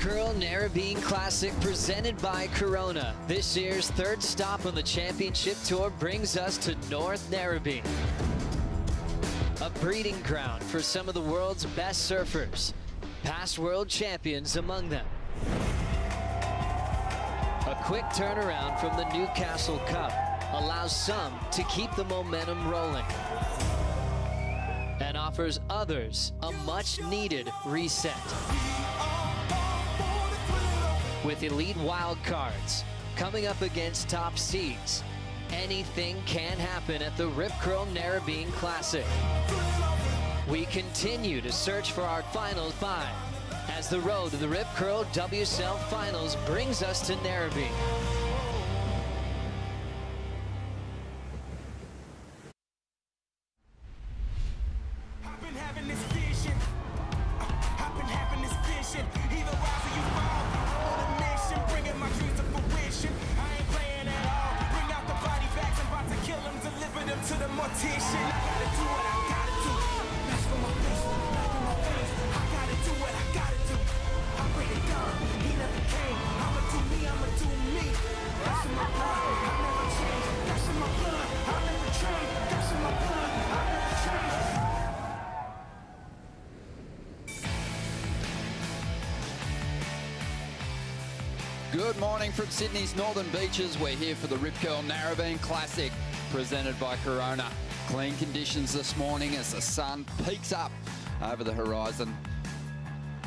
Curl Narrabeen Classic presented by Corona. This year's third stop on the championship tour brings us to North Narrabeen, a breeding ground for some of the world's best surfers, past world champions among them. A quick turnaround from the Newcastle Cup allows some to keep the momentum rolling and offers others a much-needed reset. With elite wildcards coming up against top seeds, anything can happen at the Rip Curl Narrabeen Classic. We continue to search for our finals five as the road to the Rip Curl WSL Finals brings us to Narrabeen. Good morning from Sydney's northern beaches. We're here for the Rip Curl Narrabeen Classic presented by Corona. Clean conditions this morning as the sun peaks up over the horizon.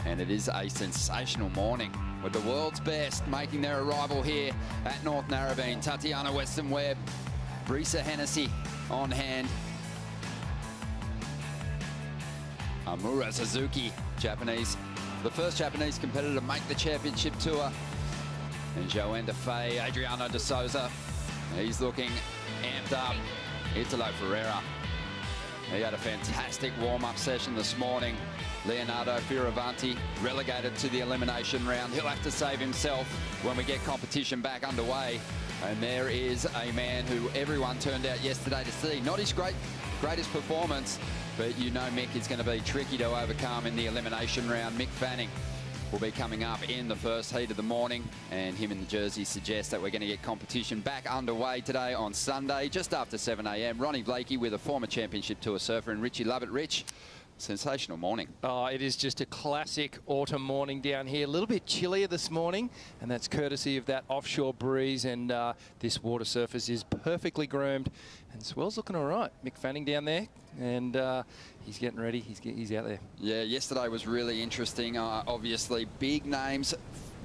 And it is a sensational morning with the world's best making their arrival here at North Narrabeen. Tatiana Weston-Webb, Brisa Hennessy on hand. Amura Suzuki, Japanese, the first Japanese competitor to make the championship tour. And Joanne DeFay, Adriano de Souza, he's looking amped up. Italo Ferreira, he had a fantastic warm-up session this morning. Leonardo Fioravanti relegated to the elimination round. He'll have to save himself when we get competition back underway. And there is a man who everyone turned out yesterday to see. Not his greatest performance, but you know Mick is going to be tricky to overcome in the elimination round. Mick Fanning will be coming up in the first heat of the morning, and him in the jersey suggests that we're going to get competition back underway today on Sunday, just after 7 a.m. Ronnie Blakey with a former championship tour surfer and Richie Lovett. Rich, sensational morning. Oh, it is just a classic autumn morning down here. A little bit chillier this morning, and that's courtesy of that offshore breeze, and this water surface is perfectly groomed, and swell's looking all right. Mick Fanning down there, and he's getting ready. He's out there. Yeah, yesterday was really interesting. Obviously, big names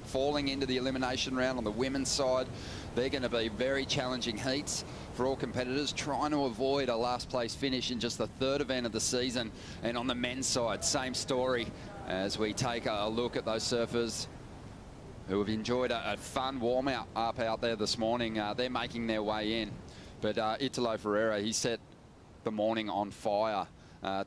falling into the elimination round on the women's side. They're going to be very challenging heats for all competitors, trying to avoid a last place finish in just the third event of the season. And on the men's side, same story as we take a look at those surfers who have enjoyed a fun warm-up out there this morning. They're making their way in. But Italo Ferreira, he set the morning on fire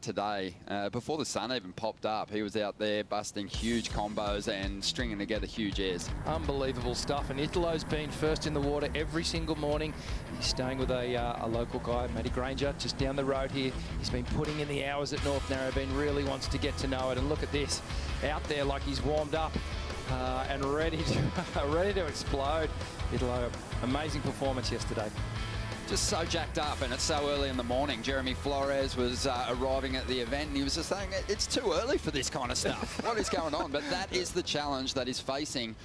today. Before the sun even popped up, he was out there busting huge combos and stringing together huge airs. Unbelievable stuff. And Italo's been first in the water every single morning. He's staying with a local guy, Matty Granger, just down the road here. He's been putting in the hours at North Narrabeen, really wants to get to know it. And look at this, out there like he's warmed up and ready to explode. Italo, amazing performance yesterday. Just so jacked up, and it's so early in the morning. Jeremy Flores was arriving at the event, and he was just saying, it's too early for this kind of stuff. What is going on? But that is the challenge that is facing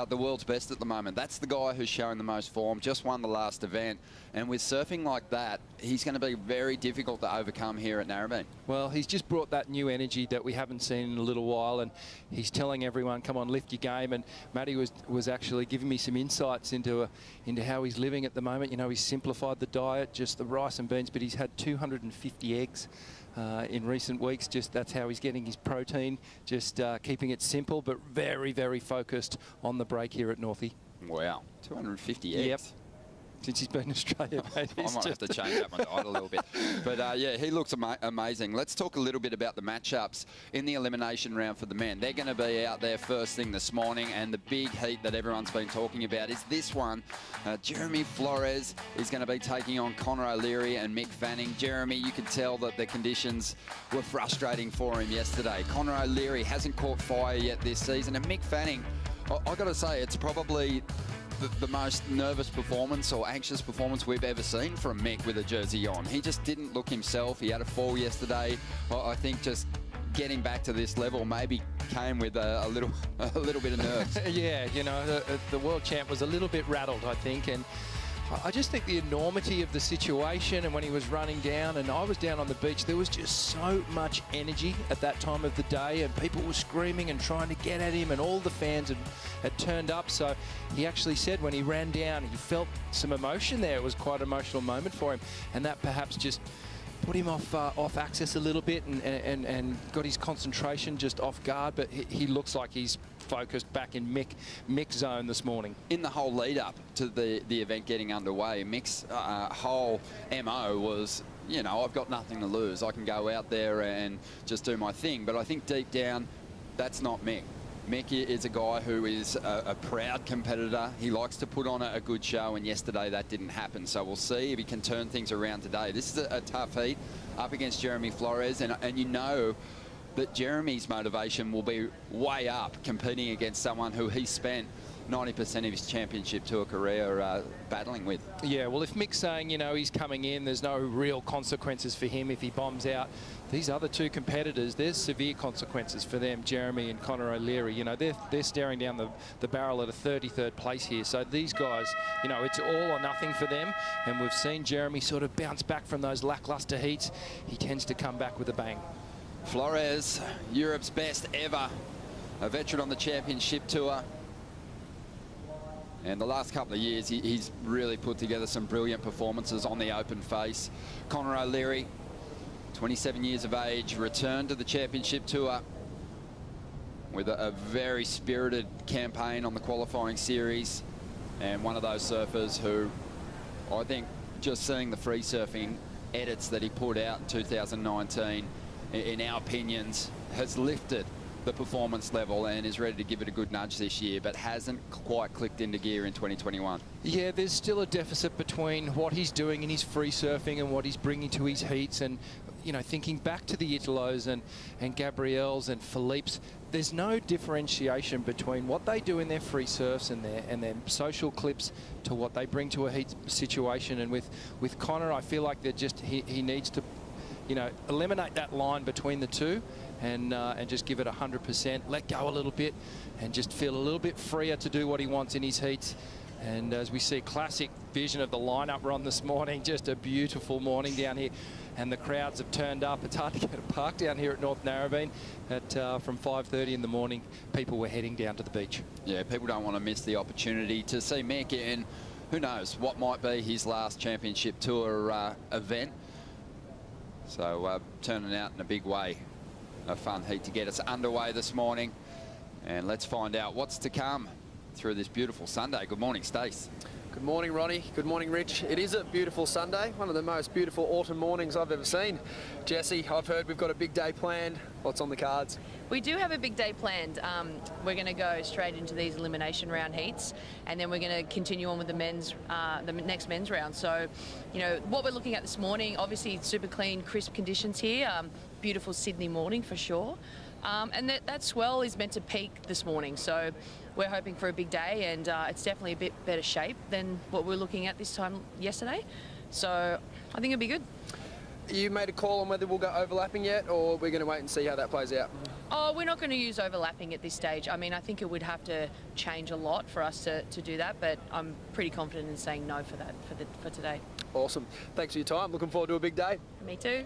the world's best at the moment. That's the guy who's showing the most form, just won the last event. And with surfing like that, he's going to be very difficult to overcome here at Narrabeen. Well, he's just brought that new energy that we haven't seen in a little while, and he's telling everyone, come on, lift your game. And Matty was actually giving me some insights into how he's living at the moment. You know, he's simplified the diet, just the rice and beans, but he's had 250 eggs in recent weeks. Just that's how he's getting his protein, just keeping it simple, but very, very focused on the break here at Northie. Wow, 250 eggs. Yep. since he's been in Australia. Mate. I might have to change up my diet a little bit. But yeah, he looks amazing. Let's talk a little bit about the matchups in the elimination round for the men. They're going to be out there first thing this morning, and the big heat that everyone's been talking about is this one. Jeremy Flores is going to be taking on Connor O'Leary and Mick Fanning. Jeremy, you could tell that the conditions were frustrating for him yesterday. Connor O'Leary hasn't caught fire yet this season, and Mick Fanning, I've got to say, it's probably the most nervous performance or anxious performance we've ever seen from Mick with a jersey on. He just didn't look himself. He had a fall yesterday. I think just getting back to this level maybe came with a little bit of nerves. Yeah, you know, the world champ was a little bit rattled, I think, and I just think the enormity of the situation, and when he was running down and I was down on the beach, there was just so much energy at that time of the day, and people were screaming and trying to get at him, and all the fans had turned up. So he actually said when he ran down, he felt some emotion there. It was quite an emotional moment for him, and that perhaps just put him off axis a little bit and got his concentration just off guard. But he looks like he's focused back in Mick's zone this morning. In the whole lead up to the event getting underway, Mick's whole MO was, you know, I've got nothing to lose. I can go out there and just do my thing. But I think deep down, that's not Mick. Mick is a guy who is a proud competitor. He likes to put on a good show, and yesterday that didn't happen. So we'll see if he can turn things around today. This is a tough heat up against Jeremy Flores, and you know that Jeremy's motivation will be way up competing against someone who he spent 90% of his championship tour career battling with. Yeah, well, if Mick's saying, you know, he's coming in, there's no real consequences for him if he bombs out. These other two competitors, there's severe consequences for them, Jeremy and Connor O'Leary. You know, they're staring down the barrel at a 33rd place here. So these guys, you know, it's all or nothing for them. And we've seen Jeremy sort of bounce back from those lackluster heats. He tends to come back with a bang. Flores, Europe's best ever, a veteran on the championship tour. And the last couple of years, he's really put together some brilliant performances on the open face. Connor O'Leary, 27 years of age, returned to the championship tour with a very spirited campaign on the qualifying series, and one of those surfers who, I think, just seeing the free surfing edits that he put out in 2019, in our opinions, has lifted the performance level and is ready to give it a good nudge this year, but hasn't quite clicked into gear in 2021. Yeah, there's still a deficit between what he's doing in his free surfing and what he's bringing to his heats. And, you know, thinking back to the Italos and Gabriels and Philippe's, there's no differentiation between what they do in their free surfs and their social clips to what they bring to a heat situation. And with Connor, I feel like they're just he needs to, you know, eliminate that line between the two and just give it 100%, let go a little bit, and just feel a little bit freer to do what he wants in his heats. And as we see, classic vision of the lineup run this morning, just a beautiful morning down here. And the crowds have turned up. It's hard to get a park down here at North Narrabeen. From 5:30 in the morning, people were heading down to the beach. Yeah, people don't want to miss the opportunity to see Mick in, who knows, what might be his last championship tour event. So turning out in a big way. A fun heat to get us underway this morning. And let's find out what's to come through this beautiful Sunday. Good morning, Stace. Good morning, Ronnie. Good morning, Rich. It is a beautiful Sunday, one of the most beautiful autumn mornings I've ever seen. Jesse, I've heard we've got a big day planned. What's on the cards? We do have a big day planned. We're going to go straight into these elimination round heats, and then we're going to continue on with the next men's round. So, you know, what we're looking at this morning, obviously super clean, crisp conditions here. Beautiful Sydney morning for sure. And that swell is meant to peak this morning. So we're hoping for a big day, and it's definitely a bit better shape than what we were looking at this time yesterday. So I think it'll be good. You made a call on whether we'll go overlapping yet, or we're going to wait and see how that plays out? Oh, we're not going to use overlapping at this stage. I mean, I think it would have to change a lot for us to do that, but I'm pretty confident in saying no for that for today. Awesome. Thanks for your time. Looking forward to a big day. Me too.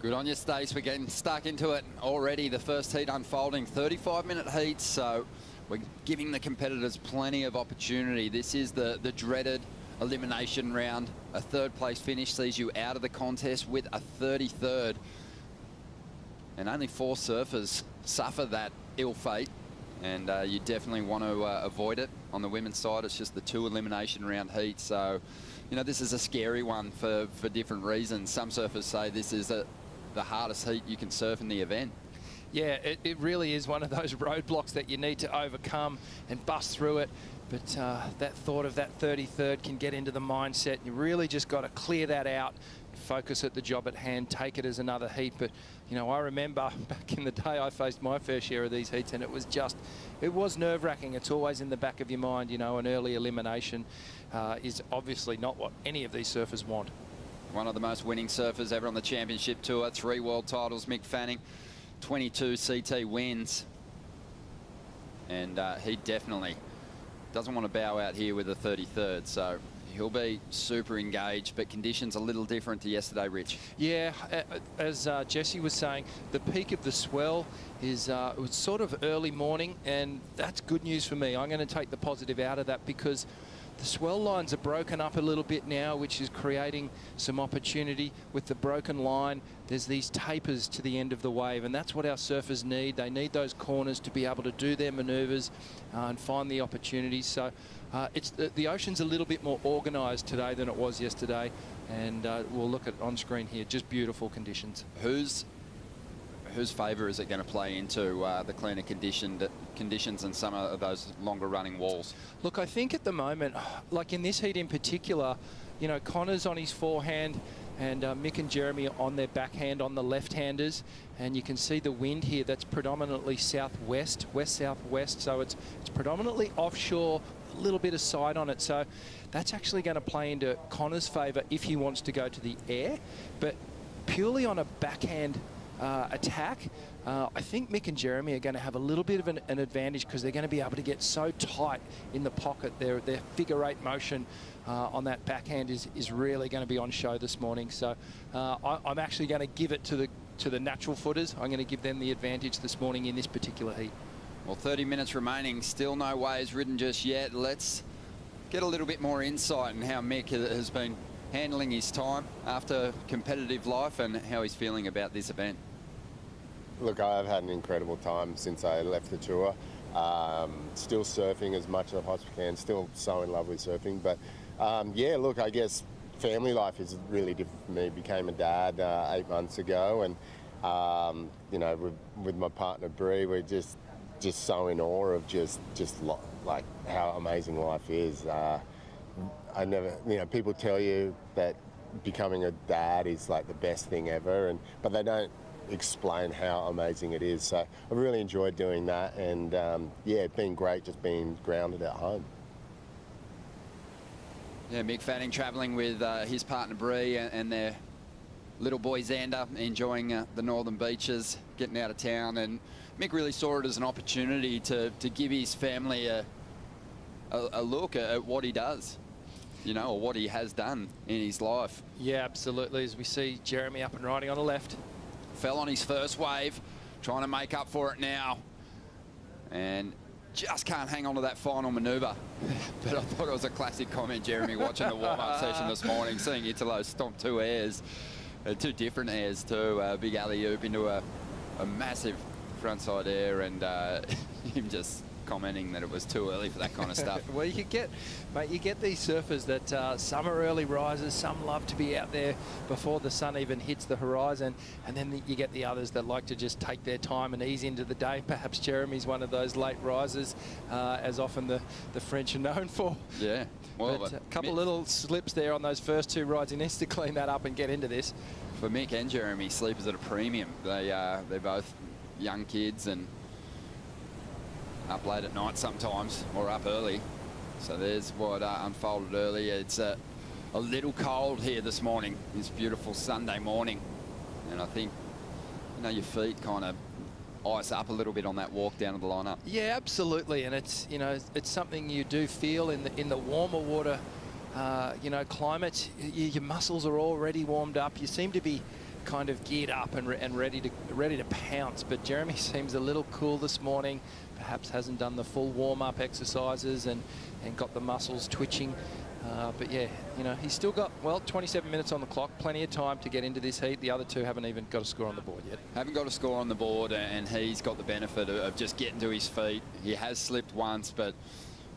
Good on you, Stace. We're getting stuck into it already. The first heat unfolding, 35-minute heats, so we're giving the competitors plenty of opportunity. This is the dreaded elimination round. A third-place finish sees you out of the contest with a 33rd. And only 4 surfers suffer that ill fate. and you definitely want to avoid it on the women's side. It's just the 2 elimination round heats, so you know this is a scary one for different reasons. Some surfers say this is the hardest heat you can surf in the event. Yeah, it really is one of those roadblocks that you need to overcome and bust through it. But that thought of that 33rd can get into the mindset. You really just got to clear that out, focus at the job at hand, take it as another heat. But, you know, I remember back in the day I faced my fair share of these heats, and it was nerve-wracking. It's always in the back of your mind, you know, an early elimination is obviously not what any of these surfers want. One of the most winning surfers ever on the championship tour, 3 world titles, Mick Fanning, 22 CT wins. And he definitely doesn't want to bow out here with a 33rd, so he'll be super engaged, but conditions a little different to yesterday, Rich. Yeah, as Jesse was saying, the peak of the swell is it was sort of early morning, and that's good news for me. I'm going to take the positive out of that because the swell lines are broken up a little bit now, which is creating some opportunity. With the broken line, there's these tapers to the end of the wave, and that's what our surfers need. They need those corners to be able to do their manoeuvres and find the opportunities. So it's the ocean's a little bit more organised today than it was yesterday, and we'll look at on screen here, just beautiful conditions. Whose favour is it going to play into the cleaner conditions and some of those longer running walls? Look, I think at the moment, like in this heat in particular, you know, Connor's on his forehand and Mick and Jeremy on their backhand on the left-handers, and you can see the wind here that's predominantly southwest, west-southwest, so it's predominantly offshore, a little bit of side on it, so that's actually going to play into Connor's favour if he wants to go to the air. But purely on a backhand attack, I think Mick and Jeremy are going to have a little bit of an advantage because they're going to be able to get so tight in the pocket. Their figure 8 motion on that backhand is really going to be on show this morning. So I'm actually going to give it to the natural footers. I'm going to give them the advantage this morning in this particular heat. Well, 30 minutes remaining, still no waves ridden just yet. Let's get a little bit more insight on how Mick has been handling his time after competitive life and how he's feeling about this event. Look, I've had an incredible time since I left the tour. Still surfing as much as I possibly can, still so in love with surfing. But yeah, look, I guess family life is really different for me. Became a dad 8 months ago, and you know, with my partner Bree, we're just so in awe of just like how amazing life is. I never, you know, people tell you that becoming a dad is like the best thing ever, but they don't explain how amazing it is. So I really enjoyed doing that, and yeah, it's been great just being grounded at home. Yeah, Mick Fanning travelling with his partner Bree and their little boy Xander, enjoying the northern beaches, getting out of town, and Mick really saw it as an opportunity to give his family a look at what he does, you know, or what he has done in his life. Yeah, absolutely. As we see Jeremy up and riding on the left. Fell on his first wave, trying to make up for it now, and just can't hang on to that final manoeuvre. But I thought it was a classic comment, Jeremy, watching the warm-up session this morning, seeing Italo stomp 2 airs, 2 different airs too, a big alley-oop into a massive frontside air, and him just commenting that it was too early for that kind of stuff. Well, you get these surfers that some are early risers, some love to be out there before the sun even hits the horizon, and then you get the others that like to just take their time and ease into the day. Perhaps Jeremy's one of those late risers, as often the French are known for. Yeah. Well, but a couple little slips there on those first 2 rides. He needs to clean that up and get into this. For Mick and Jeremy, sleep is at a premium. They're both young kids and up late at night sometimes, or up early. So there's what unfolded earlier. It's a little cold here this morning, this beautiful Sunday morning. And I think, you know, your feet kind of ice up a little bit on that walk down to the lineup. Yeah, absolutely. And it's, you know, it's something you do feel in the warmer water, you know, climate. Your muscles are already warmed up. You seem to be kind of geared up and ready to pounce. But Jeremy seems a little cool this morning. Perhaps hasn't done the full warm-up exercises and got the muscles twitching But yeah, you know, he's still got, well, 27 minutes on the clock, plenty of time to get into this heat. The other two haven't even got a score on the board yet. Haven't got a score on the board, and he's got the benefit of just getting to his feet. He has slipped once, but,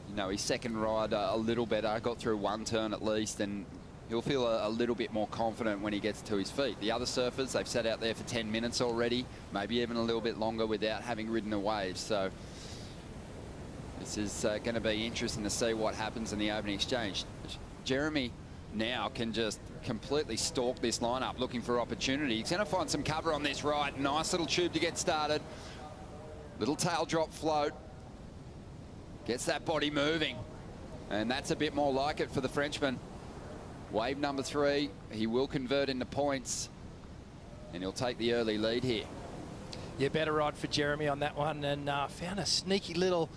you know, his second ride a little better. Got through one turn at least, and he'll feel a little bit more confident when he gets to his feet. The other surfers, they've sat out there for 10 minutes already, maybe even a little bit longer without having ridden a wave. So this is going to be interesting to see what happens in the opening exchange. Jeremy now can just completely stalk this lineup, looking for opportunity. He's going to find some cover on this ride. Nice little tube to get started. Little tail drop float. Gets that body moving. And that's a bit more like it for the Frenchman. Wave number 3, he will convert into points, and he'll take the early lead here. Yeah, better ride for Jeremy on that one, and found a sneaky little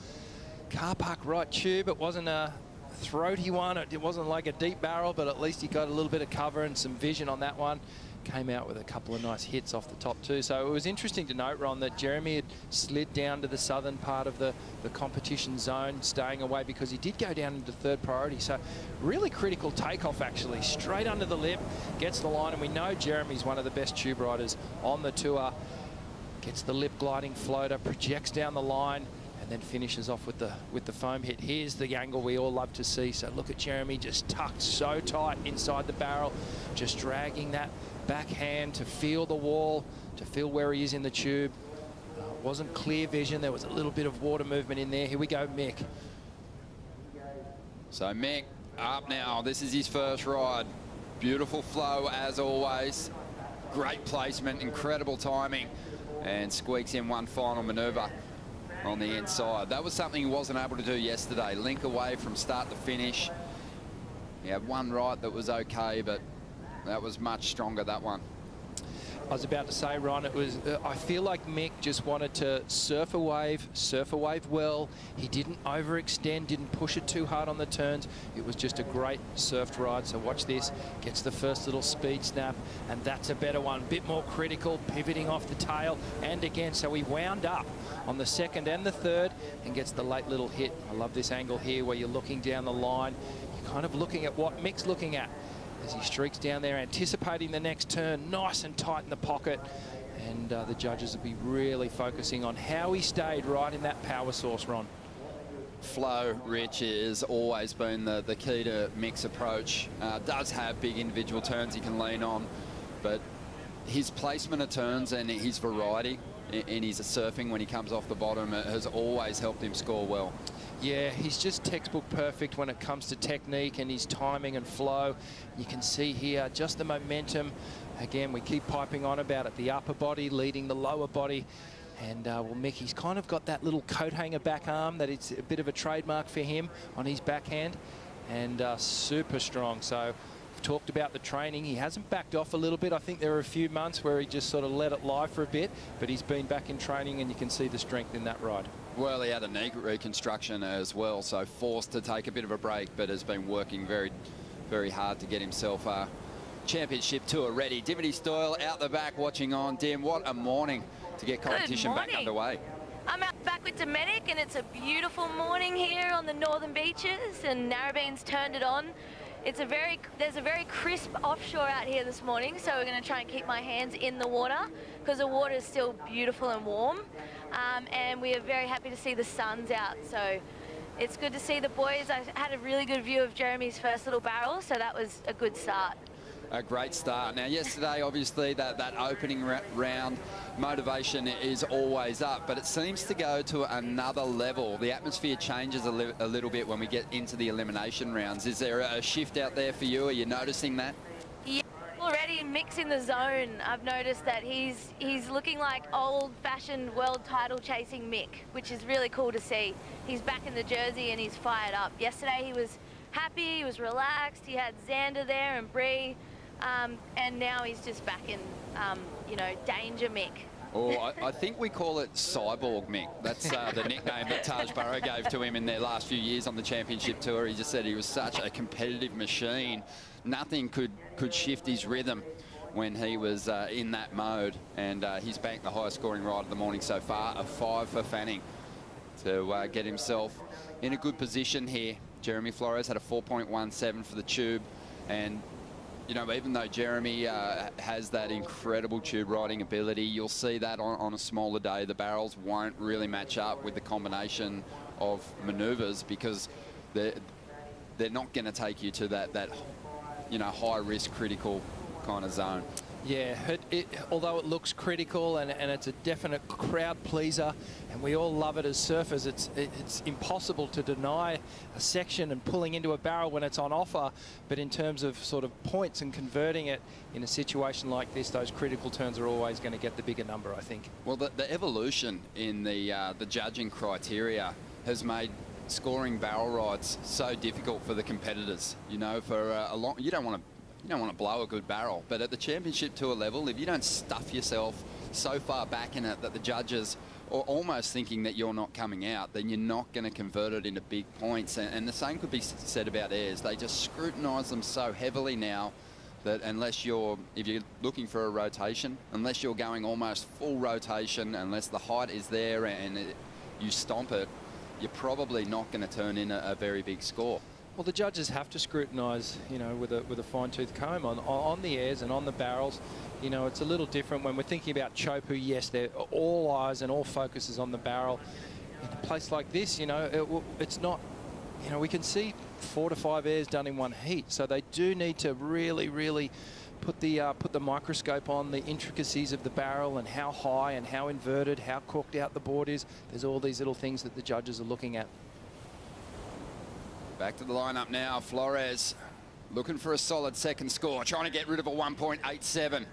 car park right tube. It wasn't a throaty one, it wasn't like a deep barrel, but at least he got a little bit of cover and some vision on that one. Came out with a couple of nice hits off the top too. So it was interesting to note, Ron, that Jeremy had slid down to the southern part of the competition zone, staying away because he did go down into third priority. So really critical takeoff, actually, straight under the lip, gets the line, and we know Jeremy's one of the best tube riders on the tour. Gets the lip gliding floater, projects down the line, and then finishes off with the foam hit. Here's the angle we all love to see. So look at Jeremy just tucked so tight inside the barrel, just dragging that backhand to feel the wall, to feel where he is in the tube. Wasn't clear vision. There was a little bit of water movement in there. Here we go, Mick. So Mick up now. This is his first ride. Beautiful flow as always. Great placement, incredible timing, and squeaks in one final maneuver on the inside. That was something he wasn't able to do yesterday. Link away from start to finish. He had one right that was okay, but that was much stronger, that one. I was about to say, Ron, it was. I feel like Mick just wanted to surf a wave well. He didn't overextend, didn't push it too hard on the turns. It was just a great surfed ride. So watch this. Gets the first little speed snap, and that's a better one. Bit more critical, pivoting off the tail, and again. So he wound up on the second and the third, and gets the late little hit. I love this angle here where you're looking down the line. You're kind of looking at what Mick's looking at as he streaks down there, anticipating the next turn, nice and tight in the pocket. And the judges will be really focusing on how he stayed right in that power source, Ron. Flow, Rich, has always been the key to Mick's approach. Does have big individual turns he can lean on, but his placement of turns and his variety in his surfing when he comes off the bottom has always helped him score well. Yeah, he's just textbook perfect when it comes to technique and his timing and flow. You can see here just the momentum. Again, we keep piping on about it. The upper body leading the lower body. And, well, Mick, he's kind of got that little coat hanger back arm that it's a bit of a trademark for him on his backhand. And super strong. So we've talked about the training. He hasn't backed off a little bit. I think there were a few months where he just sort of let it lie for a bit. But he's been back in training, and you can see the strength in that ride. Well, he had a knee reconstruction as well, so forced to take a bit of a break, but has been working very, very hard to get himself championship tour ready. Dimity Stoyle out the back watching on. Dim, what a morning to get competition back underway. I'm out back with Domenic, and it's a beautiful morning here on the northern beaches, and Narrabeen's turned it on. There's a very crisp offshore out here this morning, so we're going to try and keep my hands in the water because the water is still beautiful and warm. And we are very happy to see the sun's out, so it's good to see the boys. I had a really good view of Jeremy's first little barrel, so that was a good start. A great start. Now, yesterday, obviously, that opening round, motivation is always up, but it seems to go to another level. The atmosphere changes a little bit when we get into the elimination rounds. Is there a shift out there for you? Are you noticing that? Yeah, already mixing the zone. I've noticed that he's looking like old-fashioned world title chasing Mick, which is really cool to see. He's back in the jersey and he's fired up. Yesterday he was happy, he was relaxed, he had Xander there and Bree. And now he's just back in, you know, danger Mick. Oh, I think we call it Cyborg Mick. That's the nickname that Taj Burrow gave to him in their last few years on the championship tour. He just said he was such a competitive machine. Nothing could shift his rhythm when he was in that mode. And he's banked the highest scoring ride of the morning so far, a 5 for Fanning, to get himself in a good position here. Jeremy Flores had a 4.17 for the tube. And, you know, even though Jeremy has that incredible tube riding ability, you'll see that on a smaller day. The barrels won't really match up with the combination of maneuvers because they're not going to take you to that you know, high risk critical kind of zone. Yeah, although it looks critical and it's a definite crowd pleaser, and we all love it as surfers, it's impossible to deny a section and pulling into a barrel when it's on offer. But in terms of sort of points and converting it in a situation like this, those critical turns are always going to get the bigger number, I think. Well, the evolution in the judging criteria has made scoring barrel rides so difficult for the competitors. You know, for a long, you don't want to blow a good barrel, but at the championship tour level, if you don't stuff yourself so far back in it that the judges are almost thinking that you're not coming out, then you're not going to convert it into big points. And the same could be said about airs. They just scrutinise them so heavily now that if you're looking for a rotation, unless you're going almost full rotation, unless the height is there and you stomp it, you're probably not going to turn in a very big score. Well, the judges have to scrutinise, you know, with a fine-tooth comb on the airs and on the barrels. You know, it's a little different when we're thinking about Chopu. Yes, they're all eyes and all focus is on the barrel. In a place like this, you know, it's not, you know, we can see 4 to 5 airs done in one heat. So they do need to really, really put the microscope on the intricacies of the barrel and how high and how inverted, how corked out the board is. There's all these little things that the judges are looking at. Back to the lineup now. Flores looking for a solid second score, trying to get rid of a 1.87.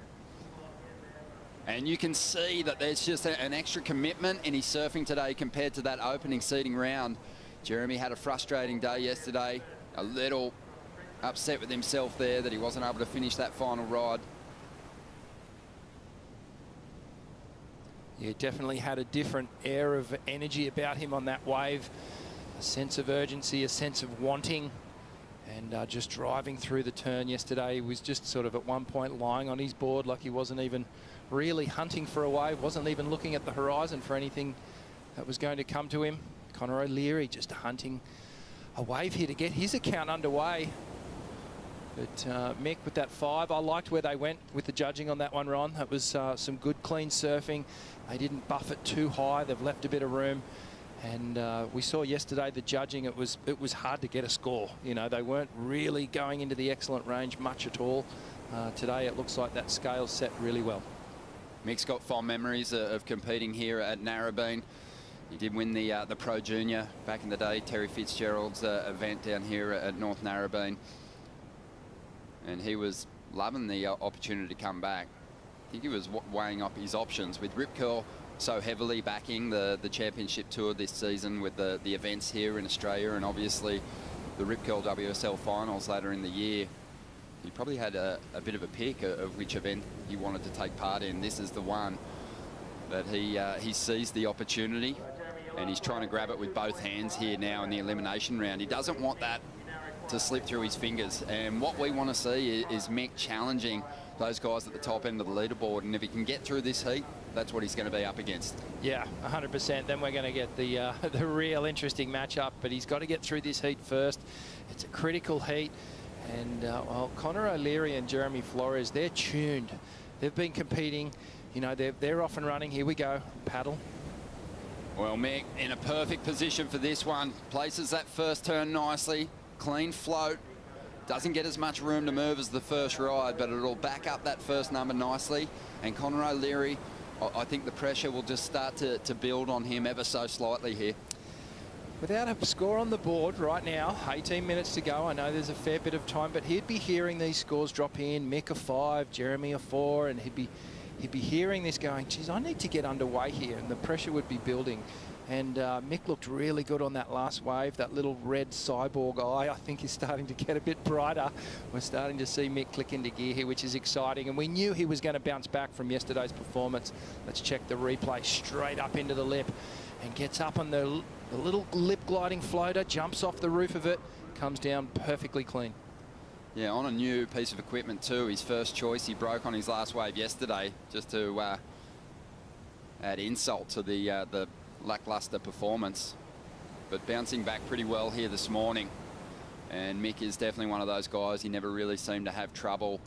And you can see that there's just an extra commitment in his surfing today compared to that opening seeding round. Jeremy had a frustrating day yesterday, a little upset with himself there that he wasn't able to finish that final ride. Yeah, definitely had a different air of energy about him on that wave. A sense of urgency, a sense of wanting, and just driving through the turn yesterday. He was just sort of at one point lying on his board like he wasn't even really hunting for a wave, wasn't even looking at the horizon for anything that was going to come to him. Connor O'Leary just hunting a wave here to get his account underway. But Mick with that 5, I liked where they went with the judging on that one, Ron. That was some good clean surfing. They didn't buff it too high. They've left a bit of room. And we saw yesterday the judging, it was hard to get a score. You know, they weren't really going into the excellent range much at all. Today it looks like that scale set really well. Mick's got fond memories of competing here at Narrabeen. He did win the Pro Junior back in the day, Terry Fitzgerald's event down here at North Narrabeen. And he was loving the opportunity to come back. I think he was weighing up his options with Rip Curl so heavily backing the championship tour this season with the events here in Australia, and obviously the Rip Curl WSL finals later in the year. He probably had a bit of a pick of which event he wanted to take part in. This is the one that he seized the opportunity, and he's trying to grab it with both hands here now in the elimination round. He doesn't want that to slip through his fingers, and what we want to see is Mick challenging those guys at the top end of the leaderboard, and if he can get through this heat, that's what he's going to be up against. Yeah, 100%. Then we're going to get the real interesting matchup, but he's got to get through this heat first. It's a critical heat, and well, Connor O'Leary and Jeremy Flores, they're tuned. They've been competing. You know, they're off and running. Here we go, paddle. Well, Mick in a perfect position for this one. Places that first turn nicely, clean float. Doesn't get as much room to move as the first ride, but it'll back up that first number nicely. And Connor O'Leary, I think the pressure will just start to build on him ever so slightly here. Without a score on the board right now, 18 minutes to go. I know there's a fair bit of time, but he'd be hearing these scores drop in. Mick a 5, Jeremy a 4, and he'd be hearing this going, geez, I need to get underway here, and the pressure would be building. And Mick looked really good on that last wave. That little red cyborg eye, I think, is starting to get a bit brighter. We're starting to see Mick click into gear here, which is exciting. And we knew he was going to bounce back from yesterday's performance. Let's check the replay. Straight up into the lip and gets up on the little lip gliding floater, jumps off the roof of it, comes down perfectly clean. Yeah, on a new piece of equipment too. His first choice, he broke on his last wave yesterday, just to add insult to the lackluster performance, but bouncing back pretty well here this morning. And Mick is definitely one of those guys. He never really seemed to have trouble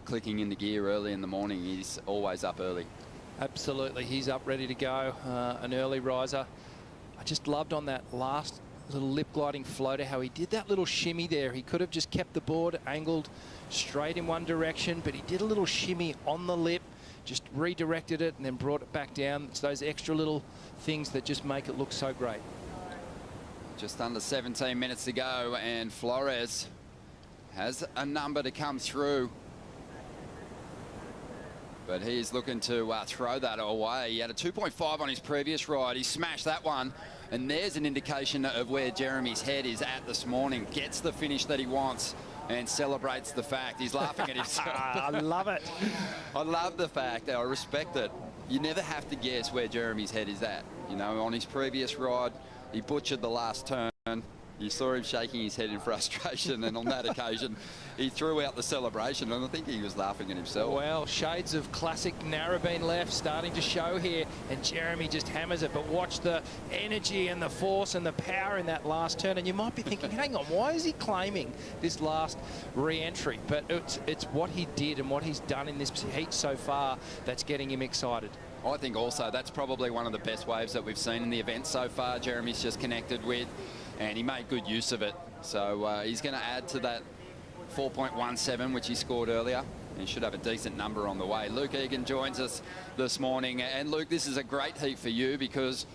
clicking into gear early in the morning. He's always up early. Absolutely, he's up ready to go, an early riser. I just loved on that last little lip gliding floater how he did that little shimmy there. He could have just kept the board angled straight in one direction, but he did a little shimmy on the lip, just redirected it and then brought it back down. It's those extra little things that just make it look so great. Just under 17 minutes to go, and Flores has a number to come through. But he's looking to throw that away. He had a 2.5 on his previous ride. He smashed that one. And there's an indication of where Jeremy's head is at this morning. Gets the finish that he wants and celebrates the fact. He's laughing at himself. I love it. I love the fact. I respect it. You never have to guess where Jeremy's head is at. You know, on his previous ride, he butchered the last turn. You saw him shaking his head in frustration, and on that occasion, he threw out the celebration, and I think he was laughing at himself. Well, shades of classic Narrabeen left starting to show here, and Jeremy just hammers it. But watch the energy and the force and the power in that last turn, and you might be thinking, hang on, why is he claiming this last re-entry? But it's what he did and what he's done in this heat so far that's getting him excited. I think also that's probably one of the best waves that we've seen in the event so far. Jeremy's just connected with, and he made good use of it. So he's going to add to that 4.17, which he scored earlier. He should have a decent number on the way. Luke Egan joins us this morning. And Luke, this is a great heat for you because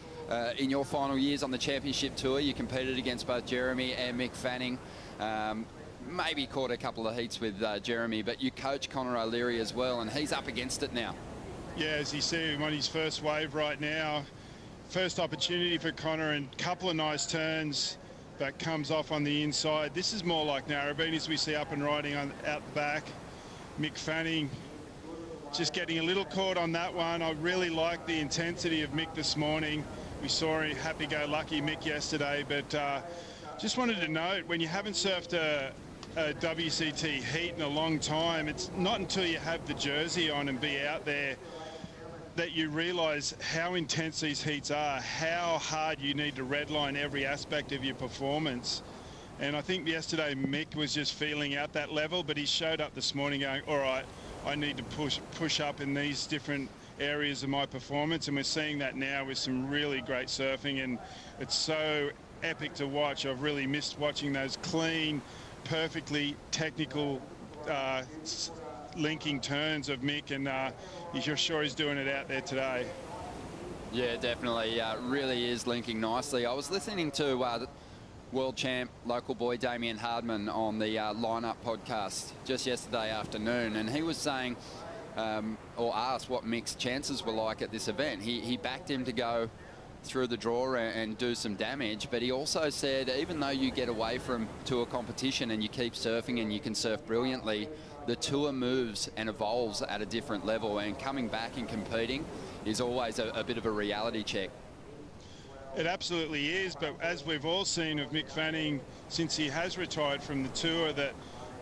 in your final years on the championship tour, you competed against both Jeremy and Mick Fanning. Maybe caught a couple of heats with Jeremy, but you coach Connor O'Leary as well, and he's up against it now. Yeah, as you see him on his first wave right now. First opportunity for Connor, and a couple of nice turns, but comes off on the inside. This is more like Narrabeen, as we see up and riding on out the back. Mick Fanning just getting a little caught on that one. I really like the intensity of Mick this morning. We saw a happy-go-lucky Mick yesterday, but just wanted to note, when you haven't surfed a WCT heat in a long time, it's not until you have the jersey on and be out there that you realise how intense these heats are, how hard you need to redline every aspect of your performance. And I think yesterday Mick was just feeling out that level, but he showed up this morning going, all right, I need to push up in these different areas of my performance, and we're seeing that now with some really great surfing, and it's so epic to watch. I've really missed watching those clean, perfectly technical linking turns of Mick, and you're sure he's doing it out there today. Yeah, definitely. Really is linking nicely. I was listening to world champ local boy Damien Hardman on the Lineup podcast just yesterday afternoon, and he was saying or asked what Mick's chances were like at this event. He backed him to go through the draw and do some damage, but he also said even though you get away from tour competition and you keep surfing and you can surf brilliantly, the tour moves and evolves at a different level, and coming back and competing is always a bit of a reality check. It absolutely is, but as we've all seen of Mick Fanning since he has retired from the tour, that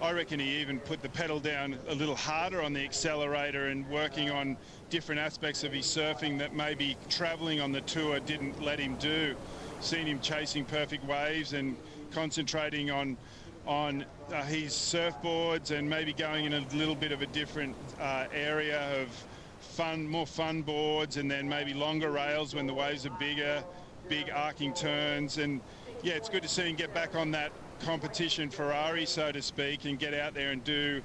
I reckon he even put the pedal down a little harder on the accelerator and working on different aspects of his surfing that maybe travelling on the tour didn't let him do. Seen him chasing perfect waves and concentrating on his surfboards and maybe going in a little bit of a different area of more fun boards, and then maybe longer rails when the waves are bigger, big arcing turns. And yeah, it's good to see him get back on that competition Ferrari, so to speak, and get out there and do,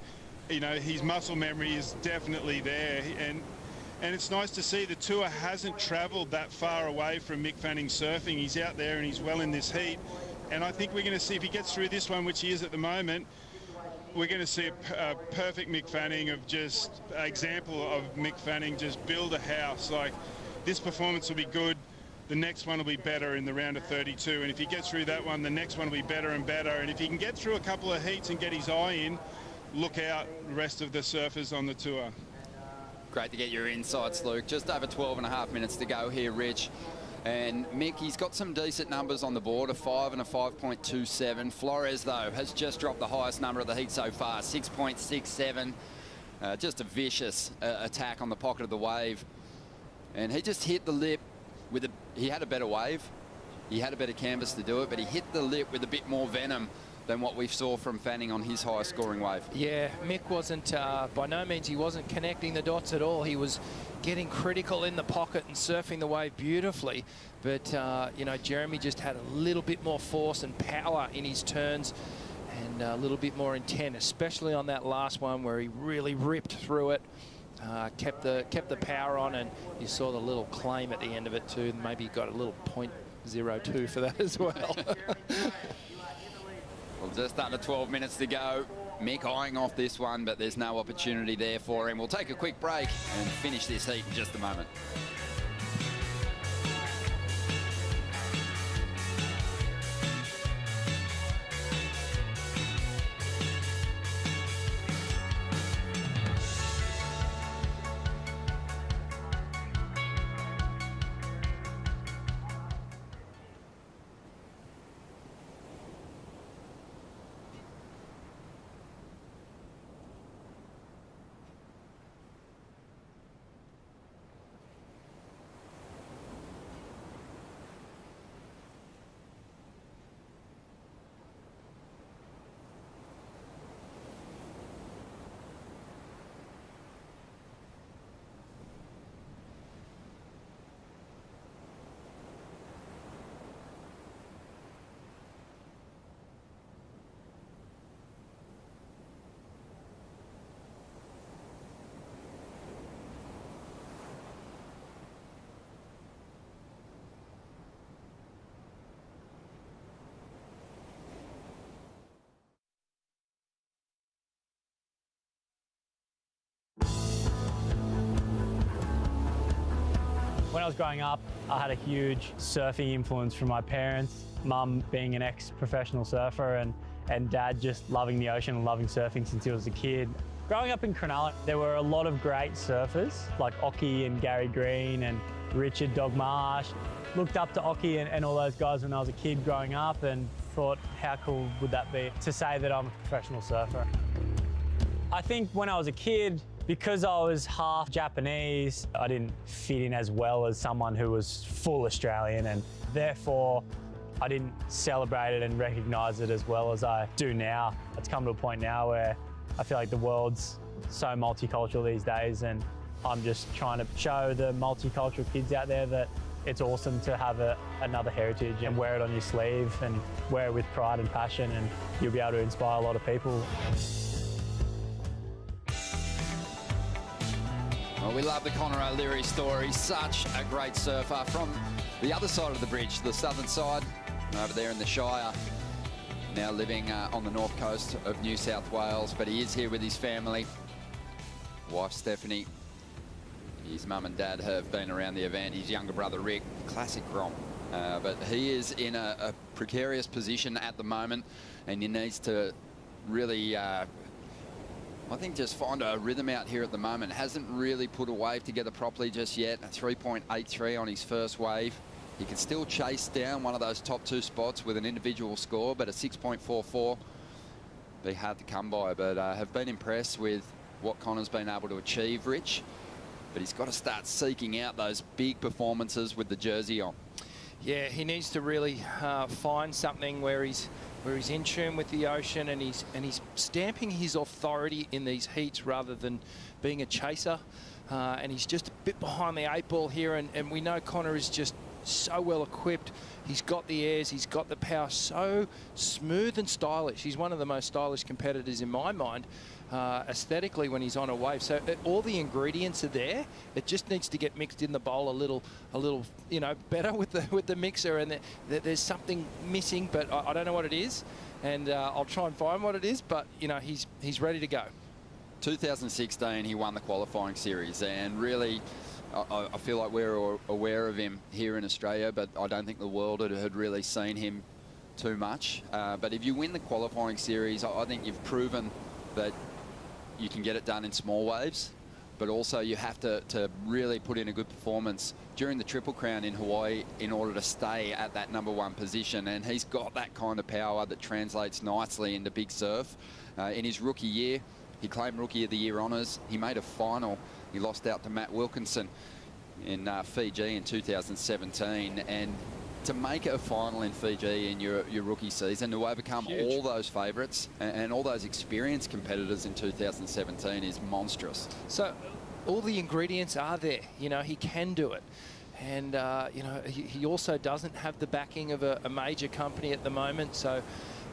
you know, his muscle memory is definitely there, and it's nice to see the tour hasn't traveled that far away from Mick Fanning surfing. He's out there and he's well in this heat, and I think we're going to see, if he gets through this one, which he is at the moment, we're going to see a perfect Mick Fanning, of just an example of Mick Fanning just build a house. Like, this performance will be good, the next one will be better in the round of 32, and if he gets through that one, the next one will be better and better, and if he can get through a couple of heats and get his eye in, look out the rest of the surfers on the tour. Great to get your insights, Luke. Just over 12.5 minutes to go here, Rich. And Mick, he's got some decent numbers on the board, a 5 and a 5.27. Flores, though, has just dropped the highest number of the heat so far, 6.67. Just a vicious attack on the pocket of the wave. And he just hit the lip with he had a better wave. He had a better canvas to do it, but he hit the lip with a bit more venom than what we saw from Fanning on his highest scoring wave. Yeah, Mick wasn't, by no means, he wasn't connecting the dots at all. He was getting critical in the pocket and surfing the wave beautifully. But, you know, Jeremy just had a little bit more force and power in his turns and a little bit more intent, especially on that last one where he really ripped through it. Kept the power on, and you saw the little claim at the end of it too. Maybe he got a little .02 for that as well. Well, just under 12 minutes to go. Mick eyeing off this one, but there's no opportunity there for him. We'll take a quick break and finish this heat in just a moment. When I was growing up, I had a huge surfing influence from my parents, mum being an ex-professional surfer and dad just loving the ocean and loving surfing since he was a kid. Growing up in Cronulla, there were a lot of great surfers like Ockie and Gary Green and Richard Dog Marsh. Looked up to Ockie and all those guys when I was a kid growing up and thought, how cool would that be to say that I'm a professional surfer. I think when I was a kid, because I was half Japanese, I didn't fit in as well as someone who was full Australian, and therefore I didn't celebrate it and recognise it as well as I do now. It's come to a point now where I feel like the world's so multicultural these days, and I'm just trying to show the multicultural kids out there that it's awesome to have another heritage and wear it on your sleeve and wear it with pride and passion, and you'll be able to inspire a lot of people. Well, we love the Connor O'Leary story. Such a great surfer from the other side of the bridge, the southern side, over there in the Shire. Now living on the north coast of New South Wales, but he is here with his family. Wife Stephanie, his mum and dad have been around the event. His younger brother Rick, classic Grom. But he is in a precarious position at the moment, and he needs to really I think just find a rhythm out here at the moment. Hasn't really put a wave together properly just yet. A 3.83 on his first wave. He can still chase down one of those top two spots with an individual score, but a 6.44 be hard to come by. But have been impressed with what Connor's been able to achieve, Rich. But he's got to start seeking out those big performances with the jersey on. Yeah, he needs to really find something where he's in tune with the ocean, and he's stamping his authority in these heats rather than being a chaser. And he's just a bit behind the eight ball here, and we know Connor is just so well equipped. He's got the airs, he's got the power, so smooth and stylish. He's one of the most stylish competitors in my mind, aesthetically, when he's on a wave. So all the ingredients are there. It just needs to get mixed in the bowl a little, you know, better with the mixer. And there's something missing, but I don't know what it is. And I'll try and find what it is. But you know, he's ready to go. 2016, he won the qualifying series, and really, I feel like we're aware of him here in Australia, but I don't think the world had really seen him too much. But if you win the qualifying series, I think you've proven that you can get it done in small waves, but also you have to really put in a good performance during the Triple Crown in Hawaii in order to stay at that #1 position. And he's got that kind of power that translates nicely into big surf. In his rookie year, he claimed Rookie of the Year honours. He made a final. He lost out to Matt Wilkinson in Fiji in 2017. And to make it a final in Fiji in your rookie season, to overcome Huge. all those favourites and all those experienced competitors in 2017 is monstrous. So all the ingredients are there. You know, he can do it. And, you know, he also doesn't have the backing of a major company at the moment. So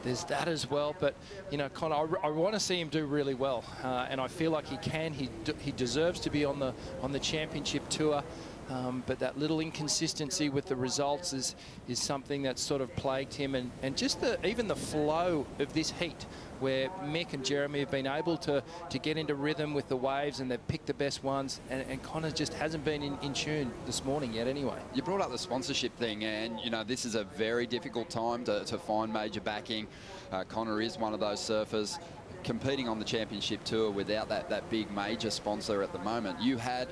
there's that as well. But, you know, Connor, I want to see him do really well. And I feel like he can. He deserves to be on the championship tour. But that little inconsistency with the results is something that's sort of plagued him. And just even the flow of this heat, where Mick and Jeremy have been able to get into rhythm with the waves, and they've picked the best ones, and Connor just hasn't been in tune this morning yet anyway. You brought up the sponsorship thing, and you know this is a very difficult time to find major backing. Connor is one of those surfers competing on the championship tour without that big major sponsor at the moment. You had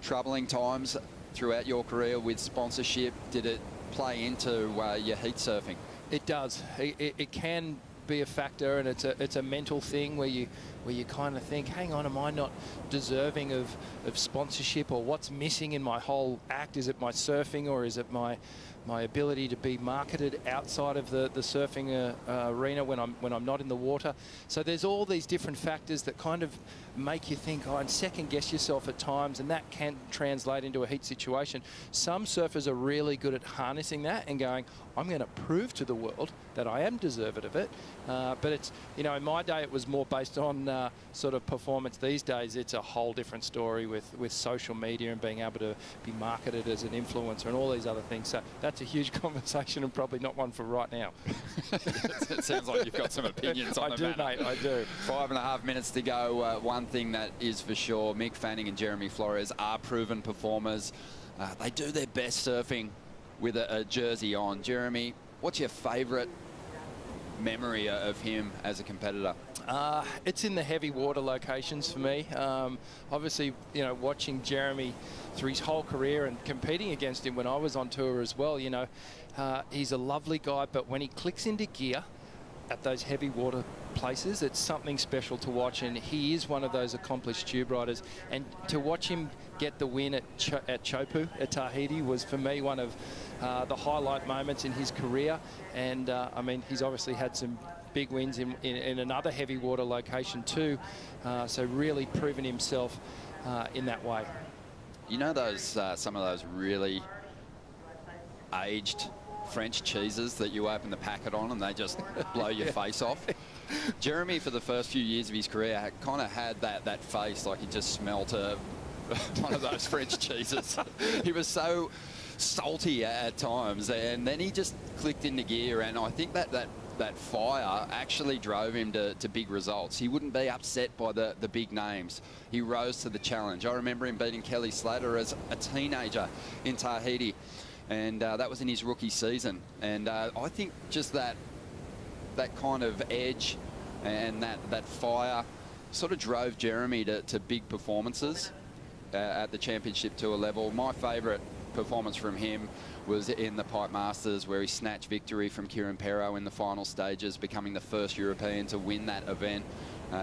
troubling times throughout your career with sponsorship. Did it play into your heat surfing? It does. It can be a factor, and it's a mental thing where you kind of think, hang on, am I not deserving of sponsorship, or what's missing in my whole act? Is it my surfing, or is it my ability to be marketed outside of the surfing arena when I'm not in the water? So there's all these different factors that kind of make you think, and second guess yourself at times, and that can translate into a heat situation. Some surfers are really good at harnessing that and going, I'm going to prove to the world that I am deserving of it. But it's, you know, in my day it was more based on sort of performance. These days it's a whole different story with social media and being able to be marketed as an influencer and all these other things. So that's a huge conversation, and probably not one for right now. It sounds like you've got some opinions on the matter. I do, mate, I do. 5.5 minutes to go. One thing that is for sure, Mick Fanning and Jeremy Flores are proven performers. They do their best surfing with a jersey on. Jeremy, what's your favourite memory of him as a competitor? It's in the heavy water locations for me. Obviously, you know, watching Jeremy through his whole career and competing against him when I was on tour as well, you know, he's a lovely guy, but when he clicks into gear at those heavy water places, it's something special to watch, and he is one of those accomplished tube riders. And to watch him get the win at Chopu at Tahiti was for me one of the highlight moments in his career. And I mean, he's obviously had some big wins in another heavy water location too, so really proven himself in that way. You know those some of those really aged French cheeses that you open the packet on and they just blow your face off? Jeremy, for the first few years of his career, kind of had that face like he just smelt one of those French cheeses. He was so salty at times, and then he just clicked into gear, and I think that fire actually drove him to big results. He wouldn't be upset by the big names. He rose to the challenge. I remember him beating Kelly Slater as a teenager in Tahiti, and that was in his rookie season. And I think just that kind of edge and that fire sort of drove Jeremy to big performances at the championship tour level. My favourite performance from him was in the Pipe Masters, where he snatched victory from Kieran Perro in the final stages, becoming the first European to win that event.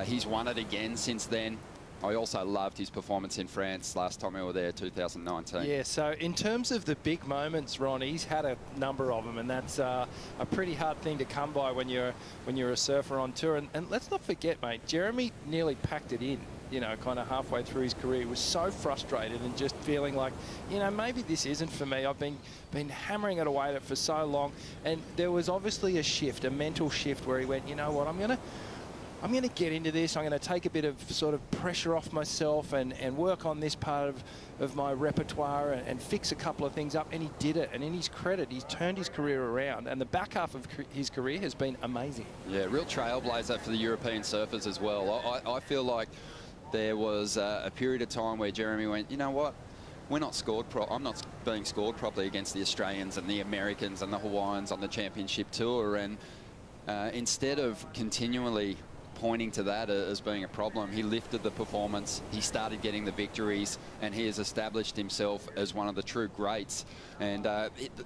He's won it again since then. I also loved his performance in France last time we were there, 2019. Yeah, so in terms of the big moments, Ron, he's had a number of them, and that's a pretty hard thing to come by when you're a surfer on tour. And let's not forget, mate, Jeremy nearly packed it in, you know, kind of halfway through his career. He was so frustrated and just feeling like, you know, maybe this isn't for me. I've been hammering it away at it for so long. And there was obviously a shift, a mental shift, where he went, you know what, I'm going to get into this. I'm going to take a bit of sort of pressure off myself and work on this part of my repertoire and fix a couple of things up. And he did it. And in his credit, he's turned his career around. And the back half of his career has been amazing. Yeah, real trailblazer for the European surfers as well. I feel like there was a period of time where Jeremy went, you know what? I'm not being scored properly against the Australians and the Americans and the Hawaiians on the championship tour. And instead of continually pointing to that as being a problem, he lifted the performance, he started getting the victories, and he has established himself as one of the true greats. And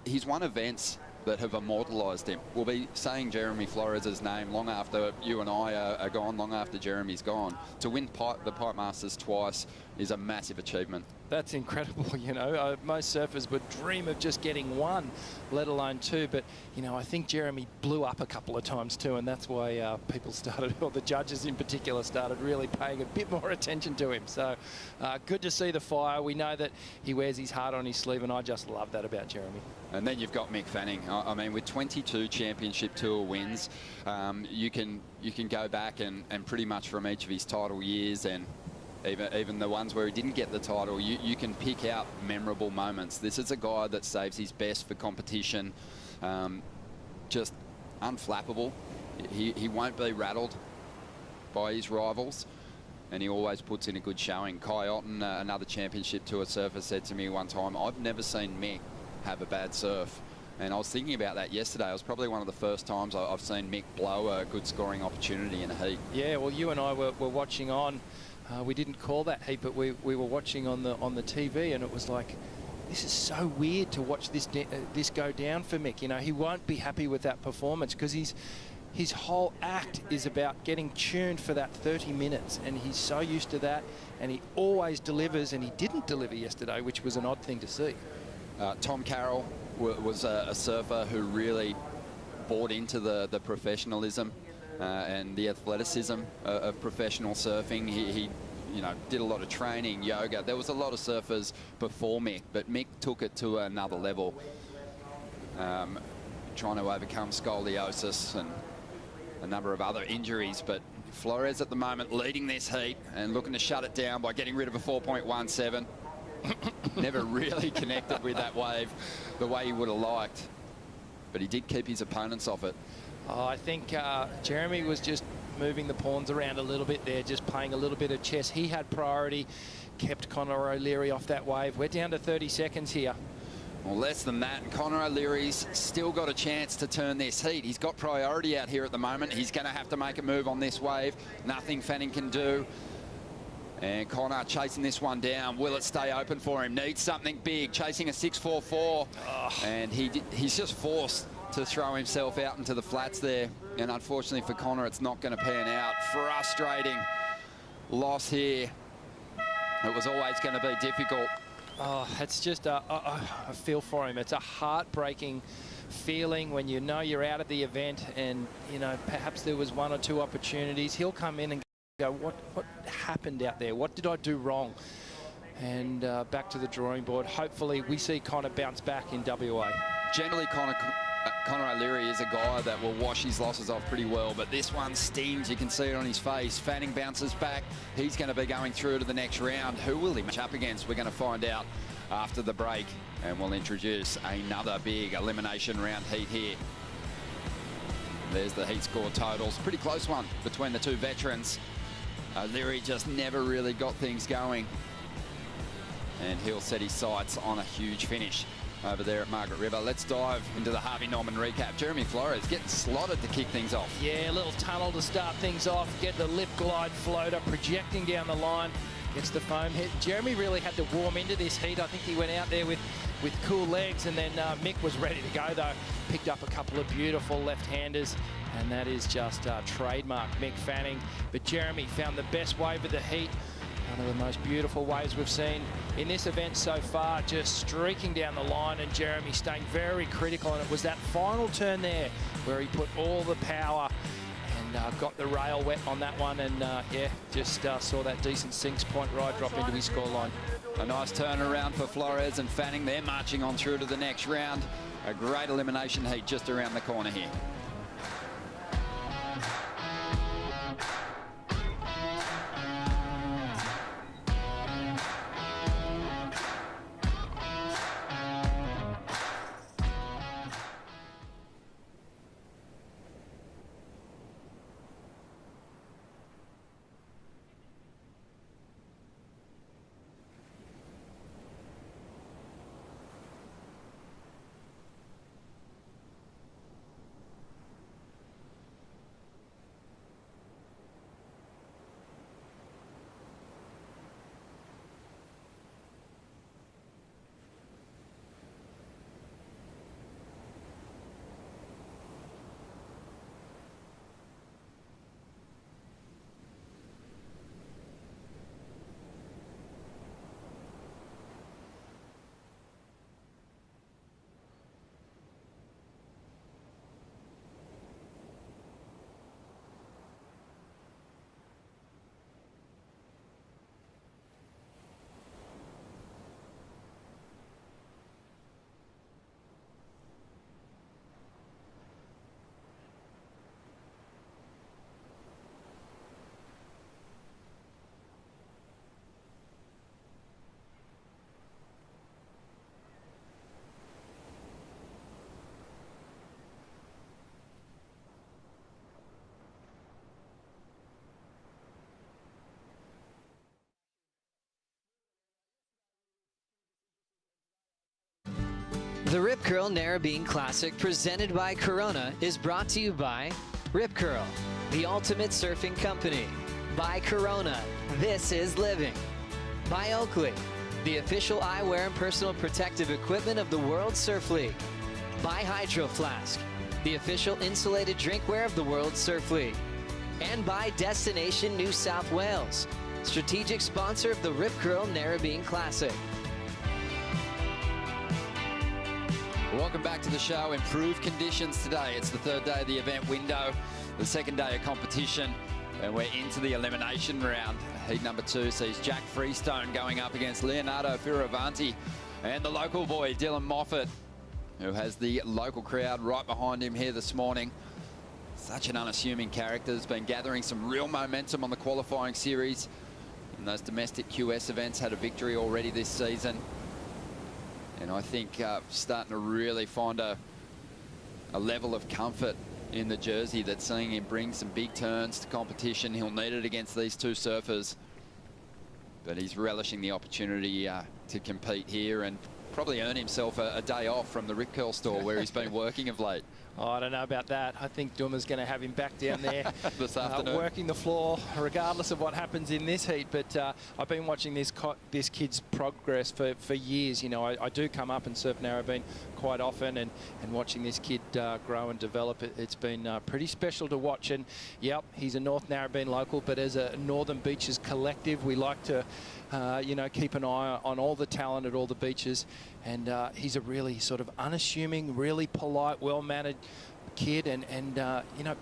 he's won events that have immortalised him. We'll be saying Jeremy Flores' name long after you and I are gone, long after Jeremy's gone. To win the Pipe Masters twice, is a massive achievement. That's incredible. You know, most surfers would dream of just getting one, let alone two. But, you know, I think Jeremy blew up a couple of times too, and that's why people started, or the judges in particular, started really paying a bit more attention to him. So good to see the fire. We know that he wears his heart on his sleeve, and I just love that about Jeremy. And then you've got Mick Fanning. I mean, with 22 Championship Tour wins, you can go back and pretty much from each of his title years, and even the ones where he didn't get the title, you can pick out memorable moments. This is a guy that saves his best for competition, just unflappable. He won't be rattled by his rivals, and he always puts in a good showing. Kai Otten, another Championship Tour surfer, said to me one time, I've never seen Mick have a bad surf. And I was thinking about that yesterday. It was probably one of the first times I've seen Mick blow a good scoring opportunity in a heat. Yeah, well, you and I were watching on. We didn't call that heat, but we were watching on the TV, and it was like, this is so weird to watch this go down for Mick. You know, he won't be happy with that performance because his whole act is about getting tuned for that 30 minutes, and he's so used to that, and he always delivers, and he didn't deliver yesterday, which was an odd thing to see. Tom Carroll was a surfer who really bought into the professionalism and the athleticism of professional surfing. He you know, did a lot of training, yoga. There was a lot of surfers before Mick, but Mick took it to another level, trying to overcome scoliosis and a number of other injuries. But Flores at the moment leading this heat and looking to shut it down by getting rid of a 4.17. Never really connected with that wave the way he would have liked, but he did keep his opponents off it. Oh, I think Jeremy was just moving the pawns around a little bit there, just playing a little bit of chess. He had priority, kept Connor O'Leary off that wave. We're down to 30 seconds here. Well, less than that, and Connor O'Leary's still got a chance to turn this heat. He's got priority out here at the moment. He's going to have to make a move on this wave. Nothing Fanning can do. And Connor chasing this one down. Will it stay open for him? Needs something big. Chasing a 6.44. And he's just forced to throw himself out into the flats there. And unfortunately for Connor, it's not going to pan out. Frustrating loss here. It was always going to be difficult. Oh, it's just I feel for him. It's a heartbreaking feeling when you know you're out of the event, and you know perhaps there was one or two opportunities. He'll come in and go, what happened out there? What did I do wrong? And back to the drawing board. Hopefully we see Connor bounce back in WA. Generally, Connor O'Leary is a guy that will wash his losses off pretty well, but this one stings. You can see it on his face. Fanning bounces back. He's going to be going through to the next round. Who will he match up against? We're going to find out after the break, and we'll introduce another big elimination round heat here. There's the heat score totals. Pretty close one between the two veterans. O'Leary just never really got things going, and he'll set his sights on a huge finish over there at Margaret River. Let's dive into the Harvey Norman recap. Jeremy Flores getting slotted to kick things off. Yeah, a little tunnel to start things off. Get the lip glide floater projecting down the line. Gets the foam hit. Jeremy really had to warm into this heat. I think he went out there with cool legs, and then Mick was ready to go though. Picked up a couple of beautiful left-handers, and that is just trademark Mick Fanning. But Jeremy found the best wave of the heat. One of the most beautiful waves we've seen in this event so far, just streaking down the line, and Jeremy staying very critical. And it was that final turn there where he put all the power and got the rail wet on that one, and yeah, just saw that decent sinks point ride drop into his scoreline. A nice turnaround for Flores and Fanning. They're marching on through to the next round. A great elimination heat just around the corner here. The Rip Curl Narrabeen Classic, presented by Corona, is brought to you by Rip Curl, the ultimate surfing company. By Corona, this is living. By Oakley, the official eyewear and personal protective equipment of the World Surf League. By Hydro Flask, the official insulated drinkware of the World Surf League. And by Destination New South Wales, strategic sponsor of the Rip Curl Narrabeen Classic. Welcome back to the show. Improved conditions today. It's the third day of the event window, the second day of competition, and we're into the elimination round. Heat number 2 sees Jack Freestone going up against Leonardo Fioravanti and the local boy, Dylan Moffat, who has the local crowd right behind him here this morning. Such an unassuming character. Has been gathering some real momentum on the qualifying series. In those domestic QS events, had a victory already this season. And I think starting to really find a level of comfort in the jersey that's seeing him bring some big turns to competition. He'll need it against these two surfers. But he's relishing the opportunity to compete here and probably earn himself a day off from the Rip Curl store where he's been working of late. Oh, I don't know about that. I think Duma's going to have him back down there this afternoon, working the floor, regardless of what happens in this heat. But I've been watching this kid's progress for years. You know, I do come up and surf Narrabeen quite often, and watching this kid grow and develop, it's been pretty special to watch. And yep, he's a North Narrabeen local, but as a Northern Beaches collective, we like to you know, keep an eye on all the talent at all the beaches. And he's a really sort of unassuming, really polite, well-mannered kid. And you know,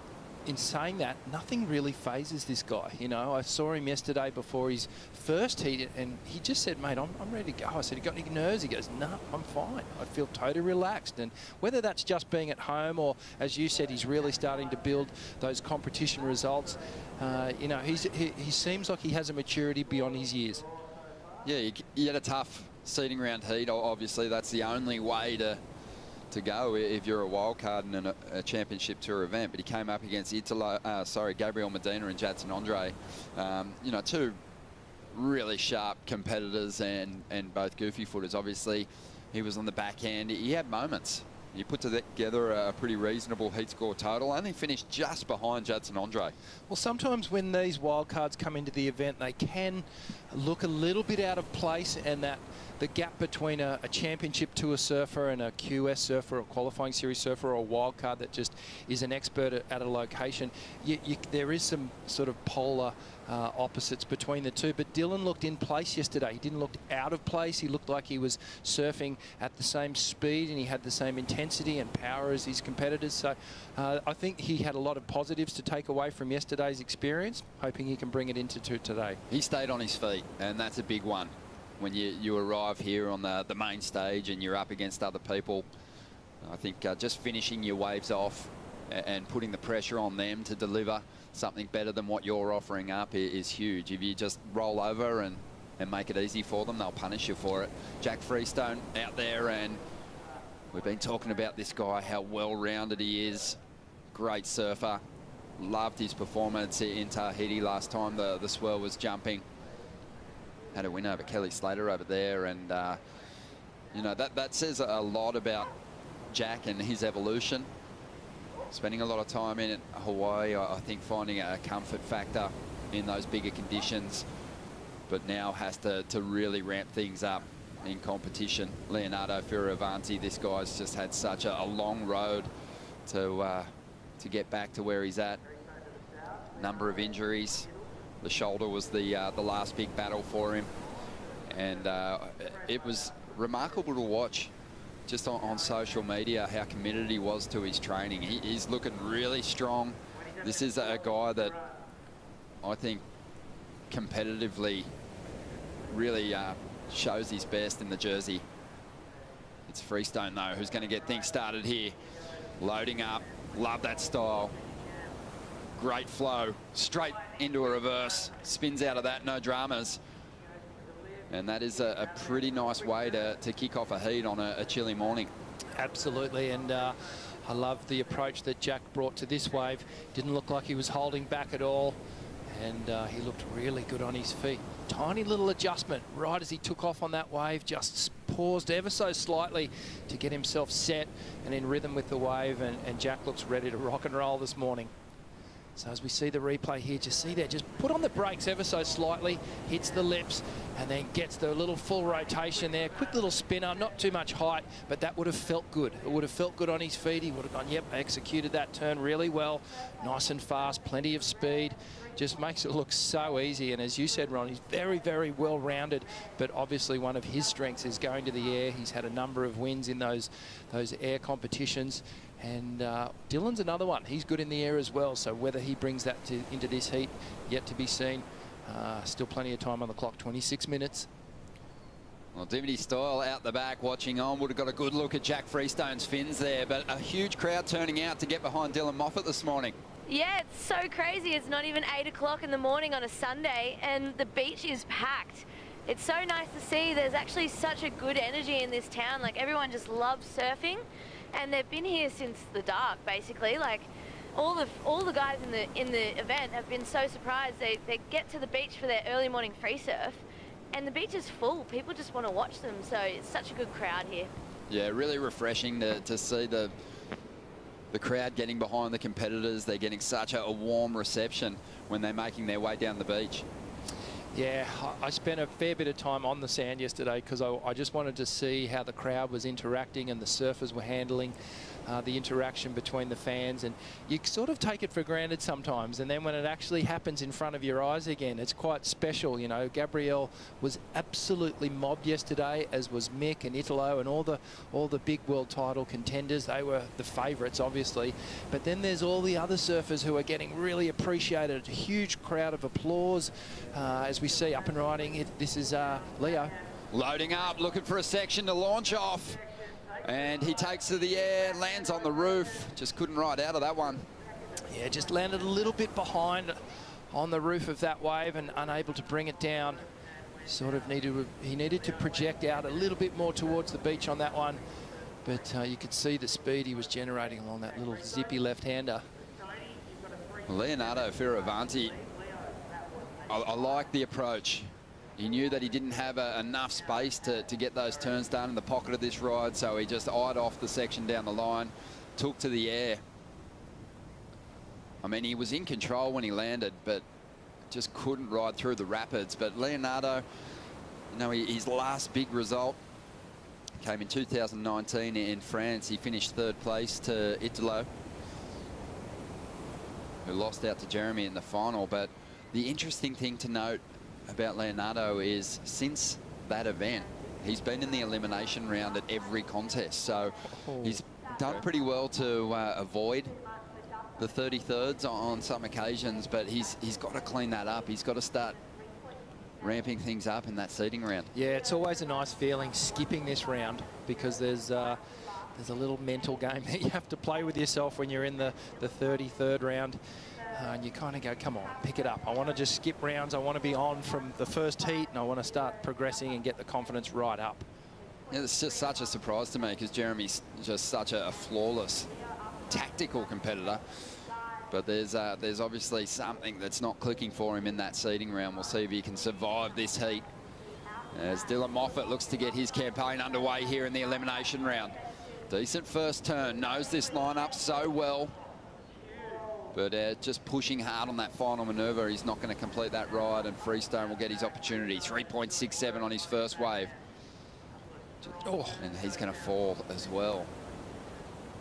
in saying that, nothing really phases this guy. You know, I saw him yesterday before his first heat, and he just said, mate, I'm ready to go. I said, you got any nerves? He goes, no, I'm fine. I feel totally relaxed. And whether that's just being at home or, as you said, he's really starting to build those competition results, you know, he seems like he has a maturity beyond his years. Yeah, you had a tough seeding round heat. Obviously, that's the only way to go if you're a wild card in a championship tour event. But he came up against Gabriel Medina and Jadson Andre. You know, two really sharp competitors and both goofy footers. Obviously, he was on the backhand. He had moments. He put together a pretty reasonable heat score total. Only finished just behind Jadson Andre. Well, sometimes when these wild cards come into the event, they can look a little bit out of place, and that the gap between a championship tour surfer and a QS surfer, or qualifying series surfer, or a wild card that just is an expert at a location, there is some sort of polar opposites between the two. But Dylan looked in place yesterday. He didn't look out of place. He looked like he was surfing at the same speed, and he had the same intensity and power as his competitors. So I think he had a lot of positives to take away from yesterday's experience, hoping he can bring it into today. He stayed on his feet, and that's a big one. When you arrive here on the main stage and you're up against other people, I think just finishing your waves off and putting the pressure on them to deliver something better than what you're offering up is huge. If you just roll over and make it easy for them, they'll punish you for it. Jack Freestone out there, and we've been talking about this guy, how well-rounded he is. Great surfer. Loved his performance in Tahiti last time the swirl was jumping. Had a win over Kelly Slater over there, and you know, that says a lot about Jack and his evolution. Spending a lot of time in Hawaii, I think finding a comfort factor in those bigger conditions, but now has to really ramp things up in competition. Leonardo Fioravanti, this guy's just had such a long road to get back to where he's at. Number of injuries. The shoulder was the last big battle for him, and it was remarkable to watch just on social media how committed he was to his training. He's looking really strong. This is a guy that I think competitively really shows his best in the jersey. It's Freestone, though, who's going to get things started here. Loading up. Love that style. Great flow. Straight into a reverse. Spins out of that. No dramas. And that is a pretty nice way to kick off a heat on a chilly morning. Absolutely. And I love the approach that Jack brought to this wave. Didn't look like he was holding back at all. And he looked really good on his feet. tiny little adjustment right as he took off on that wave, just paused ever so slightly to get himself set and in rhythm with the wave, and Jack looks ready to rock and roll this morning. So as we see the replay here, just see there, just put on the brakes ever so slightly, hits the lips, and then gets the little full rotation there. Quick little spinner, not too much height, but that would have felt good. It would have felt good on his feet. He would have gone, yep, I executed that turn really well. Nice and fast, plenty of speed. Just makes it look so easy. And as you said, Ron, he's very, very well-rounded, but obviously one of his strengths is going to the air. He's had a number of wins in those air competitions. And Dylan's another one. He's good in the air as well. So whether he brings that into this heat, yet to be seen. Still plenty of time on the clock, 26 minutes. Well, Dimity Style out the back watching on. Would have got a good look at Jack Freestone's fins there. But a huge crowd turning out to get behind Dylan Moffat this morning. Yeah, it's so crazy. It's not even 8 o'clock in the morning on a Sunday and the beach is packed. It's so nice to see. There's actually such a good energy in this town. Like, everyone just loves surfing. And they've been here since the dark, basically. Like, all the guys in the event have been so surprised. They get to the beach for their early morning free surf, and the beach is full. People just want to watch them. So it's such a good crowd here. Yeah, really refreshing to see the crowd getting behind the competitors. They're getting such a warm reception when they're making their way down the beach. Yeah, I spent a fair bit of time on the sand yesterday because I just wanted to see how the crowd was interacting and the surfers were handling the interaction between the fans. And you sort of take it for granted sometimes, and then when it actually happens in front of your eyes again, it's quite special. You know, Gabrielle was absolutely mobbed yesterday, as was Mick and Italo and all the big world title contenders. They were the favourites, obviously. But then there's all the other surfers who are getting really appreciated. A huge crowd of applause as we see up and riding. This is Leo. Loading up, looking for a section to launch off. And he takes to the air, lands on the roof. Just couldn't ride out of that one. Yeah, just landed a little bit behind on the roof of that wave and unable to bring it down. Sort of he needed to project out a little bit more towards the beach on that one. But you could see the speed he was generating along that little zippy left-hander. Leonardo Fioravanti, I like the approach. He knew that he didn't have enough space to get those turns done in the pocket of this ride, so he just eyed off the section down the line, took to the air. I mean, he was in control when he landed, but just couldn't ride through the rapids. But Leonardo, you know, his last big result came in 2019 in France. He finished 3rd place to Italo, who lost out to Jeremy in the final. But the interesting thing to note about Leonardo is since that event, he's been in the elimination round at every contest. So he's done pretty well to avoid the 33rds on some occasions, but he's got to clean that up. He's got to start ramping things up in that seeding round. Yeah, it's always a nice feeling skipping this round because there's a little mental game that you have to play with yourself when you're in the 33rd round. And you kind of go, come on, pick it up. I want to just skip rounds. I want to be on from the first heat, and I want to start progressing and get the confidence right up. Yeah, it's just such a surprise to me because Jeremy's just such a flawless tactical competitor. But there's obviously something that's not clicking for him in that seeding round. We'll see if he can survive this heat. As Dylan Moffat looks to get his campaign underway here in the elimination round. Decent first turn, knows this lineup so well. But just pushing hard on that final manoeuvre, he's not going to complete that ride, and Freestone will get his opportunity. 3.67 on his first wave. Oh, and he's going to fall as well.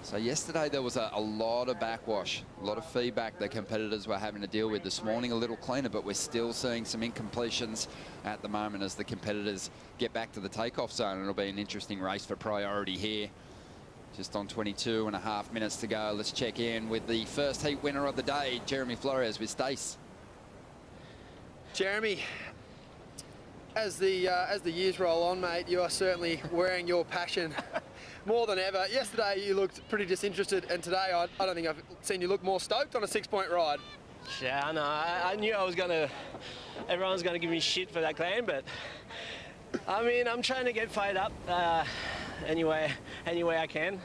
So yesterday there was a lot of backwash, a lot of feedback that competitors were having to deal with. This morning a little cleaner, but we're still seeing some incompletions at the moment as the competitors get back to the takeoff zone. It'll be an interesting race for priority here. Just on 22.5 minutes to go. Let's check in with the first heat winner of the day, Jeremy Flores with Stace. Jeremy, as the years roll on, mate, you are certainly wearing your passion more than ever. Yesterday you looked pretty disinterested, and today I don't think I've seen you look more stoked on a 6-point ride. Yeah, I know. I knew everyone's gonna give me shit for that claim, but I mean, I'm trying to get fired up any way I can.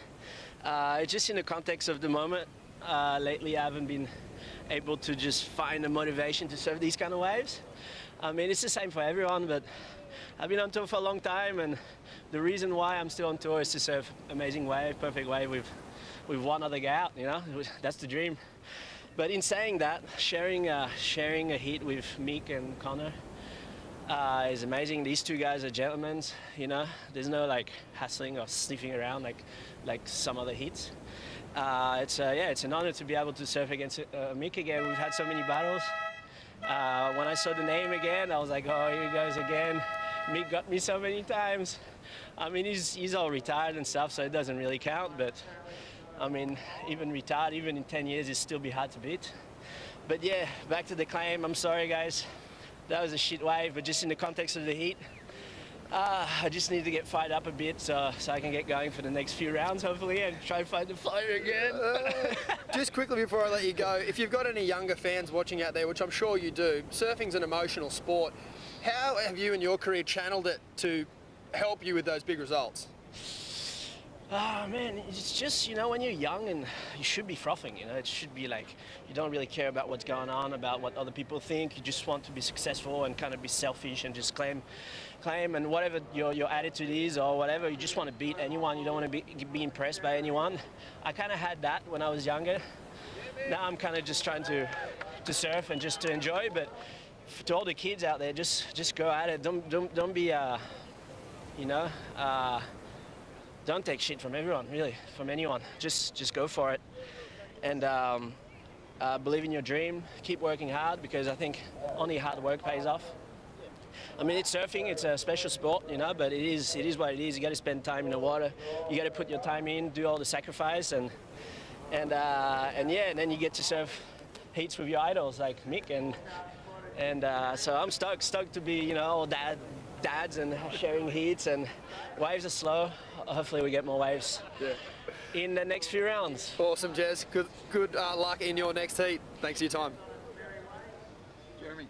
Just in the context of the moment, lately I haven't been able to just find the motivation to surf these kind of waves. I mean, it's the same for everyone, but I've been on tour for a long time, and the reason why I'm still on tour is to surf amazing wave, perfect wave with one other guy out, you know? That's the dream. But in saying that, sharing a heat with Mick and Connor is amazing. These two guys are gentlemen, you know? There's no like hassling or sniffing around like some other heats. It's an honor to be able to surf against Mick again. We've had so many battles. When I saw the name again, I was like, oh, here he goes again. Mick got me so many times. I mean, he's all retired and stuff, so it doesn't really count. But I mean, even retired, even in 10 years, it'd still be hard to beat. But yeah, back to the claim. I'm sorry, guys. That was a shit wave, but just in the context of the heat, I just need to get fired up a bit so I can get going for the next few rounds, hopefully, and try and find the fire again. Just quickly before I let you go, if you've got any younger fans watching out there, which I'm sure you do, surfing's an emotional sport. How have you in your career channeled it to help you with those big results? Oh man, it's just, you know, when you're young and you should be frothing, you know, it should be like, you don't really care about what's going on, about what other people think. You just want to be successful and kind of be selfish and just claim, and whatever your attitude is or whatever, you just want to beat anyone. You don't want to be impressed by anyone. I kind of had that when I was younger. Now I'm kind of just trying to surf and just to enjoy, but to all the kids out there, just go at it. Don't be, you know, don't take shit from everyone, really, from anyone. Just go for it. And believe in your dream. Keep working hard, because I think only hard work pays off. I mean, it's surfing, it's a special sport, you know, but it is what it is. You got to spend time in the water. You got to put your time in, do all the sacrifice, and yeah, and then you get to surf heats with your idols like Mick, and so I'm stoked to be, you know, all dads and sharing heats, and waves are slow. Hopefully we get more waves in the next few rounds. Awesome, Jez. Good luck in your next heat. Thanks for your time. Jeremy,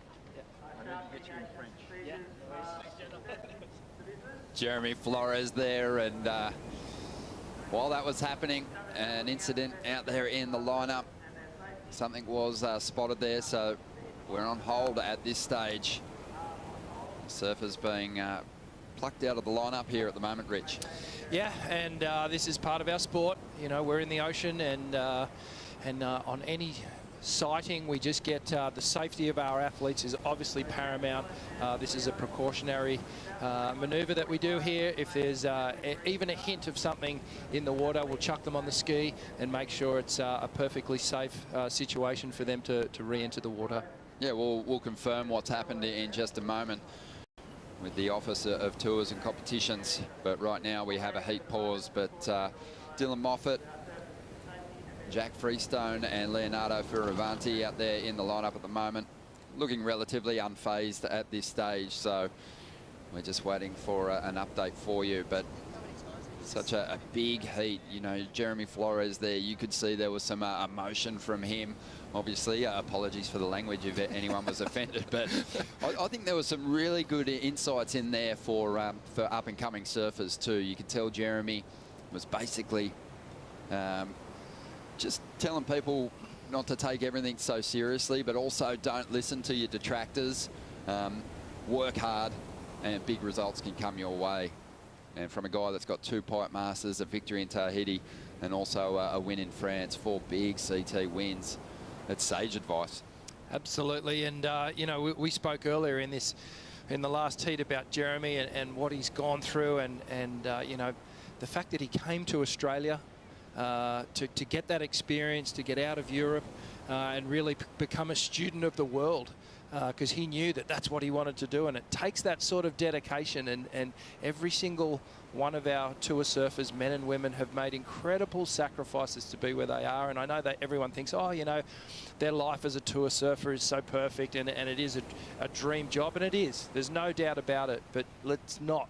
I need to get you in French. Jeremy Flores there, and while that was happening, an incident out there in the lineup. Something was spotted there, so we're on hold at this stage. Surfers being plucked out of the lineup here at the moment, Rich. Yeah, and this is part of our sport. You know, we're in the ocean, and on any sighting, we just get the safety of our athletes is obviously paramount. This is a precautionary maneuver that we do here. If there's even a hint of something in the water, we'll chuck them on the ski and make sure it's a perfectly safe situation for them to re-enter the water. Yeah, we'll confirm what's happened in just a moment with the Office of Tours and Competitions. But right now we have a heat pause. But Dylan Moffat, Jack Freestone and Leonardo Fioravanti out there in the lineup at the moment, looking relatively unfazed at this stage. So we're just waiting for an update for you. But such a big heat, you know, Jeremy Flores there, you could see there was some emotion from him. Obviously, apologies for the language if anyone was offended, but I think there was some really good insights in there for up-and-coming surfers too. You could tell Jeremy was basically just telling people not to take everything so seriously, but also don't listen to your detractors. Work hard, and big results can come your way. And from a guy that's got 2 Pipe Masters, a victory in Tahiti, and also a win in France, 4 big CT wins. It's sage advice. Absolutely, and you know, we spoke earlier in the last heat about Jeremy and what he's gone through, and you know, the fact that he came to Australia to get that experience, to get out of Europe, and really become a student of the world. Because he knew that that's what he wanted to do, and it takes that sort of dedication, and every single one of our tour surfers, men and women, have made incredible sacrifices to be where they are. And I know that everyone thinks, oh, you know, their life as a tour surfer is so perfect, and it is a dream job, and it is. There's no doubt about it, but let's not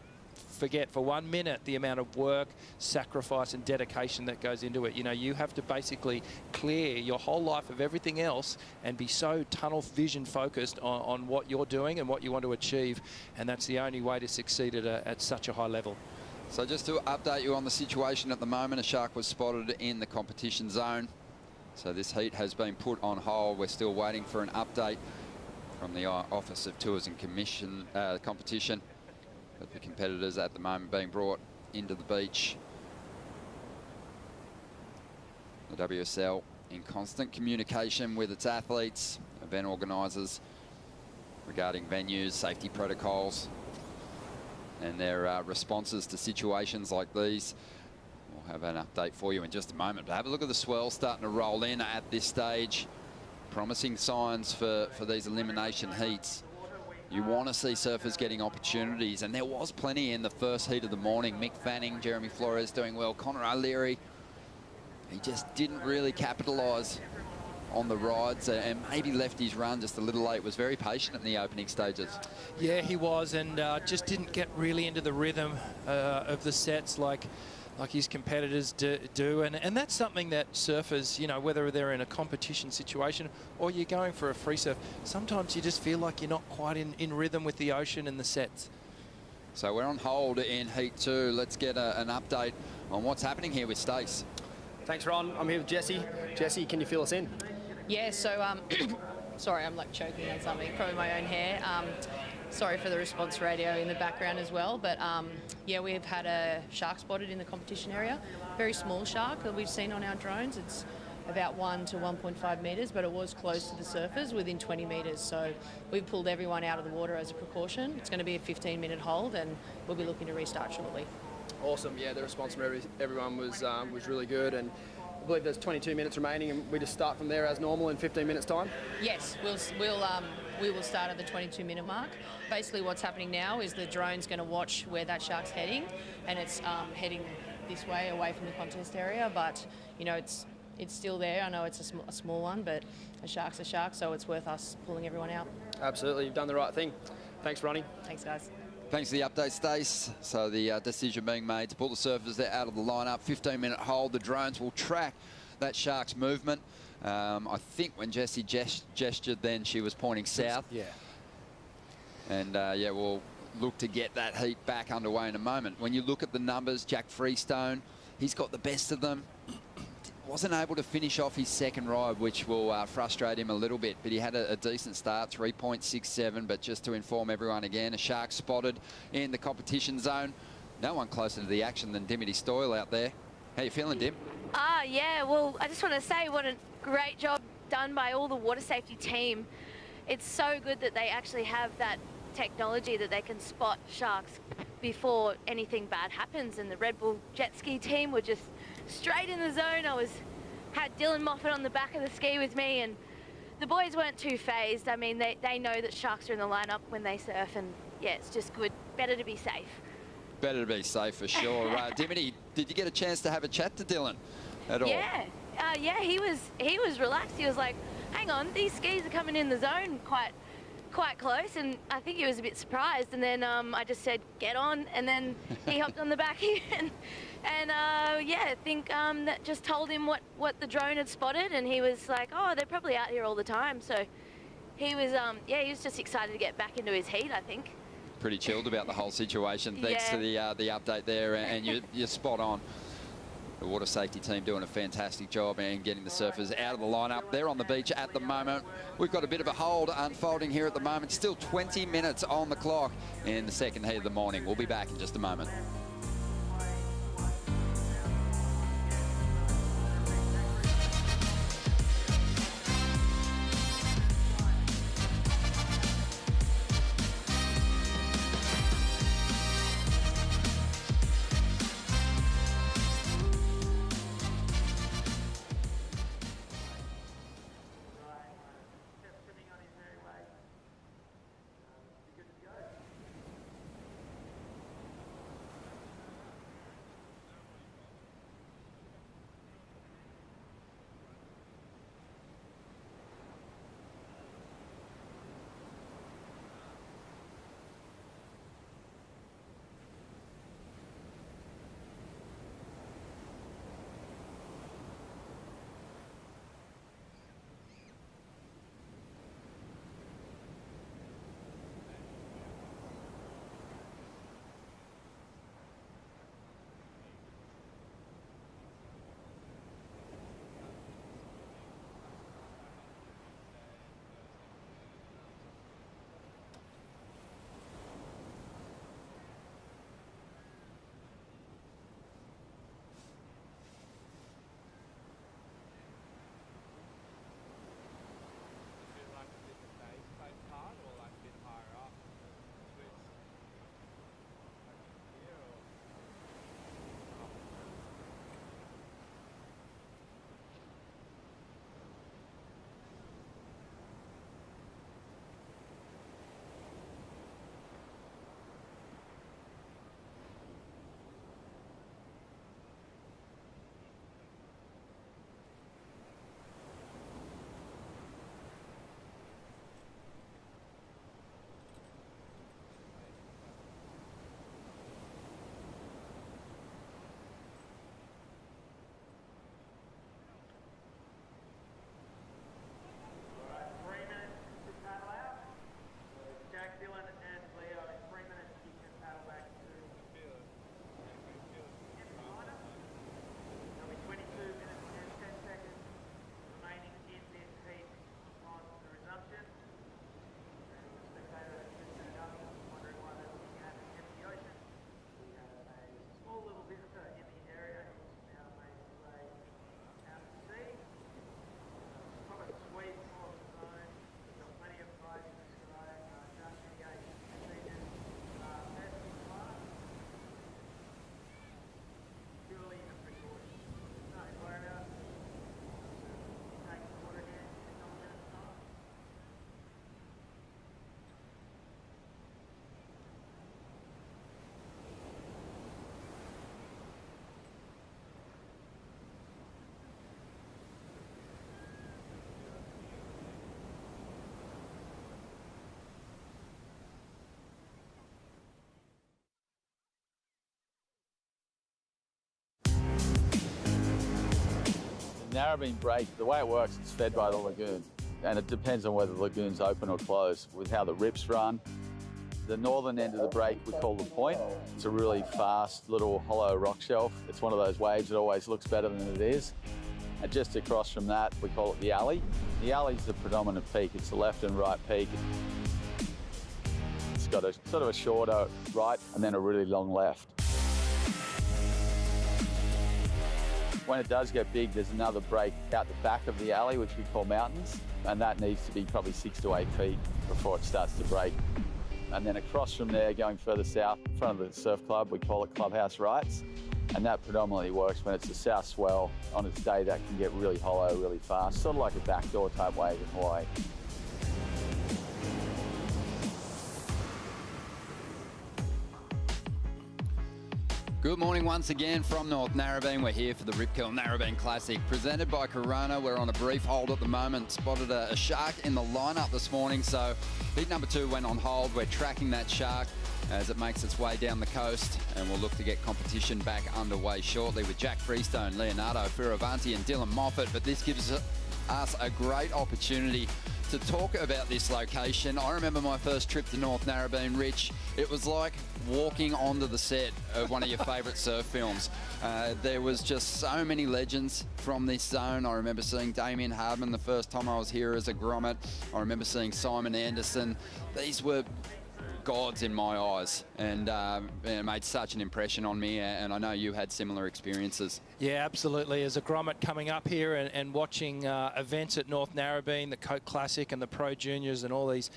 forget for 1 minute the amount of work, sacrifice and dedication that goes into it. You know, you have to basically clear your whole life of everything else and be so tunnel vision focused on what you're doing and what you want to achieve, and that's the only way to succeed at such a high level. So just to update you on the situation at the moment, a shark was spotted in the competition zone. So this heat has been put on hold. We're still waiting for an update from the Office of Tours and Competition. But the competitors at the moment being brought into the beach. The WSL in constant communication with its athletes, event organisers, regarding venues, safety protocols, and their responses to situations like these. We'll have an update for you in just a moment. But have a look at the swell starting to roll in at this stage. Promising signs for these elimination heats. You want to see surfers getting opportunities, and there was plenty in the first heat of the morning. Mick Fanning, Jeremy Flores doing well. Connor O'Leary, he just didn't really capitalise on the rides and maybe left his run just a little late. Was very patient in the opening stages. Yeah, he was, and just didn't get really into the rhythm of the sets like his competitors do. And that's something that surfers, you know, whether they're in a competition situation or you're going for a free surf, sometimes you just feel like you're not quite in rhythm with the ocean and the sets. So we're on hold in Heat 2. Let's get an update on what's happening here with Stace. Thanks, Ron. I'm here with Jesse. Jesse, can you fill us in? Yeah, so, sorry, I'm like choking on something, probably my own hair. Sorry for the response radio in the background as well, but yeah, we've had a shark spotted in the competition area. Very small shark that we've seen on our drones. It's about 1 to 1.5 metres, but it was close to the surfers within 20 metres. So we've pulled everyone out of the water as a precaution. It's going to be a 15-minute hold, and we'll be looking to restart shortly. Awesome. Yeah, the response from everyone was really good, and I believe there's 22 minutes remaining, and we just start from there as normal in 15 minutes time. Yes, we will start at the 22-minute mark. Basically, what's happening now is the drone's going to watch where that shark's heading, and it's heading this way, away from the contest area. But you know, it's still there. I know it's a small one, but a shark's a shark, so it's worth us pulling everyone out. Absolutely, you've done the right thing. Thanks, Ronnie. Thanks, guys. Thanks for the update, Stace. So the decision being made to pull the surfers out of the lineup. 15-minute hold. The drones will track that shark's movement. I think when Jessie gestured then, she was pointing south. Yeah. And yeah, we'll look to get that heat back underway in a moment. When you look at the numbers, Jack Freestone, he's got the best of them. Wasn't able to finish off his second ride, which will frustrate him a little bit, but he had a decent start, 3.67. But just to inform everyone again, a shark spotted in the competition zone. No one closer to the action than Dimity Stoyle out there. How you feeling, Dim? Yeah, well, I just want to say what a great job done by all the water safety team. It's so good that they actually have that technology that they can spot sharks before anything bad happens, and the Red Bull jet ski team were just straight in the zone. Had Dylan Moffat on the back of the ski with me, and the boys weren't too phased. I mean, they know that sharks are in the lineup when they surf, and yeah, it's just good. Better to be safe. Better to be safe for sure. Dimity, did you get a chance to have a chat to Dylan at all? Yeah, yeah, he was relaxed. He was like, hang on, these skis are coming in the zone quite close, and I think he was a bit surprised. And then I just said, get on, and then he hopped on the back and yeah, I think that just told him what the drone had spotted, and he was like, oh, they're probably out here all the time. So he was yeah, he was just excited to get back into his heat, I think. Pretty chilled about the whole situation. Thanks to the update there, and you're spot on. The water safety team doing a fantastic job and getting the surfers out of the lineup. They're on the beach at the moment. We've got a bit of a hold unfolding here at the moment. Still 20 minutes on the clock in the second heat of the morning. We'll be back in just a moment. Narrabeen break, the way it works, it's fed by the lagoon. And it depends on whether the lagoon's open or closed with how the rips run. The northern end of the break we call the point. It's a really fast little hollow rock shelf. It's one of those waves that always looks better than it is. And just across from that, we call it the alley. The alley's the predominant peak. It's the left and right peak. It's got a sort of a shorter right and then a really long left. When it does get big, there's another break out the back of the alley, which we call mountains, and that needs to be probably 6 to 8 feet before it starts to break. And then across from there, going further south, in front of the surf club, we call it Clubhouse Rights, and that predominantly works when it's a south swell on its day that can get really hollow really fast, sort of like a backdoor type wave in Hawaii. Good morning once again from North Narrabeen. We're here for the Rip Curl Narrabeen Classic, presented by Corona. We're on a brief hold at the moment. Spotted a shark in the lineup this morning, so lead number 2 went on hold. We're tracking that shark as it makes its way down the coast, and we'll look to get competition back underway shortly with Jack Freestone, Leonardo Fioravanti and Dylan Moffat. But this gives us a great opportunity to talk about this location. I remember my first trip to North Narrabeen, Rich. It was like walking onto the set of one of your favourite surf films. There was just so many legends from this zone. I remember seeing Damien Hardman the first time I was here as a grommet. I remember seeing Simon Anderson. These were gods in my eyes, and it made such an impression on me, and I know you had similar experiences. Yeah, absolutely. As a grommet coming up here and watching events at North Narrabeen, the Coke Classic and the Pro Juniors and all these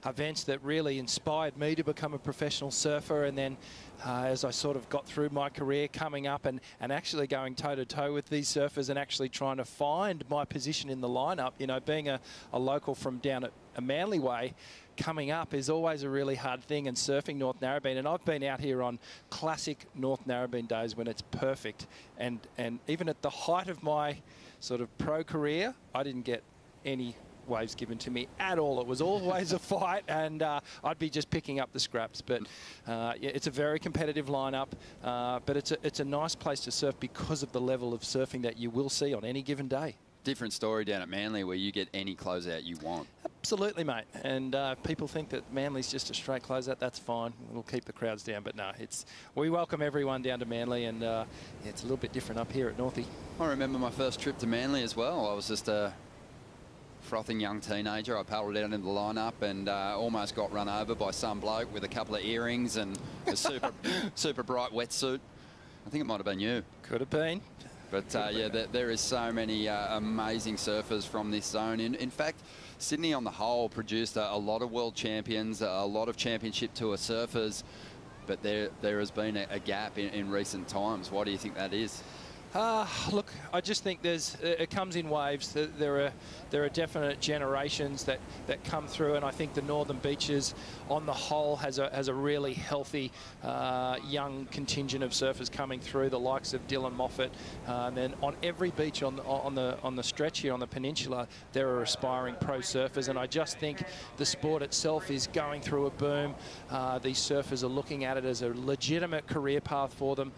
events that really inspired me to become a professional surfer, and then as I sort of got through my career coming up and actually going toe-to-toe with these surfers and actually trying to find my position in the lineup, you know, being a local from down at a Manly way, coming up is always a really hard thing, and surfing North Narrabeen. And I've been out here on classic North Narrabeen days when it's perfect. And even at the height of my sort of pro career, I didn't get any waves given to me at all. It was always a fight, and I'd be just picking up the scraps. But yeah, it's a very competitive lineup, but it's a nice place to surf because of the level of surfing that you will see on any given day. Different story down at Manly where you get any closeout you want. Absolutely, mate. And people think that Manly's just a straight closeout. That's fine. We'll keep the crowds down. But no, we welcome everyone down to Manly, and yeah, it's a little bit different up here at Northie. I remember my first trip to Manly as well. I was just a frothing young teenager. I paddled out into the lineup and almost got run over by some bloke with a couple of earrings and a super bright wetsuit. I think it might have been you. Could have been. But yeah, there is so many amazing surfers from this zone. In fact, Sydney on the whole produced a lot of world champions, a lot of championship tour surfers, but there has been a gap in recent times. Why do you think that is? Look, I just think it comes in waves. There are definite generations that come through, and I think the Northern Beaches on the whole has a really healthy young contingent of surfers coming through, the likes of Dylan Moffat, and then on every beach on the stretch here on the peninsula there are aspiring pro surfers, and I just think the sport itself is going through a boom. These surfers are looking at it as a legitimate career path for them.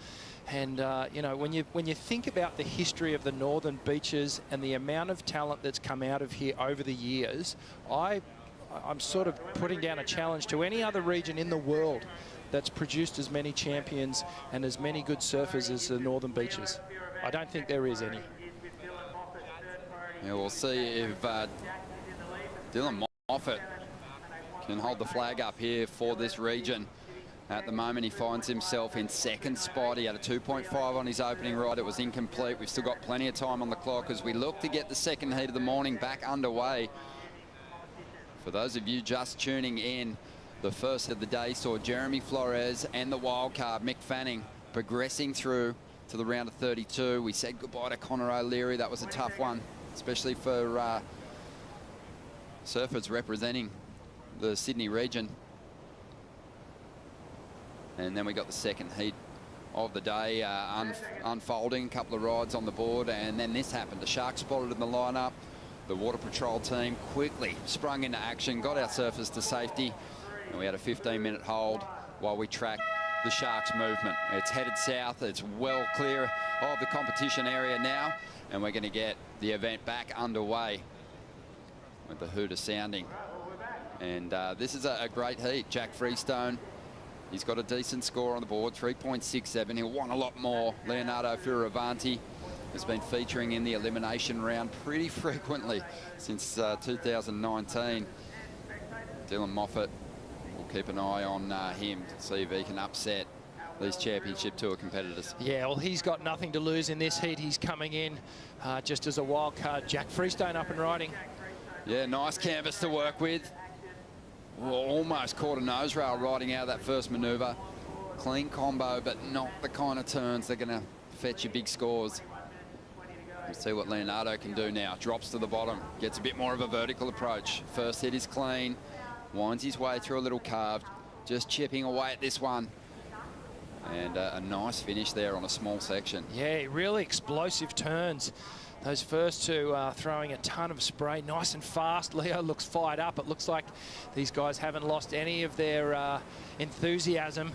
And you know, when you think about the history of the Northern Beaches and the amount of talent that's come out of here over the years, I'm sort of putting down a challenge to any other region in the world that's produced as many champions and as many good surfers as the Northern Beaches. I don't think there is any. Yeah, we'll see if Dylan Moffat can hold the flag up here for this region. At the moment, he finds himself in second spot. He had a 2.5 on his opening ride. It was incomplete. We've still got plenty of time on the clock as we look to get the second heat of the morning back underway. For those of you just tuning in, the first of the day saw Jeremy Flores and the wildcard Mick Fanning progressing through to the round of 32. We said goodbye to Connor O'Leary. That was a tough one, especially for surfers representing the Sydney region. And then we got the second heat of the day unfolding, a couple of rides on the board, and then this happened. The shark spotted in the lineup. The Water Patrol team quickly sprung into action, got our surfers to safety, and we had a 15-minute hold while we tracked the Sharks' movement. It's headed south. It's well clear of the competition area now, and we're going to get the event back underway with the hooter sounding. And this is a great heat. Jack Freestone, he's got a decent score on the board, 3.67. He'll want a lot more. Leonardo Fioravanti has been featuring in the elimination round pretty frequently since 2019. Dylan Moffat will keep an eye on him to see if he can upset these championship tour competitors. Yeah, well, he's got nothing to lose in this heat. He's coming in just as a wild card. Jack Freestone up and riding. Yeah, nice canvas to work with. Well, almost caught a nose rail riding out of that first manoeuvre. Clean combo, but not the kind of turns that are going to fetch you big scores. We'll see what Leonardo can do now. Drops to the bottom, gets a bit more of a vertical approach. First hit is clean, winds his way through a little carve, just chipping away at this one. And a nice finish there on a small section. Yeah, really explosive turns. Those first two throwing a ton of spray, nice and fast. Leo looks fired up. It looks like these guys haven't lost any of their enthusiasm.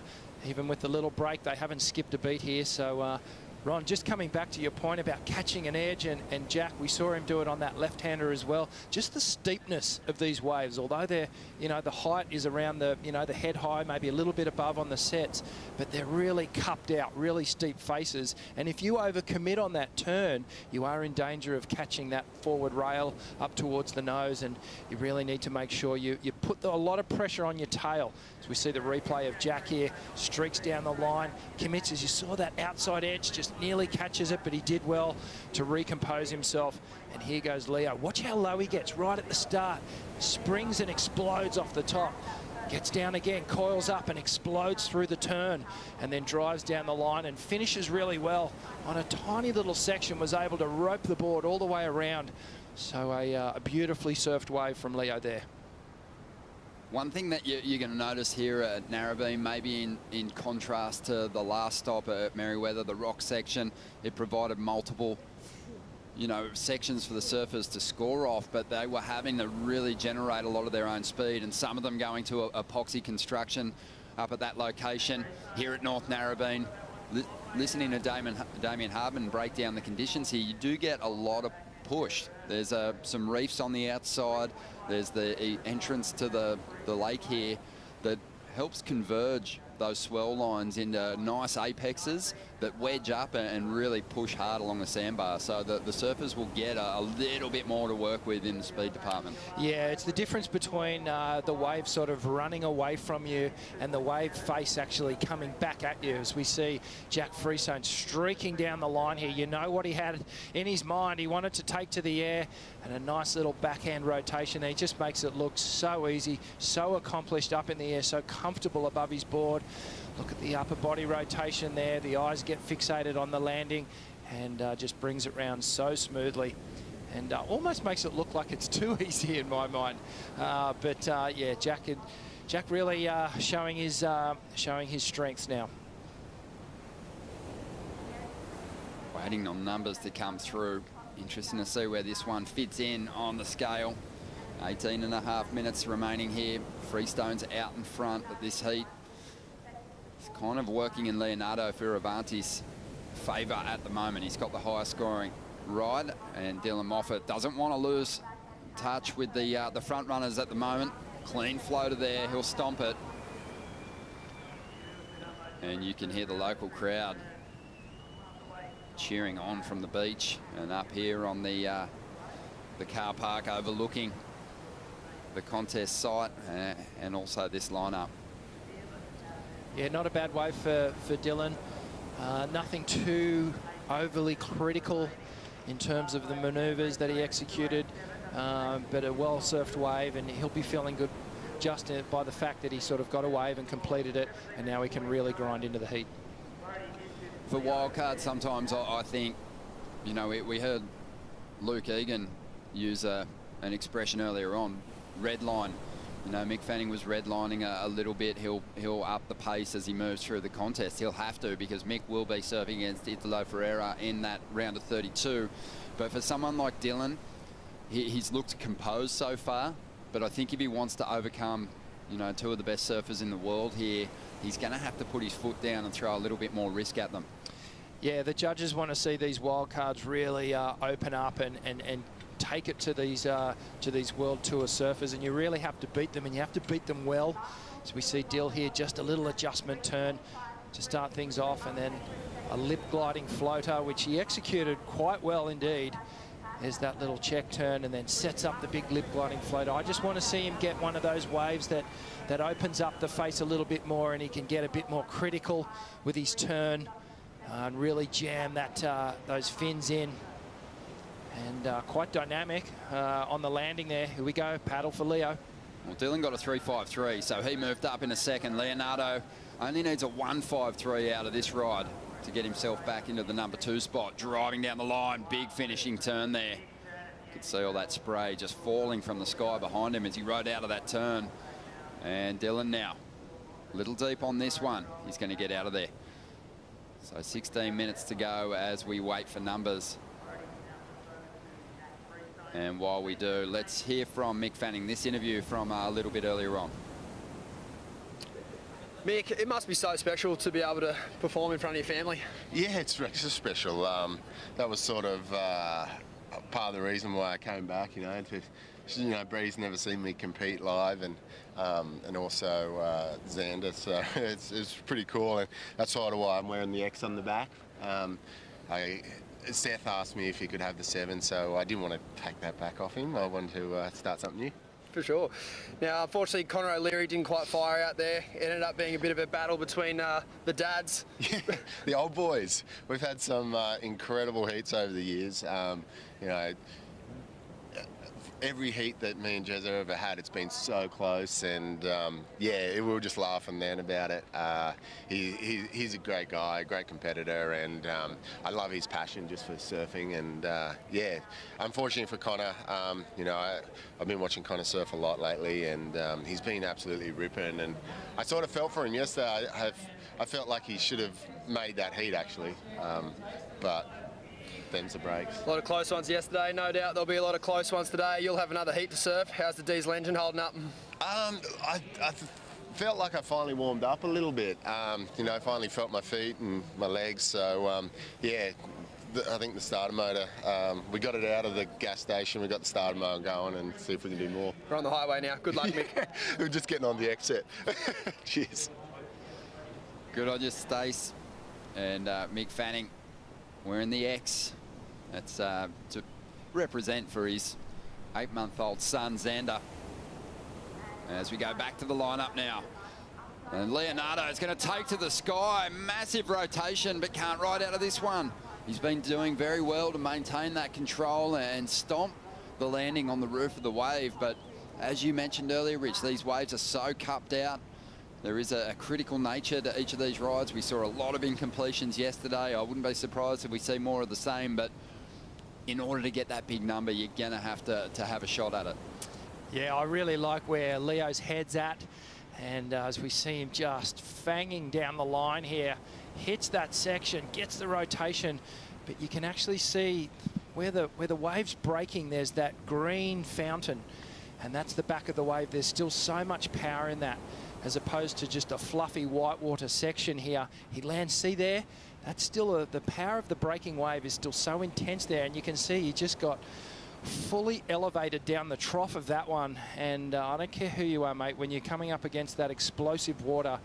Even with the little break, they haven't skipped a beat here. So, Ron, just coming back to your point about catching an edge, and Jack, we saw him do it on that left-hander as well. Just the steepness of these waves, although they're, you know, the height is around the, you know, the head high, maybe a little bit above on the sets, but they're really cupped out, really steep faces. And if you overcommit on that turn, you are in danger of catching that forward rail up towards the nose, and you really need to make sure you put a lot of pressure on your tail. As we see the replay of Jack here, streaks down the line, commits, as you saw that outside edge, just nearly catches it, but he did well to recompose himself. And here goes Leo. Watch how low he gets right at the start. Springs and explodes off the top. Gets down again, coils up and explodes through the turn, and then drives down the line and finishes really well on a tiny little section. Was able to rope the board all the way around. So a beautifully surfed wave from Leo there. One thing that you're going to notice here at Narrabeen, maybe in contrast to the last stop at Merriweather, the rock section, it provided multiple, you know, sections for the surfers to score off, but they were having to really generate a lot of their own speed, and some of them going to epoxy construction up at that location. Here at North Narrabeen, listening to Damien Hardman break down the conditions here, you do get a lot of push. There's some reefs on the outside. There's the entrance to the lake here that helps converge those swell lines into nice apexes that wedge up and really push hard along the sandbar. So the surfers will get a little bit more to work with in the speed department. Yeah, it's the difference between the wave sort of running away from you and the wave face actually coming back at you. As we see Jack Freestone streaking down the line here. You know what he had in his mind. He wanted to take to the air, and a nice little backhand rotation there. He just makes it look so easy, so accomplished up in the air, so comfortable above his board. Look at the upper body rotation there. The eyes get fixated on the landing, and just brings it round so smoothly, and almost makes it look like it's too easy in my mind. Yeah, Jack really showing his strengths now. Waiting on numbers to come through. Interesting to see where this one fits in on the scale. 18.5 minutes remaining here. Freestone's out in front of this heat. It's kind of working in Leonardo Fioravanti's favour at the moment. He's got the highest scoring ride, and Dylan Moffat doesn't want to lose touch with the front runners at the moment. Clean floater there, he'll stomp it. And you can hear the local crowd cheering on from the beach and up here on the car park overlooking the contest site and also this lineup. Yeah, not a bad wave for Dylan. Nothing too overly critical in terms of the manoeuvres that he executed, but a well-surfed wave, and he'll be feeling good just by the fact that he sort of got a wave and completed it, and now he can really grind into the heat. For wildcards, sometimes I think, you know, we heard Luke Egan use an expression earlier on, redline. You know, Mick Fanning was redlining a little bit. He'll up the pace as he moves through the contest. He'll have to, because Mick will be surfing against Italo Ferreira in that round of 32. But for someone like Dylan, he's looked composed so far. But I think if he wants to overcome, you know, two of the best surfers in the world here, he's going to have to put his foot down and throw a little bit more risk at them. Yeah, the judges want to see these wild cards really open up and take it to these World Tour surfers, and you really have to beat them, and you have to beat them well. So we see Dill here, just a little adjustment turn to start things off, and then a lip gliding floater, which he executed quite well indeed. There's that little check turn, and then sets up the big lip gliding floater. I just want to see him get one of those waves that opens up the face a little bit more, and he can get a bit more critical with his turn and really jam those fins in. And quite dynamic on the landing there. Here we go, paddle for Leo. Well, Dylan got a 3.53, so he moved up in a second. Leonardo only needs a 1.53 out of this ride to get himself back into the number 2 spot. Driving down the line, big finishing turn there. You could see all that spray just falling from the sky behind him as he rode out of that turn. And Dylan now, a little deep on this one. He's going to get out of there. So 16 minutes to go as we wait for numbers. And while we do, let's hear from Mick Fanning. This interview from a little bit earlier on. Mick, it must be so special to be able to perform in front of your family. Yeah, it's extra special. That was sort of part of the reason why I came back. Bree's never seen me compete live, and also Xander, so it's pretty cool, and that's sort of why I'm wearing the X on the back. Seth asked me if he could have the 7, so I didn't want to take that back off him. I wanted to start something new. For sure. Now, unfortunately, Connor O'Leary didn't quite fire out there. It ended up being a bit of a battle between the dads. Yeah, the old boys. We've had some incredible heats over the years. Every heat that me and Jez have ever had, it's been so close, and we were just laughing then about it. He's a great guy, a great competitor, and I love his passion just for surfing. And unfortunately for Connor, I've been watching Connor surf a lot lately, and he's been absolutely ripping. And I sort of felt for him yesterday. I felt like he should have made that heat actually, but. Them's the breaks. A lot of close ones yesterday, no doubt there'll be a lot of close ones today. You'll have another heat to surf. How's the Diesel engine holding up? I felt like I finally warmed up a little bit. Finally felt my feet and my legs. So I think the starter motor, we got it out of the gas station, we got the starter motor going, and see if we can do more. We're on the highway now. Good luck, Mick. We're just getting on the exit. Cheers. Good on you, Stace. And Mick Fanning wearing the X. That's to represent for his 8-month-old son, Xander. As we go back to the lineup now. And Leonardo is going to take to the sky. Massive rotation, but can't ride out of this one. He's been doing very well to maintain that control and stomp the landing on the roof of the wave. But as you mentioned earlier, Rich, these waves are so cupped out. There is a critical nature to each of these rides. We saw a lot of incompletions yesterday. I wouldn't be surprised if we see more of the same, but in order to get that big number, you're going to have a shot at it. Yeah, I really like where Leo's head's at. And as we see him just fanging down the line here, hits that section, gets the rotation, but you can actually see where the wave's breaking, there's that green fountain, and that's the back of the wave. There's still so much power in that, as opposed to just a fluffy whitewater section here. He lands, see there? That's still the power of the breaking wave is still so intense there, and you can see he just got fully elevated down the trough of that one. And I don't care who you are, mate, when you're coming up against that explosive water,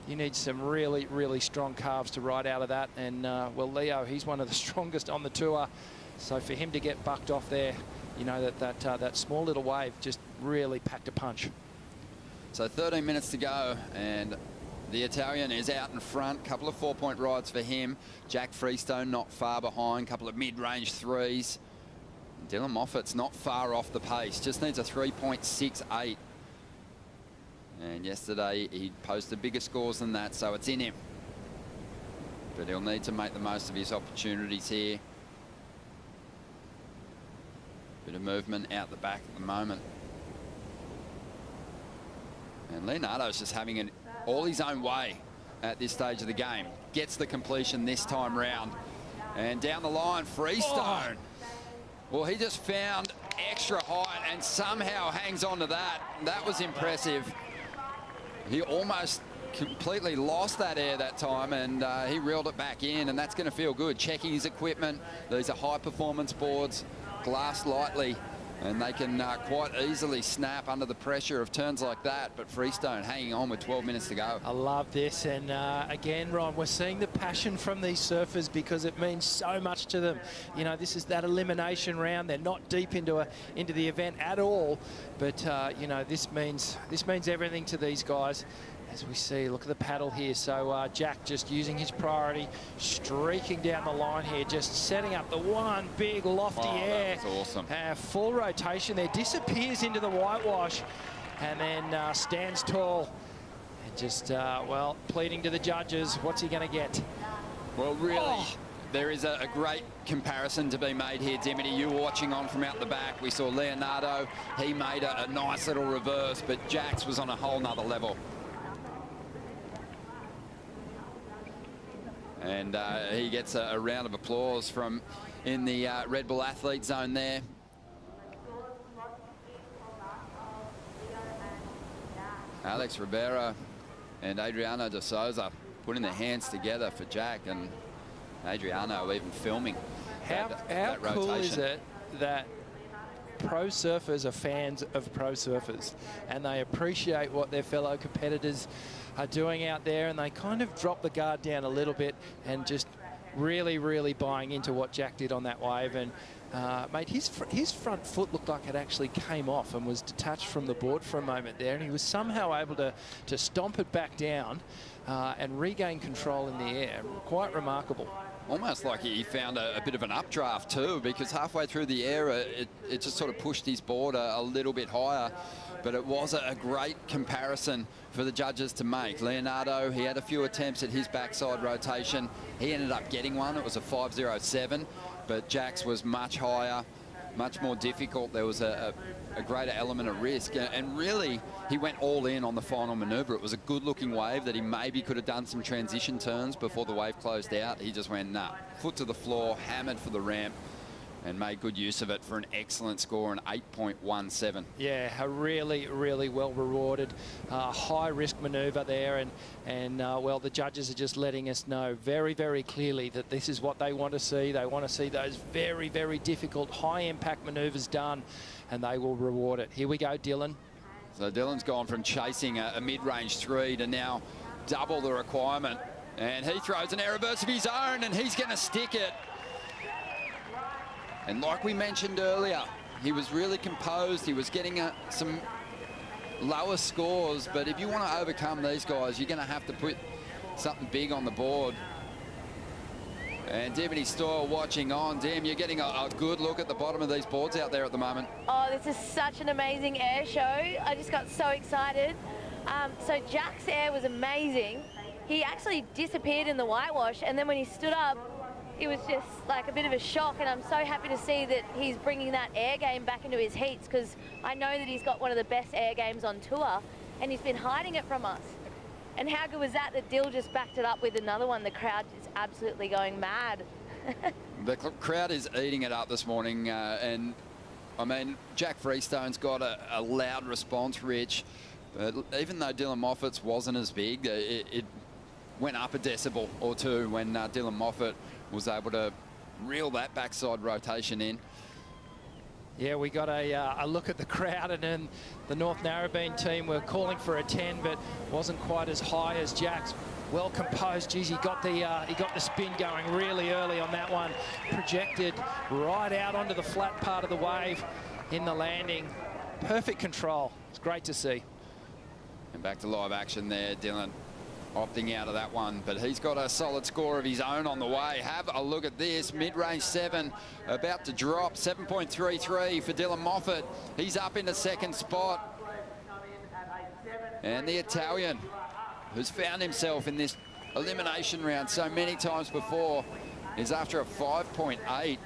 you need some really, really strong calves to ride out of that. And well, Leo, he's one of the strongest on the tour. So for him to get bucked off there, that small little wave just really packed a punch. So 13 minutes to go, and the Italian is out in front. Couple of 4-point rides for him. Jack Freestone not far behind. Couple of mid-range 3s. Dylan Moffat's not far off the pace. Just needs a 3.68. And yesterday he posted bigger scores than that, so it's in him. But he'll need to make the most of his opportunities here. Bit of movement out the back at the moment. And Leonardo's just having it all his own way at this stage of the game. Gets the completion this time round. And down the line, Freestone. Well, he just found extra height and somehow hangs on to that. That was impressive. He almost completely lost that air that time, and he reeled it back in, and that's going to feel good. Checking his equipment. These are high-performance boards, glassed lightly, and they can quite easily snap under the pressure of turns like that. But Freestone hanging on with 12 minutes to go. I love this, and again, Ron, we're seeing the passion from these surfers because it means so much to them. You know, this is that elimination round. They're not deep into the event at all, but you know, this means everything to these guys. As we see, look at the paddle here. So Jack just using his priority, streaking down the line here, just setting up the one big lofty air. That was awesome. Full rotation there, disappears into the whitewash, and then stands tall. And just, well, pleading to the judges, what's he going to get? Well, really, there is a great comparison to be made here, Dimity. You were watching on from out the back. We saw Leonardo. He made a nice little reverse, but Jax was on a whole nother level. And he gets a round of applause from in the Red Bull athlete zone there. Alex Ribeiro and Adriano de Souza putting their hands together for Jack, and Adriano even filming How that cool rotation. is it that pro surfers are fans of pro surfers, and they appreciate what their fellow competitors are doing out there, and they kind of drop the guard down a little bit and just really buying into what Jack did on that wave. And mate, his front foot looked like it actually came off and was detached from the board for a moment there, and he was somehow able to stomp it back down and regain control in the air. Quite remarkable. Almost like he found a bit of an updraft too, because halfway through the air it just sort of pushed his board a little bit higher. But it was a great comparison for the judges to make. Leonardo, he had a few attempts at his backside rotation. He ended up getting one. It was a 5.07, but Jax was much higher, much more difficult. There was a greater element of risk, and really he went all in on the final maneuver. It was a good looking wave that he maybe could have done some transition turns before the wave closed out. He just went, nah, foot to the floor, hammered for the ramp, and made good use of it for an excellent score, an 8.17. Yeah, a really well rewarded high risk maneuver there, and well, the judges are just letting us know very clearly that this is what they want to see. They want to see those very difficult high impact maneuvers done, and they will reward it. Here we go, Dylan. So Dylan's gone from chasing a mid-range 3 to now double the requirement, and he throws an air reverse of his own, and he's going to stick it. And like we mentioned earlier, he was really composed. He was getting some lower scores, but if you want to overcome these guys, you're going to have to put something big on the board. And Dimity Stoyle watching on. Dim, you're getting a good look at the bottom of these boards out there at the moment. Oh, this is such an amazing air show. I just got so excited. So Jack's air was amazing. He actually disappeared in the whitewash, and then when he stood up, it was just like a bit of a shock, and I'm so happy to see that he's bringing that air game back into his heats, because I know that he's got one of the best air games on tour, and he's been hiding it from us. And how good was that Dill just backed it up with another one? The crowd is absolutely going mad. The crowd is eating it up this morning, and I mean, Jack Freestone's got a loud response, Rich. Even though Dylan Moffat's wasn't as big, it went up a decibel or two when Dylan Moffat was able to reel that backside rotation in. Yeah, we got a look at the crowd, and then the North Narrabeen team were calling for a 10, but wasn't quite as high as Jack's. Well composed. Geez, he got the spin going really early on that one. Projected right out onto the flat part of the wave in the landing. Perfect control. It's great to see. And back to live action there, Dylan opting out of that one, but he's got a solid score of his own on the way. Have a look at this, mid-range 7, about to drop, 7.33 for Dylan Moffat. He's up into second spot. And the Italian, who's found himself in this elimination round so many times before, is after a 5.8.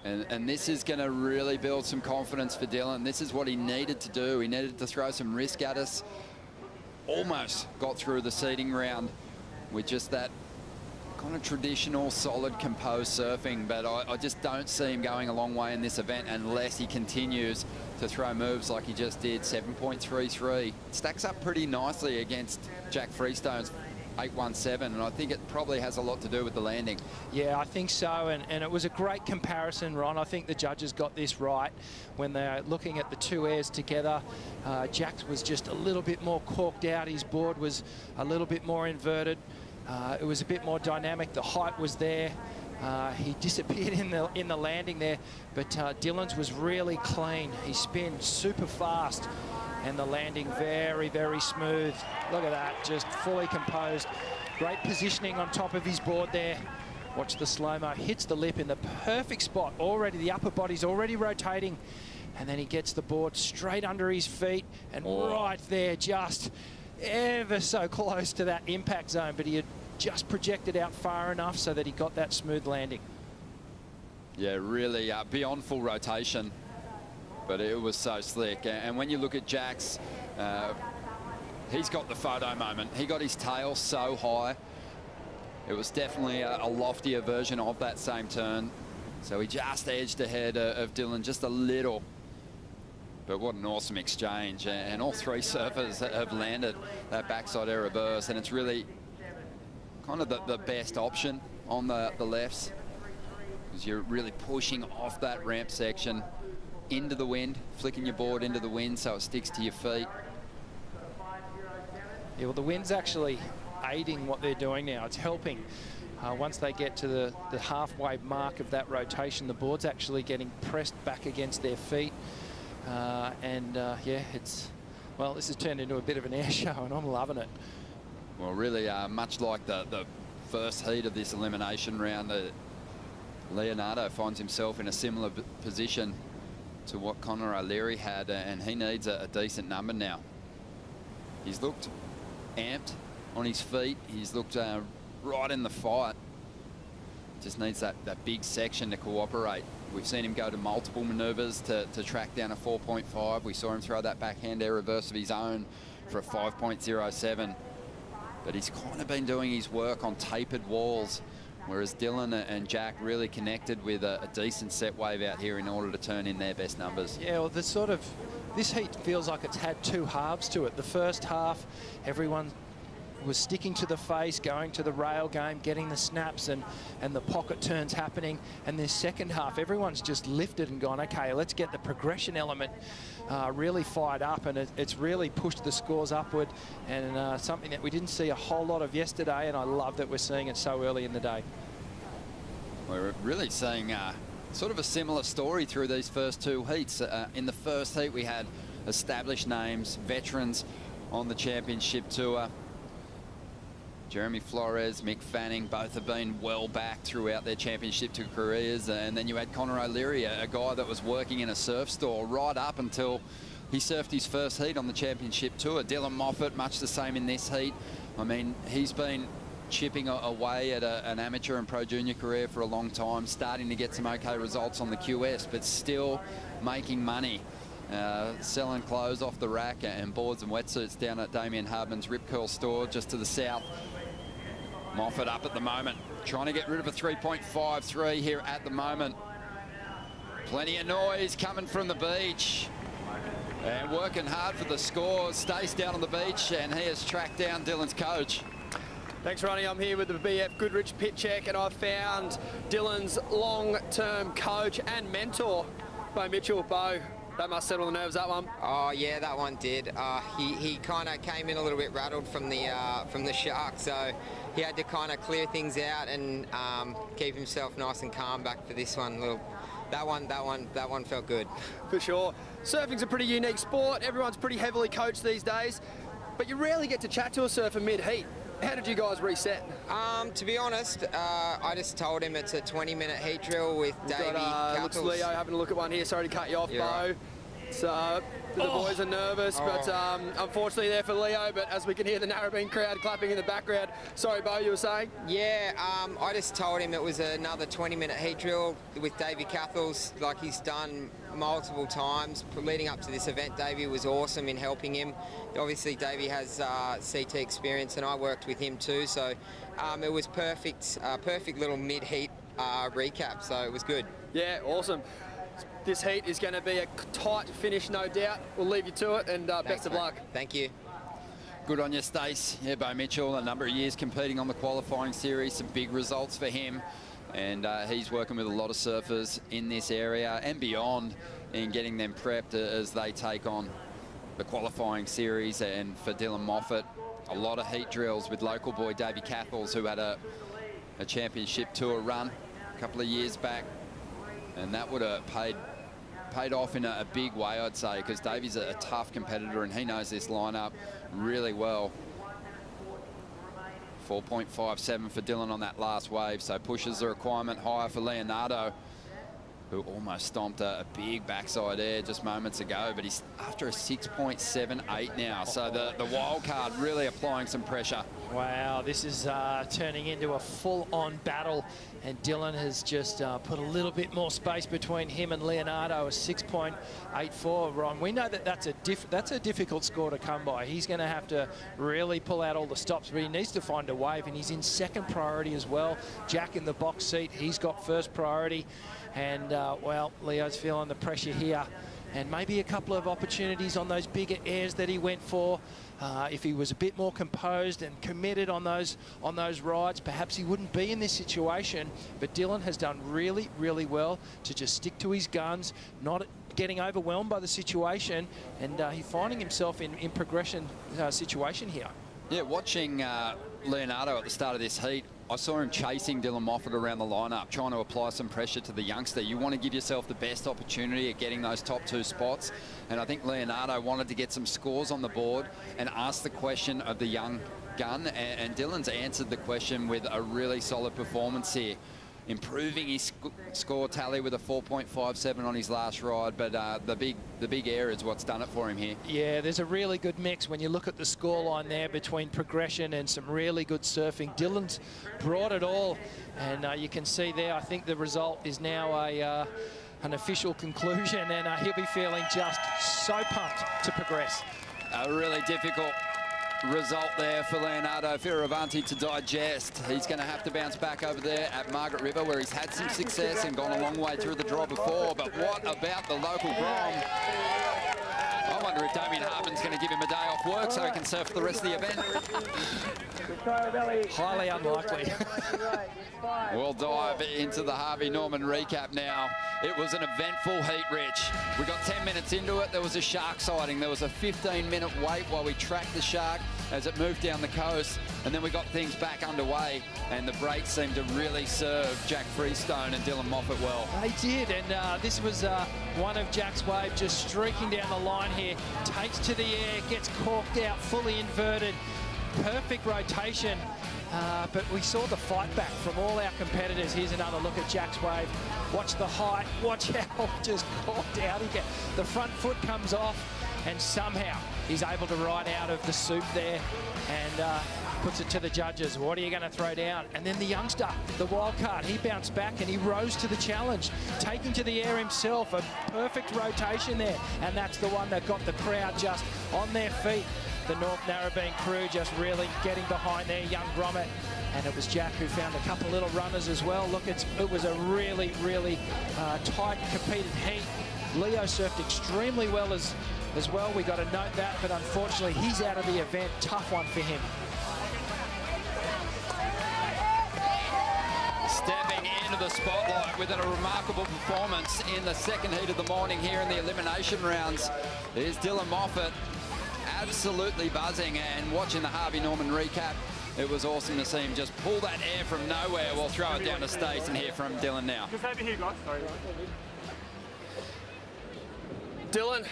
And this is going to really build some confidence for Dylan. This is what he needed to do. He needed to throw some risk at us. Almost got through the seeding round with just that kind of traditional, solid, composed surfing, but I just don't see him going a long way in this event unless he continues to throw moves like he just did. 7.33 stacks up pretty nicely against Jack Freestone's 8.17, and I think it probably has a lot to do with the landing. Yeah, I think so, and it was a great comparison, Ron. I think the judges got this right when they're looking at the two airs together. Jack's was just a little bit more corked out. His board was a little bit more inverted. It was a bit more dynamic. The height was there. He disappeared in the landing there, but Dylan's was really clean. He spun super fast, and the landing very, very smooth. Look at that, just fully composed. Great positioning on top of his board there. Watch the slow-mo, hits the lip in the perfect spot. Already, the upper body's already rotating, and then he gets the board straight under his feet, and right there, just ever so close to that impact zone, but he had just projected out far enough so that he got that smooth landing. Yeah, really beyond full rotation, but it was so slick. And when you look at Jack's, he's got the photo moment. He got his tail so high. It was definitely a loftier version of that same turn. So he just edged ahead of Dylan just a little. But what an awesome exchange. And all three surfers have landed that backside air reverse. And it's really kind of the best option on the lefts, because you're really pushing off that ramp section into the wind, flicking your board into the wind so it sticks to your feet. Yeah, well, the wind's actually aiding what they're doing now. It's helping. Once they get to the halfway mark of that rotation, the board's actually getting pressed back against their feet. Yeah, well, this has turned into a bit of an air show, and I'm loving it. Well, really, much like the first heat of this elimination round, Leonardo finds himself in a similar position to what Connor O'Leary had, and he needs a decent number now. He's looked amped on his feet. He's looked right in the fight. Just needs that big section to cooperate. We've seen him go to multiple manoeuvres to track down a 4.5. We saw him throw that backhand air reverse of his own for a 5.07. But he's kind of been doing his work on tapered walls, whereas Dylan and Jack really connected with a decent set wave out here in order to turn in their best numbers. Yeah, well, this heat feels like it's had two halves to it. The first half, everyone was sticking to the face, going to the rail game, getting the snaps and the pocket turns happening. And this second half, everyone's just lifted and gone, okay, let's get the progression element really fired up, and it's really pushed the scores upward, and something that we didn't see a whole lot of yesterday, and I love that we're seeing it so early in the day. We're really seeing sort of a similar story through these first two heats. In the first heat, we had established names, veterans on the championship tour. Jeremy Flores, Mick Fanning, both have been well back throughout their championship careers. And then you had Connor O'Leary, a guy that was working in a surf store right up until he surfed his first heat on the championship tour. Dylan Moffat, much the same in this heat. I mean, he's been chipping away at an amateur and pro junior career for a long time, starting to get some okay results on the QS, but still making money. Selling clothes off the rack and boards and wetsuits down at Damien Hardman's Rip Curl store just to the south. Moffat up at the moment, trying to get rid of a 3.53 here at the moment. Plenty of noise coming from the beach. And working hard for the score. Stace down on the beach, and he has tracked down Dylan's coach. Thanks, Ronnie. I'm here with the BF Goodrich Pit Check, and I've found Dylan's long-term coach and mentor, Bo Mitchell. Bo, that must settle the nerves, that one. Oh yeah, that one did. He kind of came in a little bit rattled from the shark, so he had to kind of clear things out and keep himself nice and calm back for this one. That one felt good. For sure. Surfing's a pretty unique sport. Everyone's pretty heavily coached these days, but you rarely get to chat to a surfer mid-heat. How did you guys reset? To be honest, I just told him it's a 20-minute heat drill with Davey Looks Leo having a look at one here. Sorry to cut you off, Bo. Right. So the boys are nervous, but unfortunately there for Leo. But as we can hear the Narrabeen crowd clapping in the background. Sorry, Bo, you were saying? Yeah, I just told him it was another 20-minute heat drill with Davey Cathels, like he's done multiple times. Leading up to this event, Davey was awesome in helping him. Obviously, Davey has CT experience, and I worked with him too, so it was perfect little mid-heat recap, so it was good. Yeah, awesome. This heat is going to be a tight finish, no doubt. We'll leave you to it, and best of luck. Thank you. Good on you, Stace. Yeah, Bo Mitchell, a number of years competing on the qualifying series, some big results for him. And he's working with a lot of surfers in this area and beyond in getting them prepped as they take on the qualifying series. And for Dylan Moffat, a lot of heat drills with local boy Davey Cathels, who had a championship tour run a couple of years back. And that would have paid off in a big way, I'd say, because Davey's a tough competitor and he knows this lineup really well. 4.57 for Dylan on that last wave, so pushes the requirement higher for Leonardo, who almost stomped a big backside air just moments ago, but he's after a 6.78 now, so the wild card really applying some pressure. Wow, this is turning into a full-on battle, and Dylan has just put a little bit more space between him and Leonardo, a 6.84. Ron, we know that that's a difficult score to come by. He's going to have to really pull out all the stops, but he needs to find a wave, and he's in second priority as well. Jack in the box seat, he's got first priority, and well, Leo's feeling the pressure here, and maybe a couple of opportunities on those bigger airs that he went for. If he was a bit more composed and committed on those rides, perhaps he wouldn't be in this situation. But Dylan has done really, really well to just stick to his guns, not getting overwhelmed by the situation, and he's finding himself in progression situation here. Yeah, watching Leonardo at the start of this heat, I saw him chasing Dylan Moffat around the lineup, trying to apply some pressure to the youngster. You want to give yourself the best opportunity at getting those top two spots. And I think Leonardo wanted to get some scores on the board and ask the question of the young gun. And Dylan's answered the question with a really solid performance here, improving his score tally with a 4.57 on his last ride, but the big air is what's done it for him here. Yeah, there's a really good mix when you look at the scoreline there between progression and some really good surfing. Dylan's brought it all, and you can see there, I think the result is now an official conclusion, and he'll be feeling just so pumped to progress. A really difficult result there for Leonardo Fioravanti to digest. He's going to have to bounce back over there at Margaret River, where he's had some success and gone a long way through the draw before. But what about the local Grom? I wonder if Damien Hartman's going to give him a day off work so he can surf for the rest of the event. Highly unlikely. We'll dive into the Harvey Norman recap now. It was an eventful heat, Rich. We got 10 minutes into it. There was a shark sighting. There was a 15-minute wait while we tracked the shark as it moved down the coast. And then we got things back underway. And the breaks seemed to really serve Jack Freestone and Dylan Moffat well. They did. And this was one of Jack's wave just streaking down the line here. Takes to the air, gets corked out, fully inverted. Perfect rotation. But we saw the fight back from all our competitors. Here's another look at Jack's wave. Watch the height, watch how just corked out. The front foot comes off, and somehow he's able to ride out of the soup there and puts it to the judges. What are you going to throw down? And then the youngster, the wild card, he bounced back and he rose to the challenge, taking to the air himself. A perfect rotation there, and that's the one that got the crowd just on their feet. The North Narrabeen crew just really getting behind their young Grommet. And it was Jack who found a couple little runners as well. Look, it was a really, really tight, competed heat. Leo surfed extremely well as well. We got to note that, but unfortunately, he's out of the event. Tough one for him. Stepping into the spotlight with a remarkable performance in the second heat of the morning here in the elimination rounds is Dylan Moffat. Absolutely buzzing, and watching the Harvey Norman recap, it was awesome to see him just pull that air from nowhere. We'll throw it down to Stace and hear from Dylan now. Just over here, guys. Sorry. Dylan,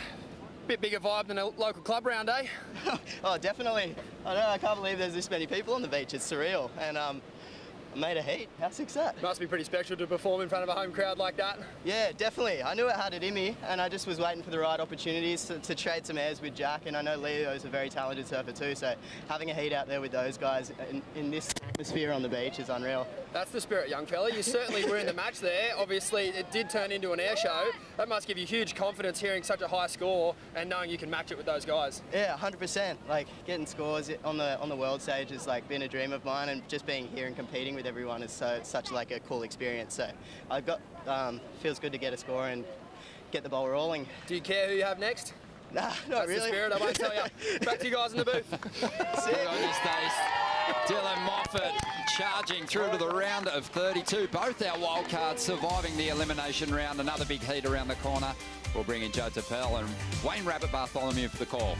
bit bigger vibe than a local club round, eh? Oh, definitely. I can't believe there's this many people on the beach. It's surreal. And I made a heat. How sick's that? Must be pretty special to perform in front of a home crowd like that. Yeah, definitely. I knew I had it in me, and I just was waiting for the right opportunities to trade some airs with Jack, and I know Leo's a very talented surfer too, so having a heat out there with those guys in this atmosphere on the beach is unreal. That's the spirit, young fella. You certainly were in the match there. Obviously, it did turn into an air show. That must give you huge confidence hearing such a high score and knowing you can match it with those guys. Yeah, 100%. Like, getting scores on the world stage has like been a dream of mine, and just being here and competing with everyone is such like a cool experience. So I've got feels good to get a score and get the ball rolling. Do you care who you have next? Nah, not That's really. The spirit, I won't tell you. Back to you guys in the booth. Good on you, Stace. Dylan Moffat charging through to the round of 32. Both our wild cards surviving the elimination round. Another big heat around the corner. We'll bring in Joe Tapel and Wayne Rabbit Bartholomew for the call.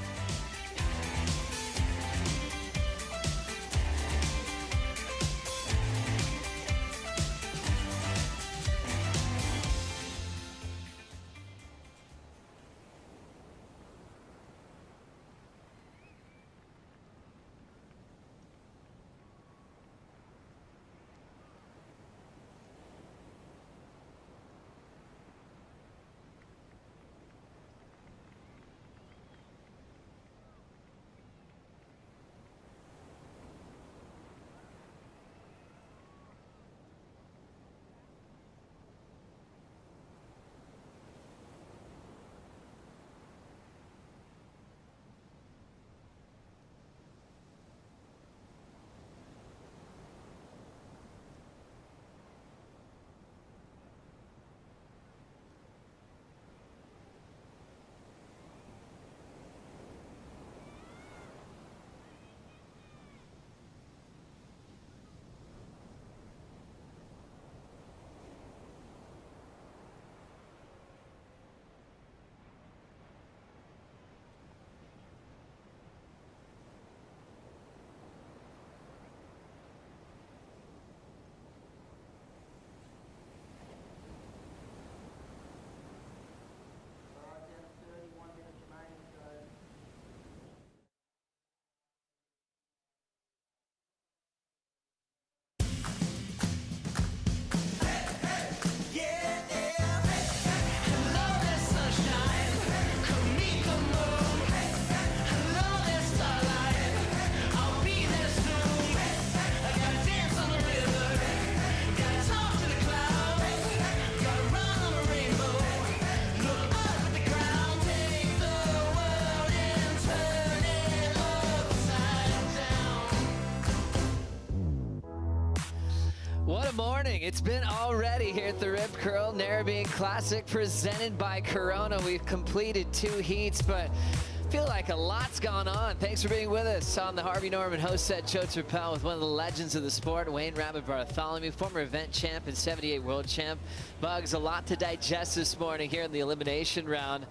What a morning it's been already here at the Rip Curl Narrabeen Classic presented by Corona. We've completed 2 heats, but feel like a lot's gone on. Thanks for being with us on the Harvey Norman host set. Joe Turpel with one of the legends of the sport, Wayne Rabbit Bartholomew, former event champ and 78 world champ. Bugs, a lot to digest this morning here in the elimination round.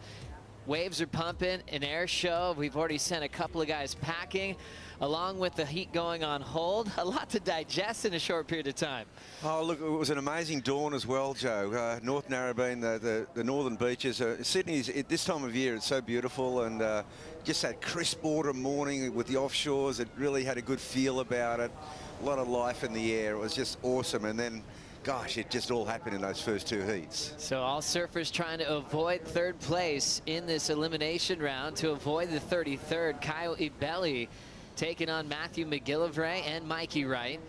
Waves are pumping, an air show. We've already sent a couple of guys packing, along with the heat going on hold. A lot to digest in a short period of time. Oh, look, it was an amazing dawn as well, Joe. North Narrabeen, the northern beaches. Sydney's, at this time of year, it's so beautiful, and just that crisp autumn morning with the offshores. It really had a good feel about it. A lot of life in the air. It was just awesome. And then, gosh, it just all happened in those first 2 heats. So all surfers trying to avoid 3rd place in this elimination round to avoid the 33rd. Kyle Ibelli taking on Matthew McGillivray and Mikey Wright.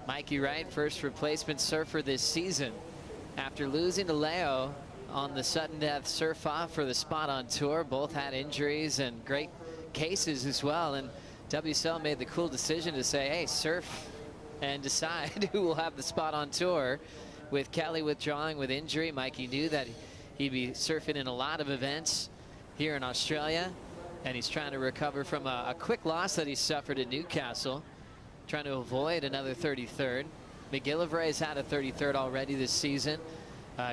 Mikey Wright, first replacement surfer this season. After losing to Leo on the sudden death surf off for the spot on tour, both had injuries and great cases as well. And WSL made the cool decision to say, hey, surf and decide who will have the spot on tour. With Kelly withdrawing with injury, Mikey knew that he'd be surfing in a lot of events here in Australia, and he's trying to recover from a quick loss that he suffered at Newcastle, trying to avoid another 33rd. McGillivray's had a 33rd already this season.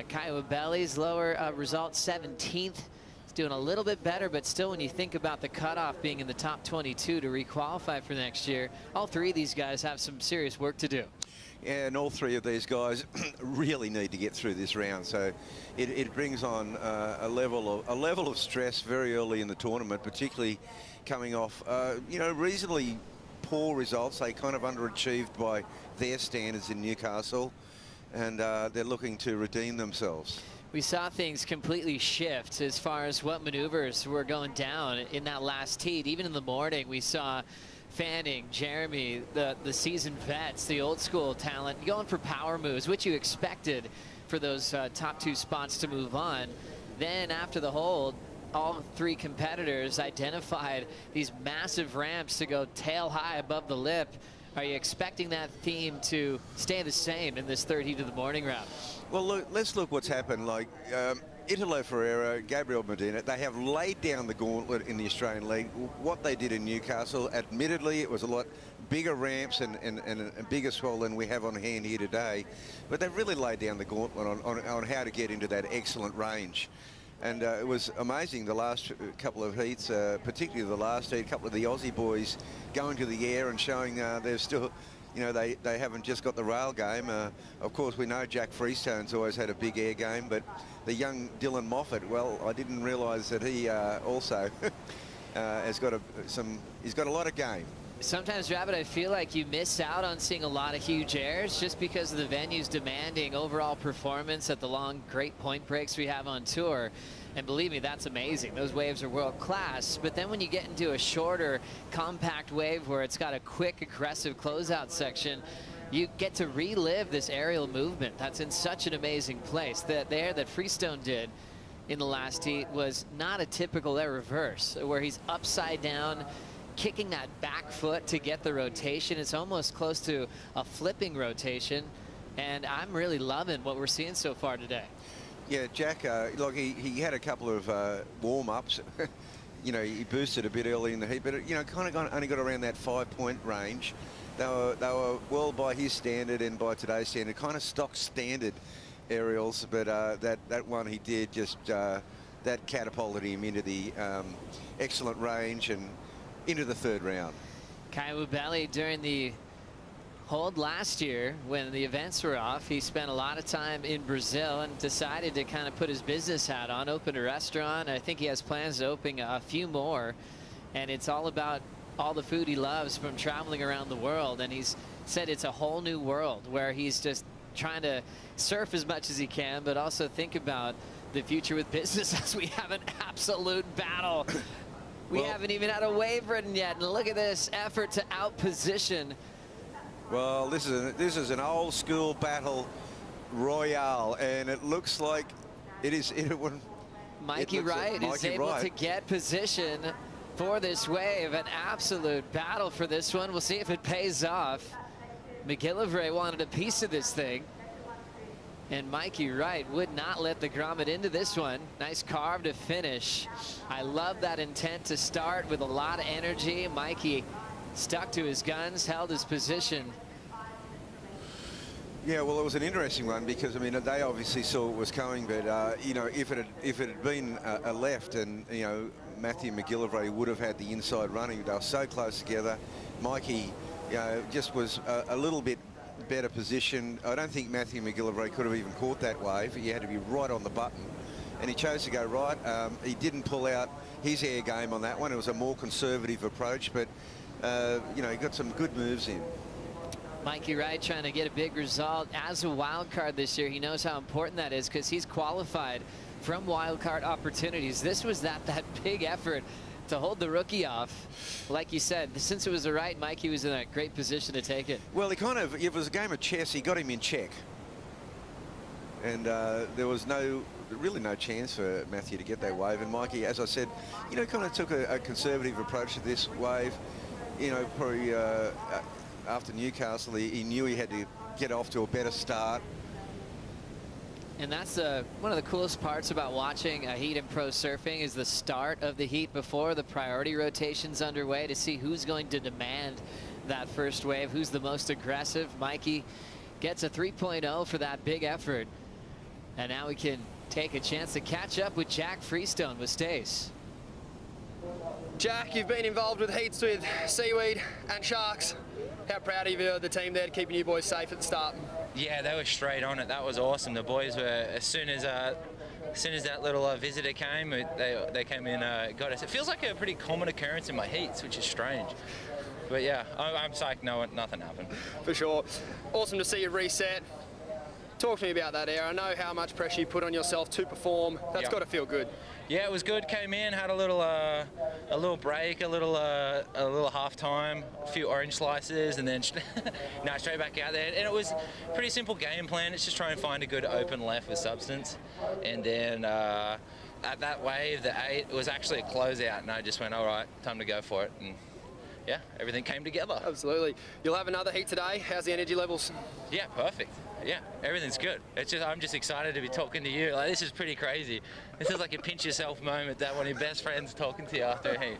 Kyle Belly's lower result, 17th. He's doing a little bit better, but still, when you think about the cutoff being in the top 22 to requalify for next year, all 3 of these guys have some serious work to do. Yeah, and all 3 of these guys really need to get through this round. So it brings on a level of stress very early in the tournament, particularly coming off, you know, reasonably poor results. They kind of underachieved by their standards in Newcastle, and they're looking to redeem themselves. We saw things completely shift as far as what maneuvers were going down in that last heat. Even in the morning, we saw Fanning, Jeremy, the seasoned vets, the old school talent going for power moves, which you expected for those top 2 spots to move on. Then after the hold, all 3 competitors identified these massive ramps to go tail high above the lip. Are you expecting that theme to stay the same in this 3rd heat of the morning round? Well, look, let's look what's happened. Like Italo Ferreira, Gabriel Medina, they have laid down the gauntlet in the Australian League. What they did in Newcastle, admittedly, it was a lot bigger ramps and a bigger swell than we have on hand here today. But they've really laid down the gauntlet on how to get into that excellent range. And it was amazing the last couple of heats, particularly the last heat, a couple of the Aussie boys going to the air and showing they're still, you know, they haven't just got the rail game. Of course, we know Jack Freestone's always had a big air game, but the young Dylan Moffat, well, I didn't realise that he also has got he's got a lot of game. Sometimes, Rabbit, I feel like you miss out on seeing a lot of huge airs just because of the venue's demanding overall performance at the long, great point breaks we have on tour. And believe me, that's amazing. Those waves are world class. But then when you get into a shorter, compact wave where it's got a quick, aggressive closeout section, you get to relive this aerial movement. That's in such an amazing place. The air that Freestone did in the last heat was not a typical air reverse, where he's upside down, kicking that back foot to get the rotation. It's almost close to a flipping rotation, and I'm really loving what we're seeing so far today. Yeah, Jack, look, he had a couple of warm-ups. You know, he boosted a bit early in the heat, but, you know, kind of only got around that 5-point range. They were well by his standard and by today's standard, kind of stock standard aerials, but that one he did just, that catapulted him into the excellent range and into the 3rd round. Kai Wubeli, during the hold last year when the events were off, he spent a lot of time in Brazil and decided to kind of put his business hat on, open a restaurant. I think he has plans to open a few more, and it's all about all the food he loves from traveling around the world. And he's said it's a whole new world where he's just trying to surf as much as he can, but also think about the future with business as we have an absolute battle. We haven't even had a wave ridden yet, and look at this effort to outposition. Well, this is an old school battle royale, and it looks like it is. Mikey Wright is able to get position for this wave. An absolute battle for this one. We'll see if it pays off. McGillivray wanted a piece of this thing, and Mikey Wright would not let the grommet into this one. Nice carve to finish. I love that intent to start with a lot of energy. Mikey stuck to his guns, held his position. Yeah, well, it was an interesting one because, I mean, they obviously saw what was coming, but, you know, if it had been a left and, you know, Matthew McGillivray would have had the inside running. They were so close together. Mikey, you know, just was a little bit better position. I don't think Matthew McGillivray could have even caught that wave. He had to be right on the button, and he chose to go right. He didn't pull out his air game on that one. It was a more conservative approach, but, you know, he got some good moves in. Mikey Wright trying to get a big result as a wild card this year. He knows how important that is because he's qualified from wild card opportunities. This was that big effort to hold the rookie off. Like you said, since it was a right, Mikey was in a great position to take it. Well, it was a game of chess. He got him in check. And there was really no chance for Matthew to get that wave. And Mikey, as I said, you know, kind of took a conservative approach to this wave. You know, probably after Newcastle, he knew he had to get off to a better start. And that's one of the coolest parts about watching a heat in pro surfing is the start of the heat before the priority rotation's underway to see who's going to demand that first wave, who's the most aggressive. Mikey gets a 3.0 for that big effort. And now we can take a chance to catch up with Jack Freestone with Stace. Jack, you've been involved with heats with Seaweed and Sharks. How proud of you of the team there, keeping you boys safe at the start? Yeah, they were straight on it. That was awesome. The boys were, as soon as that little visitor came, they came in, got us. It feels like a pretty common occurrence in my heats, which is strange. But yeah, I'm psyched. No, nothing happened. For sure. Awesome to see you reset. Talk to me about that, Air. I know how much pressure you put on yourself to perform. That's got to feel good. Yeah, it was good. Came in, had a little break, a little half time, a few orange slices, and then straight back out there. And it was a pretty simple game plan. It's just try and find a good open left with substance, and then at that wave, the 8, it was actually a closeout, and I just went, all right, time to go for it. And yeah, everything came together. Absolutely. You'll have another heat today. How's the energy levels? Yeah, perfect. Yeah, everything's good. It's just I'm just excited to be talking to you. Like, this is pretty crazy. This is like a pinch yourself moment that one of your best friends talking to you after a heat.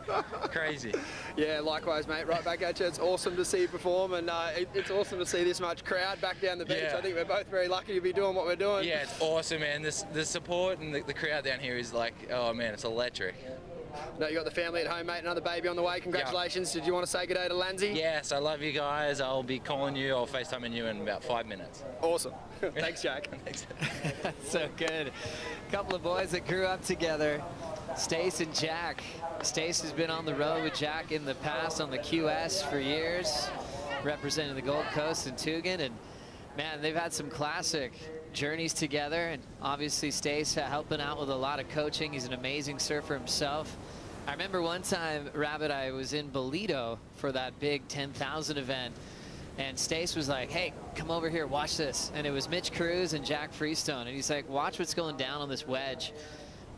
Crazy. Yeah, likewise, mate. Right back at you. It's awesome to see you perform, and it's awesome to see this much crowd back down the beach. Yeah. I think we're both very lucky to be doing what we're doing. Yeah, it's awesome, man. The support and the crowd down here is like, oh man, it's electric. No, you got the family at home, mate. Another baby on the way. Congratulations. Yeah. Did you want to say good day to Lanzi? Yes, I love you guys. I'll be calling you. I'll FaceTiming you in about 5 minutes. Awesome. Thanks, Jack. Thanks. So good. Couple of boys that grew up together, Stace and Jack. Stace has been on the road with Jack in the past on the QS for years, representing the Gold Coast and Tugan, and man, they've had some classic journeys together, and obviously Stace helping out with a lot of coaching. He's an amazing surfer himself. I remember one time, Rabbit, I was in Bolito for that big 10,000 event, and Stace was like, hey, come over here, watch this. And it was Mitch Cruz and Jack Freestone, and he's like, watch what's going down on this wedge.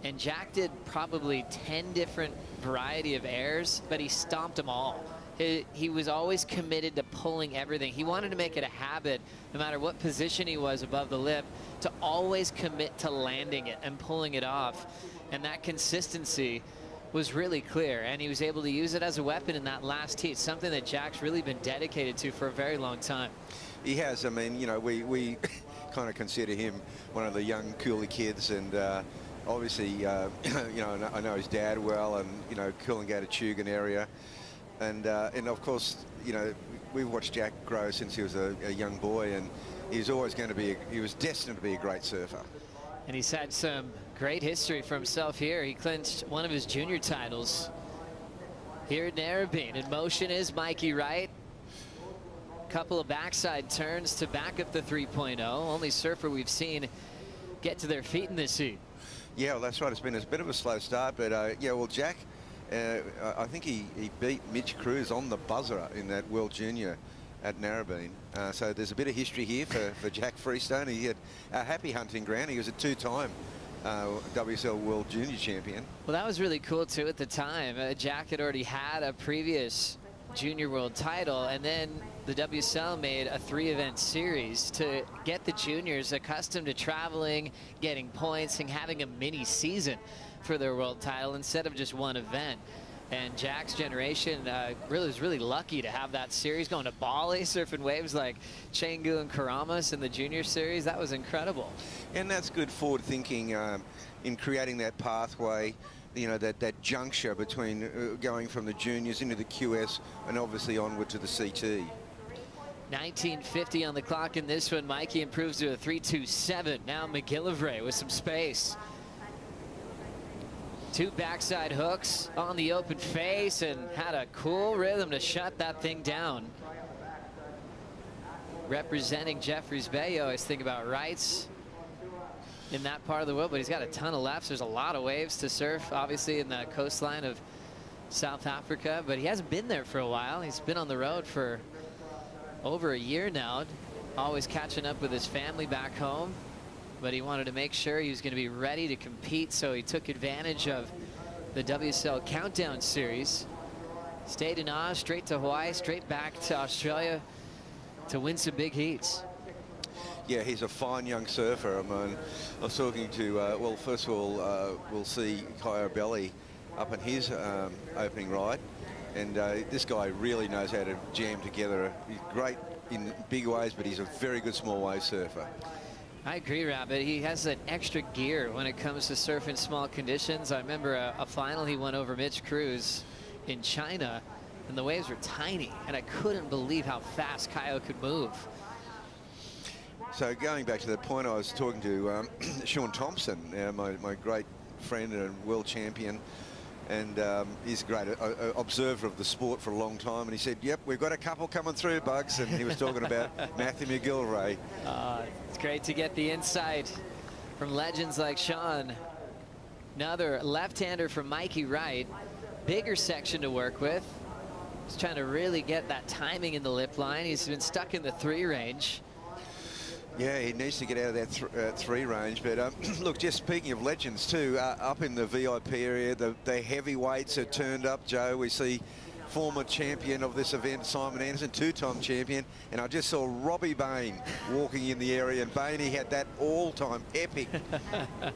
And Jack did probably 10 different variety of airs, but he stomped them all. He was always committed to pulling everything. He wanted to make it a habit, no matter what position he was above the lip, to always commit to landing it and pulling it off. And that consistency was really clear, and he was able to use it as a weapon in that last heat, something that Jack's really been dedicated to for a very long time. He has. I mean, you know, we kind of consider him one of the young coolie kids, and obviously, you know, I know his dad well, and you know, Coolangatta Tugan area. And of course, you know, we've watched Jack grow since he was a young boy, and he was always going to be, he was destined to be a great surfer. And he's had some great history for himself here. He clinched one of his junior titles here at Narrabeen. In motion is Mikey Wright. Couple of backside turns to back up the 3.0. Only surfer we've seen get to their feet in this heat. Yeah, well, that's right. It's been a bit of a slow start, but yeah, well, Jack, I think he beat Mitch Cruz on the buzzer in that World Junior at Narrabeen. So there's a bit of history here for Jack Freestone. He had a happy hunting ground. He was a 2-time WSL World Junior champion. Well, that was really cool too at the time. Jack had already had a previous junior world title, and then the WSL made a 3-event series to get the juniors accustomed to traveling, getting points, and having a mini season for their world title instead of just one event. And Jack's generation was really lucky to have that series, going to Bali, surfing waves like Canggu and Karamas in the junior series. That was incredible. And that's good forward thinking in creating that pathway, you know, that juncture between going from the juniors into the QS and obviously onward to the CT. 1950 on the clock in this one. Mikey improves to a 3.27. Now McGillivray with some space. 2 backside hooks on the open face, and had a cool rhythm to shut that thing down. Representing Jeffreys Bay, you always think about rights in that part of the world, but he's got a ton of lefts. There's a lot of waves to surf, obviously, in the coastline of South Africa, but he hasn't been there for a while. He's been on the road for over a year now, always catching up with his family back home. But he wanted to make sure he was going to be ready to compete, so he took advantage of the WSL Countdown Series. Stayed in Oz, straight to Hawaii, straight back to Australia to win some big heats. Yeah, he's a fine young surfer. I mean, I was talking to, well, first of all, we'll see Kyle Belly up in his opening ride. And this guy really knows how to jam together. He's great in big waves, but he's a very good small wave surfer. I agree, Rabbit. He has an extra gear when it comes to surfing small conditions. I remember a final he won over Mitch Cruz in China, and the waves were tiny, and I couldn't believe how fast Kyle could move. So going back to the point, I was talking to Sean Thompson, my great friend and world champion, and he's a great observer of the sport for a long time. And he said, "Yep, we've got a couple coming through, Bugs." And he was talking about Matthew McGillivray. It's great to get the insight from legends like Sean. Another left-hander from Mikey Wright. Bigger section to work with. He's trying to really get that timing in the lip line. He's been stuck in the 3 range. Yeah, he needs to get out of that 3 range. But look, just speaking of legends too, up in the VIP area, the heavyweights are turned up, Joe. We see former champion of this event, Simon Anderson, 2-time champion. And I just saw Robbie Bain walking in the area. And Bain, he had that all-time epic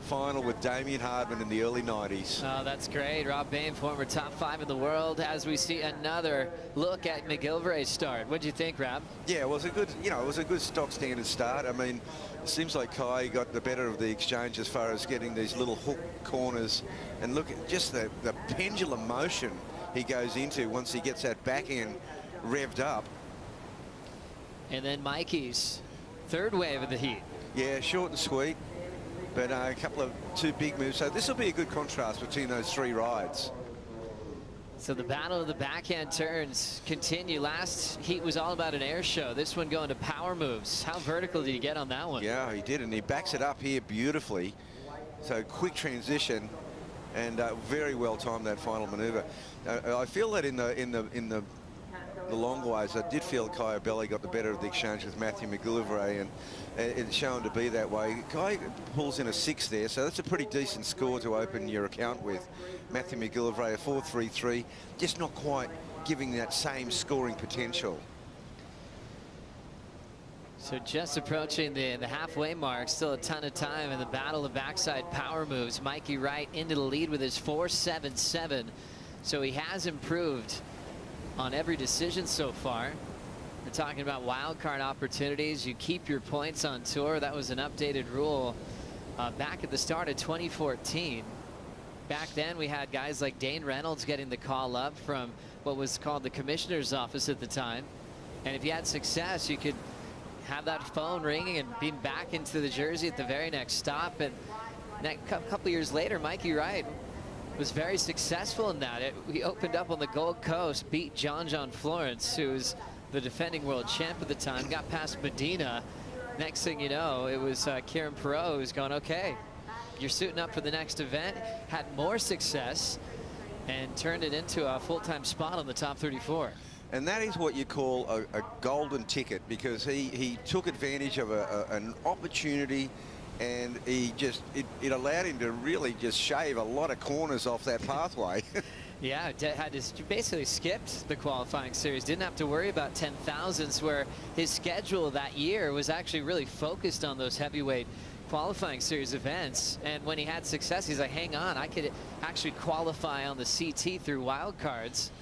final with Damien Hardman in the early 90s. Oh, that's great. Rob Bain, former top 5 in the world, as we see another look at McGillivray's start. What do you think, Rob? Yeah, it was a good, it was a good stock standard start. I mean, it seems like Kai got the better of the exchange as far as getting these little hook corners. And look at just the pendulum motion he goes into once he gets that back end revved up. And then Mikey's third wave of the heat. Yeah, short and sweet, but a couple of 2 big moves. So this will be a good contrast between those 3 rides. So the battle of the backhand turns continue. Last heat was all about an air show. This one going to power moves. How vertical did he get on that one? Yeah, he did, and he backs it up here beautifully. So quick transition, and very well timed that final maneuver. I feel that in the longer ways, I did feel Kai Belli got the better of the exchange with Matthew McGillivray, and it's shown to be that way. Kai pulls in a 6 there, so that's a pretty decent score to open your account with. Matthew McGillivray, a 4.33, just not quite giving that same scoring potential. So just approaching the halfway mark, still a ton of time in the battle of backside power moves. Mikey Wright into the lead with his 4.77. So he has improved on every decision so far. We're talking about wild card opportunities. You keep your points on tour. That was an updated rule back at the start of 2014. Back then we had guys like Dane Reynolds getting the call up from what was called the commissioner's office at the time. And if you had success, you could have that phone ringing and being back into the jersey at the very next stop. And a couple years later, Mikey Wright was very successful in that. He opened up on the Gold Coast, beat John Florence, who was the defending world champ at the time, got past Medina. Next thing you know, it was Kieran Perot who's going, okay, you're suiting up for the next event. Had more success and turned it into a full-time spot on the top 34. And that is what you call a golden ticket, because he took advantage of an opportunity, and it allowed him to really just shave a lot of corners off that pathway. Yeah, had to basically skipped the qualifying series. Didn't have to worry about 10,000s, where his schedule that year was actually really focused on those heavyweight qualifying series events. And when he had success, he's like, hang on, I could actually qualify on the CT through wild cards.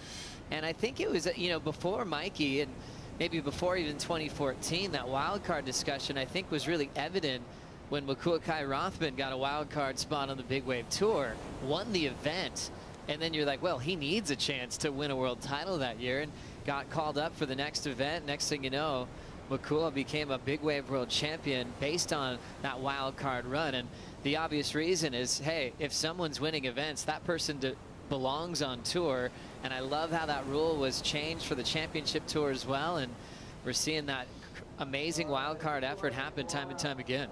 And I think it was, before Mikey, and maybe before even 2014, that wild card discussion, I think, was really evident when Makuakai Rothman got a wild card spot on the Big Wave Tour, won the event, and then you're like, well, he needs a chance to win a world title that year, and got called up for the next event. Next thing you know, Makua became a Big Wave world champion based on that wild card run. And the obvious reason is, hey, if someone's winning events, that person belongs on tour. And I love how that rule was changed for the championship tour as well. And we're seeing that amazing wild card effort happen time and time again.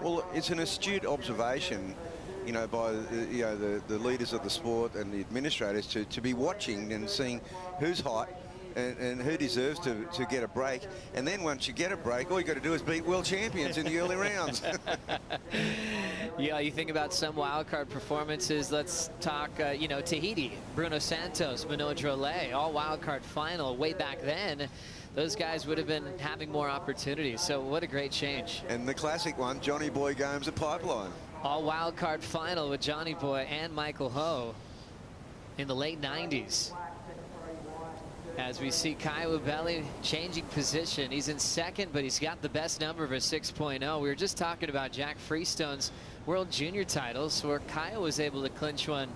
Well, it's an astute observation, by the leaders of the sport and the administrators to be watching and seeing who's hot and who deserves to get a break. And then once you get a break, all you got to do is beat world champions in the early rounds. Yeah, you think about some wild card performances. Let's talk, Tahiti, Bruno Santos, Manoj Rollet, all wild card final. Way back then, those guys would have been having more opportunities. So what a great change. And the classic one, Johnny Boy Gomes at Pipeline. All wild card final with Johnny Boy and Michael Ho in the late 90s. As we see Kai Wabeli changing position. He's in second, but he's got the best number of a 6.0. We were just talking about Jack Freestone's World Junior titles, where Kai was able to clinch one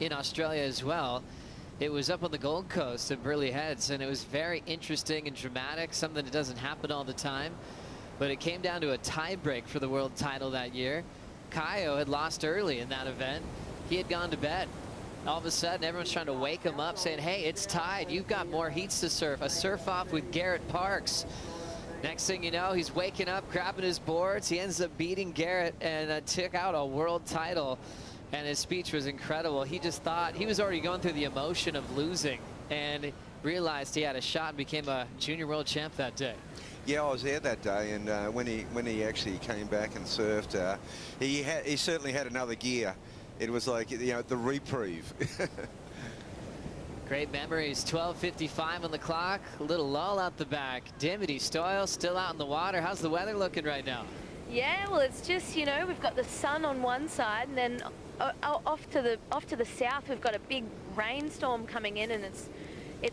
in Australia as well. It was up on the Gold Coast at Burleigh Heads, and it was very interesting and dramatic, something that doesn't happen all the time. But it came down to a tie break for the world title that year. Kaio had lost early in that event. He had gone to bed. All of a sudden, everyone's trying to wake him up, saying, hey, it's tied. You've got more heats to surf. A surf-off with Garrett Parks. Next thing you know, he's waking up, grabbing his boards. He ends up beating Garrett and took out a world title. And his speech was incredible. He just thought he was already going through the emotion of losing and realized he had a shot and became a junior world champ that day. Yeah, I was there that day, and when he actually came back and surfed, he certainly had another gear. It was like, you know, the reprieve. Great memories. 12:55 on the clock. A little lull out the back. Dimity Stoyle still out in the water. How's the weather looking right now? Yeah, well, it's just, you know, we've got the sun on one side, and then off to the south we've got a big rainstorm coming in, and it's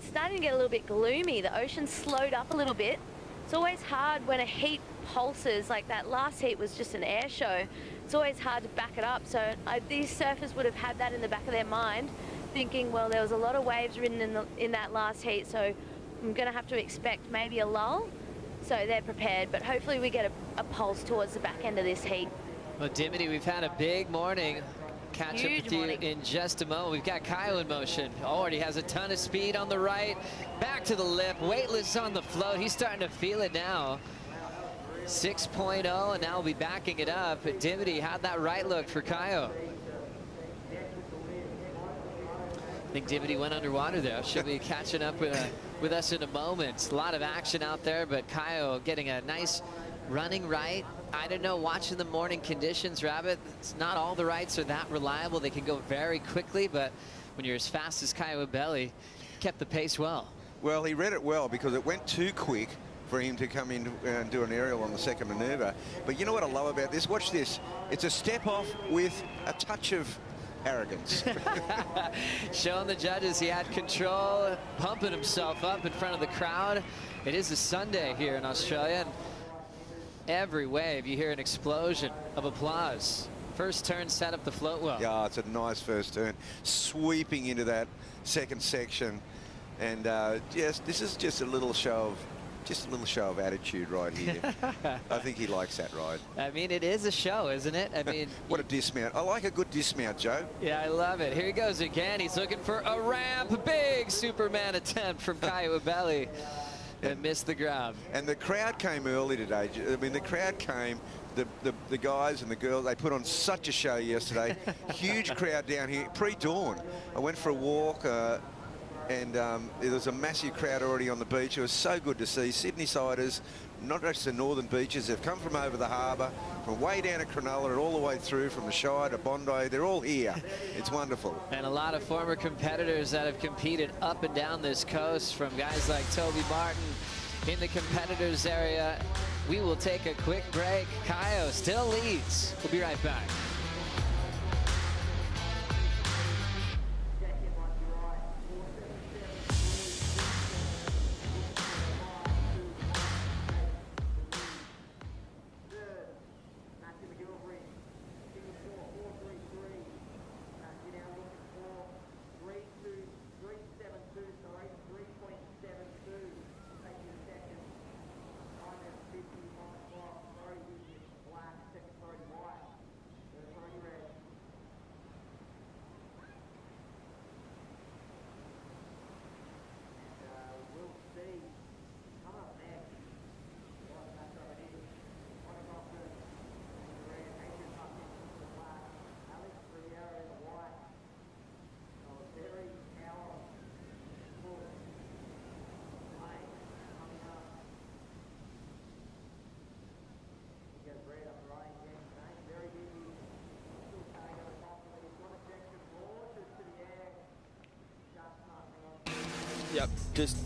starting to get a little bit gloomy. The ocean's slowed up a little bit. It's always hard when a heat pulses, like that last heat was just an air show. It's always hard to back it up. So these surfers would have had that in the back of their mind, thinking, well, there was a lot of waves ridden in that last heat, so I'm going to have to expect maybe a lull. So they're prepared, but hopefully we get a pulse towards the back end of this heat. Well, Dimity, we've had a big morning. Catch up with you in just a moment. We've got Kyle in motion. Already has a ton of speed on the right. Back to the lip. Weightless on the float. He's starting to feel it now. 6.0, and now we'll be backing it up. Dimity, how'd that right look for Kyle? I think Dimity went underwater there. She'll be catching up with us in a moment. A lot of action out there, but Kyle getting a nice running right. I don't know, watching the morning conditions, Rabbit, it's not all the rights are that reliable. They can go very quickly, but when you're as fast as Kyle Belly, kept the pace well. Well, he read it well because it went too quick for him to come in and do an aerial on the second maneuver. But you know what I love about this? Watch this. It's a step off with a touch of arrogance. Showing the judges he had control, pumping himself up in front of the crowd. It is a Sunday here in Australia, and every wave you hear an explosion of applause. First turn set up the float well. Yeah, it's a nice first turn, sweeping into that second section, and yes, this is just a little show of attitude right here. I think he likes that ride. I mean, it is a show, isn't it? I mean, what a dismount. I like a good dismount, Joe. Yeah, I love it. Here he goes again. He's looking for a ramp. Big Superman attempt from Kyle Belly. And missed the grab. And the crowd came early today. I mean, the crowd came, the guys and the girls, they put on such a show yesterday. Huge crowd down here, pre-dawn. I went for a walk, and there was a massive crowd already on the beach. It was so good to see Sydney-siders, not just the northern beaches. They've come from over the harbour, from way down at Cronulla and all the way through from the Shire to Bondi. They're all here. It's wonderful. And a lot of former competitors that have competed up and down this coast, from guys like Toby Martin in the competitors area. We will take a quick break. Kyle still leads. We'll be right back. Yep, just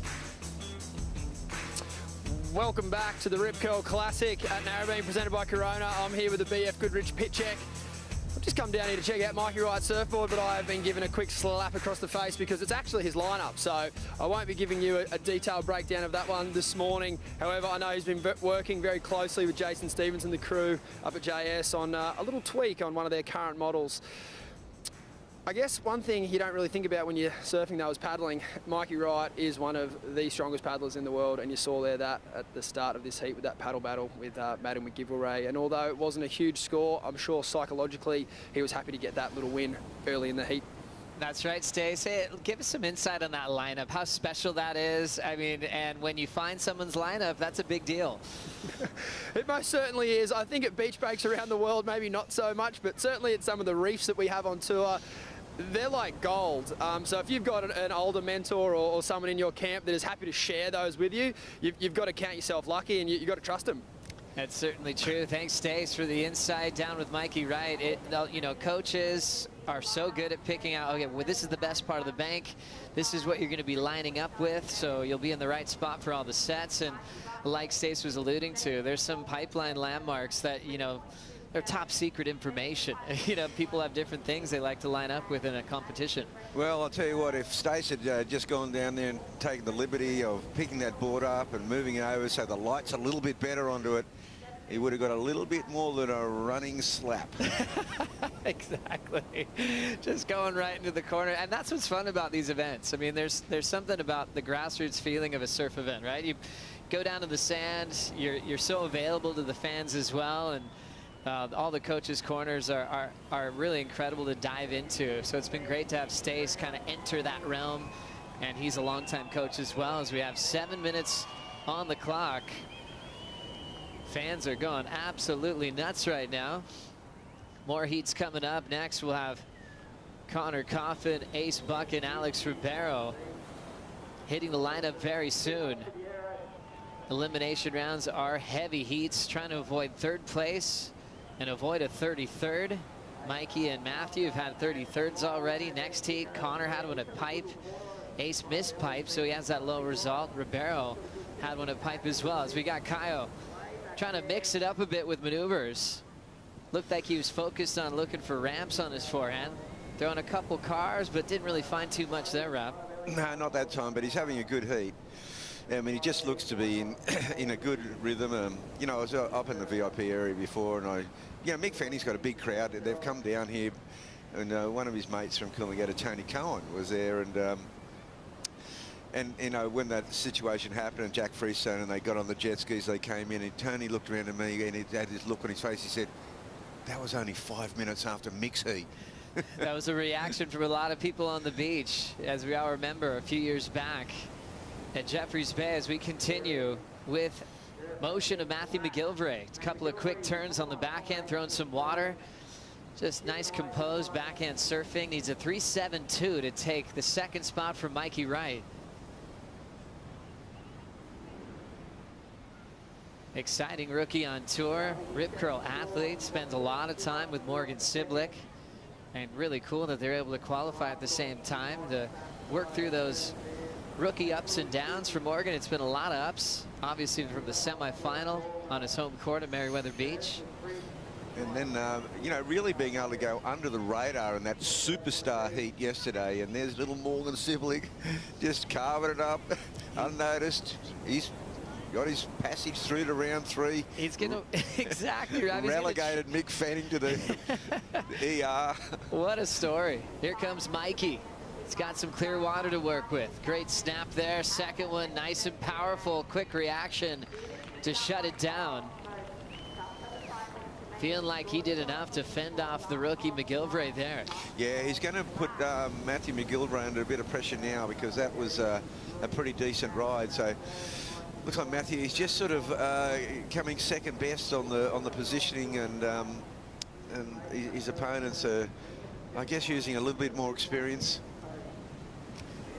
welcome back to the Rip Curl Classic at Narrabeen, presented by Corona. I'm here with the BF Goodrich pit check. I've just come down here to check out Mikey Wright's surfboard, but I have been given a quick slap across the face because it's actually his lineup. So I won't be giving you a detailed breakdown of that one this morning. However, I know he's been working very closely with Jason Stevens and the crew up at JS on a little tweak on one of their current models. I guess one thing you don't really think about when you're surfing, though, is paddling. Mikey Wright is one of the strongest paddlers in the world, and you saw there that at the start of this heat with that paddle battle with Madden McGiveaway. And although it wasn't a huge score, I'm sure psychologically he was happy to get that little win early in the heat. That's right, Stace. Hey, give us some insight on that lineup, how special that is. I mean, and when you find someone's lineup, that's a big deal. It most certainly is. I think at beach breaks around the world, maybe not so much, but certainly at some of the reefs that we have on tour, they're like gold. So if you've got an older mentor or someone in your camp that is happy to share those with you, you've got to count yourself lucky, and you've got to trust them. That's certainly true. Thanks, Stace, for the insight down with Mikey Wright. You know, coaches are so good at picking out, okay, well, this is the best part of the bank. This is what you're going to be lining up with, so you'll be in the right spot for all the sets. And like Stace was alluding to, there's some pipeline landmarks that, you know, they're top secret information. You know, people have different things they like to line up with in a competition. Well, I'll tell you what, if Stace had just gone down there and taken the liberty of picking that board up and moving it over so the light's a little bit better onto it, he would have got a little bit more than a running slap. Exactly. Just going right into the corner. And that's what's fun about these events. I mean, there's something about the grassroots feeling of a surf event, right? You go down to the sand, you're so available to the fans as well, and all the coaches' corners are really incredible to dive into. So it's been great to have Stace kind of enter that realm, and he's a longtime coach as well, as we have 7 minutes on the clock. Fans are going absolutely nuts right now. More heats coming up. Next, we'll have Connor Coffin, Ace Buck, and Alex Ribeiro hitting the lineup very soon. Elimination rounds are heavy heats, trying to avoid third place and avoid a 33rd. Mikey and Matthew have had 33rds already. Next heat, Connor had one at pipe. Ace missed pipe, so he has that low result. Ribeiro had one at pipe as well, as we got Kaio trying to mix it up a bit with maneuvers. Looked like he was focused on looking for ramps on his forehand. Throwing a couple cars, but didn't really find too much there, Rob. No, not that time, but he's having a good heat. I mean, he just looks to be in a good rhythm. You know, I was up in the VIP area before, and Mick Fanny's got a big crowd. They've come down here, and one of his mates from Coolangatta, Tony Cohen, was there, and you know, when that situation happened and Jack Freestone and they got on the jet skis, they came in, and Tony looked around at me and he had this look on his face. He said, that was only 5 minutes after Mick's heat. That was a reaction from a lot of people on the beach, as we all remember a few years back at Jeffreys Bay, as we continue with motion of Matthew McGilvray. A couple of quick turns on the backhand, throwing some water. Just nice composed backhand surfing. Needs a 3.72 to take the second spot from Mikey Wright. Exciting rookie on tour, Rip Curl athlete, spends a lot of time with Morgan Siblick, and really cool that they're able to qualify at the same time to work through those rookie ups and downs for Morgan. It's been a lot of ups, obviously from the semifinal on his home court at Meriwether Beach. And then, you know, really being able to go under the radar in that superstar heat yesterday. And there's little Morgan Siblick just carving it up unnoticed. He's got his passage through to round 3. He's going to, exactly right. Relegated Mick Fanning to the ER. What a story. Here comes Mikey. He's got some clear water to work with. Great snap there. Second one, nice and powerful. Quick reaction to shut it down. Feeling like he did enough to fend off the rookie McGilvray there. Yeah, he's going to put Matthew McGilvray under a bit of pressure now, because that was a pretty decent ride. So looks like Matthew is just sort of coming second best on the positioning, and his opponents are, I guess, using a little bit more experience.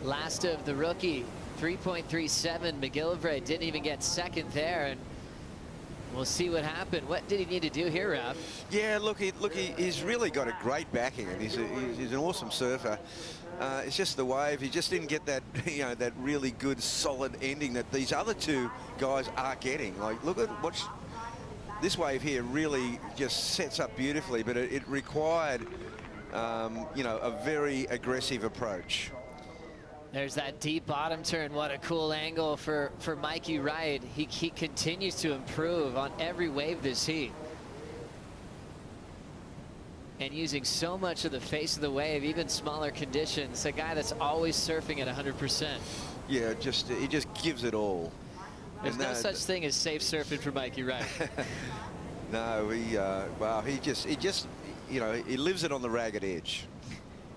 Last of the rookie, 3.37. McGilvray didn't even get second there, and we'll see what happened. What did he need to do here, Rob? Yeah, look, he's really got a great backhand. He's an awesome surfer. It's just the wave. He just didn't get that, you know, that really good, solid ending that these other two guys are getting. Like, look at what this wave here really just sets up beautifully, but it required, you know, a very aggressive approach. There's that deep bottom turn. What a cool angle for Mikey Wright. He continues to improve on every wave this heat. And using so much of the face of the wave, even smaller conditions. A guy that's always surfing at 100%. Yeah, he just gives it all. There's no such thing as safe surfing for Mikey Wright. No, well, he just, you know, he lives it on the ragged edge.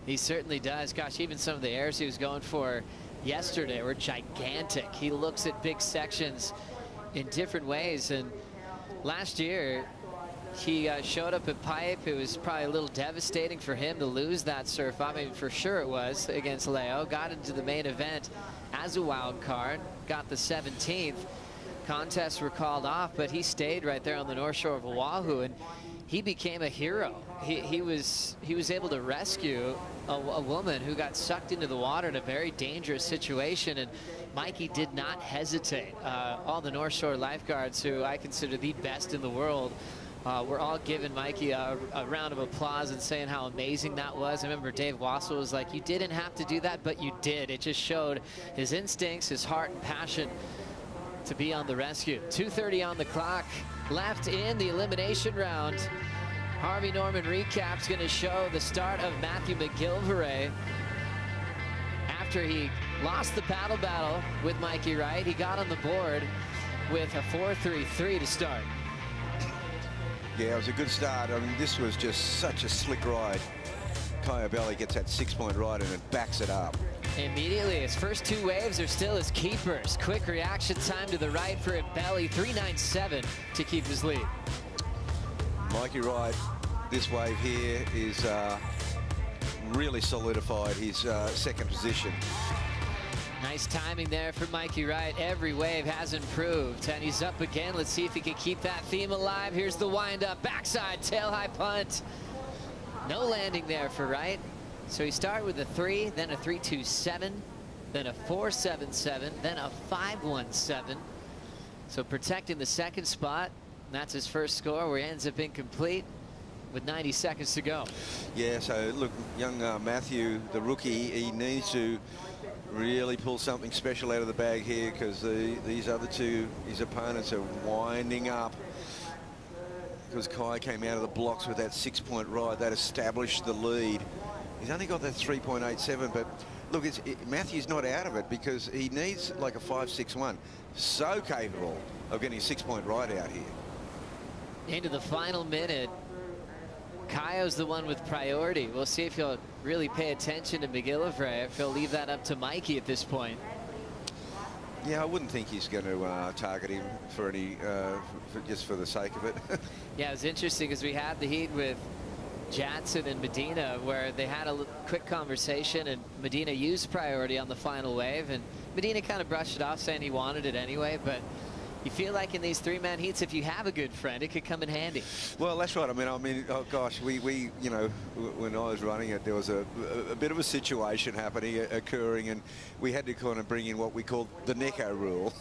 He certainly does. Gosh, even some of the airs he was going for yesterday were gigantic. He looks at big sections in different ways. And last year, he showed up at Pipe. It was probably a little devastating for him to lose that surf. I mean, for sure it was against Leo. Got into the main event as a wild card. Got the 17th. Contests were called off, but he stayed right there on the North Shore of Oahu, and he became a hero. He was able to rescue a woman who got sucked into the water in a very dangerous situation, and Mikey did not hesitate. All the North Shore lifeguards, who I consider the best in the world, we're all giving Mikey a round of applause and saying how amazing that was. I remember Dave Wassel was like, you didn't have to do that, but you did. It just showed his instincts, his heart and passion to be on the rescue. 2:30 on the clock left in the elimination round. Harvey Norman recap's going to show the start of Matthew McGillivray. After he lost the paddle battle with Mikey Wright, he got on the board with a 4.33 to start. Yeah, it was a good start. I mean, this was just such a slick ride. Coyabelli gets that 6-point ride and it backs it up. Immediately, his first two waves are still his keepers. Quick reaction time to the right for Belly, 3.97 to keep his lead. Mikey Wright, this wave here is really solidified his second position. Nice timing there for Mikey Wright. Every wave has improved, and he's up again. Let's see if he can keep that theme alive. Here's the wind-up, backside, tail-high punt. No landing there for Wright. So he started with a 3, then a 3.27, then a 4.77, then a 5.17. So protecting the second spot. And that's his first score, where he ends up incomplete with 90 seconds to go. Yeah, so look, young Matthew, the rookie, he needs to really pull something special out of the bag here, because these other two, his opponents, are winding up. Because Kai came out of the blocks with that 6-point ride. That established the lead. He's only got that 3.87, but look, Matthew's not out of it, because he needs like a 5.61. So capable of getting a 6-point ride out here. Into the final minute. Kaio's the one with priority. We'll see if he'll really pay attention to McGillivray, if he'll leave that up to Mikey at this point. Yeah, I wouldn't think he's going to target him for any, just for the sake of it. Yeah, it was interesting because we had the heat with Jansen and Medina, where they had a quick conversation, and Medina used priority on the final wave, and Medina kind of brushed it off, saying he wanted it anyway. But you feel like in these 3-man heats, if you have a good friend, it could come in handy. Well, that's right. I mean, oh gosh, we you know, when I was running it, there was a bit of a situation occurring, and we had to kind of bring in what we called the Neko rule,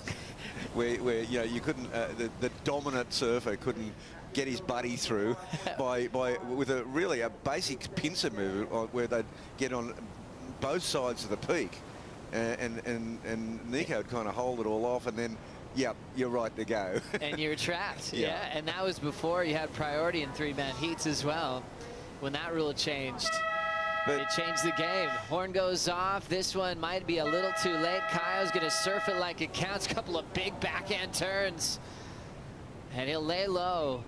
where you know, you couldn't, the dominant surfer couldn't get his buddy through with a basic pincer move, where they'd get on both sides of the peak, and Neko would kind of hold it all off, and then, yep, you're right to go. And you're trapped. Yeah, and that was before you had priority in 3-man heats as well. When that rule changed, it changed the game. Horn goes off. This one might be a little too late. Kaio's going to surf it like it counts. Couple of big backhand turns. And he'll lay low,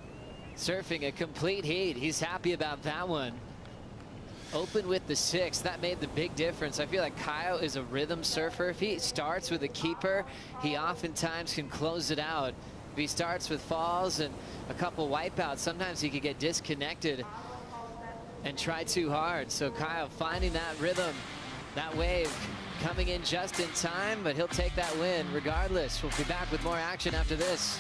surfing a complete heat. He's happy about that one. Open with the 6. That made the big difference. I feel like Kaio is a rhythm surfer. If he starts with a keeper, he oftentimes can close it out. If he starts with falls and a couple wipeouts, sometimes he could get disconnected and try too hard. So Kaio finding that rhythm, that wave coming in just in time, but he'll take that win regardless. We'll be back with more action after this.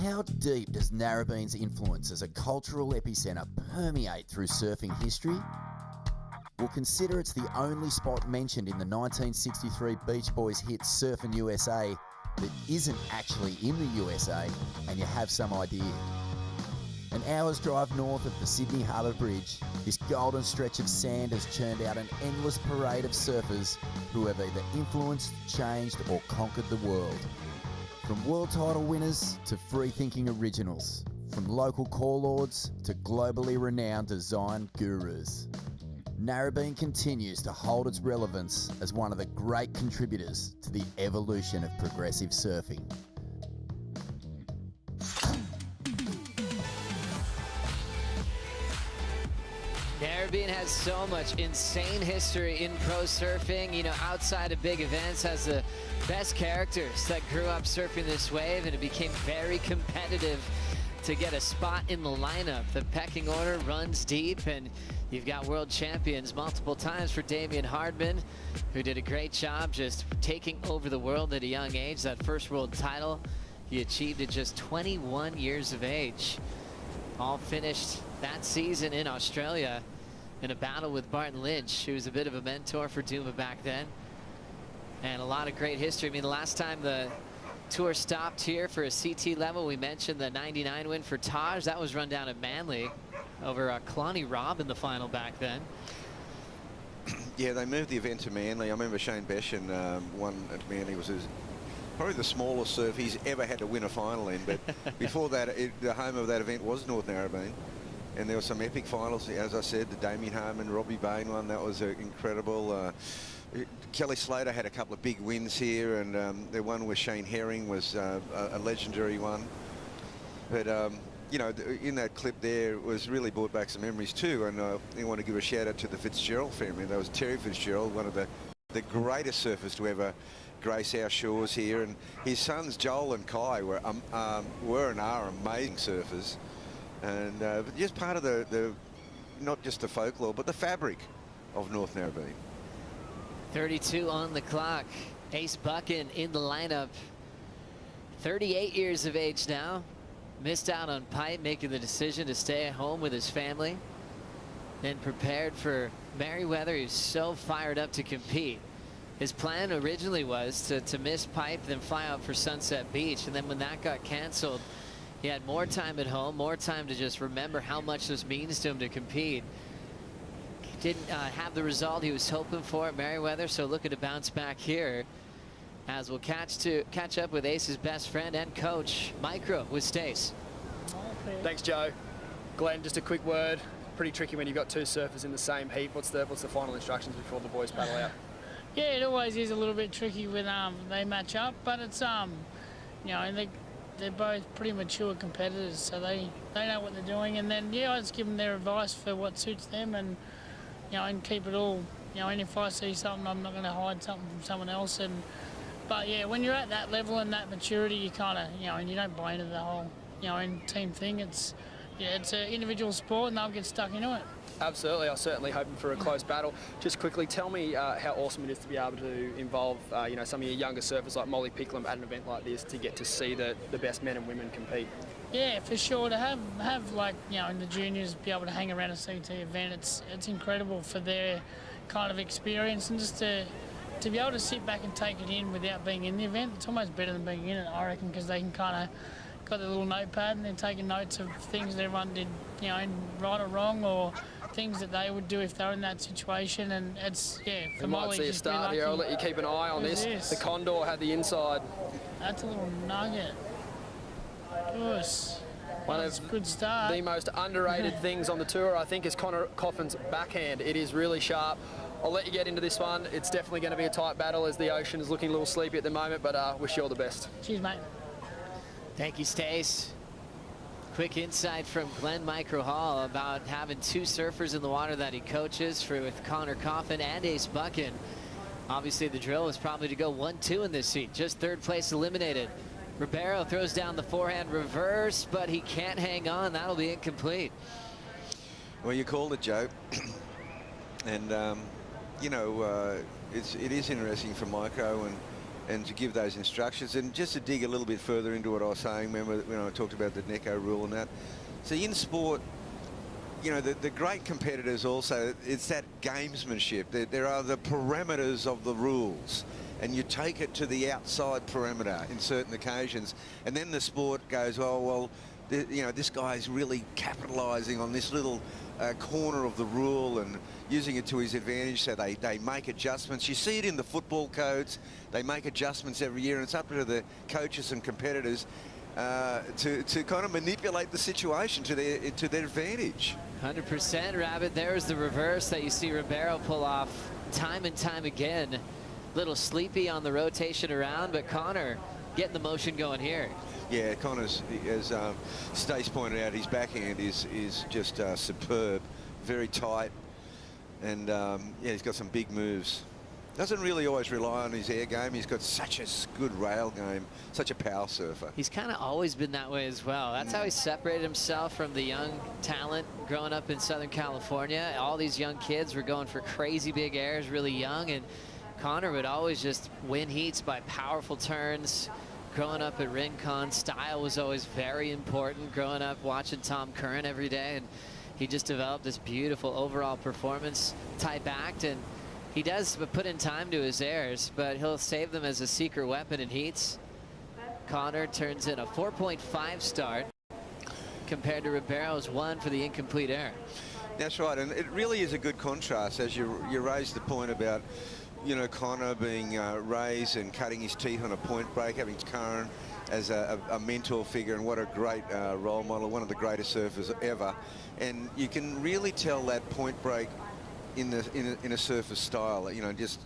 How deep does Narrabeen's influence as a cultural epicentre permeate through surfing history? Well, consider it's the only spot mentioned in the 1963 Beach Boys hit Surfin' USA that isn't actually in the USA, and you have some idea. An hour's drive north of the Sydney Harbour Bridge, this golden stretch of sand has churned out an endless parade of surfers who have either influenced, changed or conquered the world. From world title winners to free-thinking originals, from local core lords to globally renowned design gurus. Narrabeen continues to hold its relevance as one of the great contributors to the evolution of progressive surfing. Narrabeen has so much insane history in pro surfing, you know, outside of big events, has the best characters that grew up surfing this wave, and it became very competitive to get a spot in the lineup. The pecking order runs deep, and you've got world champions multiple times for Damien Hardman, who did a great job just taking over the world at a young age. That first world title he achieved at just 21 years of age. All finished that season in Australia in a battle with Barton Lynch, who was a bit of a mentor for Duma back then. And a lot of great history. I mean, the last time the tour stopped here for a CT level, we mentioned the 99 win for Taj. That was run down at Manly over Kalani Robb in the final back then. Yeah, they moved the event to Manly. I remember Shane Beshan won at Manly. It was probably the smallest surf he's ever had to win a final in. But before that, the home of that event was North Narrabeen. And there were some epic finals, as I said, the Damien Hardman, Robbie Bain one. That was incredible. Kelly Slater had a couple of big wins here, and the one with Shane Herring was a legendary one. But, you know, in that clip there, it was really brought back some memories too. And I want to give a shout out to the Fitzgerald family. That was Terry Fitzgerald, one of the greatest surfers to ever grace our shores here. And his sons, Joel and Kai, were and are amazing surfers. And just part of the not just the folklore, but the fabric of North Narrabeen. 32 on the clock. Ace Buchan in the lineup. 38 years of age now. Missed out on Pipe, making the decision to stay at home with his family. Then prepared for Merriweather. He's so fired up to compete. His plan originally was to miss Pipe, then fly out for Sunset Beach. And then when that got canceled, he had more time at home, more time to just remember how much this means to him to compete. He didn't have the result he was hoping for at Merriweather, so looking to bounce back here, as we'll catch up with Ace's best friend and coach, Micro, with Stace. Thanks, Joe. Glenn, just a quick word. Pretty tricky when you've got two surfers in the same heat. What's the final instructions before the boys paddle out? Yeah, it always is a little bit tricky when they match up, but it's you know, and they're both pretty mature competitors, so they know what they're doing. And then, yeah, I just give them their advice for what suits them, and, you know, and keep it all, you know, and if I see something, I'm not going to hide something from someone else. But, yeah, when you're at that level and that maturity, you kind of, you know, and you don't buy into the whole, you know, team thing. It's an individual sport, and they'll get stuck into it. Absolutely. I was certainly hoping for a close battle. Just quickly, tell me how awesome it is to be able to involve, you know, some of your younger surfers like Molly Picklum at an event like this to get to see the best men and women compete. Yeah, for sure. To have like, you know, in the juniors, be able to hang around a CT event, it's incredible for their kind of experience, and just to be able to sit back and take it in without being in the event. It's almost better than being in it, I reckon, because they can kind of got their little notepad and they're taking notes of things that everyone did, you know, right or wrong, or things that they would do if they were in that situation. And it's, yeah, for Molly, might see a start here. I'll let you keep an eye on this. The Condor had the inside. That's a little nugget. Goose. One of good start. The most underrated things on the tour, I think, is Connor Coffin's backhand. It is really sharp. I'll let you get into this one. It's definitely going to be a tight battle as the ocean is looking a little sleepy at the moment, but wish you all the best. Cheers, mate. Thank you, Stace. Quick insight from Glenn Micro Hall about having two surfers in the water that he coaches with Connor Coffin and Ace Buchan. Obviously, the drill was probably to go 1-2 in this heat. Just third place eliminated. Ribeiro throws down the forehand reverse, but he can't hang on. That'll be incomplete. Well, you called it, Joe. And, you know, it is interesting for Micro, and and to give those instructions. And just to dig a little bit further into what I was saying, remember when I talked about the Neco rule and that. So in sport, you know, the great competitors also, it's that gamesmanship. There are the parameters of the rules, and you take it to the outside parameter in certain occasions, and then the sport goes, oh, well, you know, this guy's really capitalising on this little corner of the rule and using it to his advantage, so they make adjustments. You see it in the football codes. They make adjustments every year, and it's up to the coaches and competitors to kind of manipulate the situation to their advantage. 100%, Rabbit. There's the reverse that you see Ribeiro pull off time and time again. Little sleepy on the rotation around, but Connor getting the motion going here. Yeah, Connor's, as Stace pointed out, his backhand is just superb, very tight, and yeah, he's got some big moves. Doesn't really always rely on his air game. He's got such a good rail game, such a power surfer. He's kind of always been that way as well. That's how he separated himself from the young talent growing up in Southern California. All these young kids were going for crazy big airs really young, and Connor would always just win heats by powerful turns. Growing up at Rincon, style was always very important. Growing up watching Tom Curran every day, and he just developed this beautiful overall performance type act. And he does put in time to his airs, but he'll save them as a secret weapon in heats. Connor turns in a 4.5 start compared to Ribeiro's 1 for the incomplete air. That's right, and it really is a good contrast, as you raised the point about, you know, Connor being raised and cutting his teeth on a point break, having Curran as a mentor figure, and what a great role model, one of the greatest surfers ever. And you can really tell that point break in a surfer style, just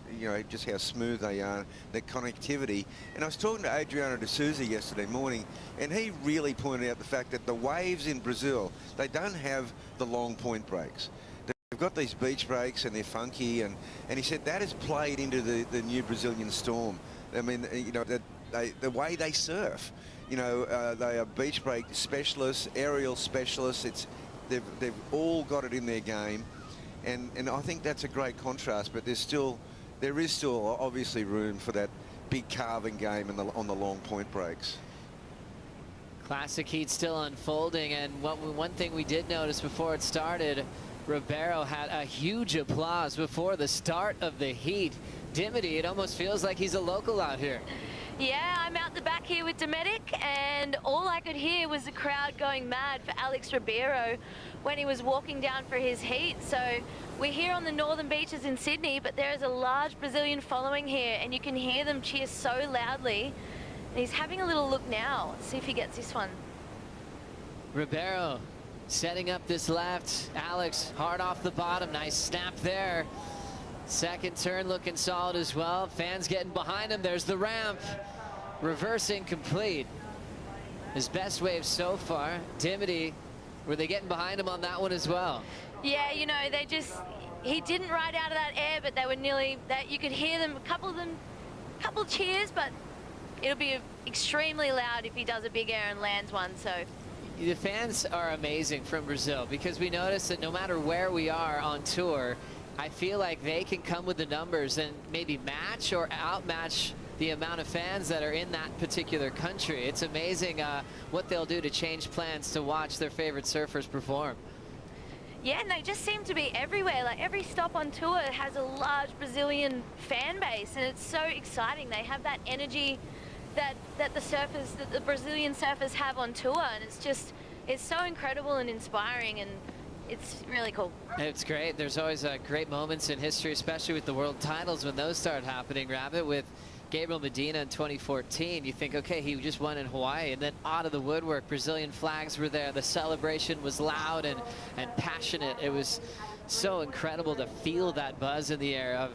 how smooth they are, the connectivity. And I was talking to Adriano de Souza yesterday morning, and he really pointed out the fact that the waves in Brazil, they don't have the long point breaks. They've got these beach breaks and they're funky, and he said that has played into the new Brazilian storm. I mean, the way they surf, they are beach break specialists, aerial specialists. They've all got it in their game. And I think that's a great contrast, but there is still obviously room for that big carving game on the long point breaks. Classic heat still unfolding, and one thing we did notice before it started, Ribeiro had a huge applause before the start of the heat. Dimity, it almost feels like he's a local out here. Yeah, I'm out the back here with Dometic, and all I could hear was the crowd going mad for Alex Ribeiro when he was walking down for his heat. So we're here on the northern beaches in Sydney, but there is a large Brazilian following here, and you can hear them cheer so loudly. And he's having a little look now. Let's see if he gets this one. Ribeiro setting up this left. Alex hard off the bottom. Nice snap there. Second turn looking solid as well. Fans getting behind him. There's the ramp. Reversing complete. His best wave so far. Dimity, were they getting behind him on that one as well? Yeah, he didn't ride out of that air, but they were nearly, you could hear them, a couple cheers, but it'll be extremely loud if he does a big air and lands one, so. The fans are amazing from Brazil, because we notice that no matter where we are on tour, I feel like they can come with the numbers and maybe match or outmatch the amount of fans that are in that particular country. It's amazing what they'll do to change plans to watch their favorite surfers perform. Yeah, and they just seem to be everywhere. Like every stop on tour has a large Brazilian fan base, and it's so exciting. They have that energy that the Brazilian surfers have on tour, and it's so incredible and inspiring, and it's really cool. It's great. There's always great moments in history, especially with the world titles when those start happening, Rabbit. With Gabriel Medina in 2014, you think, okay, he just won in Hawaii, and then out of the woodwork, Brazilian flags were there. The celebration was loud and passionate. It was so incredible to feel that buzz in the air of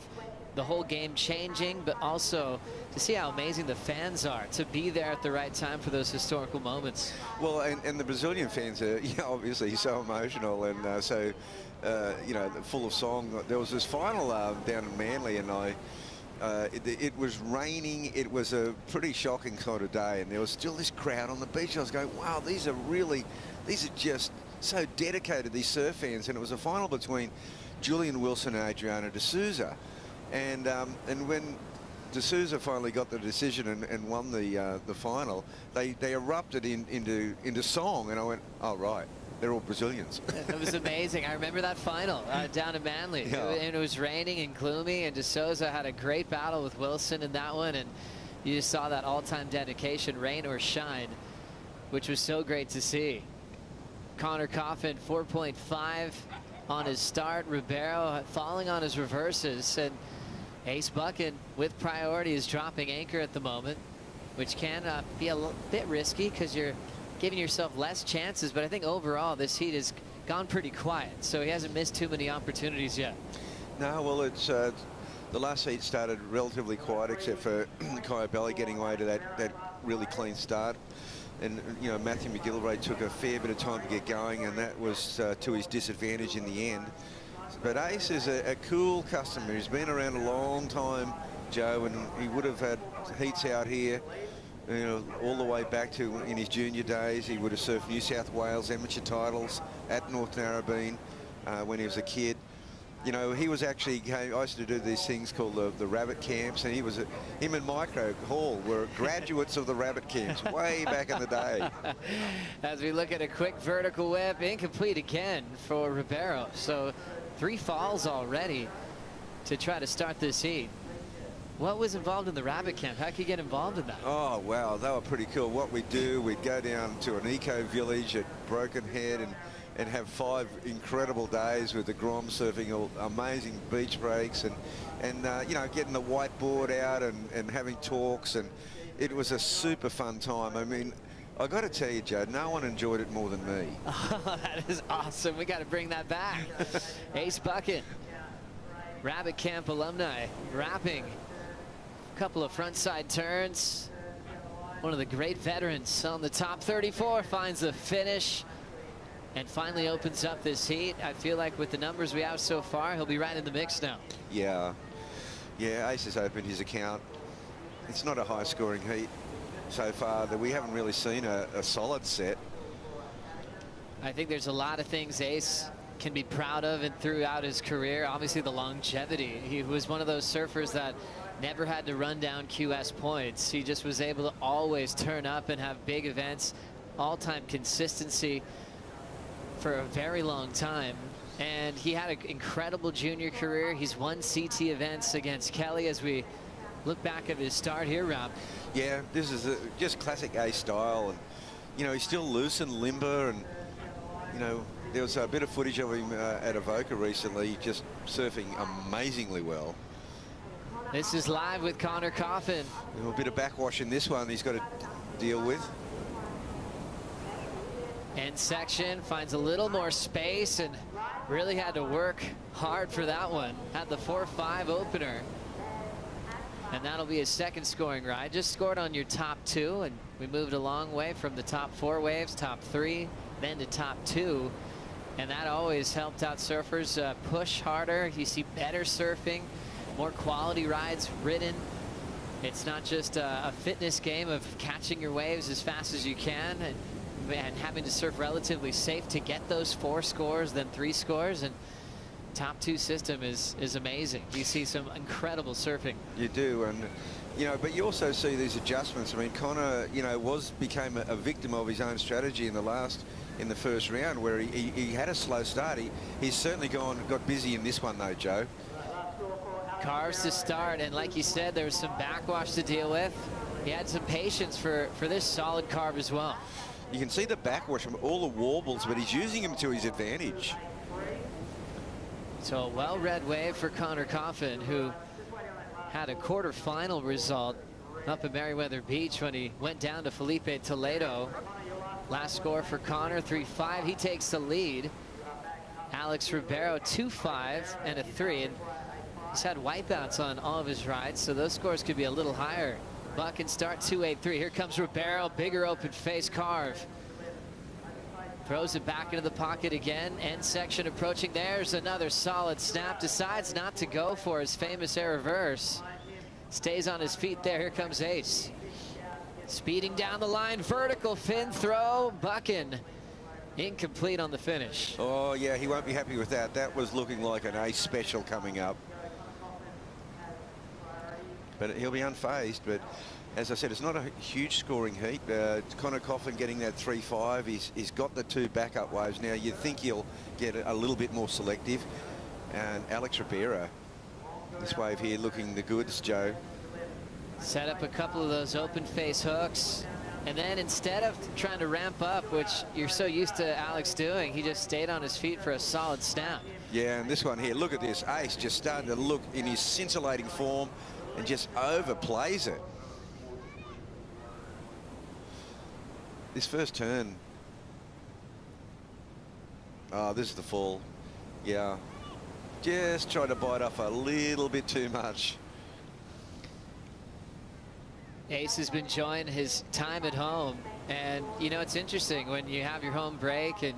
the whole game changing, but also to see how amazing the fans are, to be there at the right time for those historical moments. Well, and the Brazilian fans are obviously so emotional and so full of song. There was this final down in Manly, and it was raining. It was a pretty shocking sort of day, and there was still this crowd on the beach. I was going, wow, these are just so dedicated, these surf fans. And it was a final between Julian Wilson and Adriano de Souza. And when D'Souza finally got the decision and won the final, they erupted into song, and I went, oh right, they're all Brazilians. It was amazing. I remember that final down in Manly. Yeah. And it was raining and gloomy, and D'Souza had a great battle with Wilson in that one, and you just saw that all-time dedication, rain or shine, which was so great to see. Connor Coffin, 4.5 on his start. Ribeiro falling on his reverses, and Ace Buchan with priority is dropping anchor at the moment, which can be a bit risky because you're giving yourself less chances. But I think overall this heat has gone pretty quiet, so he hasn't missed too many opportunities yet. No, well, it's the last heat started relatively quiet, except for Kyabelli getting away to that really clean start. And, you know, Matthew McGillivray took a fair bit of time to get going, and that was to his disadvantage in the end. But Ace is a cool customer. He's been around a long time, Joe, and he would have had heats out here, you know, all the way back to in his junior days. He would have surfed New South Wales amateur titles at North Narrabeen when he was a kid. You know, he was actually, I used to do these things called the rabbit camps, and him and Micro Hall were graduates of the rabbit camps way back in the day. As we look at a quick vertical whip, incomplete again for Ribeiro. So 3 falls already to try to start this heat. What was involved in the rabbit camp? How could you get involved in that? Oh, wow, they were pretty cool. What we'd do, we'd go down to an eco village at Broken Head and have 5 incredible days with the Grom surfing, amazing beach breaks, and you know, getting the whiteboard out and having talks, and it was a super fun time. I mean, I got to tell you, Joe, no one enjoyed it more than me. Oh, that is awesome. We got to bring that back. Ace Buchan, Rabbit Camp alumni, wrapping a couple of frontside turns. One of the great veterans on the top 34 finds the finish and finally opens up this heat. I feel like with the numbers we have so far, he'll be right in the mix now. Yeah, Ace has opened his account. It's not a high-scoring heat so far, that we haven't really seen a solid set. I think there's a lot of things Ace can be proud of and throughout his career. Obviously the longevity. He was one of those surfers that never had to run down QS points. He just was able to always turn up and have big events, all-time consistency for a very long time. And he had an incredible junior career. He's won CT events against Kelly as we look back at his start here, Rob. Yeah, this is just classic Ace style, and you know, he's still loose and limber, and you know, there was a bit of footage of him at Avoca recently, just surfing amazingly well. This is live with Connor Coffin. A bit of backwash in this one he's got to deal with. End section finds a little more space and really had to work hard for that one. Had the 4-5 opener. And that'll be his second scoring ride. Just scored on your top 2, and we moved a long way from the top 4 waves, top 3, then to top 2. And that always helped out surfers push harder. You see better surfing, more quality rides ridden. It's not just a fitness game of catching your waves as fast as you can and having to surf relatively safe to get those 4 scores, then 3 scores. And top 2 system is amazing. You see some incredible surfing. You do, and you know, but you also see these adjustments. I mean, Connor, you know, became a victim of his own strategy in the first round, where he had a slow start. He's certainly got busy in this one though, Joe. Carves to start, and like you said, there was some backwash to deal with. He had some patience for this solid carve as well. You can see the backwash from all the warbles, but he's using them to his advantage. So a well-read wave for Connor Coffin, who had a quarterfinal result up at Merriweather Beach when he went down to Felipe Toledo. Last score for Connor, 3-5. He takes the lead. Alex Ribeiro, 2-5 and a 3. And he's had wipeouts on all of his rides, so those scores could be a little higher. Buchan start 2-8-3. Here comes Ribeiro, bigger open face carve. Throws it back into the pocket again. End section approaching. There's another solid snap. Decides not to go for his famous air reverse. Stays on his feet there. Here comes Ace. Speeding down the line. Vertical fin throw. Buchan incomplete on the finish. Oh, yeah, he won't be happy with that. That was looking like an Ace special coming up. but he'll be unfazed. But as I said, it's not a huge scoring heat. Connor Coughlin getting that 3-5. He's got the 2 backup waves now. You'd think he'll get a little bit more selective. And Alex Ribeiro, this wave here looking the goods, Joe. Set up a couple of those open face hooks. And then instead of trying to ramp up, which you're so used to Alex doing, he just stayed on his feet for a solid snap. Yeah, and this one here, look at this. Ace just starting to look in his scintillating form and just overplays it. This first turn. Oh, this is the fall. Yeah. Just trying to bite off a little bit too much. Ace has been enjoying his time at home. And, you know, it's interesting when you have your home break and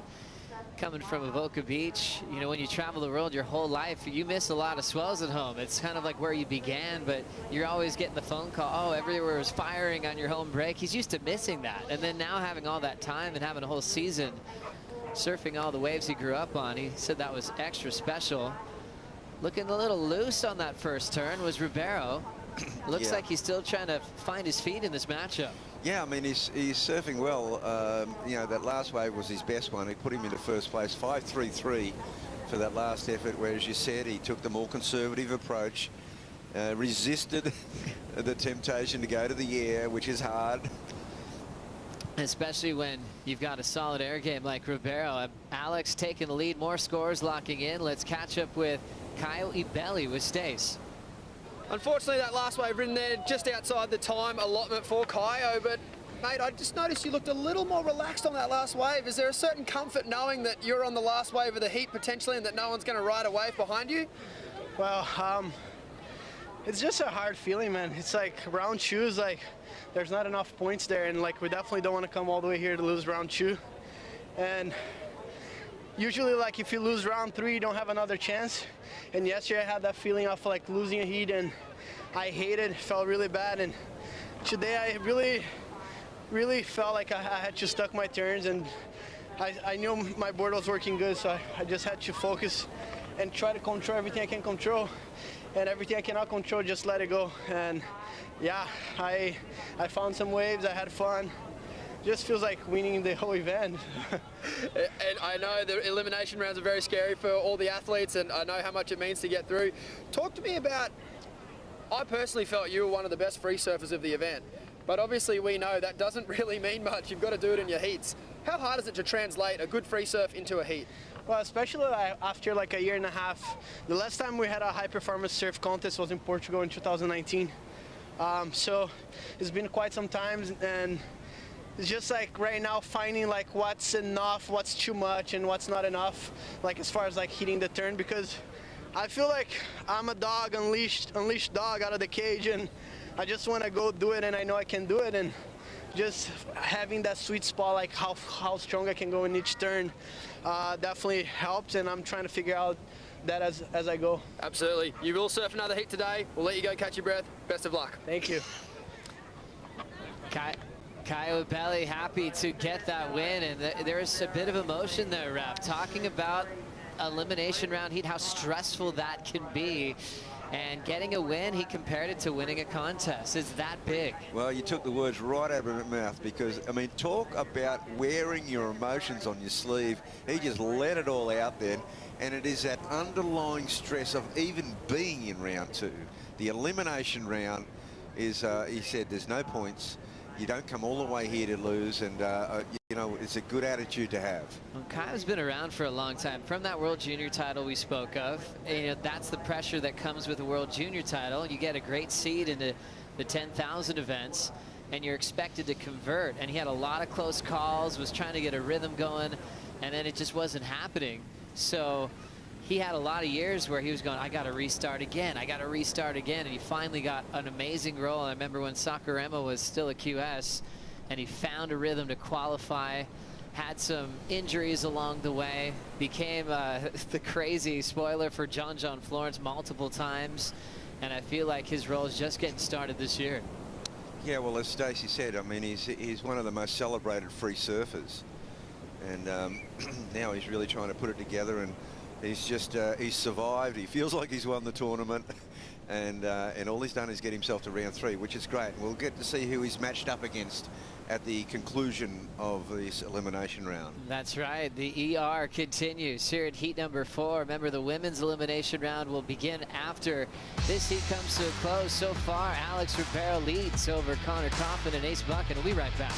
coming from Avoca Beach, you know, when you travel the world your whole life, you miss a lot of swells at home. It's kind of like where you began, but you're always getting the phone call, oh, everywhere is firing on your home break. He's used to missing that. And then now having all that time and having a whole season surfing all the waves he grew up on, he said that was extra special. Looking a little loose on that first turn was Ribeiro. Looks like he's still trying to find his feet in this matchup. Yeah, I mean, he's surfing well. You know, that last wave was his best one. It put him into first place, 5.33 for that last effort, where, as you said, he took the more conservative approach, resisted the temptation to go to the air, which is hard. Especially when you've got a solid air game like Ribeiro. Alex taking the lead, more scores locking in. Let's catch up with Kyle Ibelli with Stace. Unfortunately, that last wave ridden there just outside the time allotment for Kyo, but mate, I just noticed you looked a little more relaxed on that last wave. Is there a certain comfort knowing that you're on the last wave of the heat potentially and that no one's going to ride a wave behind you? Well, it's just a hard feeling, man. It's like round shoes, like there's not enough points there, and like we definitely don't want to come all the way here to lose round 2. And usually, like, if you lose round 3, you don't have another chance. And yesterday I had that feeling of like losing a heat, and I hated, felt really bad. And today I really felt like I had to stuck my turns, and I knew my board was working good, so I just had to focus and try to control everything I can control, and everything I cannot control, just let it go. And yeah, I found some waves, I had fun. Just feels like winning the whole event. And I know the elimination rounds are very scary for all the athletes, and I know how much it means to get through. Talk to me about, I personally felt you were one of the best free surfers of the event, but obviously we know that doesn't really mean much. You've got to do it in your heats. How hard is it to translate a good free surf into a heat? Well, especially after like a year and a half. The last time we had a high performance surf contest was in Portugal in 2019. So it's been quite some time, and it's just like right now finding like what's enough, what's too much, and what's not enough, like as far as like hitting the turn, because I feel like I'm a dog, unleashed dog out of the cage, and I just want to go do it, and I know I can do it, and just having that sweet spot, like how strong I can go in each turn, definitely helps, and I'm trying to figure out that as I go. Absolutely. You will surf another heat today. We'll let you go catch your breath. Best of luck. Thank you. Kyle Ibelli happy to get that win, and there's a bit of emotion there, Rep, talking about elimination round heat, how stressful that can be, and getting a win, he compared it to winning a contest. It's that big. Well, you took the words right out of my mouth, because, I mean, talk about wearing your emotions on your sleeve. He just let it all out then, and it is that underlying stress of even being in round 2. The elimination round is, he said, there's no points. You don't come all the way here to lose, and you know, it's a good attitude to have. Well, Kyle's been around for a long time. From that World Junior title we spoke of, you know, that's the pressure that comes with a World Junior title. You get a great seed into the 10,000 events, and you're expected to convert. And he had a lot of close calls, was trying to get a rhythm going, and then it just wasn't happening. So he had a lot of years where he was going, I got to restart again. I got to restart again. And he finally got an amazing roll. I remember when Sakurema was still a QS, and he found a rhythm to qualify, had some injuries along the way, became the crazy spoiler for John Florence multiple times. And I feel like his role is just getting started this year. Yeah, well, as Stacey said, I mean, he's one of the most celebrated free surfers. And now he's really trying to put it together, and he's just, he's survived. He feels like he's won the tournament. and all he's done is get himself to round 3, which is great. We'll get to see who he's matched up against at the conclusion of this elimination round. That's right. The ER continues here at heat number 4. Remember, the women's elimination round will begin after this heat comes to a close. So far, Alex Ribeiro leads over Connor Coffin and Ace Buck, and we'll be right back.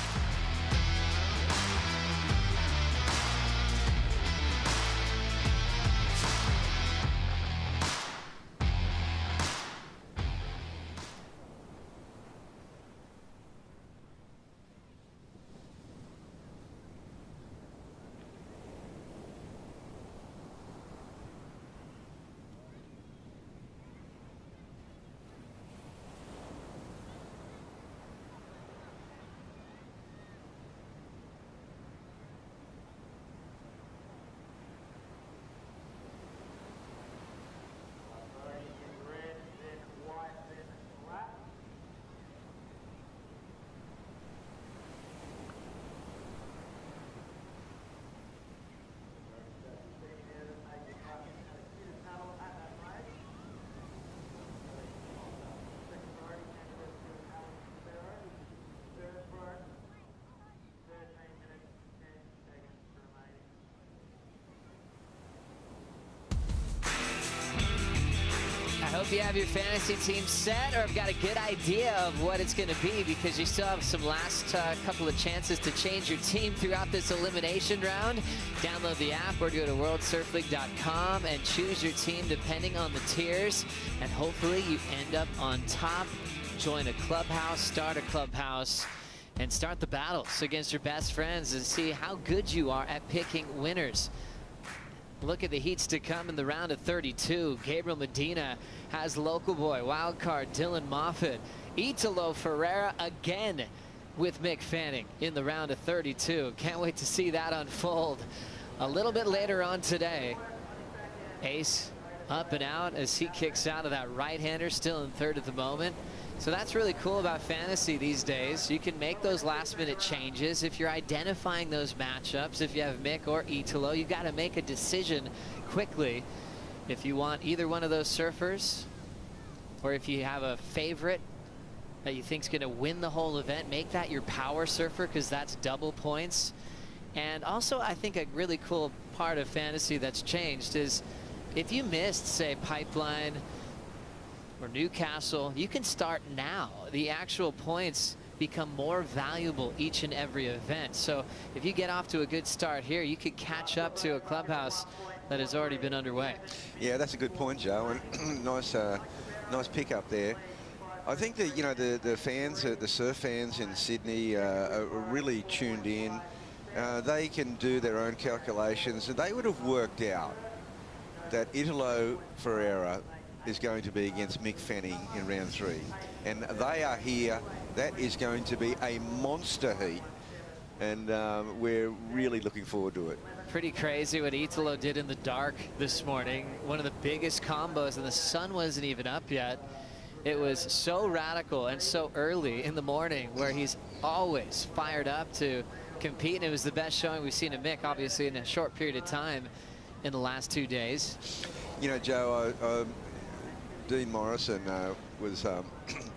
I hope you have your fantasy team set or have got a good idea of what it's going to be, because you still have some last couple of chances to change your team throughout this elimination round. Download the app or go to worldsurfleague.com and choose your team depending on the tiers, and hopefully you end up on top. Join a clubhouse, start a clubhouse, and start the battles against your best friends and see how good you are at picking winners. Look at the heats to come in the round of 32. Gabriel Medina has local boy wildcard Dylan Moffitt. Italo Ferreira again with Mick Fanning in the round of 32. Can't wait to see that unfold a little bit later on today. Ace up and out as he kicks out of that right-hander, still in third at the moment. So that's really cool about fantasy these days. You can make those last-minute changes. If you're identifying those matchups, if you have Mick or Italo, you've got to make a decision quickly. If you want either one of those surfers, or if you have a favorite that you think is going to win the whole event, make that your power surfer, because that's double points. And also, I think a really cool part of fantasy that's changed is if you missed, say, Pipeline or Newcastle, you can start now. The actual points become more valuable each and every event. So if you get off to a good start here, you could catch up to a clubhouse that has already been underway. Yeah, that's a good point, Joe, and nice pick up there. I think that, you know, the fans, the surf fans in Sydney are really tuned in. They can do their own calculations, and they would have worked out that Italo Ferreira is going to be against Mick Fanning in round 3, and they are here. That is going to be a monster heat, and we're really looking forward to it. Pretty crazy what Italo did in the dark this morning. One of the biggest combos, and the sun wasn't even up yet. It was so radical and so early in the morning, where he's always fired up to compete, and it was the best showing we've seen of Mick, obviously, in a short period of time in the last 2 days. You know, Joe, Dean Morrison was...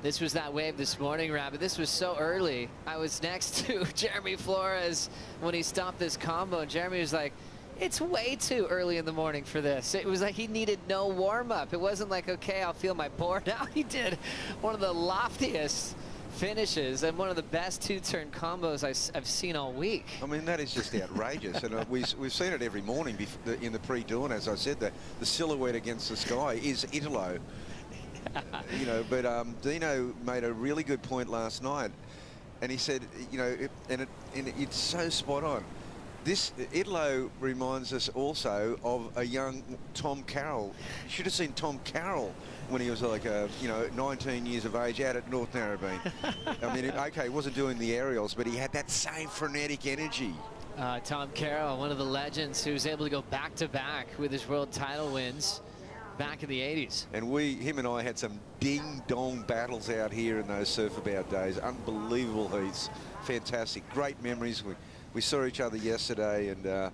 This was that wave this morning, Rabbit. This was so early. I was next to Jeremy Flores when he stopped this combo, and Jeremy was like, it's way too early in the morning for this. It was like he needed no warm-up. It wasn't like, okay, I'll feel my board out. He did one of the loftiest finishes and one of the best two-turn combos I've seen all week. I mean, that is just outrageous. And we've seen it every morning in the pre-dawn. As I said, the silhouette against the sky is Italo. You know, but Dino made a really good point last night, and he said, you know, it's so spot on. This Italo reminds us also of a young Tom Carroll. You should have seen Tom Carroll when he was like, 19 years of age out at North Narrabeen. I mean, okay, he wasn't doing the aerials, but he had that same frenetic energy. Tom Carroll, one of the legends who was able to go back-to-back with his world title wins back in the 80s. And him and I had some ding-dong battles out here in those surf about days. Unbelievable heats. Fantastic. Great memories. We saw each other yesterday, and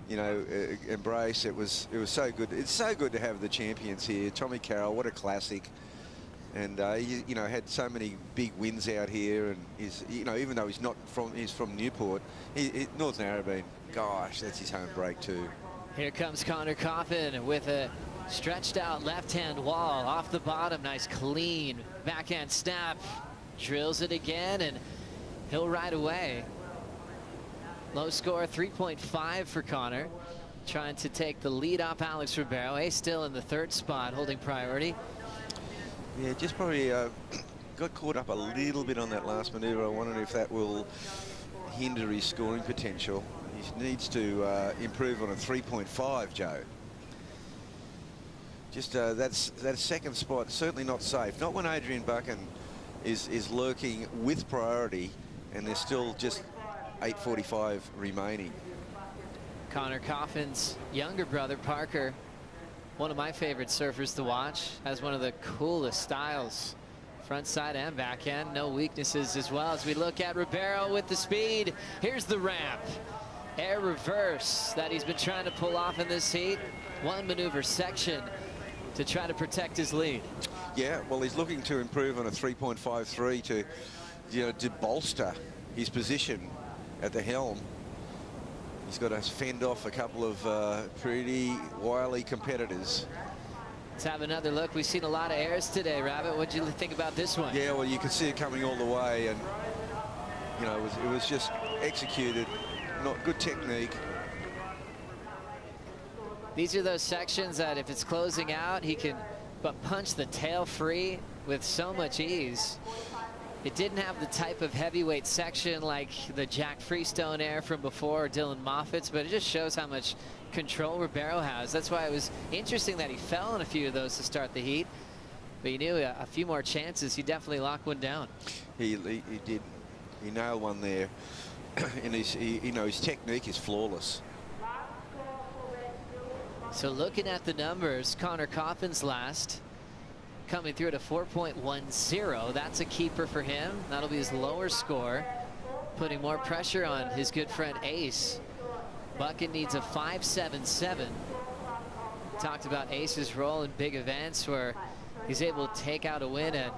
you know, embrace. It was so good. It's so good to have the champions here. Tommy Carroll, what a classic. And he, you know, had so many big wins out here, and is, you know, even though he's from Newport, North Narrabeen, gosh, that's his home break too. Here comes Connor Coffin with a stretched out left-hand wall off the bottom. Nice clean backhand snap. Drills it again, and he'll ride away. Low score 3.5 for Connor. Trying to take the lead off Alex Ribeiro. Ace still in the third spot, holding priority. Yeah, just probably got caught up a little bit on that last manoeuvre. I wonder if that will hinder his scoring potential. He needs to improve on a 3.5, Joe. Just that second spot, certainly not safe. Not when Adrian Buchan is lurking with priority, and there's still just 8:45 remaining. Connor Coffin's younger brother, Parker, one of my favorite surfers to watch, has one of the coolest styles, front side and backhand. No weaknesses as well. As we look at Ribeiro with the speed, here's the ramp. Air reverse that he's been trying to pull off in this heat. One maneuver section to try to protect his lead. Yeah, well, he's looking to improve on a 3.53 to, you know, to bolster his position at the helm. He's got to fend off a couple of pretty wily competitors. Let's have another look. We've seen a lot of airs today, Rabbit. What did you think about this one? Yeah, well, you could see it coming all the way, and you know, it was just executed, not good technique. These are those sections that if it's closing out, he can but punch the tail free with so much ease. It didn't have the type of heavyweight section like the Jack Freestone air from before, or Dylan Moffitt's, but it just shows how much control Ribeiro has. That's why it was interesting that he fell on a few of those to start the heat, but he knew a few more chances. He definitely locked one down. He did. He nailed one there, and you know, his technique is flawless. So looking at the numbers, Connor Coffin's last, coming through at a 4.10. That's a keeper for him. That'll be his lower score, putting more pressure on his good friend Ace. Buchan needs a 5.77. Talked about Ace's role in big events where he's able to take out a win at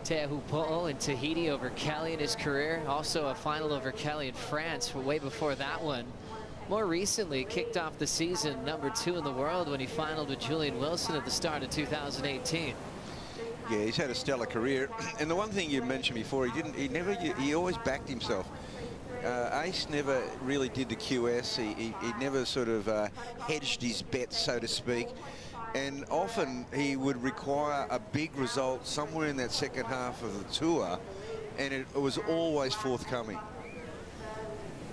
Teahupo'o in Tahiti over Kelly in his career. Also a final over Kelly in France way before that one. More recently, kicked off the season #2 in the world when he finaled with Julian Wilson at the start of 2018. Yeah, he's had a stellar career. And the one thing you mentioned before, he always backed himself. Ace never really did the QS. He never sort of hedged his bets, so to speak. And often he would require a big result somewhere in that second half of the tour, and it was always forthcoming.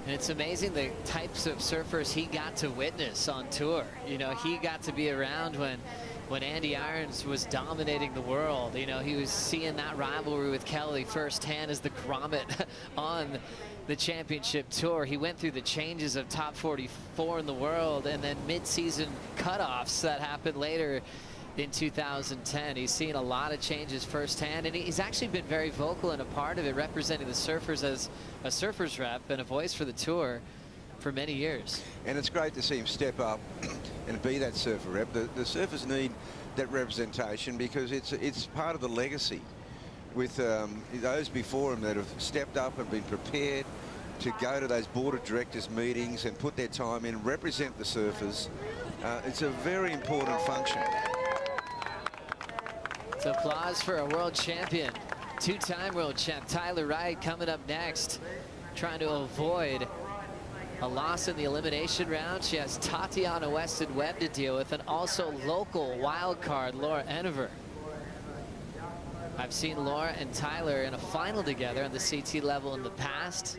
And it's amazing the types of surfers he got to witness on tour. You know, he got to be around when Andy Irons was dominating the world. You know, he was seeing that rivalry with Kelly firsthand as the grommet on the championship tour. He went through the changes of top 44 in the world and then mid-season cutoffs that happened later in 2010. He's seen a lot of changes firsthand, and he's actually been very vocal and a part of it, representing the surfers as a surfers rep and a voice for the tour for many years. And it's great to see him step up and be that surfer rep. The surfers need that representation because it's part of the legacy with those before him that have stepped up and been prepared to go to those board of directors meetings and put their time in, represent the surfers. It's a very important function. So applause for a world champion, two-time world champ, Tyler Wright, coming up next, trying to avoid a loss in the elimination round. She has Tatiana Weston Webb to deal with, and also local wild card Laura Enever. I've seen Laura and Tyler in a final together on the CT level in the past.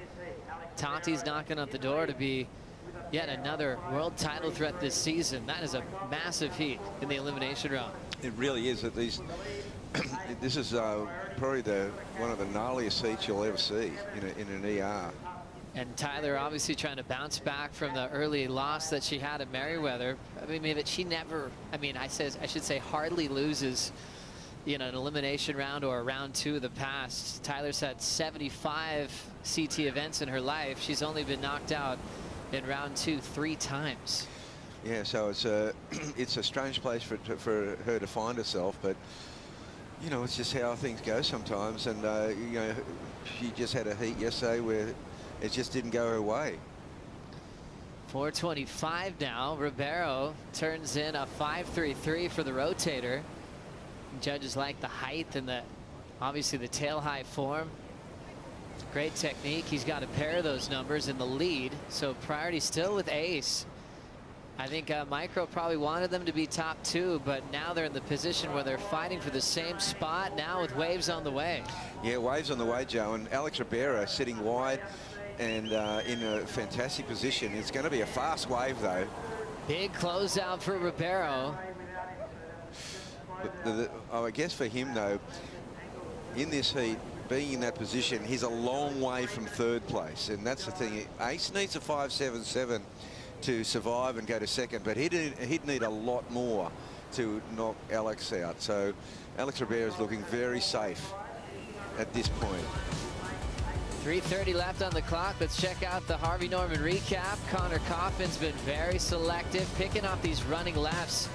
Tati's knocking on the door to be yet another world title threat this season. That is a massive heat in the elimination round. It really is. That this is probably one of the gnarliest heats you'll ever see in an ER. And Tyler obviously trying to bounce back from the early loss that she had at Merriweather. I mean, but she never, I should say hardly loses, you know, an elimination round or a round two of the past. Tyler's had 75 CT events in her life. She's only been knocked out in round two 3 times. Yeah, so it's a strange place for her to find herself, but You know, it's just how things go sometimes. And, you know, she just had a heat yesterday where it just didn't go her way. 4:25 now. Ribeiro turns in a 5.33 for the rotator. Judges like the height and obviously the tail high form. Great technique. He's got a pair of those numbers in the lead. So priority still with Ace. I think Micro probably wanted them to be top 2, but now they're in the position where they're fighting for the same spot now with waves on the way. Yeah, waves on the way, Joe, and Alex Ribeiro sitting wide and in a fantastic position. It's going to be a fast wave, though. Big closeout for Ribeiro. I guess for him, though, in this heat, being in that position, he's a long way from 3rd place, and that's the thing. Ace needs a 5.77 to survive and go to 2nd, but he'd need a lot more to knock Alex out. So Alex Ribeiro is looking very safe at this point. 3:30 left on the clock. Let's check out the Harvey Norman recap. Connor Coffin's been very selective, picking off these running lefts.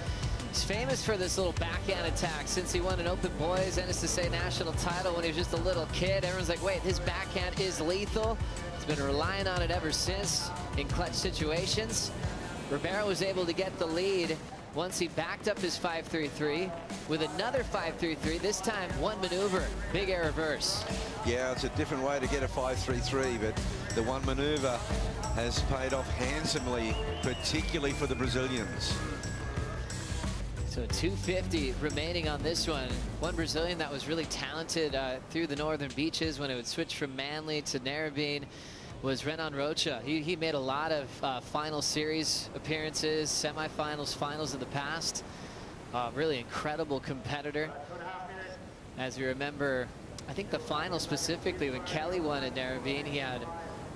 He's famous for this little backhand attack since he won an Open Boys NSSA national title when he was just a little kid. Everyone's like, wait, his backhand is lethal. He's been relying on it ever since in clutch situations. Ribeiro was able to get the lead once he backed up his 5.33 with another 5.33, this time one maneuver, big air reverse. Yeah, it's a different way to get a 5.33, but the one maneuver has paid off handsomely, particularly for the Brazilians. So 250 remaining on this one. One Brazilian that was really talented through the northern beaches when it would switch from Manly to Narrabeen was Renan Rocha. He made a lot of final series appearances, semifinals, finals in the past. Really incredible competitor. As we remember, I think the final specifically when Kelly won at Narrabeen, he had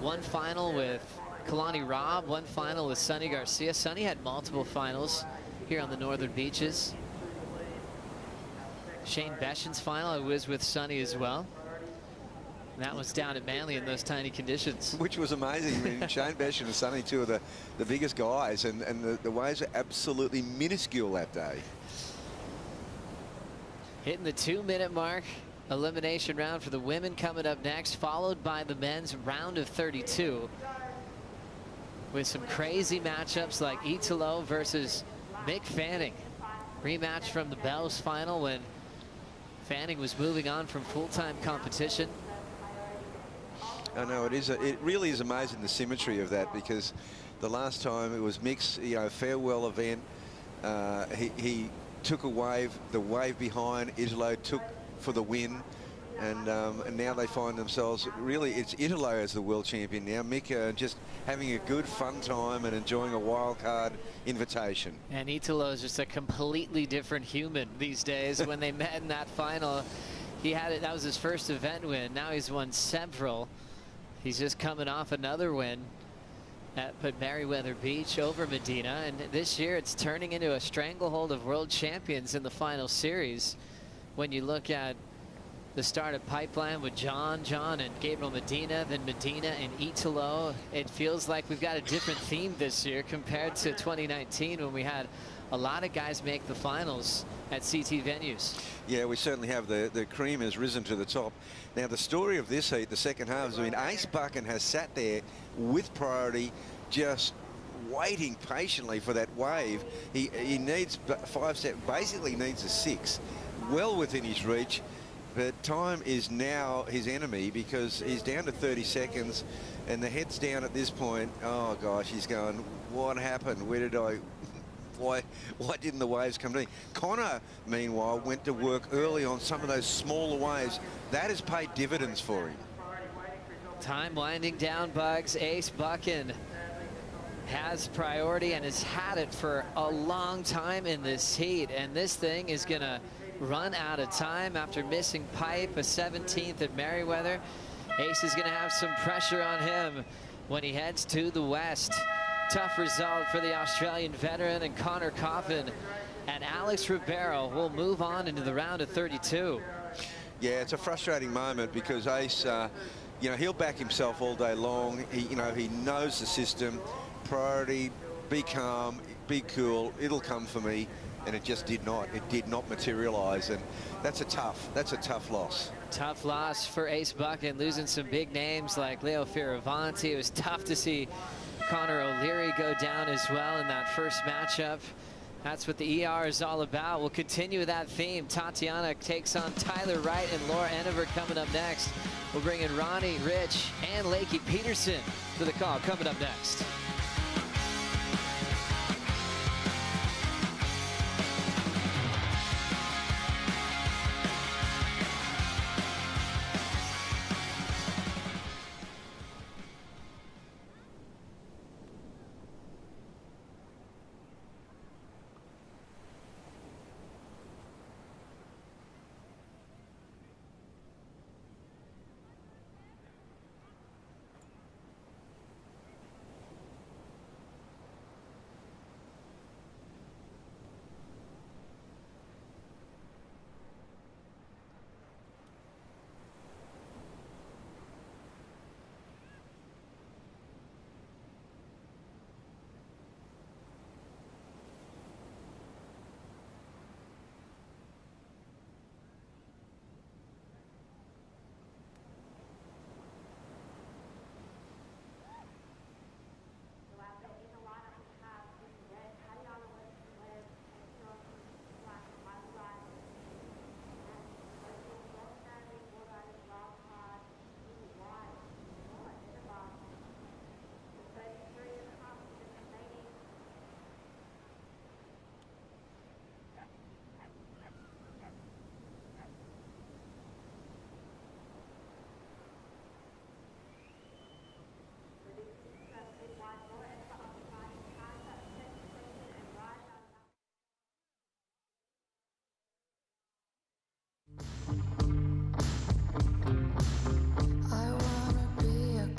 one final with Kalani Robb, one final with Sonny Garcia. Sonny had multiple finals here on the northern beaches. Shane Beshan's final, I was with Sonny as well. And that was down at Manly in those tiny conditions. Which was amazing. I mean, Shane Beshan and Sonny, two of the biggest guys, and the waves are absolutely minuscule that day. Hitting the 2-minute mark. Elimination round for the women coming up next, followed by the men's round of 32. With some crazy matchups like Italo versus Mick Fanning. Rematch from the Bells final when Fanning was moving on from full-time competition. I know it really is amazing the symmetry of that, because the last time it was Mick's, farewell event. He took a wave, the wave behind Italo took for the win, and now they find themselves, really it's Italo as the world champion now. Mick just having a good fun time and enjoying a wild card invitation. And Italo is just a completely different human these days. When they met in that final, that was his first event win. Now he's won several. He's just coming off another win at Meriwether Beach over Medina, and this year it's turning into a stranglehold of world champions in the final series. When you look at the start of Pipeline with John and Gabriel Medina, then Medina and Italo, it feels like we've got a different theme this year compared to 2019 when we had a lot of guys make the finals at CT venues. Yeah, we certainly have. The cream has risen to the top. Now, the story of this heat, the second half, has been Ace Buchan has sat there with priority, just waiting patiently for that wave. He needs 5 steps, basically needs a 6, well within his reach. But time is now his enemy, because he's down to 30 seconds and the head's down at this point. Oh gosh, he's going, what happened? Where did why didn't the waves come to me? Connor, meanwhile, went to work early on some of those smaller waves. That has paid dividends for him. Time winding down, Bugs. Ace Buchan has priority and has had it for a long time in this heat, and this thing is gonna run out of time after missing pipe, a 17th at Meriwether. Ace is gonna have some pressure on him when he heads to the west. Tough result for the Australian veteran, and Connor Coffin and Alex Ribeiro will move on into the round of 32. Yeah, it's a frustrating moment, because Ace, he'll back himself all day long. He knows the system. Priority, be calm, be cool, it'll come for me. and it just did not. It did not materialise, and that's a tough loss. Tough loss for Ace Bucket, losing some big names like Leo Fioravanti. It was tough to see Connor O'Leary go down as well in that first matchup. That's what the ER is all about. We'll continue that theme. Tatiana takes on Tyler Wright and Laura Enever coming up next. We'll bring in Ronnie, Rich, and Lakey Peterson for the call coming up next.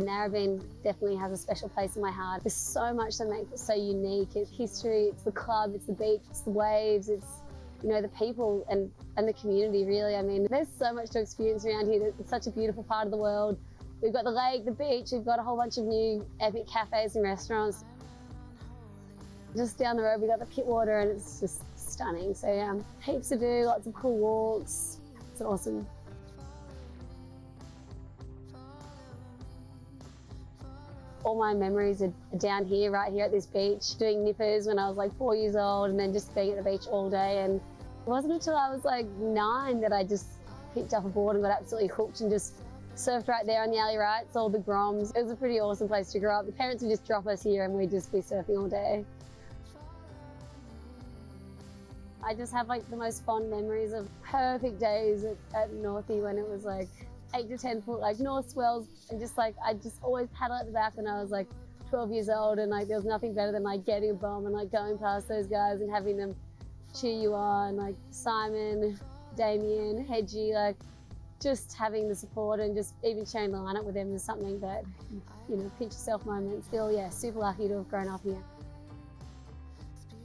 Narrabeen definitely has a special place in my heart. There's so much that makes it so unique. It's history, it's the club, it's the beach, it's the waves, it's, you know, the people and the community, really. I mean, there's so much to experience around here. It's such a beautiful part of the world. We've got the lake, the beach, we've got a whole bunch of new epic cafes and restaurants. Just down the road, we've got the Pittwater, and it's just stunning. So yeah, heaps to do, lots of cool walks. It's awesome. All my memories are down here, right here at this beach, doing nippers when I was like 4 years old, and then just being at the beach all day. And it wasn't until I was like 9 that I just picked up a board and got absolutely hooked and just surfed right there on the alley right, saw the Groms. It was a pretty awesome place to grow up. The parents would just drop us here and we'd just be surfing all day. I just have like the most fond memories of perfect days at Northie when it was like 8 to 10 foot like north swells, and just like I just always paddle at the back when I was like 12 years old, and like there was nothing better than like getting a bomb and like going past those guys and having them cheer you on, like Simon, Damien, Hedgie, like just having the support and just even sharing the lineup with them is something that, you know, pinch yourself moments. Feel, yeah, super lucky to have grown up here.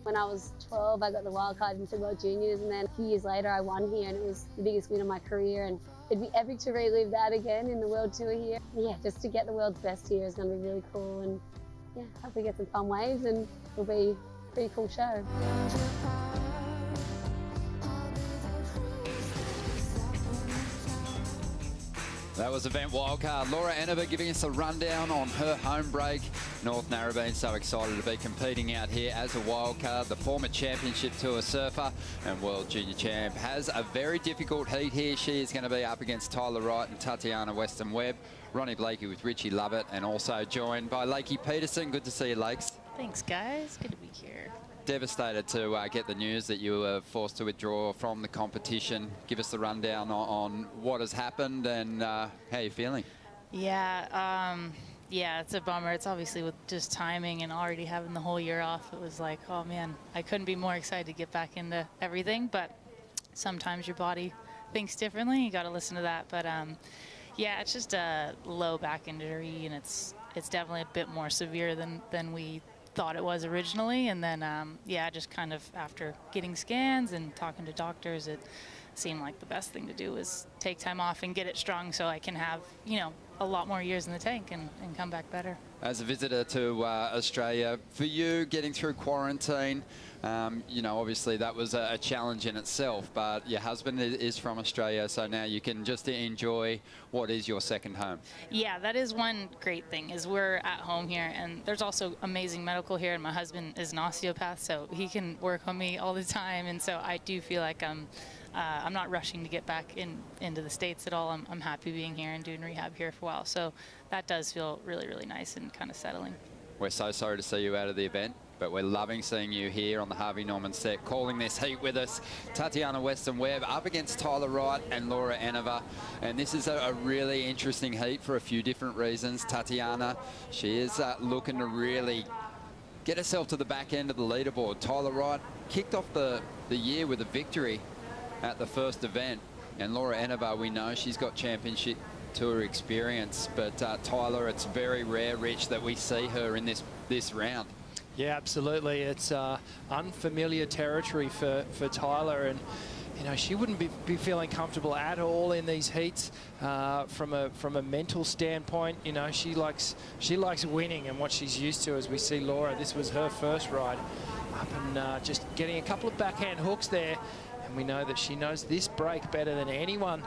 When I was 12, I got the wild card into World Juniors, and then a few years later I won here, and it was the biggest win of my career, and it'd be epic to relive that again in the World Tour here. Yeah, just to get the world's best here is going to be really cool, and yeah, hopefully get some fun waves and it'll be a pretty cool show. That was event wildcard. Laura Enever giving us a rundown on her home break. North Narrabeen so excited to be competing out here as a wildcard. The former championship tour surfer and world junior champ has a very difficult heat here. She is going to be up against Tyler Wright and Tatiana Weston-Webb. Ronnie Blakey with Richie Lovett, and also joined by Lakey Peterson. Good to see you, Lakes. Thanks, guys. Good to be here. Devastated to get the news that you were forced to withdraw from the competition. Give us the rundown on what has happened and how you're feeling. Yeah, yeah, it's a bummer. It's obviously with just timing and already having the whole year off. It was like, oh man, I couldn't be more excited to get back into everything. But sometimes your body thinks differently. You got to listen to that. But yeah, it's just a low back injury, and it's definitely a bit more severe than we thought it was originally. And then yeah, just kind of after getting scans and talking to doctors, it seemed like the best thing to do was take time off and get it strong so I can have, you know, a lot more years in the tank and come back better. As a visitor to Australia, for you getting through quarantine, you know, obviously that was a challenge in itself, but your husband is from Australia, so now you can just enjoy what is your second home. Yeah, that is one great thing, is we're at home here, and there's also amazing medical here, and my husband is an osteopath, so he can work on me all the time, and so I do feel like I'm not rushing to get back into the States at all. I'm happy being here and doing rehab here for a while, so that does feel really, really nice and kind of settling. We're so sorry to see you out of the event, but we're loving seeing you here on the Harvey Norman set, calling this heat with us. Tatiana Weston-Webb up against Tyler Wright and Laura Enever. And this is a really interesting heat for a few different reasons. Tatiana, she is looking to really get herself to the back end of the leaderboard. Tyler Wright kicked off the year with a victory at the first event. And Laura Enever, we know she's got championship tour experience, but Tyler, it's very rare, Rich, that we see her in this round. Yeah, absolutely. It's unfamiliar territory for Tyler, and you know she wouldn't be feeling comfortable at all in these heats from a mental standpoint. You know, she likes winning and what she's used to. As we see Laura, this was her first ride up and just getting a couple of backhand hooks there, and we know that she knows this break better than anyone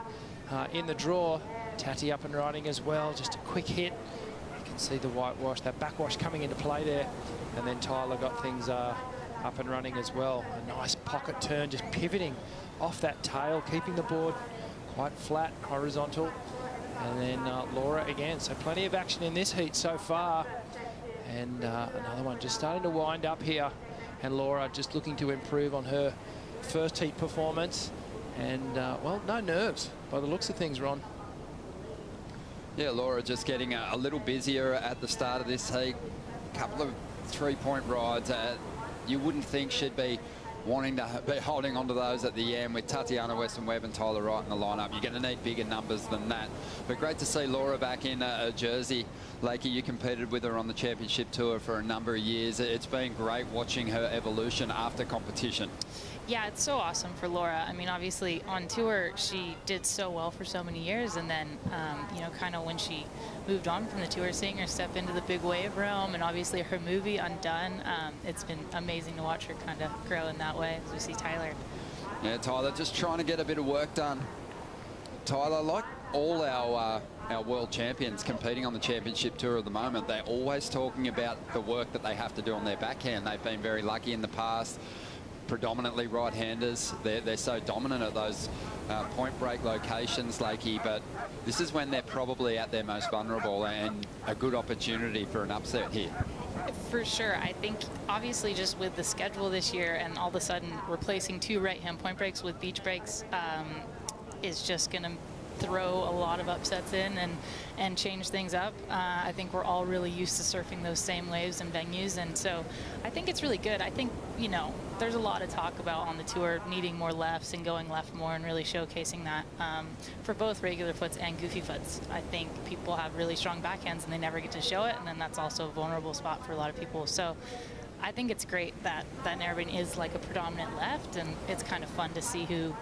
in the draw. Tati up and riding as well, just a quick hit. You can see the whitewash, that backwash coming into play there. And then Tyler got things up and running as well. A nice pocket turn, just pivoting off that tail, keeping the board quite flat, horizontal. And then Laura again. So plenty of action in this heat so far. And another one just starting to wind up here. And Laura just looking to improve on her first heat performance. And, well, no nerves by the looks of things, Ron. Yeah, Laura just getting a little busier at the start of this heat. A couple of three-point rides. You wouldn't think she'd be wanting to be holding on to those at the end with Tatiana Weston-Webb and Tyler Wright in the lineup. You're going to need bigger numbers than that. But great to see Laura back in Jersey. Lakey, you competed with her on the championship tour for a number of years. It's been great watching her evolution after competition. Yeah, it's so awesome for Laura. I mean, obviously on tour, she did so well for so many years. And then, you know, kind of when she moved on from the tour, seeing her step into the big wave realm and obviously her movie Undone, it's been amazing to watch her kind of grow in that way as we see Tyler. Yeah, Tyler just trying to get a bit of work done. Tyler, like all our world champions competing on the championship tour at the moment, they're always talking about the work that they have to do on their backhand. They've been very lucky in the past. Predominantly right-handers. They're so dominant at those point break locations, Lakey, but this is when they're probably at their most vulnerable and a good opportunity for an upset here. For sure. I think obviously just with the schedule this year and all of a sudden replacing 2 right-hand point breaks with beach breaks is just going to throw a lot of upsets in and change things up. I think we're all really used to surfing those same waves and venues, and so I think it's really good. I think, you know, there's a lot of talk about on the tour needing more lefts and going left more and really showcasing that for both regular foots and goofy foots. I think people have really strong backhands and they never get to show it, and then that's also a vulnerable spot for a lot of people. So I think it's great that Narrabeen is like a predominant left, and it's kind of fun to see who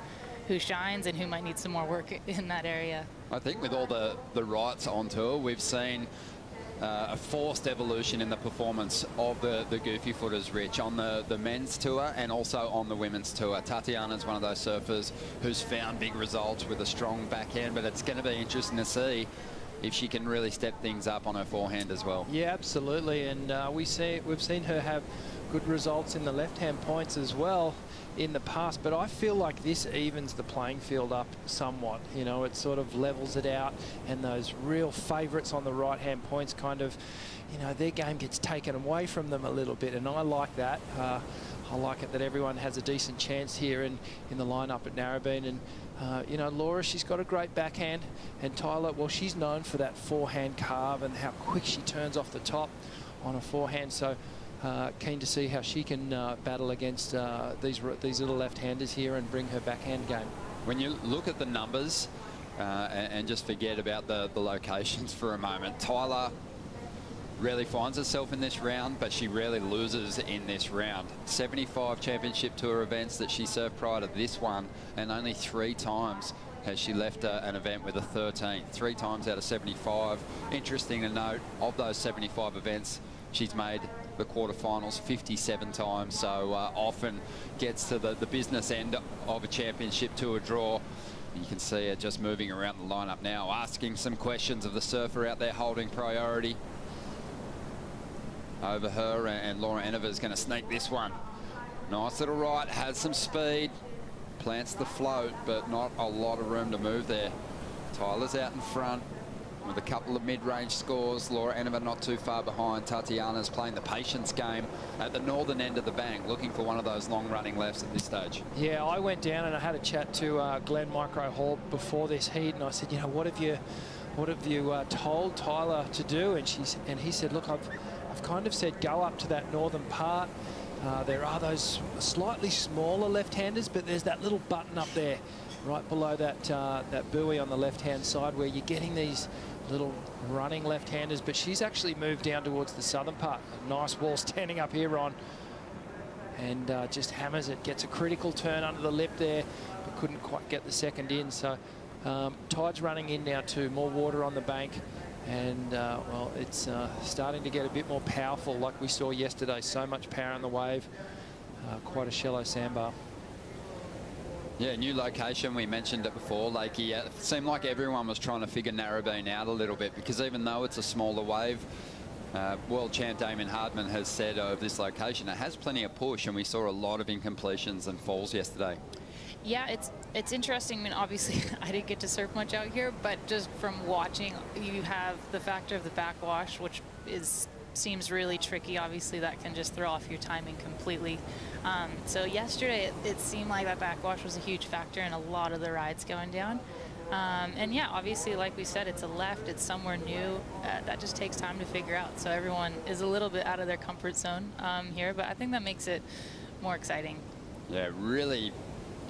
shines and who might need some more work in that area. I think with all the rights on tour, we've seen a forced evolution in the performance of the goofy footers, Rich, on the men's tour and also on the women's tour. Tatiana's one of those surfers who's found big results with a strong backhand, but it's going to be interesting to see if she can really step things up on her forehand as well. Yeah, absolutely, and we've seen her have good results in the left-hand points as well in the past, but I feel like this evens the playing field up somewhat. You know, it sort of levels it out, and those real favourites on the right-hand points kind of, you know, their game gets taken away from them a little bit, and I like that. I like it that everyone has a decent chance here in the lineup at Narrabeen. And you know, Laura, she's got a great backhand, and Tyler, well, she's known for that forehand carve and how quick she turns off the top on a forehand. So keen to see how she can battle against these little left-handers here and bring her backhand game. When you look at the numbers and just forget about the locations for a moment, Tyler rarely finds herself in this round, but she rarely loses in this round. 75 championship tour events that she served prior to this one, and only 3 times has she left an event with a 13, 3 times out of 75. Interesting to note, of those 75 events, she's made the quarterfinals 57 times, so often gets to the business end of a championship to a draw. You can see her just moving around the lineup now, asking some questions of the surfer out there holding priority over her, and Laura Enova is going to sneak this one. Nice little right, has some speed, plants the float, but not a lot of room to move there. Tyler's out in front with a couple of mid-range scores. Laura Enova not too far behind. Tatiana's playing the patience game at the northern end of the bank, looking for one of those long-running lefts at this stage. Yeah, I went down and I had a chat to Glenn Micro Hall before this heat, and I said, you know, what have you told Tyler to do? And he said, look, I've kind of said go up to that northern part. There are those slightly smaller left-handers, but there's that little button up there right below that buoy on the left-hand side where you're getting these little running left-handers, but she's actually moved down towards the southern part. A nice wall standing up here, Ron, and just hammers it, gets a critical turn under the lip there, but couldn't quite get the second in. So tide's running in now too, more water on the bank, and well, it's starting to get a bit more powerful like we saw yesterday. So much power on the wave, quite a shallow sandbar. Yeah, new location, we mentioned it before, Lakey. It seemed like everyone was trying to figure Narrabeen out a little bit, because even though it's a smaller wave, world champ Damien Hardman has said of this location, it has plenty of push, and we saw a lot of incompletions and falls yesterday. Yeah, it's interesting. I mean, obviously, I didn't get to surf much out here, but just from watching, you have the factor of the backwash, which seems really tricky. Obviously, that can just throw off your timing completely. So yesterday, it seemed like that backwash was a huge factor in a lot of the rides going down. And yeah, obviously, like we said, it's a left, it's somewhere new. That just takes time to figure out. So everyone is a little bit out of their comfort zone here, but I think that makes it more exciting. Yeah, really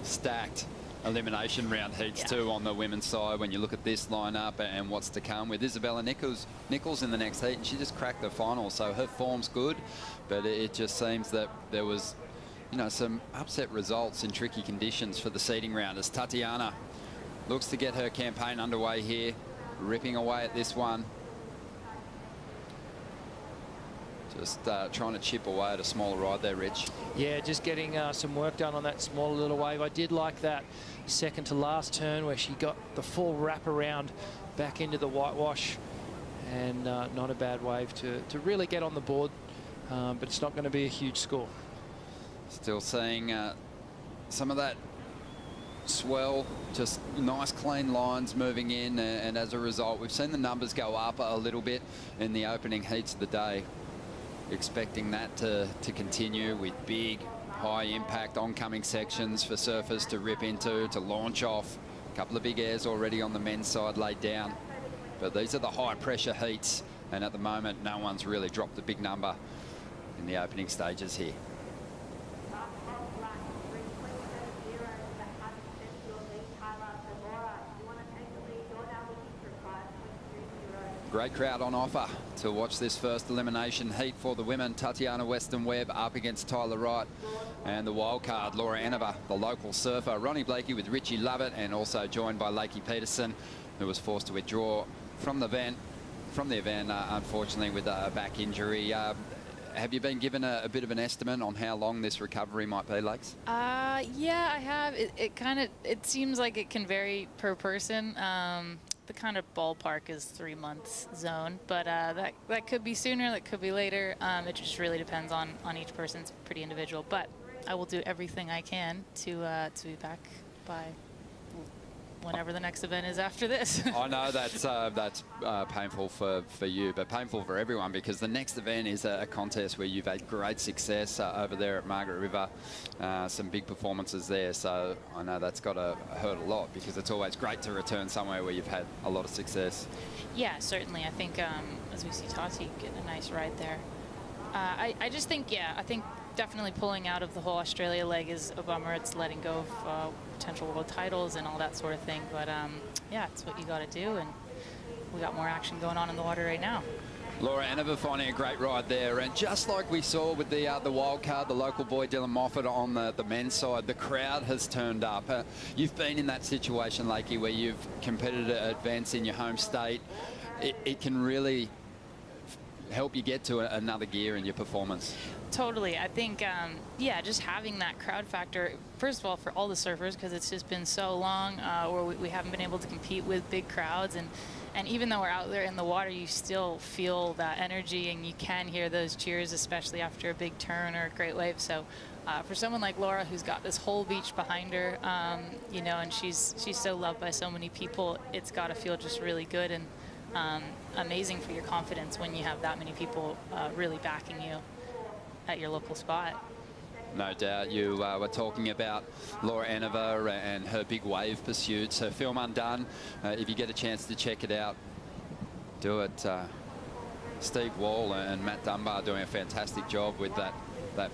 stacked elimination round heats too on the women's side when you look at this lineup and what's to come, with Isabella Nichols in the next heat, and she just cracked the final, so her form's good, but it just seems that there was, you know, some upset results in tricky conditions for the seeding round as Tatiana looks to get her campaign underway here, ripping away at this one. Just trying to chip away at a smaller ride there, Rich. Yeah, just getting some work done on that smaller little wave. I did like that second to last turn where she got the full wrap around back into the whitewash, and not a bad wave to really get on the board, but it's not going to be a huge score. Still seeing some of that swell, just nice clean lines moving in, and as a result we've seen the numbers go up a little bit in the opening heats of the day. Expecting that to continue with big high impact oncoming sections for surfers to rip into, to launch off. A couple of big airs already on the men's side laid down, but these are the high pressure heats, and at the moment no one's really dropped a big number in the opening stages here. Great crowd on offer to watch this first elimination heat for the women. Tatiana Weston-Webb up against Tyler Wright, and the wild card Laura Enova, the local surfer. Ronnie Blakey with Richie Lovett, and also joined by Lakey Peterson, who was forced to withdraw from the event, unfortunately with a back injury. Have you been given a bit of an estimate on how long this recovery might be, Lakes? Yeah, I have. It seems like it can vary per person. The kind of ballpark is 3 months zone, but that could be sooner, that could be later. It just really depends on each person. It's pretty individual, but I will do everything I can to be back by whenever the next event is after this. I know that's painful for you, but painful for everyone, because the next event is a contest where you've had great success over there at Margaret River, some big performances there. So I know that's got to hurt a lot, because it's always great to return somewhere where you've had a lot of success. Yeah, certainly. I think as we see Tati get a nice ride there. I just think, I think definitely pulling out of the whole Australia leg is a bummer. It's letting go of potential world titles and all that sort of thing. But yeah, it's what you got to do, and we got more action going on in the water right now. Laura Enover finding a great ride there, and just like we saw with the wild card, the local boy Dylan Moffat on the men's side, the crowd has turned up. You've been in that situation, Lakey, where you've competed at events in your home state. It can really help you get to another gear in your performance. Totally. I think, yeah, just having that crowd factor, first of all, for all the surfers, because it's just been so long where we haven't been able to compete with big crowds. And even though we're out there in the water, you still feel that energy, and you can hear those cheers, especially after a big turn or a great wave. So for someone like Laura, who's got this whole beach behind her, you know, and she's so loved by so many people, it's got to feel just really good and amazing for your confidence when you have that many people really backing you at your local spot. No doubt. You were talking about Laura Enover and her big wave pursuits. Her film Undone, if you get a chance to check it out, do it. Steve Wall and Matt Dunbar doing a fantastic job with that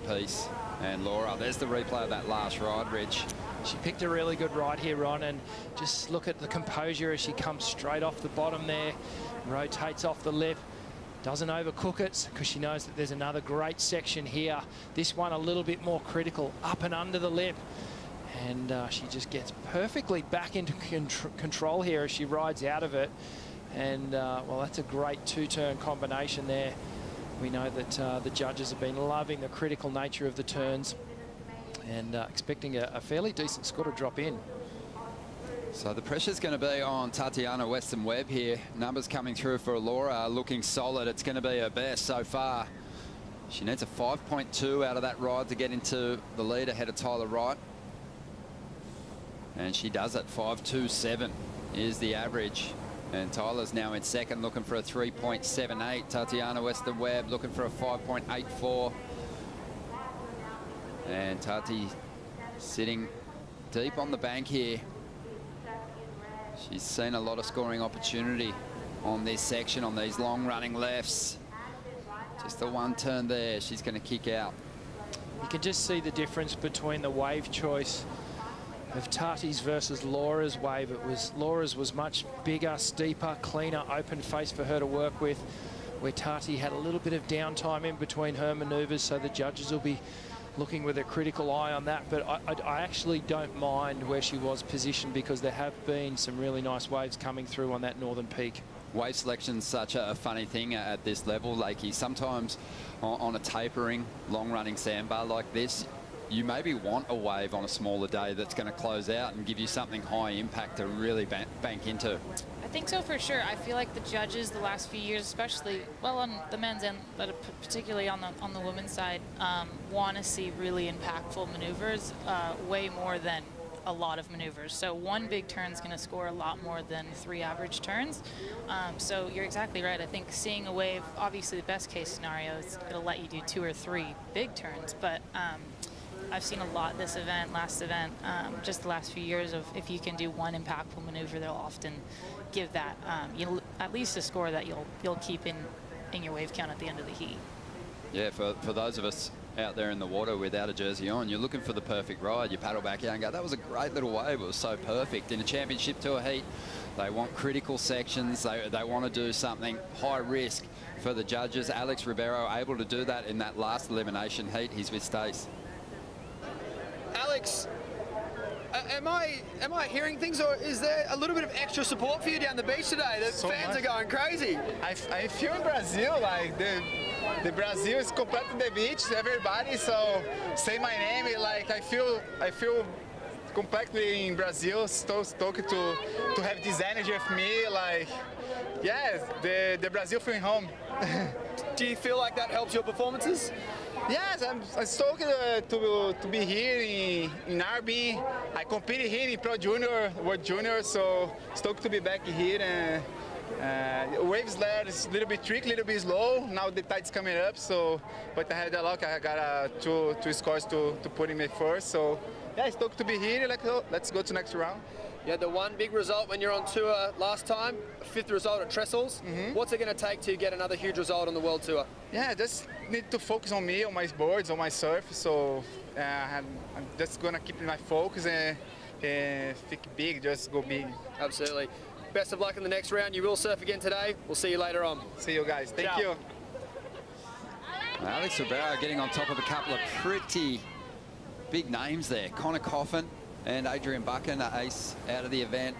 piece. And Laura, there's the replay of that last ride, Rich. She picked a really good ride here, Ron, and just look at the composure as she comes straight off the bottom there, rotates off the lip. Doesn't overcook it because she knows that there's another great section here. This one a little bit more critical, up and under the lip. And she just gets perfectly back into control here as she rides out of it. And, well, that's a great two-turn combination there. We know that the judges have been loving the critical nature of the turns and expecting a fairly decent score to drop in. So the pressure's going to be on Tatiana Weston-Webb here. Numbers coming through for Laura, looking solid. It's going to be her best so far. She needs a 5.2 out of that ride to get into the lead ahead of Tyler Wright. And she does it. 5.27 is the average. And Tyler's now in second, looking for a 3.78. Tatiana Weston-Webb looking for a 5.84. And Tati sitting deep on the bank here. She's seen a lot of scoring opportunity on this section, on these long running lefts. Just the one turn there, she's going to kick out. You can just see the difference between the wave choice of Tati's versus Laura's wave. Laura's was much bigger, steeper, cleaner, open face for her to work with, where Tati had a little bit of downtime in between her manoeuvres, so the judges will be looking with a critical eye on that. But I actually don't mind where she was positioned, because there have been some really nice waves coming through on that northern peak. Wave selection's such a funny thing at this level, Lakey. Sometimes on a tapering, long-running sandbar like this, you maybe want a wave on a smaller day that's going to close out and give you something high impact to really bank into. I think so for sure. I feel like the judges the last few years, especially, well, on the men's end, but particularly on the women's side, want to see really impactful maneuvers way more than a lot of maneuvers. So one big turn is going to score a lot more than 3 average turns. So you're exactly right. I think seeing a wave, obviously the best case scenario is it'll let you do 2 or 3 big turns, but I've seen a lot this event, last event, just the last few years of if you can do one impactful maneuver, they'll often give that at least a score that you'll keep in your wave count at the end of the heat. Yeah, for those of us out there in the water without a jersey on, you're looking for the perfect ride. You paddle back out and go, that was a great little wave. It was so perfect. In a championship tour heat, they want critical sections. They want to do something high risk for the judges. Alex Ribeiro able to do that in that last elimination heat. He's with Stace. Alex, am I hearing things, or is there a little bit of extra support for you down the beach today? The fans are going crazy. I feel in Brazil, like the Brazil is completely the beach, everybody, so say my name, like I feel completely in Brazil, so stoked to have this energy with me, like, yes, the Brazil feeling home. Do you feel like that helps your performances? Yes, I'm stoked to be here in Narrabeen. I competed here in Pro Junior, World Junior, so stoked to be back here. And waves there is a little bit tricky, a little bit slow. Now the tide's coming up, so but I had the luck. I got two scores to put in my first. So yeah, stoked to be here. Let's go to next round. You had the one big result when you're on tour last time, 5th result at Trestles. What's it going to take to get another huge result on the World Tour? Yeah, just need to focus on me, on my boards, on my surf. So I'm just going to keep my focus and think big, just go big. Absolutely. Best of luck in the next round. You will surf again today. We'll see you later on. See you guys. Thank you. Alex Ribeiro getting on top of a couple of pretty big names there. Connor Coffin and Adrian Buchan, ace out of the event,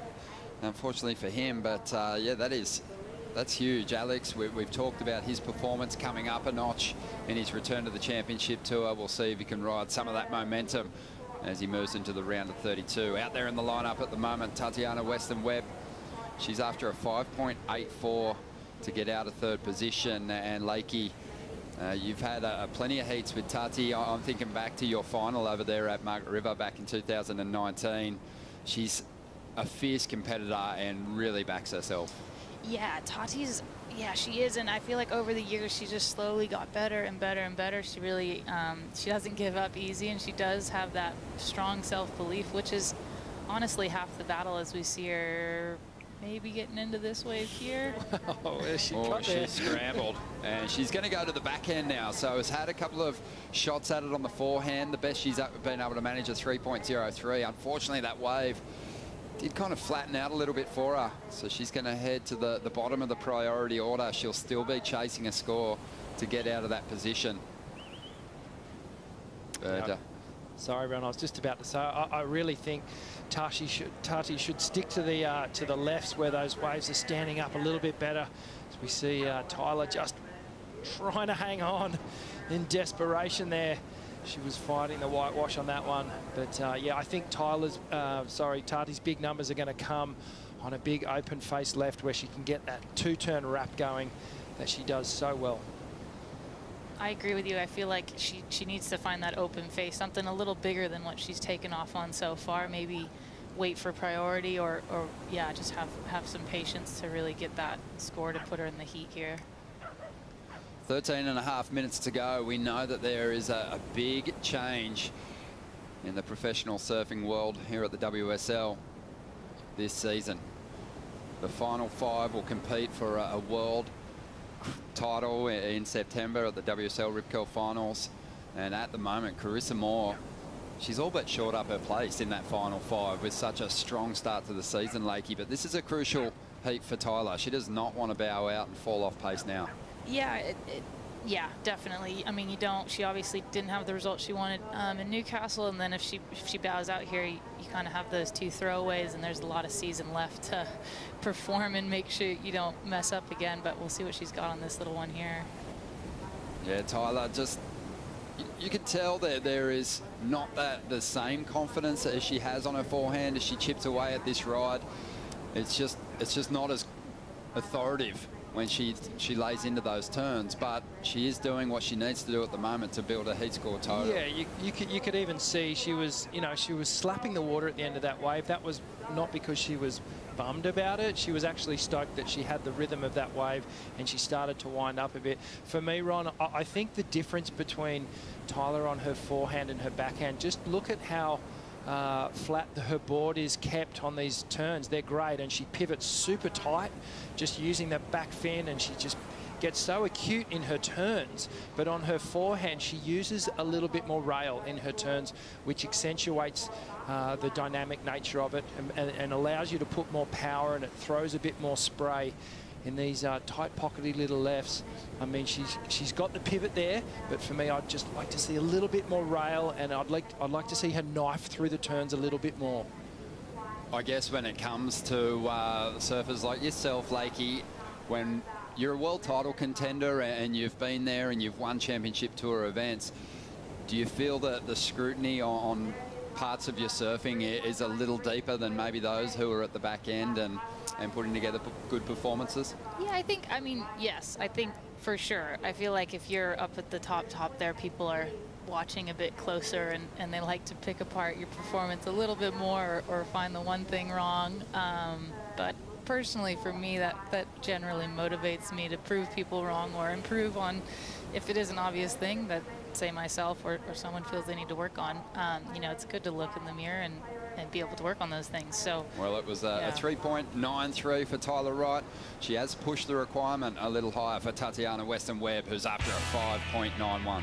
unfortunately for him. But yeah, that's huge. Alex, we've talked about his performance coming up a notch in his return to the championship tour. We'll see if he can ride some of that momentum as he moves into the round of 32. Out there in the lineup at the moment, Tatiana Weston-Webb. She's after a 5.84 to get out of third position. And Lakey, you've had plenty of heats with Tati. I'm thinking back to your final over there at Margaret River back in 2019. She's a fierce competitor and really backs herself. Yeah, Tati's, yeah, she is, and I feel like over the years she just slowly got better and better and better. She really, she doesn't give up easy, and she does have that strong self-belief, which is honestly half the battle as we see her maybe getting into this wave here. She scrambled, and she's going to go to the backhand now. So has had a couple of shots at it on the forehand. The best she's been able to manage a 3.03. Unfortunately, that wave did kind of flatten out a little bit for her. So she's going to head to the bottom of the priority order. She'll still be chasing a score to get out of that position. But, sorry, Ron, I was just about to say, I really think Tati should stick to the lefts where those waves are standing up a little bit better. As we see Tyler just trying to hang on in desperation there. She was fighting the whitewash on that one. But yeah, I think Tati's big numbers are going to come on a big open face left where she can get that two-turn wrap going that she does so well. I agree with you. I feel like she needs to find that open face, something a little bigger than what she's taken off on so far. Maybe wait for priority or yeah, just have some patience to really get that score to put her in the heat here. 13.5 minutes to go. We know that there is a big change in the professional surfing world here at the WSL this season. The final 5 will compete for a world title in September at the WSL Rip Curl Finals. And at the moment, Carissa Moore, she's all but shored up her place in that final 5 with such a strong start to the season, Lakey. But this is a crucial heat for Tyler. She does not want to bow out and fall off pace now. Yeah, yeah, definitely. I mean, she obviously didn't have the result she wanted in Newcastle, and then if she bows out here, you kind of have those 2 throwaways, and there's a lot of season left to perform and make sure you don't mess up again. But we'll see what she's got on this little one here. Yeah, Tyler, just you can tell that there is not the same confidence as she has on her forehand as she chips away at this ride. It's just not as authoritative when she lays into those turns, but she is doing what she needs to do at the moment to build a heat score total. Yeah, you could even see she was slapping the water at the end of that wave. That was not because she was bummed about it. She was actually stoked that she had the rhythm of that wave and she started to wind up a bit. For me, Ron, I think the difference between Tyler on her forehand and her backhand, just look at how flat her board is kept on these turns. They're great, and she pivots super tight just using the back fin, and she just gets so acute in her turns. But on her forehand, she uses a little bit more rail in her turns, which accentuates the dynamic nature of it and allows you to put more power, and it throws a bit more spray in these tight pockety little lefts. I mean, she's got the pivot there, but for me, I'd just like to see a little bit more rail, and I'd like to see her knife through the turns a little bit more. I guess when it comes to surfers like yourself, Lakey, when you're a world title contender and you've been there and you've won championship tour events, do you feel that the scrutiny on parts of your surfing is a little deeper than maybe those who are at the back end and putting together good performances? Yeah, I mean, yes, I think for sure. I feel like if you're up at the top there, people are watching a bit closer and they like to pick apart your performance a little bit more or find the one thing wrong. But personally, for me, that generally motivates me to prove people wrong or improve on, if it is an obvious thing that, say, myself or someone feels they need to work on. You know, it's good to look in the mirror and be able to work on those things. So, well, it was a 3.93 for Tyler Wright. She has pushed the requirement a little higher for Tatiana Weston-Webb, who's after a 5.91.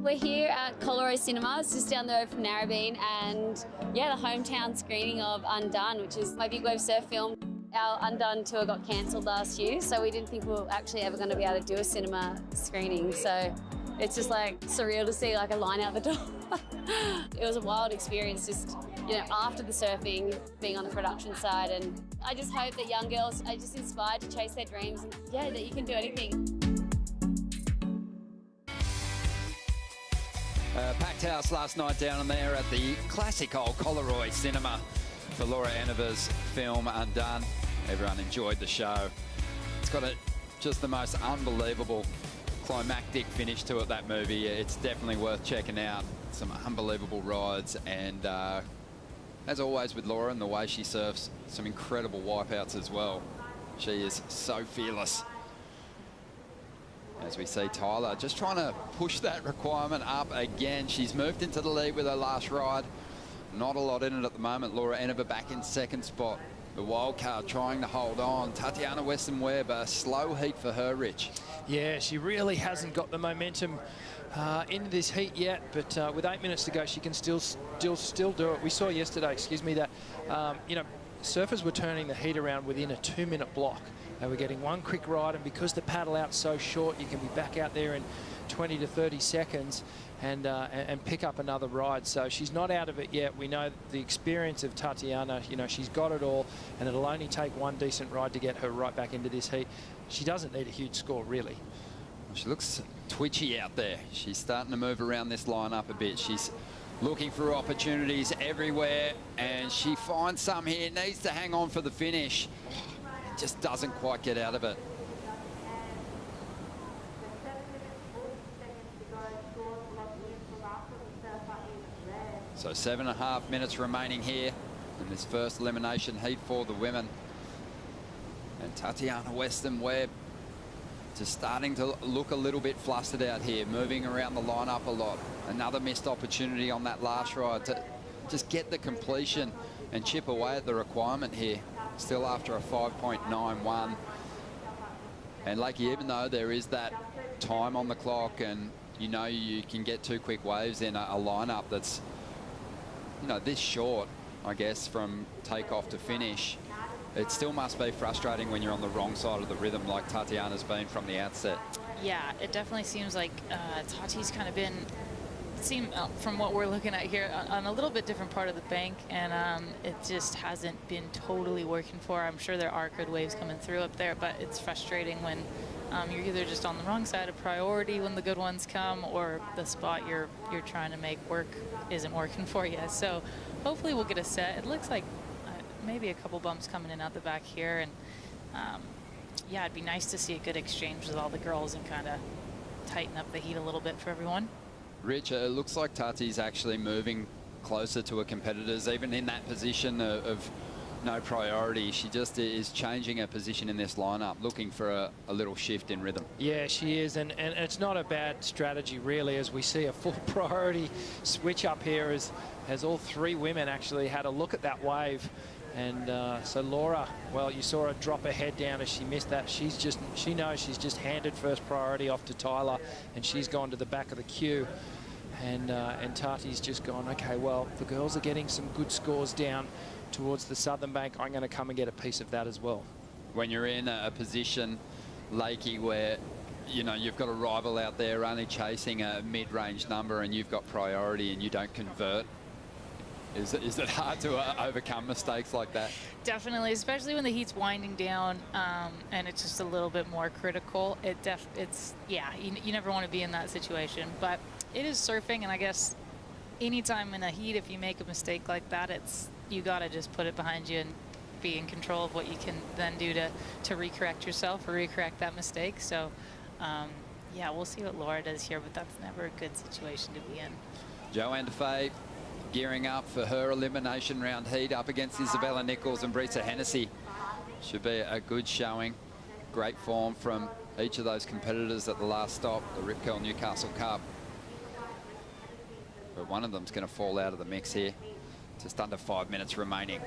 We're here at Colorado Cinemas, just down the road from Narrabeen, and yeah, the hometown screening of Undone, which is my big wave surf film. Our Undone tour got cancelled last year, so we didn't think we were actually ever going to be able to do a cinema screening. So it's just like surreal to see like a line out the door. It was a wild experience, just after the surfing, being on the production side, and I just hope that young girls are just inspired to chase their dreams, and yeah, that you can do anything. Packed house last night down there at the classic old Coleroy Cinema for Laura Enever's film Undone. Everyone enjoyed the show. It's got just the most unbelievable climactic finish to it, that movie. It's definitely worth checking out. Some unbelievable rides, and as always with Laura and the way she surfs, some incredible wipeouts as well. She is so fearless. As we see Tyler just trying to push that requirement up again. She's moved into the lead with her last ride. Not a lot in it at the moment. Laura Enever back in second spot. The wild card trying to hold on. Tatiana Weston-Webb, a slow heat for her, Rich. Yeah, she really hasn't got the momentum into this heat yet, but with 8 minutes to go, she can still do it. We saw yesterday, that surfers were turning the heat around within a 2-minute block. They were getting one quick ride, and because the paddle out's so short, you can be back out there in 20 to 30 seconds and pick up another ride. So she's not out of it yet. We know the experience of Tatiana, she's got it all, and it'll only take one decent ride to get her right back into this heat. She doesn't need a huge score, really. She looks twitchy out there. She's starting to move around this lineup a bit. She's looking for opportunities everywhere, and she finds some here. Needs to hang on for the finish. Just doesn't quite get out of it. So 7.5 minutes remaining here in this first elimination heat for the women. And Tatiana Weston-Webb just starting to look a little bit flustered out here, moving around the lineup a lot. Another missed opportunity on that last ride to just get the completion and chip away at the requirement here. Still after a 5.91. And Lakey, even though there is that time on the clock and you can get 2 quick waves in a lineup that's this short, I guess, from takeoff to finish, it still must be frustrating when you're on the wrong side of the rhythm like Tatiana's been from the outset. Yeah, it definitely seems like Tati's kind of been, from what we're looking at here, on a little bit different part of the bank, and it just hasn't been totally working for her. I'm sure there are good waves coming through up there, but it's frustrating when you're either just on the wrong side of priority when the good ones come, or the spot you're trying to make work isn't working for you. So hopefully we'll get a set. It looks like maybe a couple bumps coming in out the back here, and yeah, it'd be nice to see a good exchange with all the girls and kind of tighten up the heat a little bit for everyone. Rich, it looks like Tati's actually moving closer to her competitors, even in that position of no priority. She just is changing her position in this lineup, looking for a little shift in rhythm. Yeah, she is, and it's not a bad strategy, really, as we see a full priority switch up here as all 3 women actually had a look at that wave. And so Laura, well, you saw her drop her head down as she missed that. She knows she's just handed first priority off to Tyler, and she's gone to the back of the queue. And Tati's just gone, okay, well, the girls are getting some good scores down towards the southern bank. I'm going to come and get a piece of that as well. When you're in a position, Lakey, where you've got a rival out there only chasing a mid-range number and you've got priority and you don't convert, is it hard to overcome mistakes like that? Definitely, especially when the heat's winding down and it's just a little bit more critical. Yeah, you never want to be in that situation, but it is surfing, and I guess anytime in a heat, if you make a mistake like that, you got to just put it behind you and be in control of what you can then do to recorrect yourself or recorrect that mistake. So yeah, we'll see what Laura does here, but that's never a good situation to be in. Joanne Defay gearing up for her elimination round heat up against Isabella Nichols and Brisa Hennessy. Should be a good showing. Great form from each of those competitors at the last stop, the Rip Curl Newcastle Cup. But one of them's going to fall out of the mix here. Just under 5 minutes remaining.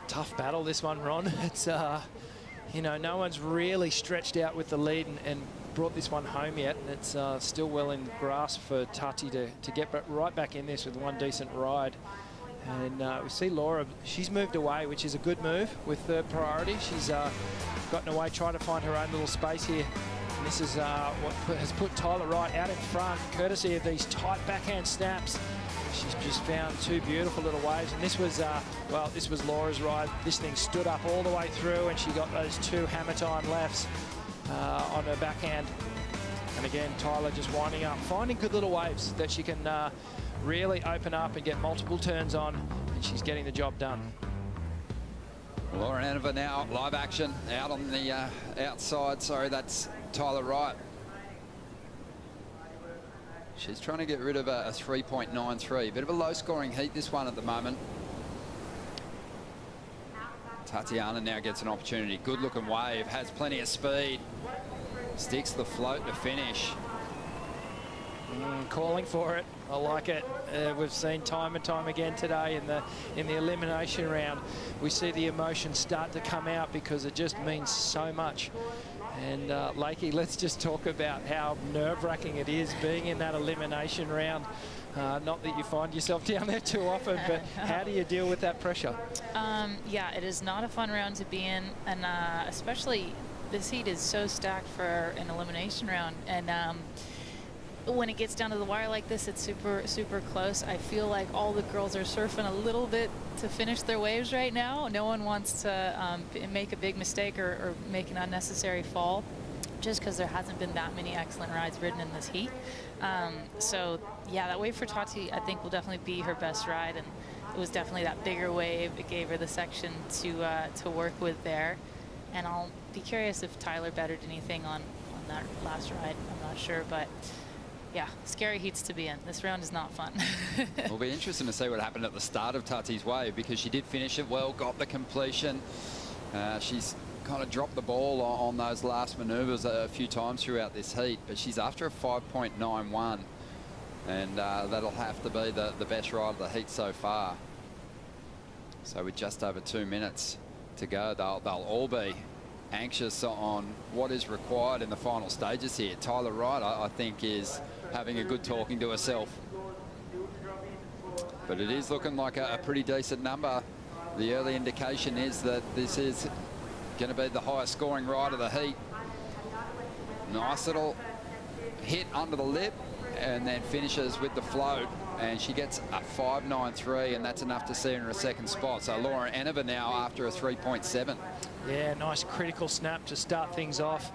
Tough battle, this one, Ron. It's, no one's really stretched out with the lead, and brought this one home yet, and it's still well in grasp for Tati to get right back in this with one decent ride. And we see Laura, she's moved away, which is a good move with third priority. She's gotten away, trying to find her own little space here. And this is what has put Tyler Wright out in front, courtesy of these tight backhand snaps. She's just found two beautiful little waves. And this was, well, this was Laura's ride. This thing stood up all the way through, and she got those two hammer time lefts on her backhand. And again, Tyler just winding up, finding good little waves that she can really open up and get multiple turns on, and she's getting the job done. Laura Anova now, live action, out on the outside. Sorry, that's Tyler Wright. She's trying to get rid of a 3.93. Bit of a low-scoring heat, this one at the moment. Tatiana now gets an opportunity. Good-looking wave, has plenty of speed. Sticks the float to finish. Calling for it. I like it. We've seen time and time again today in the elimination round. We see the emotion start to come out because it just means so much. And Lakey, let's just talk about how nerve-wracking it is being in that elimination round. Not that you find yourself down there too often, but how do you deal with that pressure? Yeah, it is not a fun round to be in, and especially this heat is so stacked for an elimination round. And when it gets down to the wire like this, it's super, super close. I feel like all the girls are surfing a little bit to finish their waves right now. No one wants to make a big mistake or make an unnecessary fall, just because there hasn't been that many excellent rides ridden in this heat. So yeah, that wave for Tati, I think, will definitely be her best ride, and it was definitely that bigger wave. It gave her the section to work with there. And I'll be curious if Tyler bettered anything on that last ride. I'm not sure, but yeah, scary heats to be in. This round is not fun. It'll be interesting to see what happened at the start of Tati's wave, because she did finish it well, got the completion. She's kind of dropped the ball on those last manoeuvres a few times throughout this heat, but she's after a 5.91, and that'll have to be the best ride of the heat so far. So with just over 2 minutes to go, they'll all be anxious on what is required in the final stages here. Tyler Wright, I think, is having a good talking to herself. But it is looking like a pretty decent number. The early indication is that this is going to be the highest scoring ride of the heat. Nice little hit under the lip, and then finishes with the float, and she gets a 5.93, and that's enough to see her in a second spot. So Laura Anova now after a 3.7. Yeah, nice critical snap to start things off,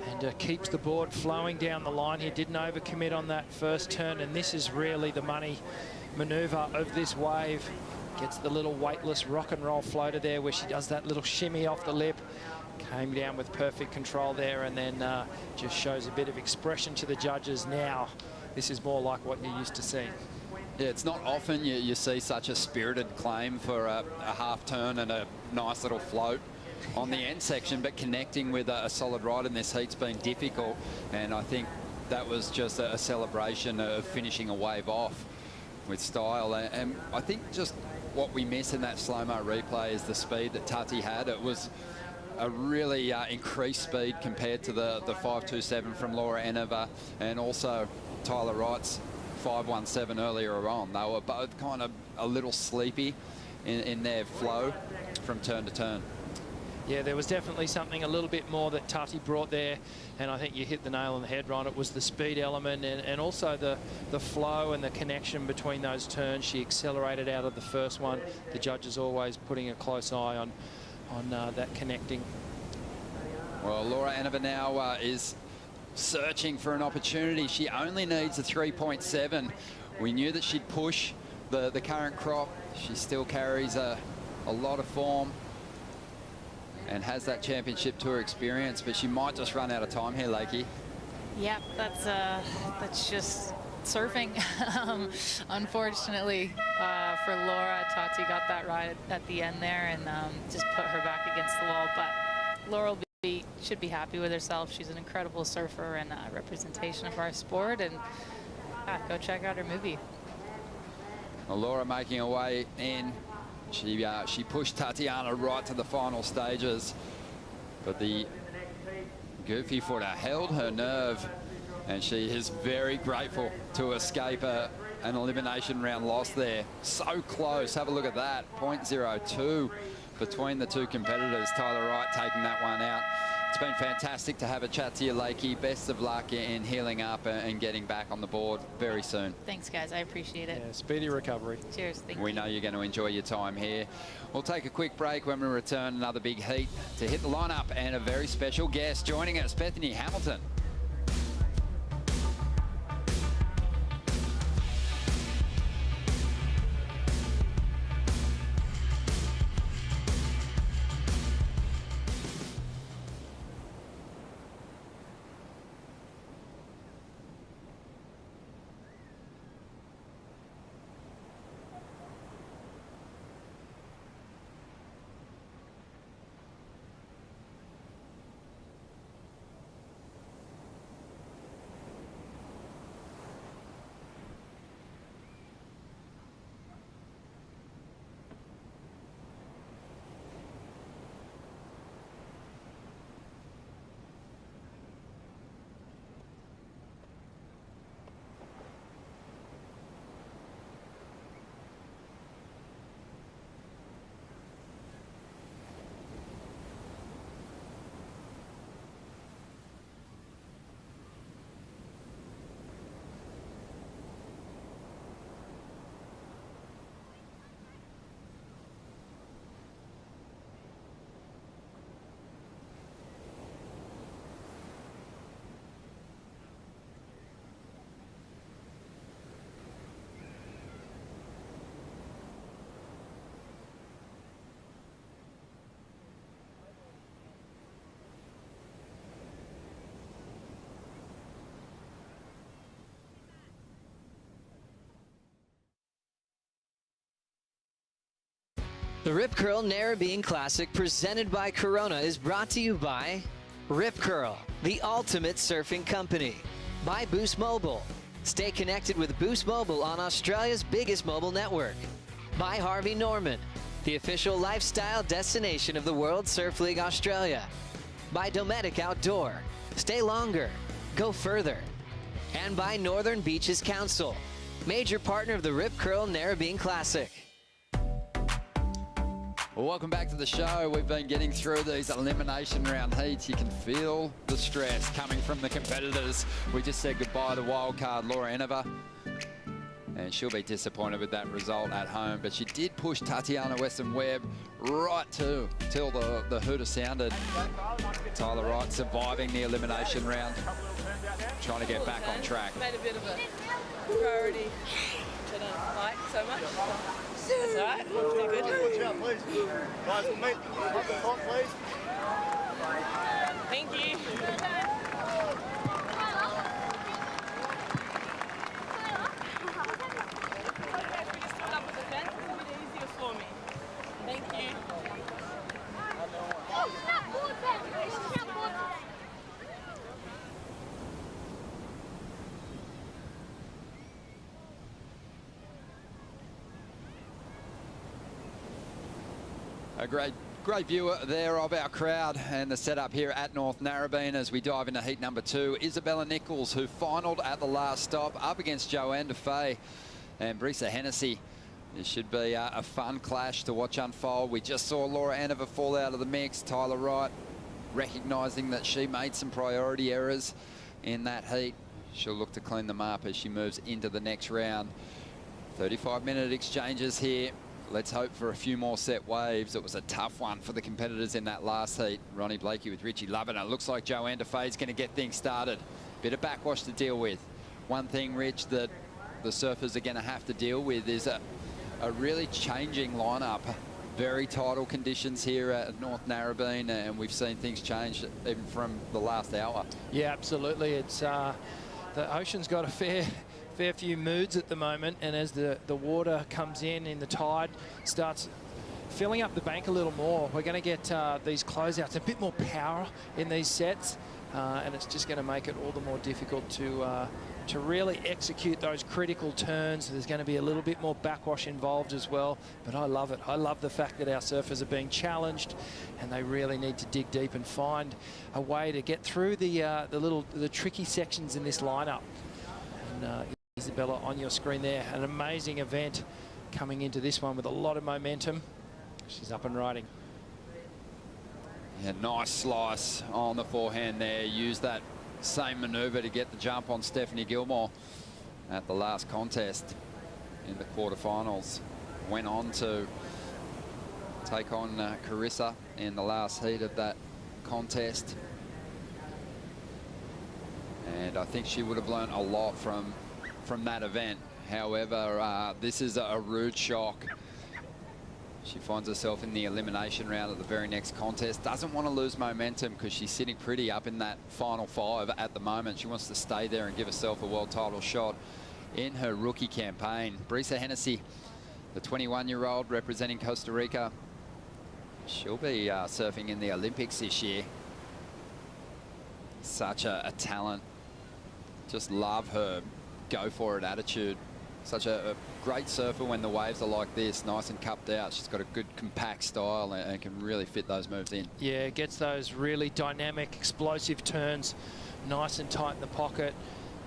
and keeps the board flowing down the line here. Didn't overcommit on that first turn, and this is really the money maneuver of this wave. Gets the little weightless rock and roll floater there where she does that little shimmy off the lip. Came down with perfect control there, and then just shows a bit of expression to the judges now. This is more like what you're used to seeing. Yeah, it's not often you see such a spirited claim for a half turn and a nice little float on the end section, but connecting with a solid ride in this heat's been difficult, and I think that was just a celebration of finishing a wave off with style. And I think just what we miss in that slow-mo replay is the speed that Tati had. It was a really increased speed compared to the 5.27 from Laura Anova, and also Tyler Wright's 5.17 earlier on. They were both kind of a little sleepy in their flow from turn to turn. Yeah, there was definitely something a little bit more that Tati brought there, and I think you hit the nail on the head, Ron. It was the speed element and also the flow and the connection between those turns. She accelerated out of the first one. The judges always putting a close eye on that connecting. Well, Laura Anova now is searching for an opportunity. She only needs a 3.7. We knew that she'd push the current crop. She still carries a lot of form and has that championship tour experience, but she might just run out of time here, Lakey. Yep, that's just surfing. Unfortunately for Laura, Tati got that ride at the end there and just put her back against the wall. But Laura should be happy with herself. She's an incredible surfer and a representation of our sport, and go check out her movie. Well, Laura making her way in. She pushed Tatiana right to the final stages, but the Goofy footer held her nerve, and she is very grateful to escape an elimination round loss there. So close. Have a look at that. 0.02 between the two competitors. Tyler Wright taking that one out. It's been fantastic to have a chat to you, Lakey. Best of luck in healing up and getting back on the board very soon. Thanks, guys. I appreciate it. Yeah, speedy recovery. Cheers. Thank We you. know you're going to enjoy your time here. We'll take a quick break. When we return, another big heat to hit the lineup and a very special guest joining us, Bethany Hamilton. The Rip Curl Narrabeen Classic presented by Corona is brought to you by Rip Curl, the ultimate surfing company. By Boost Mobile. Stay connected with Boost Mobile on Australia's biggest mobile network. By Harvey Norman, the official lifestyle destination of the World Surf League Australia. By Dometic Outdoor. Stay longer, go further. And by Northern Beaches Council, major partner of the Rip Curl Narrabeen Classic. Well, welcome back to the show. We've been getting through these elimination round heats. You can feel the stress coming from the competitors. We just said goodbye to wildcard Laura Enova, and she'll be disappointed with that result at home. But she did push Tatiana Weston-Webb right till the hooter sounded. Tyler Wright surviving the elimination round, trying to get back on track. Made a bit of a priority that I don't like so much. That's all right. Pretty good. Watch out, please. Guys, we'll meet. Up the top, please. Thank you. Thank you. A great view there of our crowd and the setup here at North Narrabeen as we dive into heat number 2. Isabella Nichols, who finalled at the last stop, up against Joanne DeFay and Brisa Hennessy. This should be a fun clash to watch unfold. We just saw Laura Anova fall out of the mix. Tyler Wright recognising that she made some priority errors in that heat. She'll look to clean them up as she moves into the next round. 35-minute exchanges here. Let's hope for a few more set waves. It was a tough one for the competitors in that last heat. Ronnie Blakey with Richie Lovin. It looks like Joanne DeFay's going to get things started. Bit of backwash to deal with. One thing, Rich, that the surfers are going to have to deal with is a really changing lineup. Very tidal conditions here at North Narrabeen, and we've seen things change even from the last hour. Yeah, absolutely. It's the ocean's got a fair few moods at the moment, and as the water comes in the tide starts filling up the bank a little more. We're going to get these closeouts, a bit more power in these sets, and it's just going to make it all the more difficult to really execute those critical turns. There's going to be a little bit more backwash involved as well, but I love it. I love the fact that our surfers are being challenged, and they really need to dig deep and find a way to get through the tricky sections in this lineup. And Isabella on your screen there, an amazing event coming into this one with a lot of momentum. She's up and riding. Yeah, nice slice on the forehand there. Use that same manoeuvre to get the jump on Stephanie Gilmore at the last contest in the quarterfinals. Went on to take on Carissa in the last heat of that contest. And I think she would have learned a lot from that event. However, this is a rude shock. She finds herself in the elimination round at the very next contest. Doesn't want to lose momentum because she's sitting pretty up in that final 5 at the moment. She wants to stay there and give herself a world title shot in her rookie campaign. Brisa Hennessy, the 21-year-old representing Costa Rica. She'll be surfing in the Olympics this year. Such a talent. Just love her go for it attitude. Such a great surfer when the waves are like this, nice and cupped out. She's got a good compact style and can really fit those moves in. Yeah, gets those really dynamic, explosive turns nice and tight in the pocket.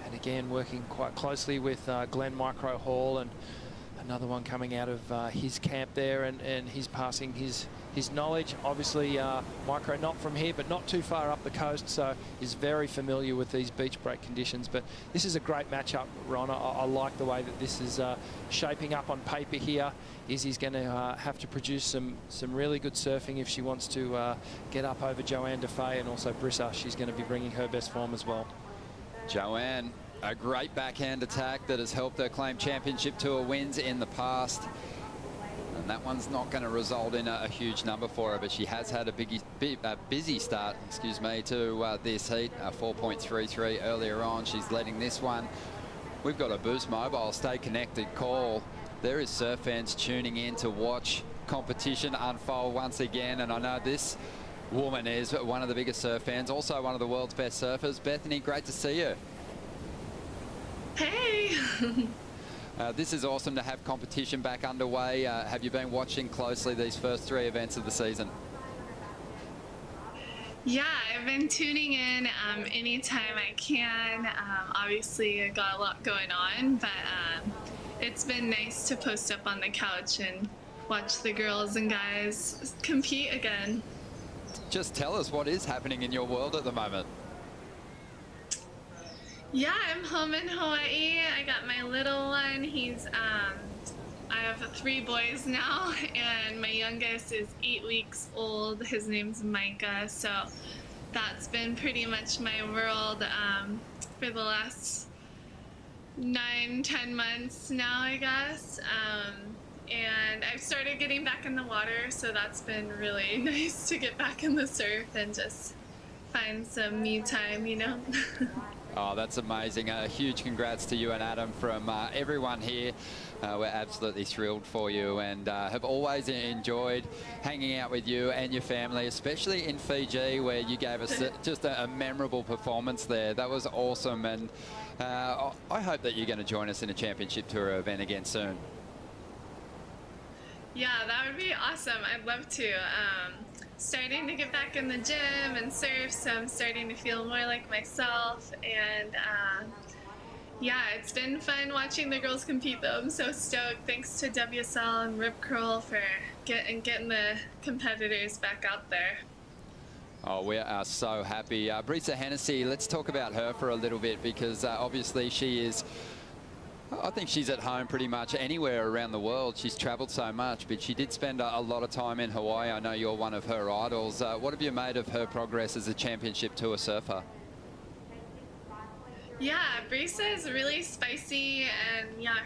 And again, working quite closely with Glenn Micro Hall, and another one coming out of his camp there, and he's passing his knowledge. Obviously, Micro not from here, but not too far up the coast, so he's very familiar with these beach break conditions. But this is a great matchup, Ron. I like the way that this is shaping up on paper here. Izzy's going to have to produce some really good surfing if she wants to get up over Joanne Defay, and also Brisa. She's going to be bringing her best form as well. Joanne, a great backhand attack that has helped her claim championship tour wins in the past. And that one's not going to result in a huge number for her, but she has had a busy start, excuse me, to this heat, 4.33 earlier on. She's letting this one. We've got a Boost Mobile Stay Connected call. There is surf fans tuning in to watch competition unfold once again, and I know this woman is one of the biggest surf fans, also one of the world's best surfers. Bethany, great to see you. Hey! This is awesome to have competition back underway. Have you been watching closely these first 3 events of the season? Yeah, I've been tuning in anytime I can. Obviously, I got a lot going on, but it's been nice to post up on the couch and watch the girls and guys compete again. Just tell us what is happening in your world at the moment. Yeah, I'm home in Hawaii. I got my little one. He's, I have 3 boys now, and my youngest is 8 weeks old. His name's Micah, so that's been pretty much my world for the last 9-10 months now, I guess. And I've started getting back in the water, so that's been really nice to get back in the surf and just find some me time, you know? Oh, that's amazing. A huge congrats to you and Adam from everyone here. We're absolutely thrilled for you, and have always enjoyed hanging out with you and your family, especially in Fiji, where you gave us just a memorable performance there. That was awesome, and I hope that you're going to join us in a championship tour event again soon. Yeah, that would be awesome. I'd love to. Starting to get back in the gym and surf, so I'm starting to feel more like myself. And yeah, it's been fun watching the girls compete, though. I'm so stoked. Thanks to WSL and Rip Curl for getting the competitors back out there. Oh, we are so happy. Brisa Hennessy, let's talk about her for a little bit, because obviously she is, I think she's at home pretty much anywhere around the world. She's traveled so much, but she did spend a lot of time in Hawaii. I know you're one of her idols. What have you made of her progress as a championship tour surfer? Yeah, Brisa is really spicy, and yeah,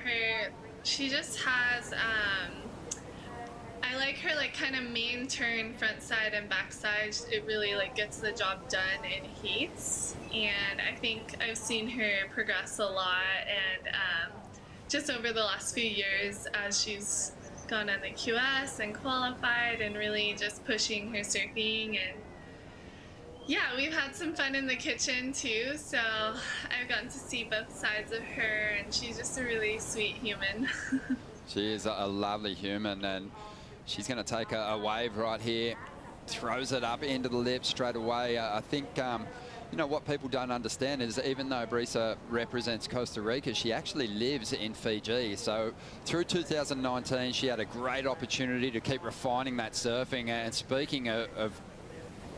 she just has, I like her kind of main turn, front side and back side. It really gets the job done in heats, and I think I've seen her progress a lot, and just over the last few years as she's gone on the QS and qualified and really just pushing her surfing. And yeah, we've had some fun in the kitchen too, so I've gotten to see both sides of her, and she's just a really sweet human. She is a lovely human, and she's going to take a wave right here, throws it up into the lip straight away. I think, you know, what people don't understand is even though Brisa represents Costa Rica, she actually lives in Fiji. So through 2019, she had a great opportunity to keep refining that surfing. And speaking of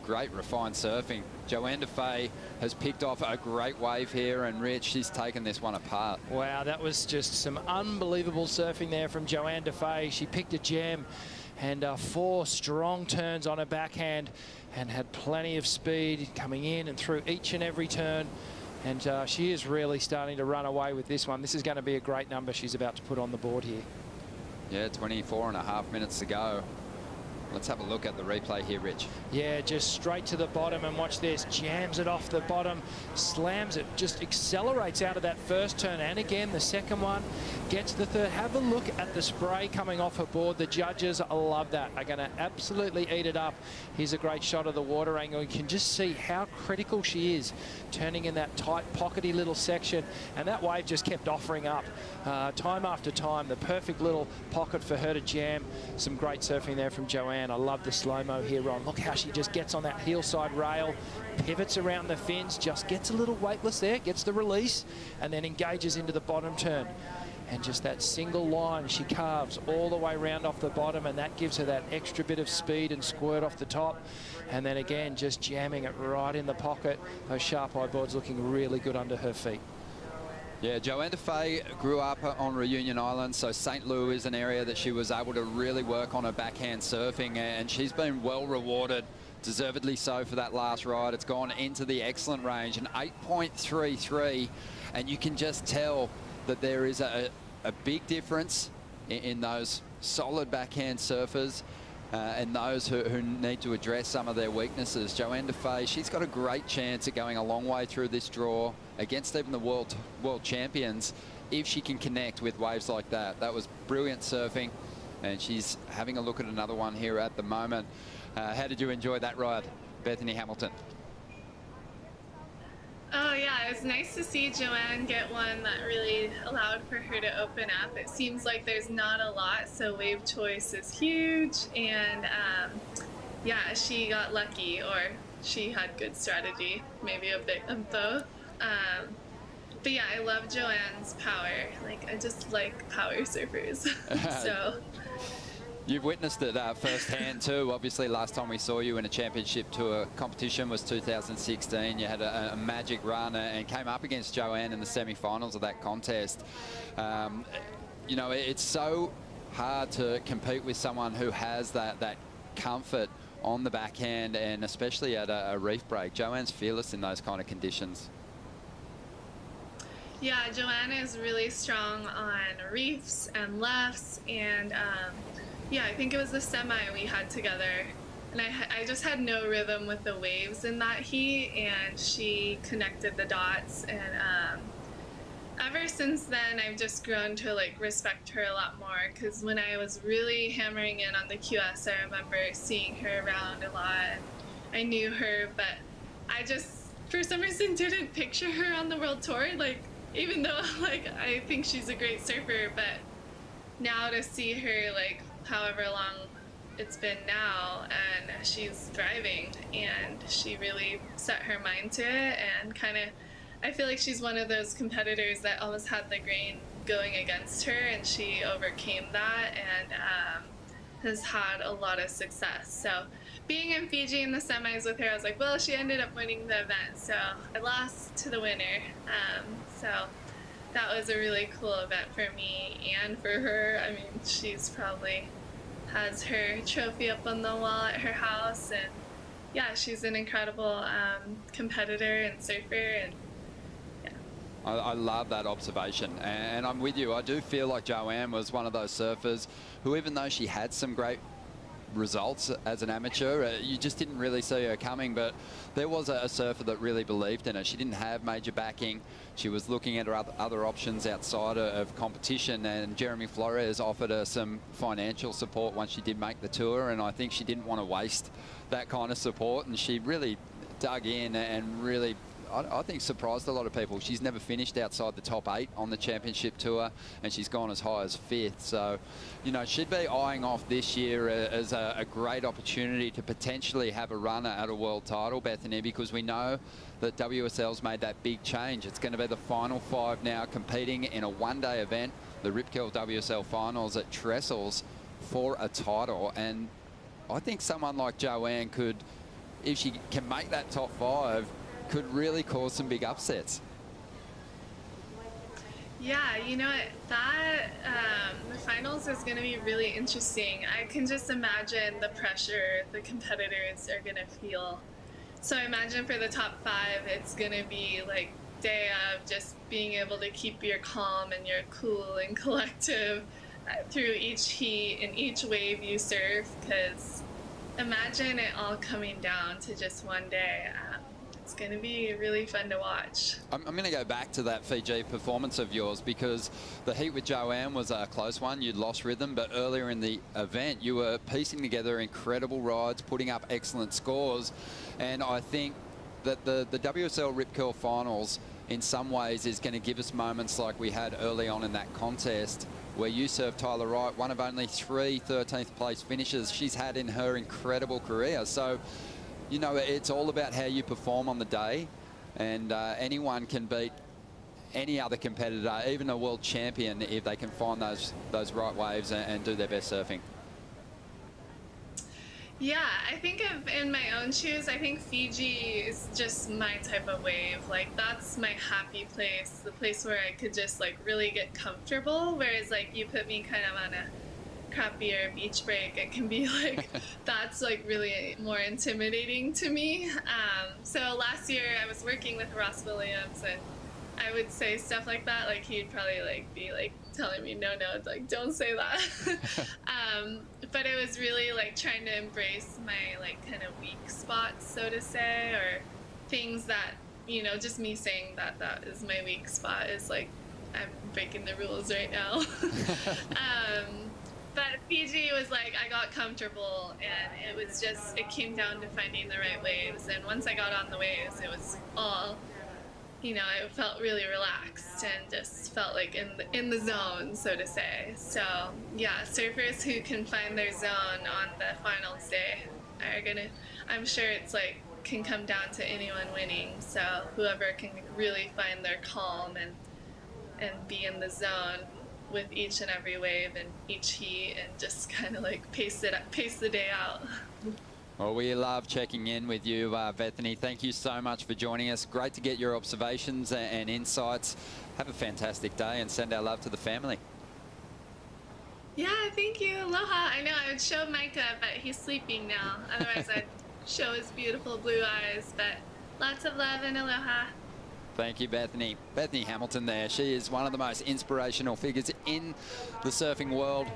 great refined surfing, Joanne Defay has picked off a great wave here, and Rich, she's taken this one apart. Wow, that was just some unbelievable surfing there from Joanne Defay. She picked a gem and 4 strong turns on her backhand and had plenty of speed coming in and through each and every turn. And she is really starting to run away with this one. This is going to be a great number she's about to put on the board here. Yeah, 24.5 minutes to go. Let's have a look at the replay here, Rich. Yeah, just straight to the bottom, and watch this. Jams it off the bottom, slams it, just accelerates out of that first turn. And again, the second one gets the third. Have a look at the spray coming off her board. The judges love that. Are going to absolutely eat it up. Here's a great shot of the water angle. You can just see how critical she is, turning in that tight, pockety little section. And that wave just kept offering up time after time. The perfect little pocket for her to jam. Some great surfing there from Joanne. I love the slow-mo here, Ron. Look how she just gets on that hillside rail, pivots around the fins, just gets a little weightless there, gets the release, and then engages into the bottom turn. And just that single line she carves all the way round off the bottom, and that gives her that extra bit of speed and squirt off the top. And then again, just jamming it right in the pocket. Those sharp eye boards looking really good under her feet. Yeah, Joanne Defay grew up on Reunion Island, so St. Louis is an area that she was able to really work on her backhand surfing, and she's been well rewarded, deservedly so, for that last ride. It's gone into the excellent range, an 8.33, and you can just tell that there is a big difference in those solid backhand surfers and those who need to address some of their weaknesses. Joanne Defay, she's got a great chance at going a long way through this draw against even the world champions if she can connect with waves like that. That was brilliant surfing, and she's having a look at another one here at the moment. How did you enjoy that ride, Bethany Hamilton? Oh yeah, it was nice to see Joanne get one that really allowed for her to open up. It seems like there's not a lot, so wave choice is huge, and yeah, she got lucky, or she had good strategy, maybe a bit of both. But yeah, I love Joanne's power. Like, I just like power surfers. So you've witnessed it firsthand too. Obviously, last time we saw you in a championship tour competition was 2016. You had a magic run and came up against Joanne in the semi-finals of that contest. You know, it's so hard to compete with someone who has that comfort on the backhand, and especially at a reef break. Joanne's fearless in those kind of conditions. yeah, Joanne is really strong on reefs and lefts, and yeah, I think it was the semi we had together, and I just had no rhythm with the waves in that heat, and she connected the dots, and ever since then I've just grown to like respect her a lot more, because when I was really hammering in on the QS, I remember seeing her around a lot, and I knew her, but I just for some reason didn't picture her on the world tour, like, even though like I think she's a great surfer. But now to see her, like, however long it's been now, and she's thriving, and she really set her mind to it, and kind of, I feel like she's one of those competitors that almost had the grain going against her, and she overcame that, and has had a lot of success. So being in Fiji in the semis with her, I was like, well, she ended up winning the event, so I lost to the winner. So that was a really cool event for me and for her. I mean, she's probably has her trophy up on the wall at her house, and yeah, she's an incredible competitor and surfer, and I love that observation, and I'm with you. I do feel like Joanne was one of those surfers who, even though she had some great results as an amateur. You just didn't really see her coming, but there was a surfer that really believed in her. She didn't have major backing. She was looking at her other options outside of competition, and Jeremy Flores offered her some financial support once she did make the tour, and I think she didn't want to waste that kind of support, and she really dug in and really, I think, surprised a lot of people. She's never finished outside the top 8 on the championship tour, and she's gone as high as 5th. So, you know, she'd be eyeing off this year as a great opportunity to potentially have a run at a world title, Bethany, because we know that WSL's made that big change. It's going to be the final 5 now competing in a one-day event, the Rip Curl WSL Finals at Trestles, for a title. And I think someone like Joanne could, if she can make that top 5, could really cause some big upsets. Yeah, you know what, that the finals is going to be really interesting. I can just imagine the pressure the competitors are going to feel. So I imagine for the top 5, it's going to be like day of just being able to keep your calm and your cool and collective through each heat and each wave you surf, because imagine it all coming down to just one day. It's going to be really fun to watch. I'm going to go back to that Fiji performance of yours, because the heat with Joanne was a close one. You'd lost rhythm, but earlier in the event you were piecing together incredible rides, putting up excellent scores, and I think that the WSL Rip Curl Finals in some ways is going to give us moments like we had early on in that contest, where you served Tyler Wright, one of only 3 13th place finishes she's had in her incredible career. So, you know, it's all about how you perform on the day, and anyone can beat any other competitor, even a world champion, if they can find those right waves and do their best surfing. Yeah, I think in my own shoes, I think Fiji is just my type of wave. Like, that's my happy place, the place where I could just like really get comfortable, whereas like you put me kind of on a crappier beach break, it can be like that's like really more intimidating to me. So last year I was working with Ross Williams, and I would say stuff like that, like he'd probably like be like telling me no, like don't say that. But it was really like trying to embrace my like kind of weak spots, so to say, or things that, you know, just me saying that is my weak spot is like I'm breaking the rules right now. But Fiji was like, I got comfortable, and it was just, it came down to finding the right waves. And once I got on the waves, it was all, you know, I felt really relaxed and just felt like in the zone, so to say. So yeah, surfers who can find their zone on the finals day are gonna, I'm sure it's like, can come down to anyone winning. So whoever can really find their calm and be in the zone with each and every wave and each heat, and just kind of like pace the day out. Well, we love checking in with you, Bethany. Thank you so much for joining us. Great to get your observations and insights. Have a fantastic day, and send our love to the family. Yeah, thank you. Aloha. I know I would show Micah, but he's sleeping now. Otherwise I'd show his beautiful blue eyes, but lots of love and aloha. Thank you, Bethany. Bethany Hamilton there. She is one of the most inspirational figures in the surfing world.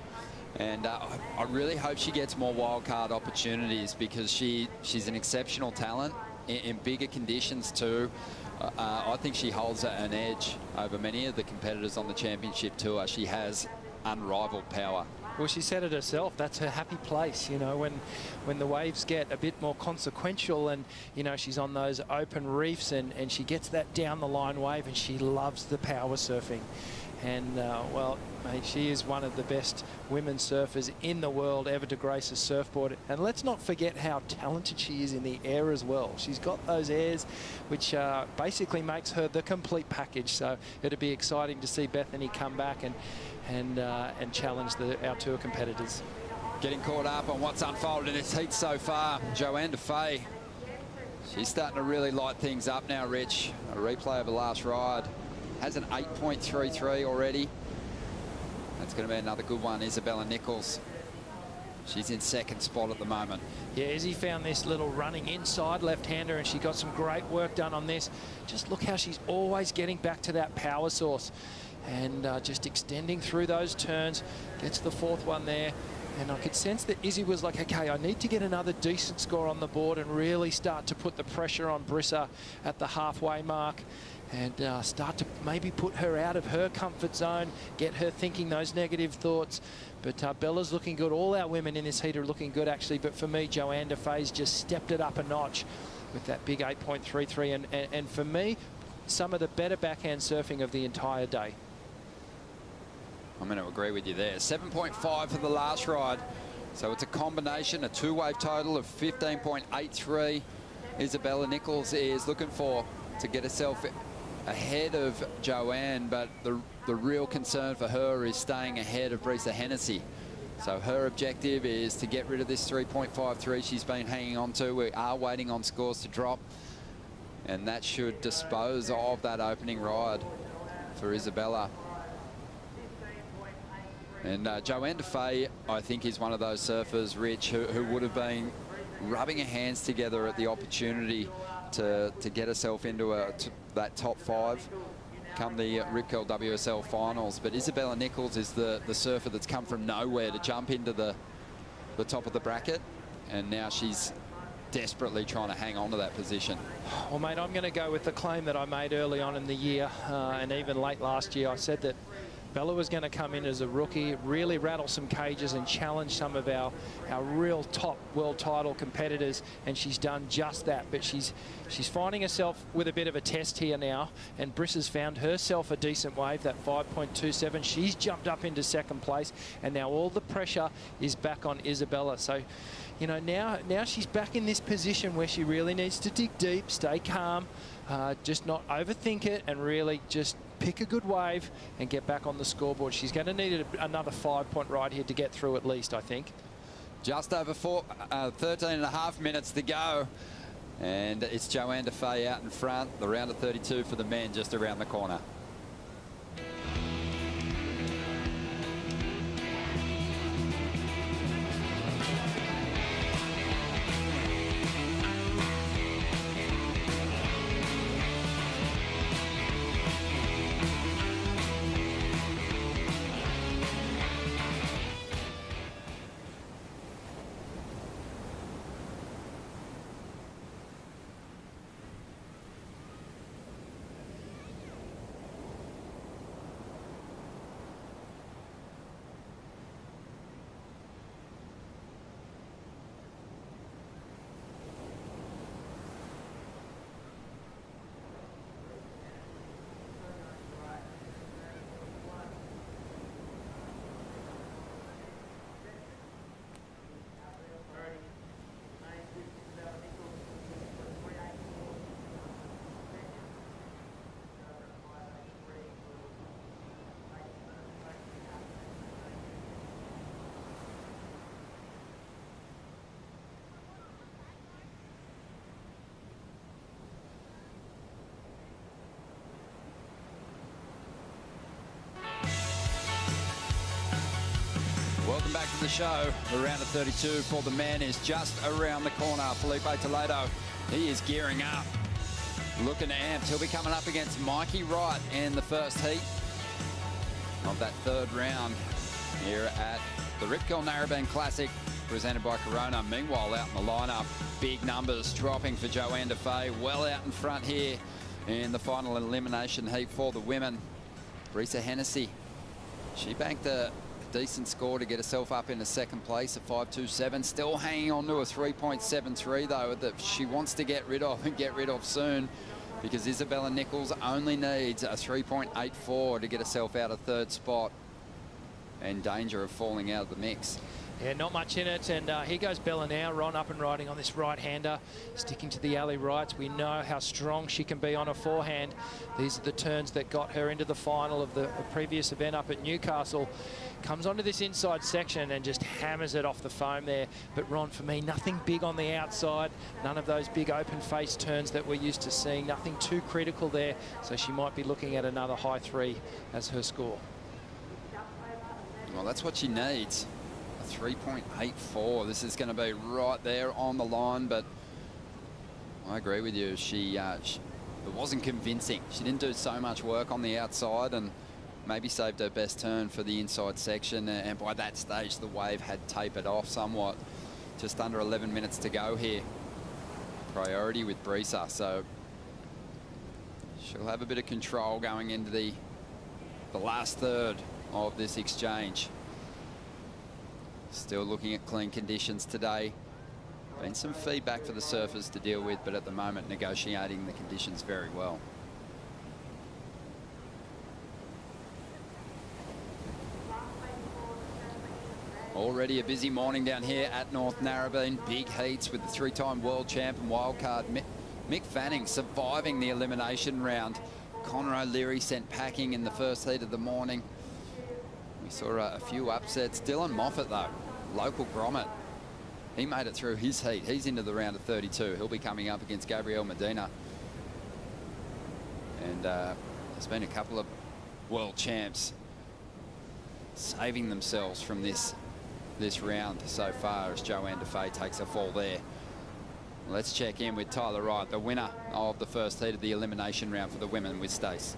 And I really hope she gets more wildcard opportunities, because she's an exceptional talent in bigger conditions too. I think she holds an edge over many of the competitors on the championship tour. She has unrivaled power. Well, she said it herself, that's her happy place, you know, when the waves get a bit more consequential, and, you know, she's on those open reefs, and she gets that down the line wave, and she loves the power surfing. And, well, mate, she is one of the best women surfers in the world ever to grace a surfboard. And let's not forget how talented she is in the air as well. She's got those airs, which basically makes her the complete package. So it'll be exciting to see Bethany come back and challenge our tour competitors. Getting caught up on what's unfolded in this heat so far, Joanne Defay. She's starting to really light things up now, Rich. A replay of the last ride. Has an 8.33 already. That's going to be another good one. Isabella Nichols. She's in second spot at the moment. Yeah, Izzy found this little running inside left-hander, and she got some great work done on this. Just look how she's always getting back to that power source, and just extending through those turns. Gets the fourth one there. And I could sense that Izzy was like, okay, I need to get another decent score on the board and really start to put the pressure on Brissa at the halfway mark and start to maybe put her out of her comfort zone, get her thinking those negative thoughts. But Bella's looking good. All our women in this heat are looking good, actually. But for me, Joanne Defay's just stepped it up a notch with that big 8.33. And for me, some of the better backhand surfing of the entire day. I'm going to agree with you there. 7.5 for the last ride. So it's a combination, a two-wave total of 15.83. Isabella Nichols is looking to get herself ahead of Joanne, but the real concern for her is staying ahead of Brisa Hennessy. So her objective is to get rid of this 3.53 she's been hanging on to. We are waiting on scores to drop, and that should dispose of that opening ride for Isabella. And Joanne Defay, I think, is one of those surfers, Rich, who would have been rubbing her hands together at the opportunity to get herself into that top 5 come the Rip Curl WSL finals. But Isabella Nichols is the surfer that's come from nowhere to jump into the top of the bracket, and now she's desperately trying to hang on to that position. Well, mate, I'm going to go with the claim that I made early on in the year and even late last year. I said that Bella was going to come in as a rookie, really rattle some cages and challenge some of our real top world title competitors, and she's done just that. But she's finding herself with a bit of a test here now, and Brissa's found herself a decent wave, that 5.27. She's jumped up into second place, and now all the pressure is back on Isabella. So, you know, now she's back in this position where she really needs to dig deep, stay calm, just not overthink it, and really just pick a good wave and get back on the scoreboard. She's going to need another 5-point ride here to get through at least, I think. Just over 13.5 minutes to go. And it's Joanne Defay out in front. The round of 32 for the men just around the corner. Welcome back to the show. The round of 32 for the men is just around the corner. Felipe Toledo, he is gearing up, looking amped. He'll be coming up against Mikey Wright in the first heat of that third round here at the Rip Curl Narrabeen Classic, presented by Corona. Meanwhile, out in the lineup, big numbers dropping for Joanne Defay, well out in front here in the final elimination heat for the women. Brisa Hennessy, she banked a decent score to get herself up into second place at 5.27. Still hanging on to a 3.73 though that she wants to get rid of, and get rid of soon, because Isabella Nichols only needs a 3.84 to get herself out of third spot, in danger of falling out of the mix. Yeah, not much in it, and here goes Bella now, Ron up and riding on this right-hander, sticking to the alley rights. We know how strong she can be on a forehand. These are the turns that got her into the final of the previous event up at Newcastle. Comes onto this inside section and just hammers it off the foam there. But Ron, for me, nothing big on the outside, none of those big open face turns that we're used to seeing, nothing too critical there. So she might be looking at another high 3 as her score. Well, that's what she needs. 3.84. This is going to be right there on the line, but I agree with you. It wasn't convincing. She didn't do so much work on the outside, and maybe saved her best turn for the inside section, and by that stage the wave had tapered off somewhat. Just under 11 minutes to go here. Priority with Brisa, so she'll have a bit of control going into the last third of this exchange. Still looking at clean conditions today. Been some feedback for the surfers to deal with, but at the moment negotiating the conditions very well. Already a busy morning down here at North Narrabeen. Big heats with the 3-time world champ and wildcard Mick Fanning surviving the elimination round. Connor O'Leary sent packing in the first heat of the morning. We saw a few upsets. Dylan Moffat, though, local grommet, he made it through his heat. He's into the round of 32. He'll be coming up against Gabriel Medina. And there's been a couple of world champs saving themselves from this round so far, as Joanne Defay takes a fall there. Let's check in with Tyler Wright, the winner of the first heat of the elimination round for the women, with Stace.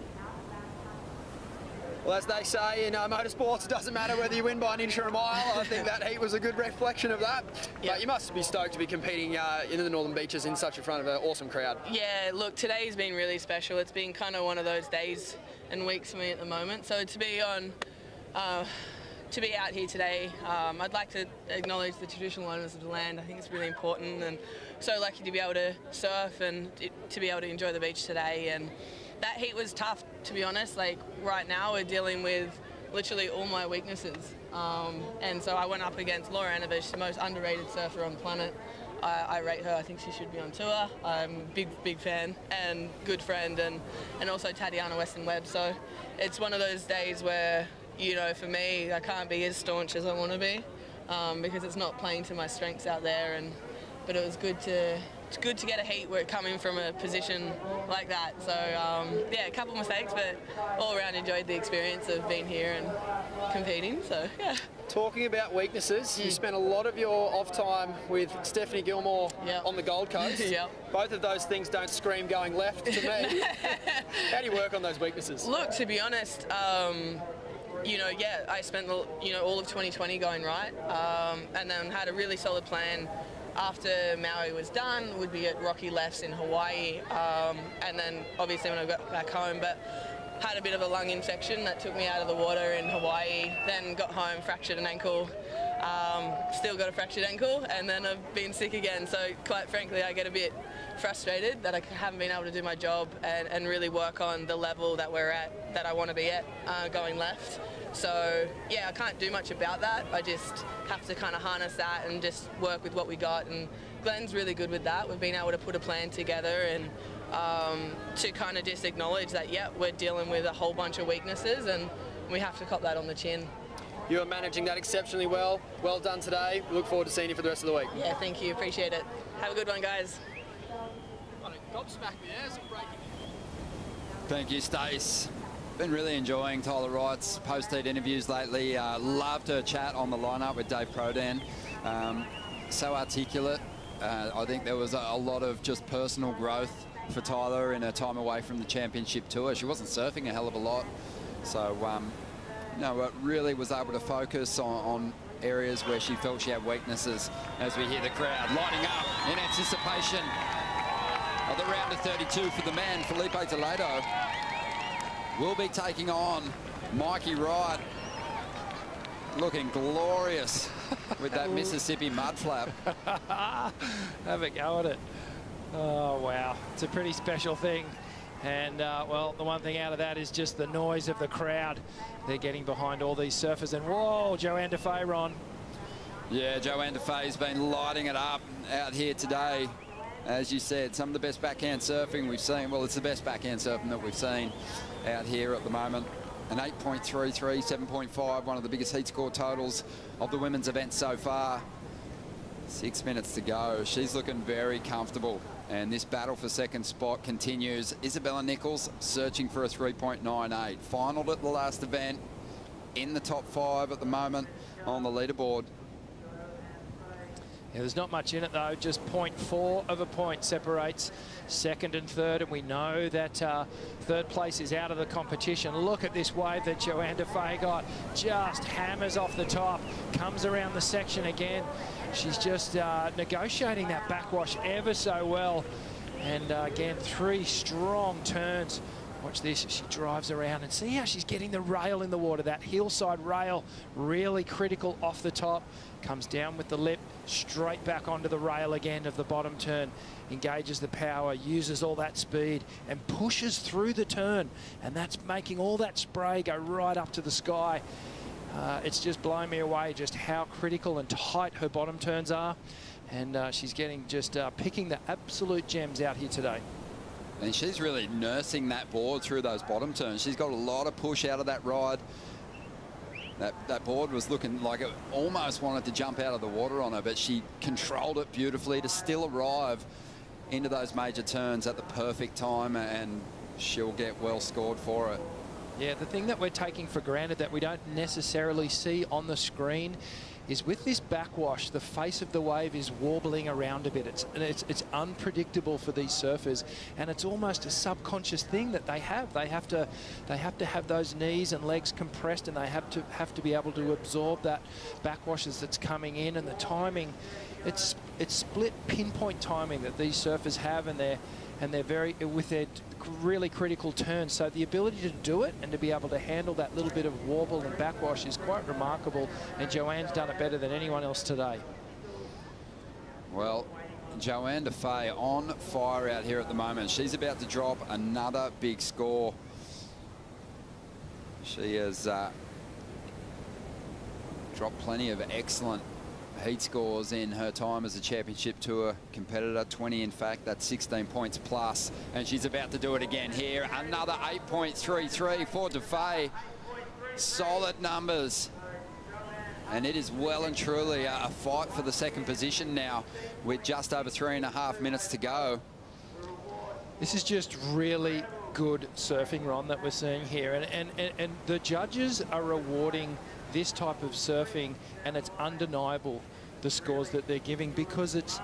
Well, as they say in motorsports, it doesn't matter whether you win by an inch or a mile. I think that heat was a good reflection of that. Yeah. But you must be stoked to be competing in the Northern Beaches in such a front of an awesome crowd. Yeah, look, today's been really special. It's been kind of one of those days and weeks for me at the moment. So to be on, to be out here today, I'd like to acknowledge the traditional owners of the land. I think it's really important, and so lucky to be able to surf and to be able to enjoy the beach today. And that heat was tough, to be honest. Like right now we're dealing with literally all my weaknesses. And so I went up against Laura Anovich, the most underrated surfer on the planet. I rate her. I think she should be on tour. I'm a big fan and good friend, and also Tatiana Weston-Webb. So it's one of those days where, you know, for me, I can't be as staunch as I want to be because it's not playing to my strengths out there. But it was good to get a heat where coming from a position like that. So yeah, a couple of mistakes, but all around enjoyed the experience of being here and competing. So yeah. Talking about weaknesses, you spent a lot of your off time with Stephanie Gilmore on the Gold Coast. Both of those things don't scream going left to me. How do you work on those weaknesses? Look, to be honest, you know, yeah, I spent all of 2020 going right, and then had a really solid plan. After Maui was done, would be at rocky lefts in Hawaii, and then obviously when I got back home, but had a bit of a lung infection that took me out of the water in Hawaii, then got home, fractured an ankle, still got a fractured ankle, and then I've been sick again. So quite frankly, I get a bit frustrated that I haven't been able to do my job and really work on the level that we're at, that I want to be at, going left. So yeah, I can't do much about that. I just have to kind of harness that and just work with what we got. And Glenn's really good with that. We've been able to put a plan together and to kind of just acknowledge that, yeah, we're dealing with a whole bunch of weaknesses and we have to cop that on the chin. You are managing that exceptionally well. Well done today. We look forward to seeing you for the rest of the week. Yeah, thank you. Appreciate it. Have a good one, guys. Thank you, Stace. Been really enjoying Tyler Wright's post-heat interviews lately. Loved her chat on the lineup with Dave Prodan. So articulate. I think there was a lot of just personal growth for Tyler in her time away from the championship tour. She wasn't surfing a hell of a lot. So, no, really was able to focus on areas where she felt she had weaknesses, as we hear the crowd lining up in anticipation of the round of 32 for the man. Felipe Toledo will be taking on Mikey Wright, looking glorious with that Mississippi mud flap. Have a go at it. Oh, wow. It's a pretty special thing. And, well, the one thing out of that is just the noise of the crowd. They're getting behind all these surfers. And, whoa, Joanne Defay, Ron. Yeah, Joanne Defay's been lighting it up out here today. As you said, some of the best backhand surfing we've seen. Well, it's the best backhand surfing that we've seen out here at the moment. An 8.33, 7.5, one of the biggest heat score totals of the women's event so far. 6 minutes to go. She's looking very comfortable. And this battle for second spot continues. Isabella Nichols searching for a 3.98. Finaled at the last event. In the top 5 at the moment on the leaderboard. Yeah, there's not much in it though, just 0.4 of a point separates second and third, and we know that third place is out of the competition. Look at this wave that Joanne Defay got, just hammers off the top, comes around the section again. She's just negotiating that backwash ever so well, and again, 3 strong turns. Watch this, she drives around and see how she's getting the rail in the water. That hillside rail, really critical off the top. Comes down with the lip, straight back onto the rail again of the bottom turn. Engages the power, uses all that speed and pushes through the turn. And that's making all that spray go right up to the sky. It's just blowing me away just how critical and tight her bottom turns are. And she's getting just picking the absolute gems out here today. And she's really nursing that board through those bottom turns. She's got a lot of push out of that ride. That board was looking like it almost wanted to jump out of the water on her, but she controlled it beautifully to still arrive into those major turns at the perfect time, and she'll get well scored for it. Yeah, the thing that we're taking for granted that we don't necessarily see on the screen is with this backwash, the face of the wave is warbling around a bit. It's unpredictable for these surfers, and it's almost a subconscious thing that they have. They have to have those knees and legs compressed, and they have to be able to absorb that backwash as it's coming in, and the timing. It's split pinpoint timing that these surfers have, and they're very with their really critical turns. So the ability to do it and to be able to handle that little bit of warble and backwash is quite remarkable, and Joanne's done it better than anyone else today. Well, Joanne Defay on fire out here at the moment. She's about to drop another big score. She has dropped plenty of excellent heat scores in her time as a championship tour competitor. 20 in fact, that's 16 points plus, and she's about to do it again here. Another 8.33 for Defay. Solid numbers, and it is well and truly a fight for the second position now with just over 3.5 minutes to go. This is just really good surfing, Ron, that we're seeing here, and the judges are rewarding this type of surfing, and it's undeniable the scores that they're giving, because it's,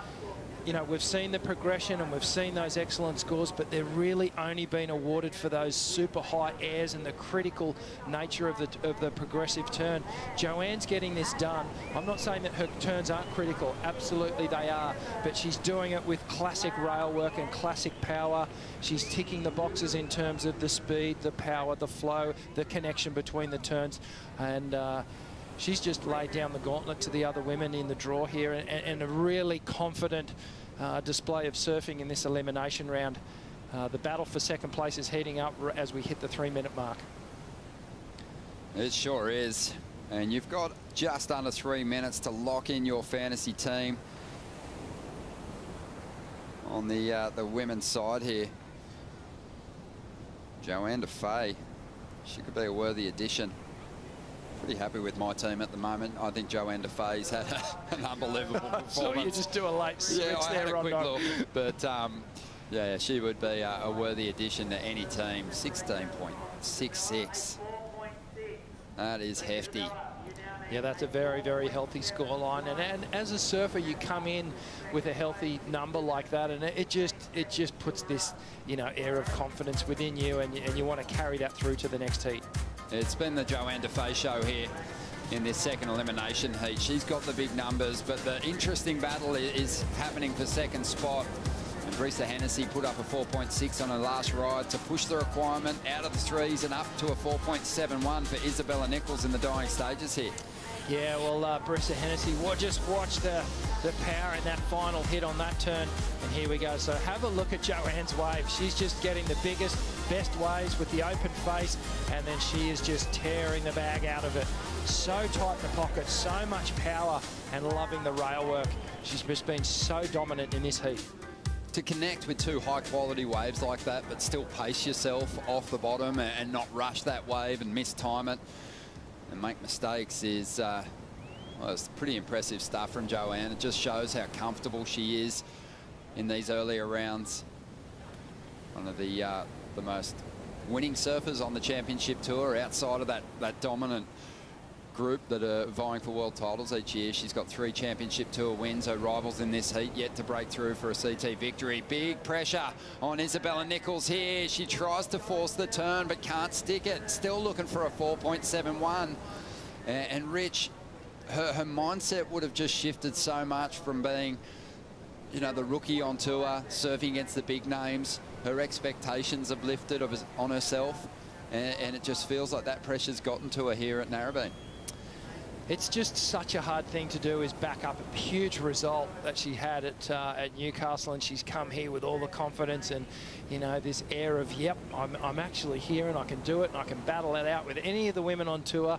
you know, we've seen the progression and we've seen those excellent scores, but they're really only been awarded for those super high airs and the critical nature of the progressive turn. Joanne's getting this done. I'm not saying that her turns aren't critical, absolutely they are, but she's doing it with classic rail work and classic power. She's ticking the boxes in terms of the speed, the power, the flow, the connection between the turns, and she's just laid down the gauntlet to the other women in the draw here, and a really confident display of surfing in this elimination round. The battle for second place is heating up as we hit the 3-minute mark. It sure is, and you've got just under 3 minutes to lock in your fantasy team on the women's side here. Joanne Defay, she could be a worthy addition. Pretty happy with my team at the moment. I think Joanne Defay's had an unbelievable performance. So you just do a late switch there, I had a quick look, but yeah, she would be a worthy addition to any team. 16.66. That is hefty. Yeah, that's a very, very healthy scoreline, and as a surfer, you come in with a healthy number like that, and it just puts this, you know, air of confidence within you, and you want to carry that through to the next heat. It's been the Joanne Defay show here in this second elimination heat. She's got the big numbers, but the interesting battle is happening for second spot. And Brisa Hennessy put up a 4.6 on her last ride to push the requirement out of the threes and up to a 4.71 for Isabella Nichols in the dying stages here. Yeah, well, Brisa Hennessy, just watch the power in that final hit on that turn. And here we go. So have a look at Joanne's wave. She's just getting the biggest, best waves with the open face, and then she is just tearing the bag out of it. So tight in the pocket, so much power, and loving the rail work. She's just been so dominant in this heat. To connect with two high-quality waves like that, but still pace yourself off the bottom and not rush that wave and mistime it and make mistakes is well, it's pretty impressive stuff from Joanne. It just shows how comfortable she is in these earlier rounds. One of the most winning surfers on the championship tour outside of that dominant group that are vying for world titles each year. She's got 3 championship tour wins. Her rivals in this heat yet to break through for a CT victory. Big pressure on Isabella Nichols here. She tries to force the turn but can't stick it. Still looking for a 4.71. And Rich, her mindset would have just shifted so much from being, you know, the rookie on tour, surfing against the big names. Her expectations have lifted on herself, and it just feels like that pressure's gotten to her here at Narrabeen. It's just such a hard thing to do, is back up a huge result that she had at Newcastle, and she's come here with all the confidence and, you know, this air of, yep, I'm actually here and I can do it and I can battle it out with any of the women on tour.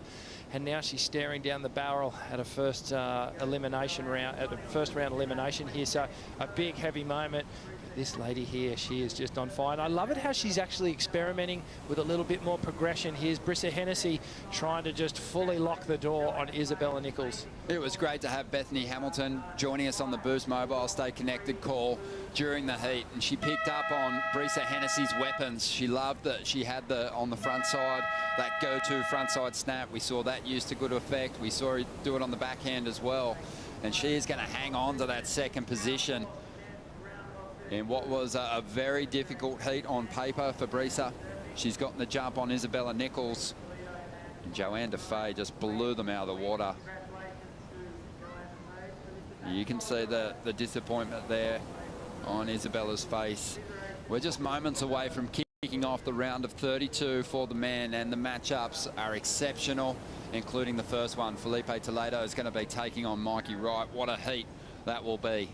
And now she's staring down the barrel at a first elimination round, at a first round elimination here. So a big, heavy moment. This lady here, she is just on fire. And I love it how she's actually experimenting with a little bit more progression. Here's Brissa Hennessy trying to just fully lock the door on Isabella Nichols. It was great to have Bethany Hamilton joining us on the Boost Mobile Stay Connected call during the heat, and she picked up on Brissa Hennessy's weapons. She loved that she had on the front side, that go-to front side snap. We saw that used to good effect. We saw her do it on the backhand as well, and she is going to hang on to that second position in what was a very difficult heat on paper for Brissa. She's gotten the jump on Isabella Nichols, and Joanne Defay just blew them out of the water. You can see the disappointment there on Isabella's face. We're just moments away from kicking off the round of 32 for the men, and the matchups are exceptional, including the first one. Felipe Toledo is going to be taking on Mikey Wright. What a heat that will be.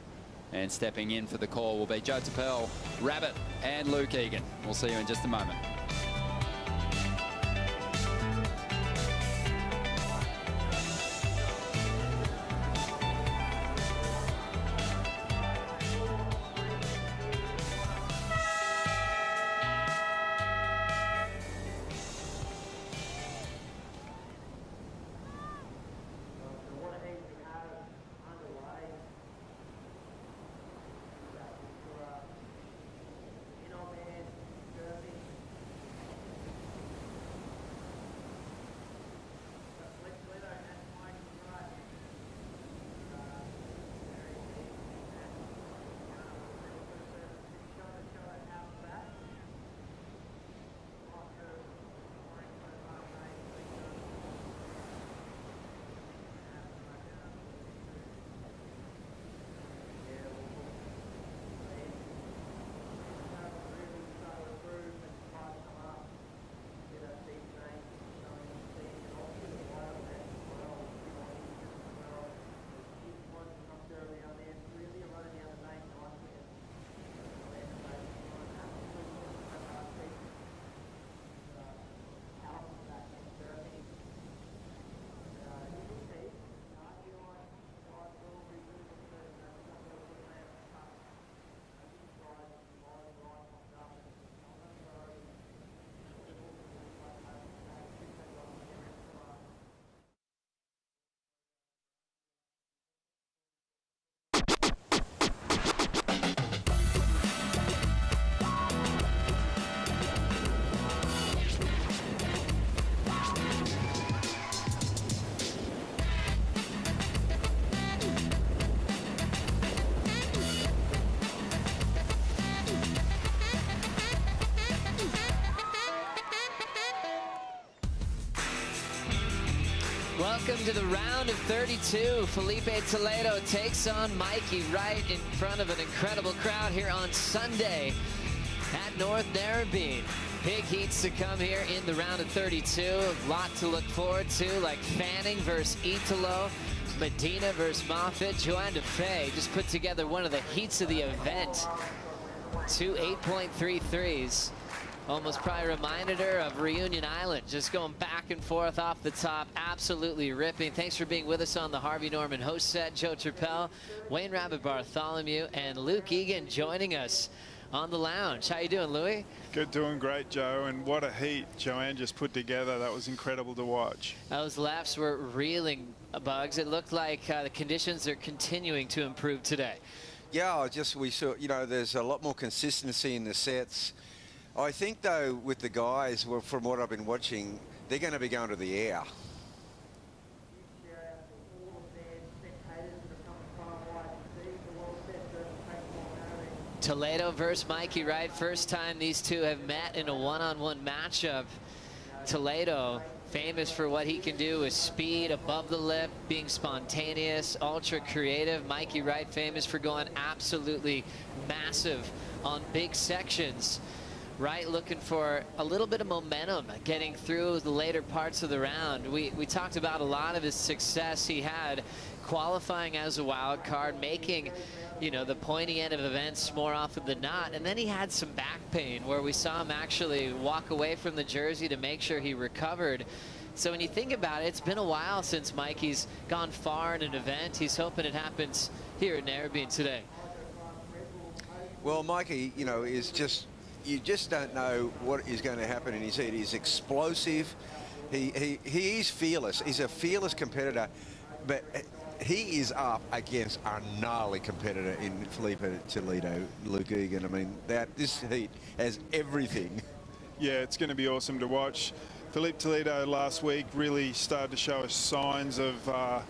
And stepping in for the call will be Joe Tapel, Rabbit and Luke Egan. We'll see you in just a moment. Welcome to the round of 32. Felipe Toledo takes on Mikey Wright in front of an incredible crowd here on Sunday at North Narrabeen. Big heats to come here in the round of 32. A lot to look forward to, like Fanning versus Italo, Medina versus Moffitt. Joanne Defay just put together one of the heats of the event. 2 8.33s. Almost probably reminded her of Reunion Island, just going back and forth off the top, absolutely ripping. Thanks for being with us on the Harvey Norman host set. Joe Turpel, Wayne Rabbit Bartholomew, and Luke Egan joining us on the lounge. How you doing, Louis? Good, doing great, Joe. And what a heat Joanne just put together. That was incredible to watch. Those laps were reeling, Bugs. It looked like the conditions are continuing to improve today. Yeah, we saw, you know, there's a lot more consistency in the sets. I think, though, with the guys, well, from what I've been watching, they're going to be going to the air. Toledo versus Mikey Wright. First time these two have met in a one-on-one matchup. Toledo, famous for what he can do with speed, above the lip, being spontaneous, ultra creative. Mikey Wright, famous for going absolutely massive on big sections. Wright looking for a little bit of momentum getting through the later parts of the round. We talked about a lot of his success he had qualifying as a wild card, making, you know, the pointy end of events more often than not. And then he had some back pain where we saw him actually walk away from the jersey to make sure he recovered. So when you think about it, it's been a while since Mikey's gone far in an event. He's hoping it happens here in Narrabeen today. Well, Mikey, you know, is just, you just don't know what is going to happen in his head. He's explosive. He is fearless. He's a fearless competitor, but he is up against a gnarly competitor in Felipe Toledo, Luke Egan. I mean, this heat has everything. Yeah, it's going to be awesome to watch. Felipe Toledo last week really started to show us signs of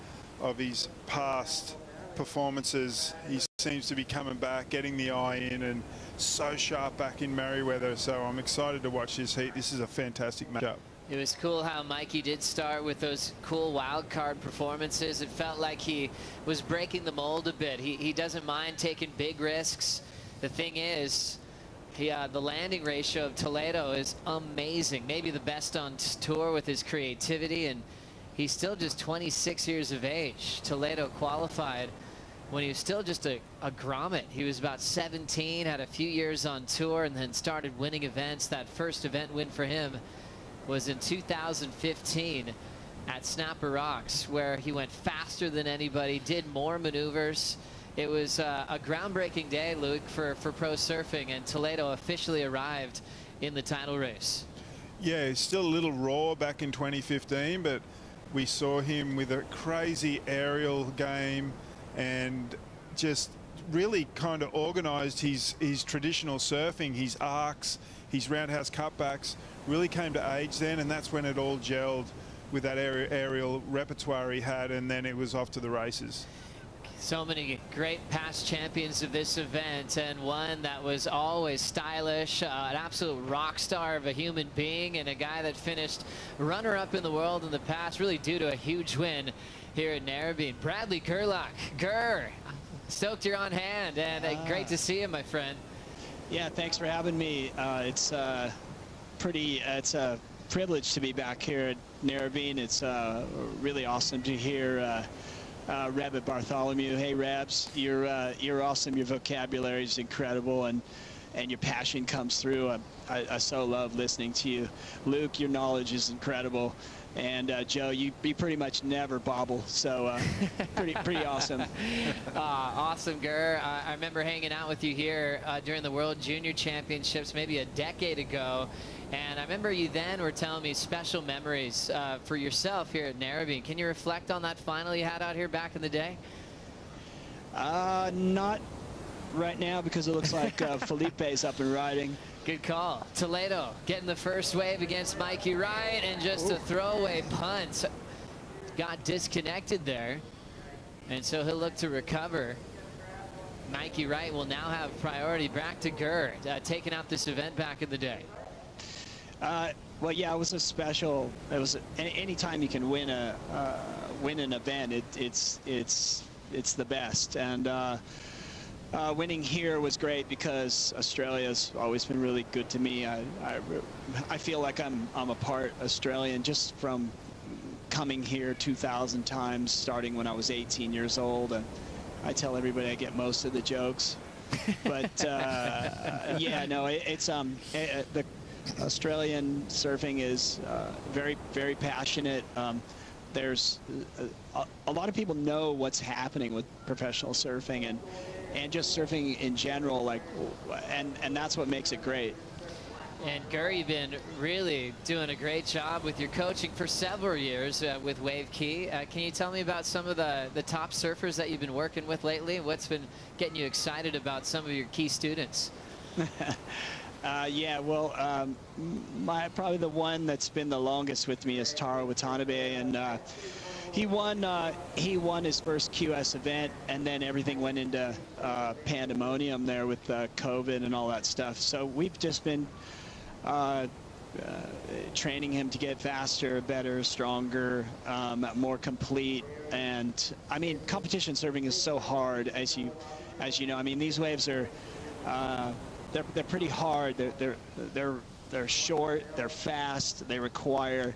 his past performances. He seems to be coming back, getting the eye in, and so sharp back in Merriweather. So I'm excited to watch this heat. This is a fantastic matchup. It was cool how Mikey did start with those cool wild card performances. It felt like he was breaking the mold a bit. He doesn't mind taking big risks. The thing is, the landing ratio of Toledo is amazing. Maybe the best on tour with his creativity, and he's still just 26 years of age. Toledo qualified when he was still just a grommet. He was about 17, had a few years on tour, and then started winning events. That first event win for him was in 2015 at Snapper Rocks, where he went faster than anybody, did more maneuvers. It was a groundbreaking day, Luke, for pro surfing, and Toledo officially arrived in the title race. Yeah, he's still a little raw back in 2015, but we saw him with a crazy aerial game and just really kind of organized his traditional surfing, his arcs, his roundhouse cutbacks, really came to age then, and that's when it all gelled with that aerial repertoire he had, and then it was off to the races. So many great past champions of this event, and one that was always stylish, an absolute rock star of a human being, and a guy that finished runner-up in the world in the past, really due to a huge win here at Narrabeen. Bradley Gerlach. Ger, stoked you're on hand, and great to see you, my friend. Yeah, thanks for having me. It's a privilege to be back here at Narrabeen. It's really awesome to hear Reb at Bartholomew. Hey, Rebs, you're awesome. Your vocabulary is incredible, and your passion comes through. I so love listening to you. Luke, your knowledge is incredible. And Joe, you pretty much never bobble, so pretty awesome. Awesome, Ger. I remember hanging out with you here during the World Junior Championships maybe a decade ago, and I remember you then were telling me special memories for yourself here at Narrabeen. Can you reflect on that final you had out here back in the day? Not right now, because it looks like Felipe's up and riding. Good call. Toledo getting the first wave against Mikey Wright, and just a throwaway punt. Got disconnected there, and so he'll look to recover. Mikey Wright will now have priority back to Ger, taking out this event back in the day. Well, yeah, it was a special. It was any time you can win an event, it's the best, and winning here was great because Australia's always been really good to me. I feel like I'm a part Australian just from coming here 2,000 times, starting when I was 18 years old, and I tell everybody I get most of the jokes. But yeah, no, the Australian surfing is very, very passionate. There's a lot of people know what's happening with professional surfing and just surfing in general, like, and that's what makes it great. And Ger, you've been really doing a great job with your coaching for several years with Wave Key. Can you tell me about some of the top surfers that you've been working with lately? What's been getting you excited about some of your key students? Yeah, well, probably the one that's been the longest with me is Taro Watanabe, and he won his first QS event, and then everything went into pandemonium there with COVID and all that stuff. So we've just been training him to get faster, better, stronger, more complete. And I mean, competition serving is so hard, as you know. I mean, these waves are they're pretty hard. They're short, they're fast, they require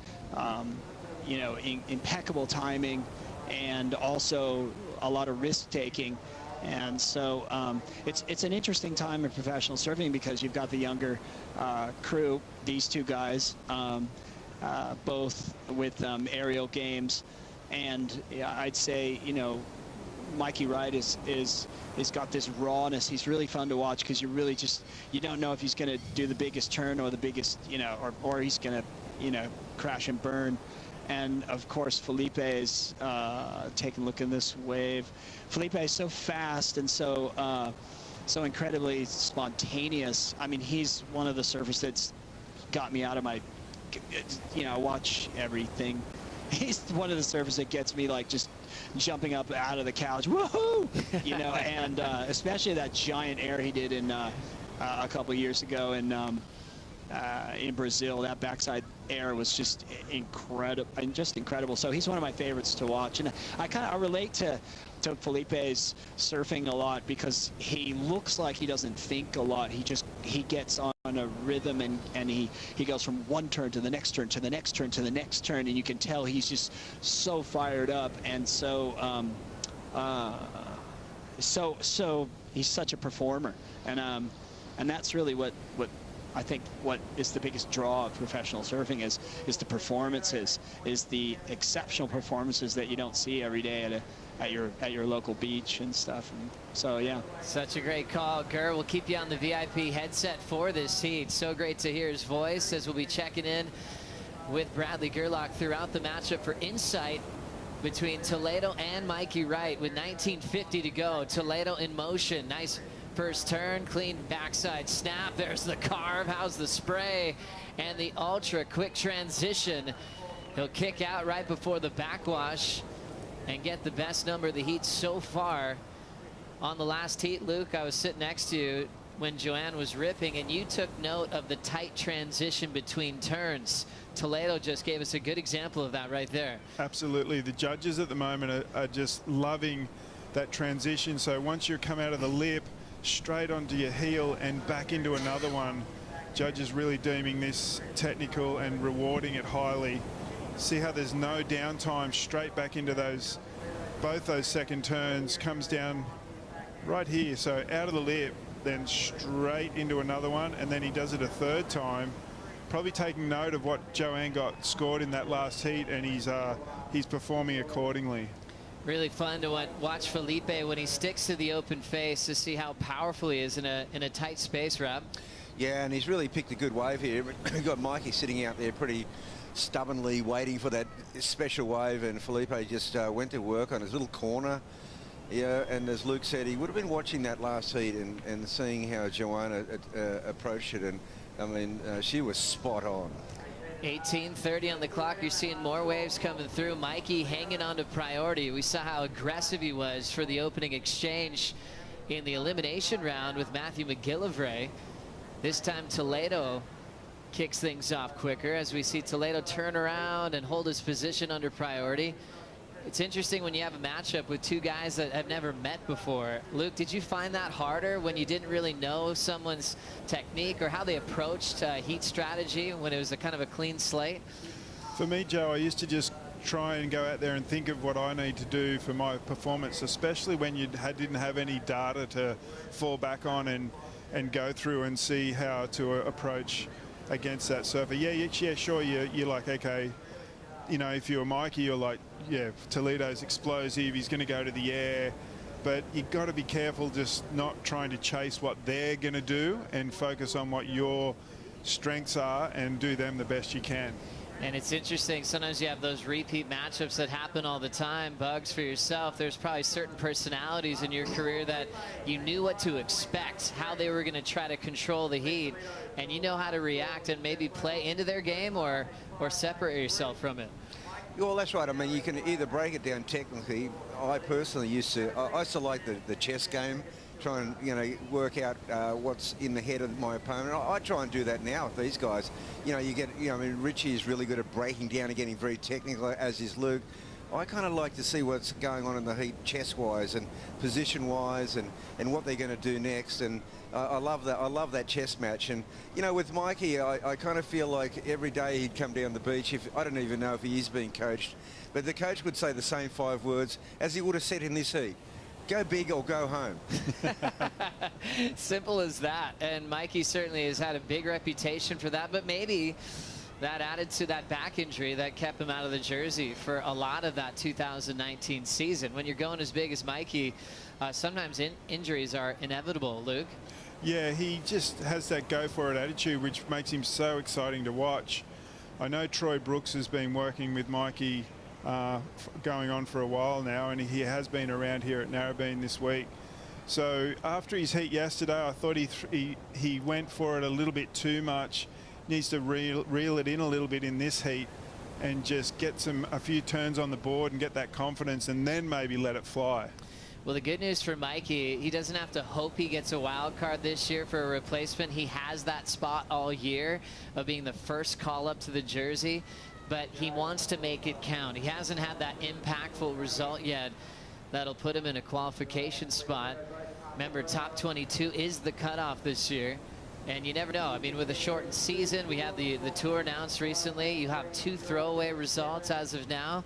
you know, impeccable timing, and also a lot of risk taking. And so it's an interesting time in professional surfing because you've got the younger crew, these two guys, both with aerial games, and I'd say, you know, Mikey Wright is got this rawness. He's really fun to watch because you don't know if he's going to do the biggest turn or the biggest, you know, or he's going to, you know, crash and burn. And of course, Felipe is taking a look in this wave. Felipe is so fast and so incredibly spontaneous. I mean, he's one of the surfers that's got me out of my, you know, watch everything. He's one of the surfers that gets me like just jumping up out of the couch, woohoo! You know, and especially that giant air he did in a couple years ago in Brazil. That backside air was just incredible. So he's one of my favorites to watch, and I relate to Felipe's surfing a lot because he looks like he doesn't think a lot. He gets on a rhythm, and he goes from one turn to the next turn to the next turn to the next turn, and you can tell he's just so fired up, and so he's such a performer, and that's really what I think what is the biggest draw of professional surfing is the performances, is the exceptional performances that you don't see every day at your local beach and stuff. And so yeah, such a great call, Gur. We'll keep you on the VIP headset for this heat. So great to hear his voice as we'll be checking in with Bradley Gerlach throughout the matchup for insight between Toledo and Mikey Wright with 19:50 to go. Toledo in motion. Nice first turn, clean backside snap. There's the carve. How's the spray? And the ultra quick transition. He'll kick out right before the backwash and get the best number of the heat so far. On the last heat, Luke, I was sitting next to you when Joanne was ripping, and you took note of the tight transition between turns. Toledo just gave us a good example of that right there. Absolutely. The judges at the moment are just loving that transition. So once you come out of the lip, straight onto your heel and back into another one, judges really deeming this technical and rewarding it highly. See how there's no downtime, straight back into both those second turns, comes down right here. So out of the lip, then straight into another one, and then he does it a third time, probably taking note of what Joanne got scored in that last heat, and he's performing accordingly. Really fun to watch Felipe when he sticks to the open face to see how powerful he is in a tight space, Rob. Yeah, and he's really picked a good wave here. We've got Mikey sitting out there pretty stubbornly waiting for that special wave, and Felipe just went to work on his little corner. Yeah, and as Luke said, he would have been watching that last heat and seeing how Joanna approached it, and I mean, she was spot on. 18:30 on the clock. You're seeing more waves coming through. Mikey hanging on to priority. We saw how aggressive he was for the opening exchange in the elimination round with Matthew McGillivray. This time Toledo kicks things off quicker as we see Toledo turn around and hold his position under priority. It's interesting when you have a matchup with two guys that have never met before. Luke, did you find that harder when you didn't really know someone's technique or how they approached heat strategy when it was a kind of a clean slate? For me, Joe, I used to just try and go out there and think of what I need to do for my performance, especially when you didn't have any data to fall back on and go through and see how to approach against that surfer. Yeah, sure, you're like, okay, you know, if you're Mikey, you're like, yeah, Toledo's explosive, he's going to go to the air, but you've got to be careful just not trying to chase what they're going to do and focus on what your strengths are and do them the best you can. And it's interesting, sometimes you have those repeat matchups that happen all the time. Bugs, for yourself, there's probably certain personalities in your career that you knew what to expect, how they were going to try to control the heat, and you know how to react and maybe play into their game or separate yourself from it. Well, that's right. I mean, you can either break it down technically. I personally used to like the chess game, try and, you know, work out what's in the head of my opponent. I try and do that now with these guys. You know, I mean, Richie is really good at breaking down and getting very technical, as is Luke. I kind of like to see what's going on in the heat chess-wise and position-wise and what they're going to do next. And I love that. I love that chess match. And, you know, with Mikey, I kind of feel like every day he'd come down the beach. I don't even know if he is being coached, but the coach would say the same 5 words as he would have said in this heat. Go big or go home. Simple as that. And Mikey certainly has had a big reputation for that, but maybe that added to that back injury that kept him out of the jersey for a lot of that 2019 season. When you're going as big as Mikey, sometimes injuries are inevitable, Luke. Yeah, he just has that go-for-it attitude, which makes him so exciting to watch. I know Troy Brooks has been working with Mikey going on for a while now, and he has been around here at Narrabeen this week. So after his heat yesterday, I thought he went for it a little bit too much. Needs to reel it in a little bit in this heat and just get a few turns on the board and get that confidence, and then maybe let it fly. Well, the good news for Mikey, he doesn't have to hope he gets a wild card this year for a replacement. He has that spot all year of being the first call up to the jersey, but he wants to make it count. He hasn't had that impactful result yet that'll put him in a qualification spot. Remember, top 22 is the cutoff this year. And you never know. I mean, with a shortened season, we have the tour announced recently. You have 2 throwaway results as of now.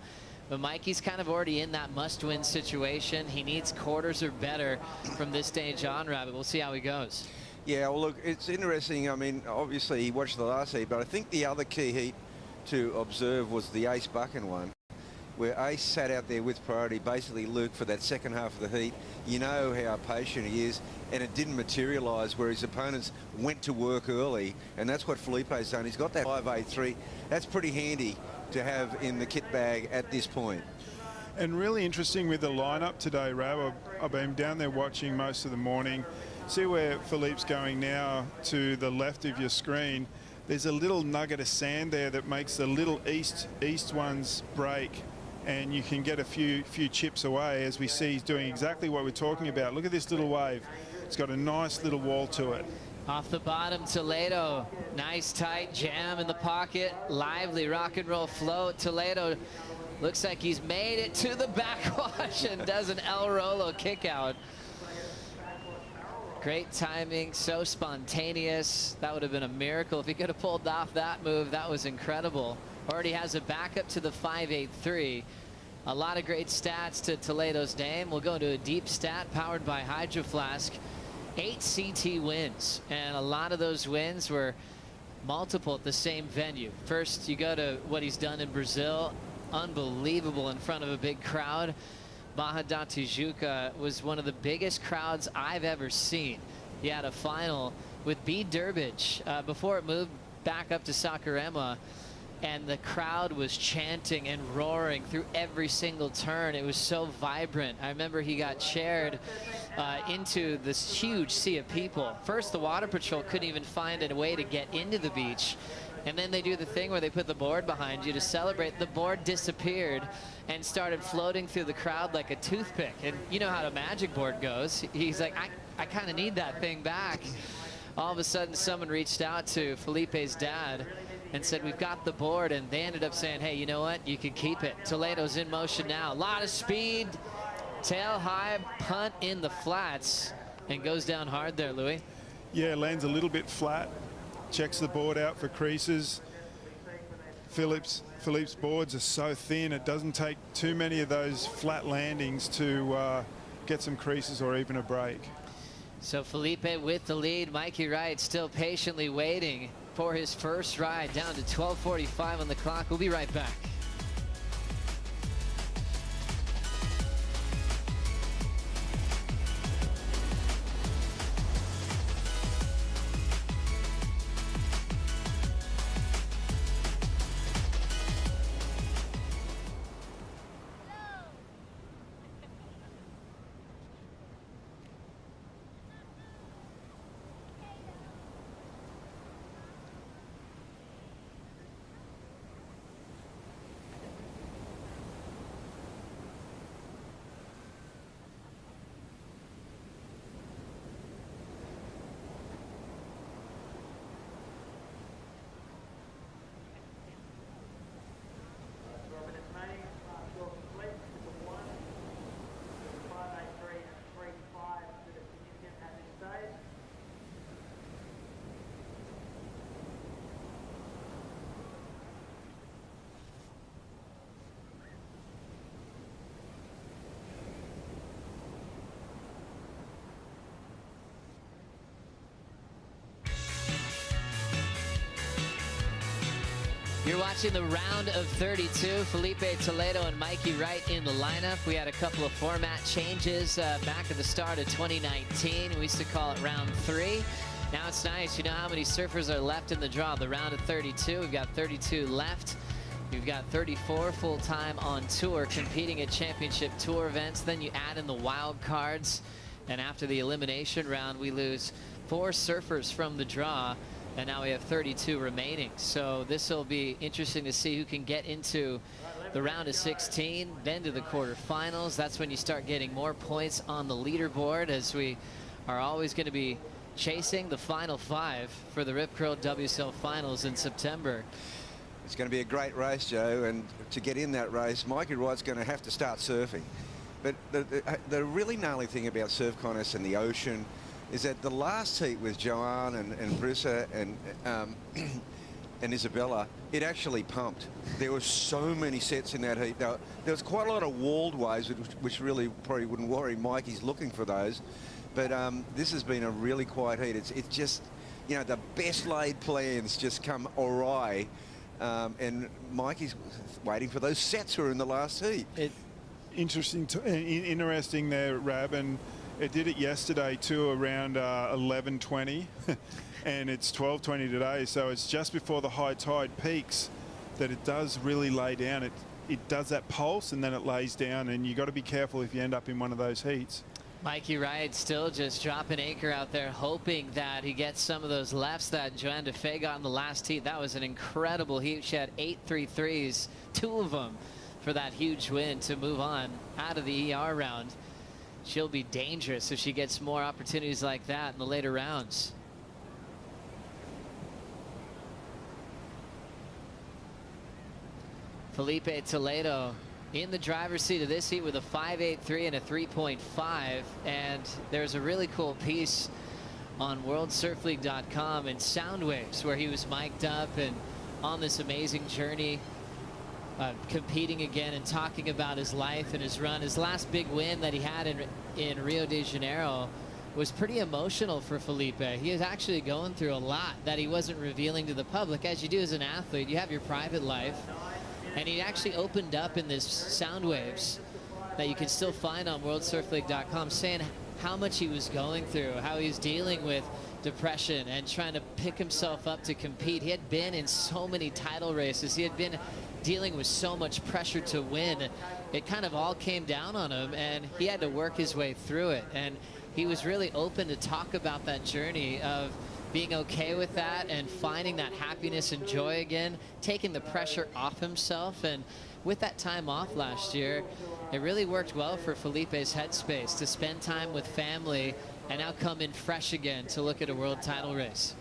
But Mikey's kind of already in that must-win situation. He needs quarters or better from this stage on, Rabbit. We'll see how he goes. Yeah, well, look, it's interesting. I mean, obviously, he watched the last heat, but I think the other key heat to observe was the Ace Buchan one, where Ace sat out there with priority, basically Luke, for that second half of the heat. You know how patient he is, and it didn't materialise where his opponents went to work early, and that's what Felipe's done. He's got that 5-8-3. That's pretty handy to have in the kit bag at this point. And really interesting with the lineup today, Rab. I've been down there watching most of the morning. See where Philippe's going now to the left of your screen. There's a little nugget of sand there that makes the little east ones break, and you can get a few chips away. As we see, he's doing exactly what we're talking about. Look at this little wave. It's got a nice little wall to it. Off the bottom, Toledo. Nice tight jam in the pocket. Lively rock and roll float. Toledo looks like he's made it to the backwash and does an El Rolo kick out. Great timing, so spontaneous. That would have been a miracle if he could have pulled off that move. That was incredible. Already has a backup to the 5-8-3. A lot of great stats to Toledo's name. We'll go to a deep stat powered by Hydro Flask. 8 CT wins, and a lot of those wins were multiple at the same venue. First, you go to what he's done in Brazil. Unbelievable in front of a big crowd. Barra da Tijuca was one of the biggest crowds I've ever seen. He had a final with B. Durbridge before it moved back up to Saquarema, and the crowd was chanting and roaring through every single turn. It was so vibrant. I remember he got chaired into this huge sea of people. First, the water patrol couldn't even find a way to get into the beach. And then they do the thing where they put the board behind you to celebrate. The board disappeared and started floating through the crowd like a toothpick. And you know how the magic board goes. He's like, I kind of need that thing back. All of a sudden, someone reached out to Felipe's dad and said, we've got the board, and they ended up saying, hey, you know what, you can keep it. Toledo's in motion now. A lot of speed, tail high, punt in the flats, and goes down hard there, Louis. Yeah, lands a little bit flat, checks the board out for creases. Philippe's boards are so thin, it doesn't take too many of those flat landings to get some creases or even a break. So Felipe with the lead. Mikey Wright still patiently waiting for his first ride, down to 12:45 on the clock. We'll be right back. You're watching the round of 32. Felipe Toledo and Mikey Wright in the lineup. We had a couple of format changes back at the start of 2019. We used to call it round 3. Now it's nice. You know how many surfers are left in the draw? The round of 32. We've got 32 left. You've got 34 full-time on tour competing at championship tour events. Then you add in the wild cards. And after the elimination round, we lose 4 surfers from the draw. And now we have 32 remaining. So this will be interesting to see who can get into the round of 16, then to the quarterfinals. That's when you start getting more points on the leaderboard, as we are always going to be chasing the final 5 for the Rip Curl WSL finals in September. It's going to be a great race, Joe, and to get in that race, Mikey Wright's going to have to start surfing. But the really gnarly thing about surf contests in the ocean is that the last heat with Joanne and Brissa and Isabella, it actually pumped. There were so many sets in that heat. Now, there was quite a lot of walled waves, which really probably wouldn't worry. Mikey's looking for those. But this has been a really quiet heat. It's just, you know, the best laid plans just come awry. And Mikey's waiting for those sets who are in the last heat. Interesting there, Rab, and it did it yesterday too, around 11:20, and it's 12:20 today. So it's just before the high tide peaks that it does really lay down. It does that pulse and then it lays down, and you got to be careful if you end up in one of those heats. Mikey Wright still just dropping anchor out there, hoping that he gets some of those lefts that Joanne Defay got in the last heat. That was an incredible heat. She had 8 3-3s, 2 of them for that huge win to move on out of the ER round. She'll be dangerous if she gets more opportunities like that in the later rounds. Felipe Toledo in the driver's seat of this heat with a 5.83 and a 3.5. And there's a really cool piece on worldsurfleague.com and Soundwaves where he was mic'd up and on this amazing journey, competing again and talking about his life and his run. His last big win that he had in Rio de Janeiro was pretty emotional for Felipe. He was actually going through a lot that he wasn't revealing to the public. As you do as an athlete, you have your private life. And he actually opened up in this Soundwaves that you can still find on worldsurfleague.com, saying how much he was going through, how he was dealing with depression and trying to pick himself up to compete. He had been in so many title races. He had been dealing with so much pressure to win. It kind of all came down on him, and he had to work his way through it. And he was really open to talk about that journey of being okay with that and finding that happiness and joy again, taking the pressure off himself. And with that time off last year, it really worked well for Felipe's headspace to spend time with family and now come in fresh again to look at a world title race.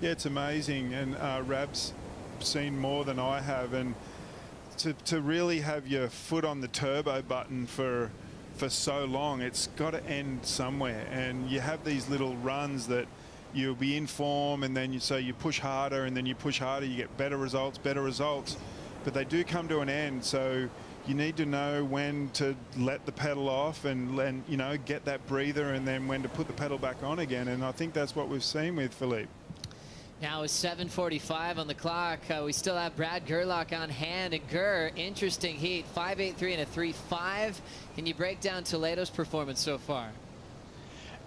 Yeah, it's amazing, and Rab's seen more than I have, and to really have your foot on the turbo button for so long, it's got to end somewhere. And you have these little runs that you'll be in form, and then you push harder, and then you push harder, you get better results, but they do come to an end. So you need to know when to let the pedal off and you know, get that breather, and then when to put the pedal back on again. And I think that's what we've seen with Philippe. Now it's 7:45 on the clock. We still have Brad Gerlach on hand. And Ger, interesting heat, 5.83 and a 3.5. Can you break down Toledo's performance so far?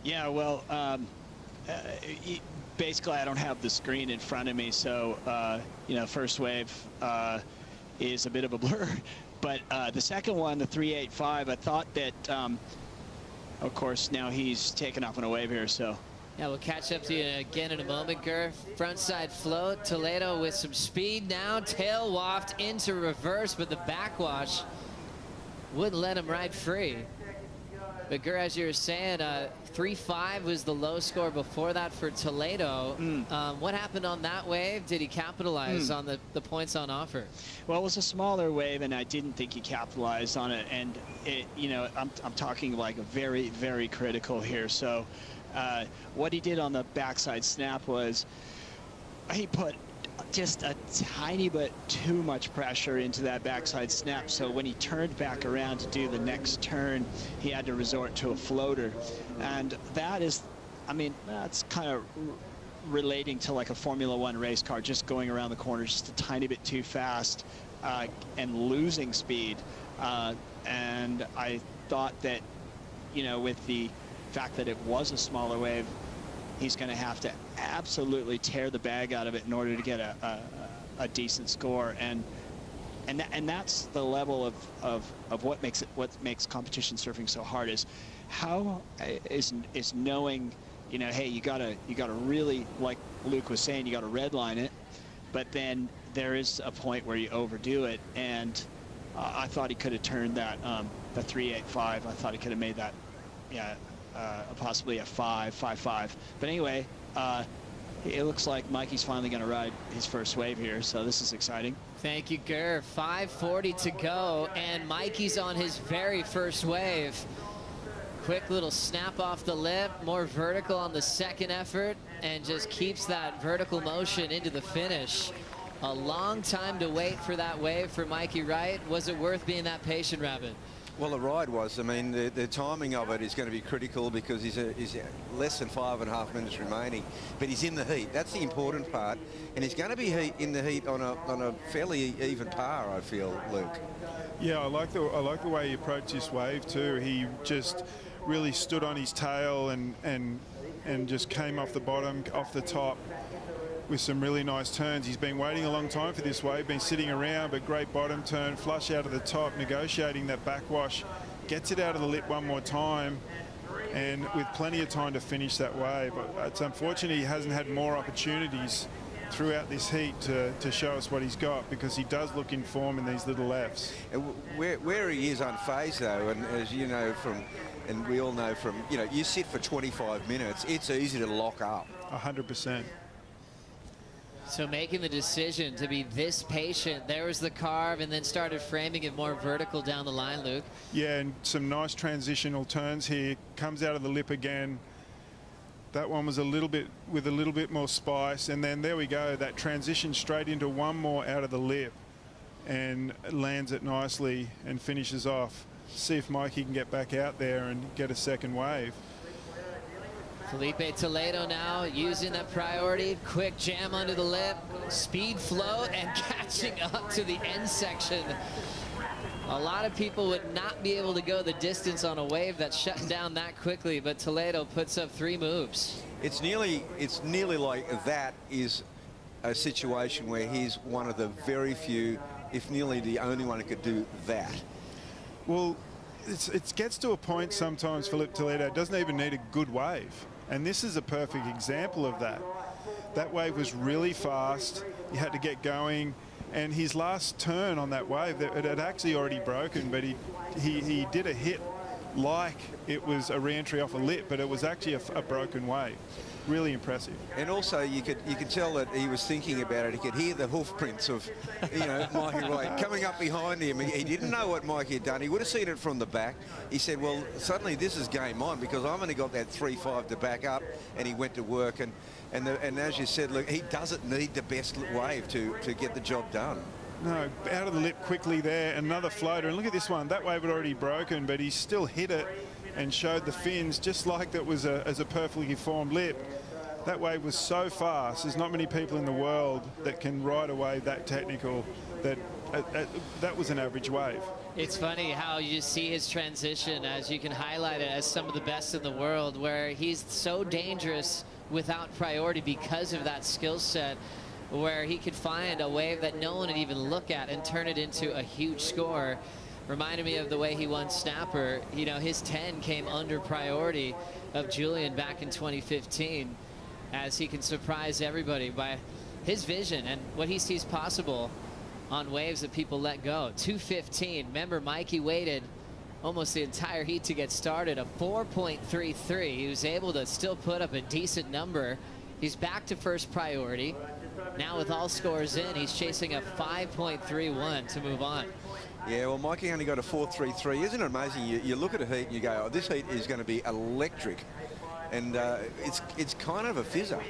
Yeah, well, basically I don't have the screen in front of me, so you know, first wave is a bit of a blur. But the second one, the 3.85, I thought that, of course, now he's taken off on a wave here, so. Yeah, we'll catch up to you again in a moment, Ger. Frontside float, Toledo with some speed now, tail waft into reverse, but the backwash wouldn't let him ride free. But Ger, as you were saying, 3.5 was the low score before that for Toledo. What happened on that wave? Did he capitalize on the points on offer? Well, it was a smaller wave, and I didn't think he capitalized on it. And it, you know, I'm talking like a very, very critical here. So what he did on the backside snap was he put just a tiny bit too much pressure into that backside snap. So when he turned back around to do the next turn, he had to resort to a floater. And that is, I mean, that's kind of relating to like a Formula One race car, just going around the corner just a tiny bit too fast and losing speed. And I thought that, you know, with the fact that it was a smaller wave, he's going to have to absolutely tear the bag out of it in order to get a decent score. And that's the level of what makes competition surfing so hard, is how is knowing, you know, hey, you gotta really, like Luke was saying, you gotta redline it, but then there is a point where you overdo it. And I thought he could have turned that the 3.85. I thought he could have made that, yeah, possibly a 5.55. But anyway, it looks like Mikey's finally going to ride his first wave here, so this is exciting. Thank you, Gur. 5:40 to go, and Mikey's on his very first wave. Quick little snap off the lip, more vertical on the second effort, and just keeps that vertical motion into the finish. A long time to wait for that wave for Mikey Wright. Was it worth being that patient, Rabbit? Well, the ride was. I mean, the timing of it is going to be critical because he's less than 5.5 minutes remaining, but he's in the heat. That's the important part, and he's going to be in the heat on a fairly even par, I feel, Luke. Yeah, I like the way he approached this wave too. He just really stood on his tail and just came off the bottom, off the top, with some really nice turns. He's been waiting a long time for this wave, been sitting around, but great bottom turn, flush out of the top, negotiating that backwash, gets it out of the lip one more time, and with plenty of time to finish that wave. It's unfortunate he hasn't had more opportunities throughout this heat to show us what he's got, because he does look in form in these little Fs. Where he is unfazed though, and as you know from, and we all know from, you know, you sit for 25 minutes, it's easy to lock up. 100%. So making the decision to be this patient, there was the carve, and then started framing it more vertical down the line, Luke. Yeah, and some nice transitional turns here. Comes out of the lip again. That one was with a little bit more spice, and then there we go, that transition straight into one more out of the lip and lands it nicely and finishes off. See if Mikey can get back out there and get a second wave. Felipe Toledo now using that priority. Quick jam under the lip, speed float, and catching up to the end section. A lot of people would not be able to go the distance on a wave that's shut down that quickly, but Toledo puts up 3 moves. It's nearly like that is a situation where he's one of the very few, if nearly the only one who could do that. Well, it gets to a point sometimes, Felipe Toledo doesn't even need a good wave. And this is a perfect example of that. That wave was really fast. You had to get going. And his last turn on that wave, it had actually already broken, but he did a hit like it was a re-entry off a lip, but it was actually a broken wave. Really impressive. And also you could tell that he was thinking about it. He could hear the hoof prints of, you know, Mikey Wright coming up behind him. He didn't know what Mikey had done. He would have seen it from the back. He said, well, suddenly this is game on because I've only got that 3.5 to back up, and he went to work. And as you said, look, he doesn't need the best wave to get the job done. No, out of the lip quickly there, another floater. And look at this one. That wave had already broken, but he still hit it and showed the fins just like that was as a perfectly formed lip. That wave was so fast. There's not many people in the world that can ride a wave that technical. That was an average wave. It's funny how you see his transition, as you can highlight it as some of the best in the world, where he's so dangerous without priority because of that skill set, where he could find a wave that no one would even look at and turn it into a huge score. Reminded me of the way he won Snapper. You know, his 10 came under priority of Julian back in 2015, as he can surprise everybody by his vision and what he sees possible on waves that people let go. 2:15. Remember, Mikey waited almost the entire heat to get started. A 4.33. He was able to still put up a decent number. He's back to first priority. Now with all scores in, he's chasing a 5.31 to move on. Yeah, well, Mikey only got a 4.33. Isn't it amazing? You look at a heat and you go, oh, this heat is going to be electric. And it's kind of a fizzer.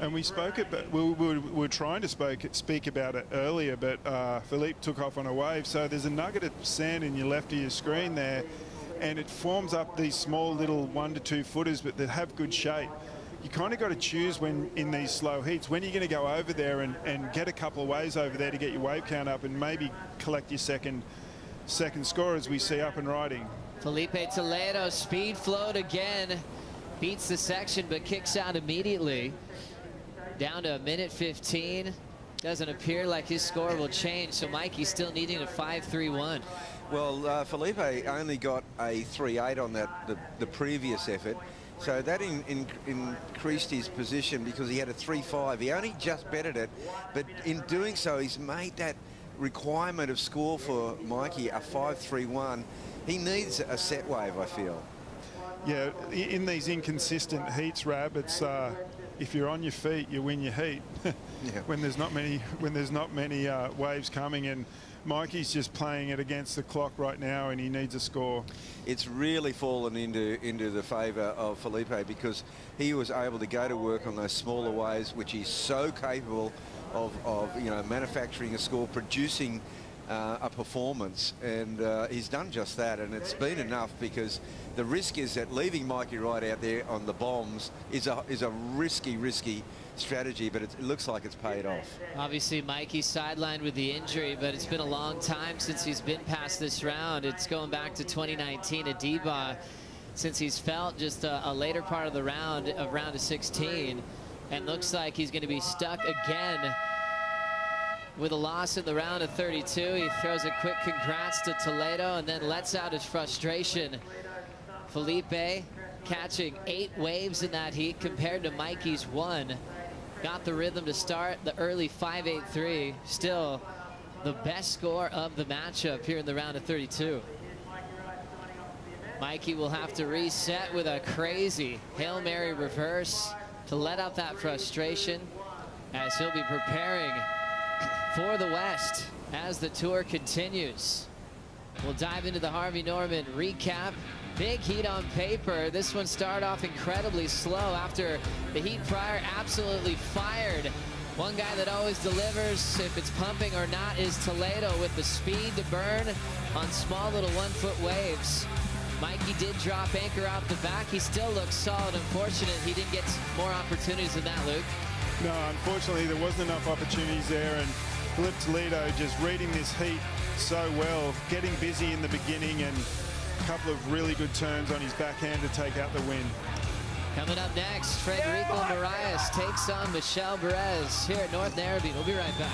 And we spoke it, but we were trying to speak about it earlier, but Philippe took off on a wave. So there's a nugget of sand in your left of your screen there, and it forms up these small little 1 to 2 footers, but that have good shape. you kind of got to choose when in these slow heats, when you're going to go over there and get a couple of waves over there to get your wave count up and maybe collect your second score, as we see up and riding. Felipe Toledo speed float again, beats the section but kicks out immediately. Down to a minute 15. Doesn't appear like his score will change, so Mikey's still needing a 5.31. Well, Felipe only got a 3.8 on the previous effort, so that increased his position because he had a 3.5. He only just bettered it, but in doing so, he's made that requirement of score for Mikey a 5.31. He needs a set wave, I feel. Yeah, in these inconsistent heats, Rab, it's if you're on your feet, you win your heat. Yeah. When there's not many waves coming, and Mikey's just playing it against the clock right now, and he needs a score. It's really fallen into the favour of Felipe because he was able to go to work on those smaller waves, which he's so capable of manufacturing a score, producing a performance, and he's done just that, and it's been enough because the risk is that leaving Mikey right out there on the bombs is a risky strategy, but it looks like it's paid off. Obviously Mikey's sidelined with the injury, but it's been a long time since he's been past this round. It's going back to 2019 at Deba since he's felt just a later part of the round of 16, and looks like he's going to be stuck again with a loss in the round of 32. He throws a quick congrats to Toledo and then lets out his frustration. Felipe catching 8 waves in that heat compared to Mikey's 1. Got the rhythm to start the early 5.83. Still the best score of the matchup here in the round of 32. Mikey will have to reset with a crazy Hail Mary reverse to let out that frustration as he'll be preparing for the West as the tour continues. We'll dive into the Harvey Norman recap. Big heat on paper. This one started off incredibly slow after the heat prior absolutely fired. One guy that always delivers, if it's pumping or not, is Toledo with the speed to burn on small little 1-foot waves. Mikey did drop anchor out the back. He still looks solid. Unfortunate he didn't get more opportunities than that, Luke. No, unfortunately there wasn't enough opportunities there, and Philip Toledo just reading this heat so well, getting busy in the beginning and a couple of really good turns on his backhand to take out the win. Coming up next, Frederico Moraes takes on Michel Perez here at North Narrabeen. We'll be right back.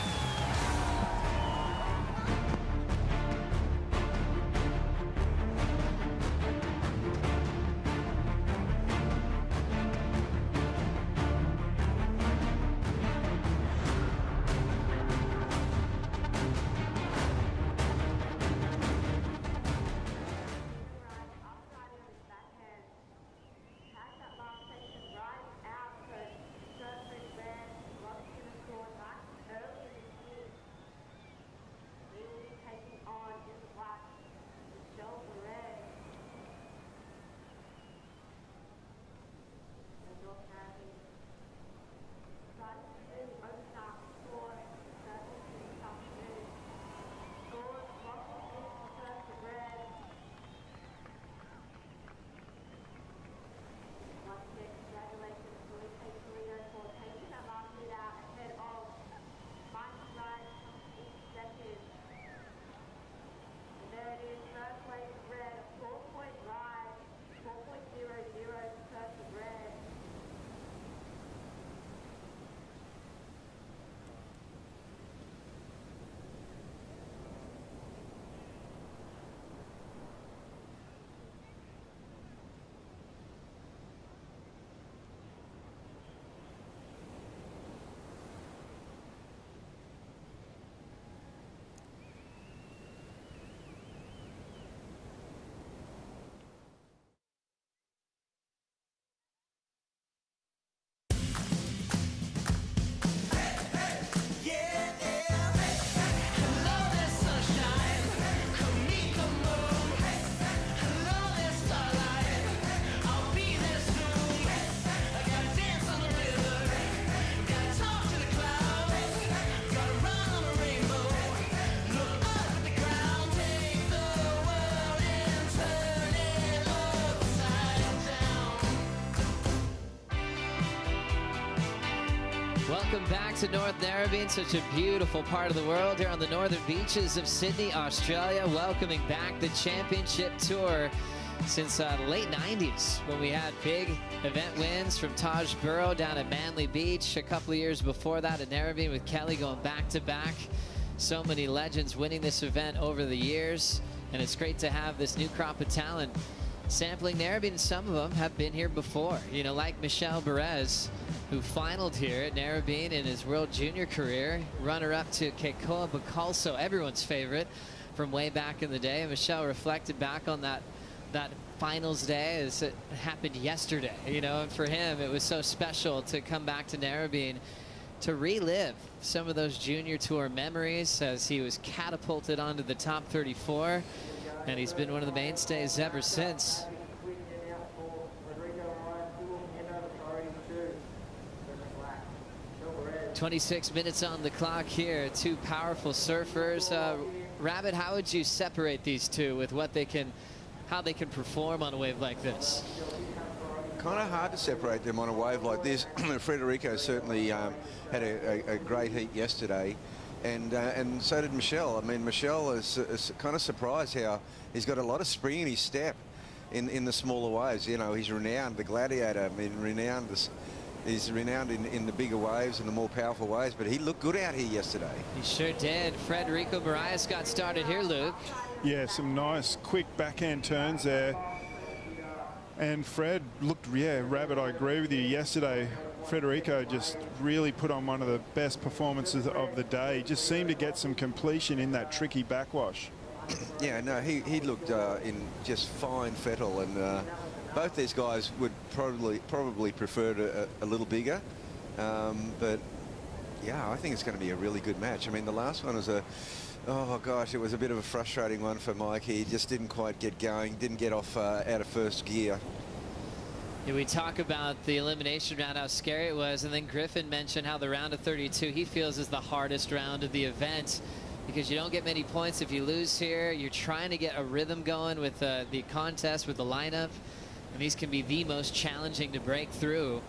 Welcome back to North Narrabeen, such a beautiful part of the world here on the northern beaches of Sydney, Australia. Welcoming back the championship tour since the late 90s, when we had big event wins from Taj Burrow down at Manly Beach. A couple of years before that at Narrabeen with Kelly going back to back. So many legends winning this event over the years, and it's great to have this new crop of talent sampling Narrabeen. Some of them have been here before, you know, like Michel Perez, who finaled here at Narrabeen in his World Junior career, runner-up to Keikoa Bakalso, everyone's favorite from way back in the day. And Michel reflected back on that finals day as it happened yesterday, you know, and for him it was so special to come back to Narrabeen to relive some of those junior tour memories as he was catapulted onto the top 34, and he's been one of the mainstays ever since. "26 minutes on the clock here. Two powerful surfers. Rabbit, how would you separate these two with what they can, how they can perform on a wave like this? Kind of hard to separate them on a wave like this. Federico certainly had a great heat yesterday, and so did Michel. I mean, Michel is kind of surprised how he's got a lot of spring in his step in the smaller waves. You know, he's renowned, the gladiator. I mean, he's renowned in the bigger waves and the more powerful waves, but he looked good out here yesterday. He sure did. Federico Moraes got started here, Luke. Yeah, some nice quick backhand turns there. And Fred looked, yeah, Rabbit, I agree with you. Yesterday, Federico just really put on one of the best performances of the day. Just seemed to get some completion in that tricky backwash. Yeah, no, he looked in just fine fettle, and both these guys would probably prefer a little bigger. But yeah, I think it's going to be a really good match. I mean, the last one was oh gosh, it was a bit of a frustrating one for Mike. He just didn't quite get going, didn't get off out of first gear. Yeah, we talk about the elimination round, how scary it was, and then Griffin mentioned how the round of 32 he feels is the hardest round of the event, because you don't get many points if you lose here. You're trying to get a rhythm going with the contest, with the lineup, and these can be the most challenging to break through.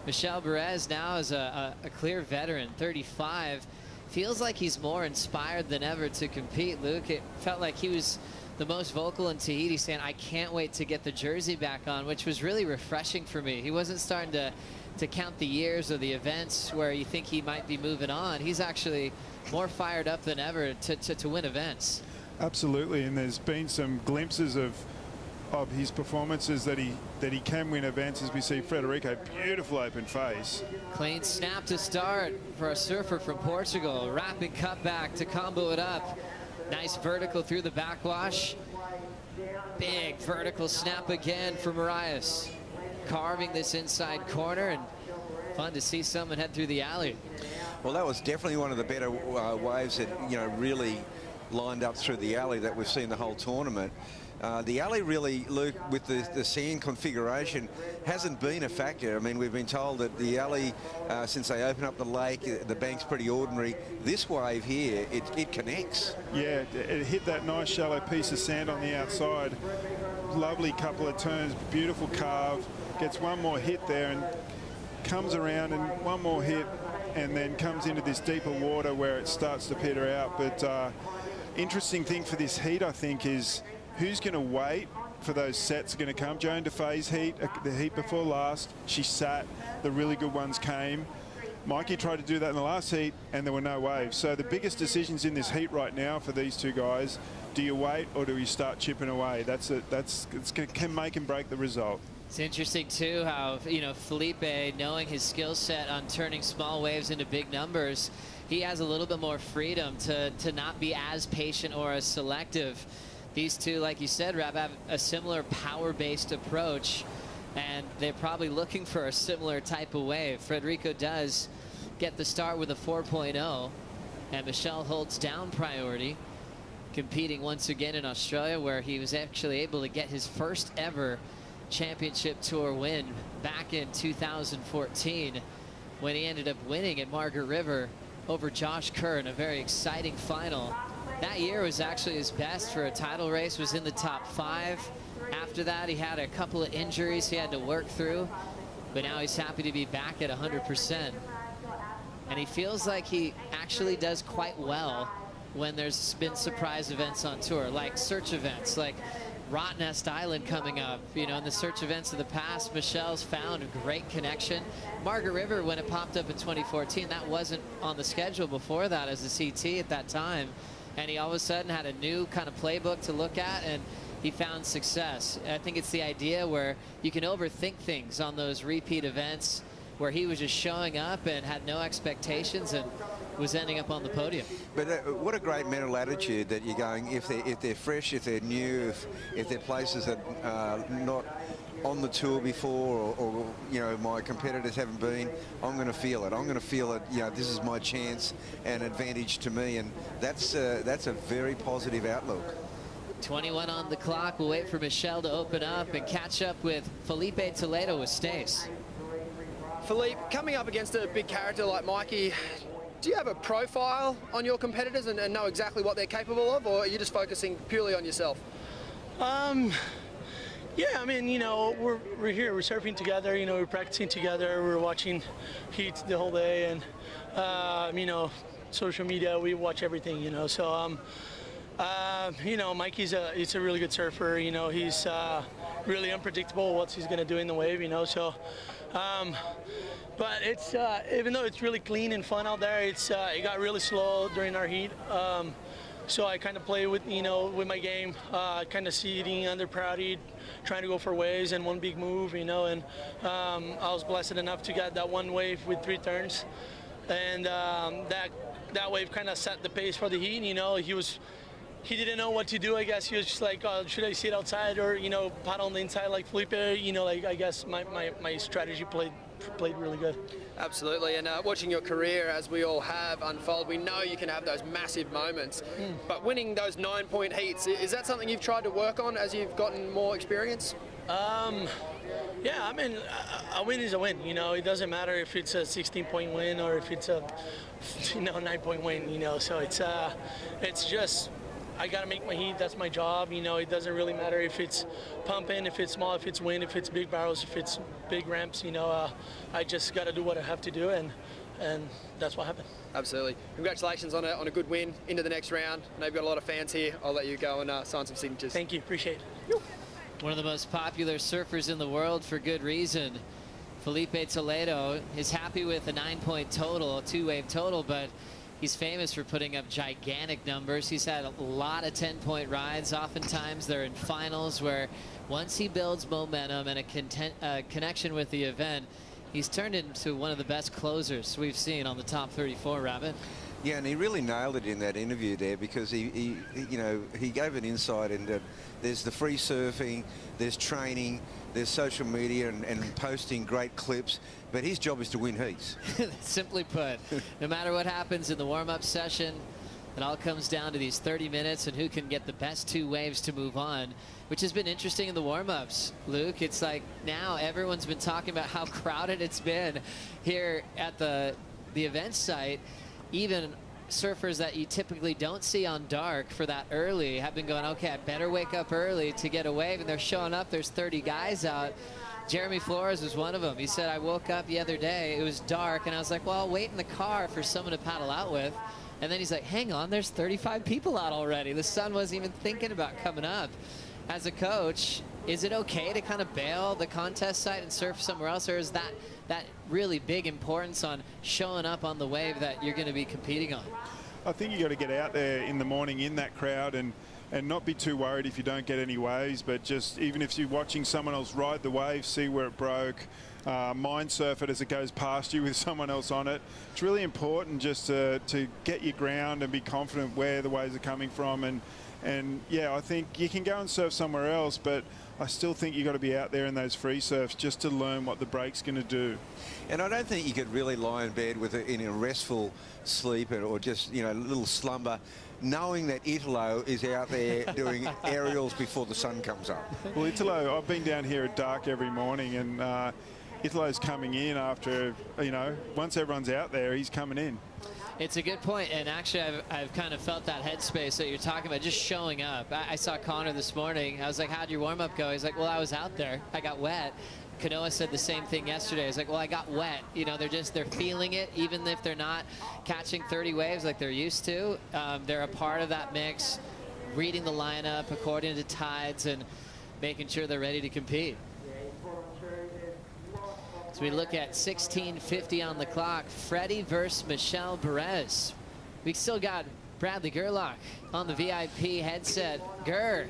Michel Perez now is a clear veteran, 35. Feels like he's more inspired than ever to compete, Luke. It felt like he was the most vocal in Tahiti, saying, "I can't wait to get the jersey back on," which was really refreshing for me. He wasn't starting to count the years or the events where you think he might be moving on. He's actually more fired up than ever to win events. Absolutely, and there's been some glimpses of his performances that he can win events, as we see Federico, beautiful open face. Clean snap to start for a surfer from Portugal. Rapid cutback to combo it up. Nice vertical through the backwash. Big vertical snap again for Moraes. Carving this inside corner, and fun to see someone head through the alley. Well, that was definitely one of the better waves that, you know, really lined up through the alley that we've seen the whole tournament. The alley really, Luke, with the sand configuration, hasn't been a factor. I mean, we've been told that the alley, since they open up the lake, the bank's pretty ordinary. This wave here, it connects. Yeah, it hit that nice shallow piece of sand on the outside. Lovely couple of turns, beautiful carve. Gets one more hit there and comes around, and one more hit, and then comes into this deeper water where it starts to peter out. But interesting thing for this heat, I think, is who's going to wait for those sets are going to come. Joan Defay's heat, the heat before last, she sat, the really good ones came. Mikey tried to do that in the last heat, and there were no waves. So the biggest decisions in this heat right now for these two guys, do you wait or do you start chipping away? It can make and break the result. It's interesting too how, you know, Felipe, knowing his skill set on turning small waves into big numbers, he has a little bit more freedom to not be as patient or as selective. These two, like you said, Rab, have a similar power-based approach, and they're probably looking for a similar type of wave. Federico does get the start with a 4.0, and Michel holds down priority, competing once again in Australia, where he was actually able to get his first ever championship tour win back in 2014, when he ended up winning at Margaret River over Josh Kerr in a very exciting final. That year was actually his best for a title race, was in the top 5. After that, he had a couple of injuries he had to work through, but now he's happy to be back at 100%. And he feels like he actually does quite well when there's been surprise events on tour, like search events, like Rottnest Island coming up. You know, in the search events of the past, Michelle's found a great connection. Margaret River, when it popped up in 2014, that wasn't on the schedule before that as a CT at that time. And he all of a sudden had a new kind of playbook to look at, and he found success. I think it's the idea where you can overthink things on those repeat events where he was just showing up and had no expectations and was ending up on the podium. But what a great mental attitude that you're going, if they're fresh, if they're new, if they're places that are not on the tour before, or you know, my competitors haven't been, I'm going to feel it. I'm going to feel it. You know, this is my chance and advantage to me, and that's a very positive outlook. 21 on the clock. We'll wait for Michelle to open up and catch up with Felipe Toledo with Stace. Philippe, coming up against a big character like Mikey, do you have a profile on your competitors and know exactly what they're capable of, or are you just focusing purely on yourself? Yeah, I mean, you know, we're here, we're surfing together, you know, we're practicing together, we're watching heats the whole day, and, you know, social media, we watch everything, you know, so, you know, Mikey's he's a really good surfer, you know, he's really unpredictable what he's going to do in the wave, you know, so, but it's, even though it's really clean and fun out there, it got really slow during our heat. So I kind of play with, you know, with my game, kind of seeding under proud heat, trying to go for waves and one big move, you know, and I was blessed enough to get that one wave with 3 turns. And that wave kind of set the pace for the heat, you know. He didn't know what to do, I guess. He was just like, oh, should I sit outside or, you know, paddle on the inside like Felipe? You know, like, I guess my strategy played really good. Absolutely, and watching your career, as we all have, unfold, we know you can have those massive moments, but winning those 9-point heats, is that something you've tried to work on as you've gotten more experience? Yeah, I mean, a win is a win, you know. It doesn't matter if it's a 16-point win or if it's a, you know, 9-point win, you know. So it's just, I got to make my heat. That's my job. You know, it doesn't really matter if it's pumping, if it's small, if it's wind, if it's big barrels, if it's big ramps. You know, I just got to do what I have to do, and that's what happened. Absolutely. Congratulations on a good win into the next round. I know you've got a lot of fans here. I'll let you go and sign some signatures. Thank you. Appreciate it. One of the most popular surfers in the world for good reason. Felipe Toledo is happy with a 9-point total, a 2-wave total, but he's famous for putting up gigantic numbers. He's had a lot of 10-point rides. Oftentimes they're in finals where once he builds momentum and a connection with the event, he's turned into one of the best closers we've seen on the top 34, Rabbit. Yeah, and he really nailed it in that interview there, because he you know, he gave an insight into there's the free surfing, there's training, there's social media and posting great clips, but his job is to win heats. Simply put, no matter what happens in the warm-up session, it all comes down to these 30 minutes and who can get the best 2 waves to move on, which has been interesting in the warm-ups, Luke. It's like now everyone's been talking about how crowded it's been here at the event site. Even surfers that you typically don't see on dark for that early have been going, okay, I better wake up early to get a wave, and they're showing up. There's 30 guys out. Jeremy Flores was one of them. He said, I woke up the other day, it was dark, and I was like, well, I'll wait in the car for someone to paddle out with. And then he's like, hang on, there's 35 people out already. The sun wasn't even thinking about coming up. As a coach, is it okay to kind of bail the contest site and surf somewhere else, or is that really big importance on showing up on the wave that you're going to be competing on? I think you got to get out there in the morning in that crowd and not be too worried if you don't get any waves, but just even if you're watching someone else ride the wave, see where it broke, mind surf it as it goes past you with someone else on it. It's really important just to get your ground and be confident where the waves are coming from, and yeah, I think you can go and surf somewhere else, but I still think you got to be out there in those free surfs just to learn what the break's going to do. And I don't think you could really lie in bed with in a restful sleep or just, you know, a little slumber, knowing that Italo is out there doing aerials before the sun comes up. Well, Italo, I've been down here at dark every morning, and Italo's coming in after, you know, once everyone's out there, he's coming in. It's a good point, and actually I've kind of felt that headspace that you're talking about, just showing up. I saw Connor this morning. I was like, how'd your warm-up go? He's like, well, I was out there. I got wet. Kanoa said the same thing yesterday. It's like, well, I got wet. You know, they're feeling it, even if they're not catching 30 waves like they're used to. They're a part of that mix, reading the lineup according to tides and making sure they're ready to compete. So we look at 16:50 on the clock. Freddie versus Michelle Perez. We still got Bradley Gerlach on the VIP headset. Ger,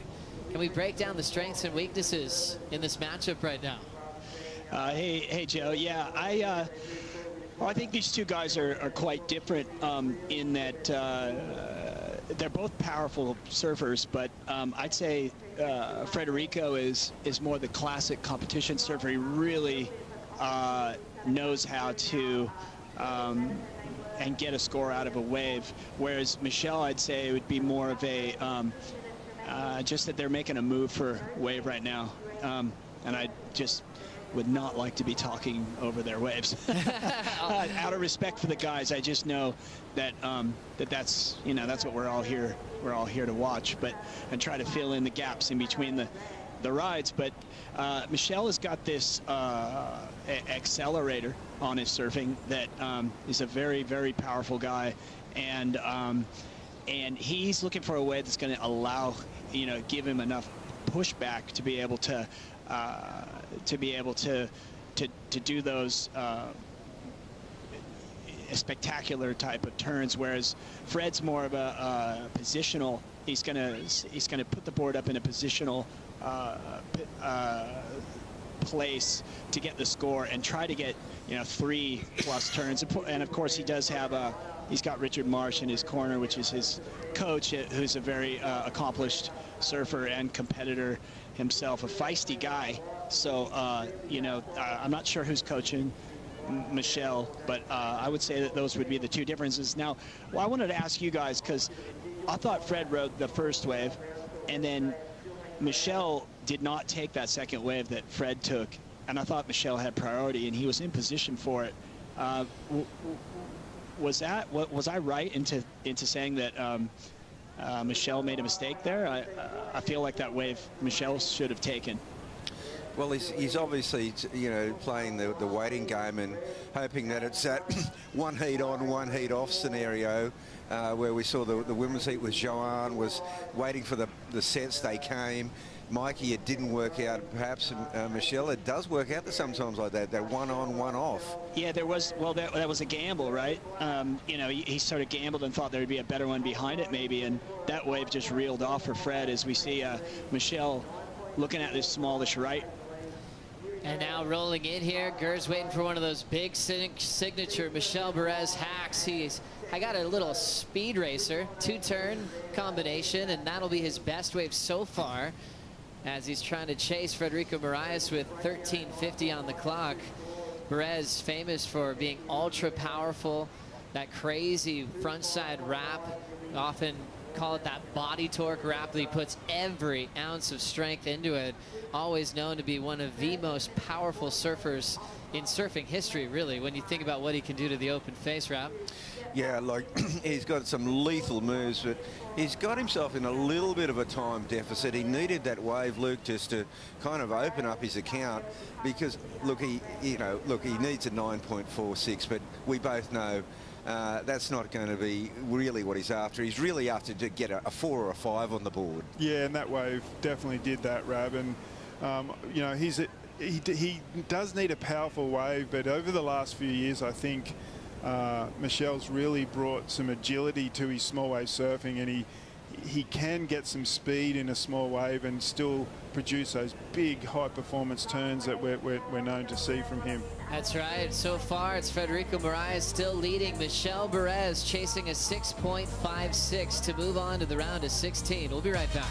can we break down the strengths and weaknesses in this matchup right now? Hey, Joe. Yeah, I think these two guys are quite different in that they're both powerful surfers, but I'd say Federico is more the classic competition surfer. He really knows how to and get a score out of a wave, whereas Michelle, I'd say, would be more of a just that they're making a move for wave right now, and I just would not like to be talking over their waves. Out of respect for the guys, I just know that that's what we're all here to watch, and try to fill in the gaps in between the rides. But Michelle has got this accelerator on his surfing that is a very, very powerful guy, and he's looking for a wave that's going to allow, give him enough pushback to be able to do those spectacular type of turns, whereas Fred's more of a positional. He's gonna put the board up in a positional place to get the score and try to get 3+ turns. And of course he does have he's got Richard Marsh in his corner, which is his coach, who's a very accomplished surfer and competitor himself, a feisty guy. So I'm not sure who's coaching Michelle, but I would say that those would be the two differences. Now, I wanted to ask you guys, because I thought Fred rode the first wave, and then Michelle did not take that second wave that Fred took, and I thought Michelle had priority, and he was in position for it. Was I right into saying that Michelle made a mistake there? I feel like that wave Michelle should have taken. Well, he's obviously, playing the waiting game and hoping that it's that one heat on, one heat off scenario where we saw the women's heat with Joanne was waiting for the sets. They came. Mikey, it didn't work out, perhaps. Michelle, it does work out sometimes like that one on, one off. Yeah, there was, that was a gamble, right? He sort of gambled and thought there would be a better one behind it maybe, and that wave just reeled off for Fred as we see Michelle looking at this smallish right. And now rolling in here, Ger's waiting for one of those big signature Michelle Perez hacks. I got a little speed racer, 2-turn combination, and that'll be his best wave so far as he's trying to chase Federico Moraes with 13:50 on the clock. Perez famous for being ultra powerful, that crazy frontside wrap, often call it that body torque wrap that he puts every ounce of strength into it. Always known to be one of the most powerful surfers in surfing history, really, when you think about what he can do to the open face wrap. Yeah, like he's got some lethal moves, but he's got himself in a little bit of a time deficit. He needed that wave, Luke, just to kind of open up his account, because look, he needs a 9.46, but we both know that's not going to be really what he's after. He's really after to get a 4 or a 5 on the board. Yeah, and that wave definitely did that, Rab. And he does need a powerful wave, but over the last few years, I think Michelle's really brought some agility to his small wave surfing, and he can get some speed in a small wave and still produce those big high performance turns that we're known to see from him. That's right. So far, it's Federico Moraes still leading. Michelle Perez chasing a 6.56 to move on to the round of 16. We'll be right back.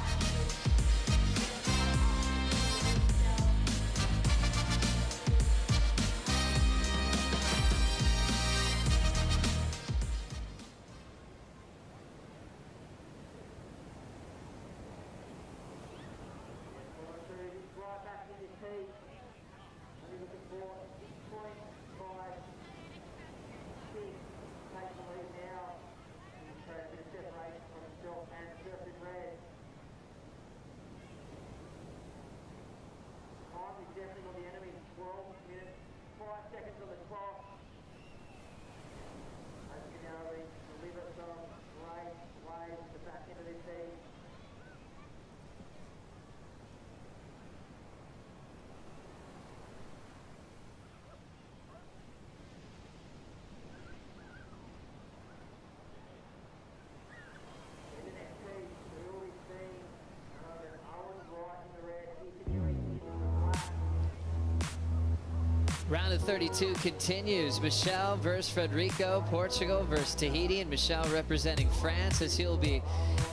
Round of 32 continues. Michel versus Frederico, Portugal versus Tahiti, and Michel representing France as he'll be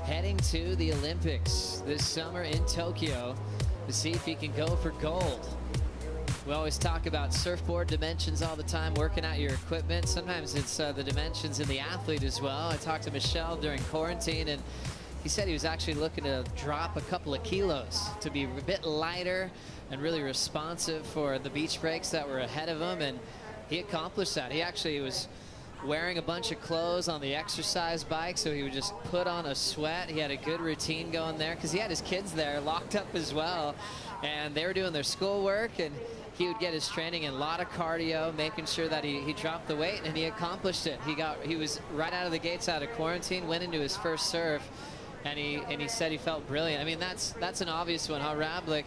heading to the Olympics this summer in Tokyo to see if he can go for gold. We always talk about surfboard dimensions all the time, working out your equipment. Sometimes it's the dimensions in the athlete as well. I talked to Michel during quarantine, and he said he was actually looking to drop a couple of kilos to be a bit lighter and really responsive for the beach breaks that were ahead of him, and he accomplished that. He actually was wearing a bunch of clothes on the exercise bike, so he would just put on a sweat. He had a good routine going there because he had his kids there locked up as well, and they were doing their schoolwork, and he would get his training and a lot of cardio, making sure that he dropped the weight, and he accomplished it. He was right out of the gates out of quarantine, went into his first surf, and he said he felt brilliant. I mean, that's an obvious one, huh, Rab? Like,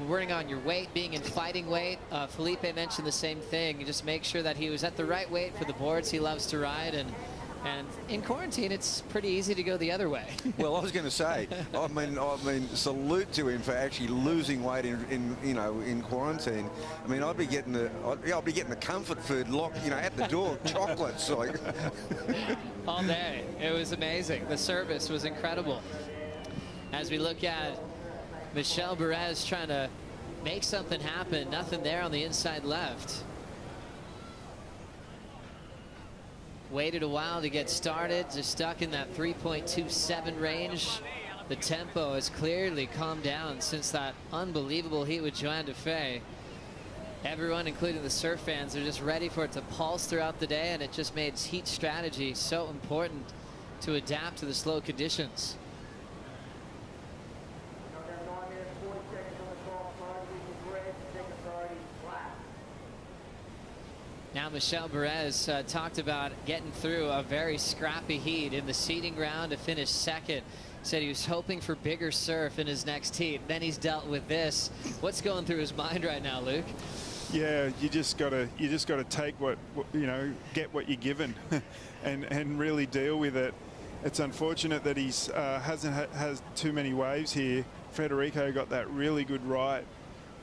working on your weight, being in fighting weight. Felipe mentioned the same thing. You just make sure that he was at the right weight for the boards he loves to ride, and in quarantine it's pretty easy to go the other way. Well, I was going to say, I mean, salute to him for actually losing weight in quarantine. I mean, I'll be getting the comfort food locked, at the door, chocolates like all day. It was amazing. The service was incredible. As we look at Michel Perez trying to make something happen, nothing there on the inside left. Waited a while to get started, just stuck in that 3.27 range. The tempo has clearly calmed down since that unbelievable heat with Joanne Defay. Everyone, including the surf fans, are just ready for it to pulse throughout the day, and it just made heat strategy so important to adapt to the slow conditions. Now Michel Perez talked about getting through a very scrappy heat in the seeding round to finish second. Said he was hoping for bigger surf in his next heat. Then he's dealt with this. What's going through his mind right now, Luke? Yeah, you just gotta take what get what you're given, and really deal with it. It's unfortunate that he's has too many waves here. Frederico got that really good right,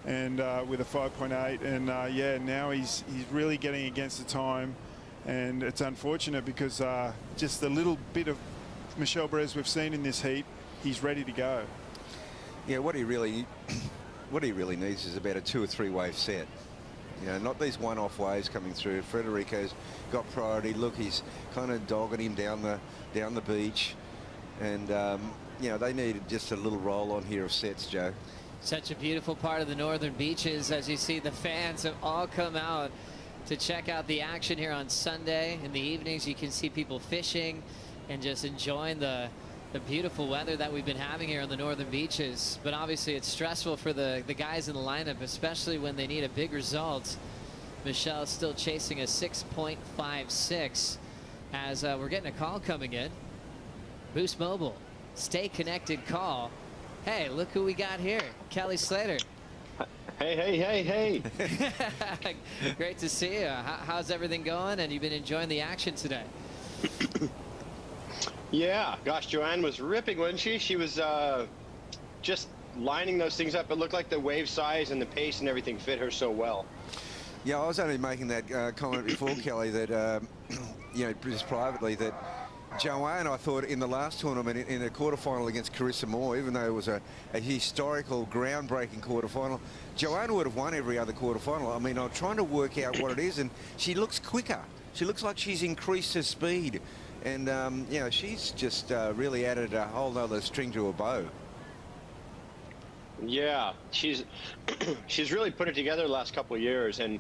and with a 5.8, and yeah, now he's really getting against the time, and it's unfortunate because just the little bit of Michel Perez we've seen in this heat, he's ready to go. Yeah, what he really needs is about a 2 or 3 wave set. Not these one-off waves coming through. Frederico's got priority. Look, he's kind of dogging him down the beach, and they needed just a little roll on here of sets, Joe. Such a beautiful part of the northern beaches. As you see, the fans have all come out to check out the action here on Sunday. In the evenings, you can see people fishing and just enjoying the beautiful weather that we've been having here on the northern beaches. But obviously it's stressful for the guys in the lineup, especially when they need a big result. Michel still chasing a 6.56 as we're getting a call coming in. Boost Mobile, stay connected call. Hey, look who we got here. Kelly Slater. Hey. Great to see you. How's everything going? And you've been enjoying the action today? Yeah, gosh, Joanne was ripping, wasn't she? She was just lining those things up. It looked like the wave size and the pace and everything fit her so well. Yeah, I was only making that comment before, Kelly, that, just privately, that Joanne, I thought, in the last tournament, in a quarterfinal against Carissa Moore, even though it was a historical, groundbreaking quarterfinal, Joanne would have won every other quarterfinal. I mean, I'm trying to work out what it is, and she looks quicker. She looks like she's increased her speed. And, she's just really added a whole other string to her bow. Yeah, she's really put it together the last couple of years. And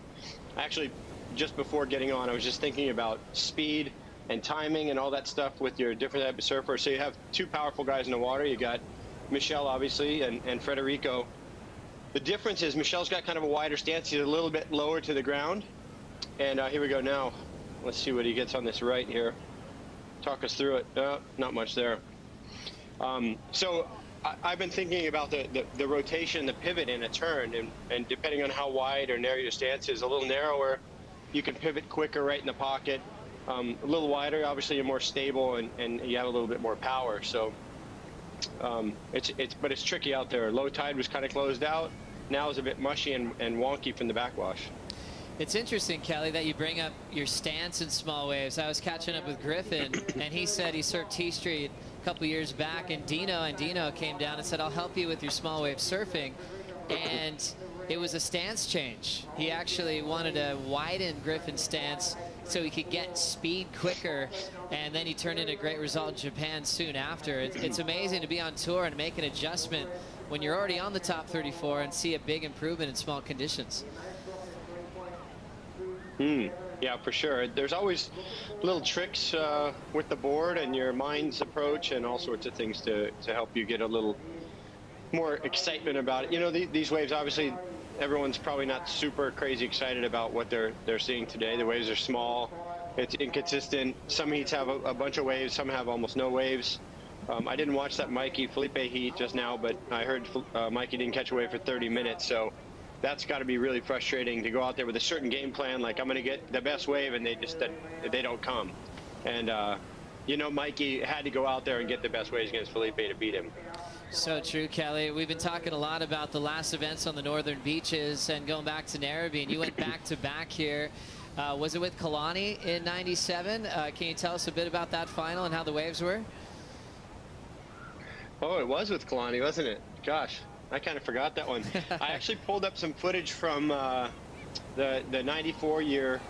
actually, just before getting on, I was just thinking about speed and timing and all that stuff with your different type of surfer. So you have 2 powerful guys in the water. You got Michel, obviously, and Frederico. The difference is Michel's got kind of a wider stance. He's a little bit lower to the ground. And here we go now. Let's see what he gets on this right here. Talk us through it. Not much there. So I've been thinking about the rotation, the pivot in a turn, and depending on how wide or narrow your stance is, a little narrower, you can pivot quicker right in the pocket. A little wider, obviously you're more stable and you have a little bit more power. So but it's tricky out there. Low tide was kind of closed out. Now it's a bit mushy and wonky from the backwash. It's interesting, Kelly, that you bring up your stance in small waves. I was catching up with Griffin, and he said he surfed T Street a couple years back, and Dino came down and said, I'll help you with your small wave surfing. And it was a stance change. He actually wanted to widen Griffin's stance so he could get speed quicker, and then he turned in a great result in Japan soon after. It's amazing to be on tour and make an adjustment when you're already on the top 34 and see a big improvement in small conditions. Yeah, for sure. There's always little tricks with the board and your mind's approach and all sorts of things to help you get a little more excitement about it. You know, these waves, obviously, everyone's probably not super crazy excited about what they're seeing today. The waves are small. It's inconsistent. Some heats have a bunch of waves. Some have almost no waves. I didn't watch that Felipe heat just now, but I heard Mikey didn't catch a wave for 30 minutes. So that's got to be really frustrating to go out there with a certain game plan, like I'm going to get the best wave, and they don't come. And you know, Mikey had to go out there and get the best waves against Felipe to beat him. So true, Kelly. We've been talking a lot about the last events on the northern beaches and going back to Narrabeen. You went back to back here. Was it with Kalani in '97? Can you tell us a bit about that final and how the waves were? Oh, it was with Kalani, wasn't it? Gosh, I kind of forgot that one. I actually pulled up some footage from the '94 year,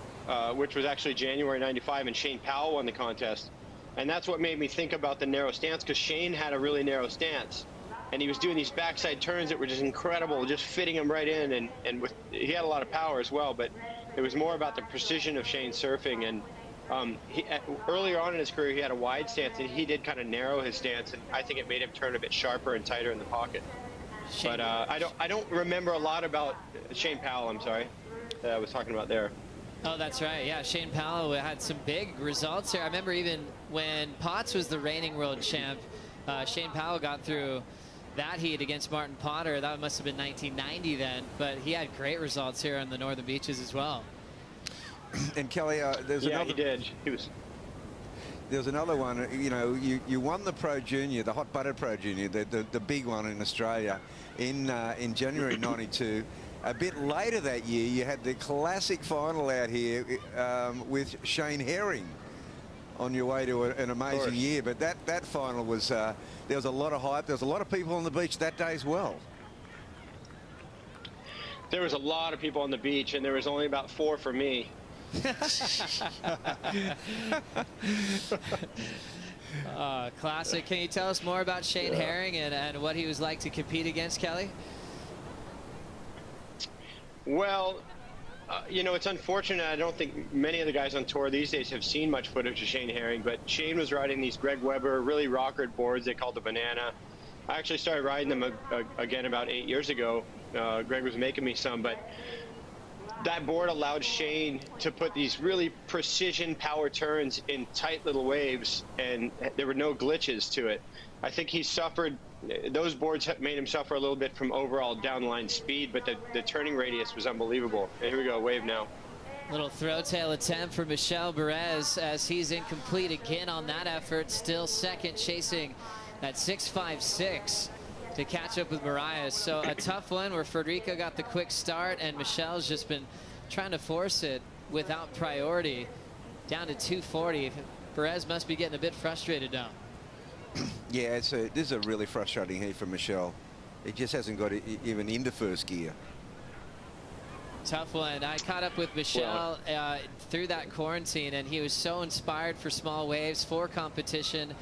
which was actually January '95, and Shane Powell won the contest. And that's what made me think about the narrow stance, because Shane had a really narrow stance. And he was doing these backside turns that were just incredible, just fitting him right in. And he had a lot of power as well, but it was more about the precision of Shane's surfing. And earlier on in his career, he had a wide stance, and he did kind of narrow his stance. And I think it made him turn a bit sharper and tighter in the pocket. But I don't remember a lot about Shane Powell, I'm sorry, that I was talking about there. Oh, that's right. Yeah, Shane Powell had some big results here. I remember even when Potts was the reigning world champ, Shane Powell got through that heat against Martin Potter. That must have been 1990 then, but he had great results here on the northern beaches as well. And Kelly, there's another. He did. He was. There's another one. You know, you won the Pro Junior, the Hot Buttered Pro Junior, the big one in Australia, in January '92. A bit later that year, you had the classic final out here with Shane Herring on your way to an amazing year. But that final was, there was a lot of hype. There was a lot of people on the beach that day as well. There was a lot of people on the beach, and there was only about 4 for me. Classic. Can you tell us more about Shane Herring and what he was like to compete against, Kelly? Well, you know, it's unfortunate. I don't think many of the guys on tour these days have seen much footage of Shane Herring, but Shane was riding these Greg Weber really rockered boards they called the Banana. I actually started riding them again about 8 years ago. Greg was making me some, but that board allowed Shane to put these really precision power turns in tight little waves, and there were no glitches to it. I think he suffered, those boards made him suffer a little bit from overall downline speed, but the turning radius was unbelievable. And here we go, wave now. Little throw tail attempt for Michel Perez as he's incomplete again on that effort. Still second, chasing that 6.56 to catch up with Mariah. So a tough one where Federico got the quick start and Michel's just been trying to force it without priority. Down to 240. Perez must be getting a bit frustrated now. Yeah, this is a really frustrating heat for Michel. He just hasn't got it even into first gear. Tough one. I caught up with Michel through that quarantine, and he was so inspired for small waves, for competition.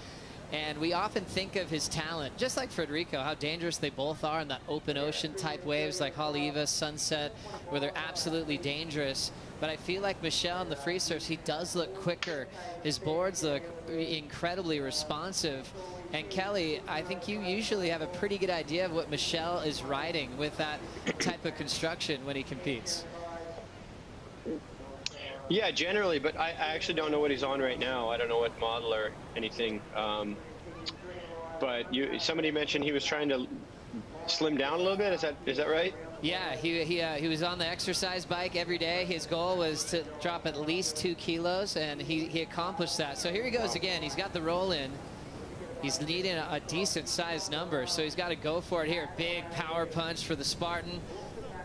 And we often think of his talent, just like Federico, how dangerous they both are in that open ocean type waves like Haleiwa, Sunset, where they're absolutely dangerous. But I feel like Michel in the free surfs, he does look quicker. His boards look incredibly responsive. And Kelly, I think you usually have a pretty good idea of what Michel is riding with that type of construction when he competes. Yeah, generally, but I actually don't know what he's on right now. I don't know what model or anything. But somebody mentioned he was trying to slim down a little bit. Is that right? Yeah, he was on the exercise bike every day. His goal was to drop at least 2 kilos, and he accomplished that. So here he goes again. He's got the roll in. He's needing a decent sized number, so he's got to go for it here. Big power punch for the Spartan.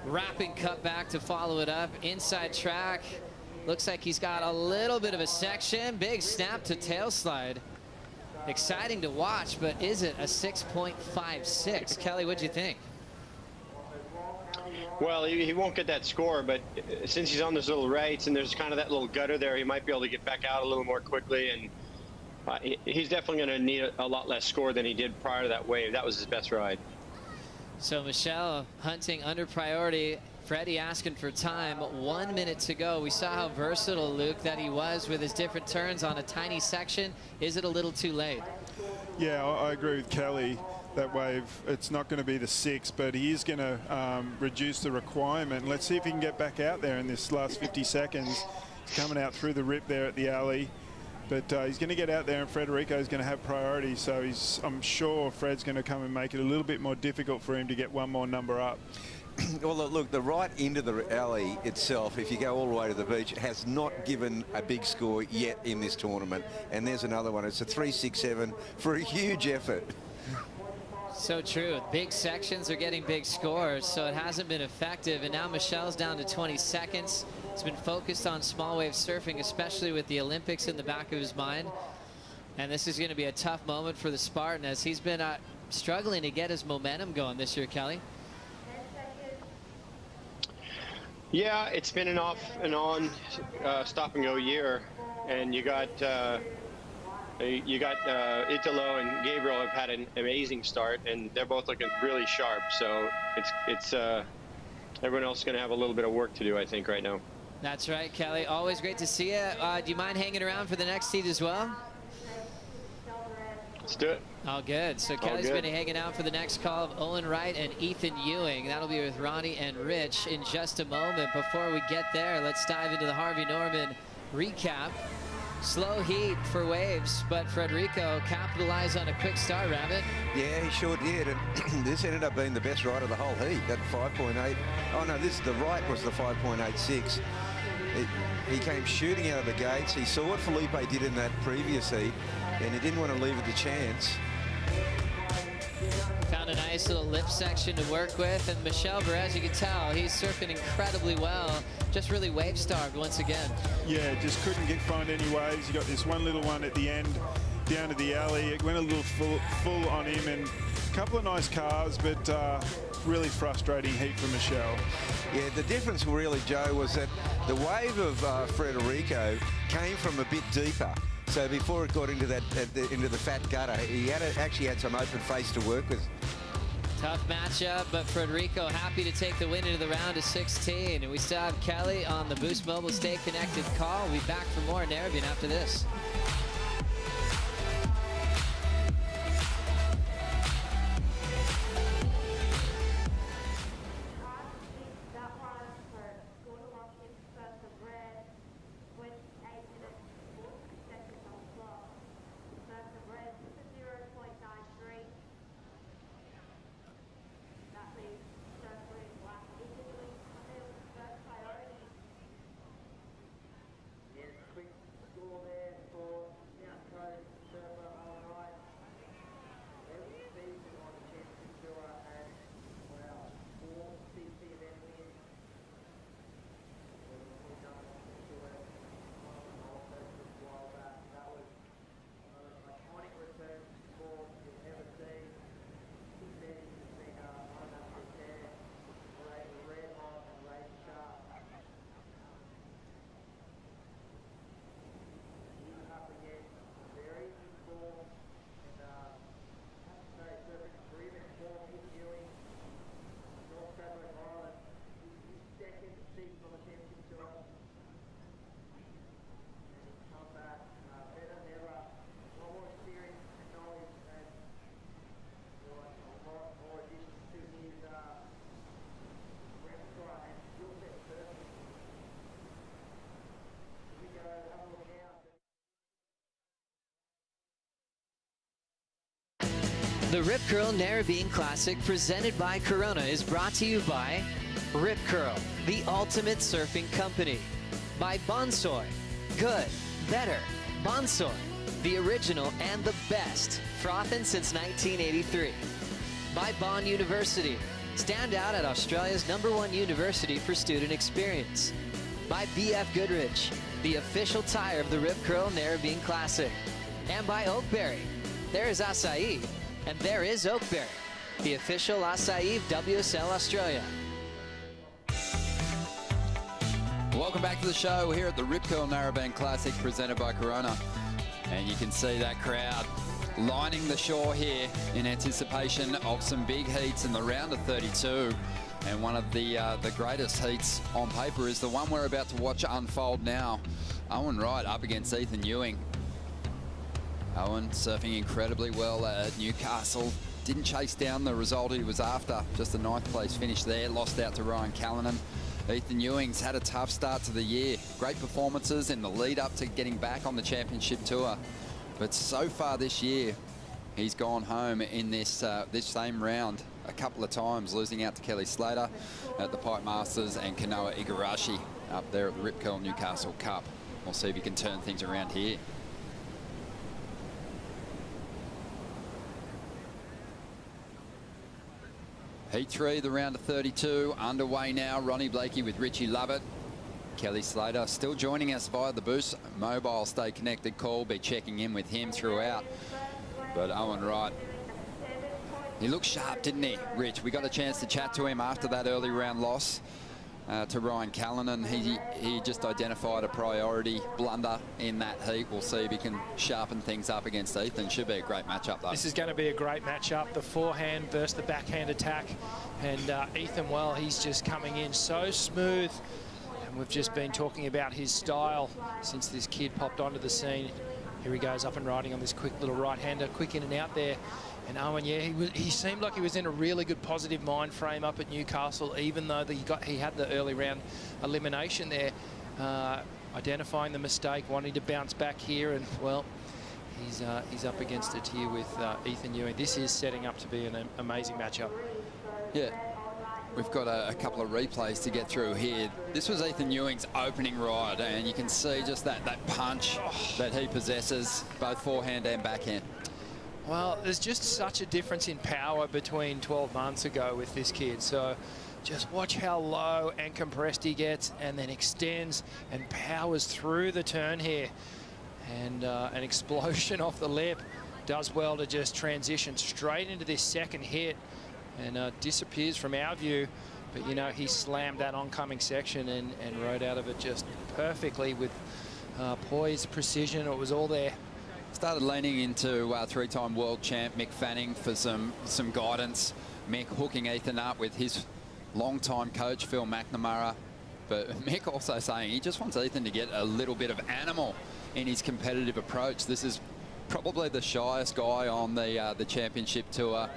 Wrapping cutback to follow it up. Inside track. Looks like he's got a little bit of a section. Big snap to tail slide. Exciting to watch, but is it a 6.56? Kelly, what'd you think? Well, he won't get that score, but since he's on those little rights and there's kind of that little gutter there, he might be able to get back out a little more quickly. And he's definitely going to need a lot less score than he did prior to that wave. That was his best ride. So Michelle hunting under priority. Freddie asking for time. 1 minute to go. We saw how versatile, Luke, that he was with his different turns on a tiny section. Is it a little too late? Yeah, I agree with Kelly. That wave, it's not going to be the 6, but he is going to reduce the requirement. Let's see if he can get back out there in this last 50 seconds. He's coming out through the rip there at the alley. But he's going to get out there, and Frederico is going to have priority. So I'm sure Fred's going to come and make it a little bit more difficult for him to get one more number up. Well, look, the right into the alley itself, if you go all the way to the beach, has not given a big score yet in this tournament. And there's another one. It's a 3.67 for a huge effort. So true. Big sections are getting big scores, so it hasn't been effective. And now Michelle's down to 20 seconds. He's been focused on small wave surfing, especially with the Olympics in the back of his mind. And this is going to be a tough moment for the Spartan as he's been struggling to get his momentum going this year, Kelly. Yeah, it's been an off and on stop and go year, and you got Italo and Gabriel have had an amazing start, and they're both looking really sharp. So it's everyone else is going to have a little bit of work to do, I think, right now. That's right, Kelly. Always great to see you. Do you mind hanging around for the next heat as well? Let's do it. All good. So Kelly's going to be hanging out for the next call of Owen Wright and Ethan Ewing. That'll be with Ronnie and Rich in just a moment. Before we get there, let's dive into the Harvey Norman recap. Slow heat for waves, but Frederico capitalized on a quick start, Rabbit. Yeah, he sure did. And this ended up being the best ride of the whole heat, that 5.8. Oh, no, the right was the 5.86. He came shooting out of the gates. He saw what Felipe did in that previous heat, and he didn't want to leave it to chance. Found a nice little lip section to work with, and Michel Perez, you can tell, he's surfing incredibly well. Just really wave-starved once again. Yeah, just couldn't find any waves. You got this one little one at the end, down to the alley. It went a little full on him, and a couple of nice cars, but really frustrating heat for Michel. Yeah, the difference really, Joe, was that the wave of Frederico came from a bit deeper. So before it got into into the fat gutter, he actually had some open face to work with. Tough matchup, but Frederico happy to take the win into the round of 16. And we still have Kelly on the Boost Mobile Stay Connected call. We'll be back for more Narrabeen after this. The Rip Curl Narrabeen Classic presented by Corona is brought to you by Rip Curl, the ultimate surfing company. By Bonsoy, good, better, Bonsoy, the original and the best, frothin' since 1983. By Bond University, Stand out at Australia's #1 university for student experience. By BF Goodrich, the official tire of the Rip Curl Narrabeen Classic. And by Oakberry. There is acai, and there is Oakberry, the official acai of WSL Australia. Welcome back to the show here at the Rip Curl Narrabeen Classic presented by Corona. And you can see that crowd lining the shore here in anticipation of some big heats in the round of 32. And one of the greatest heats on paper is the one we're about to watch unfold now. Owen Wright up against Ethan Ewing. Owen surfing incredibly well at Newcastle. Didn't chase down the result he was after. Just a 9th place finish there. Lost out to Ryan Callanan. Ethan Ewing's had a tough start to the year. Great performances in the lead up to getting back on the championship tour. But so far this year, he's gone home in this same round a couple of times, losing out to Kelly Slater at the Pipe Masters and Kanoa Igarashi up there at the Rip Curl Newcastle Cup. We'll see if he can turn things around here. Heat 3, the round of 32, underway now. Ronnie Blakey with Richie Lovett. Kelly Slater still joining us via the Boost mobile stay connected call. Be checking in with him throughout. But Owen Wright, he looked sharp, didn't he, Rich? We got a chance to chat to him after that early round loss to Ryan Callanan. He just identified a priority blunder in that heat. We'll see if he can sharpen things up against Ethan. Should be a great matchup, though. This is going to be a great matchup. The forehand versus the backhand attack. And Ethan, well, he's just coming in so smooth. And we've just been talking about his style since this kid popped onto the scene. Here he goes up and riding on this quick little right-hander, quick in and out there. And Owen, yeah, he seemed like he was in a really good positive mind frame up at Newcastle, even though he had the early round elimination there, identifying the mistake, wanting to bounce back here, and well, he's up against it here with Ethan Ewing. This is setting up to be an amazing matchup. Yeah. We've got a couple of replays to get through here. This was Ethan Ewing's opening ride, and you can see just that punch that he possesses, both forehand and backhand. Well, there's just such a difference in power between 12 months ago with this kid. So just watch how low and compressed he gets and then extends and powers through the turn here. And an explosion off the lip does well to just transition straight into this second hit and disappears from our view. But, you know, he slammed that oncoming section and rode out of it just perfectly with poise, precision. It was all there. Started leaning into 3-time world champ Mick Fanning for some guidance. Mick hooking Ethan up with his long-time coach Phil McNamara, but Mick also saying he just wants Ethan to get a little bit of animal in his competitive approach. This is probably the shyest guy on the championship tour,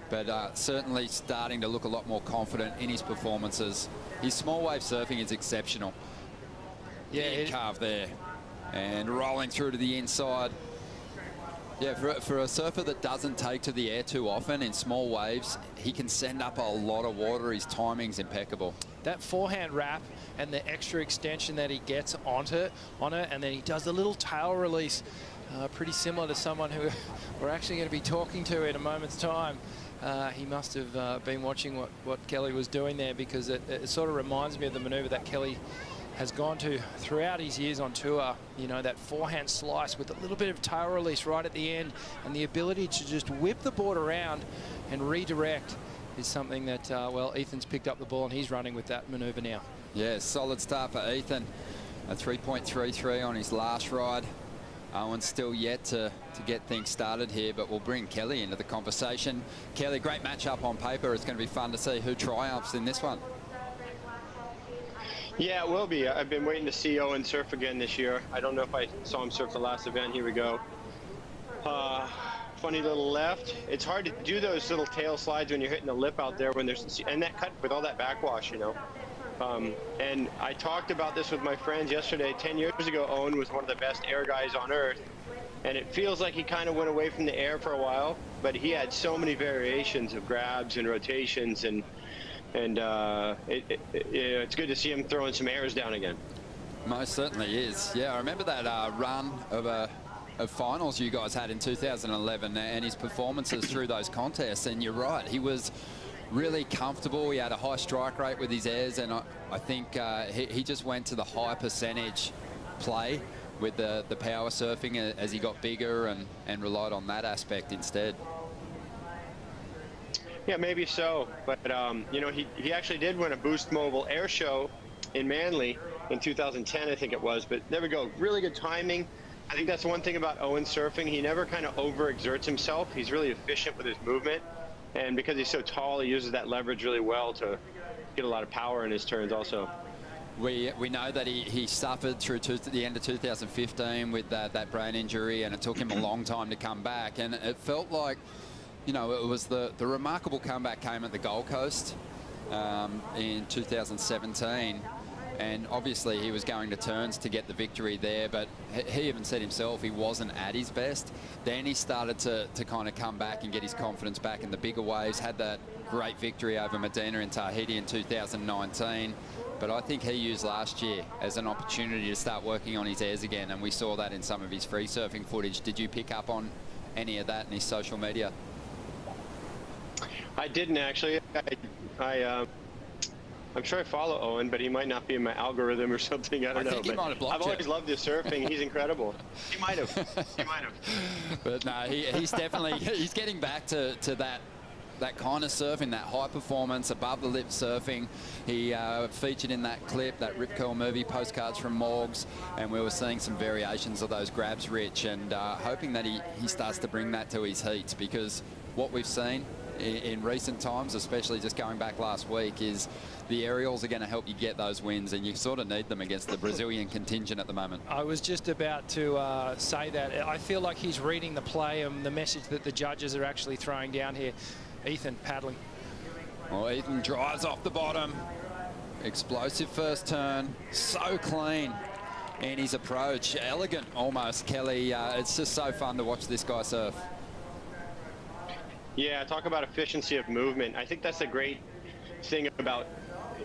but certainly starting to look a lot more confident in his performances. His small wave surfing is exceptional. Yeah, big carve there and rolling through to the inside. Yeah, for a surfer that doesn't take to the air too often in small waves, he can send up a lot of water. His timing's impeccable. That forehand wrap and the extra extension that he gets on it, and then he does a little tail release, pretty similar to someone who we're actually going to be talking to in a moment's time. He must have been watching what Kelly was doing there, because it sort of reminds me of the maneuver that Kelly has gone to throughout his years on tour. You know, that forehand slice with a little bit of tail release right at the end, and the ability to just whip the board around and redirect is something that, well, Ethan's picked up the ball and he's running with that maneuver now. Yeah, solid start for Ethan. A 3.33 on his last ride. Owen's still yet to get things started here, but we'll bring Kelly into the conversation. Kelly, great matchup on paper. It's going to be fun to see who triumphs in this one. Yeah, it will be. I've been waiting to see Owen surf again this year. I don't know if I saw him surf the last event. Here we go. Funny little left. It's hard to do those little tail slides when you're hitting the lip out there when there's, and that cut with all that backwash, you know. And I talked about this with my friends yesterday. 10 years ago, Owen was one of the best air guys on earth. And it feels like he kind of went away from the air for a while, but he had so many variations of grabs and rotations, and it's good to see him throwing some airs down again. Most certainly is. Yeah, I remember that run of finals you guys had in 2011 and his performances through those contests. And you're right, he was really comfortable. He had a high strike rate with his airs, and I think he just went to the high percentage play with the power surfing as he got bigger and relied on that aspect instead. Yeah, maybe so. But, you know, he actually did win a Boost Mobile Air Show in Manly in 2010, I think it was. But there we go. Really good timing. I think that's one thing about Owen surfing. He never kind of overexerts himself. He's really efficient with his movement. And because he's so tall, he uses that leverage really well to get a lot of power in his turns also. We know that he suffered through the end of 2015 with that brain injury, and it took him a long time to come back. And it felt like, you know, it was the remarkable comeback came at the Gold Coast in 2017. And obviously he was going to turns to get the victory there, but he even said himself he wasn't at his best. Then he started to kind of come back and get his confidence back in the bigger waves, had that great victory over Medina in Tahiti in 2019. But I think he used last year as an opportunity to start working on his airs again, and we saw that in some of his free surfing footage. Did you pick up on any of that in his social media? I didn't actually. I'm sure I follow Owen, but he might not be in my algorithm or something. I don't know. Think he might have blocked I've always loved his surfing. He's incredible. He might have. He might have. But no, he's definitely he's getting back to that kind of surfing, that high performance, above the lip surfing. He featured in that clip, that Rip Curl movie, Postcards from Morgs, and we were seeing some variations of those grabs, Rich, and hoping that he starts to bring that to his heats, because what we've seen in recent times, especially just going back last week, is the aerials are going to help you get those wins, and you sort of need them against the Brazilian contingent at the moment. I was just about to say that. I feel like he's reading the play and the message that the judges are actually throwing down here. Ethan paddling. Well, Ethan drives off the bottom. Explosive first turn. So clean. And his approach, elegant almost, Kelly. It's just so fun to watch this guy surf. Yeah, talk about efficiency of movement. I think that's a great thing about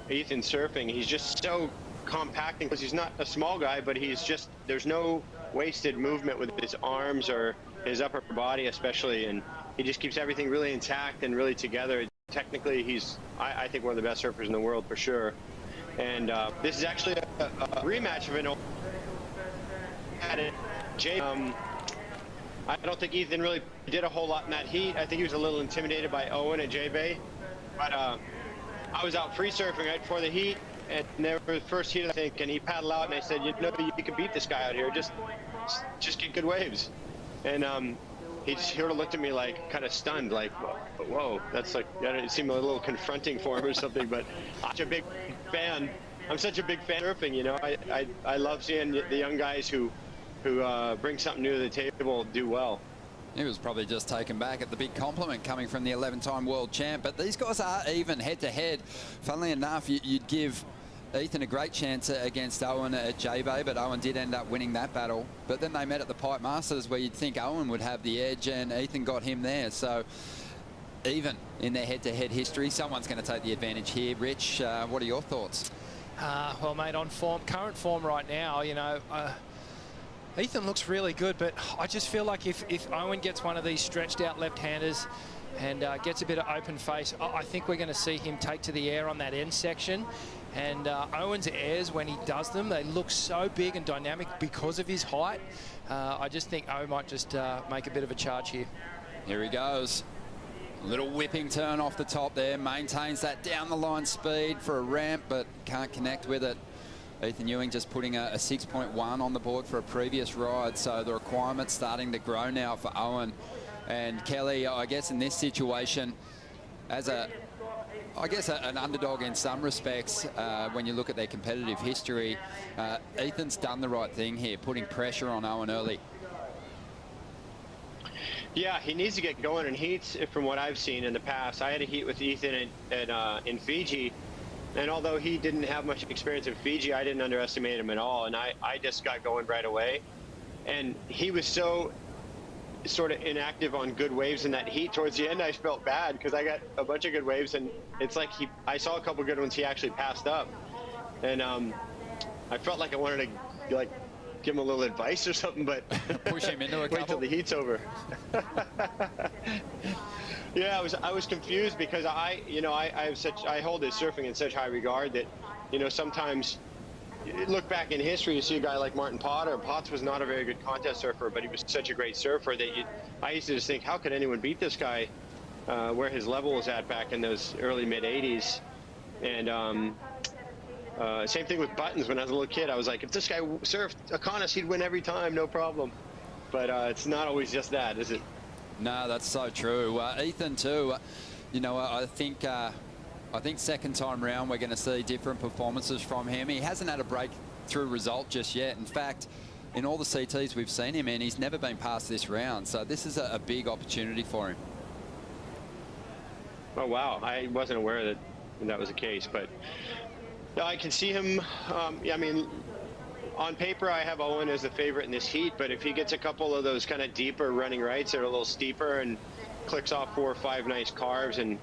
Ethan surfing. He's just so compacting, because he's not a small guy, but he's just, there's no wasted movement with his arms or his upper body especially, and he just keeps everything really intact and really together. Technically, he's, I think, one of the best surfers in the world for sure. And this is actually a rematch of an old I don't think Ethan really did a whole lot in that heat. I think he was a little intimidated by Owen at J-Bay. But I was out free surfing right before the heat, and there was the first heat, I think, and he paddled out, and I said, you know, you can beat this guy out here. Just get good waves. And he just sort of looked at me like kind of stunned, like, whoa, that's like, it seemed a little confronting for him or something. But I'm such a big fan. I'm such a big fan of surfing, you know. I love seeing the young guys who bring something new to the table do well. He was probably just taken back at the big compliment coming from the 11-time world champ. But these guys are even head-to-head. Funnily enough, you'd give Ethan a great chance against Owen at J-Bay, but Owen did end up winning that battle. But then they met at the Pipe Masters, where you'd think Owen would have the edge, and Ethan got him there. So even in their head-to-head history, someone's going to take the advantage here. Rich, what are your thoughts? Well, mate, on current form right now, you know, Ethan looks really good, but I just feel like if Owen gets one of these stretched out left-handers and gets a bit of open face, I think we're going to see him take to the air on that end section. And Owen's airs, when he does them, they look so big and dynamic because of his height. I just think Owen might just make a bit of a charge here. Here he goes. A little whipping turn off the top there. Maintains that down the line speed for a ramp, but can't connect with it. Ethan Ewing just putting a 6.1 on the board for a previous ride, so the requirement's starting to grow now for Owen. And Kelly, I guess in this situation, as an underdog in some respects, when you look at their competitive history, Ethan's done the right thing here, putting pressure on Owen early. Yeah, he needs to get going in heats, from what I've seen in the past. I had a heat with Ethan in Fiji, and although he didn't have much experience in Fiji, I didn't underestimate him at all, and I just got going right away. And he was so sort of inactive on good waves in that heat. Towards the end, I felt bad because I got a bunch of good waves, and it's like I saw a couple good ones he actually passed up. And I felt like I wanted to give him a little advice or something, but push him into a wait couple. till the heat's over. Yeah, I was confused because I hold his surfing in such high regard that, you know, sometimes you look back in history, you see a guy like Martin Potter. Potts was not a very good contest surfer, but he was such a great surfer that I used to just think, how could anyone beat this guy where his level was at back in those early mid 80s. And same thing with Buttons. When I was a little kid, I was like, if this guy surfed a contest, he'd win every time, no problem. But it's not always just that, is it? No, that's so true. Ethan too, you know, I think second time round we're going to see different performances from him. He hasn't had a breakthrough result just yet. In fact, in all the CTs we've seen him in, he's never been past this round. So this is a big opportunity for him. Oh, wow. I wasn't aware that was the case, but I can see him. I mean, on paper, I have Owen as the favorite in this heat, but if he gets a couple of those kind of deeper running rights that are a little steeper and clicks off 4 or 5 nice carves and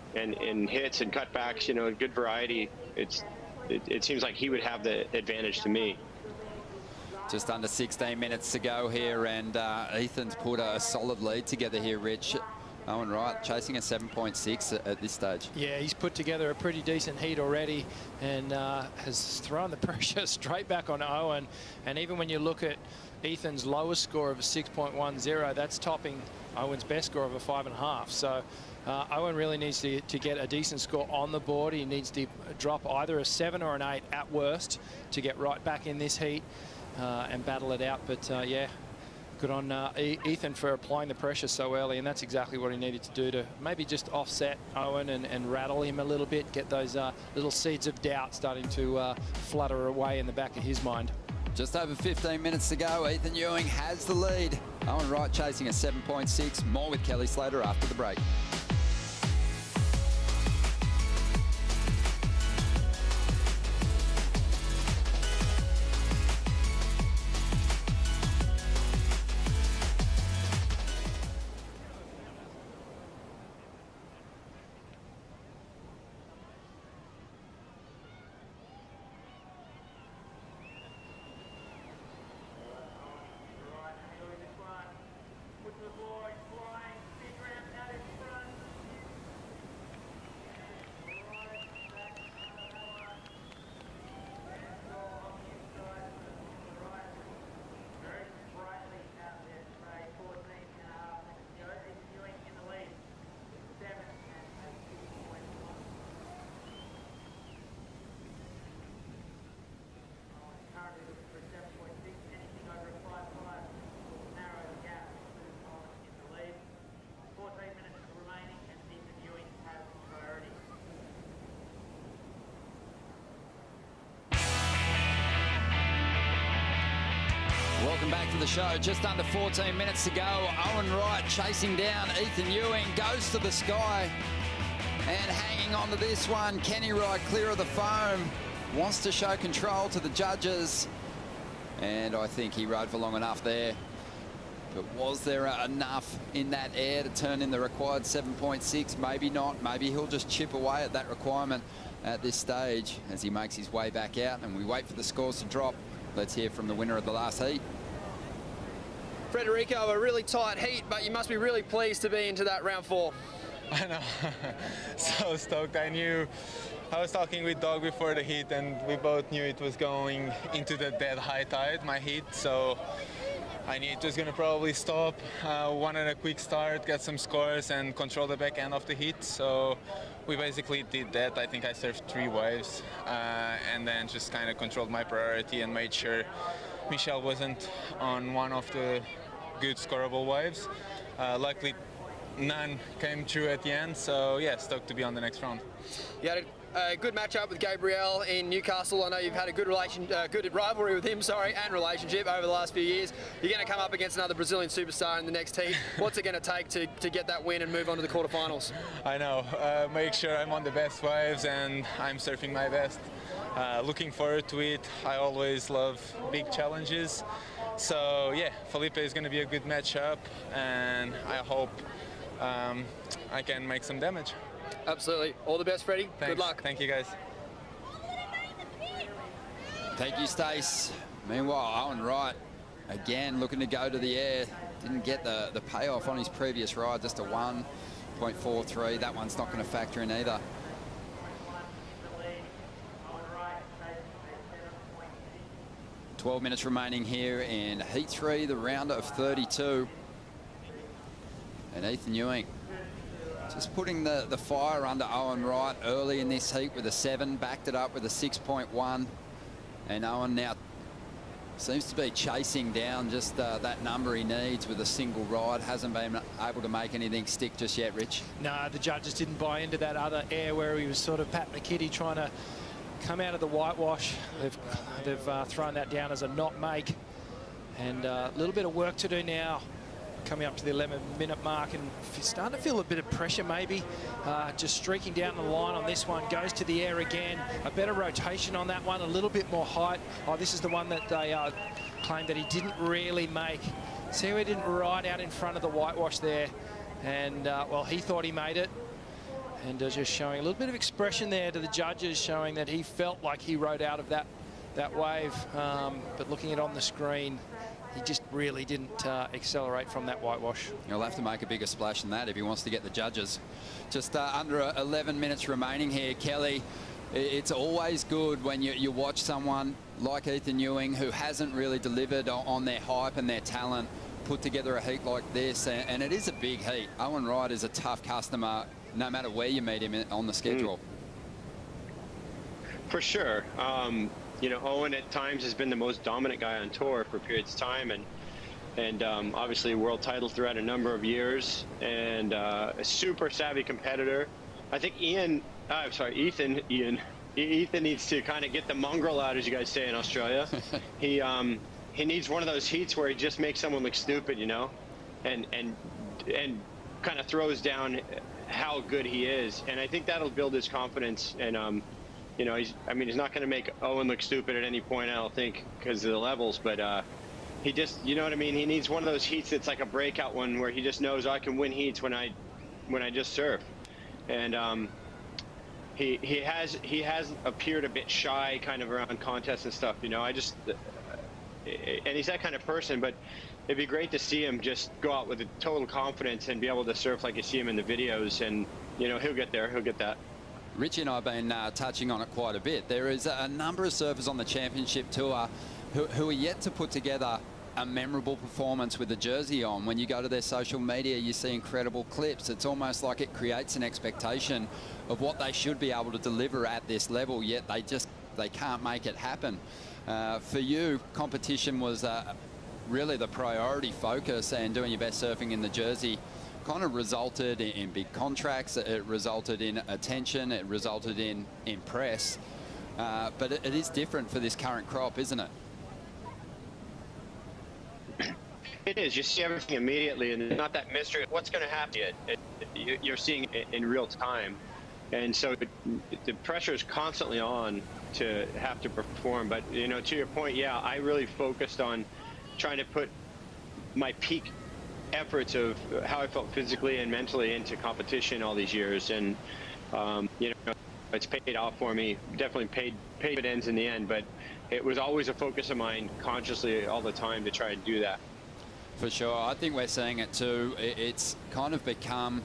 hits and cutbacks, you know, good variety, it seems like he would have the advantage to me. Just under 16 minutes to go here, and Ethan's put a solid lead together here, Rich. Owen Wright chasing a 7.6 at this stage. Yeah, he's put together a pretty decent heat already and has thrown the pressure straight back on Owen. And even when you look at Ethan's lowest score of a 6.10, that's topping Owen's best score of a 5.5. So Owen really needs to get a decent score on the board. He needs to drop either a 7 or an 8 at worst to get right back in this heat and battle it out. But yeah, good on Ethan for applying the pressure so early, and that's exactly what he needed to do to maybe just offset Owen and rattle him a little bit, get those little seeds of doubt starting to flutter away in the back of his mind. Just over 15 minutes to go. Ethan Ewing has the lead. Owen Wright chasing a 7.6. More with Kelly Slater after the break. Welcome back to the show. Just under 14 minutes to go. Owen Wright chasing down Ethan Ewing. Goes to the sky. And hanging on to this one. Kenny Wright clear of the foam. Wants to show control to the judges. And I think he rode for long enough there. But was there enough in that air to turn in the required 7.6? Maybe not. Maybe he'll just chip away at that requirement at this stage as he makes his way back out. And we wait for the scores to drop. Let's hear from the winner of the last heat. Federico, a really tight heat, but you must be really pleased to be into that round 4. I know. So stoked. I was talking with Doug before the heat, and we both knew it was going into the dead high tide, my heat. So I knew it was going to probably stop. Wanted a quick start, get some scores, and control the back end of the heat. So we basically did that. I think I surfed 3 waves, and then just kind of controlled my priority and made sure Michelle wasn't on one of the good scoreable waves. Luckily, none came true at the end, so yeah, stoked to be on the next round. You had a good matchup with Gabriel in Newcastle. I know you've had a good rivalry with him, and relationship over the last few years. You're going to come up against another Brazilian superstar in the next heat. What's it going to take to get that win and move on to the quarterfinals? I know. Make sure I'm on the best waves and I'm surfing my best. Looking forward to it. I always love big challenges. So yeah, Felipe is going to be a good matchup, and I hope I can make some damage. Absolutely. All the best, Freddie. Thanks. Good luck. Thank you, guys. Thank you, Stace. Meanwhile, Owen Wright again, looking to go to the air. Didn't get the payoff on his previous ride, just a 1.43. That one's not going to factor in either. Minutes remaining here in Heat 3, the round of 32. And Ethan Ewing just putting the fire under Owen Wright early in this heat with a 7, backed it up with a 6.1. And Owen now seems to be chasing down just that number he needs with a single ride. Hasn't been able to make anything stick just yet, Rich. No, the judges didn't buy into that other air where he was sort of patting the kitty trying to come out of the whitewash. They've thrown that down as a not make. And a little bit of work to do now, coming up to the 11-minute mark, and starting to feel a bit of pressure maybe. Just streaking down the line on this one, goes to the air again. A better rotation on that one, a little bit more height. Oh, this is the one that they claimed that he didn't really make. See how he didn't ride out in front of the whitewash there. And, well, he thought he made it. And just showing a little bit of expression there to the judges, showing that he felt like he rode out of that wave. But looking at it on the screen, he just really didn't accelerate from that whitewash. He'll have to make a bigger splash than that if he wants to get the judges. Just under 11 minutes remaining here, Kelly. It's always good when you watch someone like Ethan Ewing who hasn't really delivered on their hype and their talent put together a heat like this. And it is a big heat. Owen Wright is a tough customer no matter where you meet him on the schedule. For sure. You know, Owen at times has been the most dominant guy on tour for periods of time, and obviously a world title throughout a number of years, and a super savvy competitor. I think Ethan needs to kind of get the mongrel out, as you guys say in Australia. He needs one of those heats where he just makes someone look stupid, you know, and kind of throws down how good he is, and I think that'll build his confidence. And you know, he's not going to make Owen look stupid at any point, I don't think, because of the levels, but he just, you know what I mean, he needs one of those heats that's like a breakout one where he just knows, I can win heats when I just surf. And he has appeared a bit shy kind of around contests and stuff, you know. And he's that kind of person, but it'd be great to see him just go out with a total confidence and be able to surf like you see him in the videos, and you know, he'll get there, he'll get that. Richie and I have been touching on it quite a bit. There is a number of surfers on the championship tour who are yet to put together a memorable performance with the jersey on. When you go to their social media, you see incredible clips. It's almost like it creates an expectation of what they should be able to deliver at this level, yet they can't make it happen. For you, competition was really the priority focus, and doing your best surfing in the jersey kind of resulted in big contracts. It resulted in attention. It resulted in press. But it is different for this current crop, isn't it? It is. You see everything immediately, and there's not that mystery of what's going to happen yet. You're seeing it in real time. And so the pressure is constantly on to have to perform. But, you know, to your point, yeah, I really focused on trying to put my peak efforts of how I felt physically and mentally into competition all these years, and you know, it's paid off for me. Definitely paid dividends in the end, but it was always a focus of mine consciously all the time to try and do that. For sure. I think we're seeing it too. It's kind of become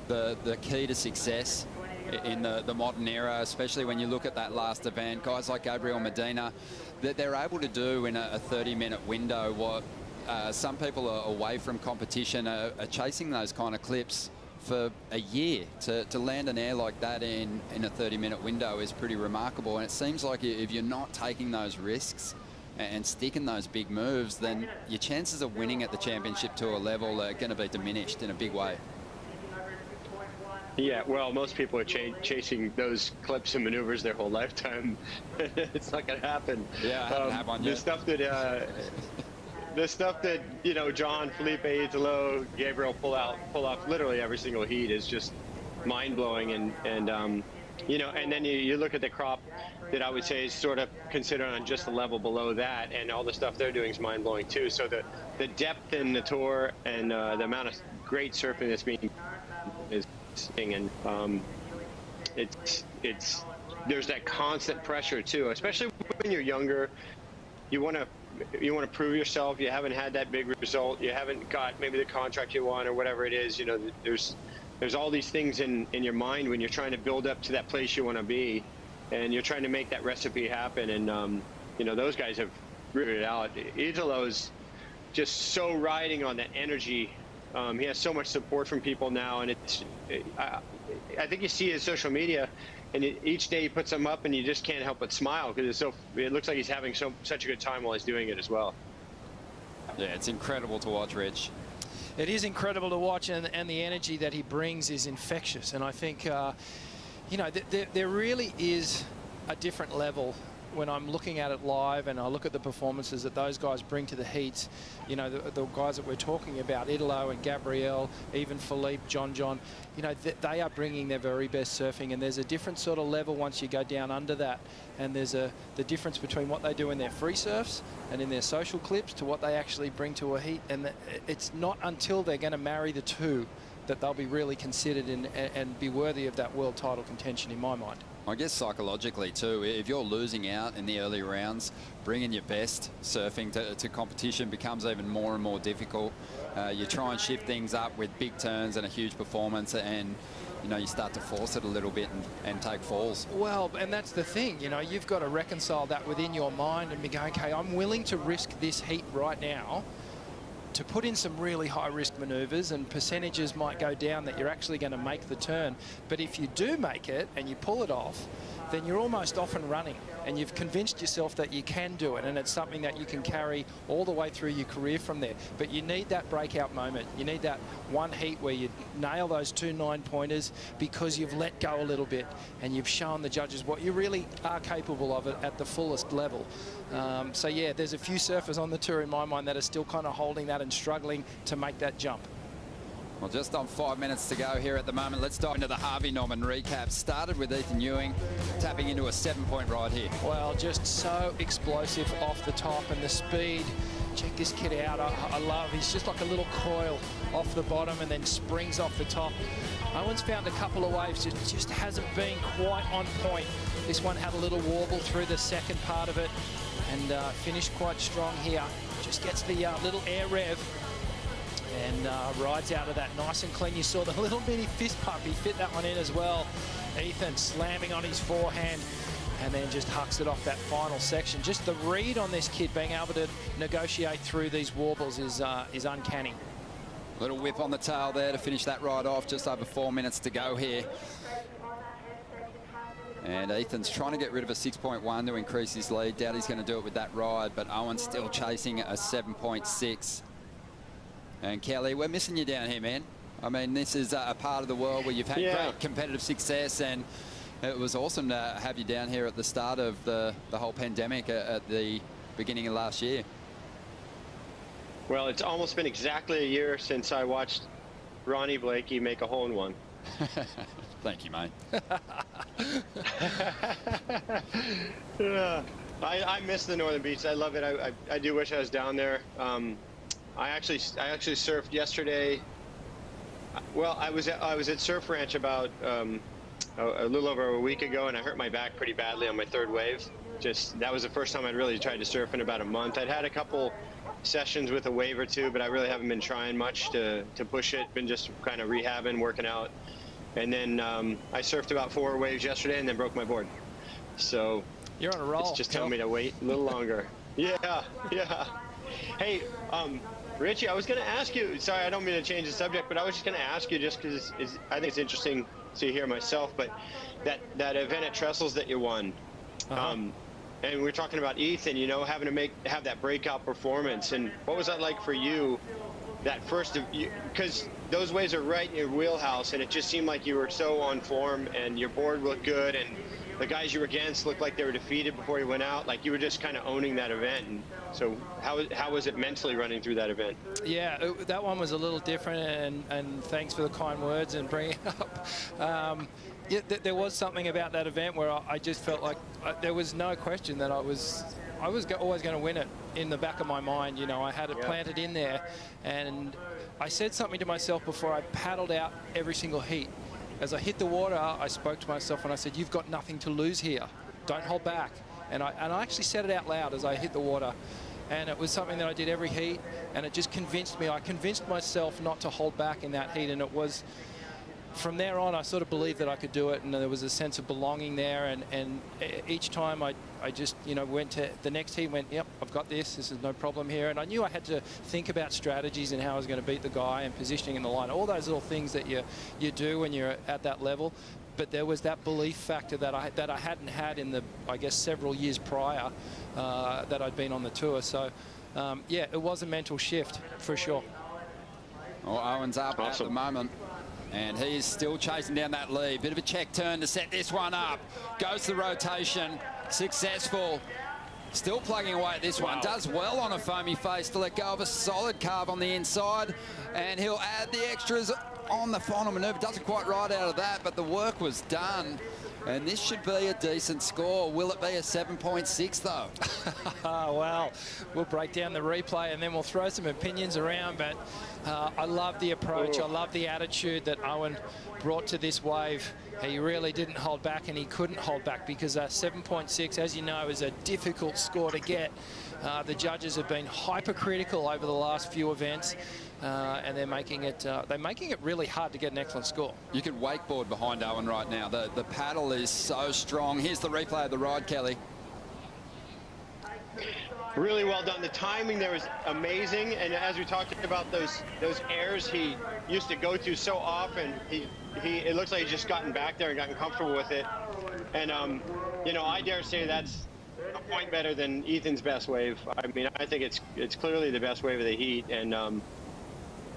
the key to success in the modern era, especially when you look at that last event. Guys like Gabriel Medina, that they're able to do in a 30-minute window what some people are away from competition are chasing those kind of clips for a year. To land an air like that in a 30-minute window is pretty remarkable. And it seems like if you're not taking those risks and sticking those big moves, then your chances of winning at the championship tour level are going to be diminished in a big way. Yeah, well, most people are chasing those clips and maneuvers their whole lifetime. It's not going to happen. Yeah, I haven't had one yet. The stuff that you know, John, Felipe, Italo, Gabriel pull off literally every single heat is just mind-blowing, and you know, and then you look at the crop that I would say is sort of considered on just the level below that, and all the stuff they're doing is mind-blowing too. So the depth in the tour and the amount of great surfing that's being is, and it's there's that constant pressure too, especially when you're younger. You want to you want to prove yourself. You haven't had that big result. You haven't got maybe the contract you want or whatever it is. You know, there's all these things in your mind when you're trying to build up to that place you want to be, and you're trying to make that recipe happen. And you know, those guys have figured it out. Italo's just so riding on that energy. He has so much support from people now, and I think you see his social media, and each day he puts them up, and you just can't help but smile because it looks like he's having such a good time while he's doing it as well. Yeah, it's incredible to watch, Rich. It is incredible to watch, and the energy that he brings is infectious. And I think, you know, there really is a different level when I'm looking at it live and I look at the performances that those guys bring to the heats. You know, the guys that we're talking about, Italo and Gabriel, even Philippe, John, you know, they are bringing their very best surfing, and there's a different sort of level once you go down under that. And there's the difference between what they do in their free surfs and in their social clips to what they actually bring to a heat. And it's not until they're going to marry the two that they'll be really considered and be worthy of that world title contention, in my mind. I guess psychologically too, if you're losing out in the early rounds, bringing your best surfing to competition becomes even more and more difficult. You try and shift things up with big turns and a huge performance, and you know, you start to force it a little bit and take falls. Well, and that's the thing, you know, you've got to reconcile that within your mind and be going, okay, I'm willing to risk this heat right now to put in some really high-risk manoeuvres, and percentages might go down that you're actually going to make the turn. But if you do make it and you pull it off, then you're almost off and running, and you've convinced yourself that you can do it, and it's something that you can carry all the way through your career from there. But you need that breakout moment. You need that one heat where you nail those 2 9-pointers because you've let go a little bit and you've shown the judges what you really are capable of at the fullest level. So yeah, there's a few surfers on the tour in my mind that are still kind of holding that and struggling to make that jump. Well, just on 5 minutes to go here at the moment. Let's dive into the Harvey Norman recap. Started with Ethan Ewing tapping into a 7-point ride here. Well, just so explosive off the top, and the speed. Check this kid out. I love, he's just like a little coil off the bottom and then springs off the top. Owen's found a couple of waves, just hasn't been quite on point. This one had a little warble through the second part of it and finished quite strong here. Just gets the little air rev and rides out of that nice and clean. You saw the little mini fist pump. He fit that one in as well. Ethan slamming on his forehand and then just hucks it off that final section. Just the read on this kid, being able to negotiate through these warbles is uncanny. Little whip on the tail there to finish that ride off. Just over 4 minutes to go here. And Ethan's trying to get rid of a 6.1 to increase his lead. Doubt he's going to do it with that ride, but Owen's still chasing a 7.6. And Kelly, we're missing you down here, man. I mean, this is a part of the world where you've had great competitive success, and it was awesome to have you down here at the start of the whole pandemic at the beginning of last year. Well, it's almost been exactly a year since I watched Ronnie Blakey make a hole-in-one. Thank you, mate. I miss the Northern Beach. I love it. I do wish I was down there. I actually surfed yesterday. Well, I was at Surf Ranch about a little over a week ago, and I hurt my back pretty badly on my third wave. That was the first time I'd really tried to surf in about a month. I'd had a couple sessions with a wave or two, but I really haven't been trying much to push it. Been just kind of rehabbing, working out. And then I surfed about 4 waves yesterday and then broke my board. So you're on a roll. It's just telling me to wait a little longer. Yeah. Hey, Richie, I was going to ask you, sorry, I don't mean to change the subject, but I was just going to ask you, just because I think it's interesting to hear myself, but that event at Trestles that you won, and we're talking about Ethan, you know, having to have that breakout performance, and what was that like for you, that first, because those waves are right in your wheelhouse, and it just seemed like you were so on form, and your board looked good, and the guys you were against looked like they were defeated before you went out, like you were just kind of owning that event. And so how was it mentally running through that event? Yeah, that one was a little different, and thanks for the kind words and bringing it up. Yeah, there was something about that event where I just felt like there was no question that I was always going to win it in the back of my mind. You know, I had it planted in there, and I said something to myself before I paddled out every single heat. As I hit the water, I spoke to myself and I said, you've got nothing to lose here. Don't hold back. And I actually said it out loud as I hit the water. and it was something that I did every heat, and it just convinced me. I convinced myself not to hold back in that heat, and it was, from there on, I sort of believed that I could do it, and there was a sense of belonging there, and each time I just, you know, went to the next heat, went, yep, I've got this is no problem here, and I knew I had to think about strategies and how I was going to beat the guy and positioning in the line, all those little things that you do when you're at that level. But there was that belief factor that I hadn't had in the, I guess, several years prior that I'd been on the tour. So, yeah, it was a mental shift for sure. Well, Owen's up at the moment, and he is still chasing down that lead. Bit of a check turn to set this one up. Goes the rotation, successful. Still plugging away at this one. Does well on a foamy face to let go of a solid carve on the inside, and he'll add the extras on the final manoeuvre. Doesn't quite ride out of that, but the work was done. And this should be a decent score. Will it be a 7.6 though? Well, we'll break down the replay and then we'll throw some opinions around. But I love the approach. I love the attitude that Owen brought to this wave. He really didn't hold back, and he couldn't hold back because 7.6, as you know, is a difficult score to get. The judges have been hypercritical over the last few events, and they're making it really hard to get an excellent score. You can wakeboard behind Owen right now. The paddle is so strong. Here's the replay of the ride, Kelly. Really well done. The timing there was amazing, and as we talked about those airs he used to go to so often, it looks like he's just gotten back there and gotten comfortable with it. And you know, I dare say that's a point better than Ethan's best wave. I mean, I think it's clearly the best wave of the heat, and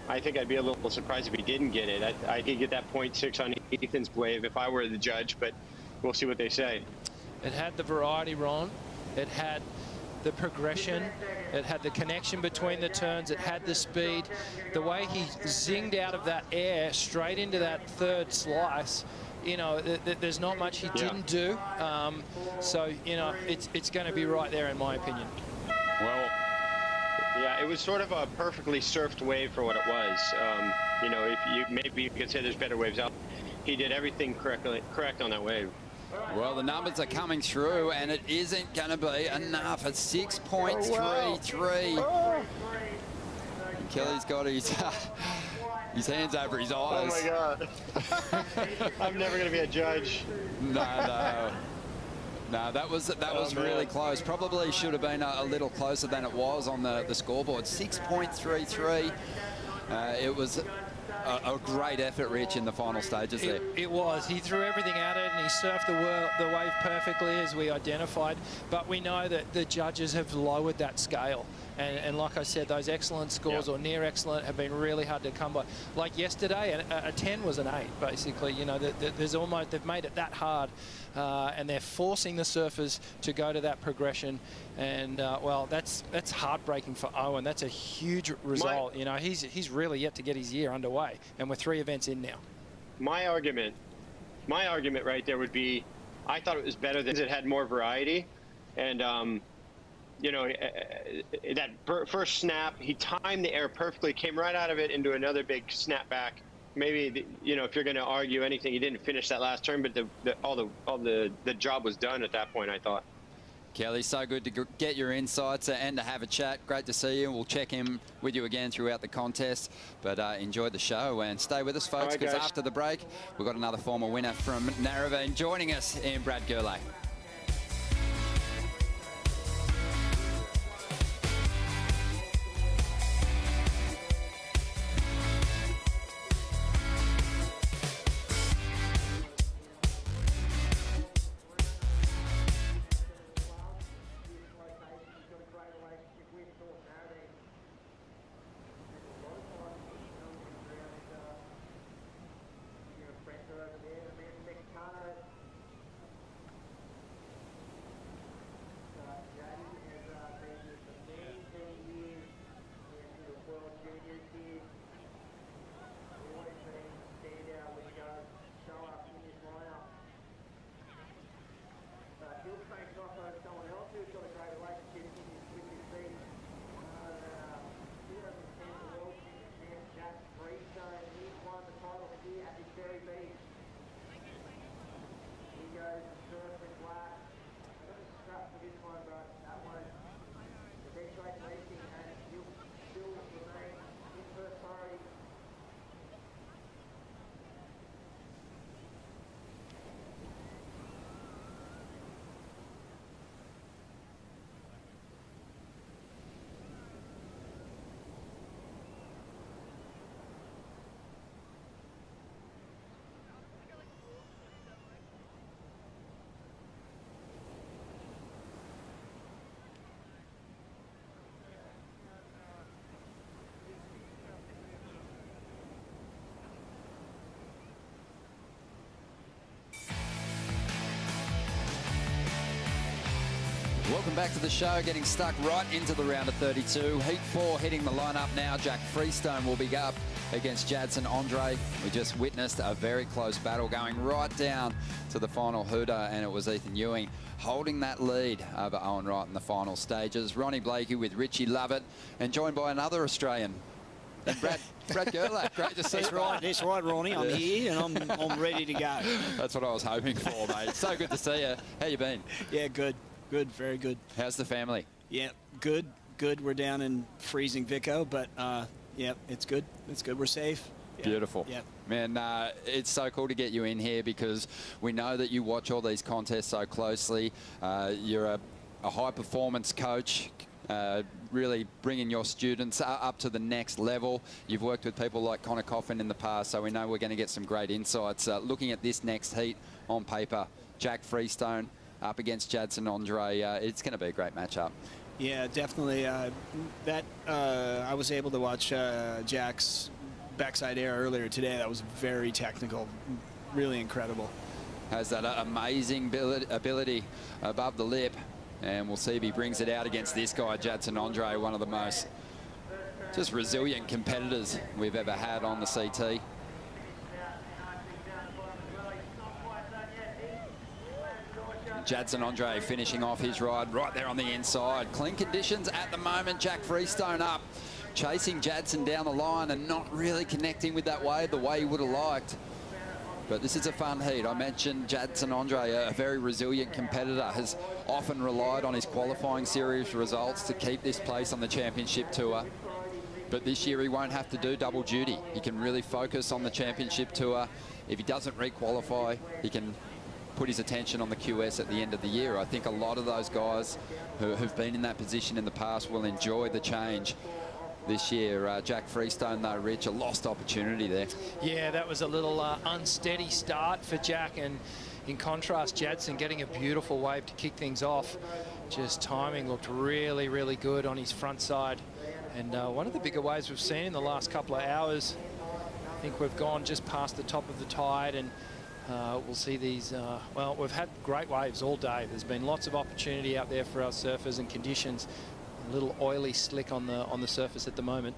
I think I'd be a little surprised if he didn't get it. I could get that 0.6 on Ethan's wave if I were the judge, but we'll see what they say. It had the variety, Ron. It had the progression. It had the connection between the turns. It had the speed. The way he zinged out of that air straight into that third slice, you know, there's not much he didn't do. So, you know, it's going to be right there in my opinion. Well, yeah, it was sort of a perfectly surfed wave for what it was. You know, maybe you could say there's better waves out. He did everything correct on that wave. Well, the numbers are coming through, and it isn't going to be enough at 6.33. And Kelly's got his hands over his eyes. Oh my God! I'm never going to be a judge. No, that was really close. Probably should have been a little closer than it was on the scoreboard. 6.33. It was a great effort, Rich, in the final stages there. It was. He threw everything at it, and he surfed the wave perfectly, as we identified. But we know that the judges have lowered that scale. And like I said, those excellent scores or near excellent have been really hard to come by. Like yesterday, a 10 was an 8, basically. You know, they've made it that hard, and they're forcing the surfers to go to that progression. And well, that's heartbreaking for Owen. That's a huge result. You know, he's really yet to get his year underway, and we're 3 events in now. My argument right there would be, I thought it was better than it had more variety, and you know, that first snap, he timed the air perfectly, came right out of it into another big snap back. Maybe, you know, if you're going to argue anything, he didn't finish that last turn, but all the job was done at that point, I thought. Kelly, so good to get your insights and to have a chat. Great to see you. We'll check in with you again throughout the contest. But enjoy the show and stay with us, folks, because after the break, we've got another former winner from Narrabeen joining us in Brad Gurley. He Welcome back to the show, getting stuck right into the round of 32. Heat 4 hitting the lineup now. Jack Freestone will be up against Jadson Andre. We just witnessed a very close battle going right down to the final hooter, and it was Ethan Ewing holding that lead over Owen Wright in the final stages. Ronnie Blakey with Richie Lovett, and joined by another Australian, and Brad Gerlach. Great to see you. That's right, Ronnie. I'm here and I'm ready to go. That's what I was hoping for, mate. So good to see you. How you been? Yeah, good. Good, very good. How's the family? Yeah, good. We're down in freezing Vico, but yeah, it's good. It's good. We're safe. Yeah. Beautiful. Yeah. Man, it's so cool to get you in here because we know that you watch all these contests so closely. You're a high-performance coach, really bringing your students up to the next level. You've worked with people like Connor Coffin in the past, so we know we're going to get some great insights. Looking at this next heat on paper, Jack Freestone up against Jadson Andre, it's going to be a great matchup. Yeah, definitely. I was able to watch Jack's backside air earlier today. That was very technical, really incredible. Has that amazing ability above the lip, and we'll see if he brings it out against this guy, Jadson Andre, one of the most just resilient competitors we've ever had on the CT. Jadson Andre finishing off his ride right there on the inside. Clean conditions at the moment. Jack Freestone up, chasing Jadson down the line and not really connecting with that wave the way he would have liked. But this is a fun heat. I mentioned Jadson Andre, a very resilient competitor, has often relied on his qualifying series results to keep this place on the championship tour. But this year he won't have to do double duty. He can really focus on the championship tour. If he doesn't re-qualify, he can put his attention on the QS at the end of the year. I think a lot of those guys who've been in that position in the past will enjoy the change this year. Jack Freestone, though, Rich, a lost opportunity there. Yeah, that was a little unsteady start for Jack, and in contrast, Jadson getting a beautiful wave to kick things off. Just timing looked really, really good on his front side. And one of the bigger waves we've seen in the last couple of hours. I think we've gone just past the top of the tide, and we'll see these, well, we've had great waves all day. There's been lots of opportunity out there for our surfers and conditions. A little oily slick on the surface at the moment.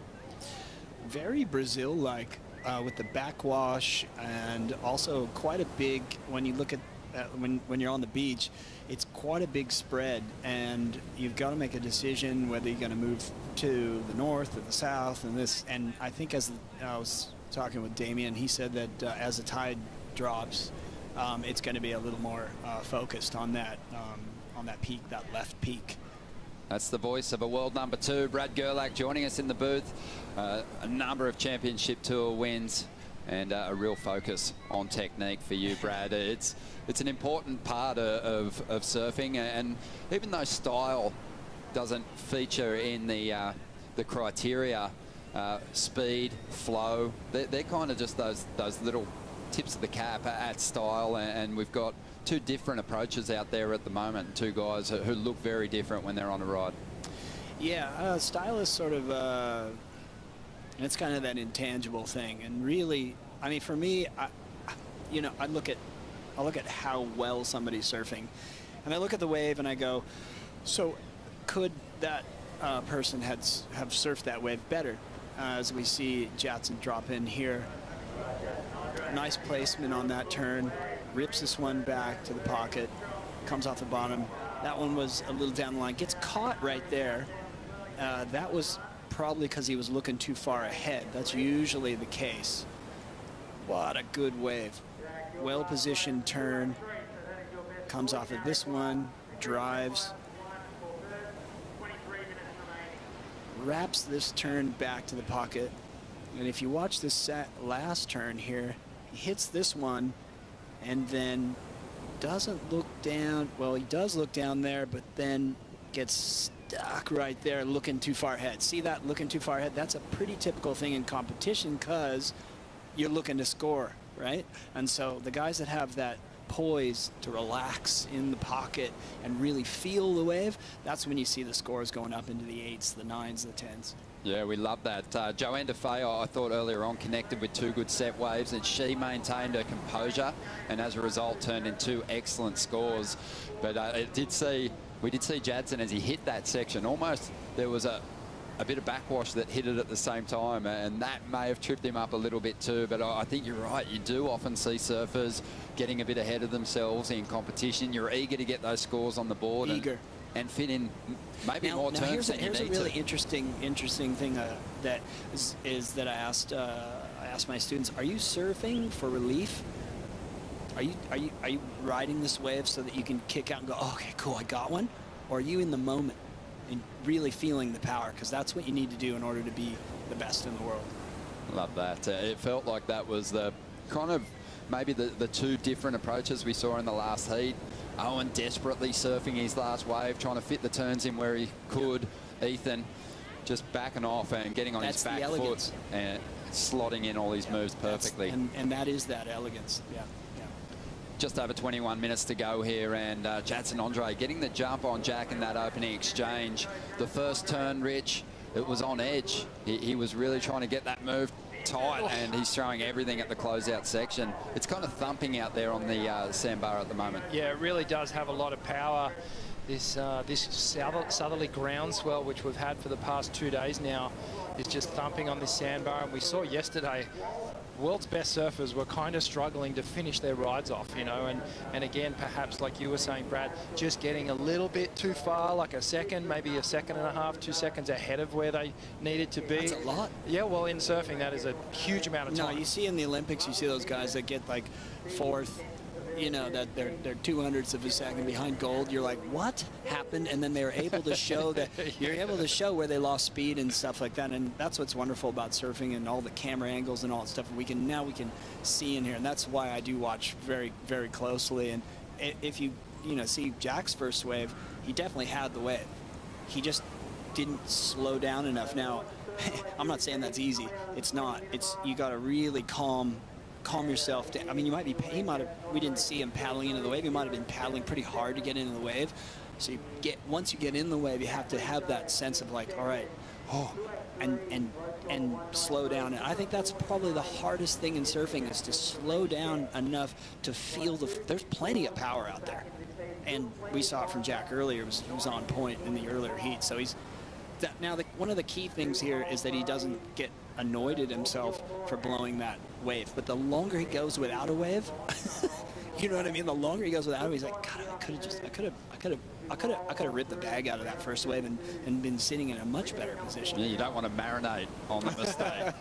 Very Brazil-like with the backwash, and also quite a big, when you look at when you're on the beach, it's quite a big spread, and you've got to make a decision whether you're going to move to the north or the south, and I think as I was talking with Damien, he said that as the tide drops, it's going to be a little more focused on that peak, that left peak. That's the voice of a world number 2, Brad Gerlach, joining us in the booth. A number of championship tour wins and a real focus on technique for you, Brad. It's an important part of surfing, and even though style doesn't feature in the criteria, speed, flow, they're kind of just those little tips of the cap at style, and we've got 2 different approaches out there at the moment. 2 guys who look very different when they're on a ride. Yeah, style is sort of it's kind of that intangible thing, and really, I mean, for me, I look at how well somebody's surfing, and I look at the wave and I go, so could that person have surfed that wave better? As we see Jadson drop in here, nice placement on that turn. Rips this one back to the pocket, comes off the bottom. That one was a little down the line, gets caught right there. That was probably because he was looking too far ahead. That's usually the case. What a good wave. Well-positioned turn. Comes off of this one, drives. wraps this turn back to the pocket. And if you watch this last turn here, he hits this one and then doesn't look down. Well, he does look down there, but then gets stuck right there looking too far ahead. See that looking too far ahead? That's a pretty typical thing in competition because you're looking to score, right? And so the guys that have that poise to relax in the pocket and really feel the wave, that's when you see the scores going up into the 8s, the 9s, the 10s. Yeah, we love that. Joanne Defay, I thought earlier on, connected with 2 good set waves, and she maintained her composure, and as a result turned in 2 excellent scores. But we did see Jadson as he hit that section. Almost there was a bit of backwash that hit it at the same time, and that may have tripped him up a little bit too. But I think you're right. You do often see surfers getting a bit ahead of themselves in competition. You're eager to get those scores on the board. Eager. And fit in maybe more turns than you need to. Here's a really interesting thing that is that I asked my students: are you surfing for relief? Are you riding this wave so that you can kick out and go, oh, okay, cool, I got one? Or are you in the moment and really feeling the power? Because that's what you need to do in order to be the best in the world. Love that. It felt like that was the kind of maybe the 2 different approaches we saw in the last heat. Owen desperately surfing his last wave, trying to fit the turns in where he could. Ethan just backing off and getting on his back foot and slotting in all these moves perfectly. And that is that elegance. Yeah. Just over 21 minutes to go here, and Jadson Andre getting the jump on Jack in that opening exchange. The first turn, Rich, it was on edge. He was really trying to get that move tight, and he's throwing everything at the closeout section. It's kind of thumping out there on the sandbar at the moment. Yeah, it really does have a lot of power. This southerly groundswell, which we've had for the past 2 days now, is just thumping on this sandbar. And we saw yesterday, world's best surfers were kind of struggling to finish their rides off, you know, and again, perhaps like you were saying, Brad, just getting a little bit too far, like a second, maybe a second and a half, 2 seconds ahead of where they needed to be. That's a lot. Yeah, well, in surfing, that is a huge amount of time. No, you see in the Olympics, you see those guys that get like 4th, you know, that they're 200ths of a second behind gold. You're like, what happened? And then they're able to show that you're able to show where they lost speed and stuff like that. And that's what's wonderful about surfing and all the camera angles and all that stuff. We can see in here, and that's why I do watch very, very closely. And if you see Jack's first wave, he definitely had the wave. He just didn't slow down enough. Now, I'm not saying that's easy. It's not. You got to really calm yourself down. I mean, we didn't see him paddling into the wave. He might have been paddling pretty hard to get into the wave. So once you get in the wave, you have to have that sense of like, all right, and slow down. And I think that's probably the hardest thing in surfing, is to slow down enough to feel there's plenty of power out there. And we saw it from Jack earlier. He was on point in the earlier heat. So one of the key things here is that he doesn't get annoyed at himself for blowing that wave. But the longer he goes without a wave, you know what I mean? The longer he goes without it, he's like, God, I could have ripped the bag out of that first wave and been sitting in a much better position. Yeah, you don't want to marinate on the mistake.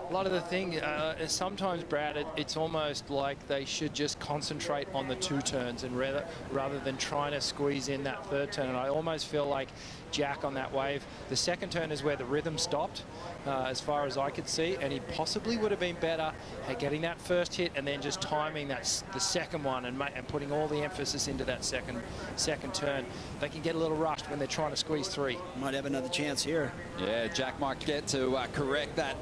A lot of the thing is sometimes, Brad, it's almost like they should just concentrate on the 2 turns and rather than trying to squeeze in that 3rd turn. And I almost feel like Jack on that wave, the 2nd turn is where the rhythm stopped, as far as I could see, and he possibly would have been better at getting that first hit and then just timing the 2nd one and putting all the emphasis into that second turn. They can get a little rushed when they're trying to squeeze 3. Might have another chance here. Yeah, Jack might get to correct that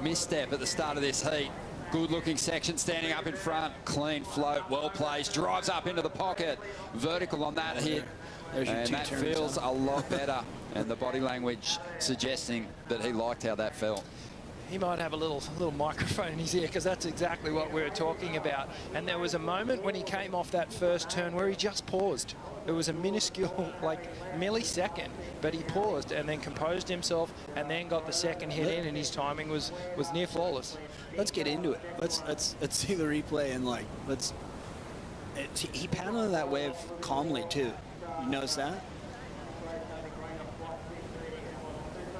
misstep at the start of this heat. Good looking section standing up in front. Clean float, well placed, drives up into the pocket. Vertical on that hit. And that feels a lot better. And the body language suggesting that he liked how that felt. He might have a little microphone in his ear, because that's exactly what we were talking about. And there was a moment when he came off that first turn where he just paused. It was a minuscule, like, millisecond, but he paused and then composed himself and then got the 2nd hit in, and his timing was near flawless. Let's get into it. Let's see the replay and he paddled that wave calmly too. You notice that?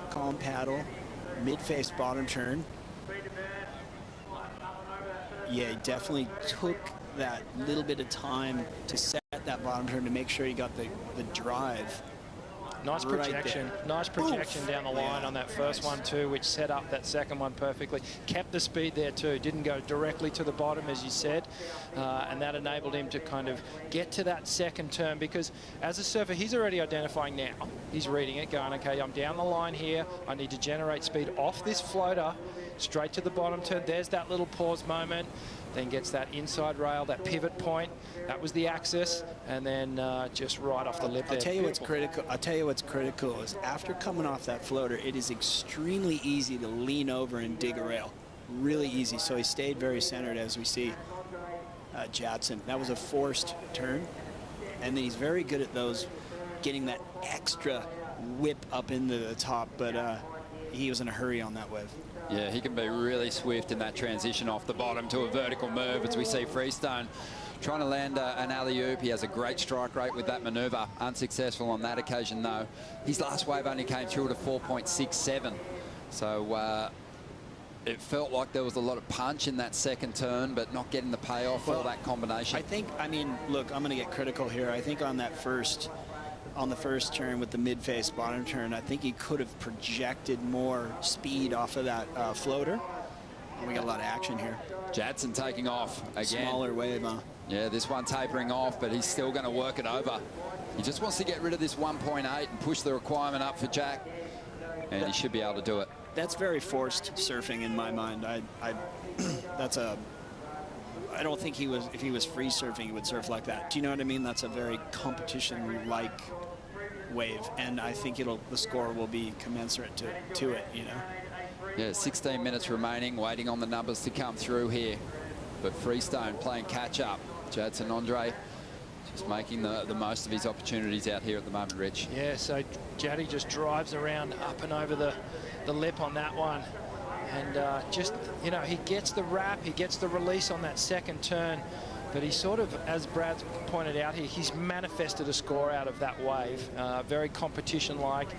Calm paddle, mid-face bottom turn. Yeah, he definitely took that little bit of time to set that bottom turn to make sure he got the drive Nice right projection. there. Nice projection Oof. down the line Yeah, on that first one too, which set up that second one perfectly. Kept the speed there too. Didn't go directly to the bottom, as you said. And that enabled him to kind of get to that second turn, because as a surfer, he's already identifying now. He's reading it, going, okay, I'm down the line here. I need to generate speed off this floater, straight to the bottom turn. There's that little pause moment. Then gets that inside rail, that pivot point. That was the axis, and then just right off the lip there. I'll tell you what's critical. I'll tell you what's critical is after coming off that floater, it is extremely easy to lean over and dig a rail. Really easy. So he stayed very centered, as we see Jadson. That was a forced turn, and then he's very good at those, getting that extra whip up into the top. But he was in a hurry on that wave. Yeah, he can be really swift in that transition off the bottom to a vertical move, as we see Freestone trying to land an alley-oop. He has a great strike rate with that manoeuvre. Unsuccessful on that occasion, though. His last wave only came through at a 4.67. So it felt like there was a lot of punch in that second turn, but not getting the payoff for that combination. I mean, look, I'm going to get critical here. I think on that on the first turn with the mid-face bottom turn, I think he could have projected more speed off of that floater. We got a lot of action here. Jadson taking off again. Smaller wave, huh? Yeah, this one tapering off, but he's still going to work it over. He just wants to get rid of this 1.8 and push the requirement up for Jack, and he should be able to do it. That's very forced surfing in my mind. I don't think if he was free surfing, he would surf like that. Do you know what I mean? That's a very competition-like wave, and I think the score will be commensurate to it, you know? Yeah, 16 minutes remaining, waiting on the numbers to come through here. But Freestone playing catch-up. Jadson Andre just making the most of his opportunities out here at the moment, Rich. Yeah, so Jaddy just drives around up and over the lip on that one. And just, you know, he gets the wrap, he gets the release on that second turn, but he sort of, as Brad pointed out here, he's manifested a score out of that wave. Very competition-like,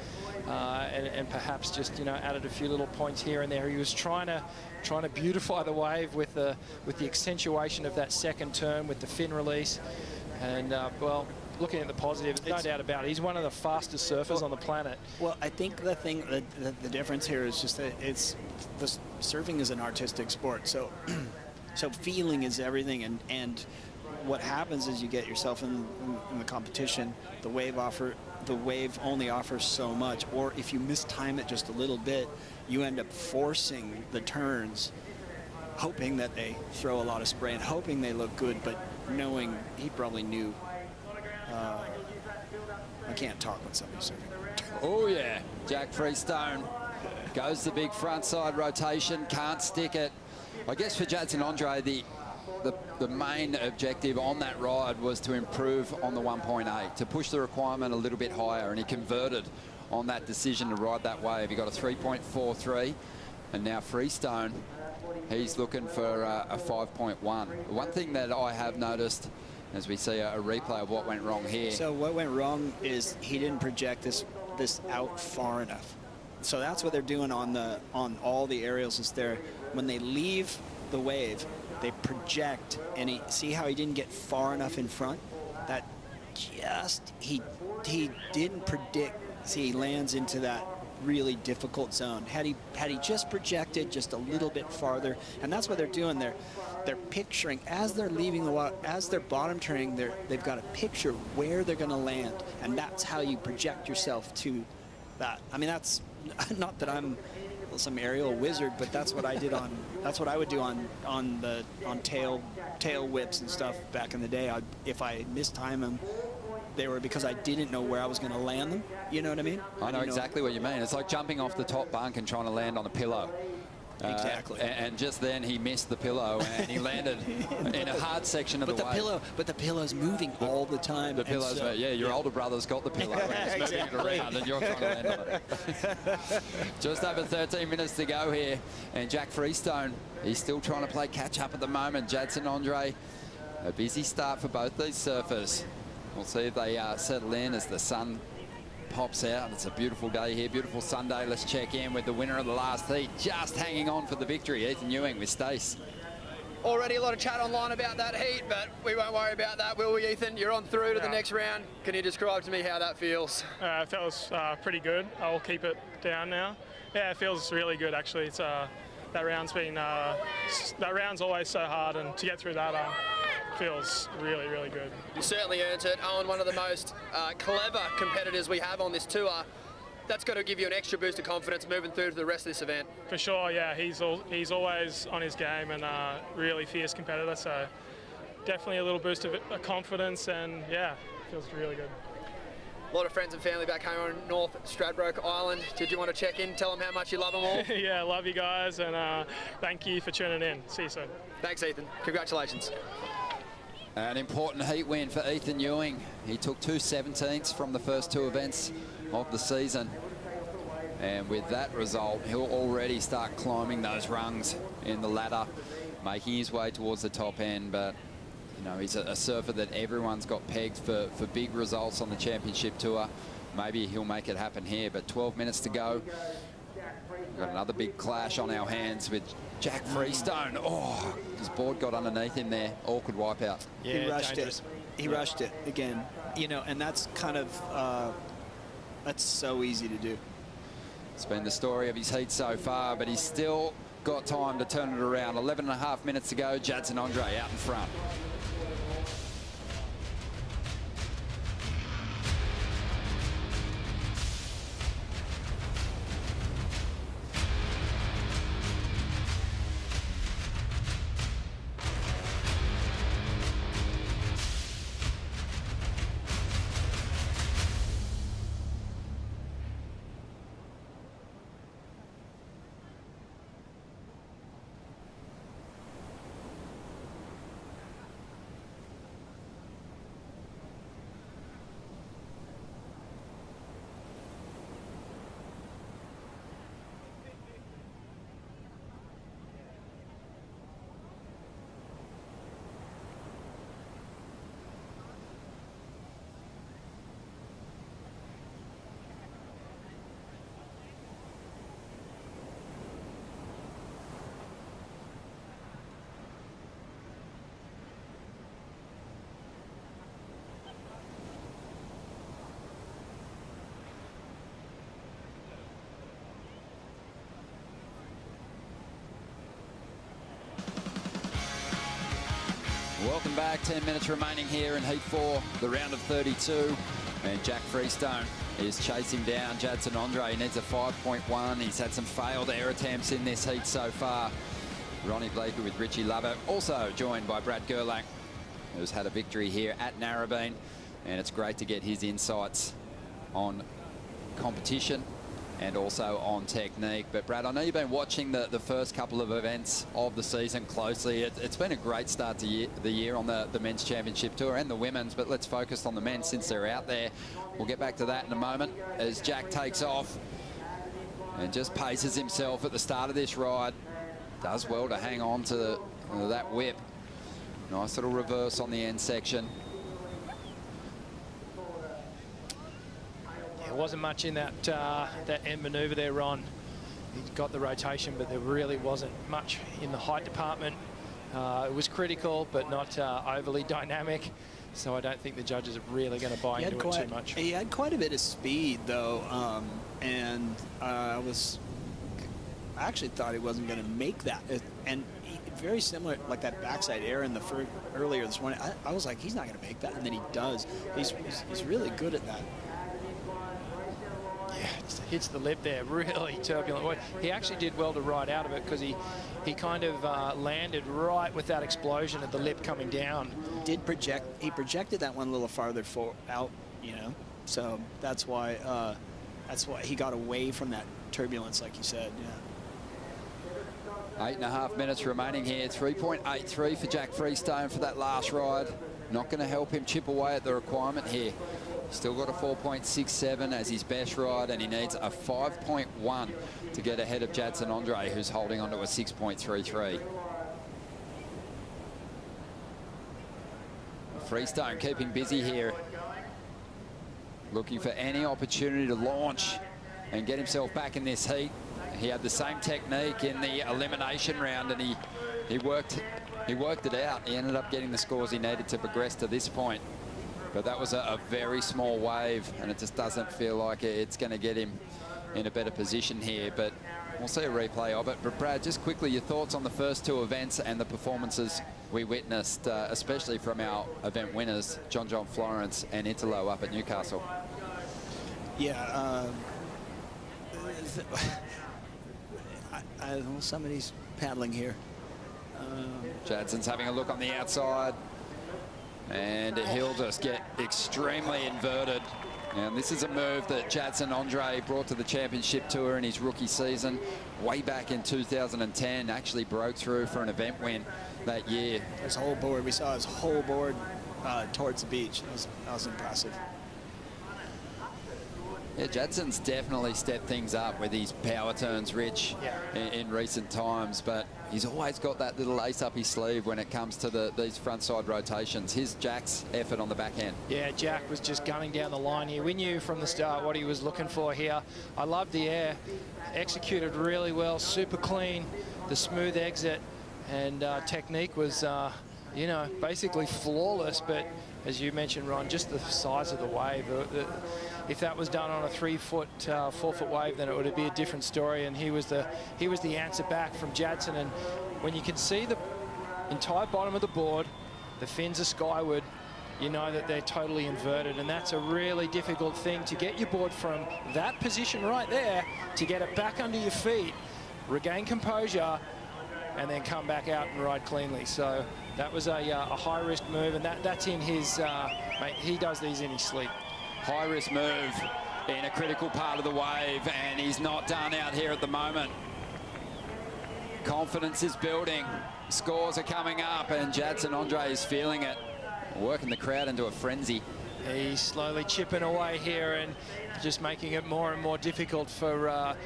and perhaps just, you know, added a few little points here and there. He was trying to beautify the wave with the accentuation of that second turn with the fin release. And, well, looking at the positive, no doubt about it. He's one of the fastest surfers on the planet. Well, I think the difference here is just that surfing is an artistic sport. So, so feeling is everything. And what happens is you get yourself in the competition. The wave only offers so much. Or if you mistime it just a little bit, you end up forcing the turns, hoping that they throw a lot of spray and hoping they look good, but knowing he probably knew. I can't talk when somebody's surfing. Oh, yeah. Jack Freestone goes the big front side rotation, can't stick it. I guess for Jadson Andre, the main objective on that ride was to improve on the 1.8, to push the requirement a little bit higher, and he converted on that decision to ride that wave. He got a 3.43, and now Freestone, he's looking for a 5.1. One thing that I have noticed, as we see a replay of what went wrong here. So what went wrong is he didn't project this out far enough. So that's what they're doing on all the aerials, is when they leave the wave, they project, and see how he didn't get far enough in front? That just, he didn't predict. See, he lands into that really difficult zone. Had he just projected just a little bit farther, and that's what they're doing. They're picturing as they're leaving the water, as they're bottom turning, they've got to picture where they're going to land, and that's how you project yourself to that. I mean, that's not that I'm some aerial wizard, but that's what I did that's what I would do on tail whips and stuff back in the day. If I mistime them, they were because I didn't know where I was going to land them. You know what I mean? I know exactly what you mean. It's like jumping off the top bunk and trying to land on a pillow. Exactly. And just then he missed the pillow and he landed in a hard section of the wave. But the pillow's moving all the time. The pillow's, yeah, your older brother's got the pillow and he's moving it around and you're trying to land on it. Just over 13 minutes to go here, and Jack Freestone, he's still trying to play catch up at the moment. Jadson Andre, a busy start for both these surfers. We'll see if they settle in as the sun pops out. It's a beautiful day here, beautiful Sunday. Let's check in with the winner of the last heat, just hanging on for the victory, Ethan Ewing with Stace. Already a lot of chat online about that heat, but we won't worry about that, will we, Ethan? You're on through to the next round. Can you describe to me how that feels? It feels pretty good. I'll keep it down now. Yeah, it feels really good actually. It's that round's always so hard, and to get through that feels really, really good. You certainly earned it. Owen, one of the most clever competitors we have on this tour. That's got to give you an extra boost of confidence moving through to the rest of this event. For sure, yeah. He's always on his game and really fierce competitor. So definitely a little boost of confidence, and yeah, feels really good. A lot of friends and family back home on North Stradbroke Island. Did you want to check in, tell them how much you love them all? Yeah, love you guys, and thank you for tuning in. See you soon. Thanks, Ethan. Congratulations. An important heat win for Ethan Ewing. He took 2/17 from the first two events of the season. And with that result, he'll already start climbing those rungs in the ladder, making his way towards the top end. But, you know, he's a surfer that everyone's got pegged for big results on the championship tour. Maybe he'll make it happen here, but 12 minutes to go. We've got another big clash on our hands with Jack Freestone. Oh, his board got underneath him there. Awkward wipeout. Yeah, he rushed it. He rushed it again. You know, and that's kind of, that's so easy to do. It's been the story of his heat so far, but he's still got time to turn it around. 11.5 minutes to go. Jadson Andre out in front. Welcome back. 10 minutes remaining here in Heat 4, the round of 32. And Jack Freestone is chasing down Jadson Andre. He needs a 5.1. He's had some failed air attempts in this heat so far. Ronnie Blakey with Richie Lovett, also joined by Brad Gerlach, who's had a victory here at Narrabeen. And it's great to get his insights on competition and also on technique. But Brad, I know you've been watching the first couple of events of the season closely. It's been a great start to the year on the men's championship tour and the women's, but let's focus on the men since they're out there. We'll get back to that in a moment as Jack takes off and just paces himself at the start of this ride. Does well to hang on to that whip. Nice little reverse on the end section. There wasn't much in that end manoeuvre there, Ron. He got the rotation, but there really wasn't much in the height department. It was critical, but not overly dynamic. So I don't think the judges are really going to buy into it too much. He had quite a bit of speed, though, and I actually thought he wasn't going to make that. Very similar, like that backside air in the earlier this morning. I was like, he's not going to make that, and then he does. He's really good at that. Yeah, just hits the lip there, really turbulent. He actually did well to ride out of it because he kind of landed right with that explosion at the lip coming down. He projected that one a little farther out, you know. So that's why he got away from that turbulence, like you said. Yeah. 8.5 minutes remaining here. 3.83 for Jack Freestone for that last ride. Not going to help him chip away at the requirement here. Still got a 4.67 as his best ride, and he needs a 5.1 to get ahead of Jadson Andre, who's holding on to a 6.33. Freestone keeping busy here, looking for any opportunity to launch and get himself back in this heat. He had the same technique in the elimination round, and he worked He worked it out. He ended up getting the scores he needed to progress to this point. But that was a very small wave, and it just doesn't feel like it's going to get him in a better position here. But we'll see a replay of it. But Brad, just quickly, your thoughts on the first two events and the performances we witnessed, especially from our event winners, John Florence and Italo up at Newcastle. Yeah, somebody's paddling here. Jadson's having a look on the outside, and he'll just get extremely inverted. And this is a move that Jadson Andre brought to the championship tour in his rookie season way back in 2010. Actually broke through for an event win that year. His whole board, we saw his whole board towards the beach. That was impressive. Yeah, Jadson's definitely stepped things up with his power turns, Rich, in recent times, but he's always got that little ace up his sleeve when it comes to these front side rotations. Here's Jack's effort on the backhand. Yeah, Jack was just gunning down the line here. We knew from the start what he was looking for here. I love the air, executed really well, super clean, the smooth exit, and technique was, you know, basically flawless. But as you mentioned, Ron, just the size of the wave. If that was done on a 3-foot, 4-foot wave, then it would be a different story. And he was the answer back from Jadson. And when you can see the entire bottom of the board, the fins are skyward, you know that they're totally inverted. And that's a really difficult thing to get your board from that position right there to get it back under your feet, regain composure, and then come back out and ride cleanly. So that was a high-risk move, and that's in his, mate, he does these in his sleep. High-risk move in a critical part of the wave, and he's not done out here at the moment. Confidence is building. Scores are coming up, and Jadson Andre is feeling it. Working the crowd into a frenzy. He's slowly chipping away here and just making it more and more difficult for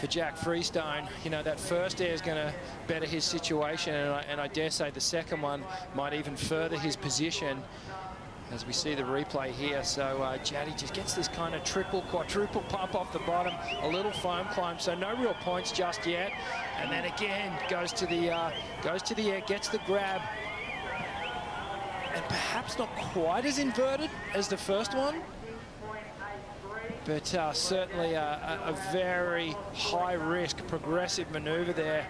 Jack Freestone. You know, that first air is going to better his situation, and I dare say the second one might even further his position, as we see the replay here. So Jaddy just gets this kind of triple, quadruple pump off the bottom, a little foam climb, so no real points just yet. And then again goes to the air, gets the grab, and perhaps not quite as inverted as the first one, but certainly a very high-risk, progressive maneuver there.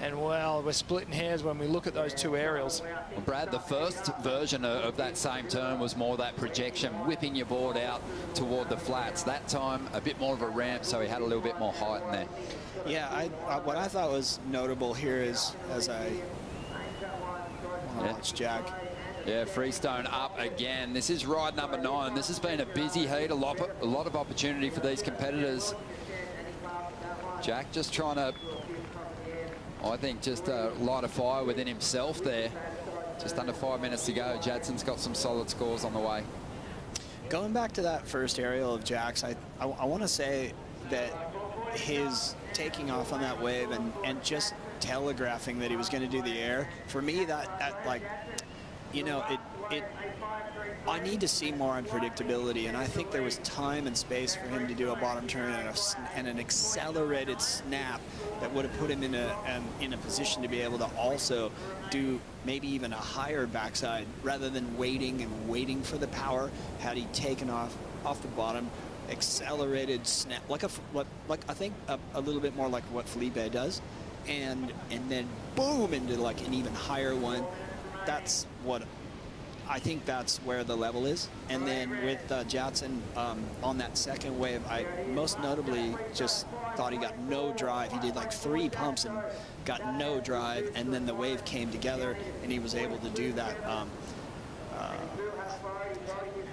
And, well, we're splitting hairs when we look at those two aerials. Well, Brad, the first version of that same turn was more that projection, whipping your board out toward the flats. That time, a bit more of a ramp, so he had a little bit more height in there. Yeah, what I thought was notable here is, as I watch Jack. Yeah, Freestone up again. This is ride number 9. This has been a busy heat, a lot of opportunity for these competitors. Jack just trying to, I think, just light a fire within himself there. Just under 5 minutes to go. Jadson's got some solid scores on the way. Going back to that first aerial of Jack's, I want to say that his taking off on that wave and just telegraphing that he was going to do the air, for me, that like, you know, I need to see more unpredictability, and I think there was time and space for him to do a bottom turn and an accelerated snap that would have put him in a position to be able to also do maybe even a higher backside rather than waiting for the power. Had he taken off the bottom, accelerated snap, like I think a little bit more like what Felipe does, and then boom into like an even higher one. That's what I think, that's where the level is. And then with Jadson on that second wave, I most notably just thought he got no drive. He did like 3 pumps and got no drive, and then the wave came together and he was able to do that.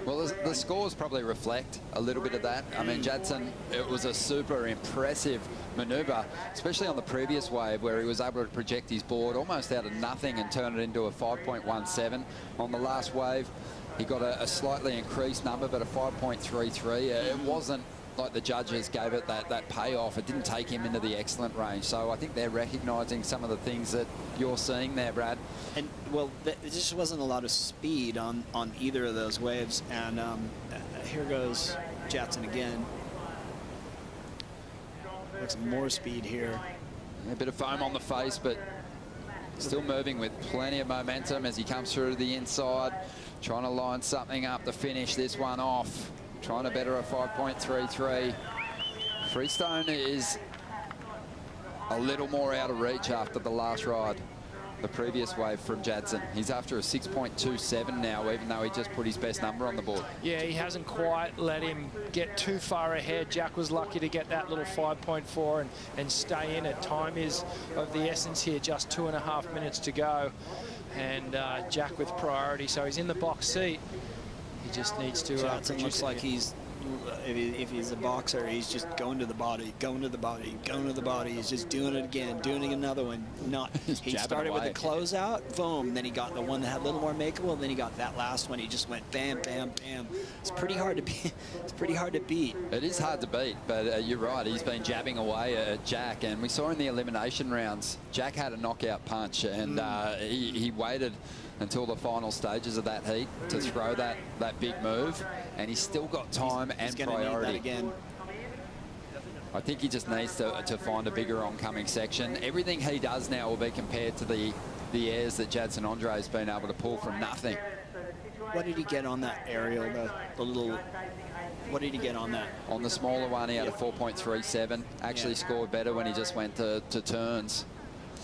Well, the scores probably reflect a little bit of that. I mean, Jadson, it was a super impressive maneuver, especially on the previous wave where he was able to project his board almost out of nothing and turn it into a 5.17. On the last wave, he got a slightly increased number, but a 5.33. It wasn't like the judges gave it that payoff. It didn't take him into the excellent range. So I think they're recognising some of the things that you're seeing there, Brad. And, well, there just wasn't a lot of speed on either of those waves. And here goes Jadson again. Looks more speed here. A bit of foam on the face, but Still moving with plenty of momentum as he comes through to the inside, trying to line something up to finish this one off. Trying to better a 5.33. Freestone is a little more out of reach after the last ride, the previous wave from Jadson. He's after a 6.27 now, even though he just put his best number on the board. Yeah, he hasn't quite let him get too far ahead. Jack was lucky to get that little 5.4 and stay in it. Time is of the essence here, just 2.5 minutes to go. And Jack with priority, so he's in the box seat. He just needs to Jadson looks like he's, if he's a boxer, he's just going to the body, going to the body, going to the body. He's just doing it again, doing another one. He started with the closeout, boom. Then he got the one that had a little more makeable. Then he got that last one. He just went bam, bam, bam. It's pretty hard to beat. It's pretty hard to beat. It is hard to beat, but you're right. He's been jabbing away at Jack, and we saw in the elimination rounds, Jack had a knockout punch, and he waited until the final stages of that heat to throw that big move, and he's still got time and priority. Need that again. I think he just needs to find a bigger oncoming section. Everything he does now will be compared to the airs that Jadson Andre has been able to pull from nothing. What did he get on that aerial, the little, what did he get on that? On the smaller one, he had a 4.37. Actually scored better when he just went to turns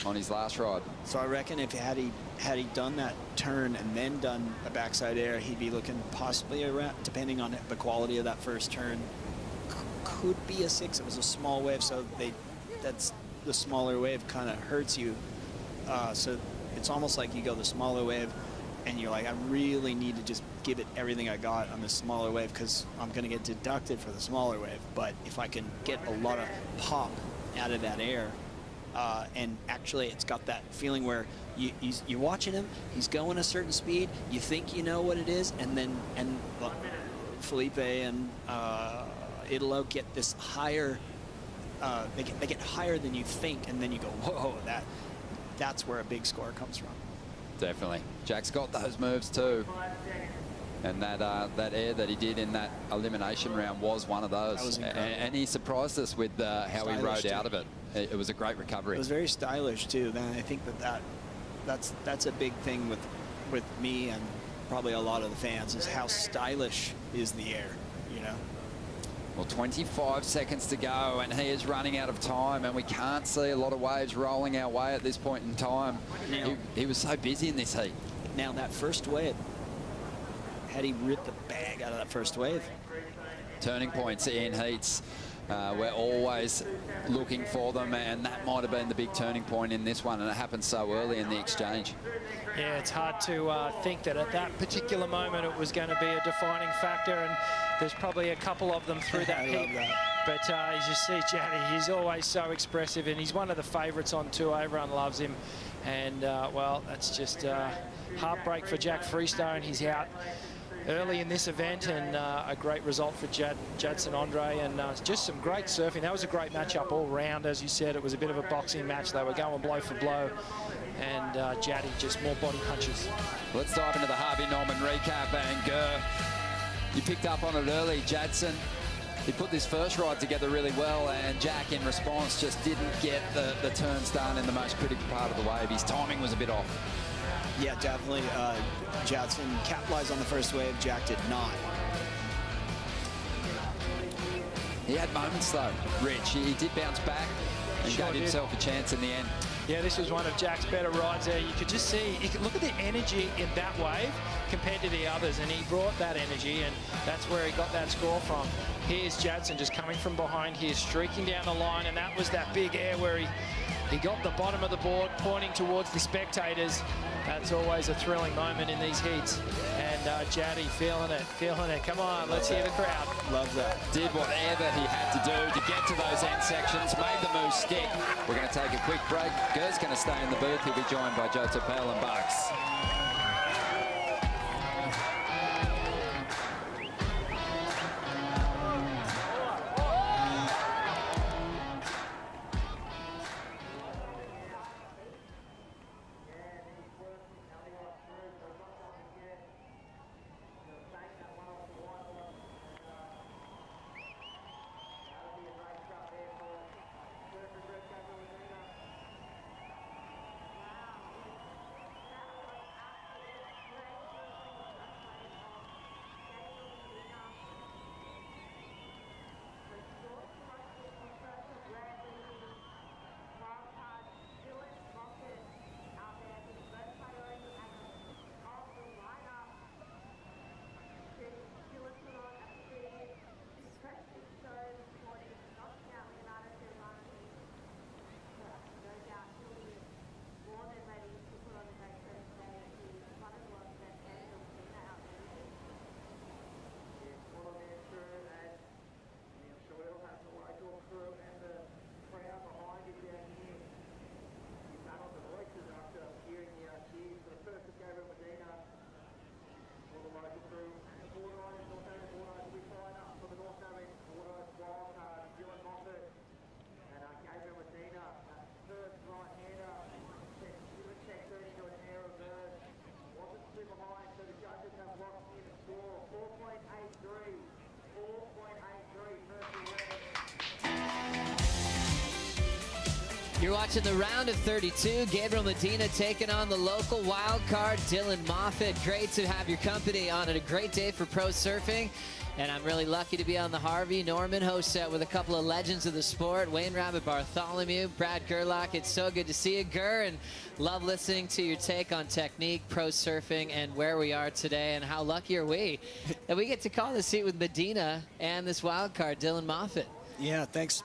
on his last ride. So I reckon if had he done that turn and then done a backside air, he'd be looking possibly around, depending on the quality of that first turn, could be a 6. It was a small wave, so that's the smaller wave kind of hurts you. So it's almost like you go the smaller wave and you're like, I really need to just give it everything I got on the smaller wave because I'm going to get deducted for the smaller wave. But if I can get a lot of pop out of that air, and actually it's got that feeling where you're watching him, he's going a certain speed, you think you know what it is, and then Felipe and Italo get this higher, they get higher than you think, and then you go, whoa, that's where a big score comes from. Definitely. Jack's got those moves too. And that air that he did in that elimination round was one of those. That was incredible. And he surprised us with how he rode out of it. It was a great recovery. It was very stylish too. Then I think that's a big thing with me and probably a lot of the fans, is how stylish is the air, you know. Well, 25 seconds to go, and he is running out of time, and we can't see a lot of waves rolling our way at this point in time. He was so busy in this heat. Now that first wave, had he ripped the bag out of that first wave? Turning points in heats. We're always looking for them, and that might have been the big turning point in this one, and it happened so early in the exchange. Yeah, it's hard to think that at that particular moment it was going to be a defining factor, and there's probably a couple of them through that heat. But as you see, Jaddy, he's always so expressive, and he's one of the favourites on tour. Everyone loves him, and well, that's just heartbreak for Jack Freestone. He's out early in this event, and a great result for Jadson Andre, and just some great surfing. That was a great matchup all round. As you said, it was a bit of a boxing match. They were going blow for blow, and Jaddy just more body punches. Let's dive into the Harvey Norman recap, and Gurr, you picked up on it early. Jadson, he put this first ride together really well, and Jack in response just didn't get the turns done in the most critical part of the wave. His timing was a bit off. Yeah, definitely. Jadson capitalized on the first wave. Jack did not. He had moments though, Rich. He did bounce back and gave himself a chance in the end. Yeah, this was one of Jack's better rides there. You could just see, you could look at the energy in that wave compared to the others, and he brought that energy, and that's where he got that score from. Here's Jadson just coming from behind here, streaking down the line, and that was that big air where he got the bottom of the board, pointing towards the spectators. That's always a thrilling moment in these heats. And Jaddy feeling it. Come on, let's hear the crowd. Love that. Did whatever he had to do to get to those end sections, made the move stick. We're going to take a quick break. Gurr's going to stay in the booth. He'll be joined by Joe Tapel and Bucks. You're watching the round of 32. Gabriel Medina taking on the local wild card, Dylan Moffitt. Great to have your company on a great day for pro surfing. And I'm really lucky to be on the Harvey Norman host set with a couple of legends of the sport, Wayne Rabbit Bartholomew, Brad Gerlach. It's so good to see you, Ger, and love listening to your take on technique, pro surfing, and where we are today. And how lucky are we that we get to call the seat with Medina and this wild card, Dylan Moffitt. Yeah, thanks.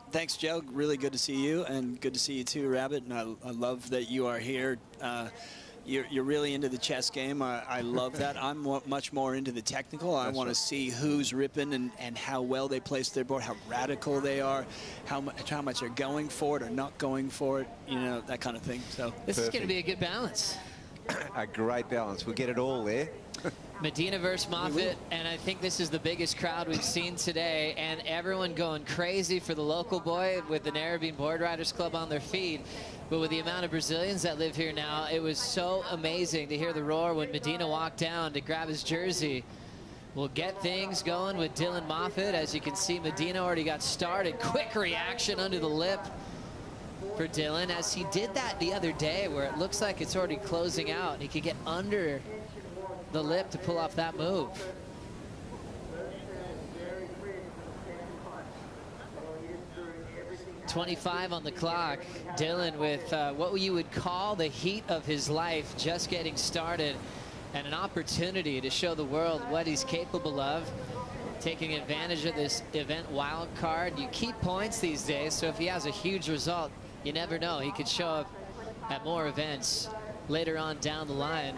Thanks, Joe. Really good to see you, and good to see you too, Rabbit. And I love that you are here. You're really into the chess game. I love that. I'm much more into the technical. I want to see who's ripping and how well they place their board, how radical they are, how much they're going for it or not going for it, you know, that kind of thing. So this is going to be a good balance. A great balance. We'll get it all there. Medina versus Moffitt, and I think this is the biggest crowd we've seen today, and everyone going crazy for the local boy with the Narrabeen Board Riders Club on their feet. But with the amount of Brazilians that live here now, it was so amazing to hear the roar when Medina walked down to grab his jersey. We'll get things going with Dylan Moffitt. As you can see, Medina already got started. Quick reaction under the lip for Dylan, as he did that the other day where it looks like it's already closing out, and he could get under the lip to pull off that move. .25 on the clock. Dylan with what you would call the heat of his life, just getting started, and an opportunity to show the world what he's capable of. Taking advantage of this event wild card. You keep points these days, so if he has a huge result, you never know. He could show up at more events later on down the line.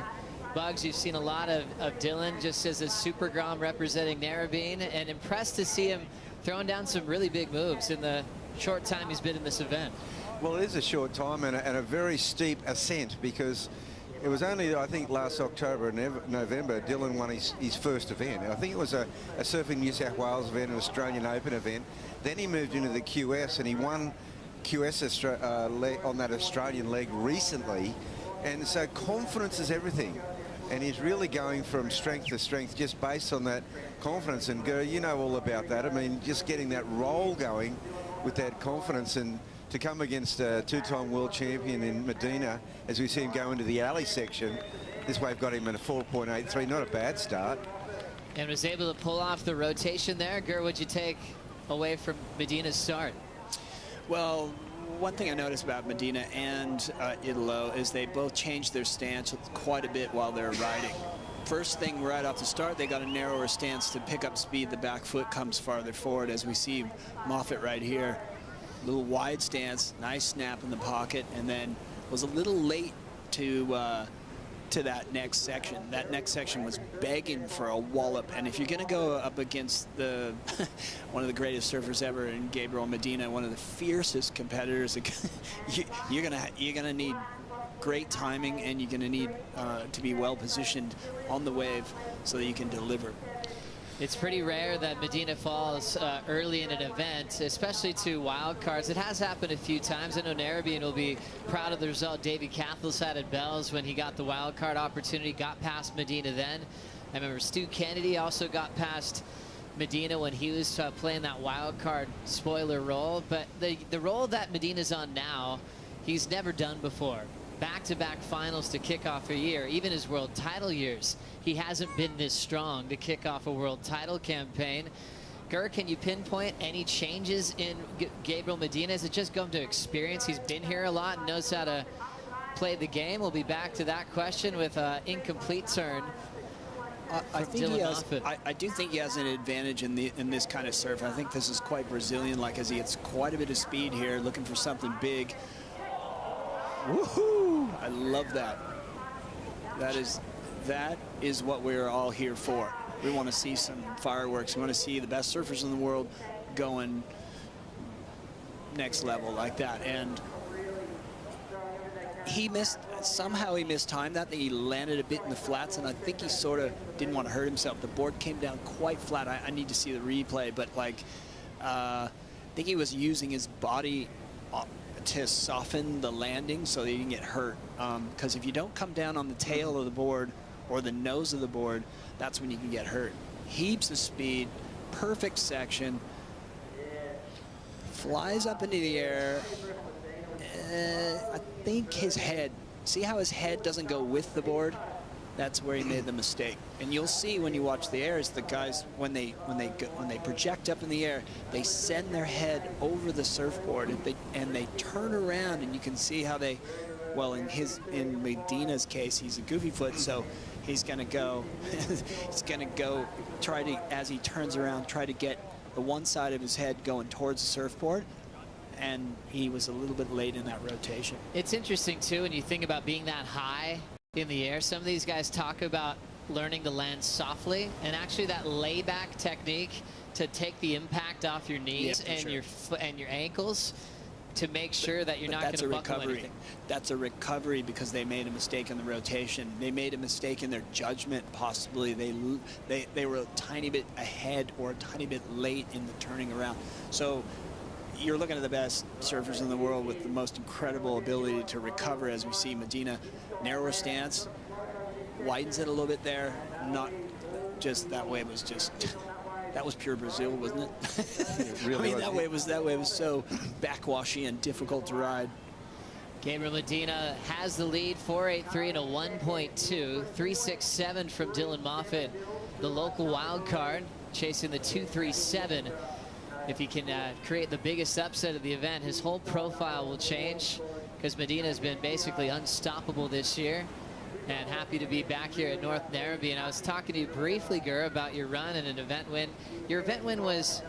Bugs, you've seen a lot of Dylan just as a super grom representing Narrabeen, and impressed to see him throwing down some really big moves in the short time he's been in this event. Well, it is a short time and a very steep ascent, because it was only, I think, last October and November, Dylan won his first event. I think it was a Surfing New South Wales event, an Australian Open event. Then he moved into the QS, and he won QS on that Australian leg recently. And so confidence is everything. And he's really going from strength to strength just based on that confidence. And Ger, you know all about that. I mean, just getting that roll going with that confidence, and to come against a two-time world champion in Medina, as we see him go into the alley section. This wave got him at a 4.83, not a bad start. And was able to pull off the rotation there. Ger, what'd you take away from Medina's start? Well, one thing I noticed about Medina and Italo is they both changed their stance quite a bit while they're riding. First thing right off the start, they got a narrower stance to pick up speed. The back foot comes farther forward, as we see Moffitt right here. Little wide stance, nice snap in the pocket, and then was a little late to that next section. That next section was begging for a wallop, and if you're going to go up against the one of the greatest surfers ever in Gabriel Medina, one of the fiercest competitors, you're gonna need great timing, and you're going to need to be well positioned on the wave so that you can deliver. It's pretty rare that Medina falls early in an event, especially to wild cards. It has happened a few times. I know Narrabeen will be proud of the result Davey Cathles had at Bells when he got the wild card opportunity, got past Medina then. I remember Stu Kennedy also got past Medina when he was playing that wild card spoiler role. But the role that Medina's on now, he's never done before. Back-to-back finals to kick off a year. Even his world title years, he hasn't been this strong to kick off a world title campaign. Ger, can you pinpoint any changes in Gabriel Medina? Is it just come to experience? He's been here a lot and knows how to play the game. We'll be back to that question with an incomplete turn. I do think he has an advantage in this kind of surf. I think this is quite Brazilian-like, as he gets quite a bit of speed here, looking for something big. Woohoo! I love that. That is what we're all here for. We want to see some fireworks. We want to see the best surfers in the world going next level like that. And somehow he mistimed that. He landed a bit in the flats, and I think he sort of didn't want to hurt himself. The board came down quite flat. I need to see the replay, but I think he was using his body to soften the landing so that you can get hurt. Because if you don't come down on the tail of the board or the nose of the board, that's when you can get hurt. Heaps of speed, perfect section, flies up into the air, I think his head, see how his head doesn't go with the board? That's where he made the mistake. And you'll see when you watch the airs, the guys, when they project up in the air, they send their head over the surfboard and they turn around, and you can see how they, well, in Medina's case, he's a goofy foot, so he's gonna go try to, as he turns around, try to get the one side of his head going towards the surfboard, and he was a little bit late in that rotation. It's interesting too when you think about being that high in the air. Some of these guys talk about learning to land softly, and actually that layback technique to take the impact off your knees and your ankles to make sure that you're not going to buckle anything. That's a recovery because they made a mistake in the rotation. They made a mistake in their judgment, possibly. They were a tiny bit ahead or a tiny bit late in the turning around. So you're looking at the best surfers in the world with the most incredible ability to recover, as we see Medina. Narrower stance, widens it a little bit there. Not just that wave was just, that was pure Brazil, wasn't it? It really I mean, that wave was so backwashy and difficult to ride. Gabriel Medina has the lead, 4.83 and a 1.2, 3.67 from Dylan Moffitt, the local wild card, chasing the 2.37. If he can create the biggest upset of the event, his whole profile will change, because Medina has been basically unstoppable this year. And happy to be back here at North Narrabeen. I was talking to you briefly, Gur, about your run and an event win. Your event win was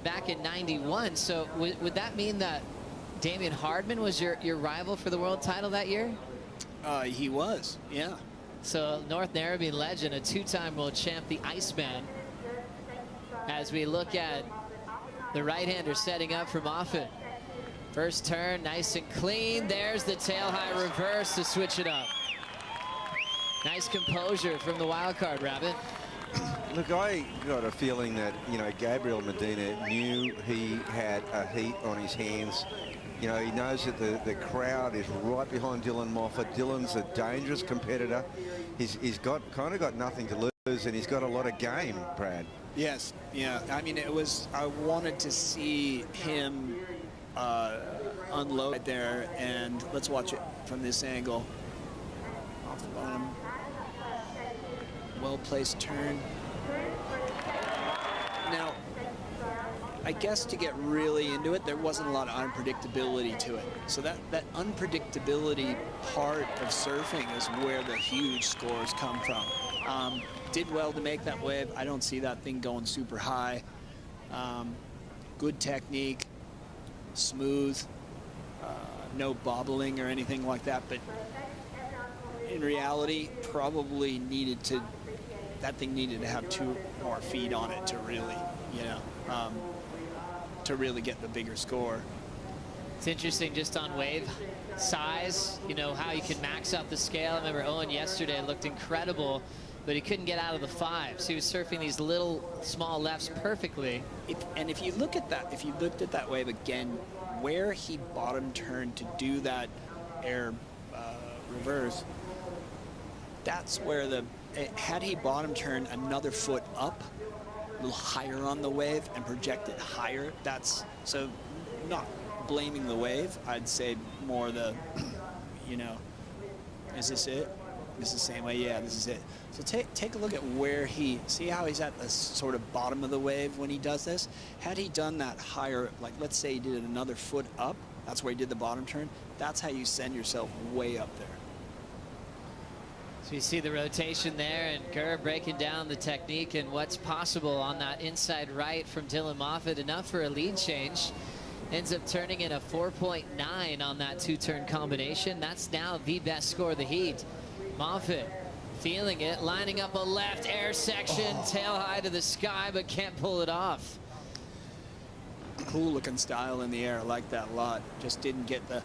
back in '91, so would that mean that Damien Hardman was your rival for the world title that year? He was, yeah. So North Narrabeen legend, a two-time world champ, the Iceman. As we look at the right-hander setting up for Moffitt. First turn, nice and clean. There's the tail-high reverse to switch it up. Nice composure from the wild card, Rabbit. Look, I got a feeling that, you know, Gabriel Medina knew he had a heat on his hands. You know, he knows that the crowd is right behind Dylan Moffitt. Dylan's a dangerous competitor. He's got nothing to lose, and he's got a lot of game, Brad. Yes, yeah. I mean, I wanted to see him unload there, and let's watch it from this angle. Off the bottom. Well-placed turn. Now, I guess to get really into it, there wasn't a lot of unpredictability to it. So that unpredictability part of surfing is where the huge scores come from. Did well to make that wave. I don't see that thing going super high. Good technique, smooth, no bobbling or anything like that, but in reality, probably that thing needed to have 2 more feet on it to really, you know, to really get the bigger score. It's interesting just on wave size, you know, how you can max out the scale. I remember Owen yesterday looked incredible, but he couldn't get out of the fives. He was surfing these little small lefts perfectly. If you look at that, if you looked at that wave again, where he bottom turned to do that air reverse, that's where had he bottom turned another foot up, a little higher on the wave and projected higher, so not blaming the wave, I'd say more the, you know, is this it? This is the same way, yeah, this is it. So take a look at where see how he's at the sort of bottom of the wave when he does this? Had he done that higher, like let's say he did another foot up, that's where he did the bottom turn, that's how you send yourself way up there. So you see the rotation there, and Gur breaking down the technique and what's possible on that inside right from Dylan Moffitt. Enough for a lead change. Ends up turning in a 4.9 on that 2-turn combination. That's now the best score of the heat. Moffitt feeling it, lining up a left air section, tail high to the sky, but can't pull it off. Cool looking style in the air, I like that a lot. Just didn't get the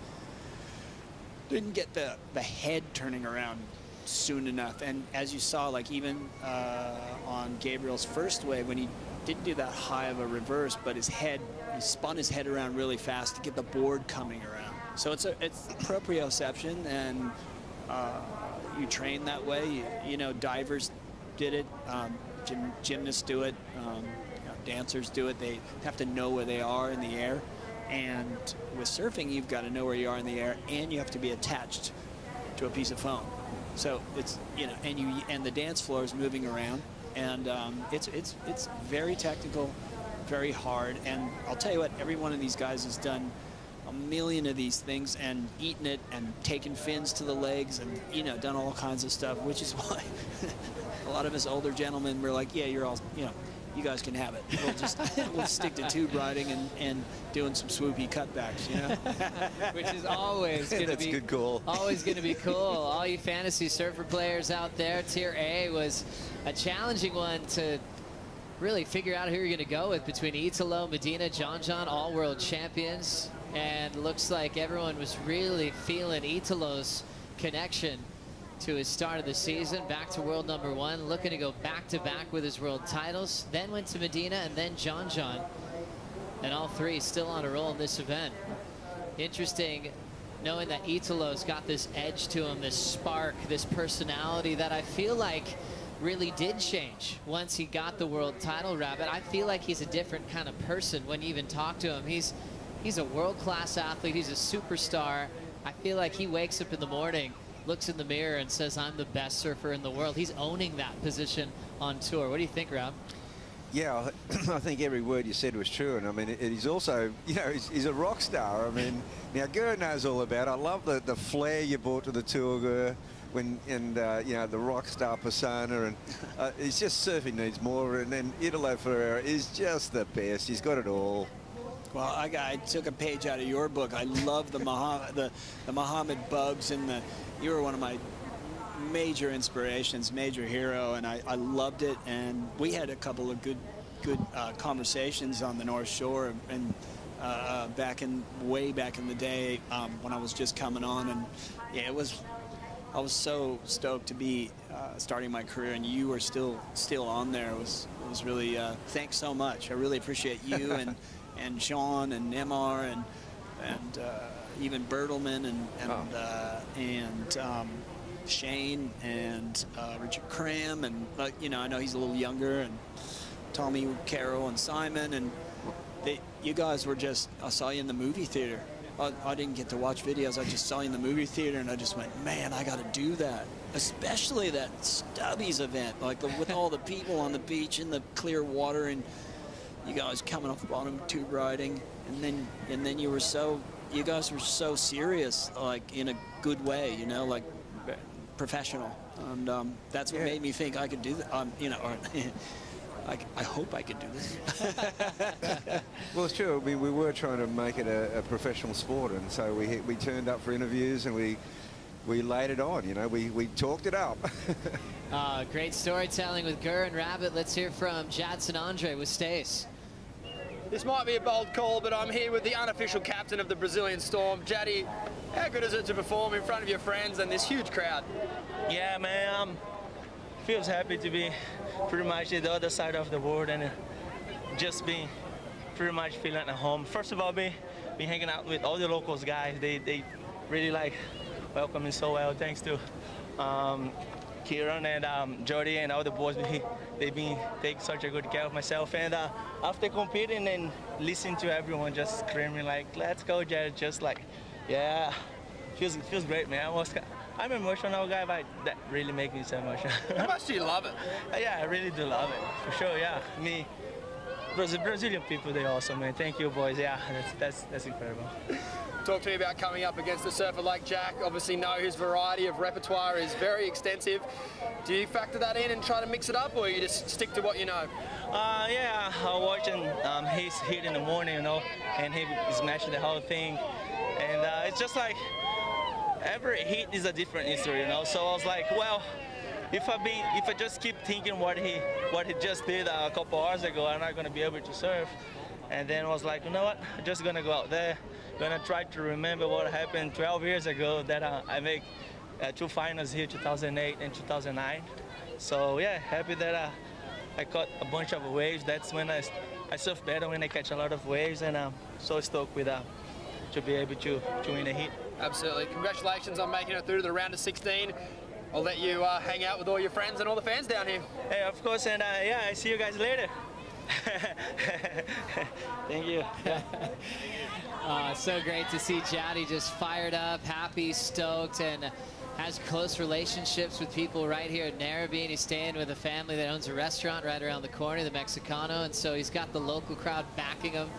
head turning around soon enough. And as you saw, like even on Gabriel's first wave, when he didn't do that high of a reverse, but he spun his head around really fast to get the board coming around. So it's proprioception, and you train that way. You know, divers did it, gymnasts do it, you know, dancers do it. They have to know where they are in the air, And with surfing, you've got to know where you are in the air, and you have to be attached to a piece of foam. So it's, you know, and the dance floor is moving around, and it's very technical, very hard. And I'll tell you what, every one of these guys has done a million of these things and eaten it and taken fins to the legs and, you know, done all kinds of stuff, which is why a lot of us older gentlemen were like, yeah, you're all, you know, you guys can have it. We'll just we'll stick to tube riding and doing some swoopy cutbacks, you know. Which is always going to be a good call. Always going to be cool. All you fantasy surfer players out there, Tier A was a challenging one to really figure out who you're going to go with between Italo, Medina, John, all world champions. And looks like everyone was really feeling Italo's connection to his start of the season, back to world #1, looking to go back-to-back with his world titles, then went to Medina, and then John. And all three still on a roll in this event. Interesting knowing that Italo's got this edge to him, this spark, this personality that I feel like really did change once he got the world title, Rabbit. I feel like he's a different kind of person when you even talk to him. He's a world-class athlete. He's a superstar. I feel like he wakes up in the morning, looks in the mirror and says, I'm the best surfer in the world. He's owning that position on tour. What do you think, Rob? Yeah, I think every word you said was true. And I mean, he's also, you know, he's a rock star. I mean, now Gur knows all about it. I love the flair you brought to the tour, Gur, you know, the rock star persona. And it's just surfing needs more. And then Italo Ferreira is just the best. He's got it all. Well, I took a page out of your book. I love the Muhammad bugs, and you were one of my major inspirations, major hero, and I loved it. And we had a couple of good conversations on the North Shore, and way back in the day when I was just coming on, and yeah, I was so stoked to be starting my career, and you were still on there. It was really thanks so much. I really appreciate you and Sean and Nemar and even Bertelman and Shane and Richard Cram, and you know, I know he's a little younger, and Tommy Carroll and Simon, and you guys were just, I saw you in the movie theater. I didn't get to watch videos. I just saw you in the movie theater, and I just went, man, I got to do that. Especially that Stubbies event, like with all the people on the beach in the clear water, and you guys coming off the bottom tube riding, and then you guys were so serious, like in a good way, you know, like professional, and that's what made me think I could do that. You know, or I hope I could do this. Well, it's true. I mean, we were trying to make it a professional sport, and so we turned up for interviews, and we laid it on. You know, we talked it up. Great storytelling with Gur and Rabbit. Let's hear from Jadson Andre with Stace. This might be a bold call, but I'm here with the unofficial captain of the Brazilian Storm. Jaddy, how good is it to perform in front of your friends and this huge crowd? Yeah, man, feels happy to be pretty much at the other side of the world and just being pretty much feeling at home. First of all, be hanging out with all the locals guys. They really like welcome me so well. Thanks to Kieran and Jody and all the boys. They've been taking such a good care of myself. And after competing and listening to everyone just screaming like, "Let's go, Jared!" Just like, yeah, feels great, man. I'm an emotional guy, but that really makes me so emotional. How much do you love it? Yeah, I really do love it, for sure. Yeah, Brazilian people, they're awesome, man. Thank you, boys. Yeah, that's incredible. Talk to me about coming up against a surfer like Jack. Obviously know his variety of repertoire is very extensive. Do you factor that in and try to mix it up, or you just stick to what you know? Yeah, I'm watching his hit in the morning, you know, and he smashing the whole thing. And it's just like every hit is a different history, you know. So I was like, well, if I just keep thinking what he just did a couple hours ago, I'm not going to be able to surf. And then I was like, you know what? I'm just going to go out there, going to try to remember what happened 12 years ago that I made 2 finals here, 2008 and 2009. So yeah, happy that I caught a bunch of waves. That's when I surf better, when I catch a lot of waves, and I'm so stoked with to be able to win a heat. Absolutely. Congratulations on making it through to the round of 16. I'll let you hang out with all your friends and all the fans down here. Hey, of course, and yeah, I see you guys later. Thank you. So great to see Jowdy just fired up, happy, stoked, and has close relationships with people right here at Narrabeen. He's staying with a family that owns a restaurant right around the corner, the Mexicano, and so he's got the local crowd backing him.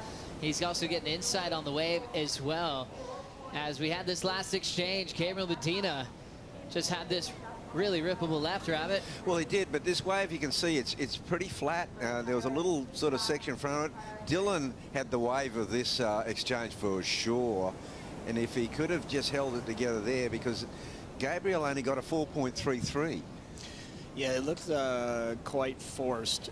He's also getting insight on the wave as well. As we had this last exchange, Gabriel Medina just had this really rippable left, Rabbit. Well, he did, but this wave, you can see it's pretty flat. There was a little sort of section in front of it. Dylan had the wave of this exchange for sure, and if he could have just held it together there, because Gabriel only got a 4.33. Yeah, it looked quite forced,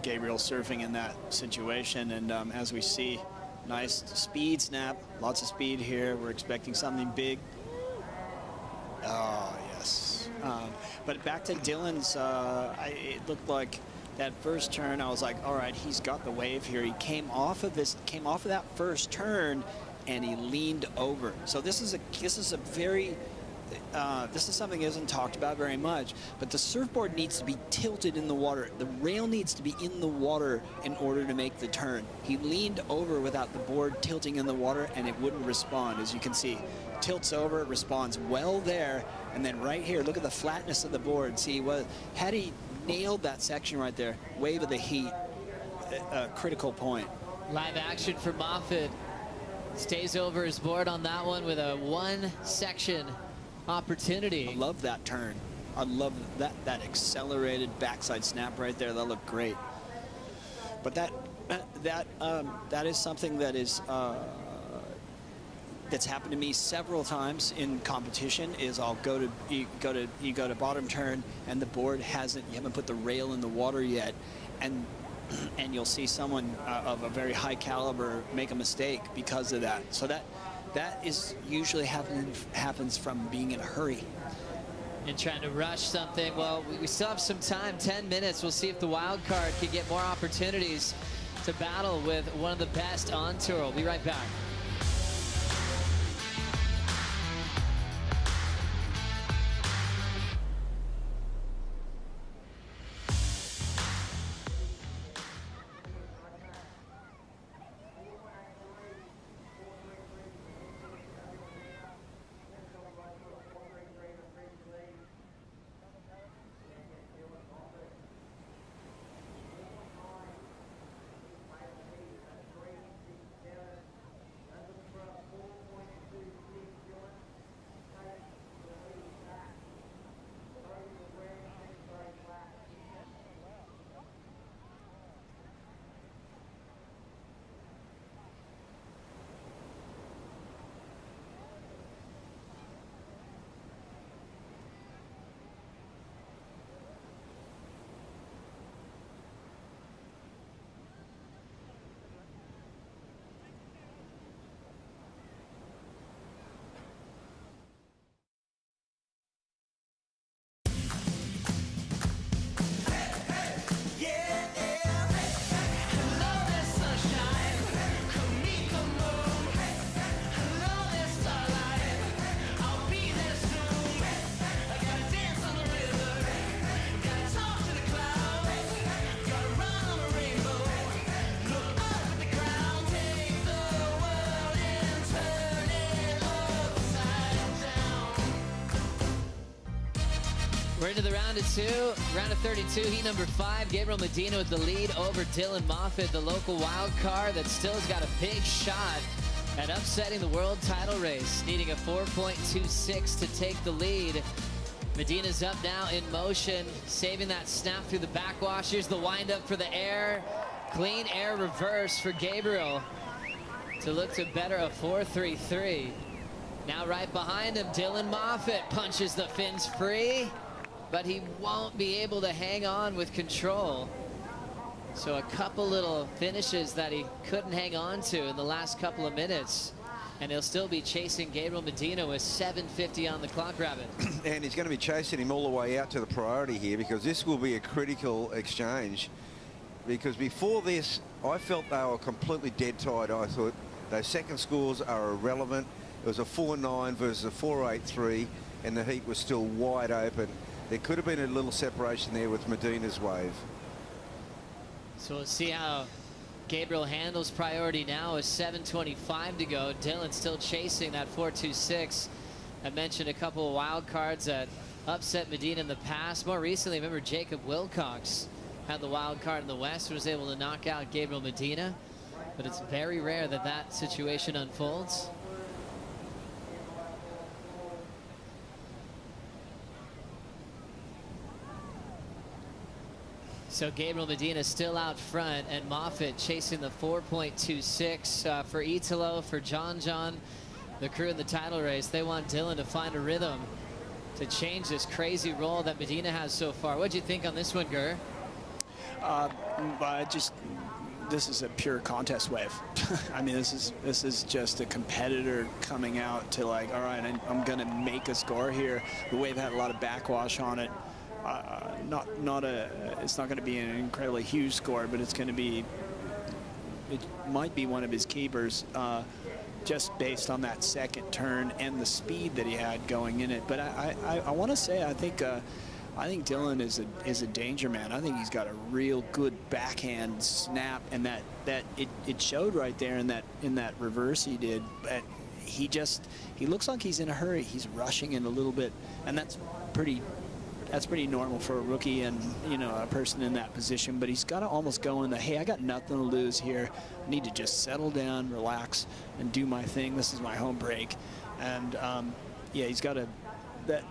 Gabriel surfing in that situation, and as we see, nice speed snap, lots of speed here. We're expecting something big. Oh, yes. But back to Dylan's, it looked like that first turn, I was like, all right, he's got the wave here. He came off of that first turn, and he leaned over. So this is something that isn't talked about very much, but the surfboard needs to be tilted in the water. The rail needs to be in the water in order to make the turn. He leaned over without the board tilting in the water, and it wouldn't respond, as you can see. Tilts over, responds well there, and then right here, look at the flatness of the board. See, had he nailed that section right there, wave of the heat, a critical point. Live action for Moffitt. Stays over his board on that one with a one section opportunity. I love that turn. I love that accelerated backside snap right there. That looked great. But that is something that is that's happened to me several times in competition. Is I'll you go to bottom turn and the board you haven't put the rail in the water yet, and you'll see someone of a very high caliber make a mistake because of that. So that is usually happens from being in a hurry. And trying to rush something. Well, we still have some time, 10 minutes. We'll see if the wild card can get more opportunities to battle with one of the best on tour. We'll be right back. We're into the round of two, round of 32, heat number 5. Gabriel Medina with the lead over Dylan Moffitt, the local wild card that still has got a big shot at upsetting the world title race, needing a 4.26 to take the lead. Medina's up now in motion, saving that snap through the backwash. Here's the windup for the air. Clean air reverse for Gabriel to look to better a 4.33. Now right behind him, Dylan Moffitt punches the fins free, but he won't be able to hang on with control. So a couple little finishes that he couldn't hang on to in the last couple of minutes. And he'll still be chasing Gabriel Medina with 7:50 on the clock, Rabbit. And he's going to be chasing him all the way out to the priority here, because this will be a critical exchange. Because before this, I felt they were completely dead tied. I thought those second scores are irrelevant. It was a 4.9 versus a 4.83, and the heat was still wide open. There could have been a little separation there with Medina's wave. So we'll see how Gabriel handles priority now with 7:25 to go. Dylan still chasing that 4.26. I mentioned a couple of wild cards that upset Medina in the past. More recently, remember Jacob Wilcox had the wild card in the West, was able to knock out Gabriel Medina. But it's very rare that that situation unfolds. So Gabriel Medina still out front, and Moffitt chasing the 4.26 for Italo, for John, the crew in the title race. They want Dylan to find a rhythm to change this crazy roll that Medina has so far. What'd you think on this one, Gur? This is a pure contest wave. I mean, this is just a competitor coming out to like, all right, I'm going to make a score here. The wave had a lot of backwash on it. It's not going to be an incredibly huge score, but it might be one of his keepers, just based on that second turn and the speed that he had going in it. But I want to say I think Dylan is a danger man. I think he's got a real good backhand snap, and that it showed right there in that reverse he did. But he looks like he's in a hurry. He's rushing in a little bit, and that's pretty normal for a rookie and, you know, a person in that position. But he's got to almost go in the, hey, I got nothing to lose here. I need to just settle down, relax, and do my thing. This is my home break. And yeah, he's got to that.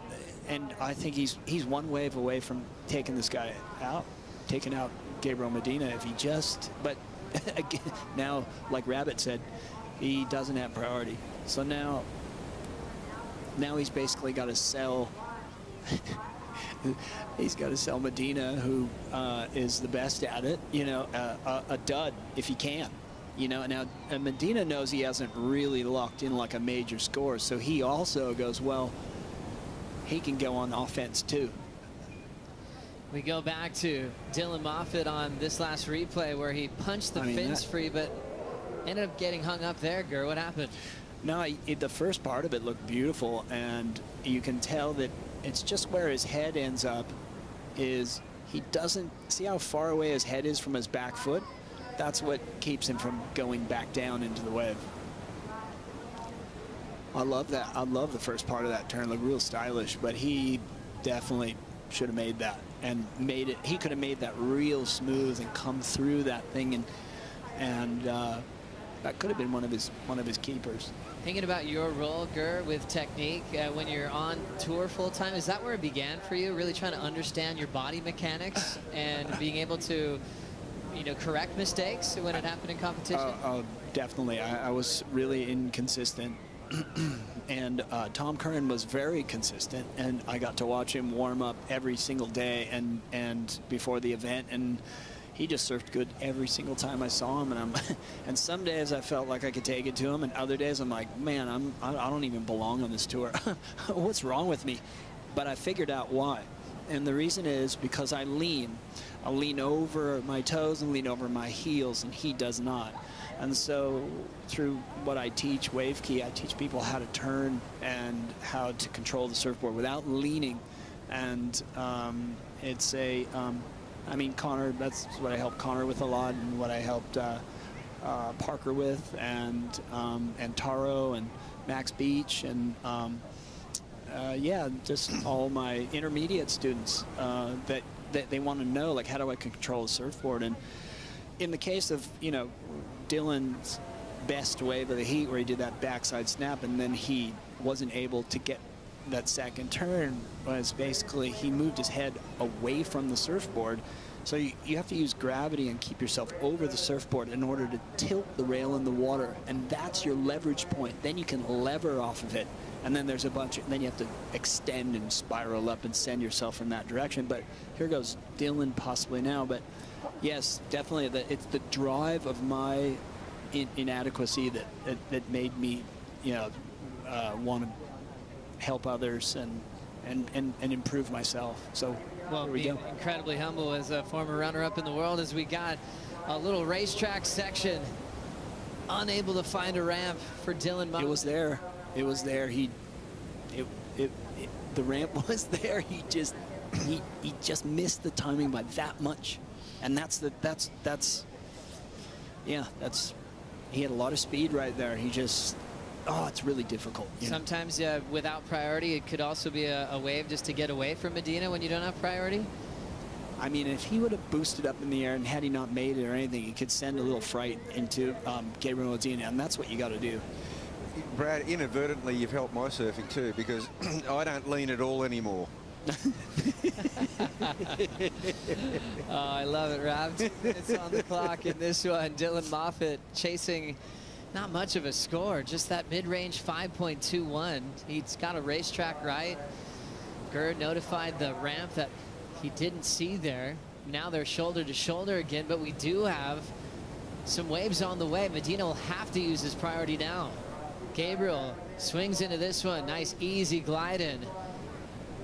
And I think he's one wave away from taking this guy out, taking out Gabriel Medina if he just. But again, now, like Rabbit said, he doesn't have priority. So now he's basically got to sell. He's got to sell Medina, who is the best at it, you know, a dud if he can. You know, now Medina knows he hasn't really locked in like a major score, so he also goes, well, he can go on offense too. We go back to Dylan Moffitt on this last replay where he punched the fins free, but ended up getting hung up there. Gur, what happened? No, the first part of it looked beautiful, and you can tell that it's just where his head ends up is he doesn't see how far away his head is from his back foot. That's what keeps him from going back down into the wave. I love that. I love the first part of that turn. Looked real stylish, but he definitely should have made that and made it. He could have made that real smooth and come through that thing, and that could have been one of his keepers. Thinking about your role, Gur, with technique when you're on tour full time, is that where it began for you? Really trying to understand your body mechanics and being able to, you know, correct mistakes when it happened in competition? Definitely. I was really inconsistent. And Tom Curran was very consistent, and I got to watch him warm up every single day and before the event, and he just surfed good every single time I saw him. And and some days I felt like I could take it to him, and other days I'm like, man, I don't even belong on this tour. What's wrong with me? But I figured out why, and the reason is because I lean over my toes and lean over my heels, and he does not. And so through what I teach, Wave Key, I teach people how to turn and how to control the surfboard without leaning. And it's a, I mean, Connor, that's what I helped Connor with a lot, and what I helped Parker with, and Taro and Max Beach, and yeah, just all my intermediate students that they want to know, like, how do I control the surfboard? And in the case of, you know, Dylan's best wave of the heat where he did that backside snap and then he wasn't able to get that second turn, was basically he moved his head away from the surfboard. So you have to use gravity and keep yourself over the surfboard in order to tilt the rail in the water, and that's your leverage point. Then you can lever off of it, and then there's a bunch of, then you have to extend and spiral up and send yourself in that direction. But here goes Dylan possibly now, but yes, definitely it's the drive of my inadequacy that made me, you know, want to help others and improve myself. So well, being incredibly humble as a former runner-up in the world, as we got a little racetrack section, unable to find a ramp for Dylan Moffitt. It was there. It was there. The ramp was there. He just missed the timing by that much. And he had a lot of speed right there. He just, it's really difficult. Sometimes without priority, it could also be a wave just to get away from Medina when you don't have priority. I mean, if he would have boosted up in the air and had he not made it or anything, he could send a little fright into Gabriel Medina, and that's what you got to do. Brad, inadvertently, you've helped my surfing too, because I don't lean at all anymore. Oh, I love it, Rob. It's on the clock in this one. Dylan Moffat chasing not much of a score, just that mid-range 5.21. He's got a racetrack right. Gerd notified the ramp that he didn't see there. Now they're shoulder to shoulder again, but we do have some waves on the way. Medina will have to use his priority now. Gabriel swings into this one. Nice, easy glide in.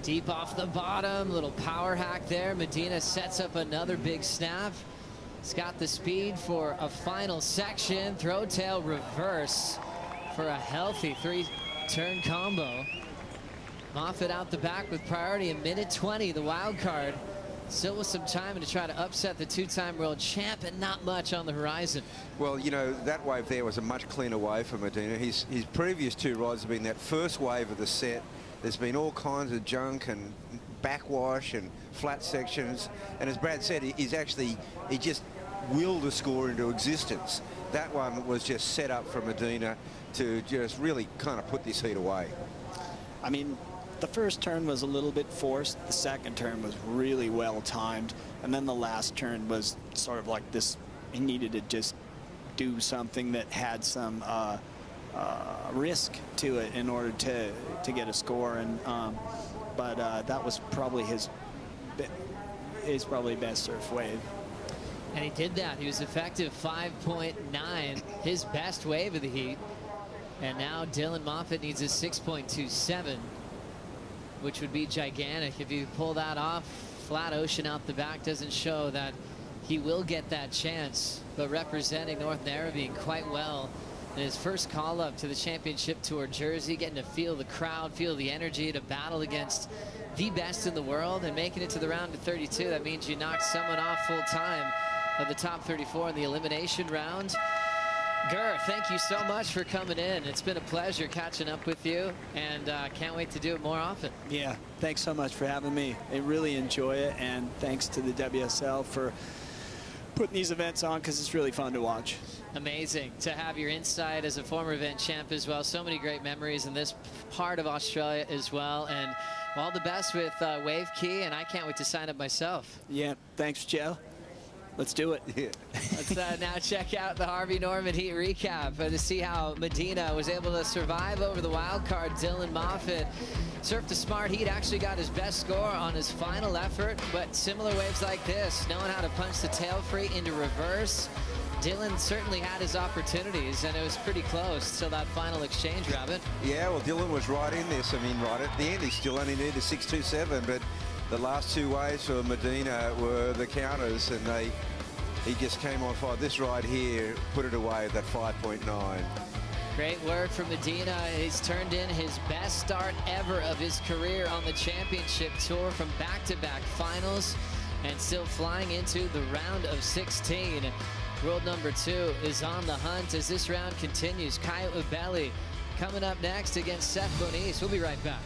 Deep off the bottom, little power hack there. Medina sets up another big snap. He's got the speed for a final section. Throw tail reverse for a healthy 3-turn combo. Moffat out the back with priority, a minute 20, the wild card. Still with some time to try to upset the two-time world champ, and not much on the horizon. Well, you know, that wave there was a much cleaner wave for Medina. His previous two rides have been that first wave of the set. There's been all kinds of junk and backwash and flat sections. And as Brad said, he just willed a score into existence. That one was just set up for Medina to just really kind of put this heat away. I mean, the first turn was a little bit forced. The second turn was really well timed. And then the last turn was sort of like this. He needed to just do something that had some risk to it in order to get a score. And but that was probably his probably best surf wave. And he did that. He was effective 5.9, his best wave of the heat. And now Dylan Moffat needs a 6.27, which would be gigantic. If you pull that off, flat ocean out the back doesn't show that he will get that chance. But representing North Narrabeen quite well in his first call up to the championship tour jersey, getting to feel the crowd, feel the energy, to battle against the best in the world, and making it to the round of 32. That means you knocked someone off full time of the top 34 in the elimination round. Gur, thank you so much for coming in. It's been a pleasure catching up with you, and can't wait to do it more often. Yeah, thanks so much for having me. I really enjoy it, and thanks to the WSL for putting these events on, because it's really fun to watch. Amazing to have your insight as a former event champ as well. So many great memories in this part of Australia as well, and all the best with Wave Key, and I can't wait to sign up myself. Yeah, thanks, Joe. Let's do it. Yeah. Let's now check out the Harvey Norman heat recap to see how Medina was able to survive over the wild card. Dylan Moffat surfed a smart heat, actually got his best score on his final effort, but similar waves like this, knowing how to punch the tail free into reverse. Dylan certainly had his opportunities, and it was pretty close till that final exchange, Rabbit. Yeah, well, Dylan was right in this. I mean, right at the end, he still only needed a 6.27, but the last two waves for Medina were the counters, and he just came on fire. This ride here put it away at that 5.9. Great work from Medina. He's turned in his best start ever of his career on the championship tour, from back-to-back finals, and still flying into the round of 16. World number 2 is on the hunt as this round continues. Kyle Ubeli coming up next against Seth Bonice. We'll be right back.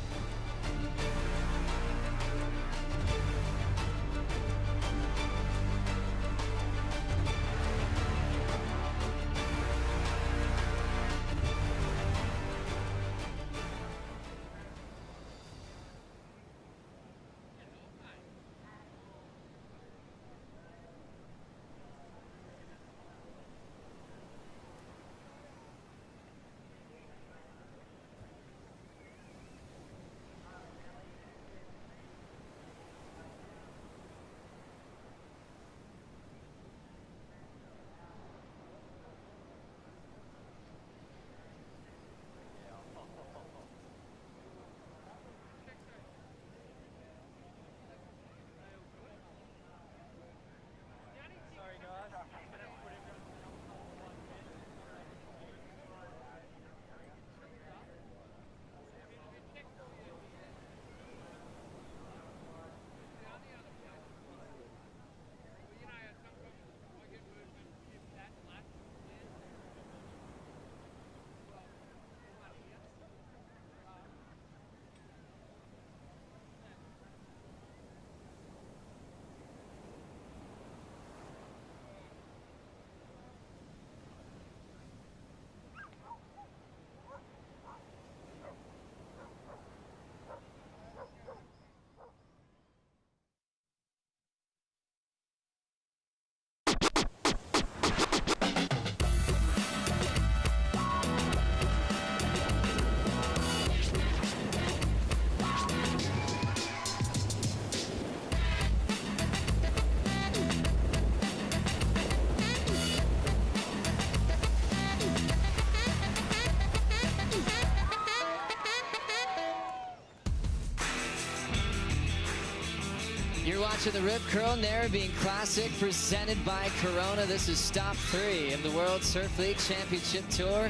match of the Rip Curl Narrabeen Classic presented by Corona. This is stop 3 of the World Surf League Championship Tour.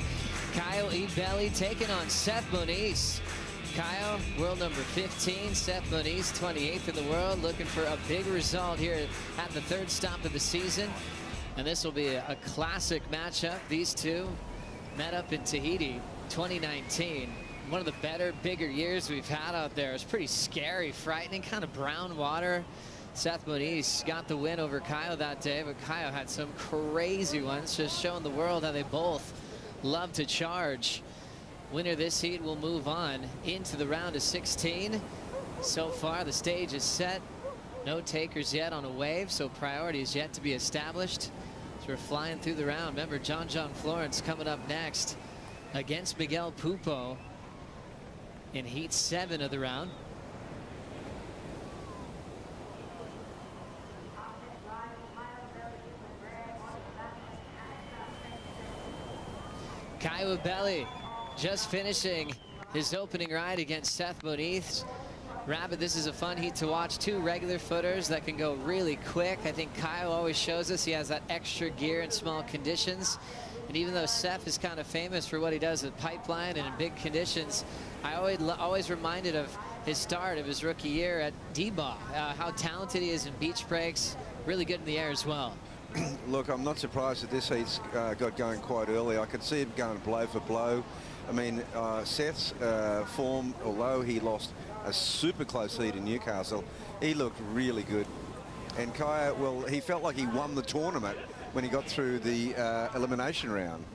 Kyle Ebeli taking on Seth Moniz. Kyle, world number 15. Seth Moniz, 28th in the world, looking for a big result here at the 3rd stop of the season. And this will be a classic matchup. These two met up in Tahiti 2019. One of the better, bigger years we've had out there. It's pretty scary, frightening, kind of brown water. Seth Moniz got the win over Kyle that day, but Kyle had some crazy ones, just showing the world how they both love to charge. Winner this heat will move on into the round of 16. So far, the stage is set. No takers yet on a wave, so priority is yet to be established. So we're flying through the round. Remember, John Florence coming up next against Miguel Pupo in heat 7 of the round. Kyle Ebeli just finishing his opening ride against Seth Moniz. Rabbit, this is a fun heat to watch. 2 regular footers that can go really quick. I think Kyle always shows us he has that extra gear in small conditions. And even though Seth is kind of famous for what he does at pipeline and in big conditions, I always reminded of his start of his rookie year at D-Ball, how talented he is in beach breaks, really good in the air as well. Look, I'm not surprised that this heat's got going quite early. I could see him going blow for blow. I mean, Seth's form, although he lost a super close heat in Newcastle, he looked really good. And Kaya, well, he felt like he won the tournament when he got through the elimination round.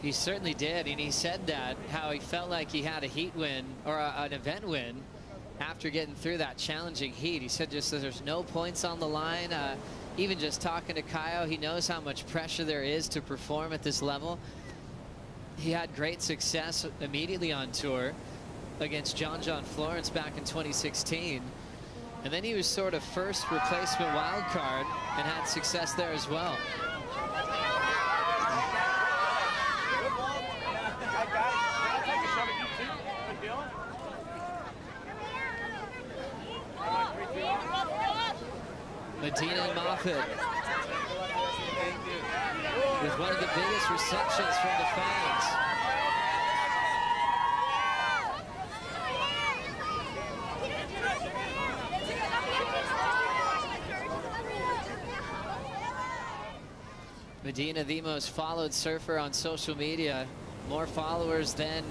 He certainly did, and he said that, how he felt like he had a heat win, or an event win, after getting through that challenging heat. He said just that there's no points on the line. Even just talking to Kyle, he knows how much pressure there is to perform at this level. He had great success immediately on tour against John Florence back in 2016. And then he was sort of first replacement wild card and had success there as well. Medina and Moffitt with one of the biggest receptions from the fans. Medina, the most followed surfer on social media, more followers than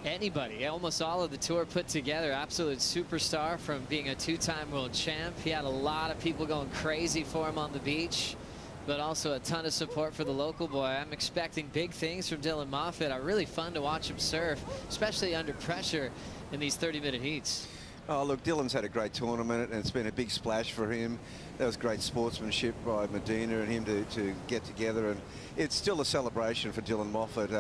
anybody, almost all of the tour put together. Absolute superstar from being a 2-time world champ. He had a lot of people going crazy for him on the beach, but also a ton of support for the local boy. I'm expecting big things from Dylan Moffitt. Really fun to watch him surf, especially under pressure in these 30-minute heats. Oh, look, Dylan's had a great tournament, and it's been a big splash for him. That was great sportsmanship by Medina and him to get together, and it's still a celebration for Dylan Moffitt.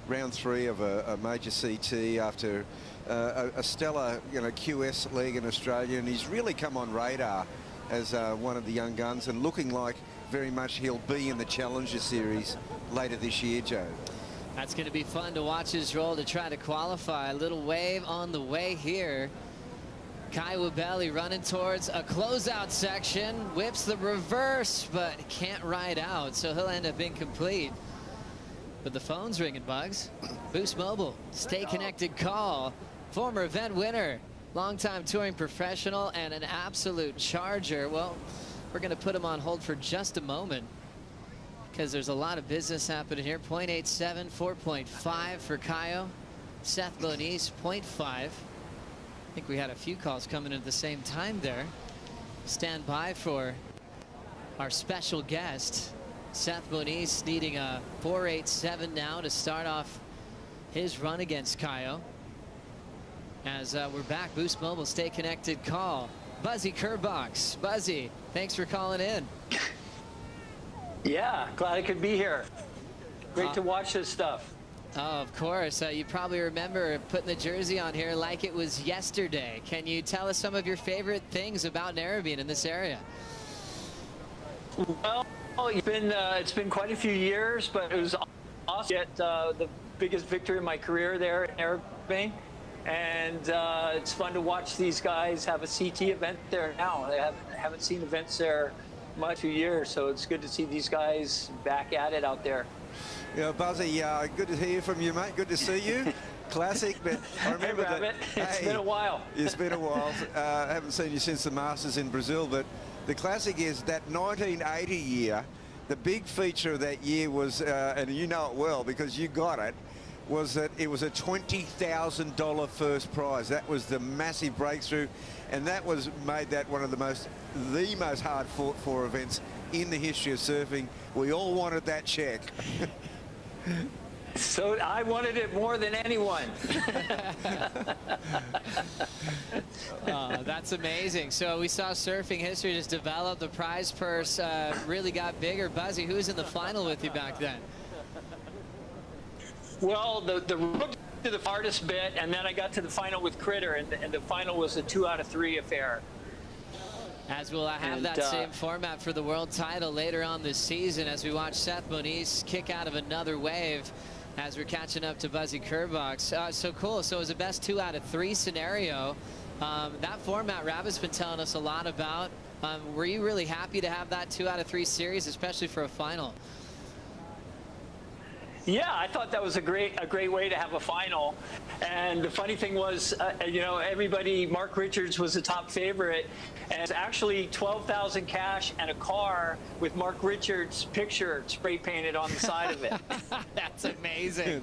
Round 3 of a major CT after a stellar, QS league in Australia, and he's really come on radar as one of the young guns, and looking like very much he'll be in the Challenger Series later this year, Joe. That's going to be fun to watch his roll to try to qualify. A little wave on the way here. Kyle Ebeli running towards a closeout section, whips the reverse, but can't ride out, so he'll end up incomplete. But the phone's ringing, Bugs. Boost Mobile, stay connected call. Former event winner, longtime touring professional, and an absolute charger. Well, we're going to put him on hold for just a moment because there's a lot of business happening here. 0.87, 4.5 for Kyle. Seth Moniz, 0.5. I think we had a few calls coming in at the same time there. Stand by for our special guest. Seth Moniz needing a 4.87 now to start off his run against Kyle. As we're back, Boost Mobile, stay connected call. Buzzy Kerbox. Buzzy, thanks for calling in. Yeah, glad I could be here. Great to watch this stuff. Oh, of course. You probably remember putting the jersey on here like it was yesterday. Can you tell us some of your favorite things about Narrabeen in this area? Well, it's been quite a few years, but it was awesome to get the biggest victory of my career there at Narrabeen. And it's fun to watch these guys have a CT event there now. They haven't seen events there much a year, so it's good to see these guys back at it out there. Yeah, Buzzy, good to hear from you, mate. Good to see you. Classic, but I remember hey, Rabbit, it's been a while. It's been a while. I haven't seen you since the Masters in Brazil, but the classic is that 1980 year. The big feature of that year was, and you know it well because you got it, was that it was a $20,000 first prize. That was the massive breakthrough, and that made that one of the most hard fought for events in the history of surfing. We all wanted that check. So I wanted it more than anyone. That's amazing. So we saw surfing history just develop. The prize purse really got bigger. Buzzy, who was in the final with you back then? Well, the road to the hardest bit, and then I got to the final with Critter, and the final was a 2 out of 3 affair. As we'll have that same format for the world title later on this season as we watch Seth Moniz kick out of another wave as we're catching up to Buzzy Kerbox. So cool. So it was a best 2 out of 3 scenario. That format Rabbit's been telling us a lot about. Were you really happy to have that 2 out of 3 series, especially for a final? Yeah, I thought that was a great way to have a final. And the funny thing was, you know, Mark Richards was the top favorite, and it's actually 12,000 cash and a car with Mark Richards' picture spray painted on the side of it. That's amazing.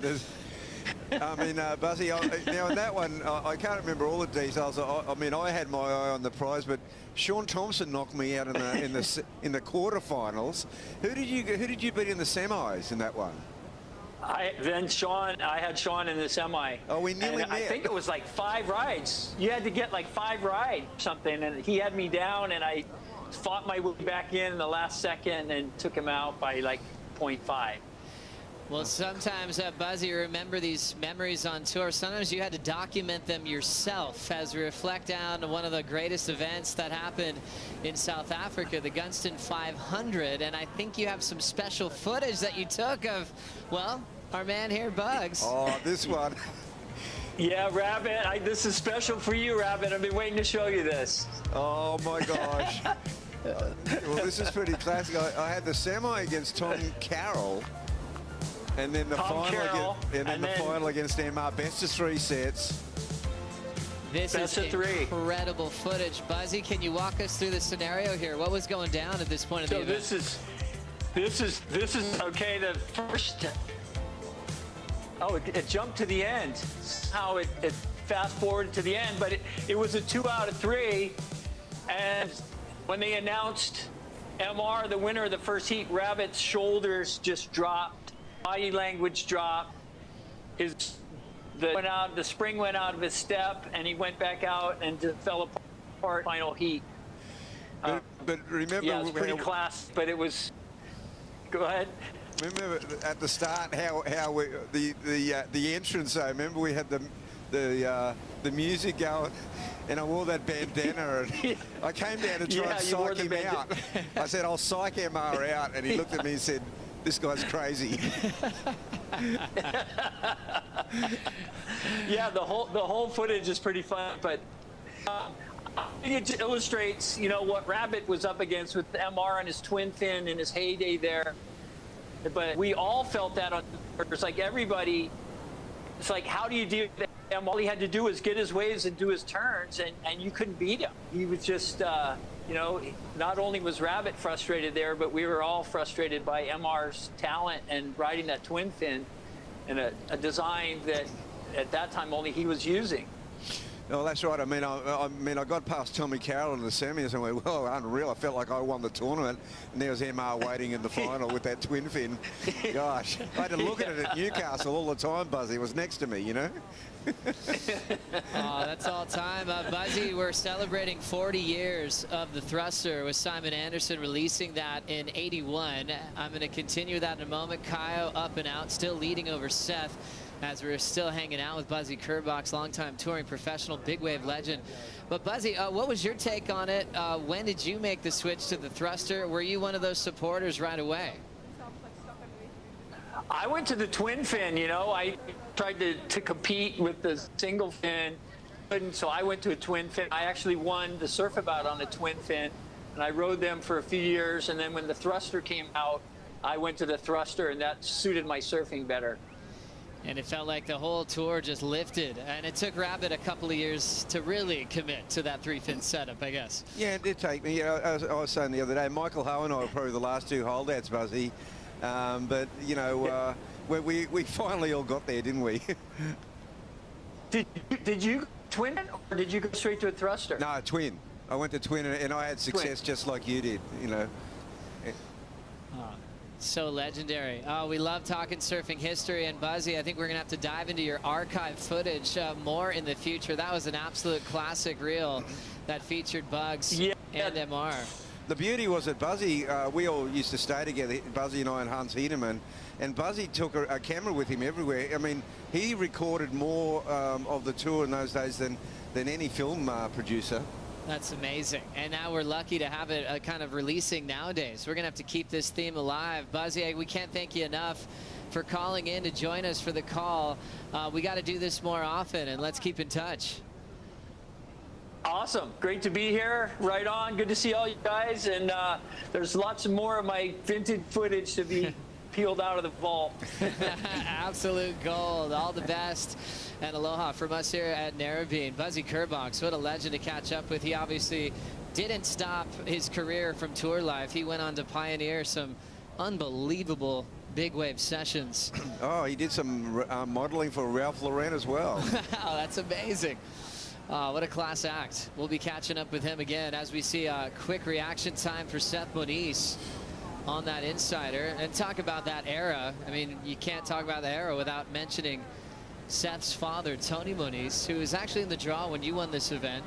I mean, Buzzy, now in that one, I can't remember all the details. I mean, I had my eye on the prize, but Sean Thompson knocked me out in the quarterfinals. Who did you beat in the semis in that one? I had Sean in the semi. Oh, we nearly met. I think it was like 5 rides. You had to get like 5 rides or something, and he had me down, and I fought my way back in the last second and took him out by like 0.5. Well, sometimes, Buzzy, you remember these memories on tour. Sometimes you had to document them yourself as we reflect on one of the greatest events that happened in South Africa, the Gunston 500. And I think you have some special footage that you took of, well, our man here, Bugs. Oh, this one. Yeah, Rabbit, this is special for you, Rabbit. I've been waiting to show you this. Oh, my gosh. Well, this is pretty classic. I had the semi against Tom Carroll. And then the final against MR, best of 3 sets. This is incredible footage. Buzzy, can you walk us through the scenario here? What was going down at this point of the event? This is okay. The first, it jumped to the end. How it fast forwarded to the end, but it was a 2 out of 3. And when they announced MR the winner of the first heat, Rabbit's shoulders just dropped. Body language dropped. The spring went out of his step, and he went back out and just fell apart. Final heat. But remember, yeah, it was pretty class. But it was. Go ahead. Remember at the start how the entrance. I remember we had the music going, and I wore that bandana, and I came down to try and psych him out. I said, "I'll psych MR out," and he looked at me and said, "This guy's crazy." Yeah, the whole footage is pretty fun, but it illustrates, you know, what Rabbit was up against with MR and his twin fin in his heyday there. But we all felt that on. It's like everybody. It's like, how do you deal with him? All he had to do was get his waves and do his turns, and you couldn't beat him. He was just. You know, not only was Rabbit frustrated there, but we were all frustrated by MR's talent and riding that twin fin and a design that at that time only he was using. No, that's right. I mean, I got past Tommy Carroll in the semis and went, well, unreal. I felt like I won the tournament. And there was MR waiting in the final with that twin fin. Gosh, I had to look at it at Newcastle all the time, Buzzy. It was next to me, you know. Oh, that's all time. Buzzy, we're celebrating 40 years of the thruster with Simon Anderson releasing that in '81. I'm going to continue that in a moment. Kyle up and out, still leading over Seth as we're still hanging out with Buzzy Kerbox, longtime touring professional, big wave legend. But Buzzy, what was your take on it? When did you make the switch to the thruster? Were you one of those supporters right away? I went to the twin fin, you know. tried to compete with the single fin, couldn't, so I went to a twin fin. I actually won the Surfabout on a twin fin, and I rode them for a few years, and then when the thruster came out, I went to the thruster, and that suited my surfing better. And it felt like the whole tour just lifted. And it took Rabbit a couple of years to really commit to that 3-fin setup, I guess. Yeah, it did take me. I was saying the other day, Michael Ho and I were probably the last two holdouts, Buzzy. But, you know, we finally all got there, didn't we? Did you twin it, or did you go straight to a thruster? No, twin. I went to twin, and I had success just like you did, you know. So legendary. Oh, we love talking surfing history. And Buzzy, I think we're going to have to dive into your archive footage more in the future. That was an absolute classic reel that featured Bugs and MR. The beauty was that Buzzy, we all used to stay together, Buzzy and I and Hans Hedemann, and Buzzy took a camera with him everywhere. I mean, he recorded more of the tour in those days than any film producer. That's amazing. And now we're lucky to have it kind of releasing nowadays. We're going to have to keep this theme alive. Buzzy, we can't thank you enough for calling in to join us for the call. We got to do this more often, and let's keep in touch. Awesome. Great to be here. Right on. Good to see all you guys. And there's lots more of my vintage footage to be peeled out of the vault. Absolute gold. All the best. And aloha from us here at Narrabeen. Buzzy Kerbox, what a legend to catch up with. He obviously didn't stop his career from tour life. He went on to pioneer some unbelievable big wave sessions. Oh, he did some modeling for Ralph Lauren as well. Wow, that's amazing. What a class act. We'll be catching up with him again as we see a quick reaction time for Seth Moniz on that Insider. And talk about that era. I mean, you can't talk about the era without mentioning Seth's father, Tony Moniz, who was actually in the draw when you won this event.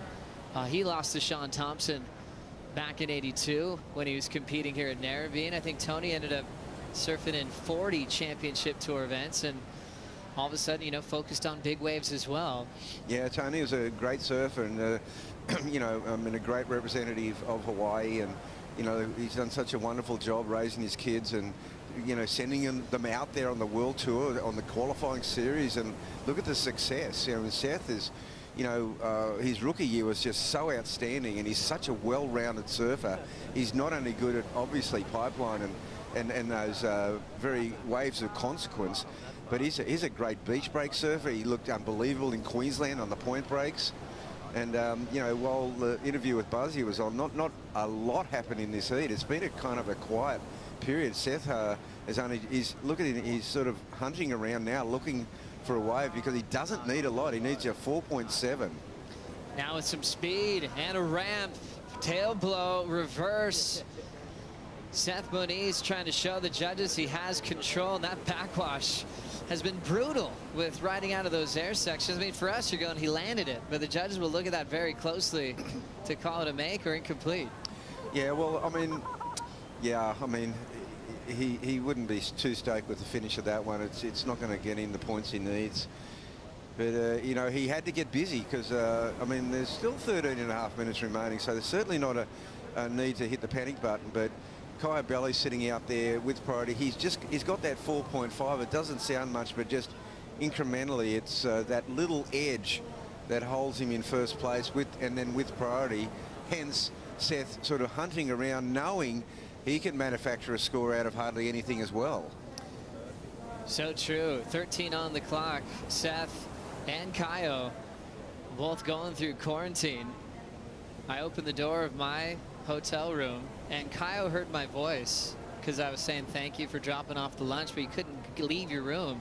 He lost to Sean Thompson back in '82 when he was competing here at Narrabeen. I think Tony ended up surfing in 40 championship tour events, and all of a sudden, you know, focused on big waves as well. Yeah, Tony was a great surfer, and you know, I mean, a great representative of Hawaii, and you know, he's done such a wonderful job raising his kids, and you know, sending them out there on the world tour, on the qualifying series, and look at the success. You know, Seth is, you know, his rookie year was just so outstanding, and he's such a well-rounded surfer. He's not only good at obviously pipeline and those very waves of consequence, but he's a great beach break surfer. He looked unbelievable in Queensland on the point breaks. And, you know, while the interview with Buzzy was on, not a lot happened in this heat. It's been a kind of a quiet period. Seth look at him, he's sort of hunting around now, looking for a wave because he doesn't need a lot. He needs a 4.7. Now with some speed and a ramp, tail blow, reverse. Seth Moniz trying to show the judges he has control, and that backwash has been brutal with riding out of those air sections. I mean, for us, you're going, he landed it, but the judges will look at that very closely to call it a make or incomplete. Yeah, well, I mean, he wouldn't be too stoked with the finish of that one. It's not going to get him the points he needs. But, you know, he had to get busy because, I mean, there's still 13.5 minutes remaining, so there's certainly not a need to hit the panic button. But Kaya Belly's sitting out there with priority. He's got that 4.5. It doesn't sound much, but just incrementally, it's that little edge that holds him in first place and then with priority. Hence, Seth sort of hunting around, knowing he can manufacture a score out of hardly anything as well. So true. 13 on the clock. Seth and Kaio both going through quarantine. I opened the door of my hotel room, and Kaio heard my voice because I was saying thank you for dropping off the lunch, but you couldn't leave your room.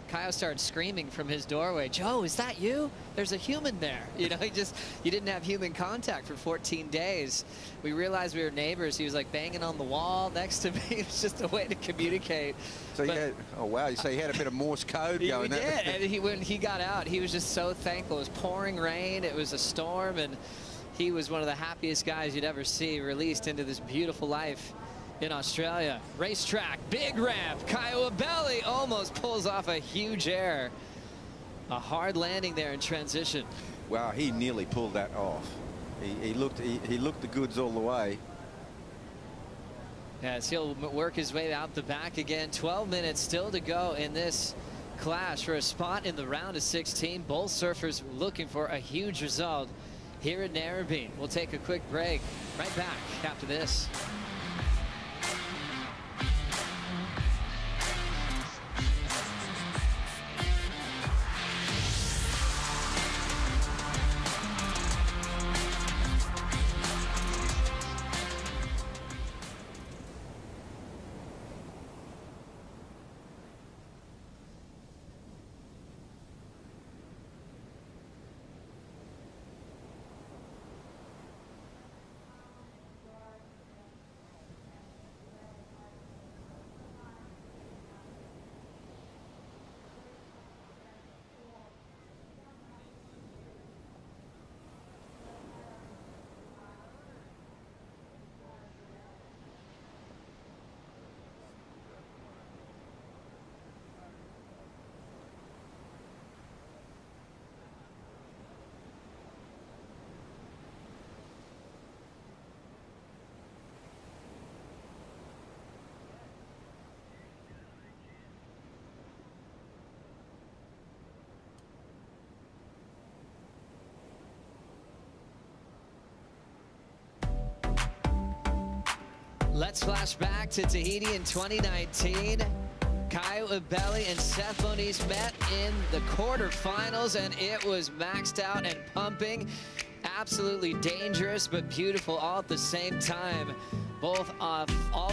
Kaio started screaming from his doorway, "Joe, is that you? There's a human there." You know, you didn't have human contact for 14 days. We realized we were neighbors. He was like banging on the wall next to me. It was just a way to communicate. So oh wow, so he had a bit of Morse code going there. He did, and when he got out, he was just so thankful. It was pouring rain, it was a storm, and he was one of the happiest guys you'd ever see released into this beautiful life in Australia. Racetrack, big ramp. Kaio Belly almost pulls off a huge air. A hard landing there in transition. Wow, he nearly pulled that off. He looked the goods all the way. Yes, he'll work his way out the back again. 12 minutes still to go in this clash for a spot in the round of 16. Both surfers looking for a huge result here at Narrabeen. We'll take a quick break. Right back after this. Let's flash back to Tahiti in 2019. Kyle Abelli and Seth Moniz met in the quarterfinals, and it was maxed out and pumping. Absolutely dangerous, but beautiful all at the same time. Both all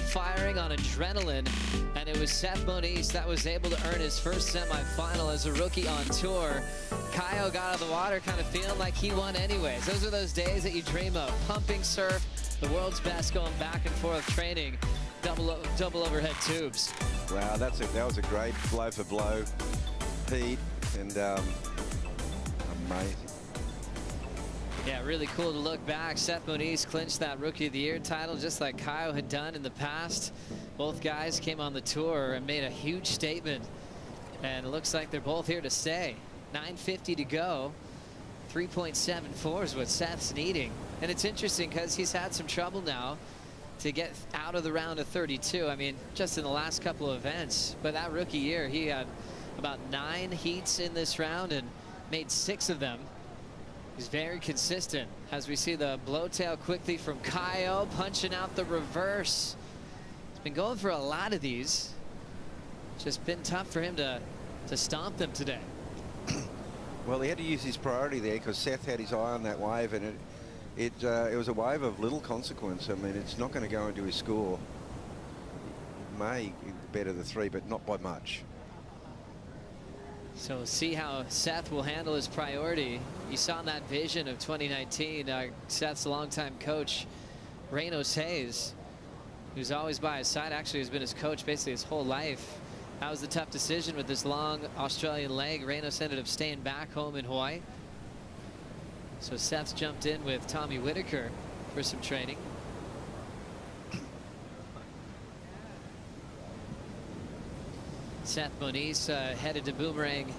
firing on adrenaline, and it was Seth Moniz that was able to earn his first semifinal as a rookie on tour. Kyle got out of the water kind of feeling like he won anyways. Those are those days that you dream of. Pumping surf, the world's best going back and forth training, double overhead tubes. Wow, that was a great blow for blow heat, and amazing. Yeah, really cool to look back. Seth Moniz clinched that Rookie of the Year title just like Kyle had done in the past. Both guys came on the tour and made a huge statement, and it looks like they're both here to stay. 9:50 to go. 3.74 is what Seth's needing. And it's interesting because he's had some trouble now to get out of the round of 32. I mean, just in the last couple of events. But that rookie year, he had about 9 heats in this round and made 6 of them. He's very consistent as we see the blowtail quickly from Kyle, punching out the reverse. He's been going for a lot of these. Just been tough for him to stomp them today. Well, he had to use his priority there because Seth had his eye on that wave, and it was a wave of little consequence. I mean, it's not going to go into his score. It may better the 3, but not by much. So we'll see how Seth will handle his priority. You saw in that vision of 2019, Seth's longtime coach, Reynos Hayes, who's always by his side, actually has been his coach basically his whole life. That was the tough decision with this long Australian leg. Reynos ended up staying back home in Hawaii. So Seth's jumped in with Tommy Whitaker for some training. Seth Moniz headed to Boomerang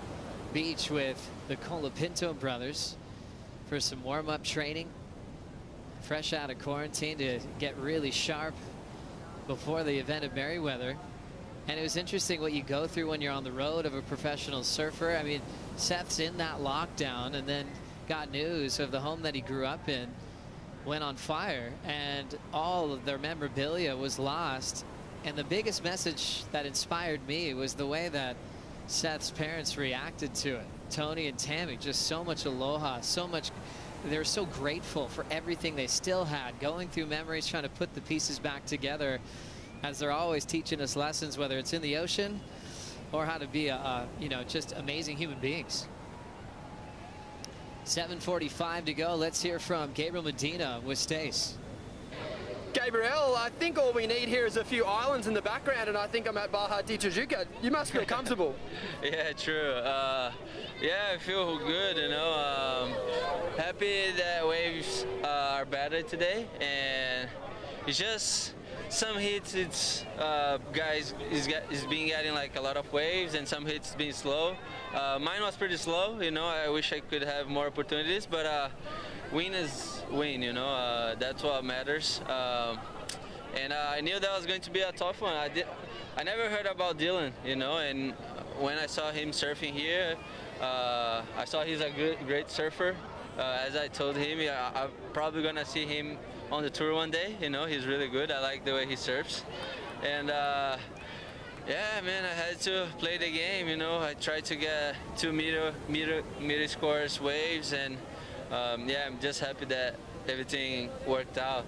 Beach with the Colapinto brothers for some warm-up training. Fresh out of quarantine to get really sharp before the event at Merriweather. And it was interesting what you go through when you're on the road of a professional surfer. I mean, Seth's in that lockdown and then got news of the home that he grew up in went on fire, and all of their memorabilia was lost. And the biggest message that inspired me was the way that Seth's parents reacted to it. Tony and Tammy, just so much aloha, so much. They were so grateful for everything they still had, going through memories, trying to put the pieces back together, as they're always teaching us lessons, whether it's in the ocean or how to be just amazing human beings. 7:45 to go. Let's hear from Gabriel Medina with Stace. Gabriel, I think all we need here is a few islands in the background, and I think I'm at Baja de Tijuca. You must feel comfortable. Yeah, true. Yeah, I feel good, you know. Happy that waves are better today, and it's just some hits. It's guys is been getting like a lot of waves, and some hits being slow. Mine was pretty slow, you know. I wish I could have more opportunities, but win is win, you know. That's what matters. And I knew that was going to be a tough one. I never heard about Dylan, you know, and when I saw him surfing here, I saw he's a great surfer. As I told him, I'm probably gonna see him on the tour one day. You know, he's really good. I like the way he surfs, and yeah, man, I had to play the game. You know, I tried to get 2 meter scores waves, and yeah, I'm just happy that everything worked out.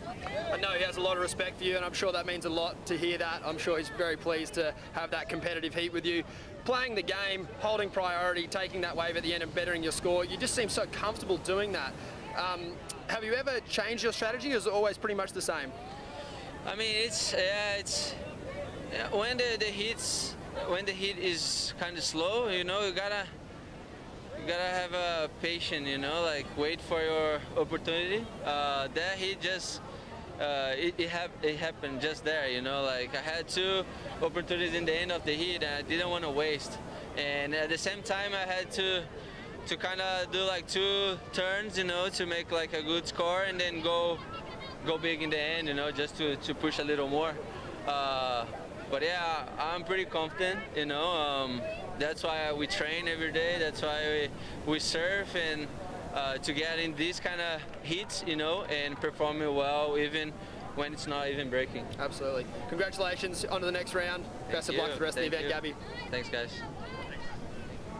I know he has a lot of respect for you, and I'm sure that means a lot to hear that. I'm sure he's very pleased to have that competitive heat with you. Playing the game, holding priority, taking that wave at the end and bettering your score, you just seem so comfortable doing that. Have you ever changed your strategy, or is it always pretty much the same? I mean, it's when the heat is kind of slow, you know, you gotta have a patience, you know, like wait for your opportunity. That heat just it happened just there, you know, like I had 2 opportunities in the end of the heat and I didn't want to waste, and at the same time I had to kind of do like 2 turns, you know, to make like a good score and then go big in the end, you know, just to push a little more. But yeah, I'm pretty confident, you know. That's why we train every day. That's why we surf, and to get in these kind of heats, you know, and performing well even when it's not even breaking. Absolutely. Congratulations. On to the next round. Best of luck for the rest of the event, Gabby. Thanks, guys.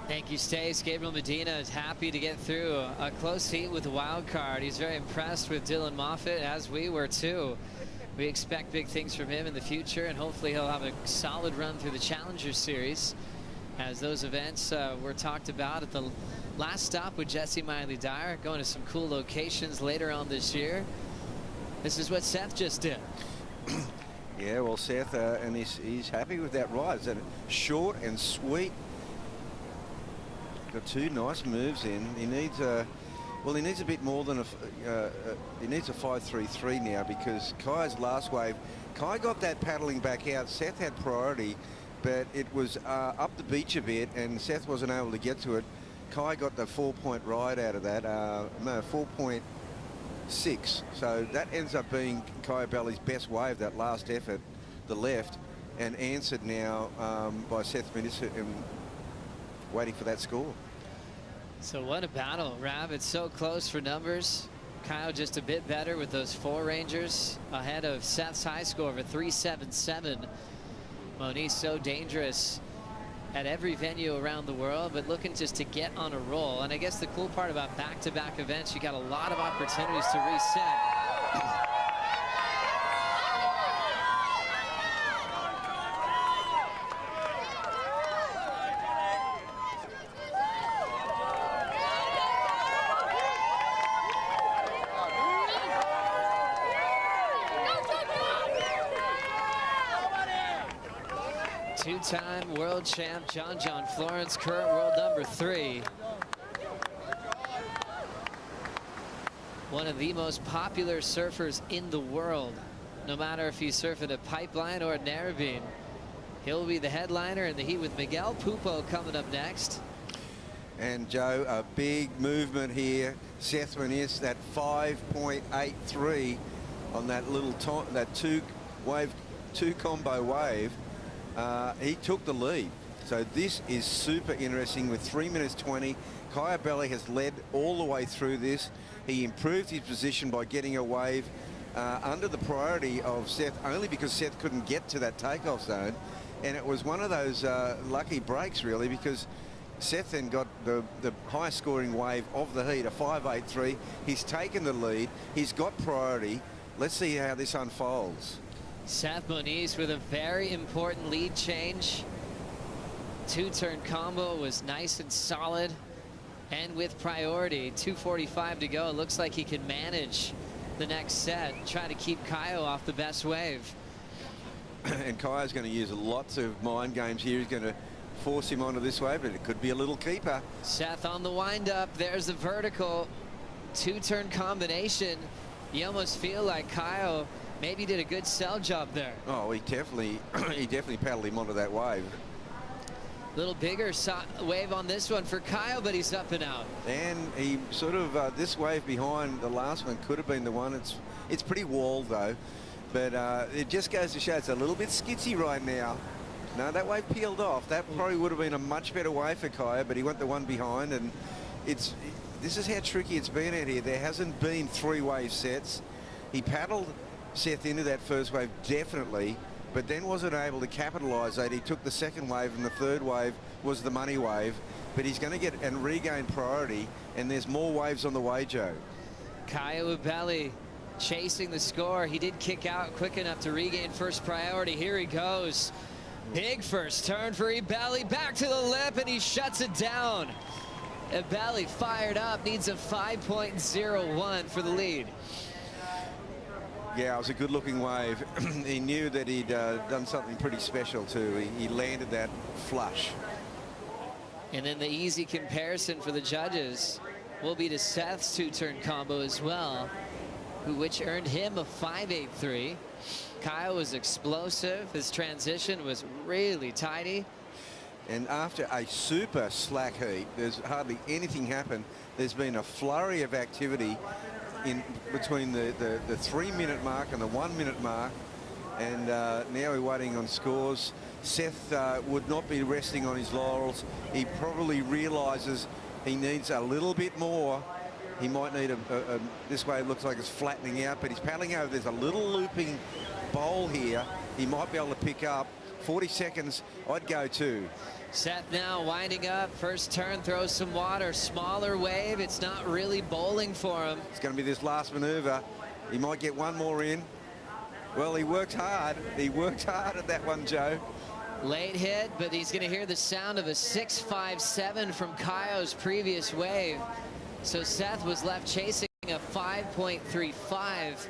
Thank you, Stace. Gabriel Medina is happy to get through a close heat with a wild card. He's very impressed with Dylan Moffitt, as we were too. We expect big things from him in the future, and hopefully he'll have a solid run through the Challenger Series, as those events were talked about at the last stop with Jesse Miley Dyer, going to some cool locations later on this year. This is what Seth just did. Yeah, well, Seth, and he's happy with that ride. It's short and sweet. Got 2 nice moves in. He needs well, he needs a bit more than he needs a 5.33 now, because Kai's last wave, Kai got that paddling back out. Seth had priority, but it was up the beach a bit, and Seth wasn't able to get to it. Kai got the 4-point ride out of that, no, 4.6. So that ends up being Kai Belly's best wave, that last effort, the left, and answered now by Seth Minissa, waiting for that score. So what a battle, Rab. It's so close for numbers. Kyle just a bit better with those 4 Rangers ahead of Seth's high score of a 3.77. Moniz so dangerous at every venue around the world, but looking just to get on a roll. And I guess the cool part about back-to-back events, you got a lot of opportunities to reset. Two-time world champ John Florence, current world number 3. One of the most popular surfers in the world, no matter if he's surfing a pipeline or a Narrabeen. He'll be the headliner in the heat with Miguel Pupo coming up next. And Joe, a big movement here. Seth Moniz, that 5.83 on that little that two combo wave. He took the lead. So this is super interesting with 3 minutes 20. Kaya Belly has led all the way through this. He improved his position by getting a wave under the priority of Seth, only because Seth couldn't get to that takeoff zone. And it was one of those lucky breaks, really, because Seth then got the highest scoring wave of the heat, a 5.83. He's taken the lead. He's got priority. Let's see how this unfolds. Seth Moniz with a very important lead change. 2-turn combo was nice and solid, and with priority. 2:45 to go. It looks like he can manage the next set, try to keep Kaio off the best wave. And Kaio's going to use lots of mind games here. He's going to force him onto this wave, but it could be a little keeper. Seth on the windup. There's the vertical 2-turn combination. You almost feel like Kaio maybe did a good sell job there. Oh, he definitely paddled him onto that wave. Little bigger wave on this one for Kyle, but he's up and out. And he sort of, this wave behind the last one could have been the one. It's pretty walled though, but it just goes to show it's a little bit skitsy right now. No, that wave peeled off. That probably would have been a much better wave for Kaya, but he went the one behind, and this is how tricky it's been out here. There hasn't been 3-wave sets. He paddled Seth into that first wave, definitely, but then wasn't able to capitalise that. He took the second wave, and the third wave was the money wave, but he's going to get and regain priority, and there's more waves on the way, Joe. Kaya Ubeli chasing the score. He did kick out quick enough to regain first priority. Here he goes. Big first turn for Ubeli. Back to the lip, and he shuts it down. Ubeli fired up, needs a 5.01 for the lead. Yeah, it was a good-looking wave. He knew that he'd done something pretty special, too. He landed that flush. And then the easy comparison for the judges will be to Seth's 2-turn combo as well, which earned him a 5.83. Kyle was explosive. His transition was really tidy. And after a super slack heat, there's hardly anything happened. There's been a flurry of activity in between the 3-minute mark and the 1-minute mark. And now we're waiting on scores. Seth would not be resting on his laurels. He probably realizes he needs a little bit more. He might need this wave looks like it's flattening out, but he's paddling over. There's a little looping bowl here. He might be able to pick up 40 seconds. I'd go too. Seth now winding up. First turn, throws some water. Smaller wave. It's not really bowling for him. It's going to be this last maneuver. He might get one more in. Well, he worked hard. He worked hard at that one, Joe. Late hit, but he's going to hear the sound of a 6.57 from Kaio's previous wave. So Seth was left chasing a 5.35,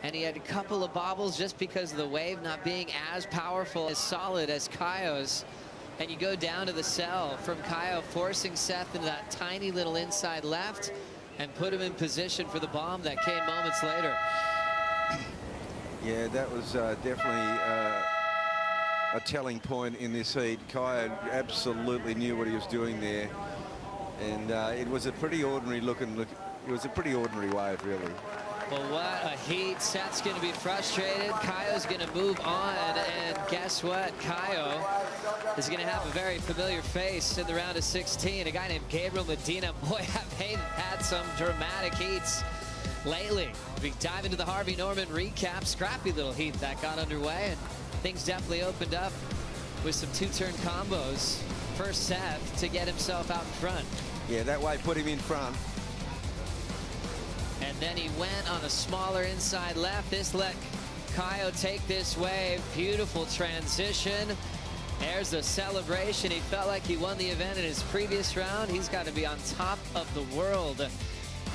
and he had a couple of bobbles just because of the wave not being as powerful, as solid as Kaio's. And you go down to the cell from Kaio, forcing Seth into that tiny little inside left and put him in position for the bomb that came moments later. Yeah, that was definitely a telling point in this heat. Kaio absolutely knew what he was doing there. And it was a pretty ordinary looking it was a pretty ordinary wave, really. Well, what a heat. Seth's going to be frustrated. Kaio's going to move on, and guess what? Kaio is going to have a very familiar face in the round of 16. A guy named Gabriel Medina. Boy, have they had some dramatic heats lately. We dive into the Harvey Norman recap. Scrappy little heat that got underway, and things definitely opened up with some 2-turn combos for Seth to get himself out in front. Yeah, that wave put him in front. And then he went on a smaller inside left. This let Kaio take this wave. Beautiful transition. There's the celebration. He felt like he won the event in his previous round. He's got to be on top of the world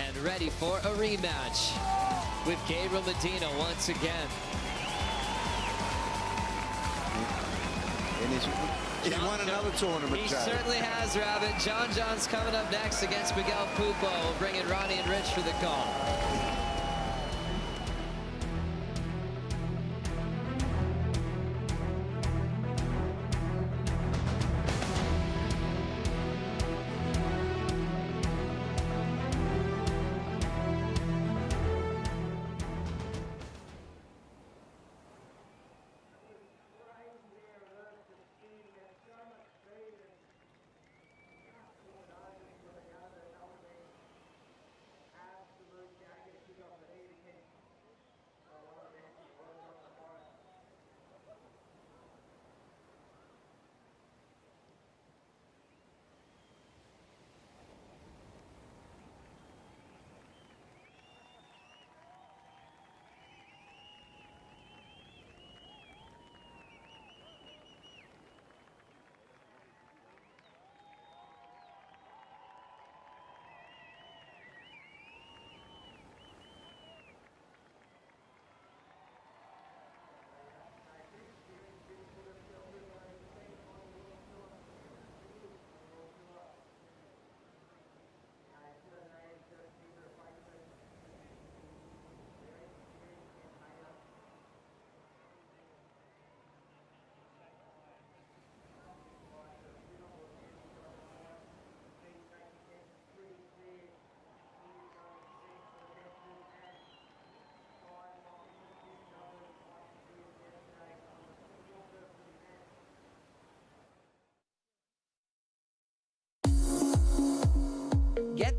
and ready for a rematch with Gabriel Medina once again. And he's won another tournament. He Joe. certainly has, Rabbit. John John's coming up next against Miguel Pupo. We'll bring in Ronnie and Rich for the call.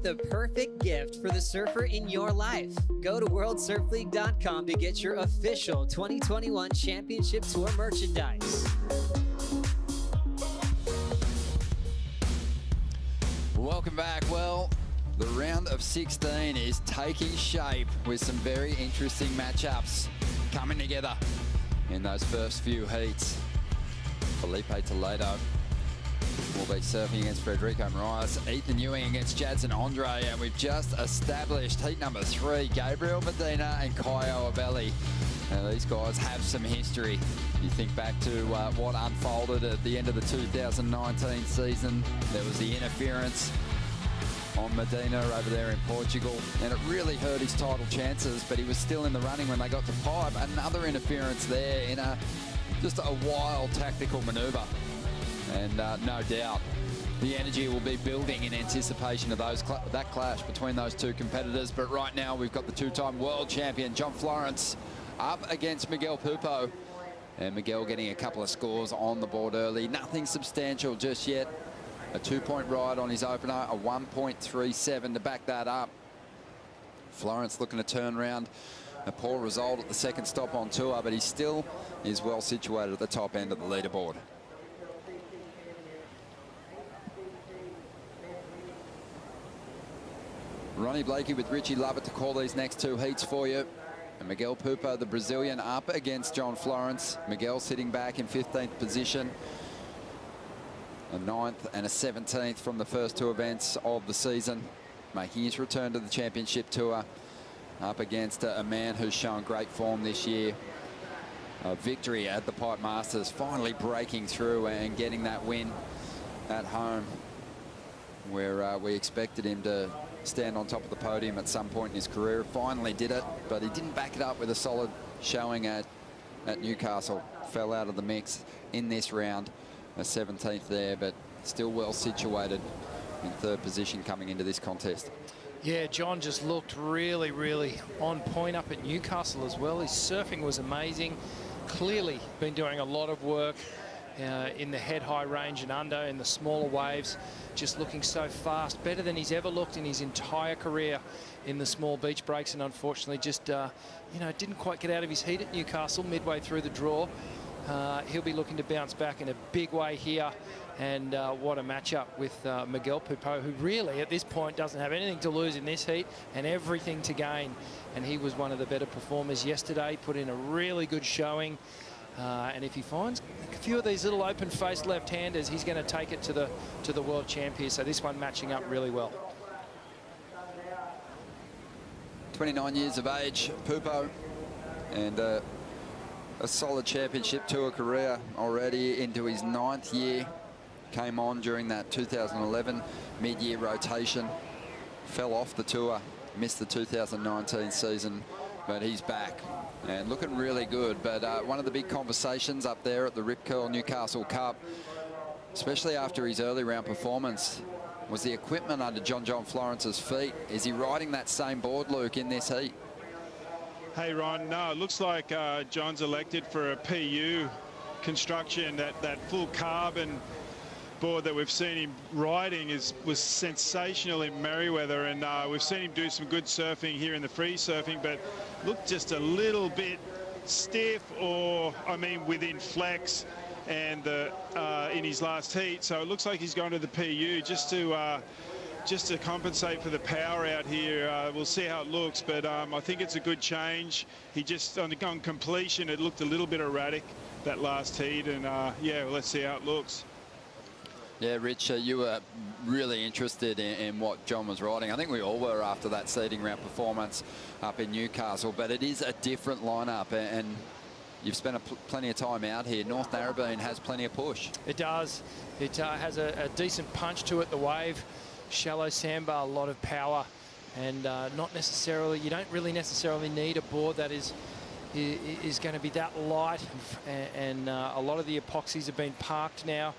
the perfect gift for the surfer in your life. Go to worldsurfleague.com to get your official 2021 Championship Tour merchandise. Welcome back. Well, the round of 16 is taking shape with some very interesting matchups coming together in those first few heats. Felipe Toledo will be surfing against Federico Moraes, Ethan Ewing against Jadson Andre, and we've just established heat number 3, Gabriel Medina and Caio Abelli. Now, these guys have some history. You think back to what unfolded at the end of the 2019 season. There was the interference on Medina over there in Portugal, and it really hurt his title chances, but he was still in the running when they got to pipe. Another interference there in just a wild tactical manoeuvre. And no doubt the energy will be building in anticipation of that clash between those two competitors. But right now we've got the two-time world champion John Florence up against Miguel Pupo. And Miguel getting a couple of scores on the board early. Nothing substantial just yet. A 2-point ride on his opener, a 1.37 to back that up. Florence looking to turn around a poor result at the second stop on tour, but he still is well situated at the top end of the leaderboard. Ronnie Blakey with Richie Lovett to call these next two heats for you. And Miguel Pupo, the Brazilian, up against John Florence. Miguel sitting back in 15th position. A 9th and a 17th from the first two events of the season, making his return to the championship tour up against a man who's shown great form this year. A victory at the Pipe Masters, finally breaking through and getting that win at home, where we expected him to stand on top of the podium at some point in his career. Finally did it, but he didn't back it up with a solid showing at Newcastle. Fell out of the mix in this round. A 17th there, but still well situated in third position coming into this contest. Yeah, John just looked really, really on point up at Newcastle as well. His surfing was amazing. Clearly been doing a lot of work in the head-high range and under, in the smaller waves. Just looking so fast, better than he's ever looked in his entire career in the small beach breaks, and unfortunately just, you know, didn't quite get out of his heat at Newcastle midway through the draw. He'll be looking to bounce back in a big way here, and what a matchup with Miguel Pupo, who really at this point doesn't have anything to lose in this heat and everything to gain. And he was one of the better performers yesterday, put in a really good showing, and if he finds a few of these little open-faced left-handers, he's going to take it to the world champ here. So this one matching up really well. 29 years of age, Pupo, and a solid championship tour career already into his 9th year. Came on during that 2011 mid-year rotation. Fell off the tour, missed the 2019 season, but he's back and looking really good. But one of the big conversations up there at the Rip Curl Newcastle Cup, especially after his early round performance, was the equipment under John Florence's feet. Is he riding that same board, Luke, in this heat? Hey, Ron, no, it looks like John's elected for a PU construction. That full carbon board that we've seen him riding was sensational in Merriweather, and we've seen him do some good surfing here in the free surfing, but looked just a little bit stiff, or, I mean, within flex, and in his last heat. So it looks like he's going to the PU just to compensate for the power out here. We'll see how it looks, but I think it's a good change. He just, on completion, it looked a little bit erratic, that last heat, and yeah, well, let's see how it looks. Yeah, Rich, you were really interested in what John was riding. I think we all were after that seeding round performance up in Newcastle, but it is a different lineup, and you've spent plenty of time out here. North Narrabeen has plenty of push. It does. It has a decent punch to it, the wave. Shallow sandbar, a lot of power, and not necessarily, you don't really necessarily need a board that is going to be that light, and a lot of the epoxies have been parked now.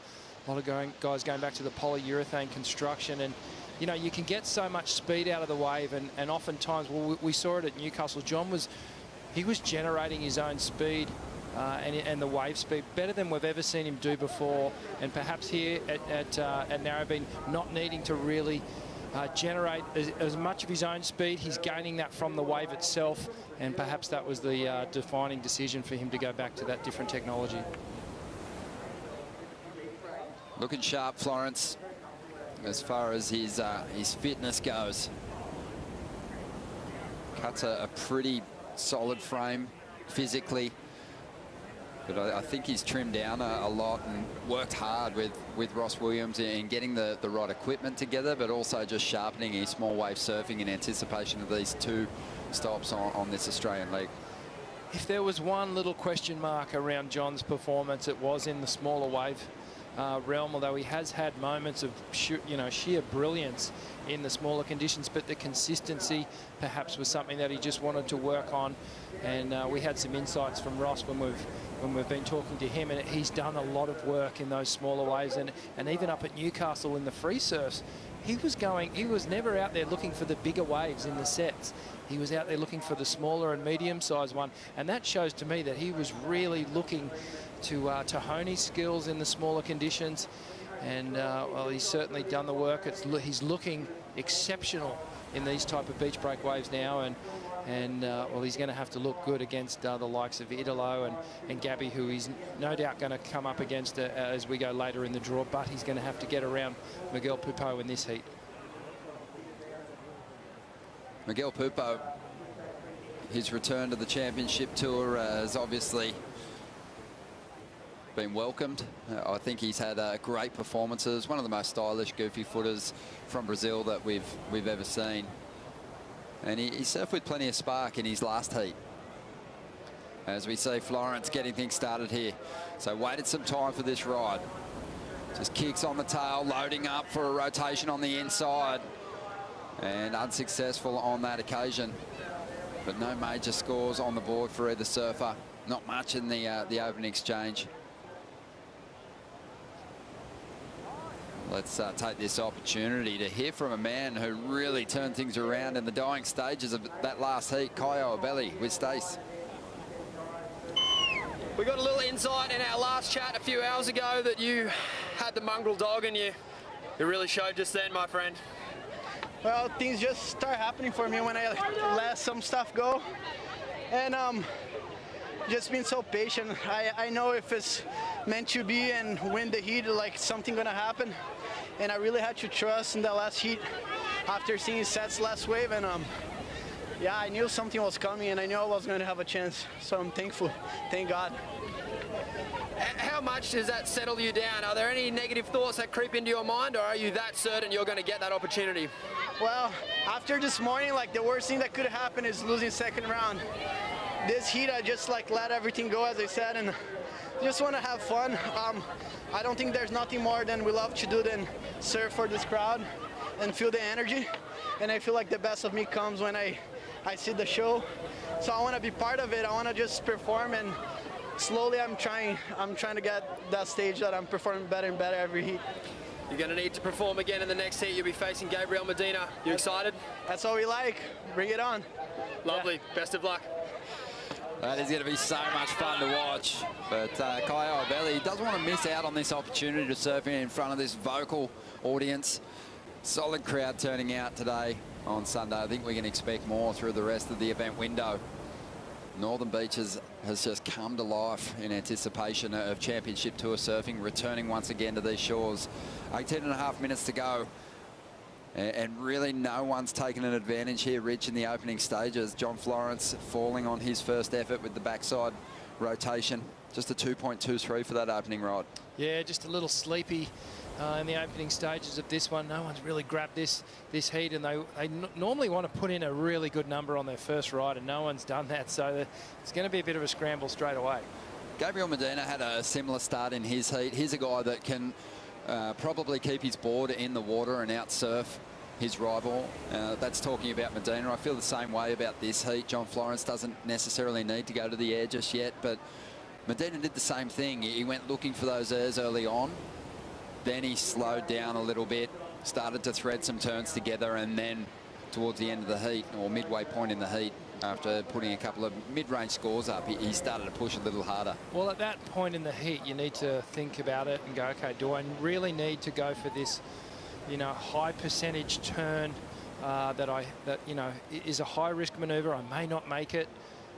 A lot of guys going back to the polyurethane construction, and you know, you can get so much speed out of the wave, and oftentimes, well, we saw it at Newcastle. John was generating his own speed and the wave speed better than we've ever seen him do before, and perhaps here at Narrabeen not needing to really generate as much of his own speed. He's gaining that from the wave itself, and perhaps that was the defining decision for him to go back to that different technology. Looking sharp, Florence, as far as his fitness goes. Cuts a pretty solid frame physically, but I think he's trimmed down a lot and worked hard with Ross Williams in getting the right equipment together, but also just sharpening his small wave surfing in anticipation of these 2 stops on this Australian leg. If there was one little question mark around John's performance, it was in the smaller wave realm, although he has had moments of sheer brilliance in the smaller conditions, but the consistency perhaps was something that he just wanted to work on. And we had some insights from Ross when we've been talking to him, and he's done a lot of work in those smaller waves, and even up at Newcastle in the free surfs, he was never out there looking for the bigger waves in the sets. He was out there looking for the smaller and medium-sized one, and that shows to me that he was really looking to hone his skills in the smaller conditions. And well, he's certainly done the work. He's looking exceptional in these type of beach break waves now, and well, he's going to have to look good against the likes of Italo and Gabby, who he's no doubt going to come up against as we go later in the draw, but he's going to have to get around Miguel Pupo in this heat. Miguel Pupo, his return to the championship tour has obviously been welcomed. I think he's had great performances. One of the most stylish goofy footers from Brazil that we've ever seen. And he surfed with plenty of spark in his last heat. As we see Florence getting things started here. So waited some time for this ride. Just kicks on the tail, loading up for a rotation on the inside. And unsuccessful on that occasion. But no major scores on the board for either surfer. Not much in the open exchange. Let's take this opportunity to hear from a man who really turned things around in the dying stages of that last heat, Kaio Abeli with Stace. We got a little insight in our last chat a few hours ago that you had the mongrel dog in you. It really showed just then, my friend. Well, things just start happening for me when I let some stuff go. And just being so patient. I know if it's meant to be and win the heat, like something gonna happen. And I really had to trust in that last heat after seeing Seth's last wave. And yeah, I knew something was coming and I knew I was gonna have a chance. So I'm thankful, thank God. How much does that settle you down? Are there any negative thoughts that creep into your mind, or are you that certain you're going to get that opportunity? Well, after this morning, like the worst thing that could happen is losing second round. This heat, I just like let everything go, as I said, and just want to have fun. I don't think there's nothing more than we love to do than surf for this crowd and feel the energy. And I feel like the best of me comes when I see the show. So I want to be part of it. I want to just perform, and slowly I'm trying to get that stage that I'm performing better and better every heat. You're going to need to perform again in the next heat. You'll be facing Gabriel Medina. You excited? That's all we like. Bring it on. Lovely. Yeah. Best of luck. That is going to be so much fun to watch. But Kaio Abeli doesn't want to miss out on this opportunity to surf in front of this vocal audience. Solid crowd turning out today on Sunday. I think we can expect more through the rest of the event window. Northern Beaches has just come to life in anticipation of Championship Tour surfing, returning once again to these shores. 18.5 minutes to go. And really no one's taken an advantage here, Rich, in the opening stages. John Florence falling on his first effort with the backside rotation. Just a 2.23 for that opening ride. Yeah, just a little sleepy in the opening stages of this one. No one's really grabbed this heat, and they normally want to put in a really good number on their first ride, and no one's done that. So it's going to be a bit of a scramble straight away. Gabriel Medina had a similar start in his heat. He's a guy that can probably keep his board in the water and outsurf his rival. That's talking about Medina. I feel the same way about this heat. John Florence doesn't necessarily need to go to the air just yet, but Medina did the same thing. He went looking for those airs early on. Then he slowed down a little bit, started to thread some turns together, and then towards the end of the heat, or midway point in the heat, after putting a couple of mid-range scores up, he started to push a little harder. Well, at that point in the heat, you need to think about it and go, okay, do I really need to go for this you know, high percentage turn that you know, is a high risk maneuver. I may not make it.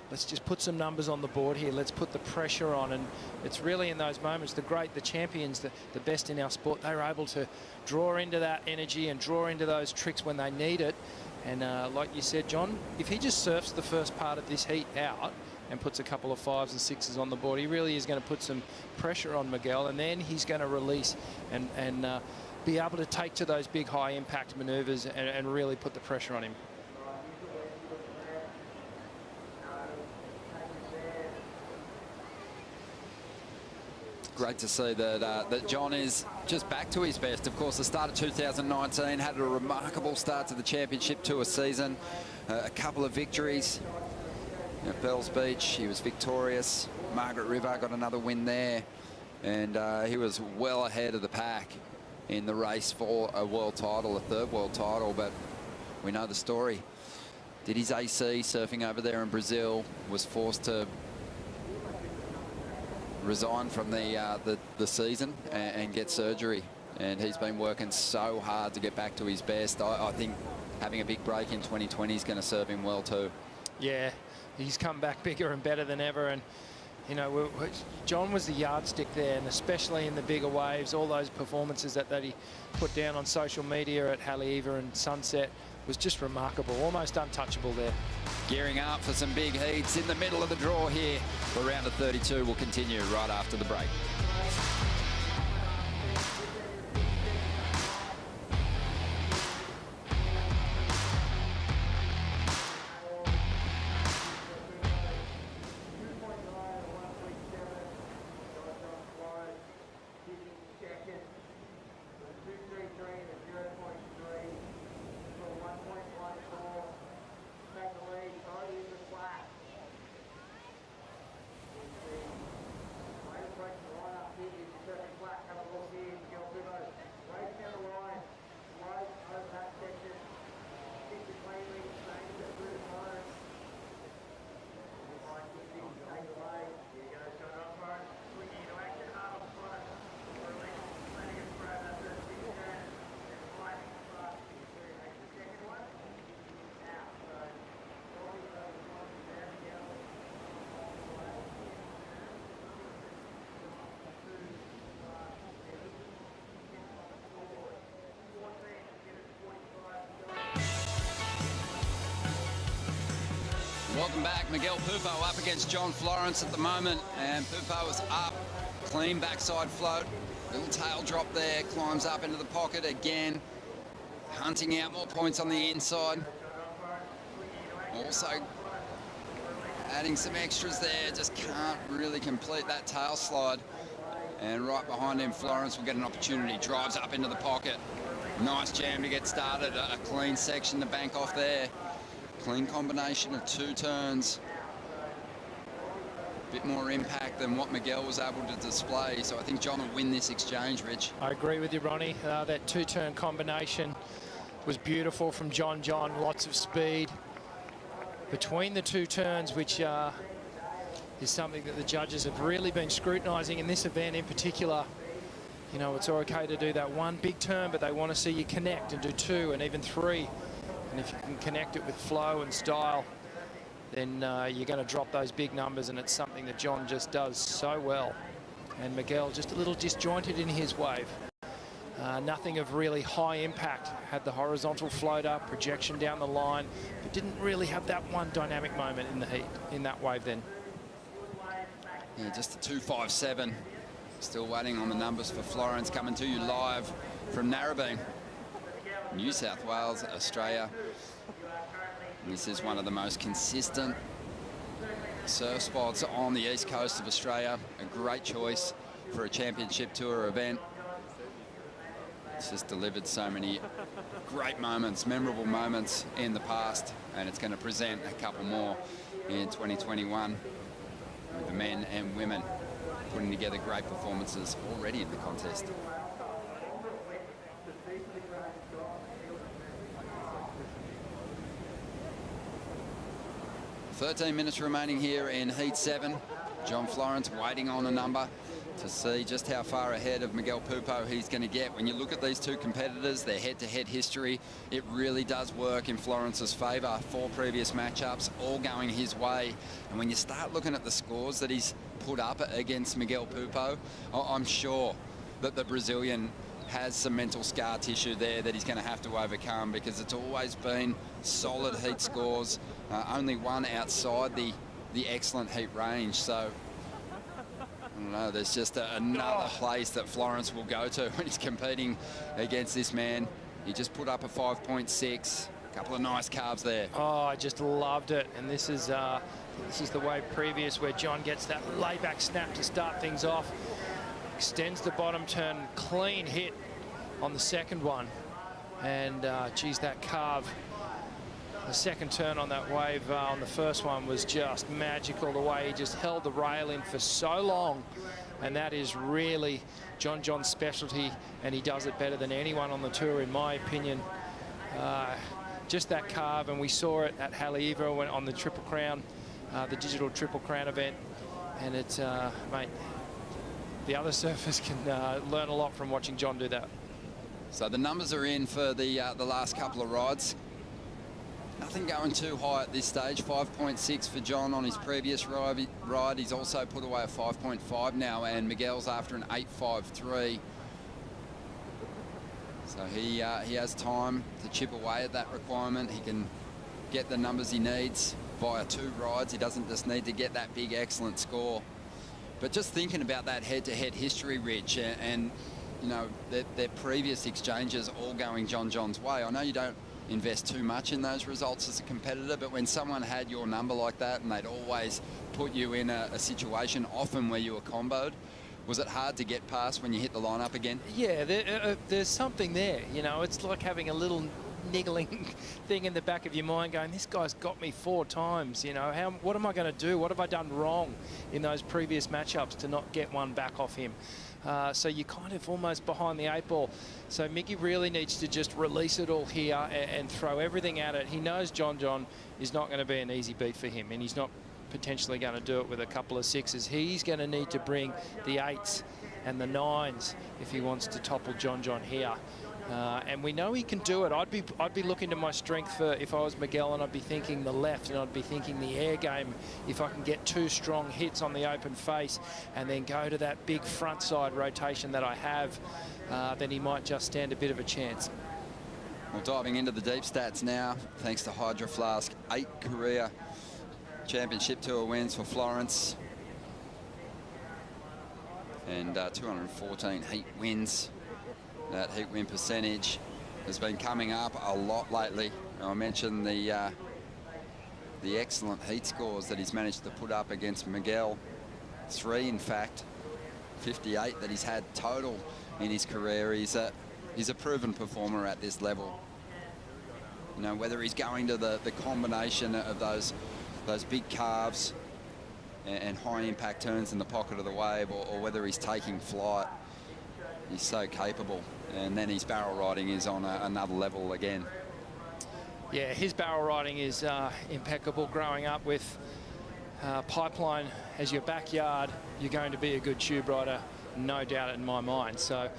Let's just put some numbers on the board here. Let's put the pressure on. And it's really in those moments, the champions, the best in our sport, they're able to draw into that energy and draw into those tricks when they need it. And like you said, John, if he just surfs the first part of this heat out and puts a couple of 5s and 6s on the board, he really is going to put some pressure on Miguel, and then he's going to release and be able to take to those big high impact maneuvers and really put the pressure on him. Great to see that John is just back to his best. Of course, the start of 2019 had a remarkable start to the Championship Tour season. A couple of victories. At Bells Beach, he was victorious. Margaret River got another win there. And he was well ahead of the pack in the race for a world title, a 3rd world title. But we know the story. Did his AC surfing over there in Brazil, was forced to resign from the season and get surgery, and he's been working so hard to get back to his best. I think having a big break in 2020 is going to serve him well too. Yeah, he's come back bigger and better than ever, and you know, John was the yardstick there, and especially in the bigger waves, all those performances that he put down on social media at Haleiwa and Sunset was just remarkable, almost untouchable there. Gearing up for some big heats in the middle of the draw here. The round of 32 will continue right after the break. Welcome back. Miguel Pupo up against John Florence at the moment, and Pupo is up, clean backside float, little tail drop there, climbs up into the pocket again, hunting out more points on the inside. Also adding some extras there, just can't really complete that tail slide. And right behind him, Florence will get an opportunity, drives up into the pocket. Nice jam to get started, a clean section to bank off there. Clean combination of 2 turns. A bit more impact than what Miguel was able to display. So I think John will win this exchange, Rich. I agree with you, Ronnie. That 2-turn combination was beautiful from John. Lots of speed between the 2 turns, which is something that the judges have really been scrutinising in this event in particular. You know, it's okay to do that 1 big turn, but they want to see you connect and do 2 and even 3. And if you can connect it with flow and style, then you're going to drop those big numbers, and it's something that John just does so well. And Miguel just a little disjointed in his wave. Nothing of really high impact. Had the horizontal float up, projection down the line, but didn't really have that one dynamic moment in the heat, in that wave then. Yeah, just a 2.57. Still waiting on the numbers for Florence, coming to you live from Narrabeen, New South Wales, Australia. And this is one of the most consistent surf spots on the east coast of Australia. A great choice for a Championship Tour event. It's just delivered so many great moments, memorable moments in the past, and it's going to present a couple more in 2021 with the men and women putting together great performances already in the contest. 13 minutes remaining here in Heat 7. John Florence waiting on a number. to see just how far ahead of Miguel Pupo he's going to get. When you look at these two competitors, their head-to-head history, it really does work in Florence's favour. 4 previous matchups, all going his way. And when you start looking at the scores that he's put up against Miguel Pupo, I'm sure that the Brazilian has some mental scar tissue there that he's going to have to overcome, because it's always been solid heat scores, only one outside the excellent heat range. So I don't know, there's just another place that Florence will go to when he's competing against this man. He just put up a 5.6. A couple of nice carves there. Oh, I just loved it. And this is the wave previous where John gets that layback snap to start things off. Extends the bottom turn, clean hit on the second one. And geez, that carve, the second turn on that wave on the first one was just magical, the way he just held the rail in for so long. And that is really John's specialty, and he does it better than anyone on the tour, in my opinion. Just that carve, and we saw it at Haleiwa when on the Triple Crown, the digital Triple Crown event. And it's, mate, the other surfers can learn a lot from watching John do that. So the numbers are in for the last couple of rides. Nothing going too high at this stage. 5.6 for John on his previous ride. He's also put away a 5.5 now, and Miguel's after an 8.53. So he has time to chip away at that requirement. He can get the numbers he needs via 2 rides. He doesn't just need to get that big, excellent score. But just thinking about that head-to-head history, Rich, and you know, their previous exchanges all going John's way. I know you don't invest too much in those results as a competitor, but when someone had your number like that and they'd always put you in a situation often where you were comboed, was it hard to get past when you hit the lineup again? Yeah, there's something there. You know, it's like having a little niggling thing in the back of your mind going, this guy's got me 4 times. You know, what am I going to do? What have I done wrong in those previous matchups to not get one back off him? So you're kind of almost behind the 8 ball. So Mickey really needs to just release it all here and throw everything at it. He knows John is not going to be an easy beat for him, and he's not potentially going to do it with a couple of 6s. He's going to need to bring the 8s and the 9s if he wants to topple John here. And we know he can do it. I'd be looking to my strength for, if I was Miguel, and I'd be thinking the left, and I'd be thinking the air game. If I can get 2 strong hits on the open face and then go to that big front side rotation that I have, then he might just stand a bit of a chance. Well, diving into the deep stats now, thanks to Hydro Flask. 8 career Championship Tour wins for Florence, and 214 heat wins. That heat win percentage has been coming up a lot lately. I mentioned the excellent heat scores that he's managed to put up against Miguel. 3, in fact, 58 that he's had total in his career. He's a proven performer at this level. You know, whether he's going to the combination of those big carves and high impact turns in the pocket of the wave, or whether he's taking flight, he's so capable. And then his barrel riding is on another level again. Yeah, his barrel riding is impeccable. Growing up with Pipeline as your backyard, you're going to be a good tube rider, no doubt in my mind. So,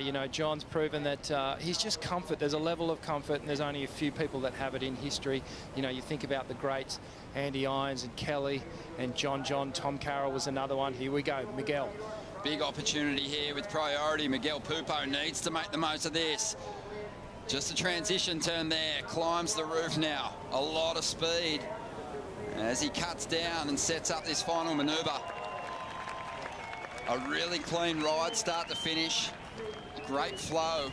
you know, John's proven that he's just comfort. There's a level of comfort, and there's only a few people that have it in history. You know, you think about the greats, Andy Irons and Kelly and John. Tom Carroll was another one. Here we go, Miguel. Big opportunity here with priority. Miguel Pupo needs to make the most of this. Just a transition turn there. Climbs the roof now. A lot of speed as he cuts down and sets up this final manoeuvre. A really clean ride, start to finish. Great flow.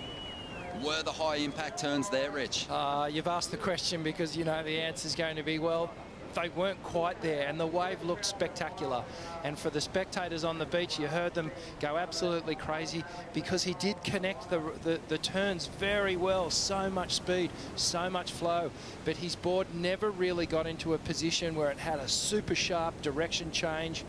Were the high impact turns there, Rich? You've asked the question because you know the answer is going to be, well, they weren't quite there, and the wave looked spectacular. And for the spectators on the beach, you heard them go absolutely crazy because he did connect the turns very well. So much speed, so much flow, but his board never really got into a position where it had a super sharp direction change,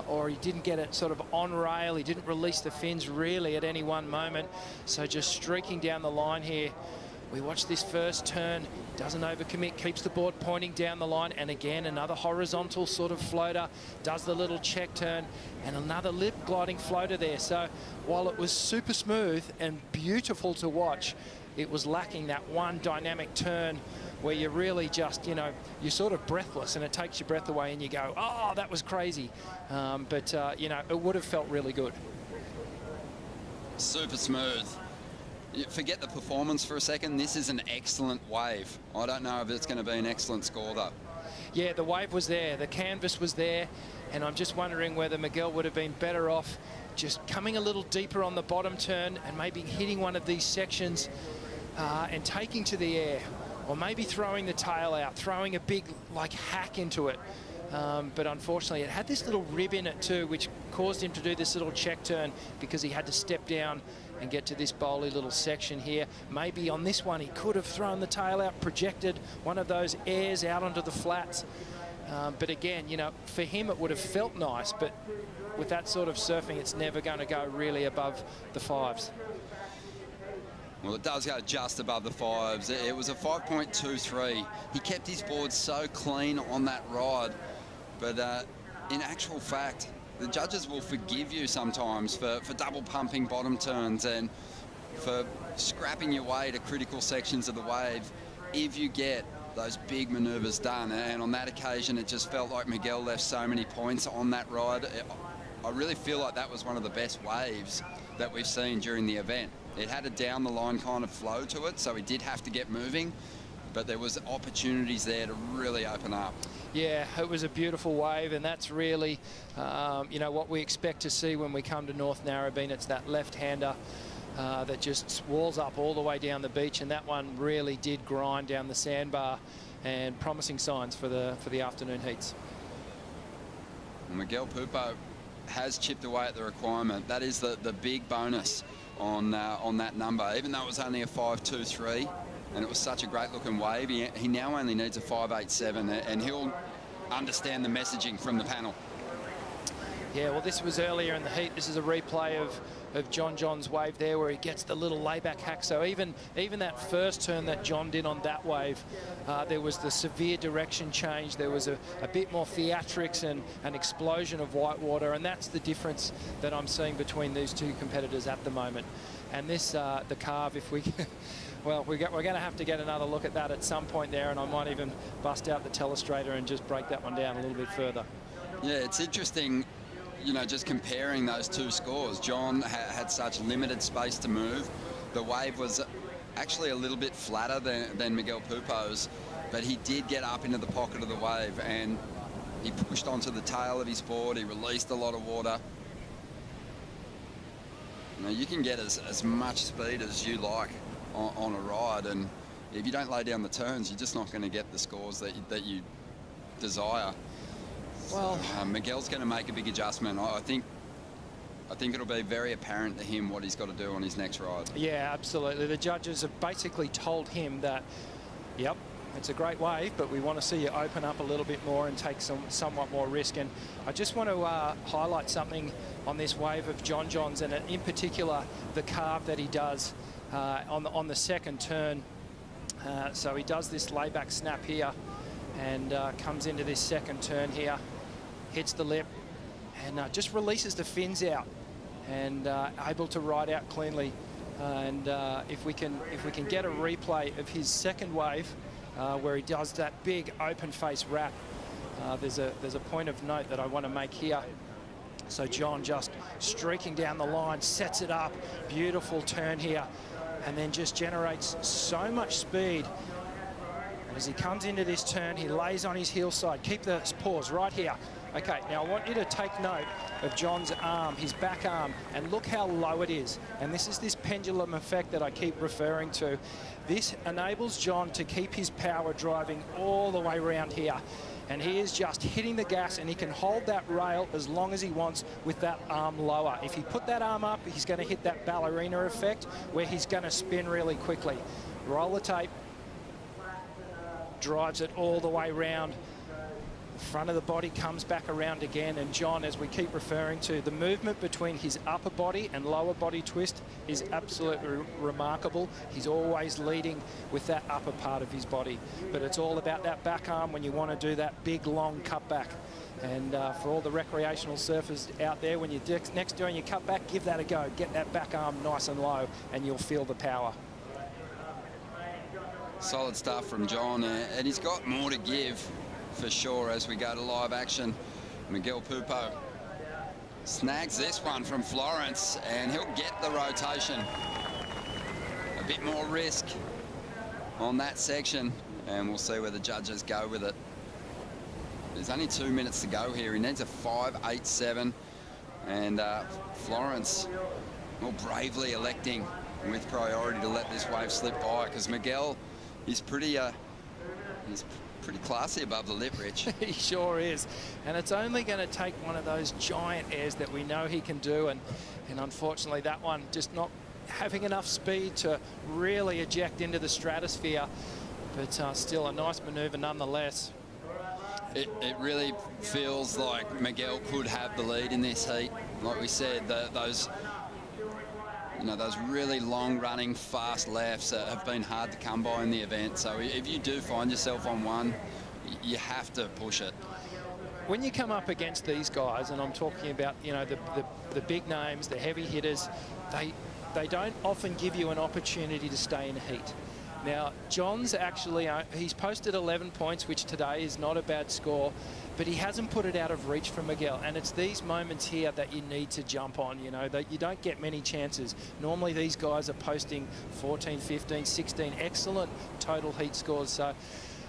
or he didn't get it sort of on rail. He didn't release the fins really at any one moment. So just streaking down the line here We watch this first turn, doesn't overcommit, keeps the board pointing down the line, and again another horizontal sort of floater, does the little check turn, and another lip gliding floater there. So while it was super smooth and beautiful to watch, it was lacking that one dynamic turn where you really just, you know, you're sort of breathless and it takes your breath away and you go, oh, that was crazy. You know, it would have felt really good. Super smooth. Forget the performance for a second. This is an excellent wave. I don't know if it's going to be an excellent score, though. Yeah, the wave was there. The canvas was there. And I'm just wondering whether Miguel would have been better off just coming a little deeper on the bottom turn and maybe hitting one of these sections and taking to the air. Or maybe throwing the tail out, throwing a big, like, hack into it. But unfortunately, it had this little rib in it too, which caused him to do this little check turn because he had to step down and get to this bowly little section here. Maybe on this one, he could have thrown the tail out, projected one of those airs out onto the flats. But again, you know, for him, it would have felt nice, but with that sort of surfing, it's never going to go really above the 5s. Well, it does go just above the 5s. It was a 5.23. He kept his board so clean on that ride. But in actual fact, the judges will forgive you sometimes for double pumping bottom turns and for scrapping your way to critical sections of the wave if you get those big manoeuvres done. And on that occasion, it just felt like Miguel left so many points on that ride. I really feel like that was one of the best waves that we've seen during the event. It had a down-the-line kind of flow to it, so he did have to get moving, but there was opportunities there to really open up. Yeah, it was a beautiful wave, and that's really, you know, what we expect to see when we come to North Narrabeen. It's that left-hander that just walls up all the way down the beach, and that one really did grind down the sandbar, and promising signs for the afternoon heats. Miguel Pupo has chipped away at the requirement. That is the big bonus on that number, even though it was only a 5.23 and it was such a great looking wave. He now only needs a 5.87 and he'll understand the messaging from the panel. Yeah, well, this was earlier in the heat. This is a replay of John John's wave there where he gets the little layback hack. So even that first turn that John did on that wave, there was the severe direction change. There was a bit more theatrics and an explosion of white water, and that's the difference that I'm seeing between these two competitors at the moment. And this, the carve, if we... Well, we're going to have to get another look at that at some point there, and I might even bust out the telestrator and just break that one down a little bit further. Yeah, it's interesting, you know, just comparing those two scores. John had such limited space to move. The wave was actually a little bit flatter than Miguel Pupo's, but he did get up into the pocket of the wave and he pushed onto the tail of his board. He released a lot of water. You know, you can get as much speed as you like on a ride, and if you don't lay down the turns, you're just not going to get the scores that you desire. Well, Miguel's going to make a big adjustment. I think it'll be very apparent to him what he's got to do on his next ride. Yeah, absolutely. The judges have basically told him that, yep, it's a great wave, but we want to see you open up a little bit more and take somewhat more risk. And I just want to highlight something on this wave of John John's, and in particular the carve that he does on the second turn. So he does this layback snap here and comes into this second turn here, hits the lip, and just releases the fins out and able to ride out cleanly. And if we can get a replay of his second wave where he does that big open face wrap, there's a point of note that I want to make here. So John just streaking down the line, sets it up, beautiful turn here, and then just generates so much speed. And as he comes into this turn, he lays on his heel side. Keep the pause right here. Okay, now I want you to take note of John's arm, his back arm, and look how low it is. And this is this pendulum effect that I keep referring to. This enables John to keep his power driving all the way around here. And he is just hitting the gas, and he can hold that rail as long as he wants with that arm lower. If he put that arm up, he's going to hit that ballerina effect where he's going to spin really quickly. Roll the tape. Drives it all the way round. The front of the body comes back around again, and John, as we keep referring to, the movement between his upper body and lower body twist is absolutely remarkable. He's always leading with that upper part of his body, but it's all about that back arm when you want to do that big, long cutback. And for all the recreational surfers out there, when you're next doing your cutback, give that a go. Get that back arm nice and low, and you'll feel the power. Solid stuff from John, and he's got more to give for sure as we go to live action. Miguel Pupo snags this one from Florence, and he'll get the rotation. A bit more risk on that section, and we'll see where the judges go with it. There's only 2 minutes to go here. He needs a 5.87, and Florence more bravely electing with priority to let this wave slip by, because Miguel is pretty classy above the lip, Rich. He sure is, and it's only going to take one of those giant airs that we know he can do, and unfortunately that one just not having enough speed to really eject into the stratosphere, but still a nice maneuver nonetheless. It really feels like Miguel could have the lead in this heat. Like we said, those really long-running, fast lefts have been hard to come by in the event. So if you do find yourself on one, you have to push it. When you come up against these guys, and I'm talking about, you know, the big names, the heavy hitters, they don't often give you an opportunity to stay in heat. Now, John's actually, he's posted 11 points, which today is not a bad score, but he hasn't put it out of reach from Miguel. And it's these moments here that you need to jump on, you know, that you don't get many chances. Normally, these guys are posting 14, 15, 16 excellent total heat scores. So,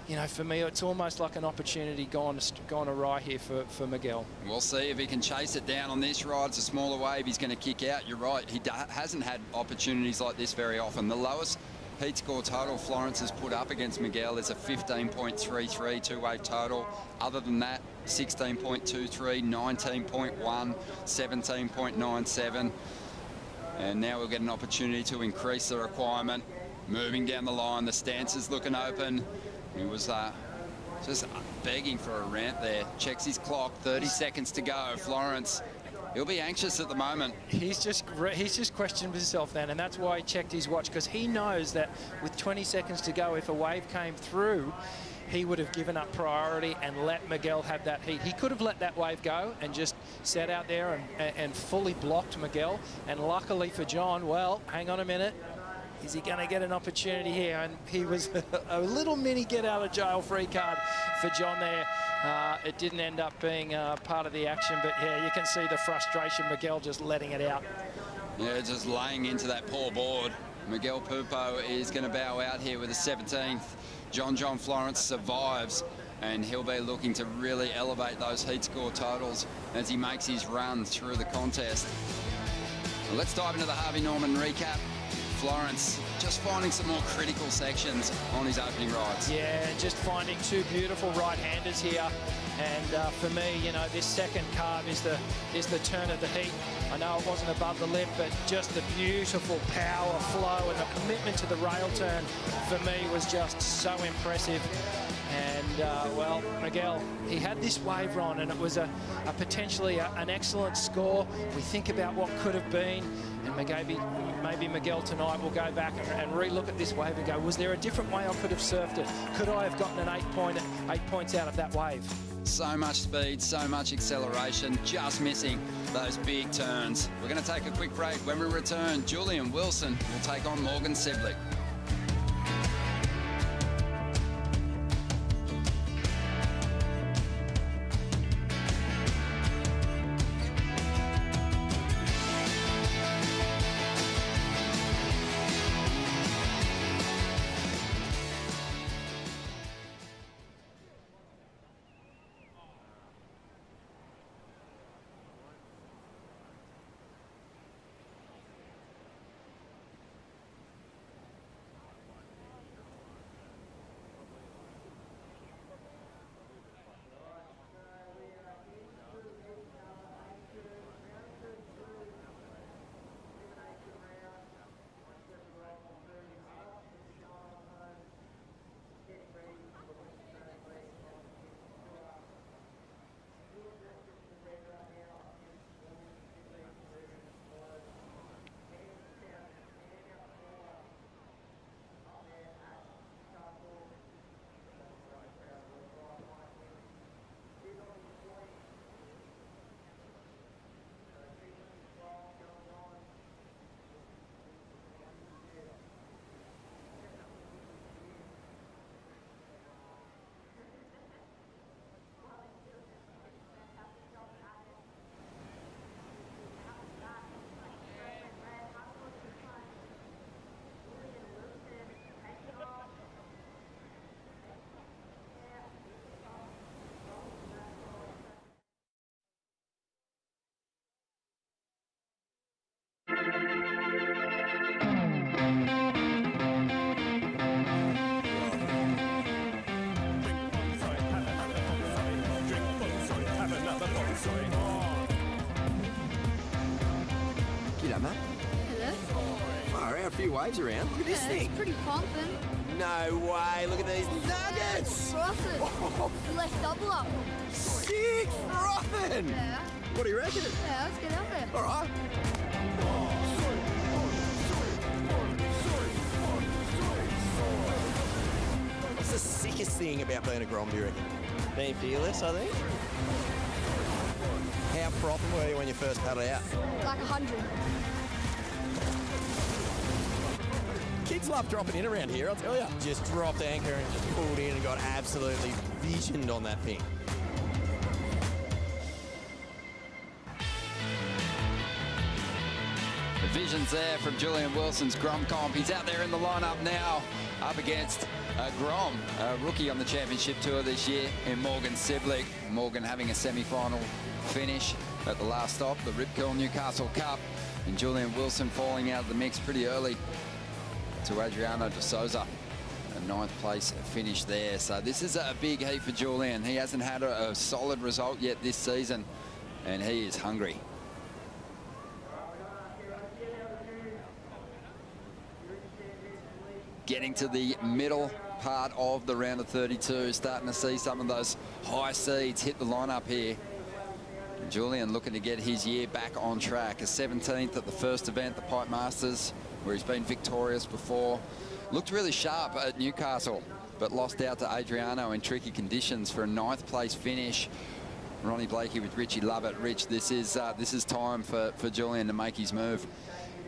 you know, for me, it's almost like an opportunity gone awry here for Miguel. We'll see if he can chase it down on this ride. It's a smaller wave. He's going to kick out. You're right. He hasn't had opportunities like this very often. The lowest heat score total Florence has put up against Miguel is a 15.33 two-wave total. Other than that, 16.23, 19.1, 17.97. And now we'll get an opportunity to increase the requirement. Moving down the line, the stance is looking open. He was just begging for a ramp there. Checks his clock, 30 seconds to go. Florence, he'll be anxious at the moment. He's just questioned himself then, and that's why he checked his watch, because he knows that with 20 seconds to go, if a wave came through, he would have given up priority and let Miguel have that heat. He could have let that wave go and just sat out there and fully blocked Miguel. And luckily for John, well, hang on a minute. Is he going to get an opportunity here? And he was a little mini get-out-of-jail-free card for John there. It didn't end up being part of the action, but yeah, you can see the frustration, Miguel just letting it out. Yeah, just laying into that poor board. Miguel Pupo is going to bow out here with a 17th. John Florence survives, and he'll be looking to really elevate those heat score totals as he makes his run through the contest. Well, let's dive into the Harvey Norman recap. Florence just finding some more critical sections on his opening rides. Yeah, just finding two beautiful right-handers here. And for me, you know, this second carve is the turn of the heat. I know it wasn't above the lip, but just the beautiful power flow and the commitment to the rail turn for me was just so impressive. And well, Miguel, he had this wave on, and it was a potentially an excellent score. We think about what could have been, and maybe Miguel tonight will go back and re-look at this wave and go, was there a different way I could have surfed it? Could I have gotten an 8 points out of that wave? So much speed, so much acceleration, just missing those big turns. We're going to take a quick break. When we return, Julian Wilson will take on Morgan Sibley. G'day, mate. Hello. Far out, a few waves around. Look at this Yeah, thing. it's pretty pumping. No way, look at these nuggets. Frothing. Oh, Let's double up. sick, frothing. Yeah. What do you reckon? Yeah, let's get out there. All right. What's the sickest thing about being a Grom, do you reckon? Being fearless, I think. How frothing were you when you first paddled out? Like 100. Kids love dropping in around here, I'll tell you. Just dropped anchor and just pulled in and got absolutely visioned on that thing. The vision's there from Julian Wilson's Grom comp. He's out there in the lineup now, up against Grom, a rookie on the championship tour this year in Morgan Siblick. Morgan having a semi-final finish at the last stop, the Rip Curl Newcastle Cup, and Julian Wilson falling out of the mix pretty early to Adriano de Souza. A 9th place finish there. So this is a big heat for Julian. He hasn't had a solid result yet this season, and he is hungry. Getting to the middle part of the round of 32, starting to see some of those high seeds hit the lineup here. Julian looking to get his year back on track. A 17th at the first event, the Pipe Masters, where he's been victorious before. Looked really sharp at Newcastle, but lost out to Adriano in tricky conditions for a 9th place finish. Ronnie Blakey with Richie Lovett. Rich, this is time for Julian to make his move.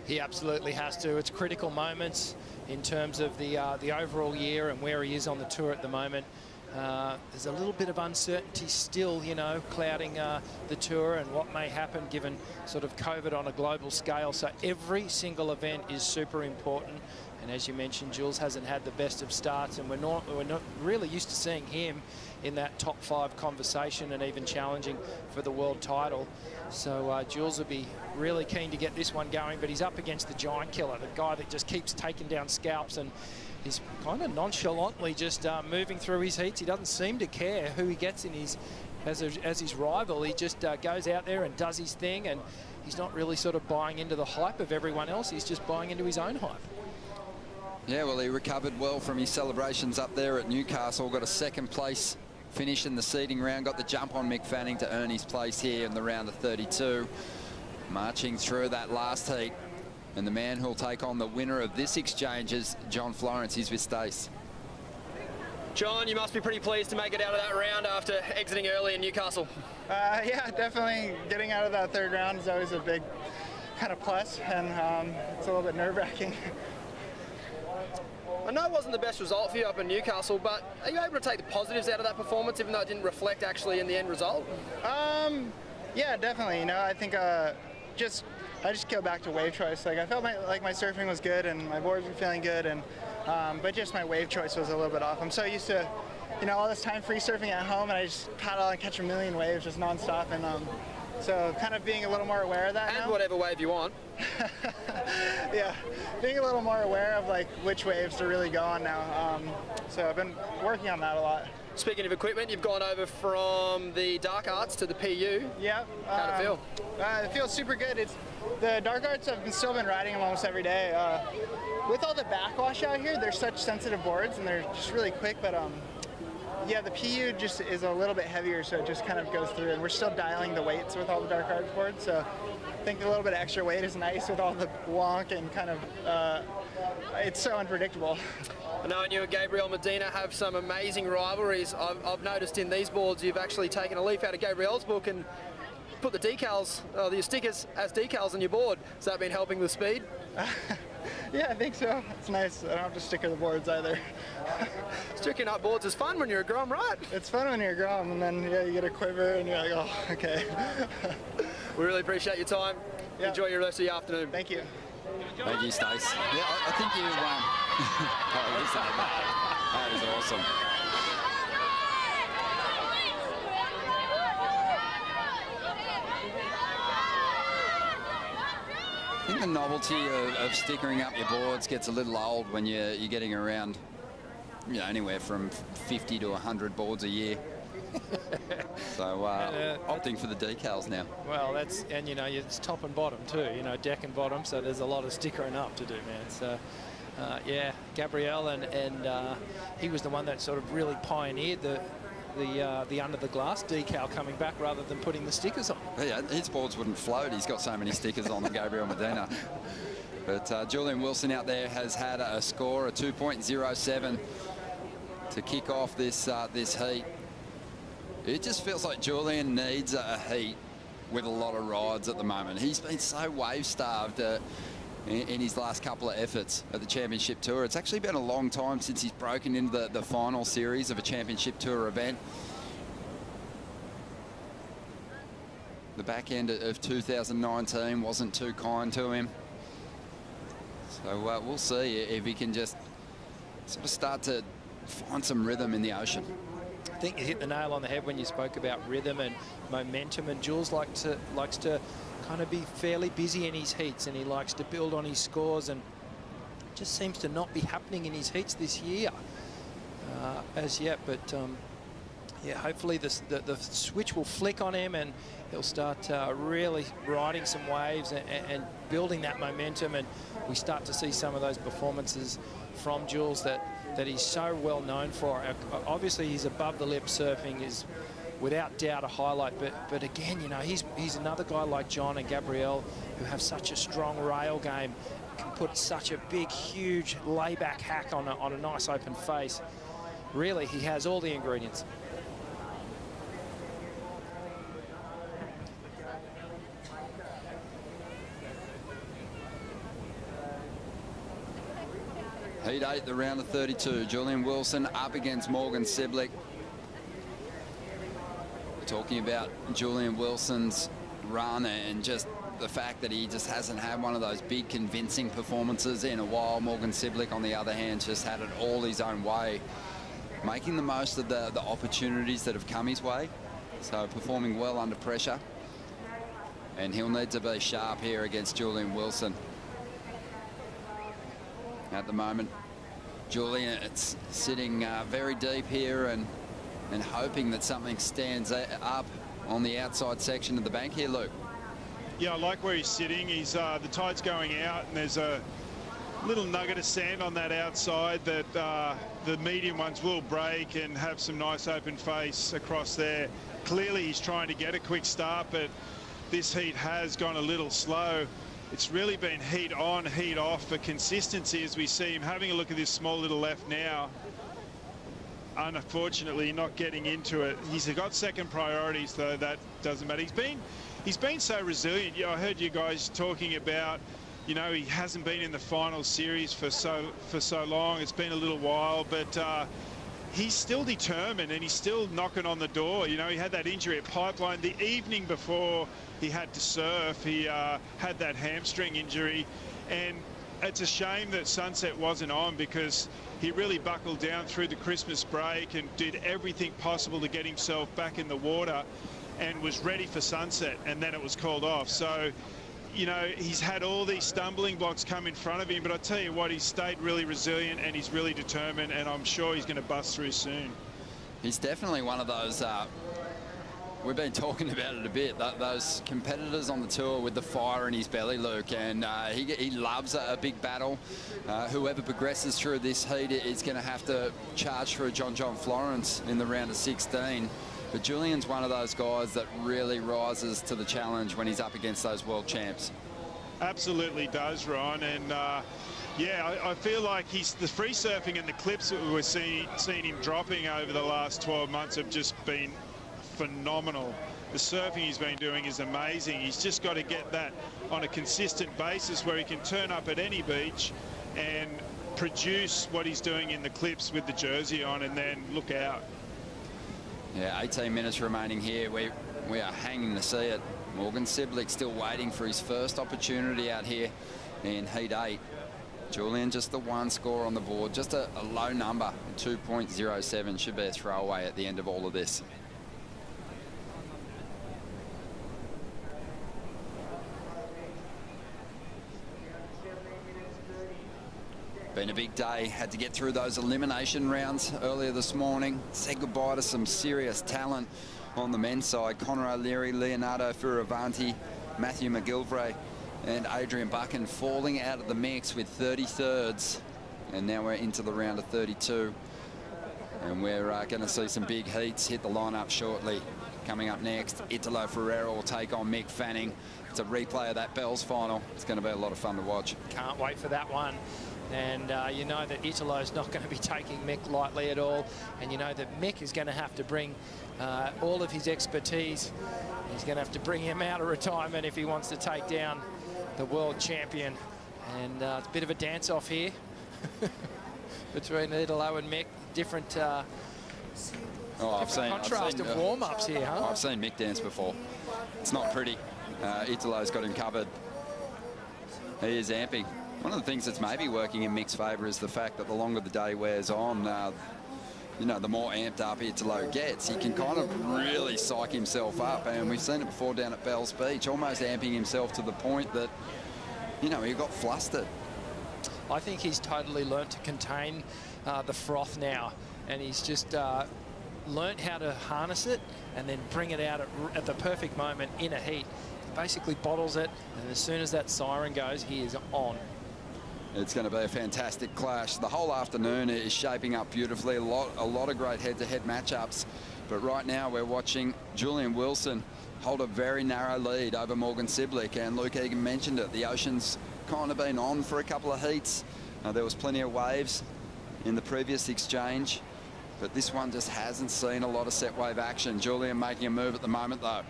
He absolutely has to. It's critical moments in terms of the overall year and where he is on the tour at the moment. There's a little bit of uncertainty still, you know, clouding the tour and what may happen given sort of COVID on a global scale. So every single event is super important. And as you mentioned, Jules hasn't had the best of starts, and we're not really used to seeing him in that top 5 conversation and even challenging for the world title. So Jules will be really keen to get this one going, but he's up against the giant killer, the guy that just keeps taking down scalps, and he's kind of nonchalantly just moving through his heats. He doesn't seem to care who he gets in his as his rival. He just goes out there and does his thing, and he's not really sort of buying into the hype of everyone else. He's just buying into his own hype. Yeah, well, he recovered well from his celebrations up there at Newcastle. Got a 2nd place finish in the seeding round. Got the jump on Mick Fanning to earn his place here in the round of 32. Marching through that last heat. And the man who'll take on the winner of this exchange is John Florence. He's with Stace. John, you must be pretty pleased to make it out of that round after exiting early in Newcastle. Yeah, definitely getting out of that 3rd round is always a big kind of plus, and it's a little bit nerve-wracking. I know it wasn't the best result for you up in Newcastle, but are you able to take the positives out of that performance, even though it didn't reflect actually in the end result? Yeah, definitely. You know, I think I just go back to wave choice. Like I felt like my surfing was good and my boards were feeling good, and but just my wave choice was a little bit off. I'm so used to, you know, all this time free surfing at home, and I just paddle and catch a million waves just nonstop, and so kind of being a little more aware of that and now. And whatever wave you want. Yeah, being a little more aware of like which waves to really go on now. So I've been working on that a lot. Speaking of equipment, you've gone over from the Dark Arts to the PU. Yeah. How'd it feel? It feels super good. The Dark Arts, I've still been riding them almost every day. With all the backwash out here, they're such sensitive boards and they're just really quick, but yeah, the PU just is a little bit heavier, so it just kind of goes through, and we're still dialing the weights with all the Dark Arts boards, so I think a little bit of extra weight is nice with all the wonk and kind of, it's so unpredictable. I know you and Gabriel Medina have some amazing rivalries. I've noticed in these boards you've actually taken a leaf out of Gabriel's book and put the decals, your stickers as decals on your board. Has that been helping with speed? Yeah, I think so. It's nice. I don't have to sticker the boards either. Sticking up boards is fun when you're a Grom, right? It's fun when you're a Grom, and then yeah, you get a quiver and you're like, oh, okay. We really appreciate your time. Yep. Enjoy your rest of your afternoon. Thank you. Thank you, Stace. Yeah, I think you that is awesome. I think the novelty of stickering up your boards gets a little old when you're getting around, you know, anywhere from 50 to 100 boards a year. So opting for the decals now. Well, that's, and you know, it's top and bottom too, you know, deck and bottom, so there's a lot of stickering up to do, man. So yeah, Gabriel, and he was the one that sort of really pioneered the under the glass decal coming back rather than putting the stickers on. Yeah, his boards wouldn't float. He's got so many stickers on than Gabriel Medina. But Julian Wilson out there has had a score, a 2.07 to kick off this this heat. It just feels like Julian needs a heat with a lot of rides at the moment. He's been so wave-starved in his last couple of efforts at the Championship Tour. It's actually been a long time since he's broken into the final series of a Championship Tour event. The back end of 2019 wasn't too kind to him. So we'll see if he can just sort of start to find some rhythm in the ocean. I think you hit the nail on the head when you spoke about rhythm and momentum, and Jules likes to kind of be fairly busy in his heats, and he likes to build on his scores, and just seems to not be happening in his heats this year as yet. But yeah, hopefully the switch will flick on him and he'll start really riding some waves and building that momentum, and we start to see some of those performances from Jules that he's so well known for. Obviously, his above the lip surfing is without doubt a highlight, but again, you know, he's another guy like John and Gabrielle who have such a strong rail game, can put such a big, huge layback hack on a nice open face. Really, he has all the ingredients. Heat 8, the round of 32. Julian Wilson up against Morgan Siblick. We're talking about Julian Wilson's run and just the fact that he just hasn't had one of those big convincing performances in a while. Morgan Siblick, on the other hand, just had it all his own way, making the most of the opportunities that have come his way. So performing well under pressure. And he'll need to be sharp here against Julian Wilson. At the moment, Julian, it's sitting very deep here and hoping that something stands up on the outside section of the bank here, Luke. Yeah, I like where he's sitting. He's the tide's going out, and there's a little nugget of sand on that outside that the medium ones will break and have some nice open face across there. Clearly, he's trying to get a quick start, but this heat has gone a little slow. It's really been heat on, heat off for consistency as we see him having a look at this small little left now. Unfortunately, not getting into it. He's got second priorities, though. That doesn't matter. He's been so resilient. Yeah, I heard you guys talking about, you know, he hasn't been in the final series for so long. It's been a little while, but he's still determined and he's still knocking on the door. You know, he had that injury at Pipeline the evening before he had to surf. He had that hamstring injury, and it's a shame that Sunset wasn't on, because he really buckled down through the Christmas break and did everything possible to get himself back in the water and was ready for Sunset, and then it was called off. So, you know, he's had all these stumbling blocks come in front of him, but I tell you what, he's stayed really resilient and he's really determined, and I'm sure he's going to bust through soon. He's definitely one of those, we've been talking about it a bit, those competitors on the tour with the fire in his belly, Luke, and he loves a big battle. Whoever progresses through this heat is going to have to charge through John Florence in the round of 16. But Julian's one of those guys that really rises to the challenge when he's up against those world champs. Absolutely does, Ron. And yeah, I feel like the free surfing and the clips that we're seeing him dropping over the last 12 months have just been phenomenal. The surfing he's been doing is amazing. He's just got to get that on a consistent basis where he can turn up at any beach and produce what he's doing in the clips with the jersey on, and then look out. Yeah, 18 minutes remaining here. We are hanging to see it. Morgan Siblick still waiting for his first opportunity out here in Heat 8. Julian just the one score on the board, just a low number, 2.07, should be a throwaway at the end of all of this. Been a big day. Had to get through those elimination rounds earlier this morning. Said goodbye to some serious talent on the men's side. Connor O'Leary, Leonardo Fioravanti, Matthew McGilvray and Adrian Buchan falling out of the mix with 33rds. And now we're into the round of 32. And we're going to see some big heats hit the lineup shortly. Coming up next, Italo Ferreira will take on Mick Fanning. It's a replay of that Bells final. It's going to be a lot of fun to watch. Can't wait for that one. And you know that Italo's not going to be taking Mick lightly at all. And you know that Mick is going to have to bring all of his expertise. He's going to have to bring him out of retirement if he wants to take down the world champion. And it's a bit of a dance-off here between Italo and Mick. Different I've seen contrast of warm-ups here, huh? I've seen Mick dance before. It's not pretty. Italo's got him covered. He is amping. One of the things that's maybe working in Mick's favour is the fact that the longer the day wears on, you know, the more amped up Italo gets. He can kind of really psych himself up, and we've seen it before down at Bells Beach, almost amping himself to the point that, you know, he got flustered. I think he's totally learnt to contain the froth now, and he's just learnt how to harness it and then bring it out at the perfect moment in a heat. He basically bottles it, and as soon as that siren goes, he is on. It's going to be a fantastic clash. The whole afternoon is shaping up beautifully. A lot of great head-to-head matchups. But right now we're watching Julian Wilson hold a very narrow lead over Morgan Siblick. And Luke Egan mentioned it. The Ocean's kind of been on for a couple of heats. There was plenty of waves in the previous exchange. But this one just hasn't seen a lot of set wave action. Julian making a move at the moment, though.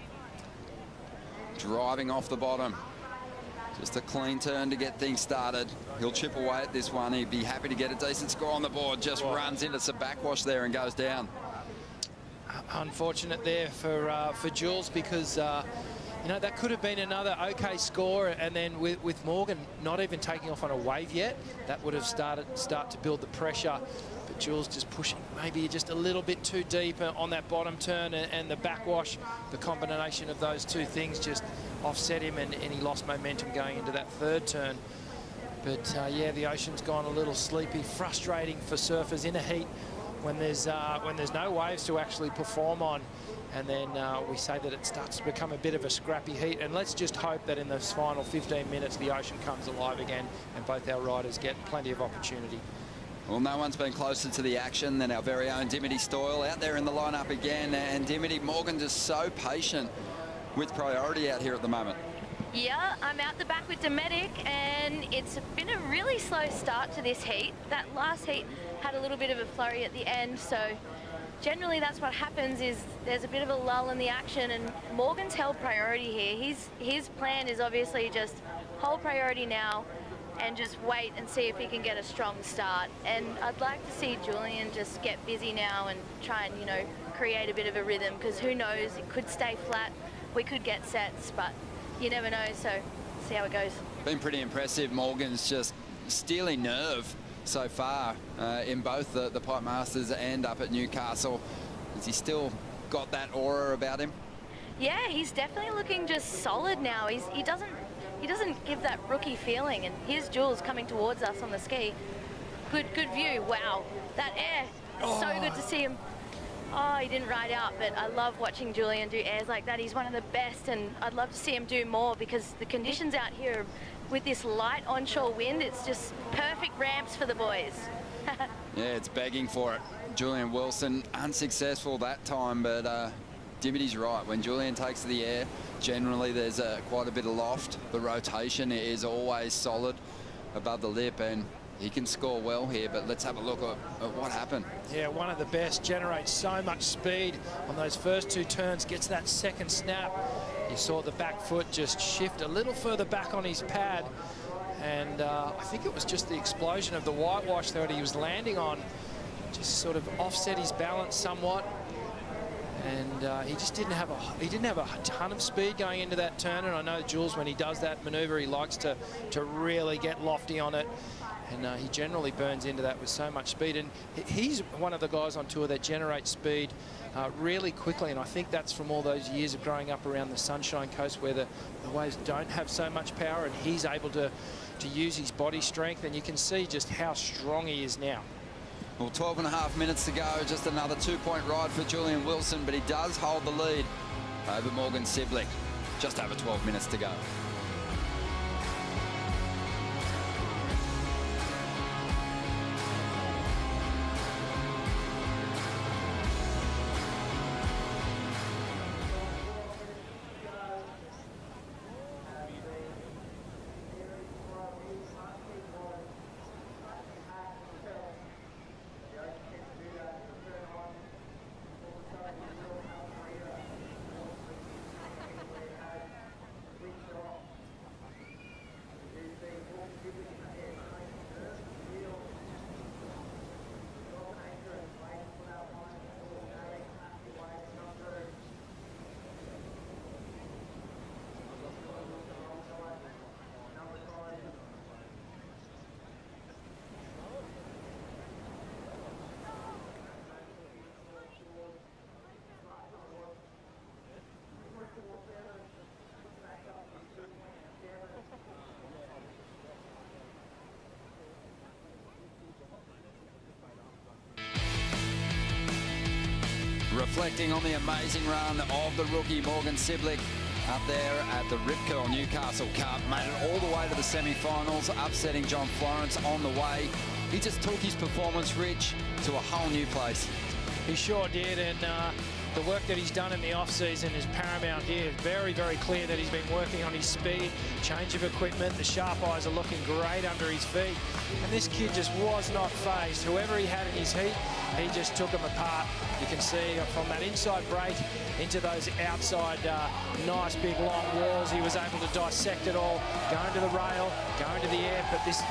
Driving off the bottom. Just a clean turn to get things started. He'll chip away at this one. He'd be happy to get a decent score on the board. Just runs into some backwash there and goes down. Unfortunate there for Jules, because you know, that could have been another okay score, and then with Morgan not even taking off on a wave yet, that would have start to build the pressure. But Jules just pushing maybe just a little bit too deep on that bottom turn, and the backwash, the combination of those two things just offset him, and he lost momentum going into that third turn. But yeah, the Ocean's gone a little sleepy. Frustrating for surfers in a heat when there's no waves to actually perform on. And then we say that it starts to become a bit of a scrappy heat. And let's just hope that in the final 15 minutes, the Ocean comes alive again and both our riders get plenty of opportunity. Well, no one's been closer to the action than our very own Dimity Stoyle out there in the lineup again. And Dimity, Morgan just so patient with priority out here at the moment. Yeah, I'm out the back with Dometic, and it's been a really slow start to this heat. That last heat had a little bit of a flurry at the end, so generally that's what happens, is there's a bit of a lull in the action, and Morgan's held priority here. His plan is obviously just hold priority now and just wait and see if he can get a strong start. And I'd like to see Julian just get busy now and try and, you know, create a bit of a rhythm, because who knows, it could stay flat, we could get sets, but you never know, so see how it goes. Been pretty impressive. Morgan's just stealing nerve so far in both the Pipe Masters and up at Newcastle. Has he still got that aura about him? Yeah, he's definitely looking just solid now. He doesn't give that rookie feeling, and here's Jules coming towards us on the ski. Good view. Wow, that air, so good to see him. Oh, he didn't ride out, but I love watching Julian do airs like that. He's one of the best, and I'd love to see him do more, because the conditions out here with this light onshore wind, it's just perfect ramps for the boys. Yeah, it's begging for it. Julian Wilson unsuccessful that time, but Dimity's right. When Julian takes to the air, generally there's quite a bit of loft. The rotation is always solid above the lip, and he can score well here, but let's have a look at what happened. Yeah, one of the best, generates so much speed on those first two turns, gets that second snap. You saw the back foot just shift a little further back on his pad, and I think it was just the explosion of the whitewash that he was landing on, just sort of offset his balance somewhat. and he just didn't have a ton of speed going into that turn. And I know Jules, when he does that maneuver, he likes to really get lofty on it, and he generally burns into that with so much speed. And he's one of the guys on tour that generates speed really quickly, and I think that's from all those years of growing up around the Sunshine Coast where the waves don't have so much power, and he's able to use his body strength, and you can see just how strong he is now. Well, 12.5 minutes to go, just another 2-point ride for Julian Wilson, but he does hold the lead over Morgan Siblick. Just over 12 minutes to go. Reflecting on the amazing run of the rookie Morgan Siblick up there at the Rip Curl Newcastle Cup. Made it all the way to the semi-finals, upsetting John Florence on the way. He just took his performance, Rich, to a whole new place. He sure did, and the work that he's done in the off-season is paramount here. Very, very clear that he's been working on his speed, change of equipment. The sharp eyes are looking great under his feet. And this kid just was not phased. Whoever he had in his heat, he just took them apart. You can see from that inside break into those outside nice big long walls, he was able to dissect it all, going to the rail, going to the air. But this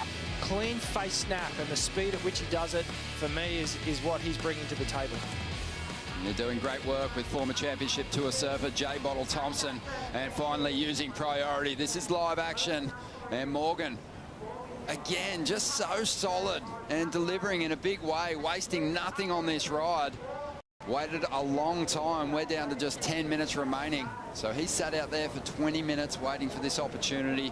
clean face snap and the speed at which he does it, for me, is what he's bringing to the table. They're doing great work with former championship tour surfer Jay Bottle Thompson, and finally using priority. This is live action, and Morgan again just so solid and delivering in a big way, wasting nothing on this ride. Waited a long time. We're down to just 10 minutes remaining, so he sat out there for 20 minutes waiting for this opportunity,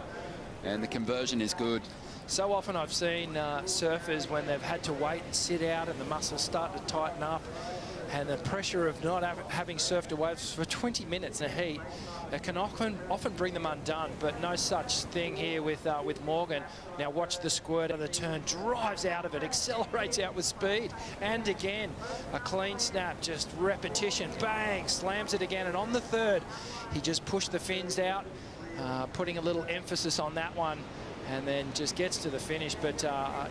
and the conversion is good. So often I've seen surfers, when they've had to wait and sit out and the muscles start to tighten up, and the pressure of not having surfed a wave for 20 minutes in a heat, it can often bring them undone. But no such thing here with Morgan. Now watch the squirt of the turn, drives out of it, accelerates out with speed, and again a clean snap, just repetition, bang, slams it again. And on the third, he just pushed the fins out, putting a little emphasis on that one, and then just gets to the finish. But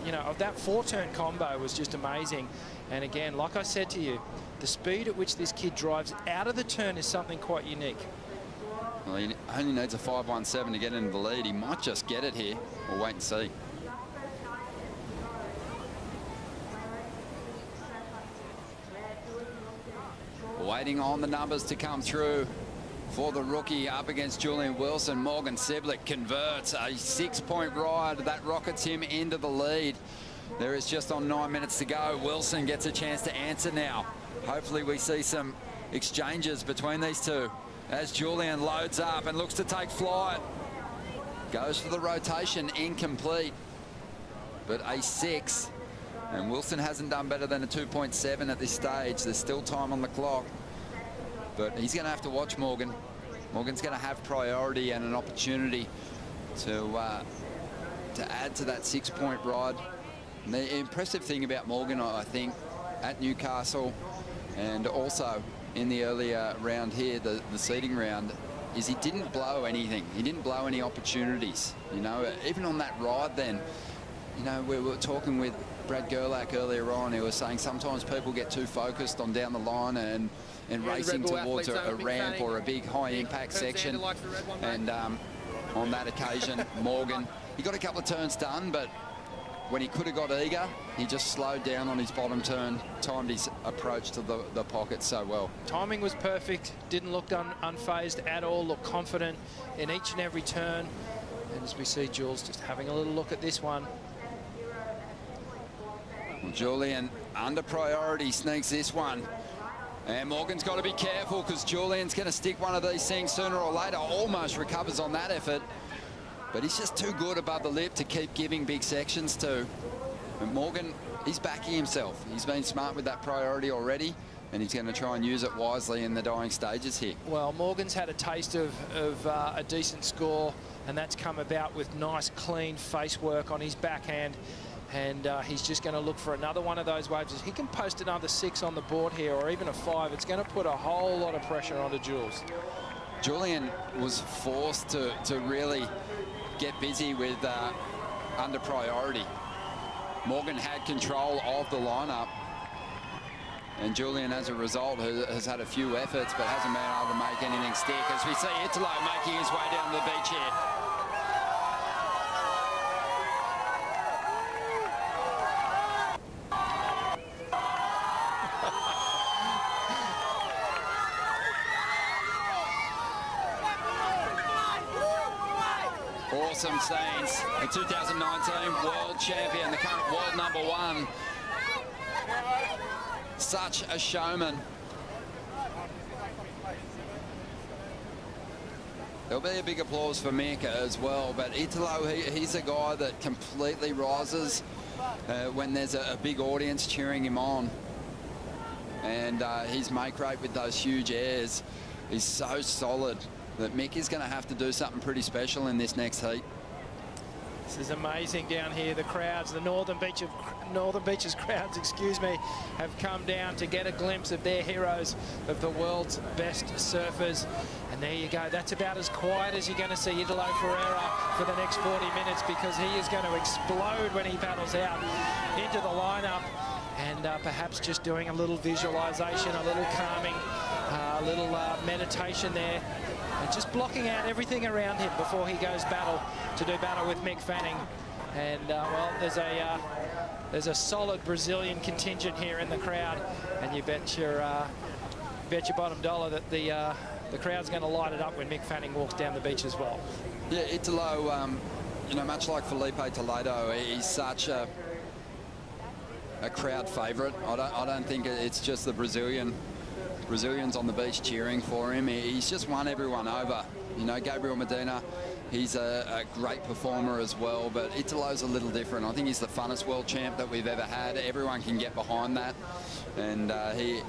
you know, that 4-turn combo was just amazing. And again, like I said to you, the speed at which this kid drives out of the turn is something quite unique. Well, he only needs a 5.17 to get into the lead. He might just get it here. We'll wait and see. Waiting on the numbers to come through for the rookie up against Julian Wilson. Morgan Siblick converts a 6-point ride. That rockets him into the lead. There is just on 9 minutes to go. Wilson gets a chance to answer now. Hopefully we see some exchanges between these two as Julian loads up and looks to take flight. Goes for the rotation, incomplete, but a 6. And Wilson hasn't done better than a 2.7 at this stage. There's still time on the clock, but he's going to have to watch Morgan. Morgan's going to have priority and an opportunity to add to that 6-point ride. And the impressive thing about Morgan, I think, at Newcastle and also in the earlier round here, the seeding round, is he didn't blow anything. He didn't blow any opportunities. You know, even on that ride then, you know, we were talking with Brad Gerlach earlier on. He was saying sometimes people get too focused on down the line and racing towards a ramp or a big high-impact section. And on that occasion, Morgan, he got a couple of turns done, but when he could have got eager, he just slowed down on his bottom turn, timed his approach to the pocket so well. Timing was perfect, didn't look unfazed at all, looked confident in each and every turn. And as we see Jules just having a little look at this one. Well, Julian under priority sneaks this one. And Morgan's got to be careful because Julian's going to stick one of these things sooner or later. Almost recovers on that effort. But he's just too good above the lip to keep giving big sections to. And Morgan, he's backing himself. He's been smart with that priority already, and he's going to try and use it wisely in the dying stages here. Well, Morgan's had a taste of a decent score, and that's come about with nice, clean face work on his backhand. And he's just going to look for another one of those waves. If he can post another 6 on the board here, or even a 5, it's going to put a whole lot of pressure onto Jules. Julian was forced to really get busy with under priority. Morgan had control of the lineup, and Julian, as a result, has had a few efforts but hasn't been able to make anything stick. As we see Italo making his way down the beach here. Awesome scenes. The 2019 world champion, the current world #1. Such a showman. There'll be a big applause for Mick as well, but Italo, he's a guy that completely rises when there's a big audience cheering him on. And his make rate with those huge airs is so solid that Mick is going to have to do something pretty special in this next heat. This is amazing down here. The crowds, the Northern Beaches crowds, excuse me, have come down to get a glimpse of their heroes, of the world's best surfers. And there you go. That's about as quiet as you're going to see Italo Ferreira for the next 40 minutes, because he is going to explode when he paddles out into the lineup. And perhaps just doing a little visualization, a little calming, a little meditation there. And just blocking out everything around him before he goes to do battle with Mick Fanning. And well, there's a solid Brazilian contingent here in the crowd, and you bet your bottom dollar that the crowd's going to light it up when Mick Fanning walks down the beach as well. Yeah, Italo, you know, much like Felipe Toledo, he's such a crowd favourite. I don't think it's just the Brazilians on the beach cheering for him. He's just won everyone over. You know, Gabriel Medina, he's a great performer as well, but Italo's a little different. I think he's the funnest world champ that we've ever had. Everyone can get behind that, and he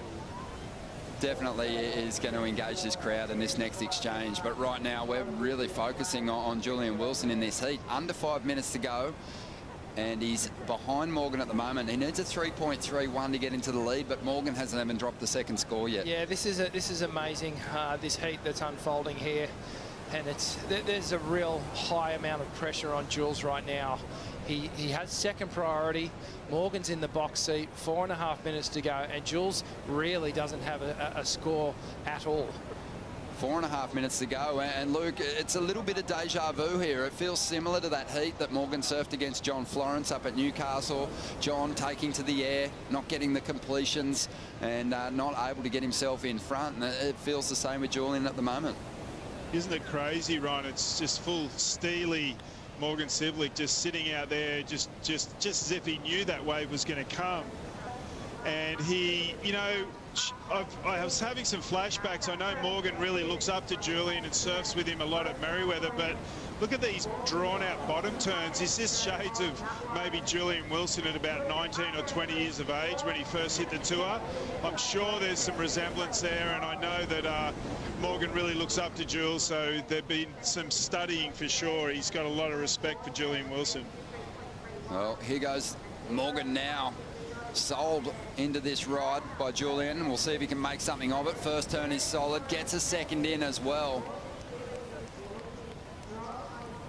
definitely is going to engage this crowd in this next exchange. But right now, we're really focusing on Julian Wilson in this heat. Under 5 minutes to go. And he's behind Morgan at the moment. He needs a 3.31 to get into the lead, but Morgan hasn't even dropped the second score yet. Yeah, this is amazing, this heat that's unfolding here. And there's a real high amount of pressure on Jules right now. He has second priority. Morgan's in the box seat, 4.5 minutes to go, and Jules really doesn't have a score at all. 4.5 minutes to go, and Luke, it's a little bit of deja vu here. It feels similar to that heat that Morgan surfed against John Florence up at Newcastle. John taking to the air, not getting the completions, and not able to get himself in front. And it feels the same with Julian at the moment. Isn't it crazy, Ron? It's just full steely Morgan Civlik just sitting out there, just as if he knew that wave was going to come. And he, you know, I was having some flashbacks. I know Morgan really looks up to Julian and surfs with him a lot at Merriweather, but look at these drawn-out bottom turns. Is this shades of maybe Julian Wilson at about 19 or 20 years of age when he first hit the tour? I'm sure there's some resemblance there, and I know that Morgan really looks up to Jules, so there've been some studying for sure. He's got a lot of respect for Julian Wilson. Well, here goes Morgan now. Sold into this ride by Julian. We'll see if he can make something of it. First turn is solid, gets a second in as well.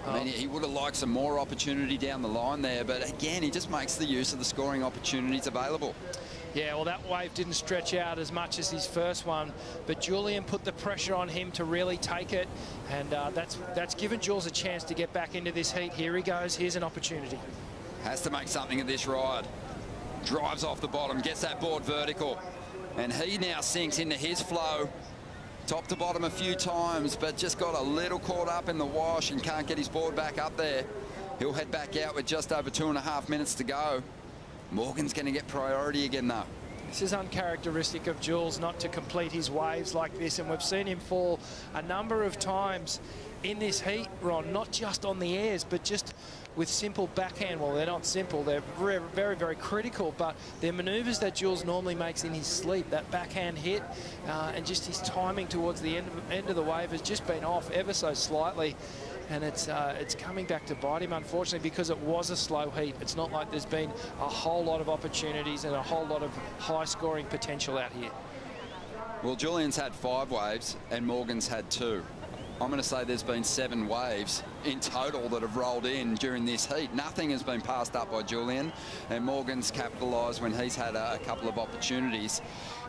I mean, he would have liked some more opportunity down the line there, but again, he just makes the use of the scoring opportunities available. Yeah, well, that wave didn't stretch out as much as his first one, but Julian put the pressure on him to really take it, and that's given Jules a chance to get back into this heat. Here he goes. Here's an opportunity. Has to make something of this ride. Drives off the bottom, gets that board vertical. And he now sinks into his flow. Top to bottom a few times, but just got a little caught up in the wash and can't get his board back up there. He'll head back out with just over 2.5 minutes to go. Morgan's going to get priority again, though. This is uncharacteristic of Jules not to complete his waves like this, and we've seen him fall a number of times in this heat, Ron, not just on the airs, but just with simple backhand. Well, they're not simple, they're very, very, very critical, but they're manoeuvres that Jules normally makes in his sleep. That backhand hit and just his timing towards the end of the wave has just been off ever so slightly. And it's coming back to bite him, unfortunately, because it was a slow heat. It's not like there's been a whole lot of opportunities and a whole lot of high-scoring potential out here. Well, Julian's had 5 waves and Morgan's had 2. I'm going to say there's been 7 waves in total that have rolled in during this heat. Nothing has been passed up by Julian, and Morgan's capitalised when he's had a couple of opportunities.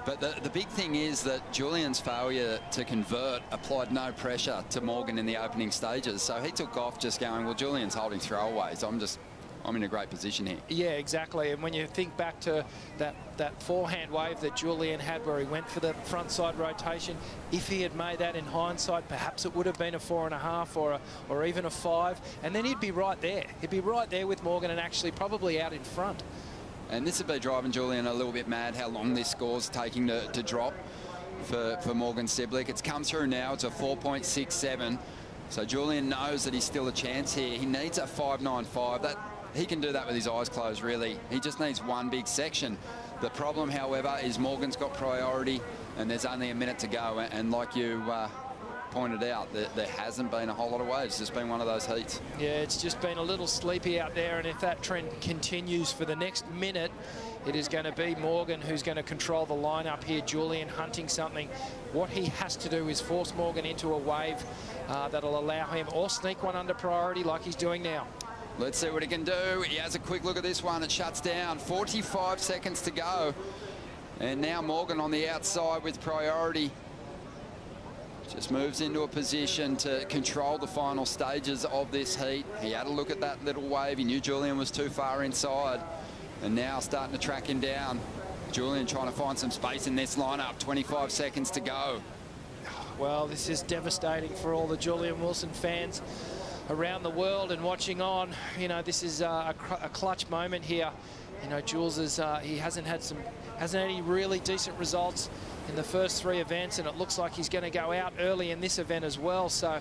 But the big thing is that Julian's failure to convert applied no pressure to Morgan in the opening stages. So he took off just going, well, Julian's holding throwaways. I'm in a great position here. Yeah, exactly. And when you think back to that forehand wave that Julian had where he went for the front side rotation, if he had made that in hindsight, perhaps it would have been a 4.5 or even a 5. And then he'd be right there. He'd be right there with Morgan and actually probably out in front. And this would be driving Julian a little bit mad how long this score's taking to drop for Morgan Siblick. It's come through now. It's a 4.67. So Julian knows that he's still a chance here. He needs a 5.95. He can do that with his eyes closed, really. He just needs one big section. The problem, however, is Morgan's got priority and there's only a minute to go. And like you pointed out, there hasn't been a whole lot of waves. It's been one of those heats. Yeah, it's just been a little sleepy out there, and if that trend continues for the next minute, it is going to be Morgan who's going to control the lineup here. Julian hunting something. What he has to do is force Morgan into a wave that'll allow him, or sneak one under priority like he's doing now. Let's see what he can do. He has a quick look at this one. It shuts down. 45 seconds to go. And now Morgan on the outside with priority. Just moves into a position to control the final stages of this heat. He had a look at that little wave. He knew Julian was too far inside. And now starting to track him down. Julian trying to find some space in this lineup. 25 seconds to go. Well, this is devastating for all the Julian Wilson fans around the world and watching on. You know, this is a clutch moment here. You know, Jules he hasn't had any really decent results in the first 3 events, and it looks like he's going to go out early in this event as well. So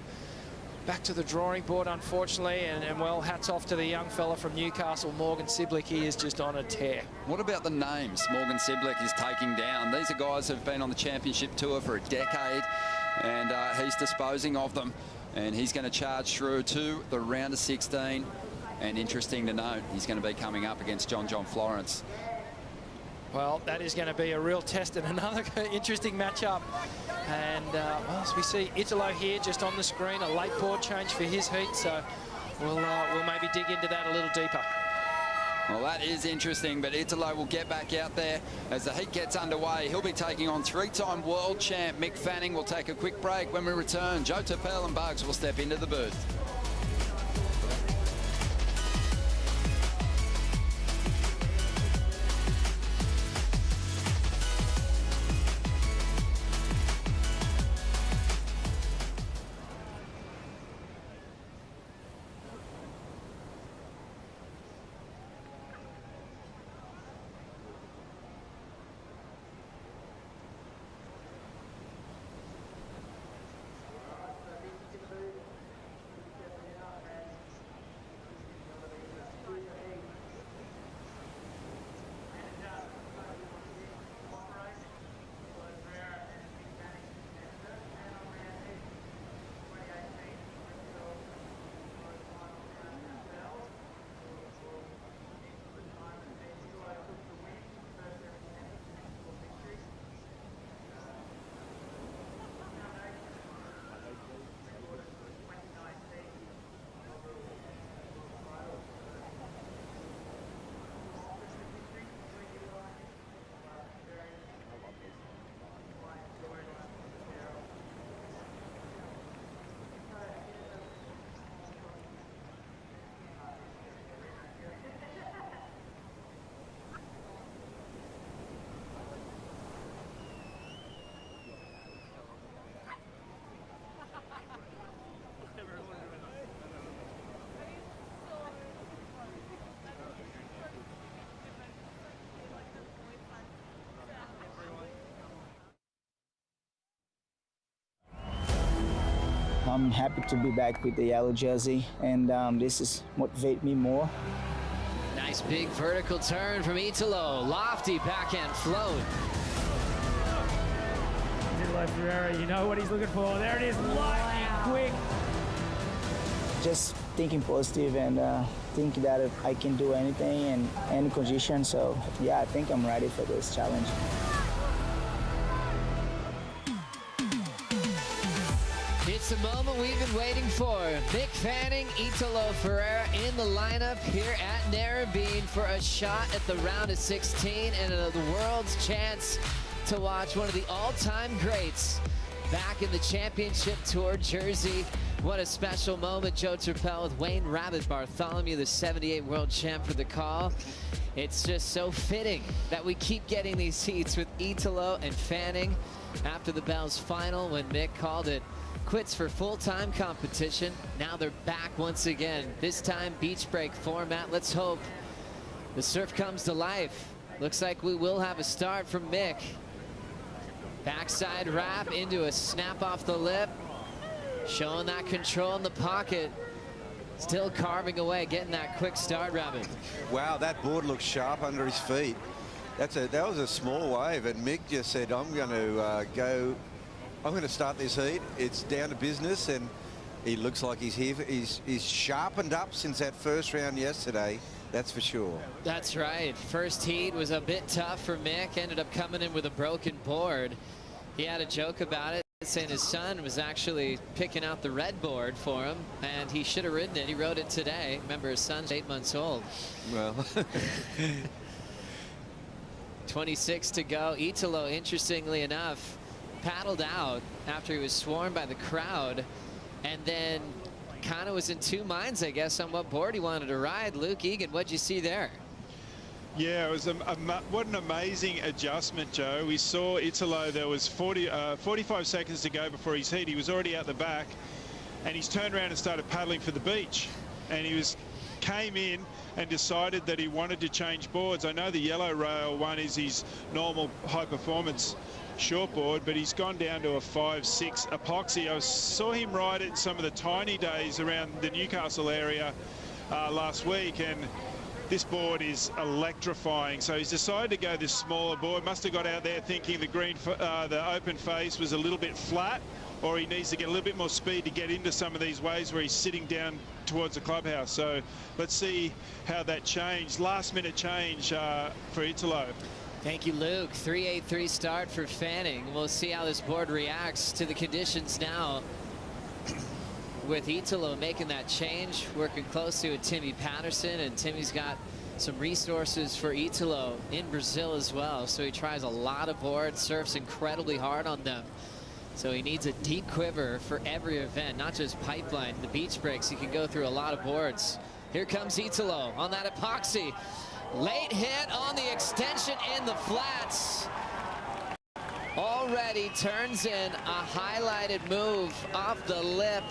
back to the drawing board, unfortunately, and well, hats off to the young fella from Newcastle, Morgan Siblick. He is just on a tear. What about the names Morgan Siblick is taking down? These are guys who've been on the championship tour for a decade, and he's disposing of them, and he's going to charge through to the round of 16. And interesting to note, he's going to be coming up against John Florence. Well, that is going to be a real test and another interesting matchup. And well, as we see Italo here just on the screen, a late board change for his heat. So we'll maybe dig into that a little deeper. Well, that is interesting, but Italo will get back out there as the heat gets underway. He'll be taking on 3-time world champ Mick Fanning. We'll take a quick break. When we return, Joe Turpel and Bugs will step into the booth. I'm happy to be back with the yellow jersey, and this is motivate me more. Nice big vertical turn from Italo. Lofty backhand float. Italo Ferreira, you know what he's looking for. There it is, lightning quick. Just thinking positive and think that I can do anything in any condition. So yeah, I think I'm ready for this challenge. It's the moment we've been waiting for. Mick Fanning, Italo Ferreira in the lineup here at Narrabeen for a shot at the round of 16 and the world's chance to watch one of the all-time greats back in the championship tour jersey. What a special moment. Joe Turpel with Wayne Rabbit Bartholomew, the 78 world champ, for the call. It's just so fitting that we keep getting these heats with Italo and Fanning after the Bells final when Mick called it quits for full-time competition. Now they're back once again, this time beach break format. Let's hope the surf comes to life. Looks like we will have a start from Mick. Backside wrap into a snap off the lip, showing that control in the pocket. Still carving away, getting that quick start, Rabbit. Wow, that board looks sharp under his feet. That was a small wave, and Mick just said, I'm going to start this heat. It's down to business, and he looks like he's here. He's sharpened up since that first round yesterday. That's for sure. That's right. First heat was a bit tough for Mick. Ended up coming in with a broken board. He had a joke about it, saying his son was actually picking out the red board for him, and he should have ridden it. He rode it today. Remember, his son's 8 months old. Well. 26 to go. Italo, interestingly enough, paddled out after he was swarmed by the crowd, and then kind of was in two minds, I guess, on what board he wanted to ride. Luke Egan, what'd you see there? Yeah, it was what an amazing adjustment, Joe. We saw Italo, there was 45 seconds to go before his heat. He was already out the back, and he's turned around and started paddling for the beach. And he came in and decided that he wanted to change boards. I know the yellow rail one is his normal high performance shortboard, but he's gone down to a 5.6 epoxy. I saw him ride it in some of the tiny days around the Newcastle area last week, and this board is electrifying. So he's decided to go this smaller board. Must have got out there thinking the open face was a little bit flat, or he needs to get a little bit more speed to get into some of these waves where he's sitting down towards the clubhouse. So let's see how that changed. Last minute change for Italo. Thank you, Luke. 3.83 start for Fanning. We'll see how this board reacts to the conditions now. With Italo making that change, working closely with Timmy Patterson, and Timmy's got some resources for Italo in Brazil as well. So he tries a lot of boards, surfs incredibly hard on them. So he needs a deep quiver for every event, not just pipeline. The beach breaks, he can go through a lot of boards. Here comes Italo on that epoxy. Late hit on the extension in the flats. Already turns in a highlighted move off the lip.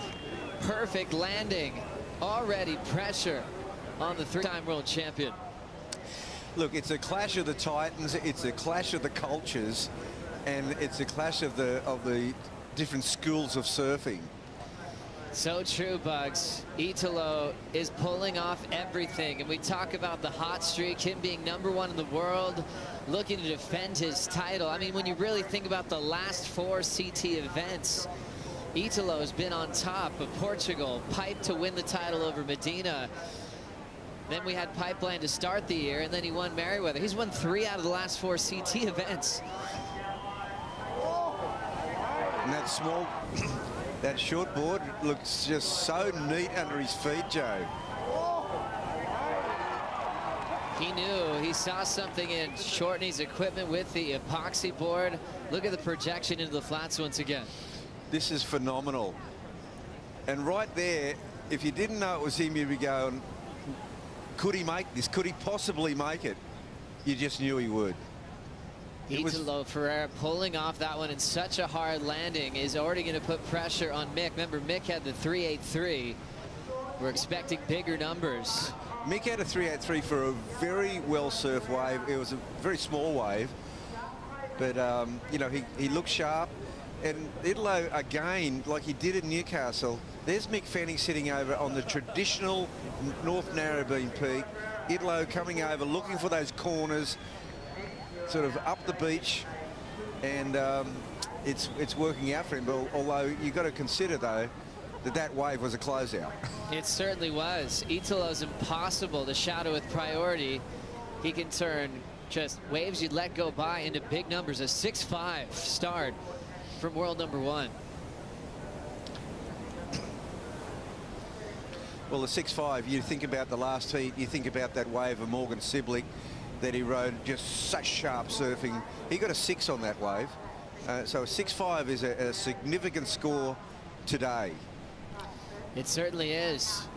Perfect landing. Already pressure on the three-time world champion. Look, it's a clash of the titans. It's a clash of the cultures, and it's a clash of the different schools of surfing. So true, Bugs. Italo is pulling off everything, and we talk about the hot streak, him being #1 in the world, looking to defend his title. I mean, when you really think about the last 4 CT events, Italo has been on top of Portugal, Pipe to win the title over Medina. Then we had Pipeline to start the year, and then he won Merriweather. He's won 3 out of the last 4 CT events. And that small, that short board looks just so neat under his feet, Joe. He knew, he saw something in Shortney's equipment with the epoxy board. Look at the projection into the flats once again. This is phenomenal. And right there, if you didn't know it was him, you'd be going, could he make this? Could he possibly make it? You just knew he would. Italo Ferreira pulling off that one in such a hard landing is already going to put pressure on Mick. Remember, Mick had the 3.83. We're expecting bigger numbers. Mick had a 3.83 for a very well surfed wave. It was a very small wave, but you know, he looked sharp. And Italo, again, like he did in Newcastle, there's Mick Fanning sitting over on the traditional North Narrabeen peak. Italo coming over, looking for those corners, sort of up the beach, and it's working out for him. But although you've got to consider, though, that wave was a closeout. It certainly was. Italo's impossible to shadow with priority. He can turn just waves you'd let go by into big numbers. A 6-5 start from world number 1. Well, the 6-5, you think about the last heat, you think about that wave of Morgan Siblick that he rode, just such sharp surfing. He got a 6 on that wave. So a 6-5 is a significant score today. It certainly is.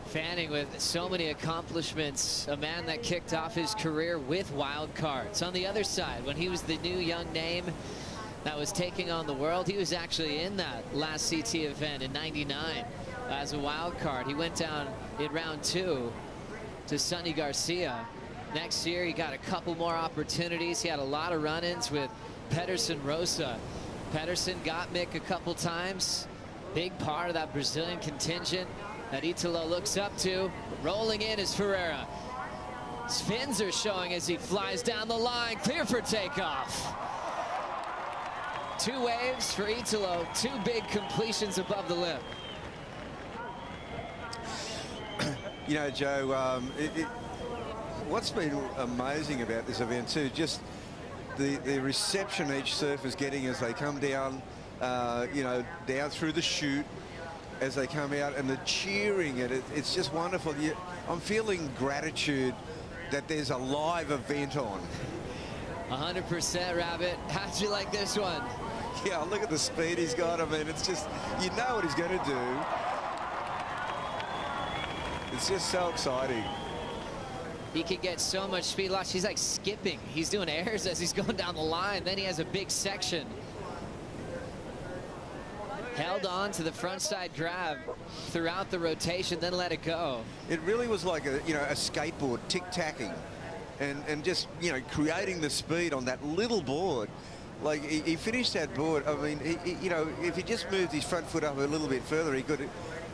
Fanning with so many accomplishments, a man that kicked off his career with wild cards. On the other side, when he was the new young name that was taking on the world, he was actually in that last CT event in '99 as a wild card. He went down in round 2 to Sonny Garcia. Next year, he got a couple more opportunities. He had a lot of run-ins with Pedersen Rosa. Pedersen got Mick a couple times. Big part of that Brazilian contingent that Italo looks up to. Rolling in is Ferreira. His fins are showing as he flies down the line, clear for takeoff. 2 waves for Italo, 2 big completions above the lip. You know, Joe, what's been amazing about this event too, just the reception each surfer's getting as they come down, you know, down through the chute, as they come out, and the cheering, and it's just wonderful. I'm feeling gratitude that there's a live event on. 100%, Rabbit. How'd you like this one? Yeah, look at the speed he's got. I mean, it's just, you know what he's going to do. It's just so exciting. He can get so much speed loss. He's like skipping. He's doing airs as he's going down the line. Then he has a big section. Held on to the front side grab throughout the rotation, then let it go. It really was like a, you know, a skateboard tic-tacking, and just, you know, creating the speed on that little board. Like he finished that board. I mean, he, you know, if he just moved his front foot up a little bit further, he could have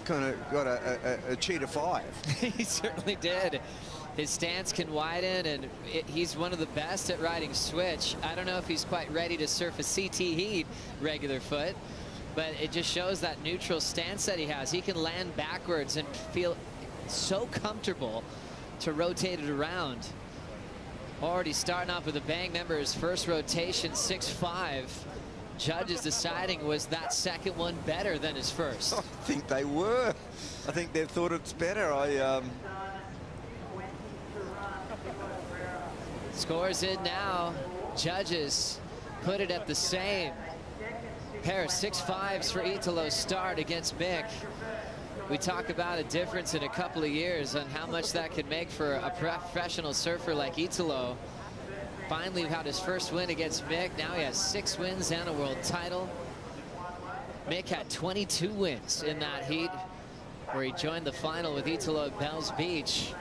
kind of got a cheetah 5. He certainly did. His stance can widen, and he's one of the best at riding switch. I don't know if he's quite ready to surf a CT heat regular foot, but it just shows that neutral stance that he has. He can land backwards and feel so comfortable to rotate it around. Already starting off with a bang. Remember his first rotation, 6-5. Judges deciding, was that second one better than his first? I think they were. I think they've thought it's better. Scores in now. Judges put it at the same. Pair of 6-5s for Italo's start against Mick. We talk about a difference in a couple of years and how much that could make for a professional surfer like Italo. Finally had his first win against Mick. Now he has 6 wins and a world title. Mick had 22 wins in that heat where he joined the final with Italo at Bells Beach.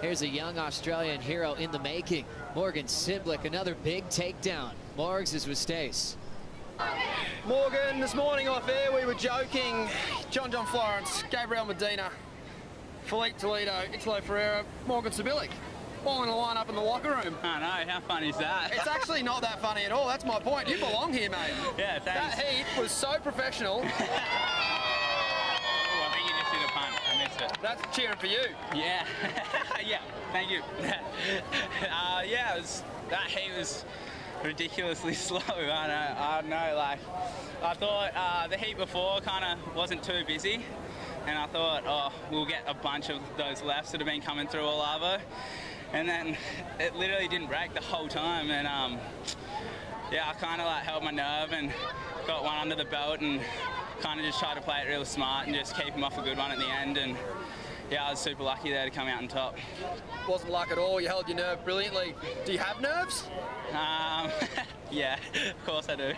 Here's a young Australian hero in the making. Morgan Siblick, another big takedown. Morgs is with Stace. Morgan, this morning off air we were joking. John Florence, Gabriel Medina, Felipe Toledo, Italo Ferreira, Morgan Siblick, all in a line up in the locker room. I know, how funny is that? It's actually not that funny at all. That's my point. You belong here, mate. Yeah, thanks. That heat was so professional. I think you just did a punt. I missed it. That's cheering for you. Yeah. Yeah, thank you. Yeah, that heat was ridiculously slow. I don't know, like, I thought the heat before kind of wasn't too busy, and I thought, oh, we'll get a bunch of those lefts that have been coming through all over, and then it literally didn't break the whole time, and yeah, I kind of like held my nerve and got one under the belt and kind of just tried to play it real smart and just keep him off a good one at the end, and yeah, I was super lucky there to come out on top. Wasn't luck at all. You held your nerve brilliantly. Do you have nerves? Yeah, of course I do.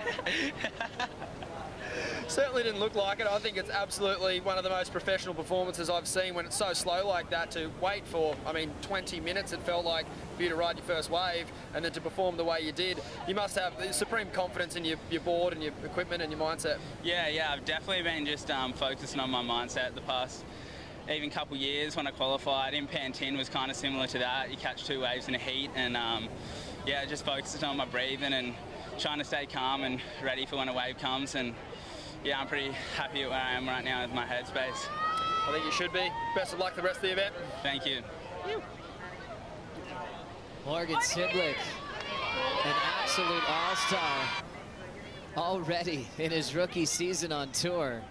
Certainly didn't look like it. I think it's absolutely one of the most professional performances I've seen when it's so slow like that, to wait for, 20 minutes it felt like for you to ride your first wave and then to perform the way you did. You must have supreme confidence in your board and your equipment and your mindset. Yeah, I've definitely been just focusing on my mindset the past even couple years. When I qualified in Pan 10 was kind of similar to that. You catch 2 waves in a heat, and just focusing on my breathing and trying to stay calm and ready for when a wave comes. And yeah, I'm pretty happy where I am right now with my headspace. I think you should be. Best of luck the rest of the event. Thank you. Morgan Siblick, an absolute all-star already in his rookie season on tour.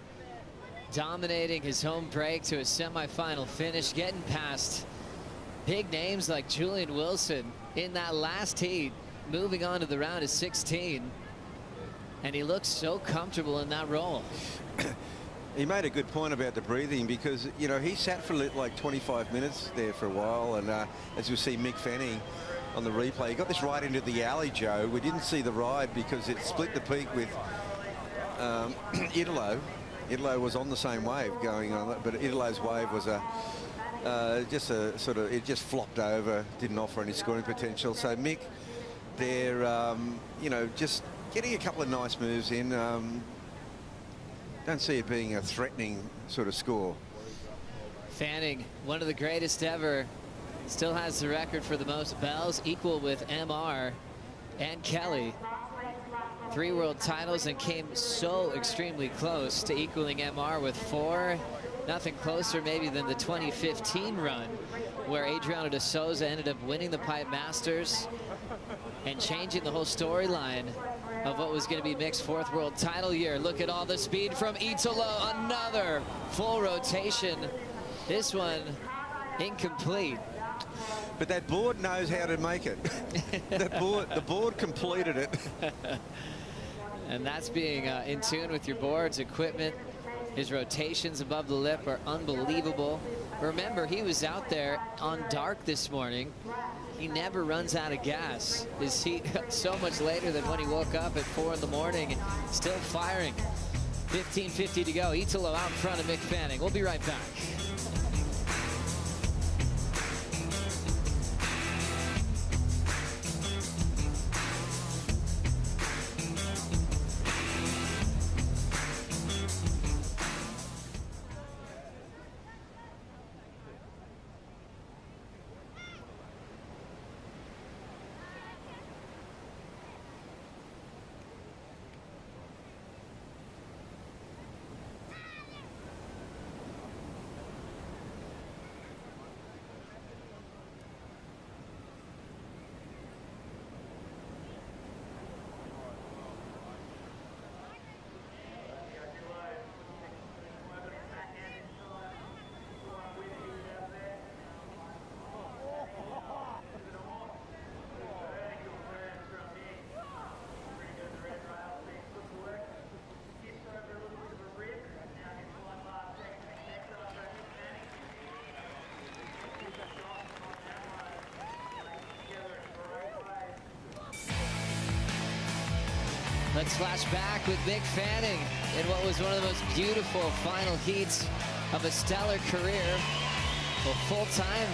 Dominating his home break to a semifinal finish, getting past big names like Julian Wilson in that last heat, moving on to the round of 16. And he looks so comfortable in that role. He made a good point about the breathing, because, he sat for like 25 minutes there for a while. And as you see Mick Fanning on the replay, he got this right into the alley, Joe. We didn't see the ride because it split the peak with Italo. Italo was on the same wave going on, but Italo's wave was it just flopped over, didn't offer any scoring potential. So Mick there, just getting a couple of nice moves in. Don't see it being a threatening sort of score. Fanning, one of the greatest ever, still has the record for the most bells, equal with MR and Kelly. 3 world titles, and came so extremely close to equaling MR with 4. Nothing closer maybe than the 2015 run, where Adriano de Souza ended up winning the Pipe Masters and changing the whole storyline of what was going to be Mick's 4th world title year. Look at all the speed from Italo. Another full rotation. This one incomplete. But that board knows how to make it. The board completed it. And that's being in tune with your board's equipment. His rotations above the lip are unbelievable. Remember, he was out there on dark this morning. He never runs out of gas. His heat so much later than when he woke up at 4 in the morning, still firing. 15:50 to go. Italo out in front of Mick Fanning. We'll be right back. Let's flash back with Mick Fanning in what was one of the most beautiful final heats of a stellar career. Well, full-time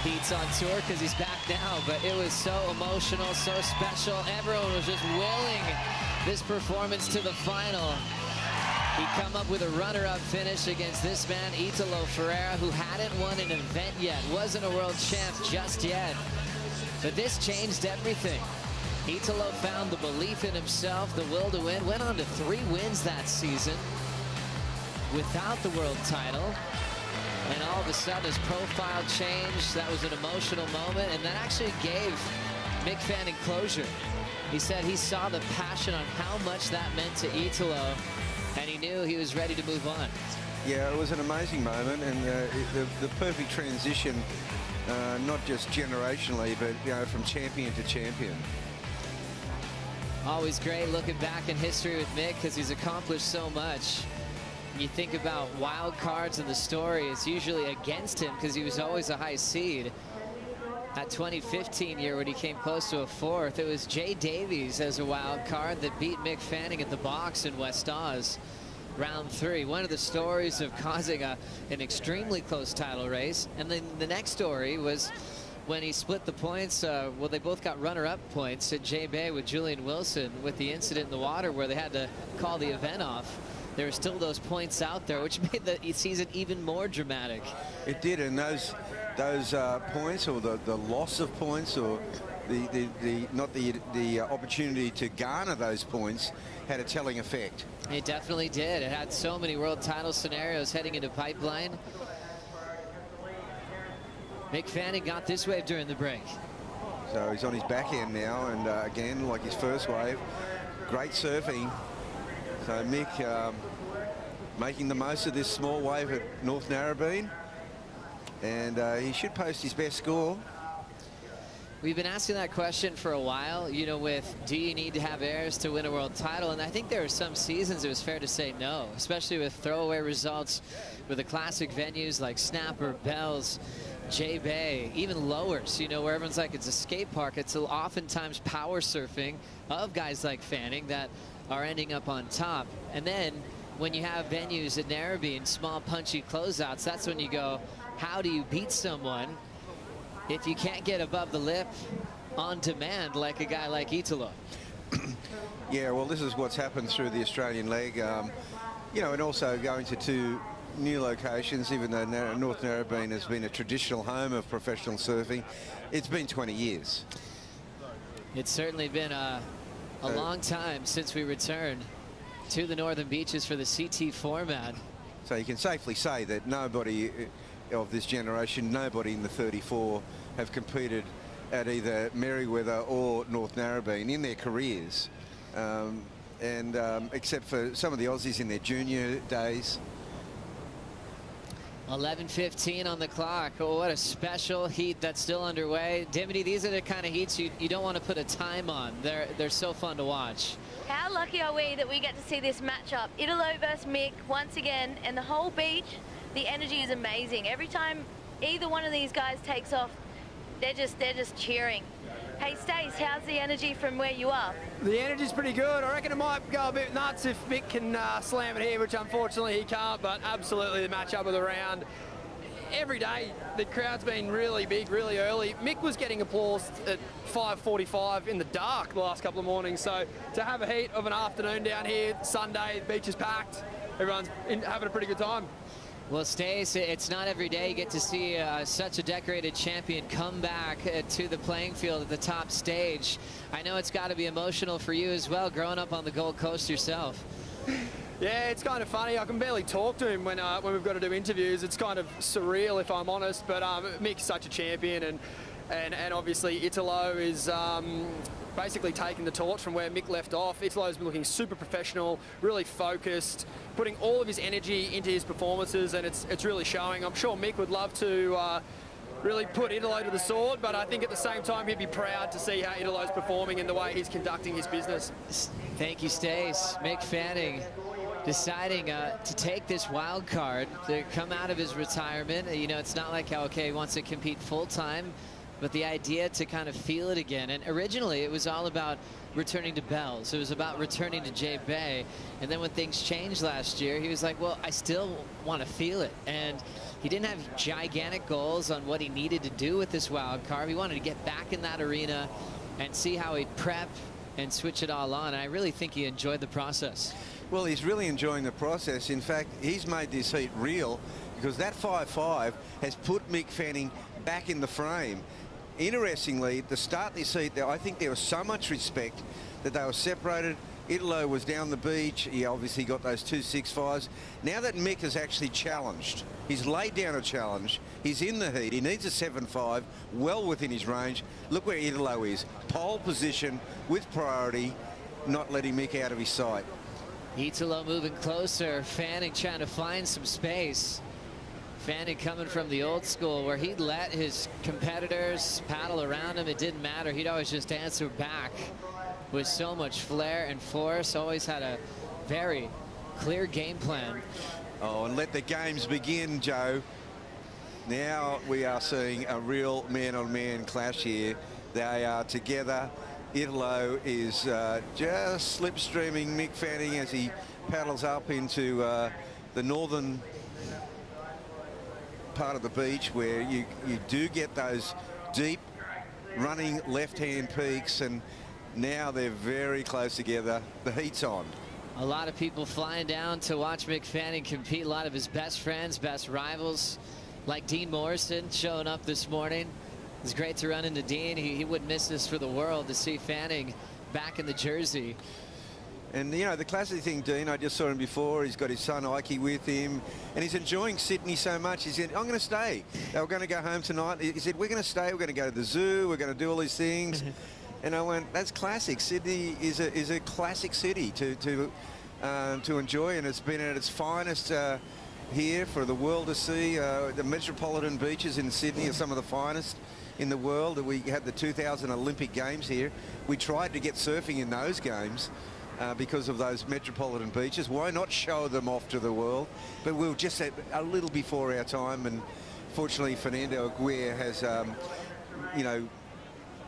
heats on tour because he's back now, but it was so emotional, so special. Everyone was just willing this performance to the final. He come up with a runner-up finish against this man, Italo Ferreira, who hadn't won an event yet, wasn't a world champ just yet. But this changed everything. Italo found the belief in himself, the will to win, went on to 3 wins that season without the world title. And all of a sudden his profile changed. That was an emotional moment, and that actually gave Mick Fanning closure. He said he saw the passion on how much that meant to Italo, and he knew he was ready to move on. Yeah, it was an amazing moment, and the perfect transition, not just generationally, but from champion to champion. Always great looking back in history with Mick because he's accomplished so much. You think about wild cards in the story, it's usually against him because he was always a high seed. That 2015 year when he came close to a 4th, it was Jay Davies as a wild card that beat Mick Fanning at the box in West Oz. round 3. One of the stories of causing an extremely close title race. And then the next story was when he split the points. Well, they both got runner-up points at J-Bay with Julian Wilson with the incident in the water where they had to call the event off. There were still those points out there, which made the season even more dramatic. It did, and those points, or the loss of points, or the opportunity to garner those points, had a telling effect. It definitely did. It had so many world title scenarios heading into pipeline. Mick Fanning got this wave during the break. So he's on his back end now, and again, like his first wave, great surfing. So Mick making the most of this small wave at North Narrabeen, and he should post his best score. We've been asking that question for a while, you know, with do you need to have airs to win a world title? And I think there are some seasons it was fair to say no, especially with throwaway results with the classic venues like Snapper, Bells, J-Bay, even Lowers, you know, where everyone's like it's a skate park. It's oftentimes power surfing of guys like Fanning that are ending up on top. And then when you have venues at Narrabeen, small punchy closeouts, that's when you go, how do you beat someone if you can't get above the lip on demand like a guy like Italo? Yeah, well, this is what's happened through the Australian leg, you know, and also going to 2 new locations, even though North Narrabeen has been a traditional home of professional surfing. It's been 20 years. It's certainly been a long time since we returned to the Northern Beaches for the CT format. So you can safely say that nobody of this generation, nobody in the 34 have competed at either Merriweather or North Narrabeen in their careers, except for some of the Aussies in their junior days. 11:15 on the clock. Oh, what a special heat that's still underway. Dimity, these are the kind of heats you don't want to put a time on. They're so fun to watch. How lucky are we that we get to see this matchup? Italo versus Mick once again, and the whole beach, the energy is amazing. Every time either one of these guys takes off, they're just cheering. Hey Stace, how's the energy from where you are? The energy's pretty good. I reckon it might go a bit nuts if Mick can slam it here, which unfortunately he can't, but absolutely the matchup of the round. Every day, the crowd's been really big, really early. Mick was getting applause at 5:45 in the dark the last couple of mornings, so to have a heat of an afternoon down here, Sunday, the beach is packed, everyone's having a pretty good time. Well, Stace, it's not every day you get to see such a decorated champion come back to the playing field at the top stage. I know it's got to be emotional for you as well, growing up on the Gold Coast yourself. Yeah, it's kind of funny. I can barely talk to him when we've got to do interviews. It's kind of surreal, if I'm honest, but Mick's such a champion, and obviously Italo is basically taking the torch from where Mick left off. Italo's been looking super professional, really focused, putting all of his energy into his performances, and it's really showing. I'm sure Mick would love to really put Italo to the sword, but I think at the same time he'd be proud to see how Italo's performing and the way he's conducting his business. Thank you, Stace. Mick Fanning deciding to take this wild card to come out of his retirement. You know, it's not like, okay, he wants to compete full-time, but the idea to kind of feel it again. And originally it was all about returning to Bells. It was about returning to J-Bay. And then when things changed last year, he was like, well, I still want to feel it. And he didn't have gigantic goals on what he needed to do with this wild card. He wanted to get back in that arena and see how he'd prep and switch it all on. And I really think he enjoyed the process. Well, he's really enjoying the process. In fact, he's made this heat real because that 5-5 has put Mick Fanning back in the frame. Interestingly, to start this heat, I think there was so much respect that they were separated. Italo was down the beach. He obviously got those 2 6-5s. Now that Mick has actually challenged, he's laid down a challenge. He's in the heat. He needs a 7-5, well within his range. Look where Italo is. Pole position with priority, not letting Mick out of his sight. Italo moving closer. Fanning trying to find some space. Fanning coming from the old school where he'd let his competitors paddle around him. It didn't matter. He'd always just answer back with so much flair and force. Always had a very clear game plan. Oh, and let the games begin, Joe. Now we are seeing a real man-on-man clash here. They are together. Italo is just slipstreaming Mick Fanning as he paddles up into the northern part of the beach where you do get those deep running left-hand peaks, and now they're very close together. The heat's on. A lot of people flying down to watch Mick Fanning compete. A lot of his best friends, best rivals, like Dean Morrison showing up this morning. It's great to run into Dean. He wouldn't miss this for the world to see Fanning back in the jersey. And, you know, the classic thing, Dean, I just saw him before. He's got his son Ike with him, and he's enjoying Sydney so much. He said, I'm going to stay. They were going to go home tonight. He said, we're going to stay. We're going to go to the zoo. We're going to do all these things. And I went, that's classic. Sydney is a classic city to enjoy, and it's been at its finest here for the world to see. The metropolitan beaches in Sydney are some of the finest in the world. We had the 2000 Olympic Games here. We tried to get surfing in those games because of those metropolitan beaches. Why not show them off to the world? But we were just a little before our time, and fortunately Fernando Aguirre has, you know,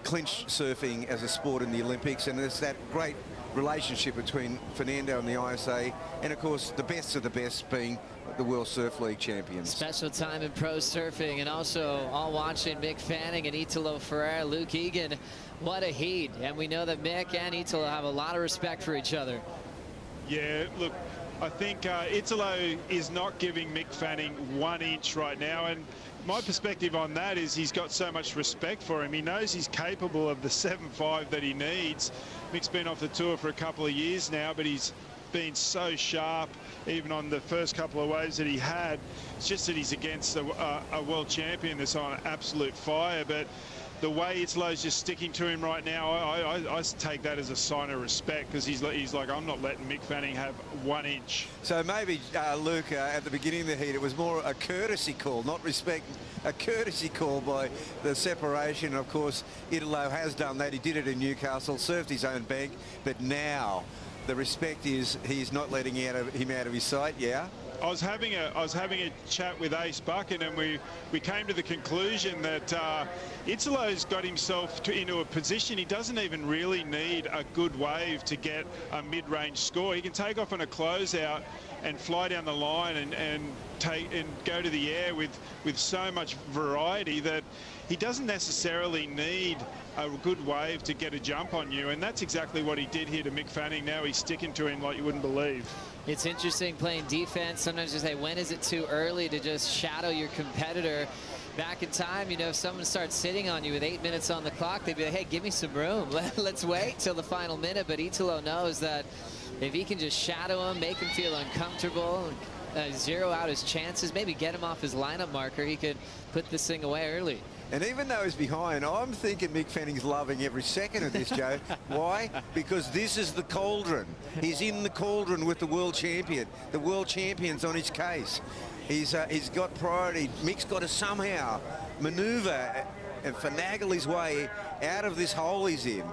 clinched surfing as a sport in the Olympics, and there's that great relationship between Fernando and the ISA, and of course the best of the best being the World Surf League champions. Special time in pro surfing, and also all watching Mick Fanning and Italo Ferreira, Luke Egan. What a heat, and we know that Mick and Italo have a lot of respect for each other. Yeah, look, I think Italo is not giving Mick Fanning 1 inch right now, and my perspective on that is he's got so much respect for him. He knows he's capable of the 7.5 that he needs. Mick's been off the tour for a couple of years now, but he's been so sharp even on the first couple of waves that he had. It's just that he's against a world champion that's on absolute fire, but the way Italo's just sticking to him right now, I take that as a sign of respect, because he's like, I'm not letting Mick Fanning have 1 inch. So maybe, Luke, at the beginning of the heat, it was more a courtesy call, not respect, a courtesy call by the separation. Of course, Italo has done that. He did it in Newcastle, surfed his own bank, but now the respect is he's not letting him out of his sight. Yeah. I was having a chat with Ace Bucket, and we came to the conclusion that Italo's got himself into a position he doesn't even really need a good wave to get a mid-range score. He can take off on a closeout and fly down the line and go to the air with so much variety that he doesn't necessarily need a good wave to get a jump on you, and that's exactly what he did here to Mick Fanning. Now he's sticking to him like you wouldn't believe. It's interesting playing defense. Sometimes you say, when is it too early to just shadow your competitor? Back in time, you know, if someone starts sitting on you with 8 minutes on the clock, they'd be like, hey, give me some room. Let's wait till the final minute. But Italo knows that if he can just shadow him, make him feel uncomfortable, zero out his chances, maybe get him off his lineup marker, he could put this thing away early. And even though he's behind, I'm thinking Mick Fanning's loving every second of this, Joe. Why? Because this is the cauldron. He's in the cauldron with the world champion. The world champion's on his case. He's got priority. Mick's got to somehow maneuver and finagle his way out of this hole he's in.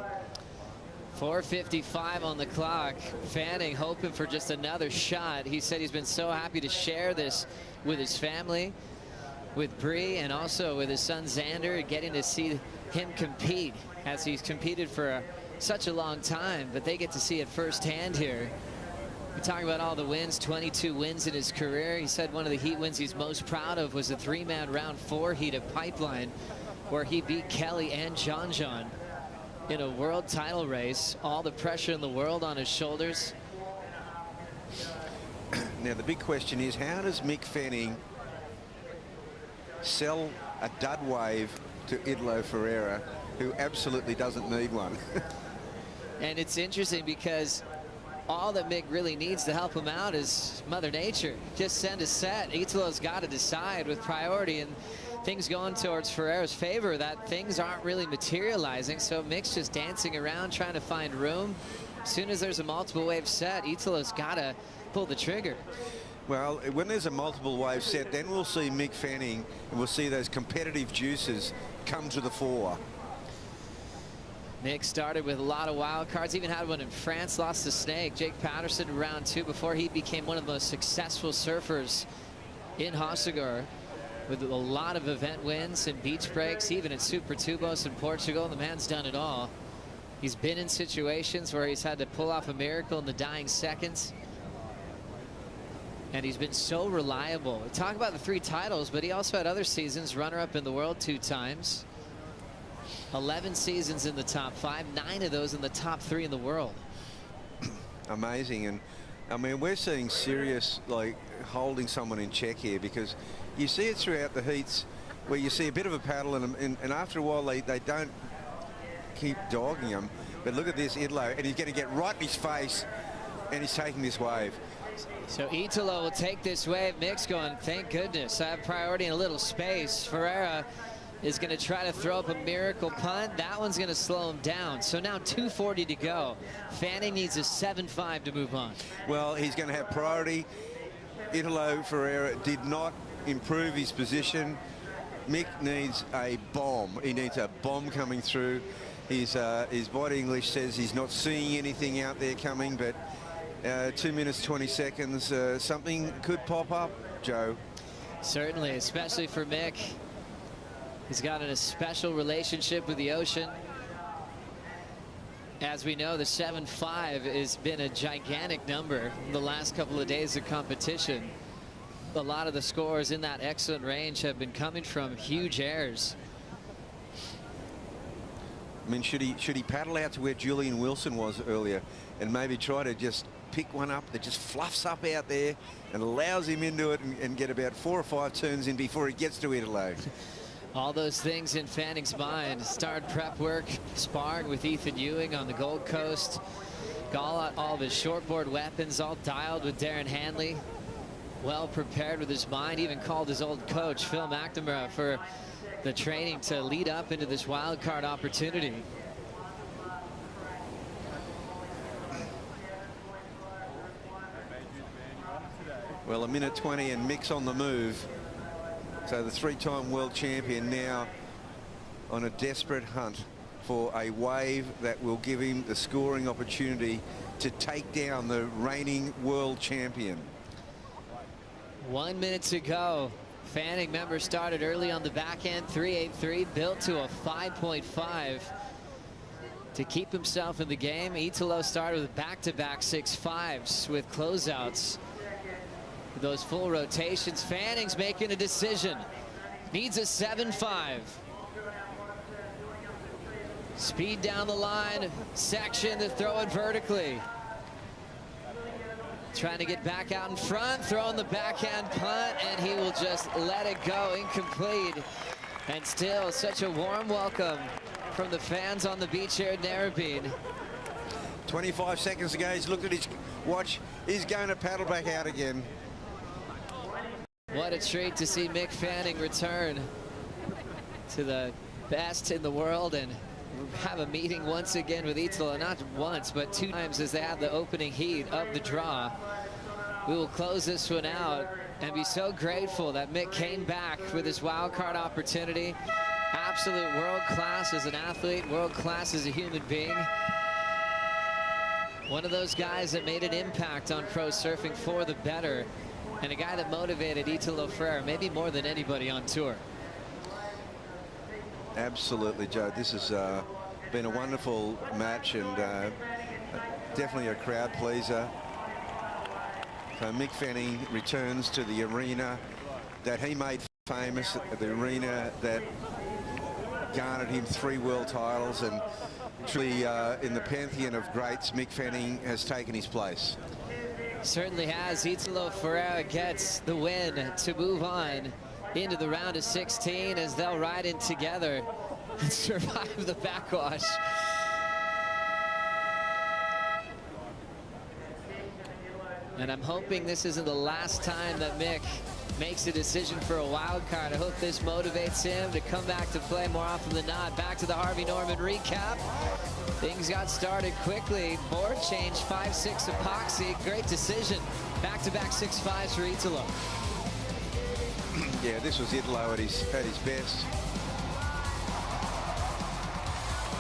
4:55 on the clock. Fanning hoping for just another shot. He said he's been so happy to share this with his family, with Bree, and also with his son Xander, getting to see him compete, as he's competed for such a long time, but they get to see it firsthand here. We're talking about all the wins, 22 wins in his career. He said one of the heat wins he's most proud of was the 3-man round 4 heat at Pipeline, where he beat Kelly and John in a world title race. All the pressure in the world on his shoulders. Now the big question is, how does Mick Fanning sell a dud wave to Italo Ferreira, who absolutely doesn't need one? And it's interesting because all that Mick really needs to help him out is Mother Nature. Just send a set. Italo's got to decide with priority, and things going towards Ferreira's favor, that things aren't really materializing. So Mick's just dancing around trying to find room. As soon as there's a multiple wave set, Italo's got to pull the trigger. Well, when there's a multiple wave set, then we'll see Mick Fanning, and we'll see those competitive juices come to the fore. Mick started with a lot of wild cards, even had one in France, lost to Snake. Jake Patterson in round 2 before he became one of the most successful surfers in Hossegor, with a lot of event wins and beach breaks, even at Super Tubos in Portugal. The man's done it all. He's been in situations where he's had to pull off a miracle in the dying seconds. And he's been so reliable. Talk about the 3 titles, but he also had other seasons, runner-up in the world 2 times. 11 seasons in the top 5, 9 of those in the top 3 in the world. Amazing. And I mean, we're seeing serious, like, holding someone in check here, because you see it throughout the heats where you see a bit of a paddle, and after a while they don't keep dogging him. But look at this Italo, and he's going to get right in his face, and he's taking this wave. So Italo will take this wave. Mick's going, thank goodness, I have priority in a little space. Ferreira is going to try to throw up a miracle punt. That one's going to slow him down. So now 2:40 to go. Fanning needs a 7.5 to move on. Well, he's going to have priority. Italo Ferreira did not improve his position. Mick needs a bomb. He needs a bomb coming through. His body English says he's not seeing anything out there coming, but 2 minutes 20 seconds, something could pop up, Joe. Certainly, especially for Mick. He's got a special relationship with the ocean. As we know, the 7.5 has been a gigantic number in the last couple of days of competition. A lot of the scores in that excellent range have been coming from huge airs. I mean, should he paddle out to where Julian Wilson was earlier and maybe try to just pick one up that just fluffs up out there and allows him into it and get about 4 or 5 turns in before he gets to Italo? All those things in Fanning's mind. Started prep work, sparring with Ethan Ewing on the Gold Coast. Got all of his shortboard weapons all dialed with Darren Hanley. Well prepared with his mind. Even called his old coach, Phil McNamara, for the training to lead up into this wild card opportunity. Well, 1:20 and Mick's on the move. So the 3-time world champion now on a desperate hunt for a wave that will give him the scoring opportunity to take down the reigning world champion. 1 minute to go. Fanning, member, started early on the back end, 3.83, built to a 5.5 to keep himself in the game. Italo started with back-to-back 6.5s with closeouts. Those full rotations. Fanning's making a decision. Needs a 7.5. Speed down the line, section to throw it vertically. Trying to get back out in front, throwing the backhand punt, and he will just let it go, incomplete. And still such a warm welcome from the fans on the beach here at Narrabeen. 25 seconds ago, he's looked at his watch. He's going to paddle back out again. What a treat to see Mick Fanning return to the best in the world and have a meeting once again with Italo, not once, but 2 times as they had the opening heat of the draw. We will close this one out and be so grateful that Mick came back with this wild card opportunity. Absolute world class as an athlete, world class as a human being. One of those guys that made an impact on pro surfing for the better, and a guy that motivated Italo Ferreira maybe more than anybody on tour. Absolutely, Joe. This has been a wonderful match and definitely a crowd pleaser. So Mick Fanning returns to the arena that he made famous, the arena that garnered him 3 world titles, and truly in the pantheon of greats, Mick Fanning has taken his place. Certainly has. Italo Ferreira gets the win to move on into the round of 16 as they'll ride in together and survive the backwash. And I'm hoping this isn't the last time that Mick makes a decision for a wild card. I hope this motivates him to come back to play more often than not. Back to the Harvey Norman recap. Things got started quickly. Board change, 5.6 epoxy. Great decision. Back-to-back 6.5s for Italo. Yeah, this was Italo at his best.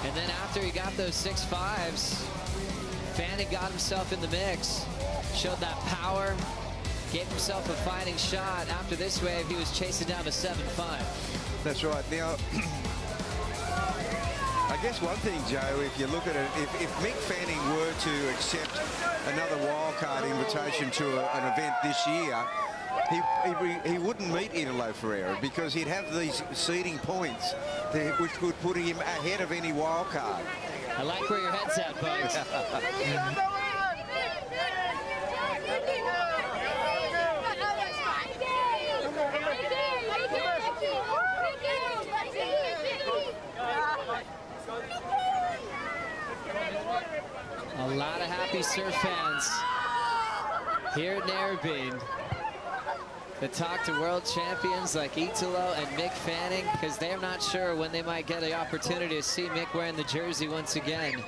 And then after he got those 6.5s, Fanning got himself in the mix. Showed that power. Gave himself a fighting shot. After this wave, he was chasing down to 7.5. That's right. Now, guess one thing, Joe, if you look at it, if Mick Fanning were to accept another wildcard invitation to an event this year, he wouldn't meet Italo Ferreira because he'd have these seeding points which would put him ahead of any wildcard. I like where your head's at, Bugs. A lot of happy surf fans here at Narrabeen that talk to world champions like Italo and Mick Fanning because they're not sure when they might get the opportunity to see Mick wearing the jersey once again.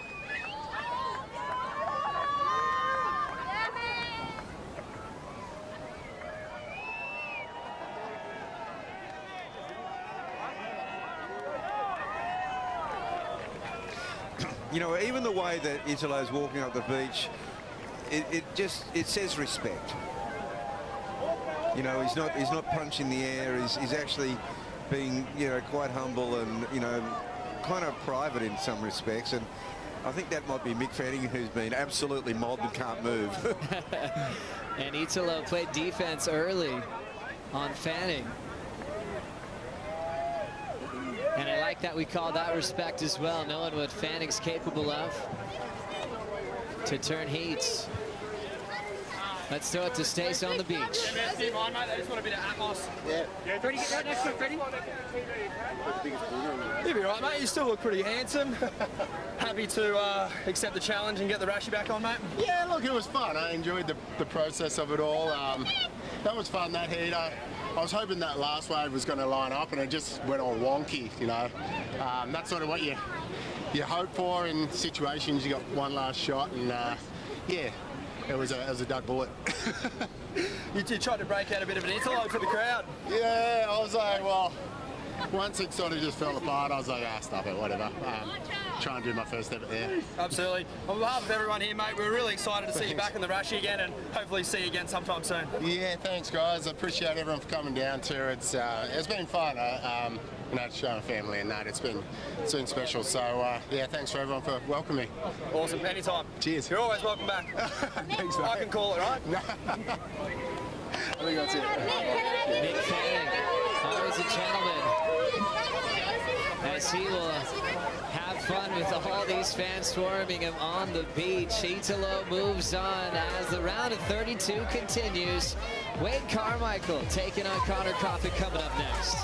You know, even the way that Italo's walking up the beach, it says respect. You know, he's not punching the air. He's actually being, you know, quite humble and, you know, kind of private in some respects. And I think that might be Mick Fanning, who's been absolutely mobbed and can't move. And Italo played defense early on Fanning. And I like that we call that respect as well, knowing what Fanning's capable of to turn heats. Let's throw it to Stace on the beach. Yeah. Freddie, get right next to it, Freddie. You'll be right, mate. You still look pretty handsome. Happy to accept the challenge and get the Rashi back on, mate. Yeah, look, it was fun. I enjoyed the process of it all. That was fun, that heat. I was hoping that last wave was going to line up, and it just went all wonky, you know. That's sort of what you hope for in situations. You got one last shot, and yeah, it was a dud bullet. You tried to break out a bit of an Italo for the crowd. Yeah, I was like, well, once it sort of just fell apart, I was like, stop it, whatever. Try and do my first step there. Absolutely. On behalf of everyone here, mate, we're really excited to see you back in the Rashi again and hopefully see you again sometime soon. Yeah, thanks, guys. I appreciate everyone for coming down too. It's been fun. You know, to show my family and that. It's been special. So, yeah, thanks for everyone for welcoming me. Awesome. Anytime. Cheers. You're always welcome back. Thanks, mate. I can call it, right? I think that's it. Mick Fanning, always a gentleman, as he will have fun with all these fans swarming him on the beach. Italo moves on as the round of 32 continues. Wade Carmichael taking on Connor Coffin coming up next.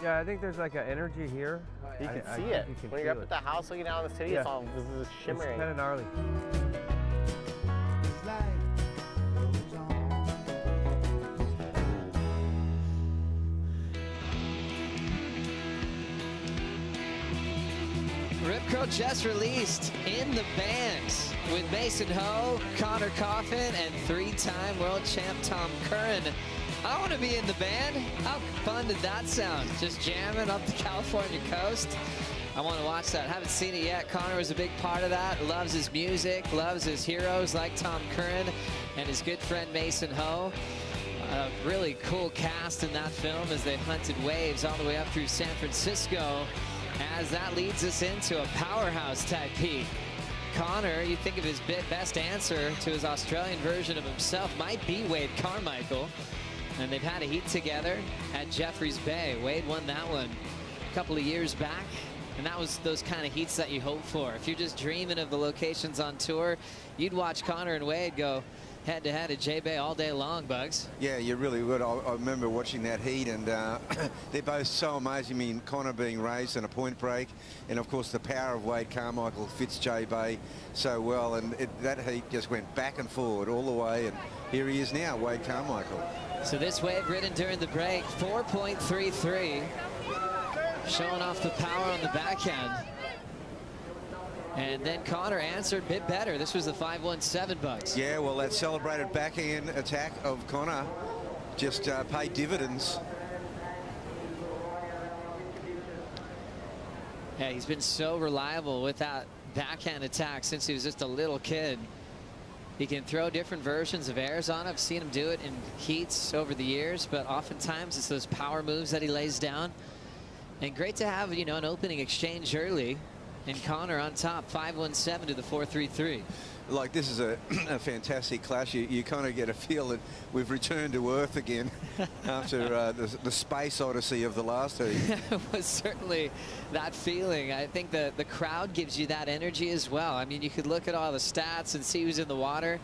Yeah, I think there's like an energy here. You can I see think it. you can When you're feel up at the house looking out on the city, Yeah. it's all this is shimmering. It's kind of gnarly. Rip Curl just released In the Band with Mason Ho, Connor Coffin, and three-time world champ Tom Curran. I want to be in the band. How fun did that sound? Just jamming up the California coast. I want to watch that. Haven't seen it yet. Connor was a big part of that. Loves his music, loves his heroes like Tom Curran and his good friend Mason Ho. A really cool cast in that film as they hunted waves all the way up through San Francisco, as that leads us into a powerhouse type heat. Connor, you think of his best answer to his Australian version of himself might be Wade Carmichael. And they've had a heat together at Jeffreys Bay. Wade won that one a couple of years back. And that was those kind of heats that you hope for. If you're just dreaming of the locations on tour, you'd watch Connor and Wade go head-to-head at J-Bay all day long, Bugs. Yeah, you really would. I remember watching that heat, and they're both so amazing. I mean, Connor being raised on a point break, and of course the power of Wade Carmichael fits J-Bay so well, and that heat just went back and forward all the way, and here he is now, Wade Carmichael. So this wave ridden during the break, 4.33, showing off the power on the backhand. And then Connor answered a bit better. This was the 5.17, Bugs. Yeah, well, that celebrated backhand attack of Connor just paid dividends. Yeah, he's been so reliable with that backhand attack since he was just a little kid. He can throw different versions of airs on. I've seen him do it in heats over the years, but oftentimes it's those power moves that he lays down. And great to have, you know, an opening exchange early. And Connor on top, 5.17 to the 4.33. Like, this is a fantastic clash. You kind of get a feel that we've returned to Earth again after the space odyssey of the last heat. It was certainly that feeling. I think the crowd gives you that energy as well. I mean, you could look at all the stats and see who's in the water,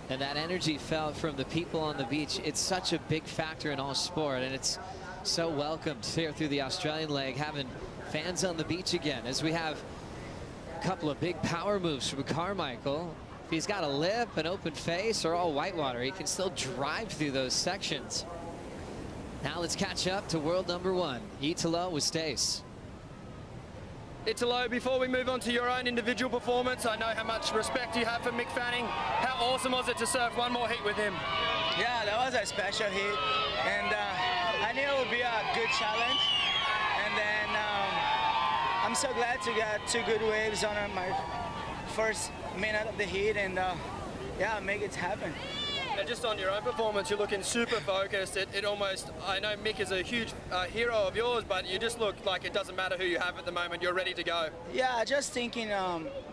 and that energy felt from the people on the beach. It's such a big factor in all sport, and it's so welcomed here through the Australian leg, having fans on the beach again, as we have a couple of big power moves from Carmichael. If he's got a lip, an open face, or all whitewater, he can still drive through those sections. Now let's catch up to world number one, Italo with Stace. Italo, before we move on to your own individual performance, I know how much respect you have for Mick Fanning. How awesome was it to surf one more heat with him? Yeah, that was a special heat, and I knew it would be a good challenge. And then I'm so glad to get two good waves on my first minute of the heat, and yeah, make it happen. And just on your own performance, you're looking super focused. It almost, I know Mick is a huge hero of yours, but you just look like it doesn't matter who you have at the moment, you're ready to go. Yeah, just thinking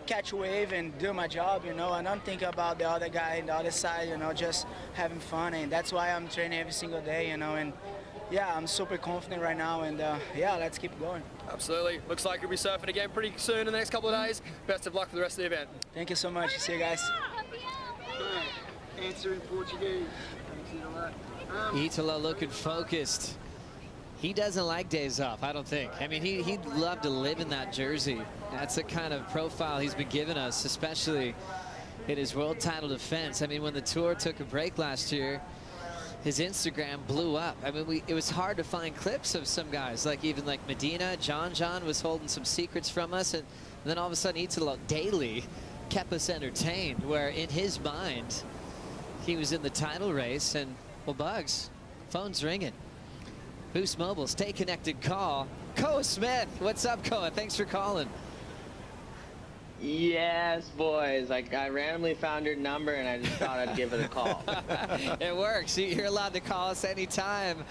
catch a wave and do my job, you know, and don't think about the other guy on the other side, you know, just having fun, and that's why I'm training every single day, you know, and yeah, I'm super confident right now, and yeah, let's keep going. Absolutely. Looks like you'll be surfing again pretty soon in the next couple of days. Best of luck for the rest of the event. Thank you so much. See you guys. Answer in Portuguese. Italo looking focused. He doesn't like days off, I don't think. I mean, he'd love to live in that jersey. That's the kind of profile he's been giving us, especially in his world title defense. I mean, when the tour took a break last year, his Instagram blew up. I mean, it was hard to find clips of some guys, like even like Medina. John was holding some secrets from us, and then all of a sudden Italo daily kept us entertained, where in his mind, he was in the title race. And, well, Bugs, phone's ringing. Boost Mobile, stay connected call. Koa Smith, what's up, Koa? Thanks for calling. Yes, boys. I randomly found your number and I just thought I'd give it a call. It works. You're allowed to call us anytime.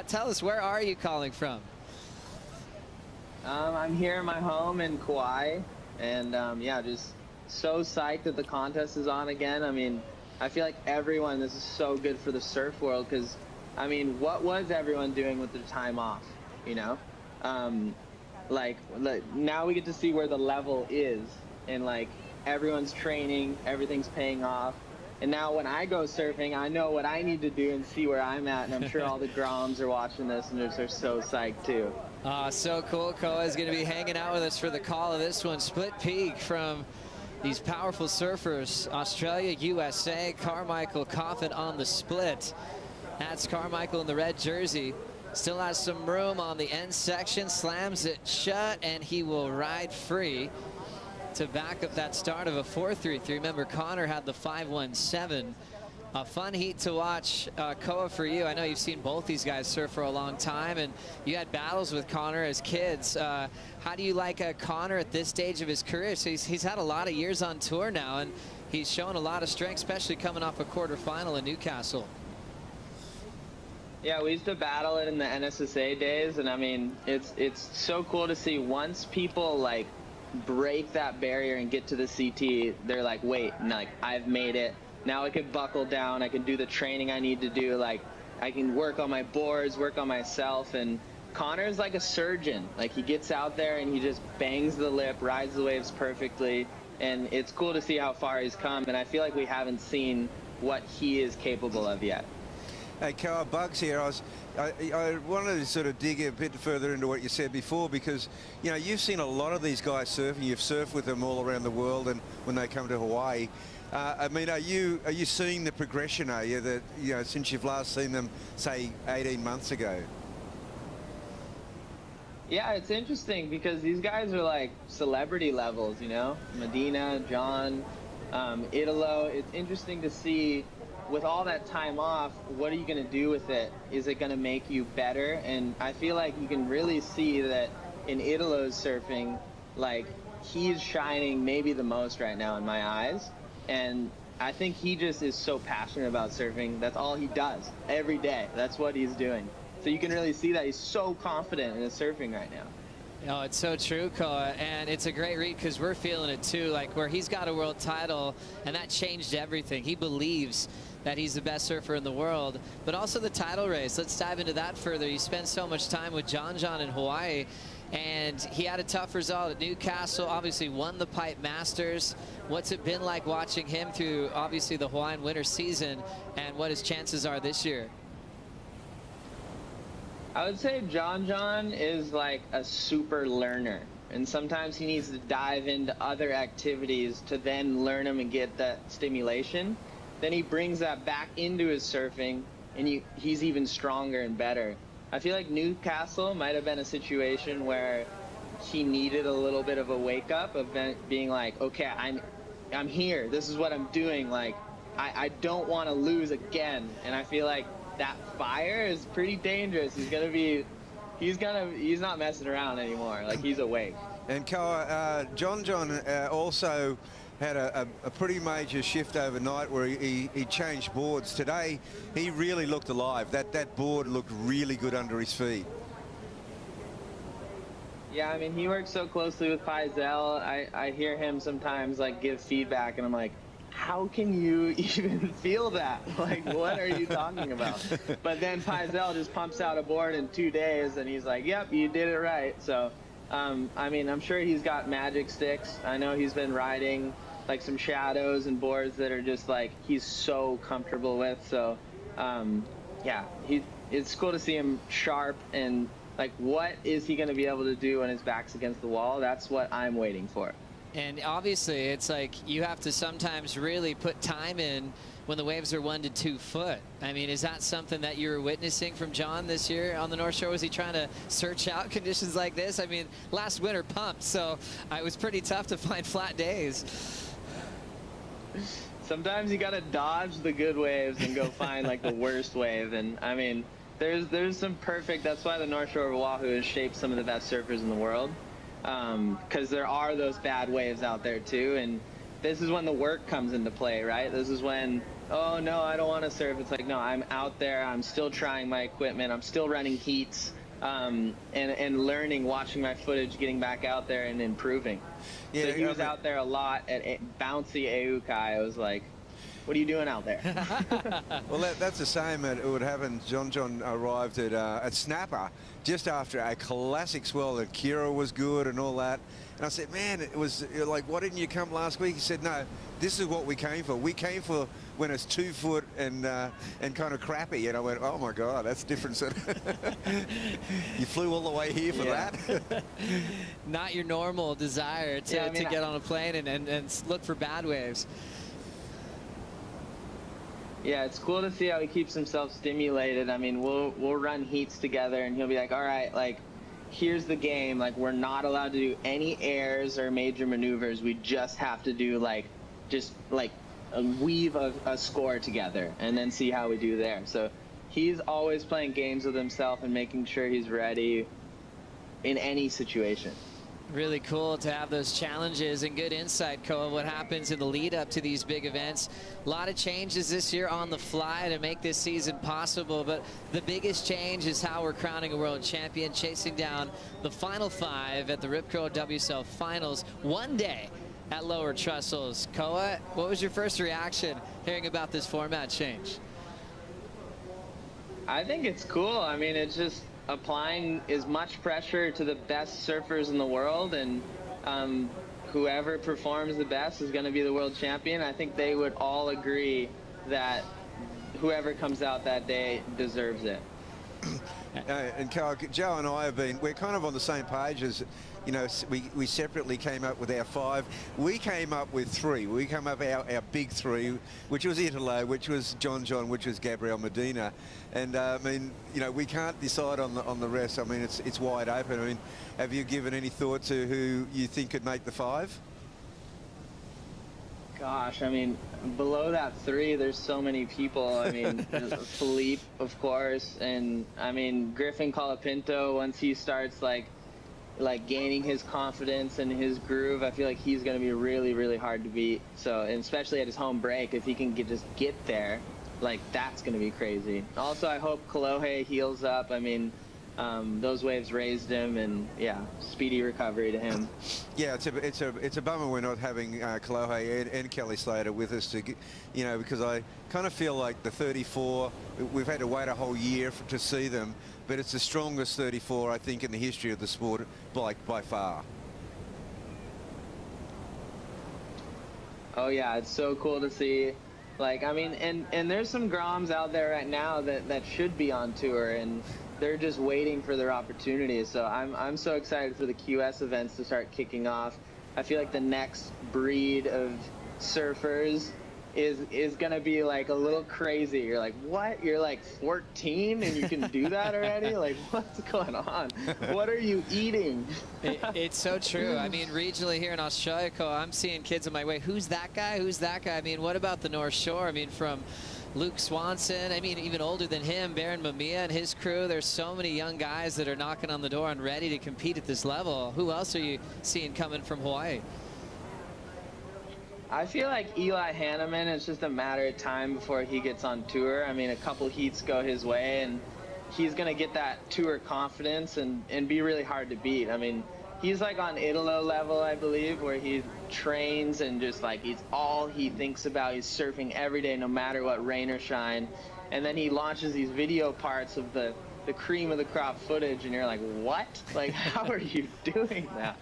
Tell us, where are you calling from? I'm here in my home in Kauai, and yeah, just so psyched that the contest is on again. I mean, I feel like everyone, this is so good for the surf world, because, I mean, what was everyone doing with their time off, you know? Like, now we get to see where the level is, and like everyone's training, everything's paying off, And now when I go surfing, I know what I need to do and see where I'm at. And I'm sure all the Groms are watching this and they're so psyched too. So cool. Koa is going to be hanging out with us for the call of this one. Split peak from these powerful surfers, Australia, USA, Carmichael Coffin on the split. That's Carmichael in the red jersey. Still has some room on the end section, slams it shut, and he will ride free to back up that start of a 4.33. Remember, Connor had the 5.17. A fun heat to watch, Koa, for you. I know you've seen both these guys surf for a long time, and you had battles with Connor as kids. How do you like Connor at this stage of his career? So he's had a lot of years on tour now, and he's shown a lot of strength, especially coming off a quarterfinal in Newcastle. Yeah, we used to battle it in the NSSA days, and I mean, it's so cool to see once people like break that barrier and get to the CT, they're like, wait, like, I've made it. Now I can buckle down, I can do the training I need to do, like I can work on my boards, work on myself. And Connor's like a surgeon. Like, he gets out there and he just bangs the lip, rides the waves perfectly, and it's cool to see how far he's come, and I feel like we haven't seen what he is capable of yet. Hey, Koa, Bugs here. I wanted to sort of dig a bit further into what you said before, because, you know, you've seen a lot of these guys surfing. You've surfed with them all around the world, and when they come to Hawaii. I mean, are you seeing the progression, are you, that, you know, since you've last seen them, say, 18 months ago? Yeah, it's interesting because these guys are like celebrity levels, you know? Medina, John, Italo. It's interesting to see, with all that time off, what are you going to do with it? Is it going to make you better? And I feel like you can really see that in Italo's surfing, like, he's shining maybe the most right now in my eyes. And I think he just is so passionate about surfing. That's all he does every day. That's what he's doing. So you can really see that he's so confident in his surfing right now. Oh, it's so true, Koa, and it's a great read because we're feeling it too, like where he's got a world title, and that changed everything. He believes that he's the best surfer in the world, but also the title race. Let's dive into that further. You spend so much time with John in Hawaii, and he had a tough result at Newcastle, obviously won the Pipe Masters. What's it been like watching him through, obviously, the Hawaiian winter season, and what his chances are this year? I would say John is like a super learner, and sometimes he needs to dive into other activities to then learn them and get that stimulation. Then he brings that back into his surfing, and he's even stronger and better. I feel like Newcastle might have been a situation where he needed a little bit of a wake-up of being like, okay, I'm here. This is what I'm doing. Like, I don't want to lose again. And I feel like that fire is pretty dangerous. He's not messing around anymore. Like, he's awake. And Koa, John also had a pretty major shift overnight where he changed boards. Today, he really looked alive. That board looked really good under his feet. Yeah, I mean, he works so closely with Paisel. I hear him sometimes, like, give feedback, and I'm like, how can you even feel that? Like, what are you talking about? But then Paisel just pumps out a board in 2 days, and he's like, yep, you did it right. So, I mean, I'm sure he's got magic sticks. I know he's been riding, like, some shadows and boards that are just, like, he's so comfortable with. So, yeah, it's cool to see him sharp, and, like, what is he going to be able to do when his back's against the wall? That's what I'm waiting for. And obviously, it's like you have to sometimes really put time in when the waves are 1 to 2 foot. I mean, is that something that you were witnessing from John this year on the North Shore? Was he trying to search out conditions like this? I mean, last winter pumped, so it was pretty tough to find flat days. Sometimes you got to dodge the good waves and go find, like, the worst wave. And, I mean, there's some perfect, that's why the North Shore of Oahu has shaped some of the best surfers in the world. Because there are those bad waves out there too, and this is when the work comes into play, right? This is when, oh no, I don't want to surf. It's like, no, I'm out there, I'm still trying my equipment, I'm still running heats, and learning, watching my footage, getting back out there and improving. Yeah, so he was out there a lot at bouncy Aukai. I was like, what are you doing out there? Well, that's the same. It would happen. John arrived at Snapper just after a classic swell, and Kira was good and all that. And I said, man, it was like, why didn't you come last week? He said, no, this is what we came for. We came for when it's 2 foot and kind of crappy. And I went, oh my God, that's different. You flew all the way here for that? Not your normal desire to get on a plane and look for bad waves. Yeah, it's cool to see how he keeps himself stimulated. I mean, we'll run heats together, and he'll be like, all right, like, here's the game. Like, we're not allowed to do any airs or major maneuvers. We just have to do, like, weave a score together and then see how we do there. So he's always playing games with himself and making sure he's ready in any situation. Really cool to have those challenges and good insight, Koa, what happens in the lead up to these big events. A lot of changes this year on the fly to make this season possible, but the biggest change is how we're crowning a world champion, chasing down the final 5 at the Rip Curl WSL Finals one day at Lower Trestles. Koa, what was your first reaction hearing about this format change? I think it's cool. I mean, it's just applying as much pressure to the best surfers in the world, and whoever performs the best is going to be the world champion. I think they would all agree that whoever comes out that day deserves it. And Carl, Joe and I we're kind of on the same page as, you know, we separately came up with our 5. We came up with 3. We came up with our big 3, which was Italo, which was John, which was Gabriel Medina. And I mean, you know, we can't decide on the rest. I mean, it's wide open. I mean, have you given any thought to who you think could make the 5? Gosh, I mean, below that 3, there's so many people. I mean, Philippe, of course, and I mean, Griffin Colapinto, once he starts like gaining his confidence and his groove, I feel like he's going to be really, really hard to beat. So, and especially at his home break, if he can just get there, like, that's going to be crazy. Also, I hope Kolohe heals up. I mean, those waves raised him, and yeah, speedy recovery to him. Yeah, it's a bummer we're not having Kolohe and Kelly Slater with us to, you know, because I kind of feel like the 34, we've had to wait a whole year to see them, but it's the strongest 34 I think in the history of the sport, like by far. Oh yeah, it's so cool to see. Like, I mean, and there's some Groms out there right now that should be on tour, and they're just waiting for their opportunities. So I'm so excited for the QS events to start kicking off. I feel like the next breed of surfers is gonna be like a little crazy. You're like, what? You're like 14 and you can do that already? Like, what's going on? What are you eating? It's so true. I mean, regionally here in Australia, I'm seeing kids on my way. Who's that guy? Who's that guy? I mean, what about the North Shore? I mean, from Luke Swanson, I mean, even older than him, Baron Mamiya and his crew. There's so many young guys that are knocking on the door and ready to compete at this level. Who else are you seeing coming from Hawaii? I feel like Eli Hanneman, it's just a matter of time before he gets on tour. I mean, a couple heats go his way, and he's going to get that tour confidence and be really hard to beat. I mean, he's like on Italo level, I believe, where he trains and just like he's all he thinks about. He's surfing every day, no matter what, rain or shine. And then he launches these video parts of the cream of the crop footage, and you're like, what? Like, how are you doing that?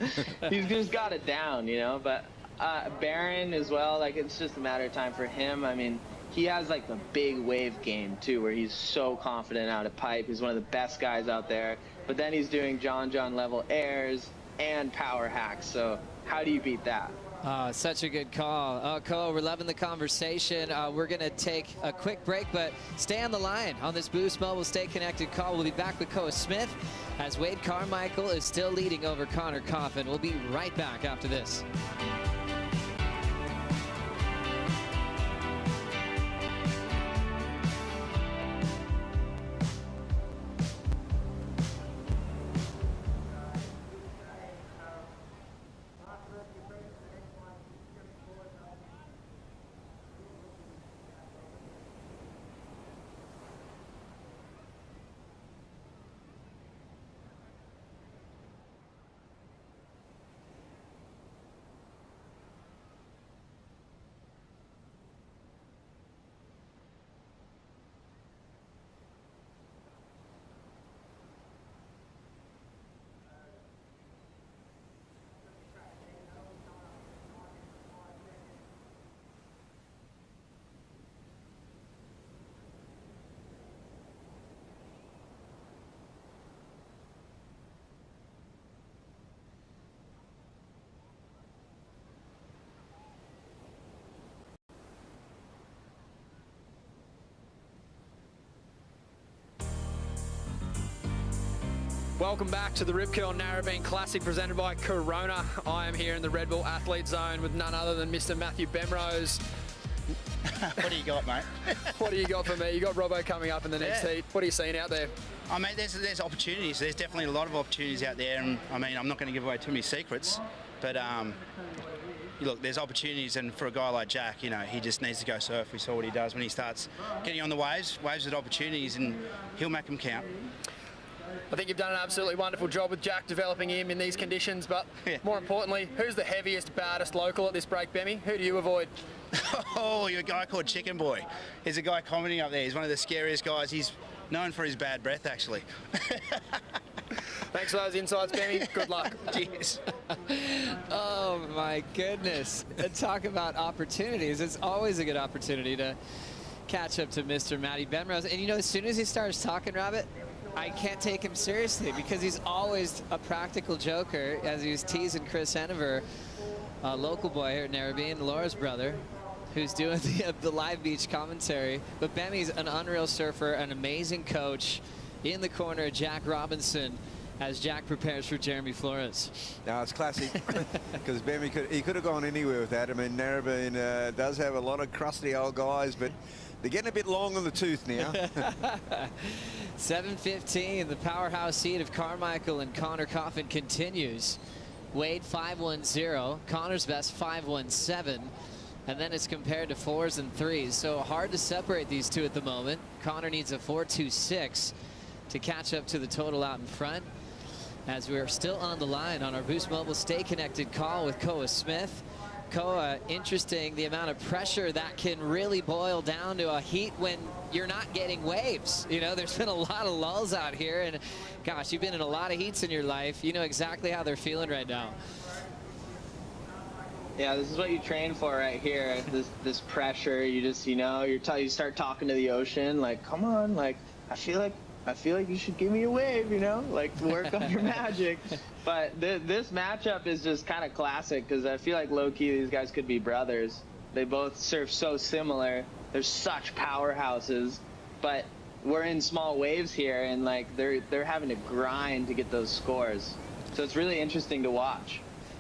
He's just got it down, you know? But Baron as well, like, it's just a matter of time for him. I mean, he has like the big wave game too, where he's so confident out of pipe. He's one of the best guys out there, but then he's doing John level airs and power hacks. So how do you beat that? Such a good call. Koa, we're loving the conversation. We're going to take a quick break, but stay on the line on this Boost Mobile Stay Connected call. We'll be back with Koa Smith as Wade Carmichael is still leading over Connor Coffin. We'll be right back after this. Welcome back to the Rip Curl Narrabeen Classic presented by Corona. I am here in the Red Bull Athlete Zone with none other than Mr. Matthew Bemrose. What do you got, mate? What do you got for me? You got Robbo coming up in the next heat. What are you seeing out there? I mean, there's opportunities. There's definitely a lot of opportunities out there, and I mean, I'm not going to give away too many secrets, but look, there's opportunities, and for a guy like Jack, you know, he just needs to go surf. We saw what he does when he starts getting on the waves with opportunities, and he'll make them count. I think you've done an absolutely wonderful job with Jack developing him in these conditions, but more importantly, who's the heaviest, baddest local at this break, Bemmy? Who do you avoid? Oh, you're a guy called Chicken Boy. He's a guy commenting up there. He's one of the scariest guys. He's known for his bad breath, actually. Thanks for those insights, Bemmy. Good luck. Cheers. Oh, my goodness. Talk about opportunities. It's always a good opportunity to catch up to Mr. Matty Bemrose. And, you know, as soon as he starts talking, Rabbit, I can't take him seriously because he's always a practical joker, as he was teasing Chris Henniver, a local boy here at Narrabeen, Laura's brother, who's doing the live beach commentary. But Bemmy's an unreal surfer, an amazing coach in the corner, Jack Robinson, as Jack prepares for Jeremy Flores. No, it's classic because Bemmy could have gone anywhere with that. I mean, Narrabeen does have a lot of crusty old guys, but they're getting a bit long on the tooth now. 7:15, the powerhouse heat of Carmichael and Connor Coffin continues. Wade 5.10, Connor's best 5.17, and then it's compared to 4s and 3s. So hard to separate these two at the moment. Connor needs a 4.26 to catch up to the total out in front. As we're still on the line on our Boost Mobile Stay Connected call with Koa Smith. Koa, interesting the amount of pressure that can really boil down to a heat when you're not getting waves. You know, there's been a lot of lulls out here, and gosh, you've been in a lot of heats in your life. You know exactly how they're feeling right now. Yeah, this is what you train for right here. This pressure. You just, you know, you start talking to the ocean, like, come on, like, I feel like you should give me a wave, you know, like work on your magic. But this matchup is just kind of classic because I feel like low-key these guys could be brothers. They both surf so similar. They're such powerhouses, but we're in small waves here, and like they're having to grind to get those scores. So it's really interesting to watch.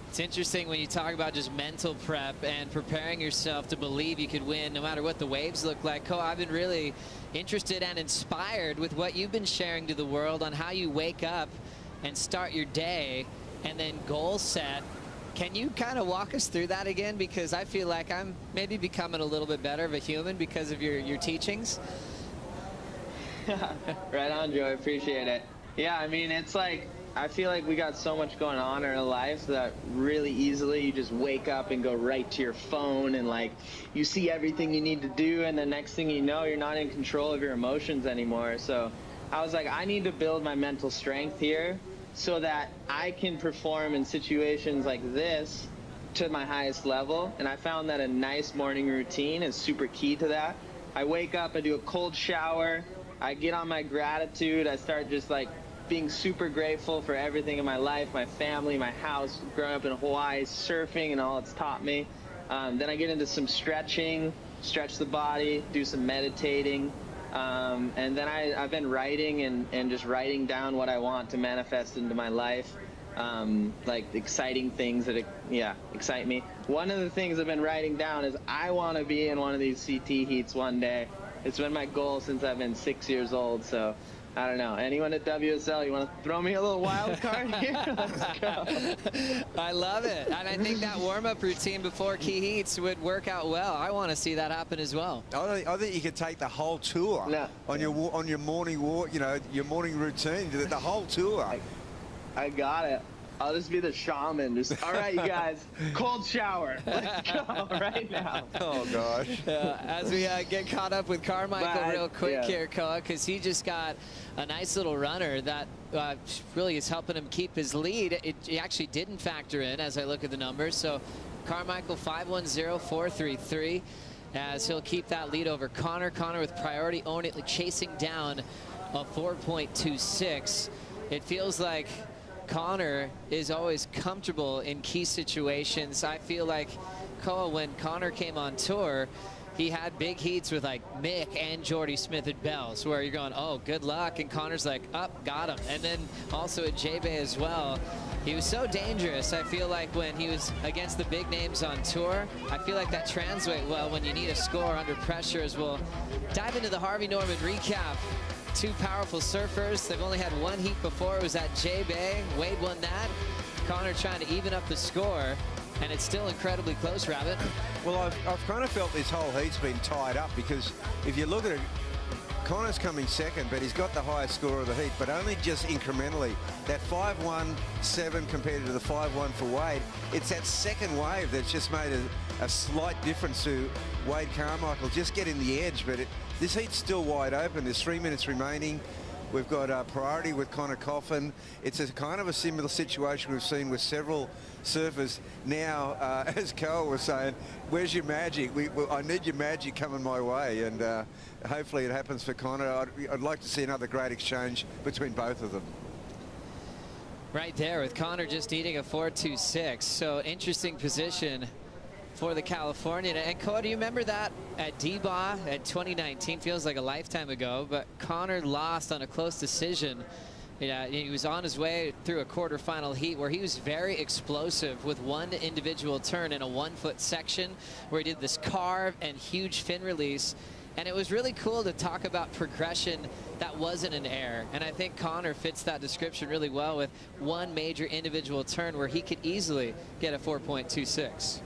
It's interesting when you talk about just mental prep and preparing yourself to believe you could win no matter what the waves look like. Koa, I've been really interested and inspired with what you've been sharing to the world on how you wake up and start your day and then goal set. Can you kind of walk us through that again? Because I feel like I'm maybe becoming a little bit better of a human because of your teachings. Right on, Joe. Appreciate it. Yeah, I mean, it's like, I feel like we got so much going on in our lives that really easily you just wake up and go right to your phone and like you see everything you need to do, and the next thing you know, you're not in control of your emotions anymore. So I was like, I need to build my mental strength here so that I can perform in situations like this to my highest level. And I found that a nice morning routine is super key to that. I wake up, I do a cold shower, I get on my gratitude, I start just like being super grateful for everything in my life, my family, my house, growing up in Hawaii, surfing and all it's taught me. Then I get into some stretching, stretch the body, do some meditating. And then I've been writing and just writing down what I want to manifest into my life. Like exciting things that, excite me. One of the things I've been writing down is I want to be in one of these CT heats one day. It's been my goal since I've been 6 years old, so I don't know. Anyone at WSL, you want to throw me a little wild card here? Let's go. I love it. And I think that warm-up routine before key heats would work out well. I want to see that happen as well. I think you could take the whole tour on your morning walk, you know, your morning routine, the whole tour. I got it. I'll just be the shaman. Just, all right, you guys, cold shower. Let's go right now. Oh, gosh. As we get caught up with Carmichael real quick here, Koa, because he just got a nice little runner that really is helping him keep his lead. He actually didn't factor in as I look at the numbers. So Carmichael 5.10, 4.33, as he'll keep that lead over Connor. Connor with priority only chasing down a 4.26. It feels like Connor is always comfortable in key situations. I feel like Koa, when Connor came on tour, he had big heats with like Mick and Jordy Smith at Bells, where you're going, oh, good luck. And Connor's like, up, got him. And then also at J-Bay as well. He was so dangerous. I feel like when he was against the big names on tour, I feel like that translates well when you need a score under pressure. As we'll dive into the Harvey Norman recap. Two powerful surfers. They've only had one heat before. It was at J-Bay. Wade won that. Connor trying to even up the score, and it's still incredibly close, Rabbit. Well, I've kind of felt this whole heat's been tied up, because if you look at it, Connor's coming second, but he's got the highest score of the heat, but only just incrementally. That 5-1-7 compared to the 5-1 for Wade, it's that second wave that's just made a slight difference to Wade Carmichael just getting the edge, but this heat's still wide open. There's 3 minutes remaining. We've got priority with Connor Coffin. It's a kind of a similar situation we've seen with several surfers. Now, as Carl was saying, where's your magic? I need your magic coming my way, and hopefully it happens for Connor. I'd like to see another great exchange between both of them. Right there with Connor just needing a 4.26. So interesting position for the Californian. And Cole, do you remember that at D-Bah at 2019? Feels like a lifetime ago, but Connor lost on a close decision. He was on his way through a quarterfinal heat where he was very explosive with one individual turn in a 1 foot section where he did this carve and huge fin release. And it was really cool to talk about progression that wasn't an air. And I think Connor fits that description really well with one major individual turn where he could easily get a 4.26.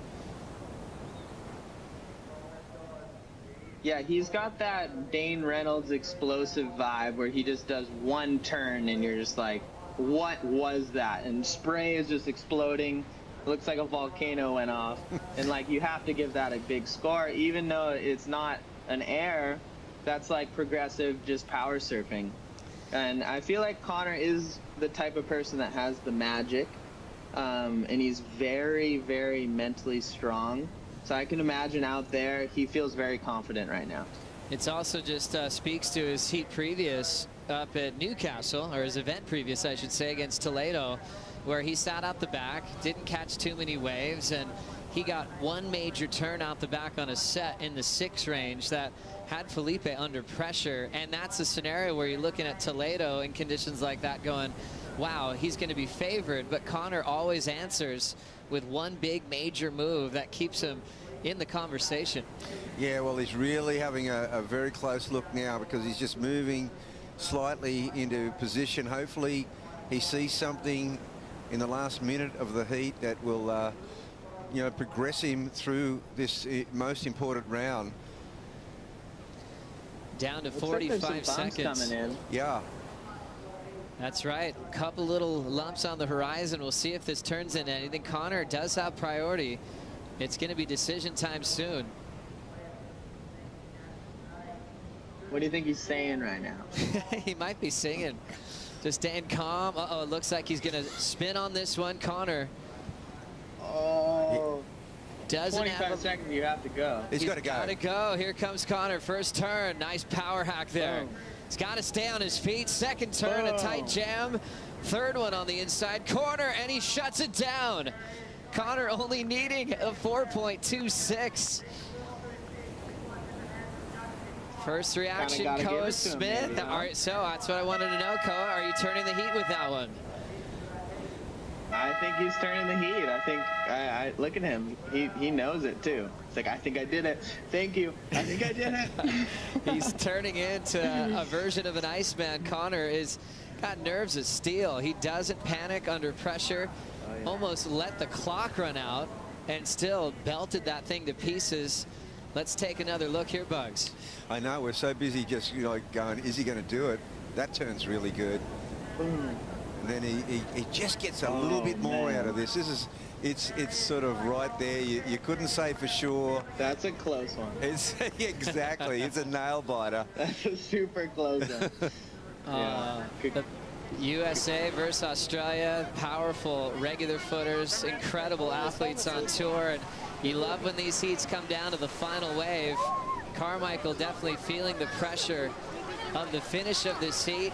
Yeah, he's got that Dane Reynolds explosive vibe where he just does one turn and you're just like, what was that? And spray is just exploding. It looks like a volcano went off. And like, you have to give that a big score, even though it's not an air. That's like progressive, just power surfing. And I feel like Connor is the type of person that has the magic. And he's very, very mentally strong. So I can imagine out there, he feels very confident right now. It's also just speaks to his heat previous up at Newcastle, or his event previous, I should say, against Toledo, where he sat out the back, didn't catch too many waves, and he got one major turn out the back on a set in the 6 range that had Felipe under pressure. And that's a scenario where you're looking at Toledo in conditions like that going, wow, he's going to be favored. But Connor always answers with one big major move that keeps him in the conversation. Yeah, well, he's really having a very close look now, because he's just moving slightly into position. Hopefully he sees something in the last minute of the heat that will progress him through this most important round. Down to Looks 45 like there's some bumps seconds. coming in. Yeah. That's right. A couple little lumps on the horizon. We'll see if this turns into anything. Connor does have priority. It's going to be decision time soon. What do you think he's saying right now? He might be singing. Just staying calm. Uh-oh, it looks like he's going to spin on this one. Connor. Oh. Doesn't 25 have seconds, you have to go. He's got to go. Got to go. Here comes Connor. First turn. Nice power hack there. Boom. He's got to stay on his feet. Second turn, a tight jam. Third one on the inside corner, and he shuts it down. Connor only needing a 4.26. First reaction, Koa Smith. Maybe, huh? All right, so that's what I wanted to know, Koa. Are you turning the heat with that one? I think he's turning the heat. I think, I look at him. He knows it too. It's like, I think I did it. Thank you. I think I did it. He's turning into a version of an Iceman. Connor is got nerves of steel. He doesn't panic under pressure. Oh, yeah. Almost let the clock run out and still belted that thing to pieces. Let's take another look here, Bugs. I know, we're so busy just going, is he going to do it? That turn's really good. And then he just gets a little bit more out of this. It's sort of right there. You couldn't say for sure. That's a close one. It's exactly. It's a nail biter. That's a super close one. The USA versus Australia, powerful regular footers, incredible athletes on tour, and you love when these heats come down to the final wave. Carmichael definitely feeling the pressure of the finish of this heat.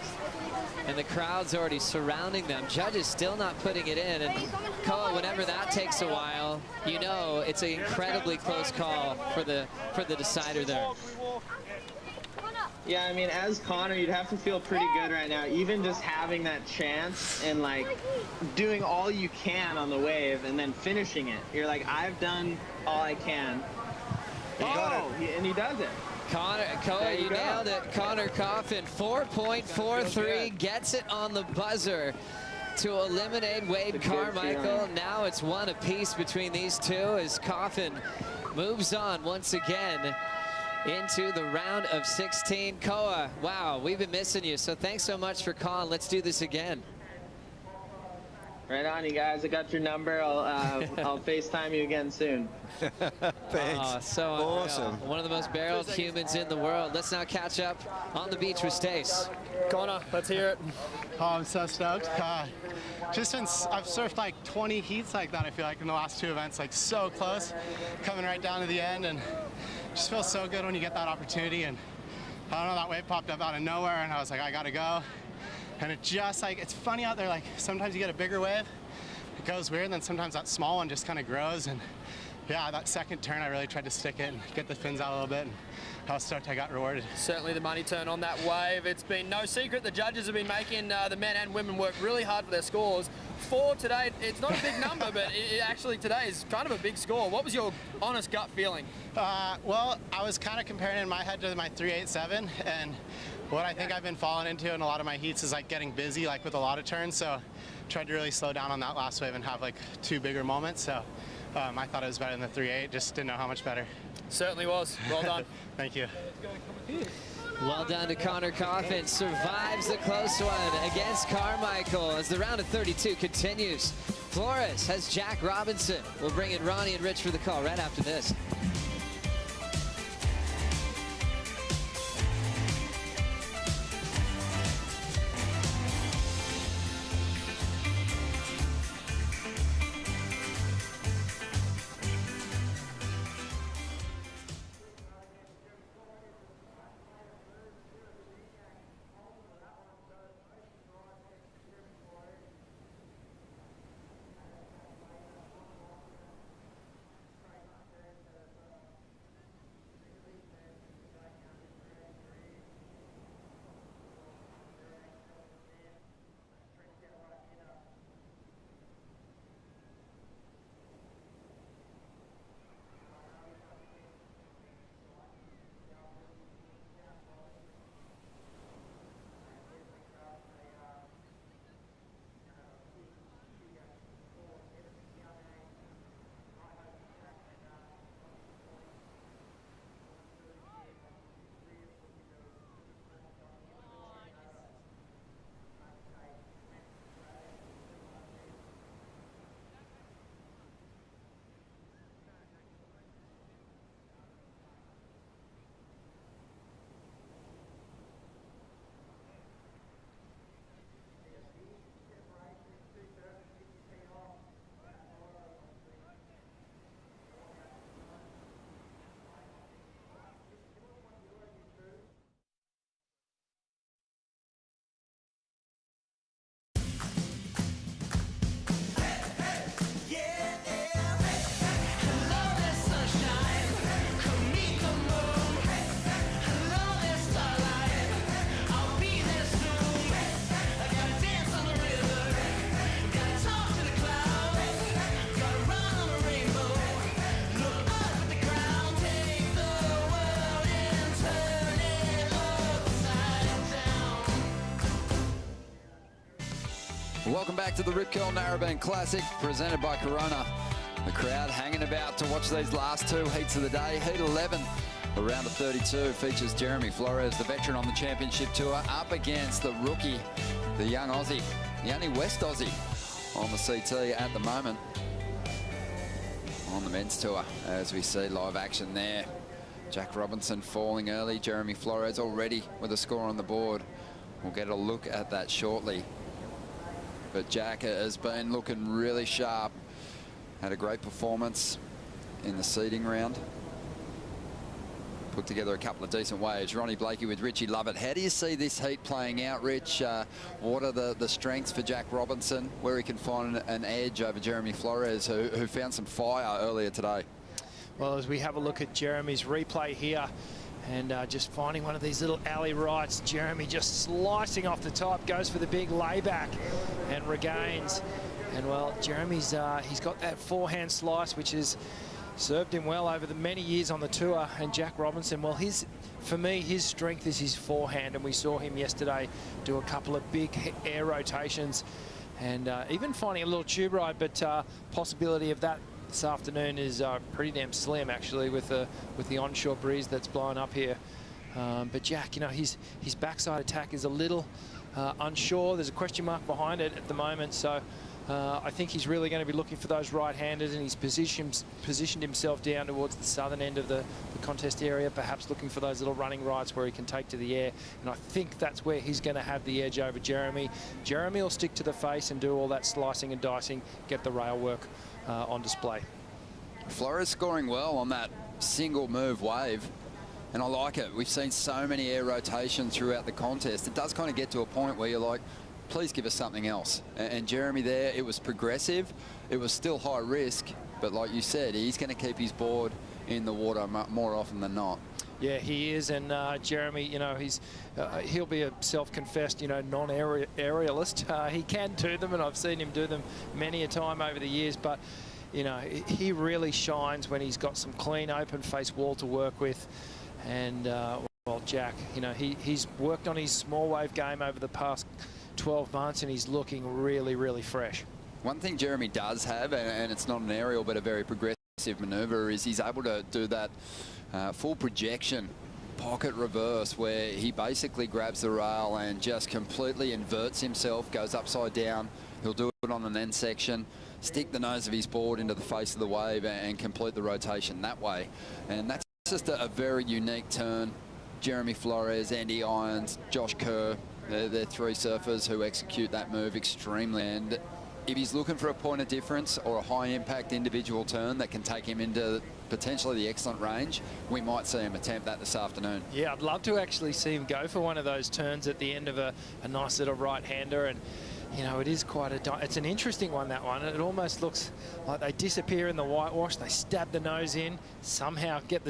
and the crowd's already surrounding them. Judges still not putting it in, and Koa, whenever that takes a while, you know it's an incredibly close call for the decider there. Yeah, I mean, as Connor, you'd have to feel pretty good right now, even just having that chance and like doing all you can on the wave and then finishing it. You're like, I've done all I can. And he does it. Koa, you nailed it. Connor Coffin, 4.43, gets it on the buzzer to eliminate Wade Carmichael. Now it's one apiece between these two as Coffin moves on once again into the round of 16. Koa, wow, we've been missing you, so thanks so much for calling. Let's do this again. Right on, you guys. I got your number. I'll FaceTime you again soon. Thanks. So awesome. One of the most barreled humans in the world. Let's now catch up on the beach with Stace. Connor, let's hear it. Oh, I'm so stoked. Just since I've surfed like 20 heats like that, I feel like in the last 2 events, like so close, coming right down to the end, and just feels so good when you get that opportunity. And I don't know, that wave popped up out of nowhere, and I was like, I gotta go. And it just like, it's funny out there, like sometimes you get a bigger wave, it goes weird, and then sometimes that small one just kind of grows. And yeah, that second turn, I really tried to stick it and get the fins out a little bit. And I was stoked I got rewarded. Certainly the money turn on that wave. It's been no secret the judges have been making the men and women work really hard for their scores. 4 today, it's not a big number, but actually today is kind of a big score. What was your honest gut feeling? Well, I was kind of comparing in my head to my 3.87, and what I think I've been falling into in a lot of my heats is like getting busy, like with a lot of turns. So tried to really slow down on that last wave and have like 2 bigger moments. So I thought it was better than the 3.8, just didn't know how much better. Certainly was. Well done. Thank you. Well done to Connor Coffin. Survives the close one against Carmichael as the round of 32 continues. Flores has Jack Robinson. We'll bring in Ronnie and Rich for the call right after this. Welcome back to the Rip Curl Narrabeen Classic, presented by Corona. The crowd hanging about to watch these last 2 heats of the day. Heat 11, the round of 32, features Jeremy Flores, the veteran on the championship tour, up against the rookie, the young Aussie, the only West Aussie on the CT at the moment on the men's tour, as we see live action there. Jack Robinson falling early, Jeremy Flores already with a score on the board. We'll get a look at that shortly. But Jack has been looking really sharp. Had a great performance in the seeding round. put together a couple of decent waves. Ronnie Blakey with Richie Lovett. How do you see this heat playing out, Rich? What are the strengths for Jack Robinson, where he can find an edge over Jeremy Flores, who found some fire earlier today? Well, as we have a look at Jeremy's replay here, and just finding one of these little alley rights, Jeremy just slicing off the top, goes for the big layback and regains. And well, Jeremy's he's got that forehand slice, which has served him well over the many years on the tour. And Jack Robinson, well, for me, his strength is his forehand, and we saw him yesterday do a couple of big air rotations, and even finding a little tube ride, but possibility of that this afternoon is pretty damn slim, actually, with the onshore breeze that's blowing up here. But Jack, you know, his backside attack is a little unsure. There's a question mark behind it at the moment, so I think he's really going to be looking for those right-handers, and he's positioned himself down towards the southern end of the contest area, perhaps looking for those little running rights where he can take to the air. And I think that's where he's going to have the edge over Jeremy. Jeremy will stick to the face and do all that slicing and dicing, get the rail work on display. Flores scoring well on that single move wave, and I like it. We've seen so many air rotations throughout the contest. It does kind of get to a point where you're like, please give us something else. And Jeremy there, it was progressive. It was still high risk, but like you said, he's going to keep his board in the water more often than not. Yeah, he is, and Jeremy, you know, he'll be a self-confessed, you know, non-aerialist. He can do them, and I've seen him do them many a time over the years, but, you know, he really shines when he's got some clean open face wall to work with. And, well, Jack, you know, he's worked on his small wave game over the past 12 months, and he's looking really, really fresh. One thing Jeremy does have, and it's not an aerial but a very progressive manoeuvre, is he's able to do that full projection pocket reverse, where he basically grabs the rail and just completely inverts himself, goes upside down. He'll do it on an end section, stick the nose of his board into the face of the wave and complete the rotation that way. And that's just a very unique turn. Jeremy Flores, Andy Irons, Josh Kerr, they're three surfers who execute that move extremely. And if he's looking for a point of difference or a high impact individual turn that can take him into potentially the excellent range, we might see him attempt that this afternoon. Yeah, I'd love to actually see him go for one of those turns at the end of a nice little right-hander. And, you know, it is quite it's an interesting one, that one. It almost looks like they disappear in the whitewash, they stab the nose in, somehow get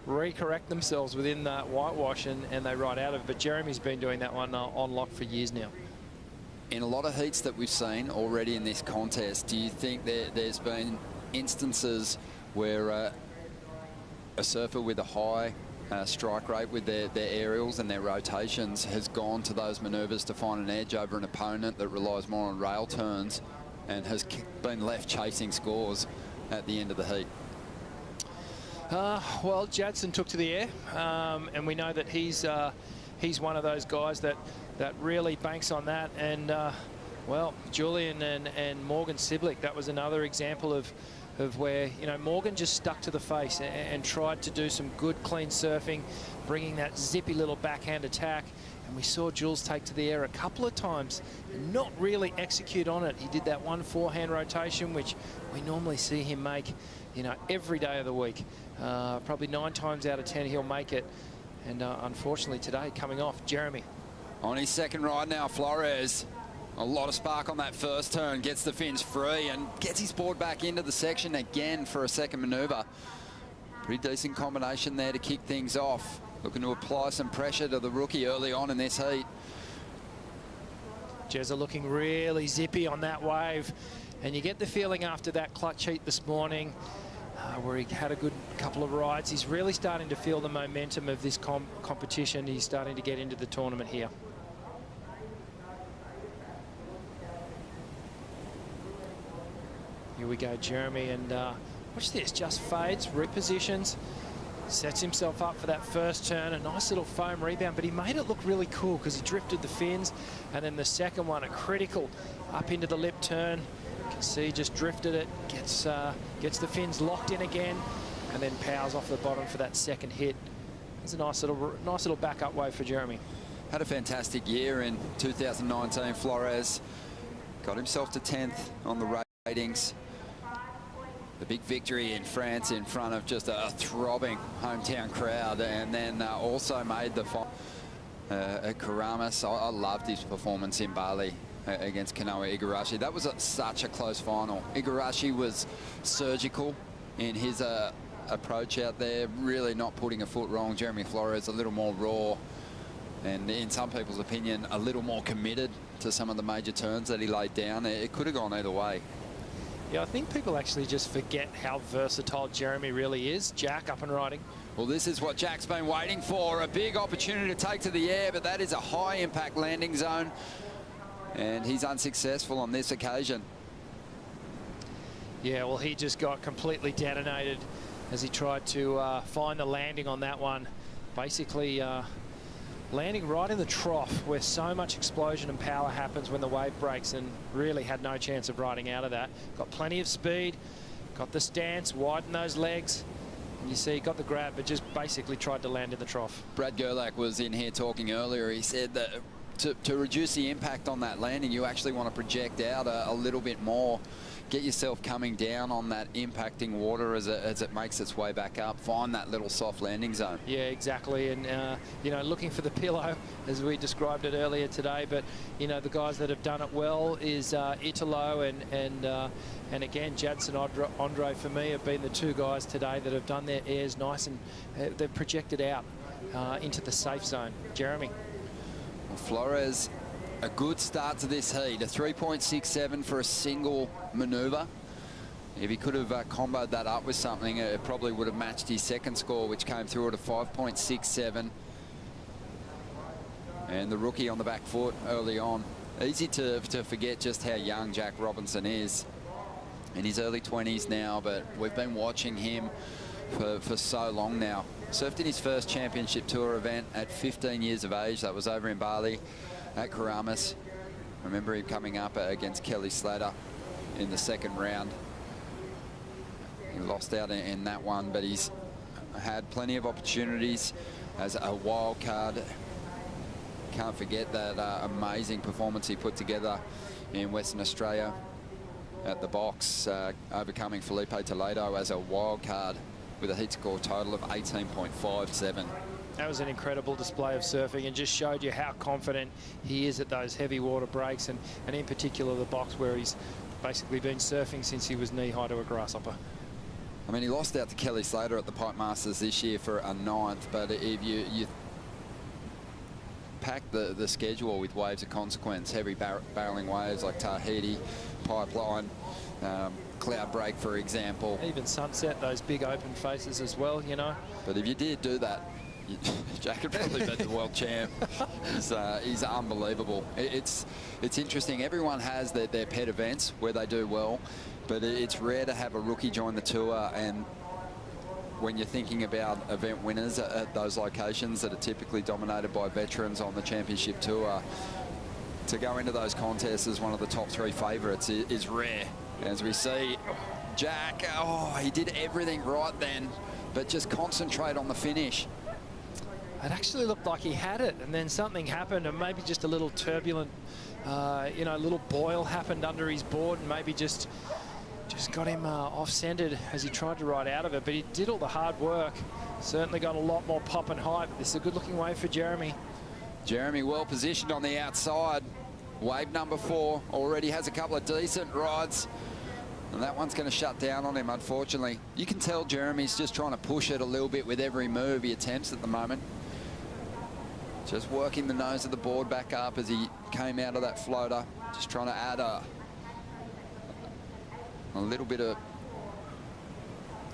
recorrect themselves within that whitewash, and they ride out of it. But Jeremy's been doing that one on lock for years now. In a lot of heats that we've seen already in this contest, do you think there's been instances where a surfer with a high strike rate with their aerials and their rotations has gone to those manoeuvres to find an edge over an opponent that relies more on rail turns and has been left chasing scores at the end of the heat? Well, Jadson took to the air, and we know that he's one of those guys that really banks on that. And well, Julian and Morgan Siblick, that was another example of where, you know, Morgan just stuck to the face and tried to do some good clean surfing, bringing that zippy little backhand attack. And we saw Jules take to the air a couple of times and not really execute on it. He did that one forehand rotation, which we normally see him make, you know, every day of the week. Probably 9 times out of 10 he'll make it. And unfortunately today, coming off, Jeremy. On his second ride now, Flores. A lot of spark on that first turn, gets the fins free and gets his board back into the section again for a second manoeuvre. Pretty decent combination there to kick things off. Looking to apply some pressure to the rookie early on in this heat. Jezza looking really zippy on that wave. And you get the feeling after that clutch heat this morning, where he had a good couple of rides, he's really starting to feel the momentum of this competition. He's starting to get into the tournament here. Here we go, Jeremy, and watch this, just fades, repositions, sets himself up for that first turn, a nice little foam rebound, but he made it look really cool because he drifted the fins, and then the second one, a critical up into the lip turn. You can see just drifted it, gets the fins locked in again, and then powers off the bottom for that second hit. It's a nice little backup wave for Jeremy. Had a fantastic year in 2019, Flores. Got himself to 10th on the ratings. the big victory in France in front of just a throbbing hometown crowd, and then also made the final at Karamas. I loved his performance in Bali against Kanoa Igarashi. That was such a close final. Igarashi was surgical in his approach out there, really not putting a foot wrong. Jeremy Flores a little more raw, and in some people's opinion, a little more committed to some of the major turns that he laid down. It could have gone either way. Yeah, I think people actually just forget how versatile Jeremy really is. Jack up and riding. Well, this is what Jack's been waiting for, a big opportunity to take to the air, but that is a high impact landing zone, and he's unsuccessful on this occasion. Yeah, well, he just got completely detonated as he tried to find the landing on that one. Basically landing right in the trough where so much explosion and power happens when the wave breaks, and really had no chance of riding out of that. Got plenty of speed, got the stance, widened those legs. And you see, got the grab, but just basically tried to land in the trough. Brad Gerlach was in here talking earlier. He said that to reduce the impact on that landing, you actually want to project out a little bit more. Get yourself coming down on that impacting water as it makes its way back up. Find that little soft landing zone. Yeah, exactly. And, you know, looking for the pillow, as we described it earlier today. But, you know, the guys that have done it well is Italo and again, Jadson Andre, for me, have been the two guys today that have done their airs nice, and they've projected out into the safe zone. Jeremy. Well, Flores, a good start to this heat, a 3.67 for a single manoeuvre. If he could have comboed that up with something, it probably would have matched his second score, which came through at a 5.67. And the rookie on the back foot early on. Easy to forget just how young Jack Robinson is. In his early 20s now, but we've been watching him for so long now. Surfed in his first championship tour event at 15 years of age. That was over in Bali at Karamas. Remember him coming up against Kelly Slater in the second round. He lost out in that one, but he's had plenty of opportunities as a wild card. Can't forget that amazing performance he put together in Western Australia at the box, overcoming Felipe Toledo as a wild card with a heat score total of 18.57. That was an incredible display of surfing, and just showed you how confident he is at those heavy water breaks, and in particular the box where he's basically been surfing since he was knee-high to a grasshopper. I mean, he lost out to Kelly Slater at the Pipe Masters this year for a 9th, but if you pack the schedule with waves of consequence, heavy barreling waves like Tahiti, Pipeline, Cloud Break, for example. Even Sunset, those big open faces as well, you know. But if you did do that, Jack could probably be the world champ. He's unbelievable. It's interesting. Everyone has their pet events where they do well, but it's rare to have a rookie join the tour. And when you're thinking about event winners at those locations that are typically dominated by veterans on the championship tour, to go into those contests as one of the top 3 favourites is rare. As we see, Jack, he did everything right then, but just concentrate on the finish. It actually looked like he had it, and then something happened, and maybe just a little turbulent, you know, a little boil happened under his board, and maybe just got him off-centered as he tried to ride out of it. But he did all the hard work. Certainly got a lot more pop and height. This is a good-looking wave for Jeremy. Jeremy well positioned on the outside. Wave number 4 already has a couple of decent rides, and that one's going to shut down on him, unfortunately. You can tell Jeremy's just trying to push it a little bit with every move he attempts at the moment. Just working the nose of the board back up as he came out of that floater. Just trying to add a little bit of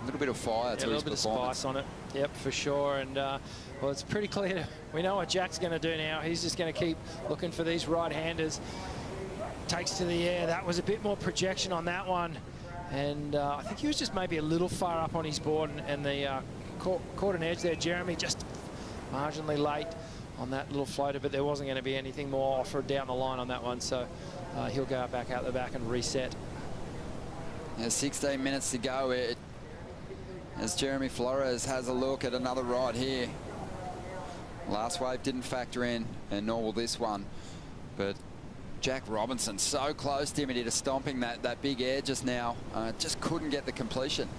fire to his performance. A little bit of spice on it. Yep, for sure. And well, it's pretty clear. We know what Jack's going to do now. He's just going to keep looking for these right-handers. Takes to the air. That was a bit more projection on that one, and I think he was just maybe a little far up on his board, and the caught an edge there. Jeremy just marginally late on that little floater, but there wasn't going to be anything more offered down the line on that one, so he'll go back out the back and reset. There's 16 minutes to go as Jeremy Flores has a look at another ride here. Last wave didn't factor in, and nor will this one, but Jack Robinson so close to him, and he just stomping that big air just now. Just couldn't get the completion.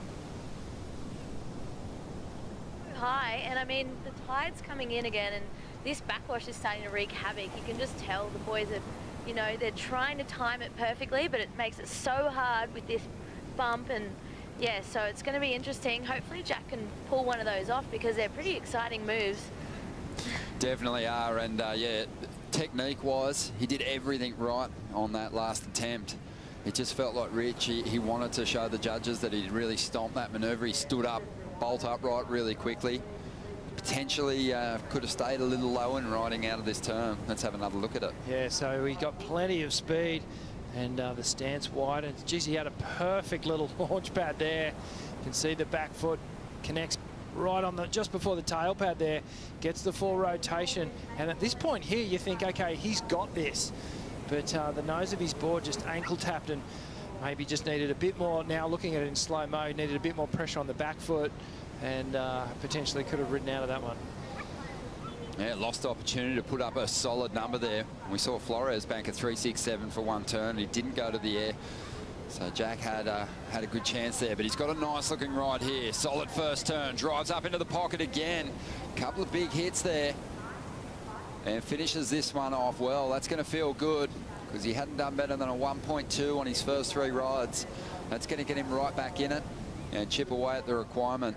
High, and I mean, the tide's coming in again, and this backwash is starting to wreak havoc. You can just tell the boys are, you know, they're trying to time it perfectly, but it makes it so hard with this bump. And yeah, so it's going to be interesting. Hopefully Jack can pull one of those off, because they're pretty exciting moves. Definitely are. And yeah, technique wise, he did everything right on that last attempt. It just felt like Rich, he wanted to show the judges that he'd really stomped that maneuver. He stood up, bolt upright really quickly. Potentially could have stayed a little low in riding out of this turn. Let's have another look at it. Yeah, so he got plenty of speed, and the stance widened. Geez, he had a perfect little launch pad there. You can see the back foot connects right on the, just before the tail pad there, gets the full rotation. And at this point here, you think, okay, he's got this. But the nose of his board just ankle tapped, and maybe just needed a bit more. Now looking at it in slow mo, needed a bit more pressure on the back foot, and potentially could have ridden out of that one. Yeah, lost the opportunity to put up a solid number there. We saw Flores bank a 3.67 for one turn. He didn't go to the air. So Jack had a good chance there, but he's got a nice looking ride here. Solid first turn, drives up into the pocket again. Couple of big hits there, and finishes this one off well. That's going to feel good, because he hadn't done better than a 1.2 on his first 3 rides. That's going to get him right back in it and chip away at the requirement.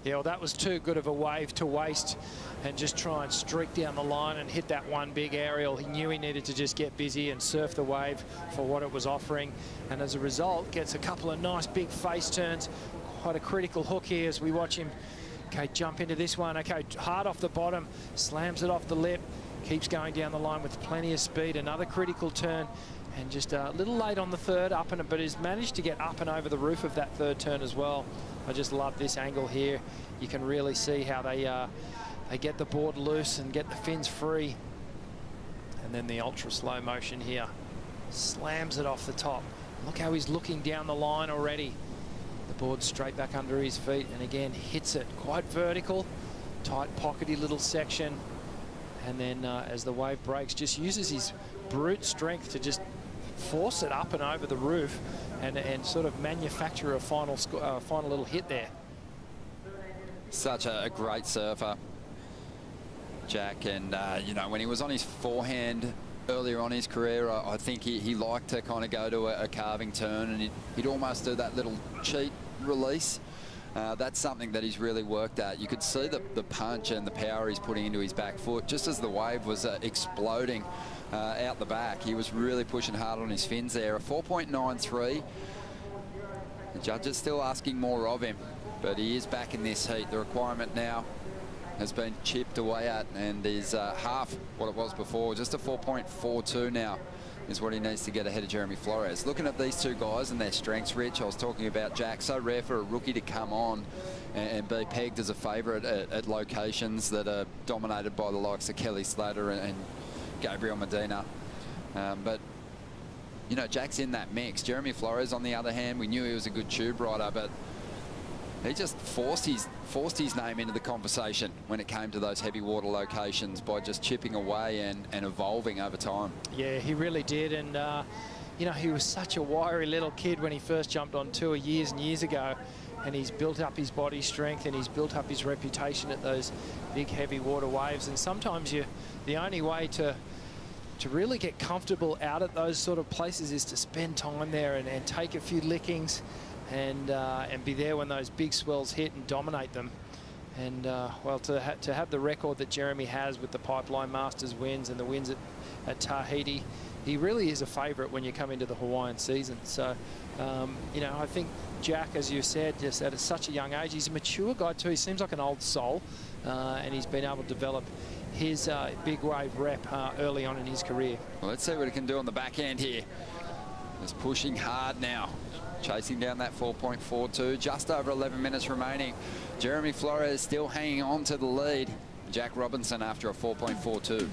Yeah, well, that was too good of a wave to waste and just try and streak down the line and hit that one big aerial. He knew he needed to just get busy and surf the wave for what it was offering, and as a result gets a couple of nice big face turns. Quite a critical hook here as we watch him. Okay, jump into this one. Okay, hard off the bottom, slams it off the lip, keeps going down the line with plenty of speed. Another critical turn, and just a little late on the third, but has managed to get up and over the roof of that third turn as well. I just love this angle here. You can really see how they get the board loose and get the fins free. And then the ultra slow motion here. Slams it off the top. Look how he's looking down the line already. The board straight back under his feet, and again hits it quite vertical. Tight pockety little section. And then as the wave breaks, just uses his brute strength to just force it up and over the roof, and sort of manufacture a final little hit there. Such a great surfer, Jack. And you know, when he was on his forehand earlier on in his career, I think he liked to kind of go to a carving turn, and he'd almost do that little cheat release. That's something that he's really worked at. You could see the punch and the power he's putting into his back foot. Just as the wave was exploding out the back, he was really pushing hard on his fins there. A 4.93. The judge is still asking more of him, but he is back in this heat. The requirement now has been chipped away at, and is half what it was before. Just a 4.42 now is what he needs to get ahead of Jeremy Flores. Looking at these two guys and their strengths, Rich, I was talking about Jack. So rare for a rookie to come on and be pegged as a favourite at locations that are dominated by the likes of Kelly Slater and Gabriel Medina. But, you know, Jack's in that mix. Jeremy Flores, on the other hand, we knew he was a good tube rider, but he just forced his name into the conversation when it came to those heavy water locations by just chipping away and evolving over time. Yeah, he really did. And, you know, he was such a wiry little kid when he first jumped on tour years and years ago. And he's built up his body strength, and he's built up his reputation at those big heavy water waves. And sometimes the only way to really get comfortable out at those sort of places is to spend time there and take a few lickings and be there when those big swells hit and dominate them. And well, to have the record that Jeremy has with the Pipeline Masters wins and the wins at Tahiti, he really is a favourite when you come into the Hawaiian season. So, you know, I think Jack, as you said, just at such a young age, he's a mature guy too. He seems like an old soul, and he's been able to develop his big wave rep early on in his career. Well, let's see what he can do on the back end here. Just pushing hard now, chasing down that 4.42. Just over 11 minutes remaining. Jeremy Flores still hanging on to the lead. Jack Robinson after a 4.42.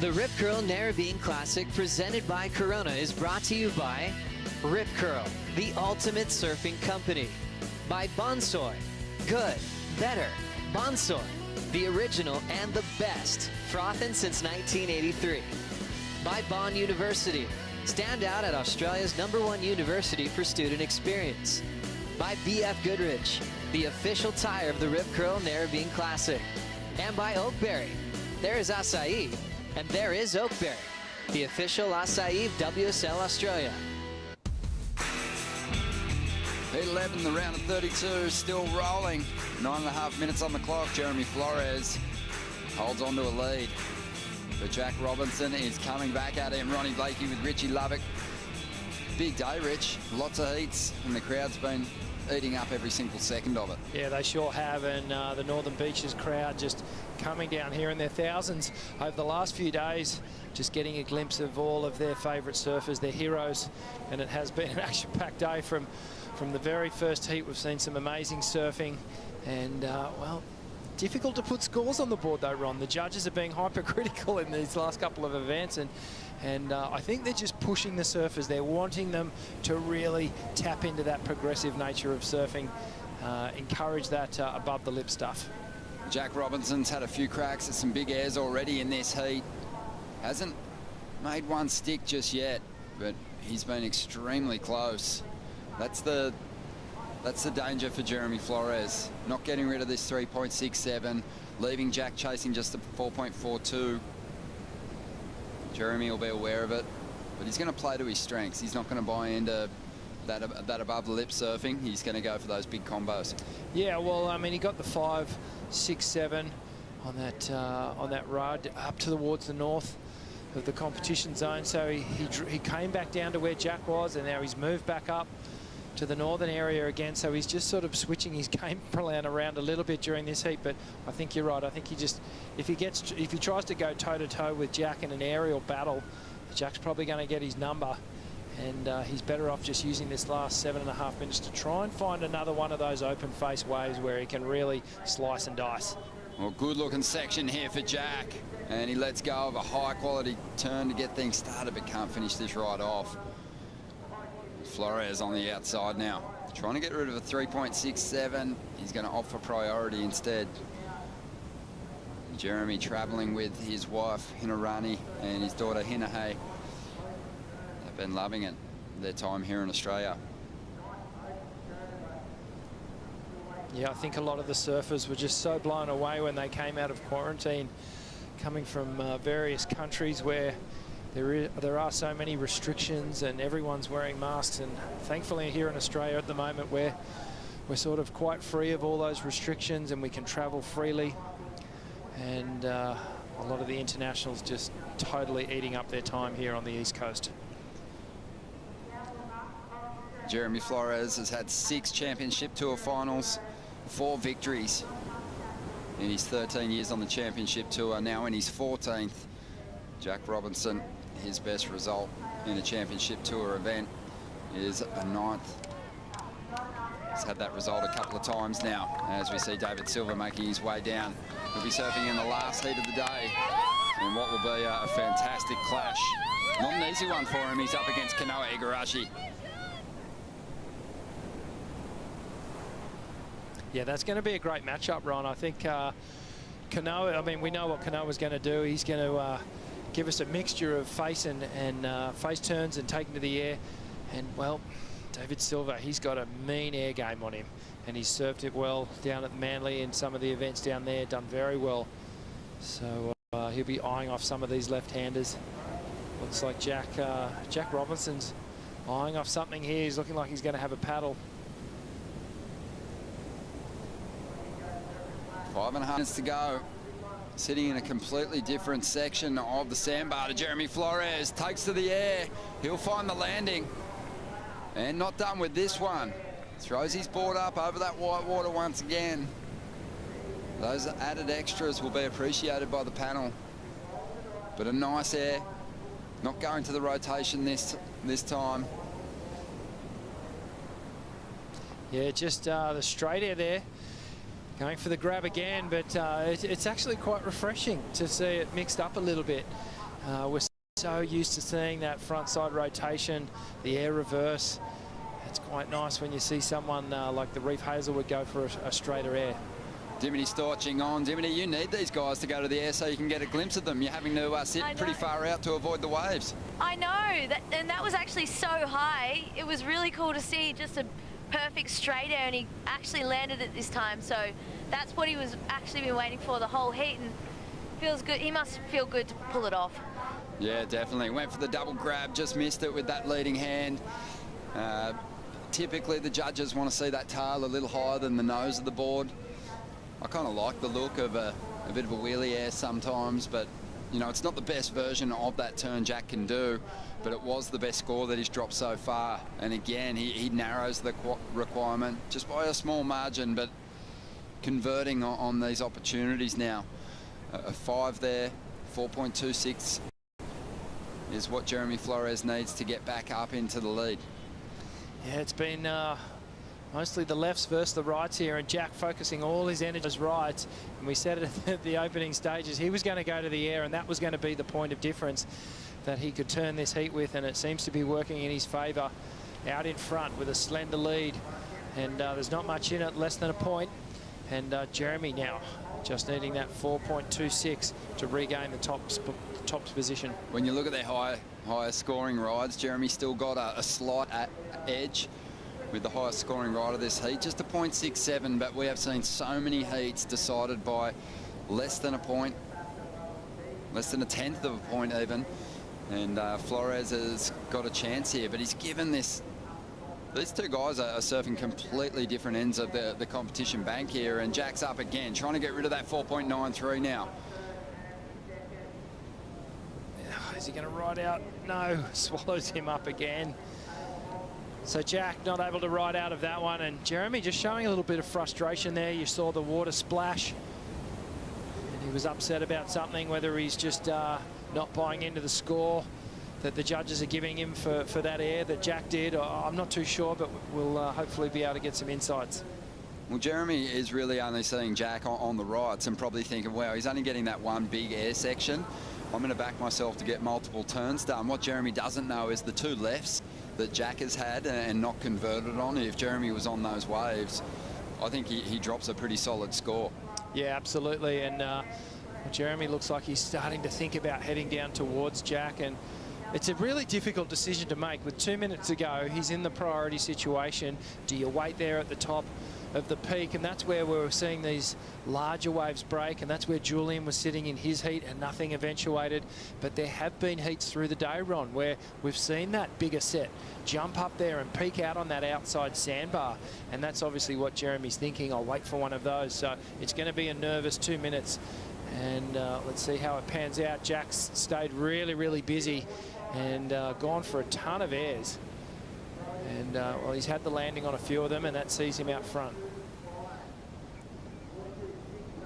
The Rip Curl Narrabeen Classic presented by Corona is brought to you by Rip Curl, the ultimate surfing company. By Bonsoy, good, better, Bonsoy, the original and the best, frothin' since 1983. By Bond University, stand out at Australia's #1 university for student experience. By BF Goodrich, the official tire of the Rip Curl Narrabeen Classic. And by Oakberry, there is acai, and there is Oakberry, the official acai of WSL Australia. Heat 11, the round of 32, still rolling. 9.5 minutes on the clock. Jeremy Flores holds on to a lead. But Jack Robinson is coming back at him. Ronnie Blakey with Richie Lovick. Big day, Rich. Lots of heats, and the crowd's been eating up every single second of it. Yeah, they sure have, and the Northern Beaches crowd just coming down here in their thousands over the last few days, just getting a glimpse of all of their favourite surfers, their heroes, and it has been an action-packed day from the very first heat. We've seen some amazing surfing, and well, difficult to put scores on the board though, Ron. The judges are being hypercritical in these last couple of events, and I think they're just pushing the surfers. They're wanting them to really tap into that progressive nature of surfing, encourage that above the lip stuff. Jack Robinson's had a few cracks at some big airs already in this heat. Hasn't made one stick just yet, but he's been extremely close. That's the danger for Jeremy Flores. Not getting rid of this 3.67, leaving Jack chasing just a 4.42. Jeremy will be aware of it, but he's going to play to his strengths. He's not going to buy into that above the lip surfing. He's going to go for those big combos. Yeah, well, I mean, he got the 5, 6, 7 on that rod up towards the north of the competition zone. So he came back down to where Jack was, and now he's moved back up to the northern area again. So he's just sort of switching his game plan around a little bit during this heat. But I think you're right. I think he just, if he tries to go toe to toe with Jack in an aerial battle, Jack's probably going to get his number, and he's better off just using this last 7.5 minutes to try and find another one of those open face waves where he can really slice and dice. Well, good looking section here for Jack, and he lets go of a high quality turn to get things started, but can't finish this right off. Flores on the outside now, trying to get rid of a 3.67. He's going to opt for priority instead. Jeremy travelling with his wife Hinarani and his daughter Hinahay. They've been loving it, their time here in Australia. Yeah, I think a lot of the surfers were just so blown away when they came out of quarantine, coming from various countries where there are so many restrictions and everyone's wearing masks. And thankfully here in Australia at the moment, we're sort of quite free of all those restrictions, and we can travel freely. And a lot of the internationals just totally eating up their time here on the East Coast. Jeremy Flores has had 6 Championship Tour finals, 4 victories in his 13 years on the Championship Tour, now in his 14th. Jack Robinson, his best result in a Championship Tour event is a 9th. He's had that result a couple of times now, as we see David Silva making his way down. He'll be surfing in the last heat of the day in what will be a fantastic clash. Not an easy one for him. He's up against Kanoa Igarashi. Yeah, that's going to be a great matchup, Ron. I think Kanoa, I mean, we know what Kanoa's going to do. He's going to give us a mixture of face and face turns and taking to the air. And, well, David Silva, he's got a mean air game on him, and he's served it well down at Manly in some of the events down there, done very well. So he'll be eyeing off some of these left-handers. Looks like Jack Robinson's eyeing off something here. He's looking like he's going to have a paddle. 5.5 minutes to go. Sitting in a completely different section of the sandbar to Jeremy Flores. Takes to the air. He'll find the landing. And not done with this one. Throws his board up over that white water once again. Those added extras will be appreciated by the panel. But a nice air. Not going to the rotation this time. Yeah, just the straight air there. Going for the grab again, but it's actually quite refreshing to see it mixed up a little bit. We're so used to seeing that front side rotation, the air reverse. It's quite nice when you see someone like the Reef Hazelwood go for a straighter air. Dimity Storching on. Dimity, you need these guys to go to the air so you can get a glimpse of them. You're having to sit pretty far out to avoid the waves. I know, and that was actually so high. It was really cool to see just a perfect straight air, and he actually landed it this time. So that's what he was actually been waiting for the whole heat, and feels good. He must feel good to pull it off. Yeah, definitely. Went for the double grab, just missed it with that leading hand. Typically, the judges want to see that tail a little higher than the nose of the board. I kind of like the look of a bit of a wheelie air sometimes, but you know, it's not the best version of that turn Jack can do, but it was the best score that he's dropped so far. And again, he narrows the requirement just by a small margin, but converting on these opportunities now. A 5 there, 4.26 is what Jeremy Flores needs to get back up into the lead. Yeah, it's been mostly the lefts versus the rights here, and Jack focusing all his energy on his rights. And we said it at the opening stages, he was going to go to the air, and that was going to be the point of difference that he could turn this heat with, and it seems to be working in his favour. Out in front with a slender lead, and there's not much in it, less than a point. And Jeremy now just needing that 4.26 to regain the tops position. When you look at their higher scoring rides, Jeremy still got a slight edge with the highest scoring ride of this heat, just a 0.67, but we have seen so many heats decided by less than a point, less than a tenth of a point even, and Flores has got a chance here, but he's given this. These two guys are surfing completely different ends of the competition bank here, and Jack's up again, trying to get rid of that 4.93 now. Is he going to ride out? No, swallows him up again. So Jack not able to ride out of that one, and Jeremy just showing a little bit of frustration there. You saw the water splash, and he was upset about something, whether he's just not buying into the score that the judges are giving him for that air that Jack did. I'm not too sure, but we'll hopefully be able to get some insights. Well, Jeremy is really only seeing Jack on the rights and probably thinking, wow, he's only getting that one big air section. I'm going to back myself to get multiple turns done. What Jeremy doesn't know is the two lefts that Jack has had and not converted on. If Jeremy was on those waves, I think he drops a pretty solid score. Yeah, absolutely. And Jeremy looks like he's starting to think about heading down towards Jack, and it's a really difficult decision to make. With 2 minutes to go, he's in the priority situation. Do you wait there at the top of the peak? And that's where we're seeing these larger waves break, and that's where Julian was sitting in his heat and nothing eventuated. But there have been heats through the day, Ron, where we've seen that bigger set jump up there and peak out on that outside sandbar, and that's obviously what Jeremy's thinking. I'll wait for one of those. So it's going to be a nervous 2 minutes, and let's see how it pans out. Jack's stayed really busy and gone for a ton of airs, and well, he's had the landing on a few of them, and that sees him out front.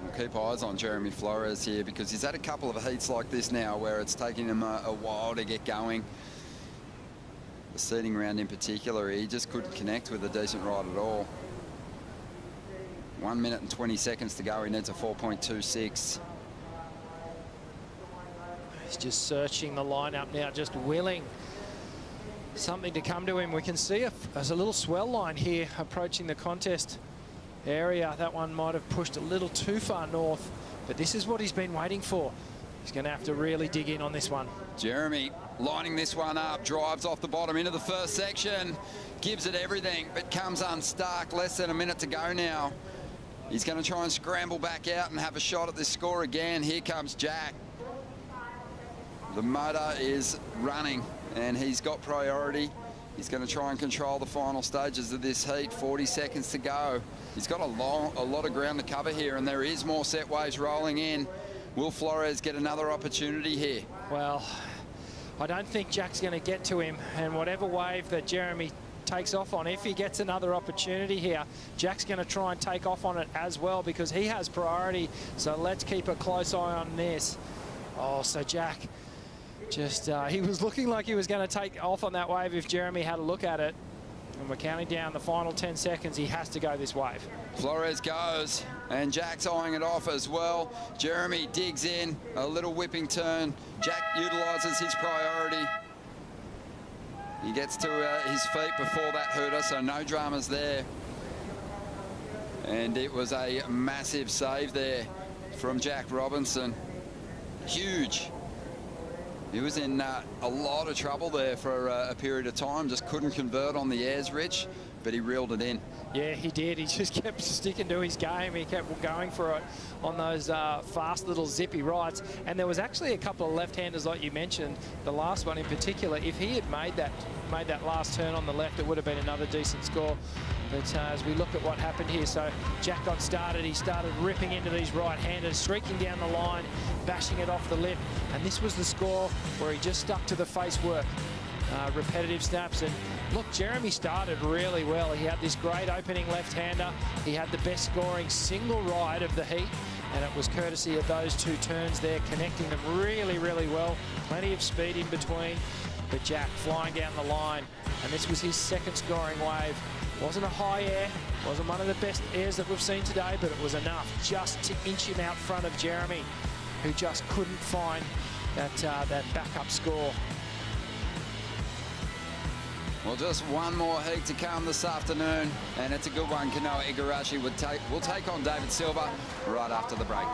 We'll keep eyes on Jeremy Flores here, because he's had a couple of heats like this now where it's taking him a while to get going. The seeding round in particular, he just couldn't connect with a decent ride at all. 1 minute and 20 seconds to go. He needs a 4.26. He's just searching the lineup now, just willing something to come to him. We can see there's a little swell line here approaching the contest area. That one might have pushed a little too far north, but this is what he's been waiting for. He's going to have to really dig in on this one. Jeremy lining this one up, drives off the bottom into the first section, gives it everything, but comes unstuck. Less than a minute to go now. He's going to try and scramble back out and have a shot at this score again. Here comes Jack. The motor is running, and he's got priority. He's going to try and control the final stages of this heat. 40 seconds to go. He's got a lot of ground to cover here, and there is more set waves rolling in. Will Flores get another opportunity here? Well, I don't think Jack's going to get to him, and whatever wave that Jeremy takes off on, if he gets another opportunity here, Jack's going to try and take off on it as well, because he has priority. So let's keep a close eye on this. Oh, so Jack just, he was looking like he was going to take off on that wave if Jeremy had a look at it. And we're counting down the final 10 seconds. He has to go this wave. Flores goes, and Jack's eyeing it off as well. Jeremy digs in, a little whipping turn. Jack utilises his priority. He gets to his feet before that hooter, so no dramas there. And it was a massive save there from Jack Robinson. Huge. He was in a lot of trouble there for a period of time, just couldn't convert on the airs, Rich, but he reeled it in. Yeah, he did. He just kept sticking to his game. He kept going for it on those fast little zippy rights. And there was actually a couple of left-handers, like you mentioned, the last one in particular. If he had made that last turn on the left, it would have been another decent score. But as we look at what happened here, so Jack got started. He started ripping into these right-handers, streaking down the line, bashing it off the lip. And this was the score where he just stuck to the face work. Repetitive snaps. And look, Jeremy started really well. He had this great opening left-hander. He had the best scoring single ride of the heat, and it was courtesy of those two turns there, connecting them really, really well. Plenty of speed in between, but Jack flying down the line, and this was his second scoring wave. Wasn't a high air, wasn't one of the best airs that we've seen today, but it was enough just to inch him out front of Jeremy, who just couldn't find that backup score. Well, just one more heat to come this afternoon, and it's a good one. Kanoa Igarashi will take on David Silva right after the break.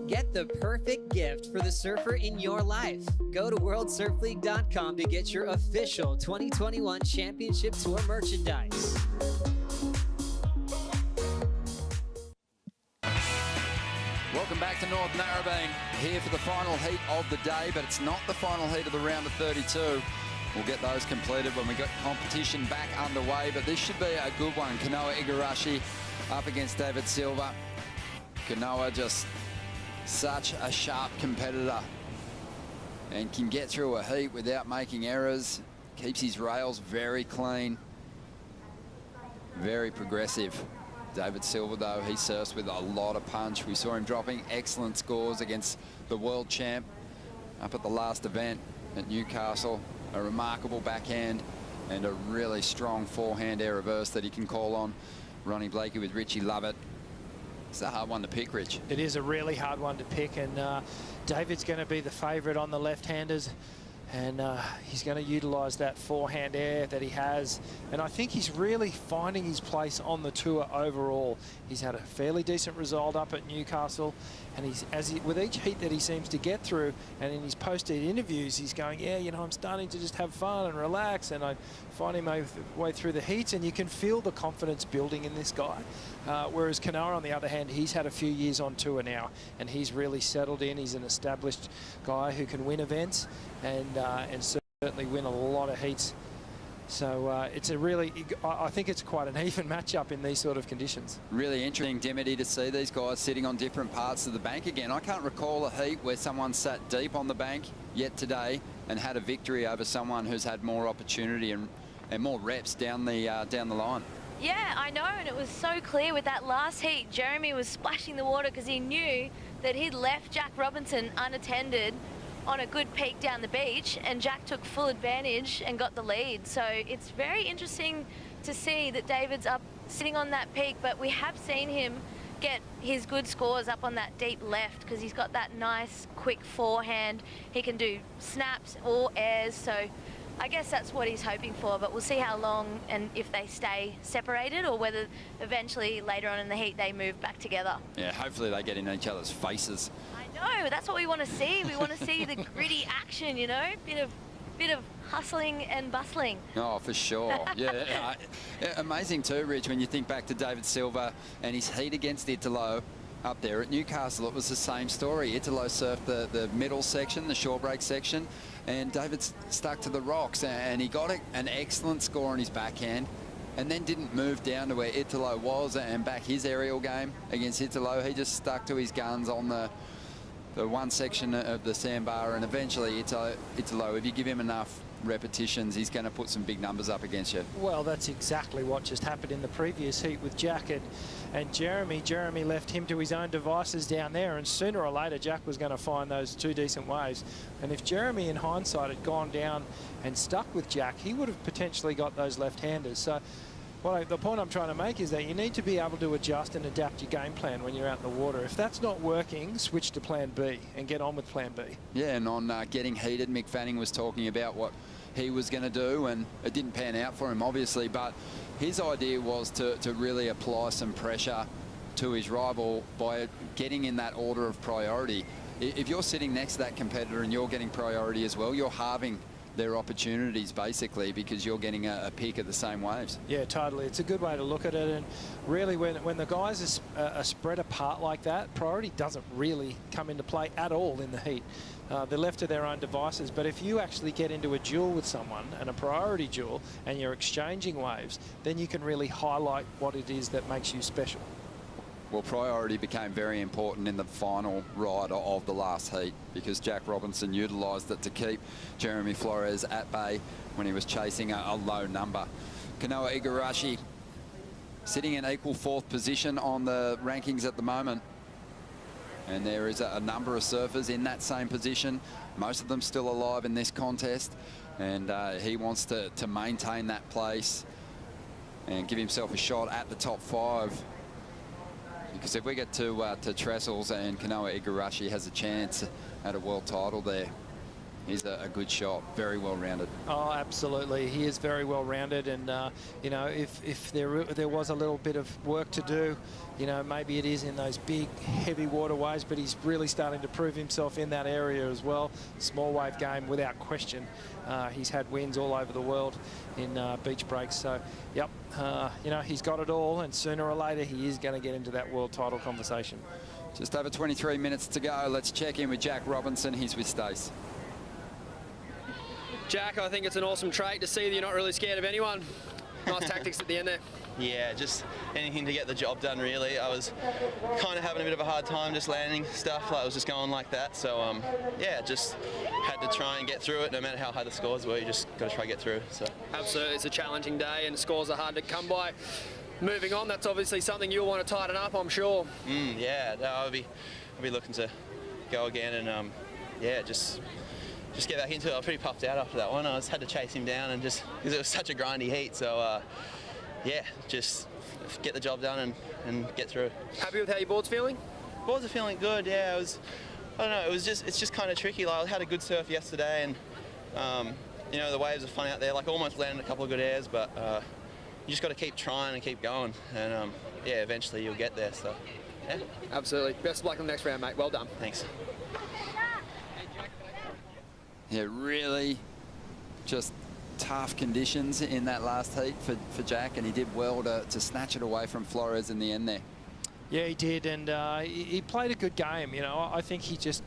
Get the perfect gift for the surfer in your life. Go to worldsurfleague.com to get your official 2021 Championship Tour merchandise. Welcome back to North Narrabeen, here for the final heat of the day, but it's not the final heat of the round of 32. We'll get those completed when we get competition back underway, but this should be a good one. Kanoa Igarashi up against David Silva. Kanoa just such a sharp competitor and can get through a heat without making errors. Keeps his rails very clean, very progressive. David Silva, though, he surfs with a lot of punch. We saw him dropping excellent scores against the world champ up at the last event at Newcastle. A remarkable backhand and a really strong forehand air reverse that he can call on. Ronnie Blakey with Richie Lovett. It's a hard one to pick, Rich. It is a really hard one to pick, and David's going to be the favourite on the left-handers, and he's going to utilise that forehand air that he has, and I think he's really finding his place on the tour overall. He's had a fairly decent result up at Newcastle, and with each heat that he seems to get through, and in his post-heat interviews, he's going, yeah, you know, I'm starting to just have fun and relax, and I find my way through the heats, and you can feel the confidence building in this guy. Whereas Kanoa, on the other hand, he's had a few years on tour now, and he's really settled in. He's an established guy who can win events and certainly win a lot of heats So it's a really, I think it's quite an even matchup in these sort of conditions. Really interesting, Dimity, to see these guys sitting on different parts of the bank again. I can't recall a heat where someone sat deep on the bank yet today and had a victory over someone who's had more opportunity and more reps down the line. Yeah, I know, and it was so clear with that last heat. Jeremy was splashing the water because he knew that he'd left Jack Robinson unattended on a good peak down the beach, and Jack took full advantage and got the lead. So it's very interesting to see that David's up sitting on that peak, but we have seen him get his good scores up on that deep left because he's got that nice quick forehand. He can do snaps or airs, so I guess that's what he's hoping for, but we'll see how long and if they stay separated or whether eventually later on in the heat they move back together. Yeah, hopefully they get in each other's faces. I know, that's what we want to see. We want to see the gritty action, you know, bit of hustling and bustling. Oh, for sure. Yeah, amazing too, Rich, when you think back to David Silva and his heat against Italo up there at Newcastle. It was the same story. Italo surfed the middle section, the shore break section, and David stuck to the rocks, and he got an excellent score on his backhand and then didn't move down to where Italo was and back his aerial game against Italo. He just stuck to his guns on the one section of the sandbar, and eventually Italo, if you give him enough repetitions, he's going to put some big numbers up against you. Well, that's exactly what just happened in the previous heat with Jack and Jeremy. Jeremy left him to his own devices down there, and sooner or later Jack was going to find those two decent waves. And if Jeremy, in hindsight, had gone down and stuck with Jack, he would have potentially got those left-handers. So the point I'm trying to make is that you need to be able to adjust and adapt your game plan when you're out in the water. If that's not working, switch to plan B and get on with plan B. Yeah, and on getting heated, Mick Fanning was talking about what he was going to do, and it didn't pan out for him, obviously, but his idea was to really apply some pressure to his rival by getting in that order of priority. If you're sitting next to that competitor and you're getting priority as well, you're halving their opportunities basically because you're getting a peak at the same waves. Yeah, totally. It's a good way to look at it, and really when the guys are spread apart like that, priority doesn't really come into play at all in the heat. They're left to their own devices, but if you actually get into a duel with someone, and a priority duel, and you're exchanging waves, then you can really highlight what it is that makes you special. Well, priority became very important in the final ride of the last heat because Jack Robinson utilised it to keep Jeremy Flores at bay when he was chasing a low number. Kanoa Igarashi sitting in equal fourth position on the rankings at the moment. And there is a number of surfers in that same position, most of them still alive in this contest. And he wants to maintain that place and give himself a shot at the top 5. Because if we get to Trestles and Kanoa Igarashi has a chance at a world title there, he's a good shot, very well rounded. Oh, absolutely. He is very well rounded, and you know, if there was a little bit of work to do, you know, maybe it is in those big, heavy waterways, but he's really starting to prove himself in that area as well. Small wave game, without question. He's had wins all over the world in beach breaks, so yep, you know, he's got it all, and sooner or later he is going to get into that world title conversation. Just over 23 minutes to go. Let's check in with Jack Robinson. He's with Stace. Jack, I think it's an awesome trait to see that you're not really scared of anyone. Nice tactics at the end there. Yeah, just anything to get the job done, really. I was kind of having a bit of a hard time just landing stuff. Like, I was just going like that. So, yeah, just had to try and get through it. No matter how high the scores were, you just got to try to get through. So. Absolutely, it's a challenging day and scores are hard to come by. Moving on, that's obviously something you'll want to tighten up, I'm sure. Yeah, no, I'll be looking to go again and, yeah, just get back into it. I was pretty puffed out after that one. I just had to chase him down and just because it was such a grindy heat. So, yeah, just get the job done and get through. Happy with how your board's feeling? Boards are feeling good. Yeah, I don't know. It's just kind of tricky. Like, I had a good surf yesterday, and you know, the waves are fun out there. Like, almost landed a couple of good airs, but you just got to keep trying and keep going, and yeah, eventually you'll get there. So, yeah. Absolutely. Best of luck in the next round, mate. Well done. Thanks. Yeah, really just tough conditions in that last heat for Jack, and he did well to snatch it away from Flores in the end there. Yeah, he did, and he played a good game. You know, I think he just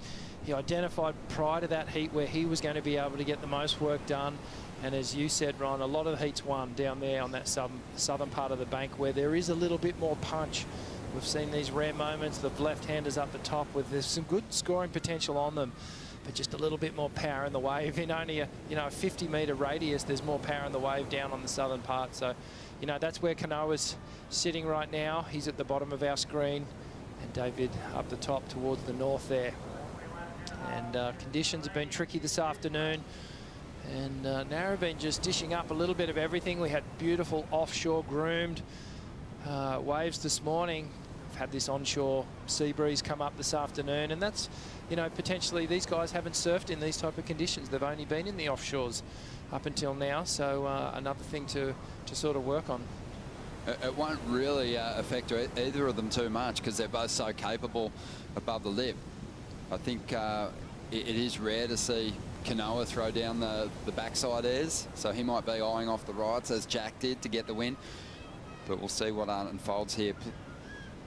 he identified prior to that heat where he was going to be able to get the most work done. And as you said, Ron, a lot of the heats won down there on that southern part of the bank where there is a little bit more punch. We've seen these rare moments, the left-handers up the top with there's some good scoring potential on them, but just a little bit more power in the wave. In only a 50-metre radius, there's more power in the wave down on the southern part. So, that's where Kanoa's sitting right now. He's at the bottom of our screen, and David up the top towards the north there. And conditions have been tricky this afternoon. And Narrabeen just dishing up a little bit of everything. We had beautiful offshore groomed waves this morning. We've had this onshore sea breeze come up this afternoon, and that's, potentially these guys haven't surfed in these type of conditions. They've only been in the offshores up until now, so another thing to sort of work on. It won't really affect either of them too much because they're both so capable above the lip. I think it is rare to see Kanoa throw down the backside airs, so he might be eyeing off the rights as Jack did to get the win. But we'll see what unfolds here.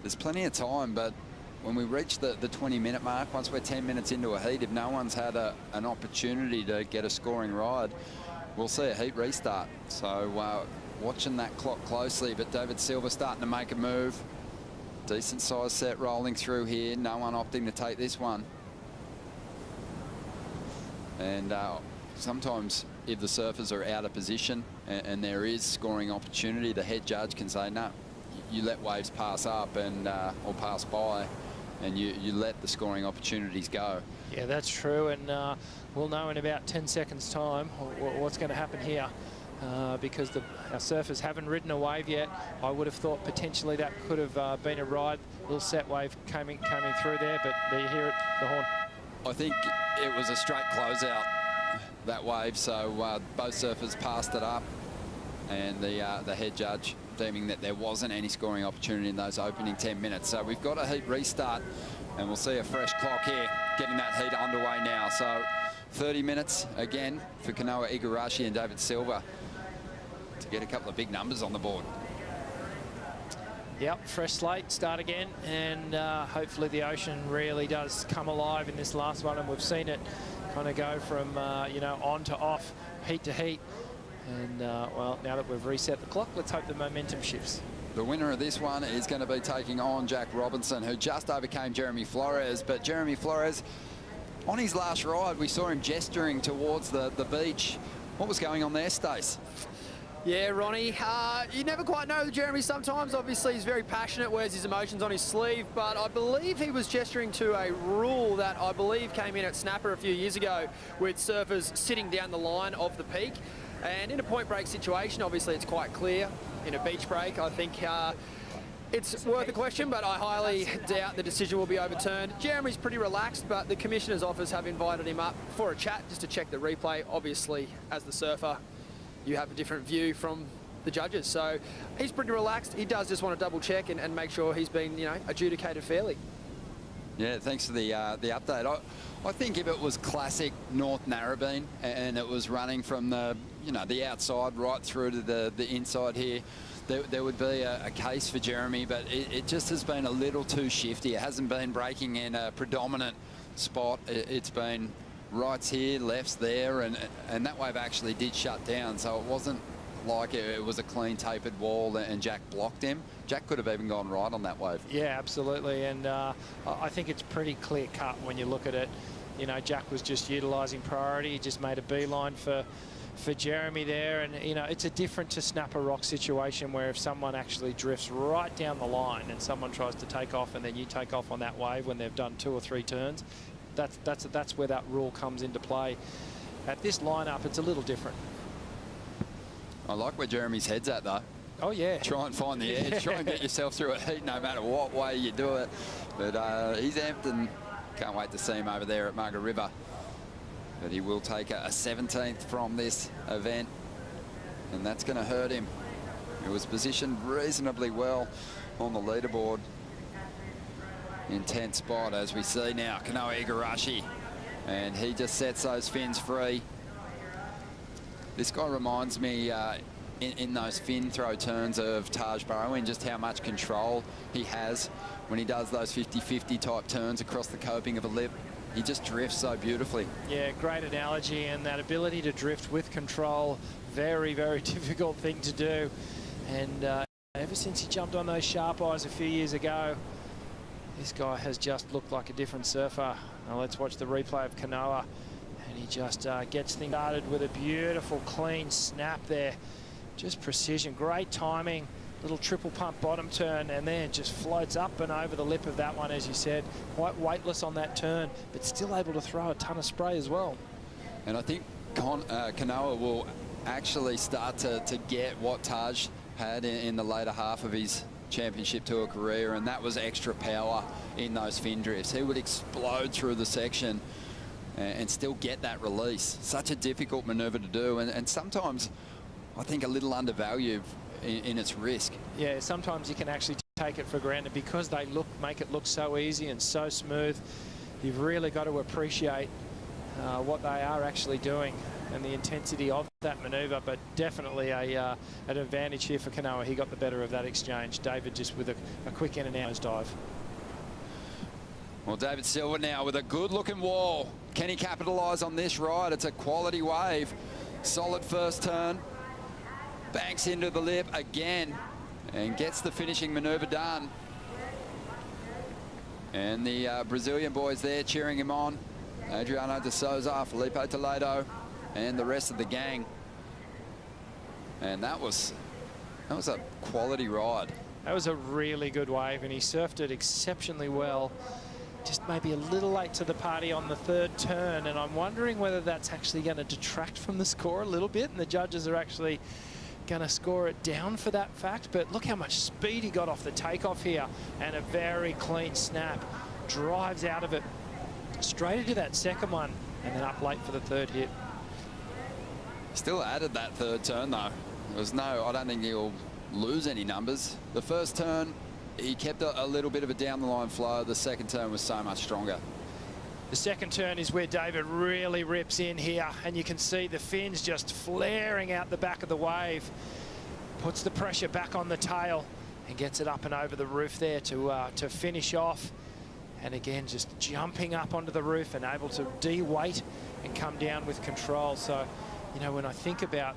There's plenty of time, but when we reach the 20-minute mark, once we're 10 minutes into a heat, if no one's had an opportunity to get a scoring ride, we'll see a heat restart. So watching that clock closely, but David Silva starting to make a move. Decent size set rolling through here. No one opting to take this one. And sometimes if the surfers are out of position and there is scoring opportunity, the head judge can say, no, you let waves pass up and or pass by, and you let the scoring opportunities go. Yeah, that's true, and we'll know in about 10 seconds time what's going to happen here. Because our surfers haven't ridden a wave yet. I would have thought potentially that could have been a ride. Little set wave coming through there, but there you hear it, the horn. I think it was a straight closeout, that wave, so both surfers passed it up, and the head judge deeming that there wasn't any scoring opportunity in those opening 10 minutes. So we've got a heat restart, and we'll see a fresh clock here, getting that heat underway now. So 30 minutes again for Kanoa Igarashi and David Silva to get a couple of big numbers on the board. Yep, fresh slate, start again, and hopefully the ocean really does come alive in this last one, and we've seen it kind of go from on to off, heat to heat, and well, now that we've reset the clock, let's hope the momentum shifts. The winner of this one is going to be taking on Jack Robinson, who just overcame Jeremy Flores, but Jeremy Flores, on his last ride, we saw him gesturing towards the beach. What was going on there, Stace? Yeah, Ronnie, you never quite know Jeremy sometimes. Obviously, he's very passionate, wears his emotions on his sleeve, but I believe he was gesturing to a rule that I believe came in at Snapper a few years ago with surfers sitting down the line of the peak. And in a point break situation, obviously, it's quite clear. In a beach break, I think it's worth a question, but I highly doubt the decision will be overturned. Jeremy's pretty relaxed, but the Commissioner's office have invited him up for a chat just to check the replay. Obviously, as the surfer, you have a different view from the judges. So he's pretty relaxed. He does just want to double check and make sure he's been, adjudicated fairly. Yeah, thanks for the update. I think if it was classic North Narrabeen and it was running from the outside right through to the inside here, there would be a case for Jeremy, but it just has been a little too shifty. It hasn't been breaking in a predominant spot. It's been rights here, lefts there, and that wave actually did shut down, so it wasn't like it was a clean tapered wall and Jack blocked him. Jack could have even gone right on that wave. Yeah, absolutely, and I think it's pretty clear cut when you look at it. Jack was just utilising priority. He just made a beeline for Jeremy there, and it's a different to snapper rock situation where if someone actually drifts right down the line and someone tries to take off and then you take off on that wave when they've done 2 or 3 turns, that's where that rule comes into play. At this lineup, it's a little different. I like where Jeremy's head's at, though. Oh, yeah. Try and find the edge. Try and get yourself through a heat no matter what way you do it. But he's amped, and can't wait to see him over there at Margaret River. But he will take a 17th from this event, and that's going to hurt him. He was positioned reasonably well on the leaderboard. In 10th spot, as we see now, Kanoa Igarashi, and he just sets those fins free. This guy reminds me in those fin throw turns of Taj Burrowin, just how much control he has when he does those 50-50 type turns across the coping of a lip. he just drifts so beautifully. Yeah, great analogy, and that ability to drift with control, very, very difficult thing to do. And ever since he jumped on those sharp eyes a few years ago, this guy has just looked like a different surfer. Now let's watch the replay of Kanoa, and he just gets things started with a beautiful, clean snap there. Just precision, great timing. Little triple pump bottom turn, and then just floats up and over the lip of that one, as you said. Quite weightless on that turn, but still able to throw a ton of spray as well. And I think Kanoa will actually start to get what Taj had in the later half of his championship tour career, and that was extra power in those fin drifts. He would explode through the section and still get that release. Such a difficult maneuver to do, and sometimes I think a little undervalued in its risk. Yeah, sometimes you can actually take it for granted because they make it look so easy and so smooth. You've really got to appreciate what they are actually doing and the intensity of that maneuver, but definitely an advantage here for Kanoa. He got the better of that exchange. David just with a quick in and out dive. Well, David Silver now with a good-looking wall. Can he capitalise on this ride? It's a quality wave. Solid first turn. Banks into the lip again and gets the finishing maneuver done. And the Brazilian boys there cheering him on. Adriano de Souza, Felipe Toledo, and the rest of the gang. And that was a quality ride. That was a really good wave, and he surfed it exceptionally well. Just maybe a little late to the party on the third turn, and I'm wondering whether that's actually going to detract from the score a little bit, and the judges are actually going to score it down for that fact. But look how much speed he got off the takeoff here, and a very clean snap. Drives out of it straight into that second one, and then up late for the third hit. Still added that third turn though. I don't think he'll lose any numbers. The first turn, he kept a little bit of a down the line flow. The second turn was so much stronger. The second turn is where David really rips in here, and you can see the fins just flaring out the back of the wave. Puts the pressure back on the tail and gets it up and over the roof there to finish off. And again, just jumping up onto the roof and able to de-weight and come down with control. So, you know, when I think about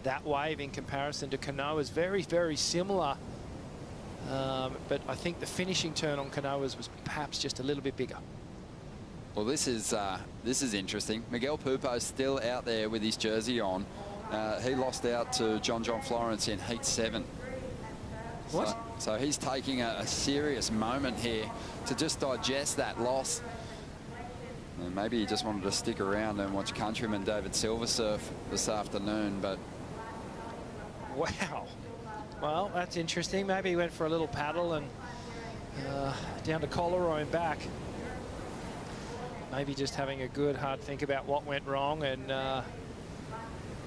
that wave in comparison to Kanoa's, very, very similar. But I think the finishing turn on Kanoa's was perhaps just a little bit bigger. Well, this is interesting. Miguel Pupo's still out there with his jersey on. He lost out to John Florence in Heat 7. What? So he's taking a serious moment here to just digest that loss. And maybe he just wanted to stick around and watch countryman David Silver surf this afternoon, but... Wow. Well, that's interesting. Maybe he went for a little paddle and down to Collaroy and back. Maybe just having a good hard think about what went wrong and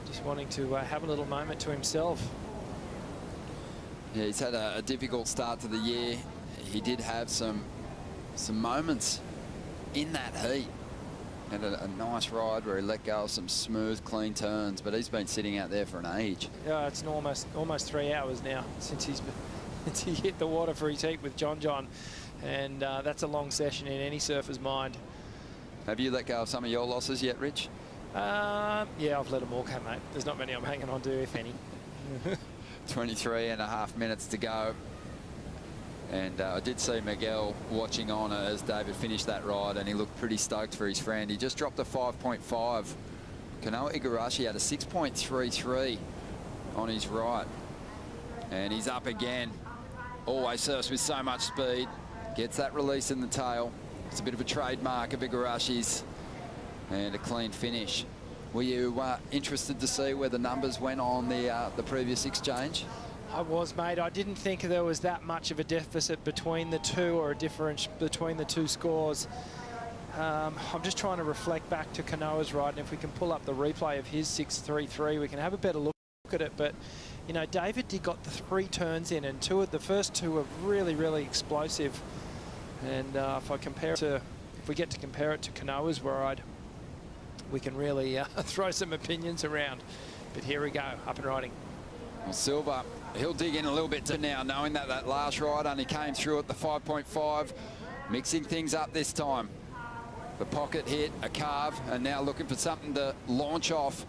just wanting to have a little moment to himself. Yeah, he's had a difficult start to the year. He did have some moments in that heat. Had a nice ride where he let go of some smooth, clean turns, but he's been sitting out there for an age. Yeah, it's almost 3 hours now since he hit the water for his heat with John, and that's a long session in any surfer's mind. Have you let go of some of your losses yet, Rich? Yeah, I've let them all go, mate. There's not many I'm hanging on to, if any. 23.5 minutes to go. And I did see Miguel watching on as David finished that ride, and he looked pretty stoked for his friend. He just dropped a 5.5. Kanoa Igarashi had a 6.33 on his right. And he's up again. Always surfs with so much speed. Gets that release in the tail. It's a bit of a trademark of Igarashi's. And a clean finish. Were you interested to see where the numbers went on the previous exchange? I was, mate. I didn't think there was that much of a deficit between the two, or a difference between the two scores. I'm just trying to reflect back to Kanoa's ride, and if we can pull up the replay of his 6.33, we can have a better look at it. But, you know, David got the 3 turns in, and the first two were really, really explosive. And if we get to compare it to Kanoa's ride, we can really throw some opinions around. But here we go, up and riding. Well, Silver, he'll dig in a little bit to now, knowing that last ride only came through at the 5.5, mixing things up this time. The pocket hit, a carve, and now looking for something to launch off.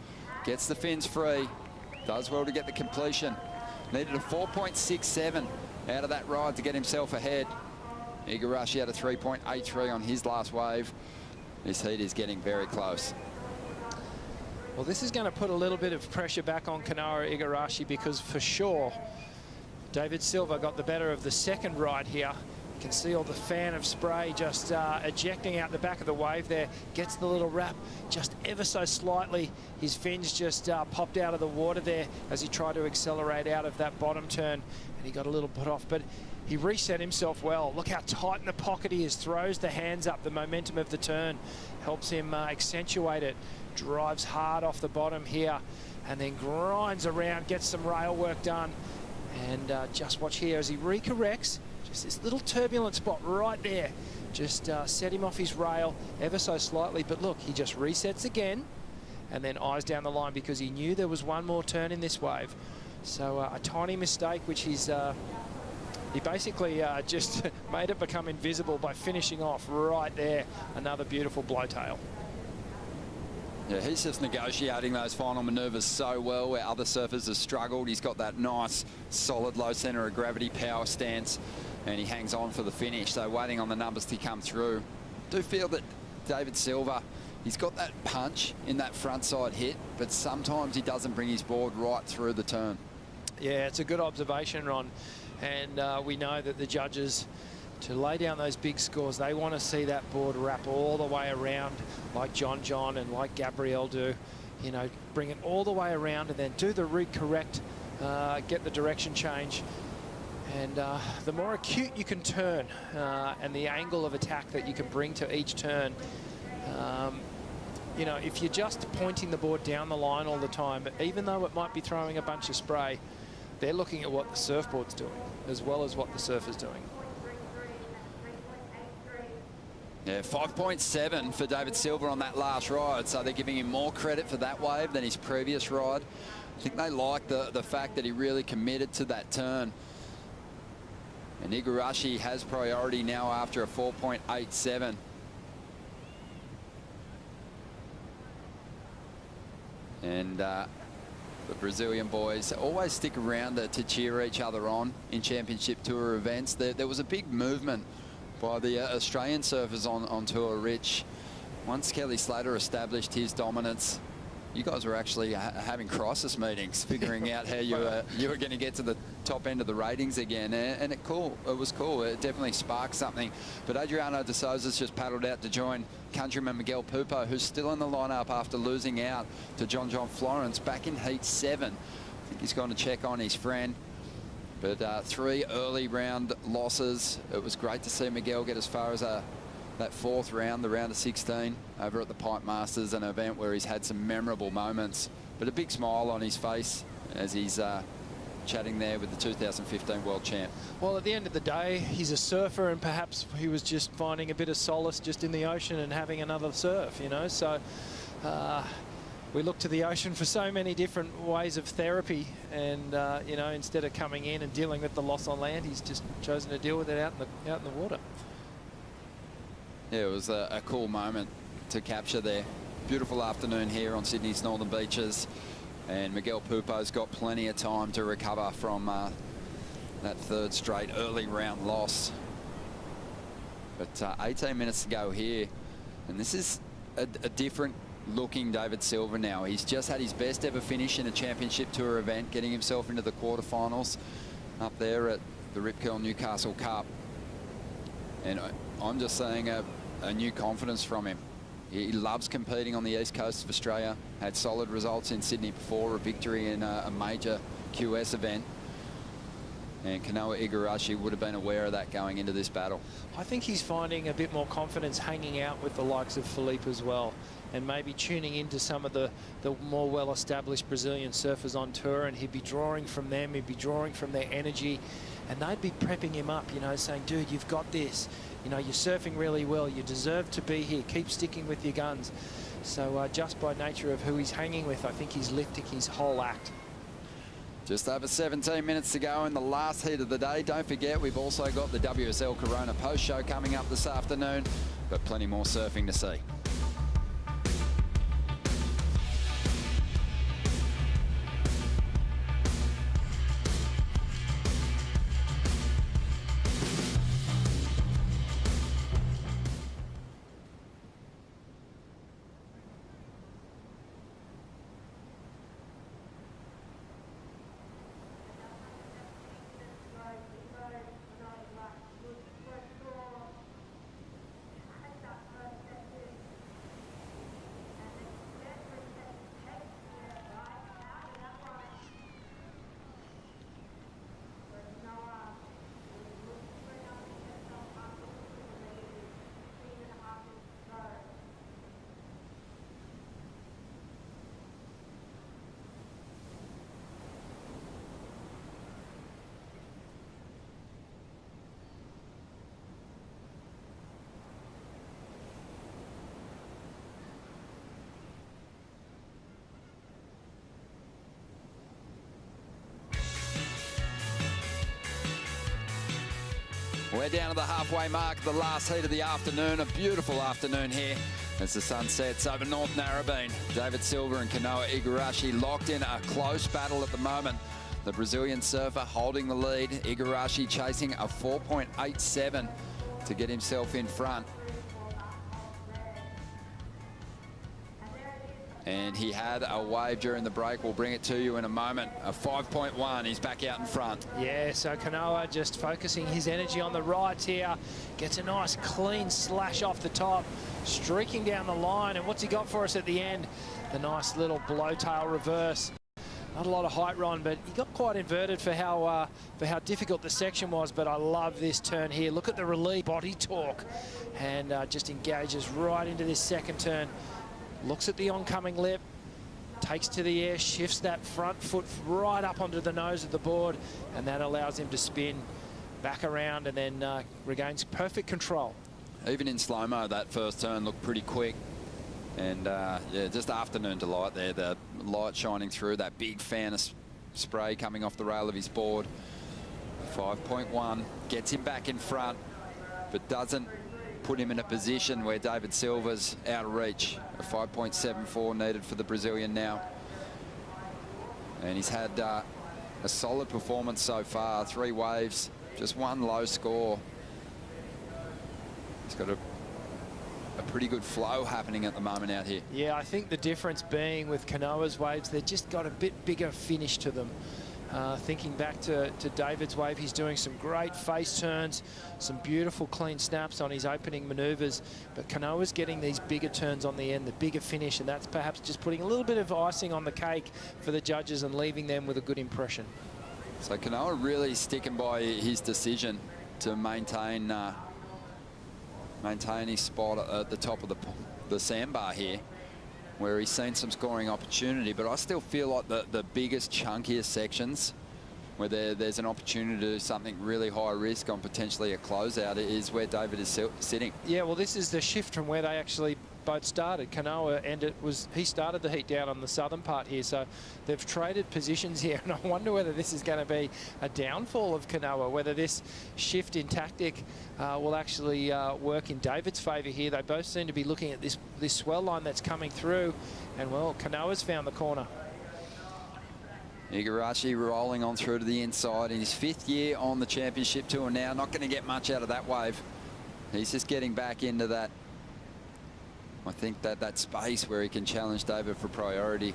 Gets the fins free. Does well to get the completion. Needed a 4.67 out of that ride to get himself ahead. Igarashi had a 3.83 on his last wave. This heat is getting very close. Well, this is going to put a little bit of pressure back on Kanoa Igarashi, because for sure David Silva got the better of the second ride here. You can see all the fan of spray just ejecting out the back of the wave there. Gets the little wrap just ever so slightly. His fins just popped out of the water there as he tried to accelerate out of that bottom turn, and he got a little put off, but he reset himself well. Look how tight in the pocket he is. Throws the hands up. The momentum of the turn helps him accentuate it. Drives hard off the bottom here, and then grinds around, gets some rail work done. And just watch here as he recorrects. Just this little turbulent spot right there. Just set him off his rail ever so slightly. But look, he just resets again and then eyes down the line, because he knew there was one more turn in this wave. So a tiny mistake, which he's... he basically just made it become invisible by finishing off right there. Another beautiful blowtail. Yeah, he's just negotiating those final manoeuvres so well, where other surfers have struggled. He's got that nice, solid, low centre of gravity power stance, and he hangs on for the finish. So waiting on the numbers to come through. Do feel that David Silva, he's got that punch in that front side hit, but sometimes he doesn't bring his board right through the turn. Yeah, it's a good observation, Ron. And we know that the judges, to lay down those big scores, they want to see that board wrap all the way around, like John and like Gabrielle do. You know, bring it all the way around and then do the recorrect, get the direction change. And the more acute you can turn and the angle of attack that you can bring to each turn, you know, if you're just pointing the board down the line all the time, even though it might be throwing a bunch of spray, they're looking at what the surfboard's doing as well as what the surfer's doing. Yeah, 5.7 for David Silva on that last ride, so they're giving him more credit for that wave than his previous ride. I think they like the fact that he really committed to that turn. And Igarashi has priority now after a 4.87. And the Brazilian boys always stick around to cheer each other on in championship tour events. There was a big movement by the Australian surfers on tour, Rich. Once Kelly Slater established his dominance, you guys were actually having crisis meetings, figuring out how you were going to get to the top end of the ratings again, and it was cool. It definitely sparked something. But Adriano de Souza's just paddled out to join countryman Miguel Pupo, who's still in the lineup after losing out to John Florence back in heat 7. I think he's gone to check on his friend. But 3 early round losses. It was great to see Miguel get as far as that 4th round, the round of 16, over at the Pipe Masters, an event where he's had some memorable moments. But a big smile on his face as he's chatting there with the 2015 world champ. Well, at the end of the day, he's a surfer, and perhaps he was just finding a bit of solace just in the ocean and having another surf, you know. So we look to the ocean for so many different ways of therapy, and you know, instead of coming in and dealing with the loss on land, he's just chosen to deal with it out in the water. Yeah, it was a cool moment to capture there. Beautiful afternoon here on Sydney's northern beaches, and Miguel Pupo's got plenty of time to recover from that 3rd straight early round loss. But 18 minutes to go here, and this is a different looking David Silva now. He's just had his best ever finish in a championship tour event, getting himself into the quarterfinals up there at the Rip Curl Newcastle Cup. And I'm just saying a new confidence from him. He loves competing on the east coast of Australia. Had solid results in Sydney before, a victory in a major QS event. And Kanoa Igarashi would have been aware of that going into this battle. I think he's finding a bit more confidence hanging out with the likes of Filipe as well, and maybe tuning into some of the more well-established Brazilian surfers on tour, and he'd be drawing from them, he'd be drawing from their energy, and they'd be prepping him up, you know, saying, dude, you've got this. You know, you're surfing really well. You deserve to be here. Keep sticking with your guns. So just by nature of who he's hanging with, I think he's lifting his whole act. Just over 17 minutes to go in the last heat of the day. Don't forget, we've also got the WSL Corona post show coming up this afternoon. but plenty more surfing to see. We're down to the halfway mark, the last heat of the afternoon. A beautiful afternoon here as the sun sets over North Narrabeen. David Silva and Kanoa Igarashi locked in a close battle at the moment. The Brazilian surfer holding the lead. Igarashi chasing a 4.87 to get himself in front. And he had a wave during the break. We'll bring it to you in a moment. A 5.1. He's back out in front. Yeah, so Kanoa just focusing his energy on the rights here. Gets a nice clean slash off the top. Streaking down the line. And what's he got for us at the end? The nice little blowtail reverse. Not a lot of height, Ron, but he got quite inverted for how difficult the section was. But I love this turn here. Look at the relief, body torque. And just engages right into this second turn. Looks at the oncoming lip, takes to the air, shifts that front foot right up onto the nose of the board, and that allows him to spin back around and then regains perfect control. Even in slow-mo, that first turn looked pretty quick. And yeah, just afternoon delight there. The light shining through, that big fan of spray coming off the rail of his board. 5.1 gets him back in front, but doesn't put him in a position where David Silva's out of reach. A 5.74 needed for the Brazilian now. And he's had a solid performance so far. 3 waves, just 1 low score. He's got a pretty good flow happening at the moment out here. Yeah, I think the difference being with Kanoa's waves, they've just got a bit bigger finish to them. Thinking back to David's wave, he's doing some great face turns, some beautiful clean snaps on his opening manoeuvres, but Kanoa's getting these bigger turns on the end, the bigger finish, and that's perhaps just putting a little bit of icing on the cake for the judges and leaving them with a good impression. So Kanoa really sticking by his decision to maintain his spot at the top of the sandbar here, where he's seen some scoring opportunity. But I still feel like the biggest, chunkiest sections where there's an opportunity to do something really high risk on potentially a closeout is where David is sitting. Yeah, well, this is the shift from where they actually both started. Kanoa, and he started the heat down on the southern part here, so they've traded positions here, and I wonder whether this is going to be a downfall of Kanoa, whether this shift in tactic will actually work in David's favour here. They both seem to be looking at this swell line that's coming through, and well, Kanoa's found the corner. Igarashi rolling on through to the inside in his 5th year on the championship tour now. Not going to get much out of that wave. He's just getting back into that, I think, that space where he can challenge David for priority.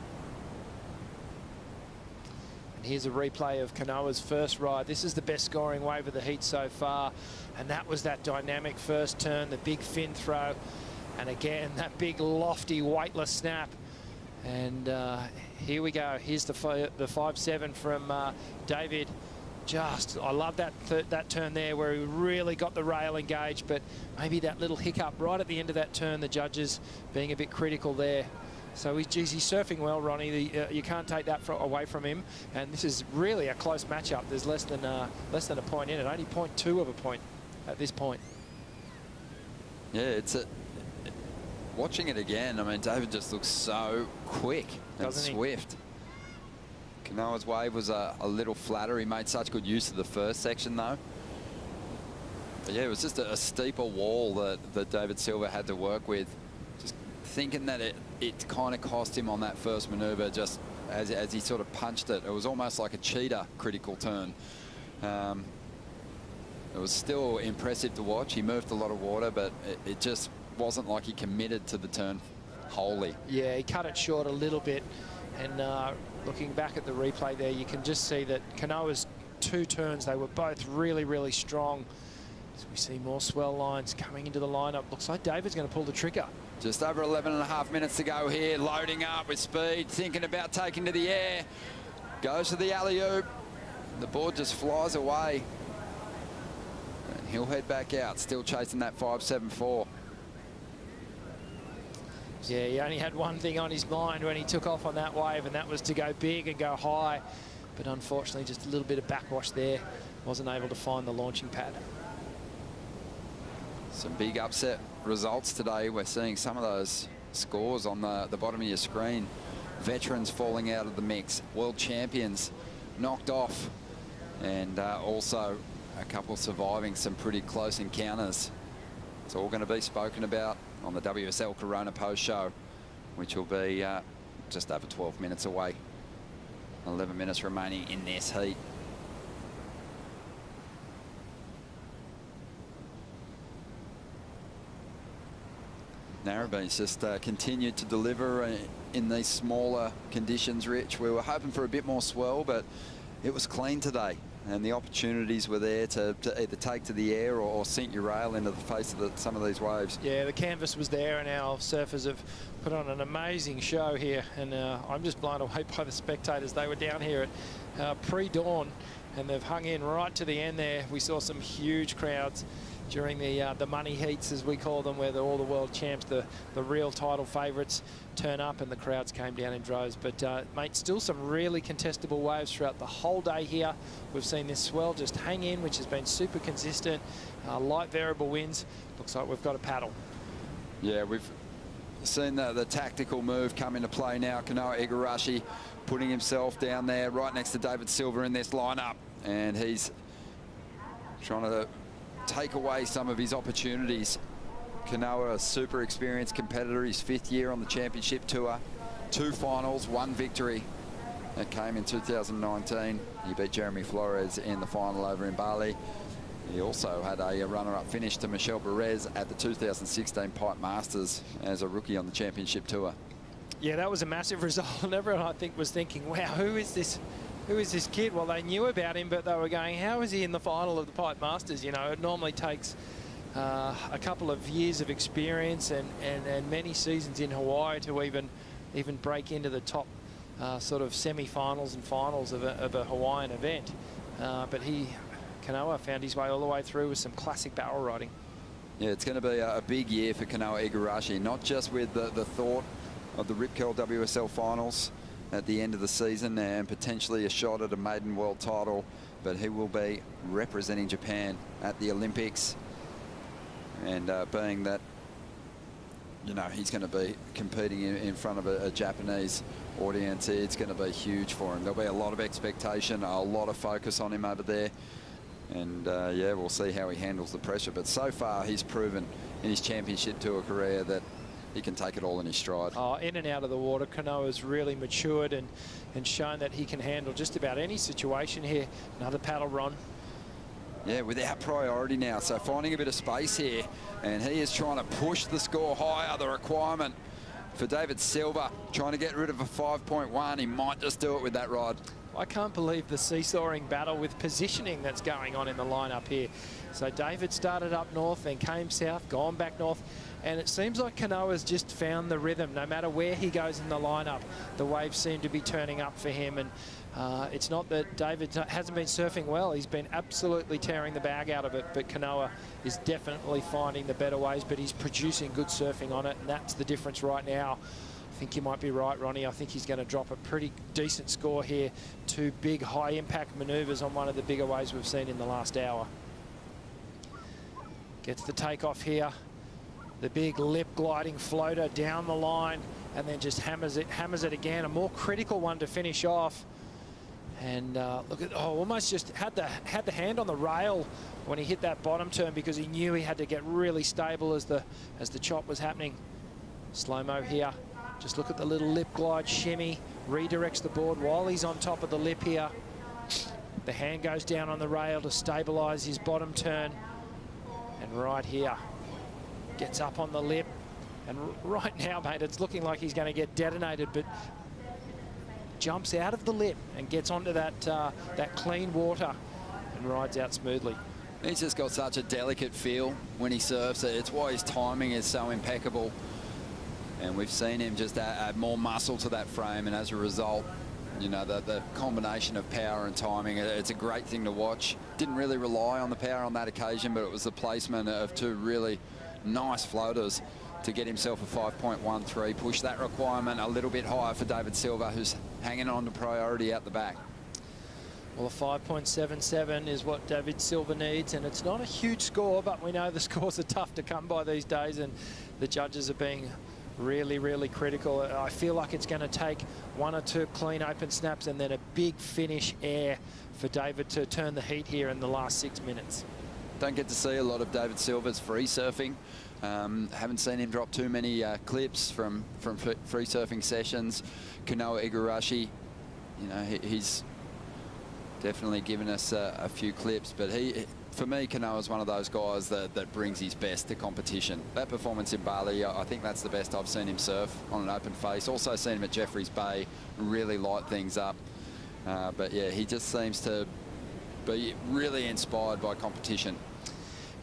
And here's a replay of Kanoa's first ride. This is the best scoring wave of the heat so far, and that was that dynamic first turn, the big fin throw, and again that big lofty weightless snap. And here we go. Here's the 5.7 from David. I love that turn there where he really got the rail engaged, but maybe that little hiccup right at the end of that turn, the judges being a bit critical there. So he's surfing well, Ronnie. You can't take that away from him, and this is really a close matchup. There's less than a point in it, only 0.2 of a point at this point. Yeah, watching it again, I mean, David just looks so quick and swift. Kanoa's wave was a little flatter. He made such good use of the first section, though. But yeah, it was just a steeper wall that David Silva had to work with. Just thinking that it kind of cost him on that first manoeuvre, just as he sort of punched it. It was almost like a cheetah critical turn. It was still impressive to watch. He moved a lot of water, but it just wasn't like he committed to the turn wholly. Yeah, he cut it short a little bit. And looking back at the replay there, you can just see that Kanoa's 2 turns, they were both really, really strong. As we see more swell lines coming into the lineup. Looks like David's going to pull the trigger. Just over 11.5 minutes to go here, loading up with speed, thinking about taking to the air. Goes to the alley-oop. The board just flies away. And he'll head back out, still chasing that 5.74. Yeah, he only had one thing on his mind when he took off on that wave, and that was to go big and go high. But unfortunately, just a little bit of backwash there. Wasn't able to find the launching pad. Some big upset results today. We're seeing some of those scores on the bottom of your screen. Veterans falling out of the mix. World champions knocked off. And also a couple surviving some pretty close encounters. It's all going to be spoken about on the WSL Corona post show, which will be just over 12 minutes away. 11 minutes remaining in this heat. Narrabeen's just continued to deliver in these smaller conditions, Rich. We were hoping for a bit more swell, but it was clean today. And the opportunities were there to either take to the air or sink your rail into the face of some of these waves. Yeah, the canvas was there, and our surfers have put on an amazing show here. And I'm just blown away by the spectators. They were down here at pre-dawn, and they've hung in right to the end there. We saw some huge crowds during the money heats, as we call them, where all the world champs, the real title favourites, turn up, and the crowds came down in droves. But mate, still some really contestable waves throughout the whole day here. We've seen this swell just hang in, which has been super consistent. Light variable winds. Looks like we've got a paddle. Yeah, we've seen the tactical move come into play now. Kanoa Igarashi putting himself down there right next to David Silva in this lineup, and he's trying to take away some of his opportunities. Kanoa, a super experienced competitor, his 5th year on the championship tour, 2 finals, 1 victory. That came in 2019. He beat Jeremy Flores in the final over in Bali. He also had a runner-up finish to Michelle Perez at the 2016 Pipe Masters as a rookie on the championship tour. Yeah, that was a massive result, and everyone, I think, was thinking, wow, who is this? Who is this kid? Well, they knew about him, but they were going, how is he in the final of the Pipe Masters? You know, it normally takes a couple of years of experience and many seasons in Hawaii to even break into the top sort of semi-finals and finals of a Hawaiian event. But Kanoa found his way all the way through with some classic barrel riding. Yeah, it's going to be a big year for Kanoa Igarashi, not just with the thought of the Rip Curl WSL finals at the end of the season and potentially a shot at a maiden world title, but he will be representing Japan at the Olympics. And being that, you know, he's going to be competing in front of a Japanese audience, it's going to be huge for him. There'll be a lot of expectation, a lot of focus on him over there. And yeah, we'll see how he handles the pressure. But so far, he's proven in his championship tour career that he can take it all in his stride. Oh, in and out of the water, Kanoa's really matured and shown that he can handle just about any situation here. Another paddle run. Yeah, without priority now, so finding a bit of space here, and he is trying to push the score higher. The requirement for David Silva, trying to get rid of a 5.1. He might just do it with that rod. I can't believe the seesawing battle with positioning that's going on in the lineup here. So David started up north, then came south, gone back north, and it seems like Kanoa's just found the rhythm. No matter where he goes in the lineup, the waves seem to be turning up for him. And it's not that David hasn't been surfing well. He's been absolutely tearing the bag out of it, but Kanoa is definitely finding the better ways, but he's producing good surfing on it, and that's the difference right now. I think you might be right, Ronnie. I think he's going to drop a pretty decent score here. 2 big high-impact manoeuvres on one of the bigger waves we've seen in the last hour. Gets the takeoff here. The big lip gliding floater down the line, and then just hammers it again. A more critical one to finish off. And look at, almost just had the hand on the rail when he hit that bottom turn, because he knew he had to get really stable as the chop was happening. Slow-mo here. Just look at the little lip glide shimmy, redirects the board while he's on top of the lip here. The hand goes down on the rail to stabilize his bottom turn. And right here, gets up on the lip. And right now, mate, it's looking like he's going to get detonated, but jumps out of the lip and gets onto that clean water and rides out smoothly. He's just got such a delicate feel when he surfs. It's why his timing is so impeccable. And we've seen him just add more muscle to that frame, and as a result, you know, the combination of power and timing, it's a great thing to watch. Didn't really rely on the power on that occasion, but it was the placement of two really nice floaters to get himself a 5.13, push that requirement a little bit higher for David Silva, who's hanging on to priority out the back. Well, a 5.77 is what David Silva needs, and it's not a huge score, but we know the scores are tough to come by these days, and the judges are being really, really critical. I feel like it's going to take one or two clean open snaps and then a big finish air for David to turn the heat here in the last 6 minutes. Don't get to see a lot of David Silva's free surfing. Haven't seen him drop too many clips from free surfing sessions. Kanoa Igarashi, you know, he's definitely given us a few clips, but for me, Kanoa is one of those guys that brings his best to competition. That performance in Bali, I think that's the best I've seen him surf on an open face. Also seen him at Jeffreys Bay, really light things up. But yeah, he just seems to be really inspired by competition.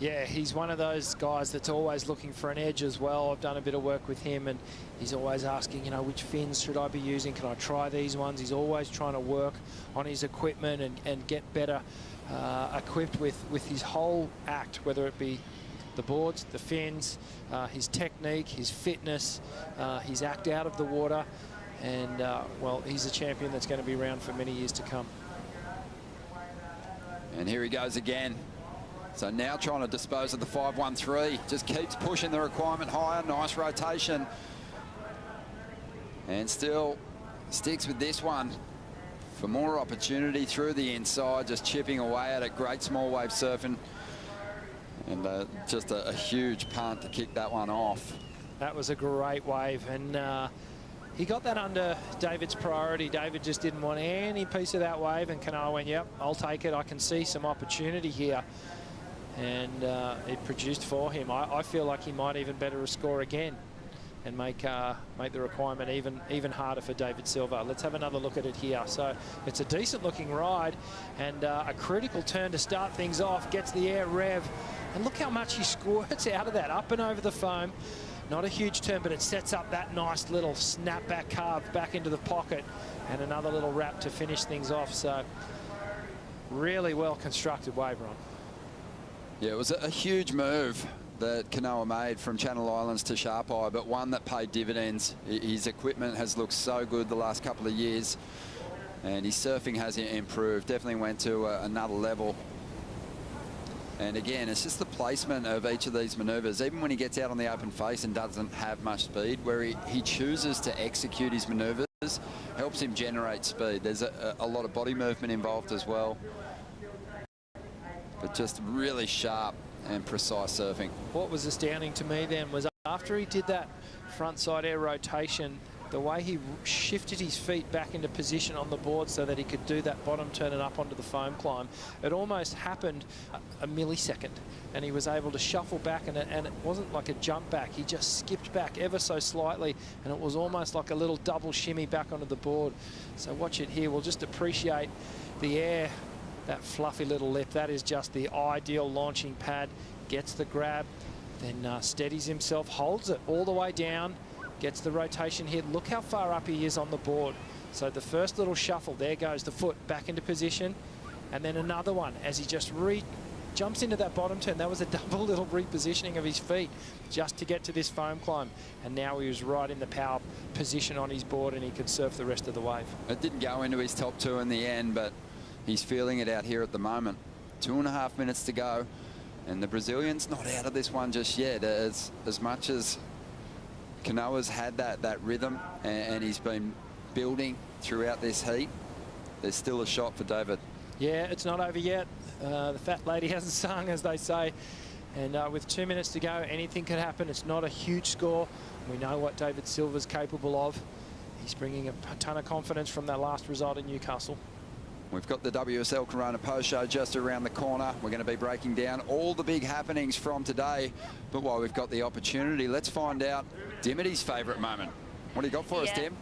Yeah, he's one of those guys that's always looking for an edge as well. I've done a bit of work with him, and he's always asking, you know, which fins should I be using? Can I try these ones? He's always trying to work on his equipment and get better equipped with his whole act, whether it be the boards, the fins, his technique, his fitness, his act out of the water. And, well, he's a champion that's going to be around for many years to come. And here he goes again. So now trying to dispose of the 5.13. Just keeps pushing the requirement higher. Nice rotation. And still sticks with this one for more opportunity through the inside, just chipping away at it. Great small wave surfing. And just a huge punt to kick that one off. That was a great wave. And he got that under David's priority. David just didn't want any piece of that wave. And Kanoa went, yep, I'll take it. I can see some opportunity here. And it produced for him. I feel like he might even better score again and make the requirement even harder for David Silva. Let's have another look at it here. So it's a decent looking ride and a critical turn to start things off. Gets the air rev, and look how much he squirts out of that, up and over the foam. Not a huge turn, but it sets up that nice little snapback carve back into the pocket, and another little wrap to finish things off. So really well constructed wave run. Yeah, it was a huge move that Kanoa made from Channel Islands to Sharp Eye, but one that paid dividends. His equipment has looked so good the last couple of years, and his surfing has improved. Definitely went to another level. And again, it's just the placement of each of these maneuvers. Even when he gets out on the open face and doesn't have much speed, where he chooses to execute his maneuvers, helps him generate speed. There's a lot of body movement involved as well, but just really sharp and precise surfing. What was astounding to me then was after he did that front side air rotation, the way he shifted his feet back into position on the board so that he could do that bottom turn and up onto the foam climb. It almost happened a millisecond, and he was able to shuffle back, and it wasn't like a jump back. He just skipped back ever so slightly, and it was almost like a little double shimmy back onto the board. So watch it here. We'll just appreciate the air. That fluffy little lip, that is just the ideal launching pad. Gets the grab, then steadies himself, holds it all the way down, gets the rotation hit. Look how far up he is on the board. So the first little shuffle, there goes the foot back into position, and then another one as he just jumps into that bottom turn. That was a double little repositioning of his feet just to get to this foam climb, and now he was right in the power position on his board, and he could surf the rest of the wave. It didn't go into his top two in the end, but he's feeling it out here at the moment. 2.5 minutes to go, and the Brazilian's not out of this one just yet. As much as Kanoa's had that rhythm, and he's been building throughout this heat, there's still a shot for David. Yeah, it's not over yet. The fat lady hasn't sung, as they say. And with 2 minutes to go, anything could happen. It's not a huge score. We know what David Silva's capable of. He's bringing a ton of confidence from that last result in Newcastle. We've got the WSL Corona Post Show just around the corner. We're going to be breaking down all the big happenings from today. But while we've got the opportunity, let's find out Dimity's favourite moment. What do you got for us, Dim?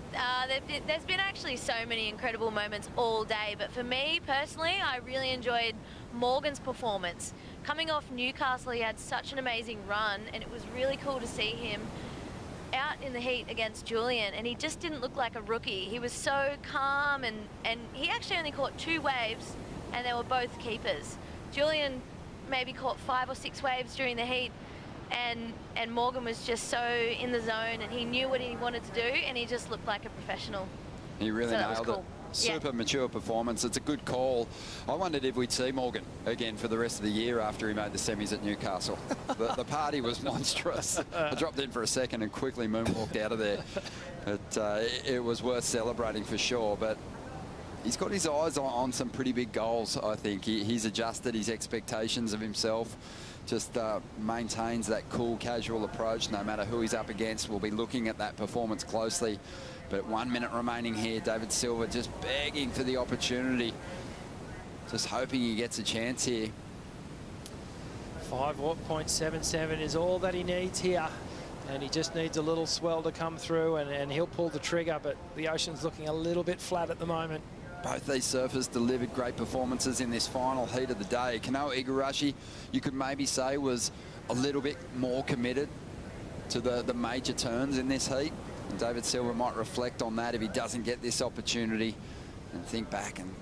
There's been actually so many incredible moments all day, but for me personally, I really enjoyed Morgan's performance. Coming off Newcastle, he had such an amazing run, and it was really cool to see him out in the heat against Julian, and he just didn't look like a rookie. He was so calm, and he actually only caught 2 waves, and they were both keepers. Julian maybe caught 5 or 6 waves during the heat, and Morgan was just so in the zone, and he knew what he wanted to do, and he just looked like a professional. He really So that was nailed cool. it. Super Yeah. mature performance. It's a good call. I wondered if we'd see Morgan again for the rest of the year after he made the semis at Newcastle. The party was monstrous. I dropped in for a second and quickly moonwalked out of there. It was worth celebrating for sure, but he's got his eyes on some pretty big goals, I think. He's adjusted his expectations of himself. Just maintains that cool, casual approach. No matter who he's up against, we'll be looking at that performance closely. But 1 minute remaining here. David Silva just begging for the opportunity. Just hoping he gets a chance here. 5.77 is all that he needs here. And he just needs a little swell to come through, and he'll pull the trigger. But the ocean's looking a little bit flat at the moment. Both these surfers delivered great performances in this final heat of the day. Kanoa Igarashi, you could maybe say, was a little bit more committed to the major turns in this heat. And David Silva might reflect on that if he doesn't get this opportunity and think back and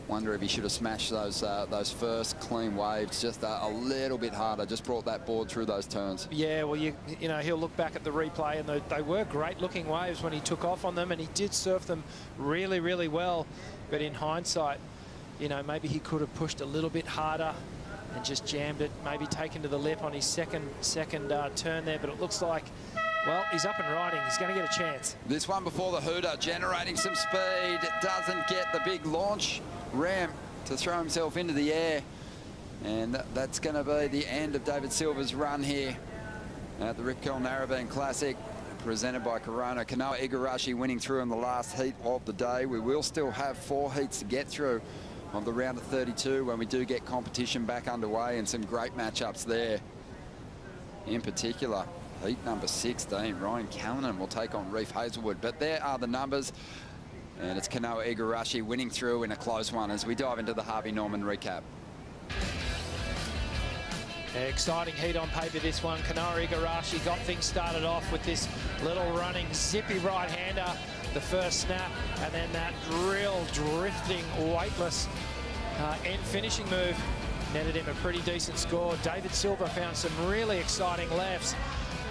wonder if he should have smashed those first clean waves just a little bit harder, just brought that board through those turns. Yeah, well, you know, he'll look back at the replay, and they were great looking waves when he took off on them, and he did surf them really, really well. But in hindsight, you know, maybe he could have pushed a little bit harder and just jammed it, maybe taken to the lip on his second turn there. But it looks like, well, he's up and riding. He's going to get a chance. This one before the hooter, generating some speed. Doesn't get the big launch ramp to throw himself into the air. And that's going to be the end of David Silva's run here at the Rip Curl Narrabeen Classic, presented by Corona. Kanoa Igarashi winning through in the last heat of the day. We will still have 4 heats to get through of the round of 32 when we do get competition back underway, and some great matchups there. In particular, heat number 16, Ryan Callanan will take on Reef Hazelwood. But there are the numbers, and it's Kanoa Igarashi winning through in a close one as we dive into the Harvey Norman recap. Exciting heat on paper, this one. Kanoa Igarashi got things started off with this little running zippy right-hander, the first snap, and then that real drifting, weightless end finishing move netted him a pretty decent score. David Silva found some really exciting lefts,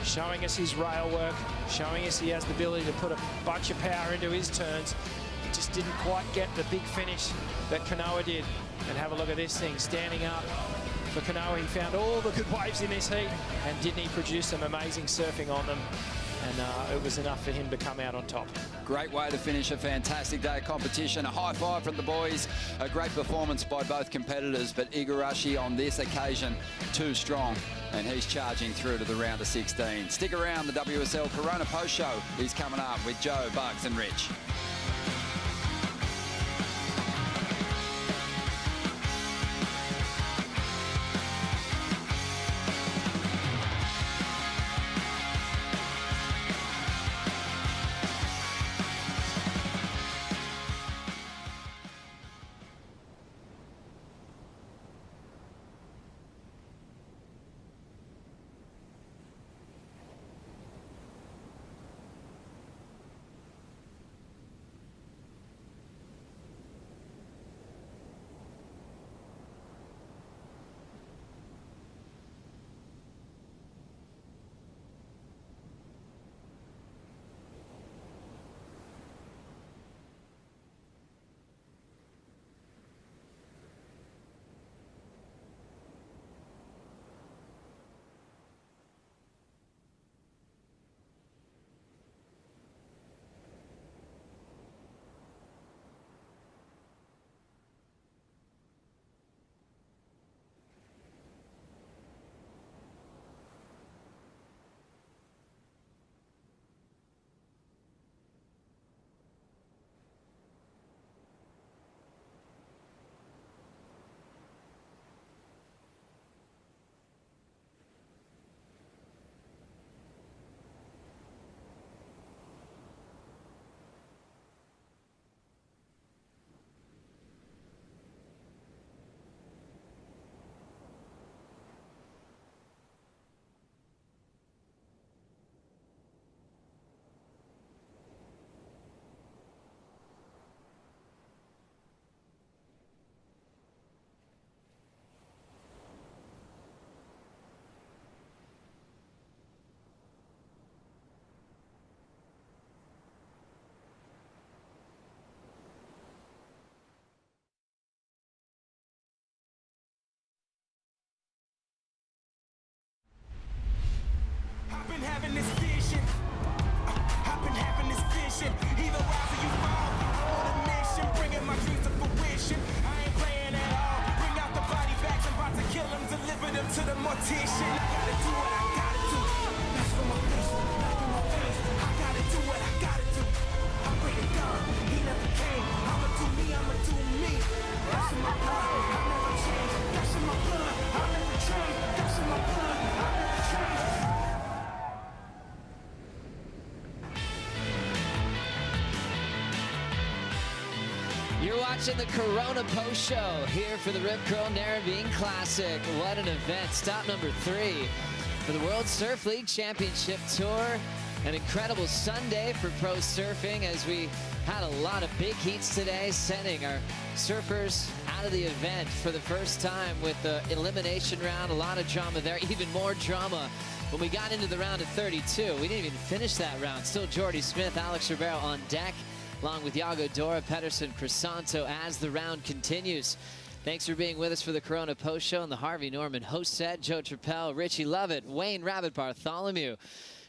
showing us his rail work, showing us he has the ability to put a bunch of power into his turns. He just didn't quite get the big finish that Kanoa did. And have a look at this thing, standing up. For Kanoa, he found all the good waves in this heat, and didn't he produce some amazing surfing on them? And it was enough for him to come out on top. Great way to finish a fantastic day of competition. A high five from the boys. A great performance by both competitors, but Igarashi on this occasion too strong, and he's charging through to the round of 16. Stick around, the WSL Corona Post Show is coming up with Joe, Bugs and Rich. watching the Corona Post Show here for the Rip Curl Narrabeen Classic. What an event. Stop number 3 for the World Surf League Championship Tour. An incredible Sunday for pro surfing as we had a lot of big heats today, sending our surfers out of the event for the first time with the elimination round. A lot of drama there, even more drama when we got into the round of 32. We didn't even finish that round. Still Jordy Smith, Alex Ribeiro on deck, along with Yago Dora, Pedersen, Crisanto as the round continues. Thanks for being with us for the Corona Post Show and the Harvey Norman host set. Joe Trappell, Richie Lovett, Wayne Rabbit Bartholomew.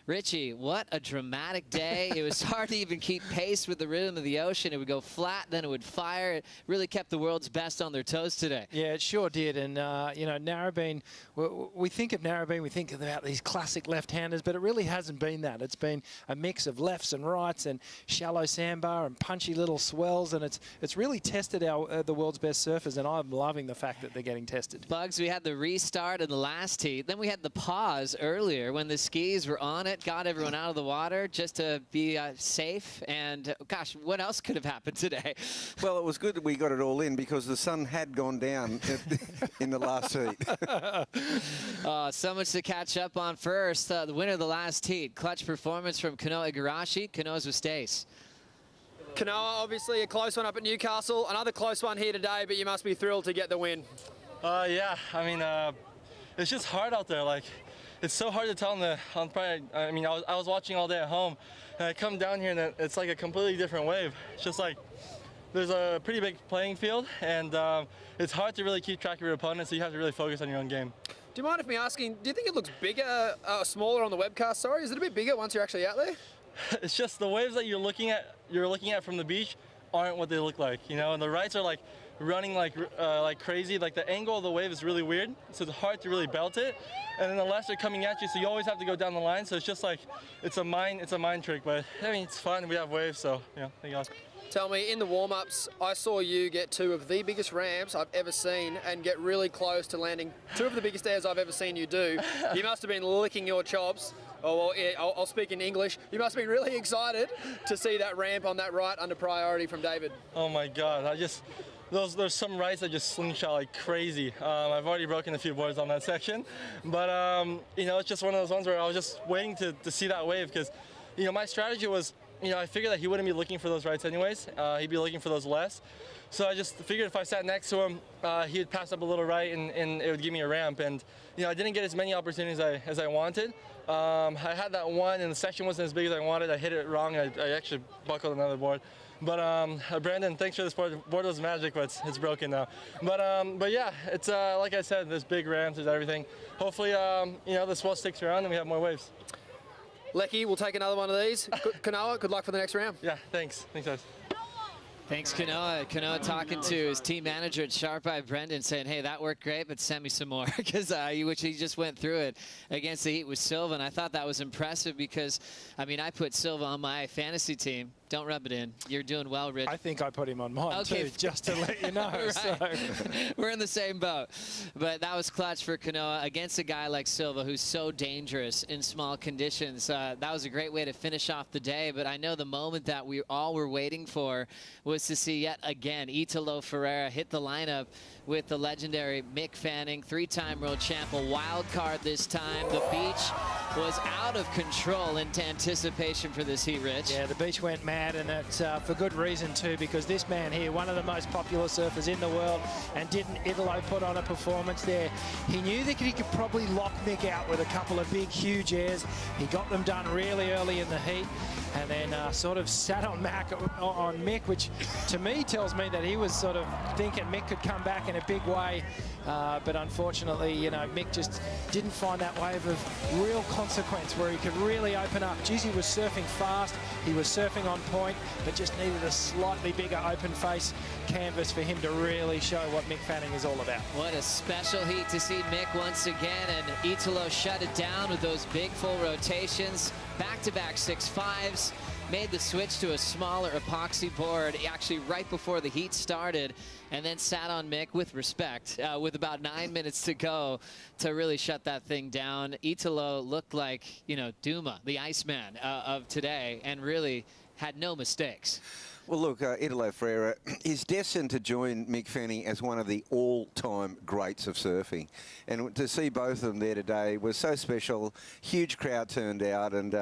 Richie, what a dramatic day. It was hard to even keep pace with the rhythm of the ocean. It would go flat, then it would fire. It really kept the world's best on their toes today. Yeah, it sure did. And, you know, Narrabeen, we think of Narrabeen, we think about these classic left-handers, but it really hasn't been that. It's been a mix of lefts and rights and shallow sandbar and punchy little swells, and it's really tested the world's best surfers, and I'm loving the fact that they're getting tested. Bugs, we had the restart in the last heat. Then we had the pause earlier when the skis were on it. Got everyone out of the water just to be safe, and gosh, what else could have happened today? Well, it was good that we got it all in because the sun had gone down in the last heat. So much to catch up on. First, the winner of the last heat, clutch performance from Kanoa Igarashi. Kanoa's with Stace. Kanoa, obviously a close one up at Newcastle. Another close one here today, but you must be thrilled to get the win. Yeah, I mean, it's just hard out there. Like, it's so hard to tell on Friday. I mean, I was watching all day at home, and I come down here, and it's like a completely different wave. It's just like there's a pretty big playing field, and it's hard to really keep track of your opponents, so you have to really focus on your own game. Do you mind if me asking, do you think it looks bigger, smaller on the webcast? Sorry, is it a bit bigger once you're actually out there? It's just the waves that you're looking at from the beach aren't what they look like, you know. And the rights are like running like crazy. Like the angle of the wave is really weird, so it's hard to really belt it. And then the lefts are coming at you, so you always have to go down the line. So it's just like it's a mind trick. But I mean, it's fun. We have waves, so yeah. Thank you. Tell me, in the warm-ups, I saw you get 2 of the biggest ramps I've ever seen and get really close to landing 2 of the biggest airs I've ever seen you do. You must have been licking your chops. Oh, well, yeah, I'll speak in English. You must have been really excited to see that ramp on that right under priority from David. Oh my God, there's some rights that just slingshot like crazy. I've already broken a few boards on that section, but you know, it's just one of those ones where I was just waiting to see that wave because, you know, my strategy was, you know, I figured that he wouldn't be looking for those rights anyways. He'd be looking for those lefts. So I just figured if I sat next to him, he would pass up a little right and it would give me a ramp. And, you know, I didn't get as many opportunities as I wanted. I had that one and the section wasn't as big as I wanted. I hit it wrong. I actually buckled another board. But Brandon, thanks for this board. The board was magic, but it's broken now. But yeah, it's like I said, there's big ramps, there's everything. Hopefully, you know, the swell sticks around and we have more waves. Lecky, we'll take another one of these. Kanoa, good luck for the next round. Yeah, thanks. Thanks, guys. Thanks, Kanoa. Kanoa talking to his team manager at Sharp Eye, Brendan, saying, hey, that worked great, but send me some more, because which he just went through it against the heat with Silva, and I thought that was impressive because, I mean, I put Silva on my fantasy team. Don't rub it in. You're doing well, Rich. I think I put him on mine too, just to let you know. Right. So. We're in the same boat. But that was clutch for Kanoa against a guy like Silva who's so dangerous in small conditions. That was a great way to finish off the day. But I know the moment that we all were waiting for was to see yet again Italo Ferreira hit the lineup with the legendary Mick Fanning, 3-time world champ, a wild card this time. The beach was out of control in anticipation for this heat, Rich. Yeah, the beach went mad, and that's for good reason too, because this man here, one of the most popular surfers in the world, and didn't Italo put on a performance there? He knew that he could probably lock Mick out with a couple of big, huge airs. He got them done really early in the heat, and then sort of sat on Mick, which to me tells me that he was sort of thinking Mick could come back in a big way. But unfortunately, you know, Mick just didn't find that wave of real consequence where he could really open up. Geez, he was surfing fast, he was surfing on point, but just needed a slightly bigger open face canvas for him to really show what Mick Fanning is all about. What a special heat to see Mick once again, and Italo shut it down with those big full rotations, back-to-back 6.5s. Made the switch to a smaller epoxy board actually right before the heat started, and then sat on Mick with respect with about 9 minutes to go to really shut that thing down. Italo looked like, you know, Duma, the Iceman of today, and really had no mistakes. Well, look, Italo Ferreira is destined to join Mick Fanning as one of the all-time greats of surfing. And to see both of them there today was so special. Huge crowd turned out, and,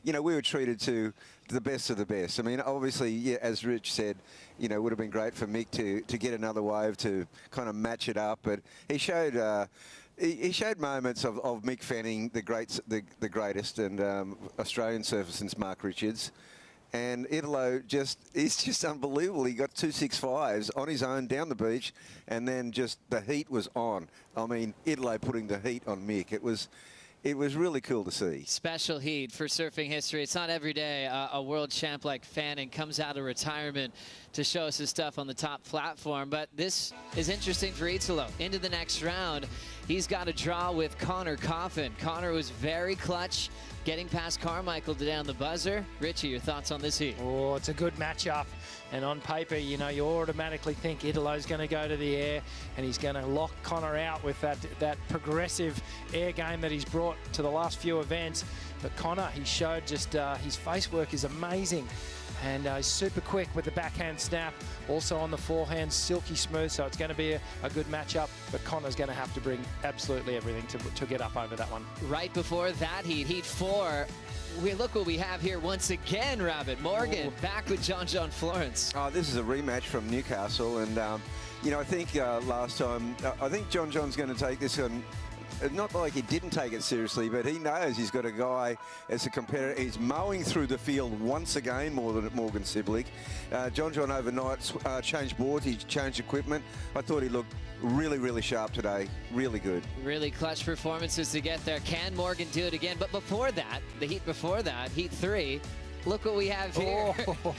you know, we were treated to the best of the best. I mean, obviously, yeah, as Rich said, you know, it would have been great for Mick to get another wave to kind of match it up. But he showed... He showed moments of Mick Fanning, the greatest and Australian surfer since Mark Richards. And Italo is just unbelievable. He got 265s on his own down the beach, and then just the heat was on. I mean, Italo putting the heat on Mick. It was really cool to see. Special heat for surfing history. It's not every day a world champ like Fanning comes out of retirement to show us his stuff on the top platform. But this is interesting for Italo. Into the next round, he's got a draw with Connor Coffin. Connor was very clutch, getting past Carmichael today on the buzzer. Richie, your thoughts on this heat? Oh, it's a good matchup. And on paper, you know, you automatically think Italo's going to go to the air and he's going to lock Connor out with that progressive air game that he's brought to the last few events. But Connor, he showed just his face work is amazing. And he's super quick with the backhand snap. Also on the forehand, silky smooth. So it's going to be a good matchup. But Connor's going to have to bring absolutely everything to get up over that one. Right before that heat 4. Look what we have here once again, Rabbit. Morgan back with John Florence. Oh, this is a rematch from Newcastle. And, you know, I think last time, I think John's going to take this on. Not like he didn't take it seriously, but he knows he's got a guy as a competitor. He's mowing through the field once again more than Morgan Siblick. John overnight changed boards, he changed equipment. I thought he looked really, really sharp today. Really good. Really clutch performances to get there. Can Morgan do it again? But before that, the heat before that, heat 3, look what we have here.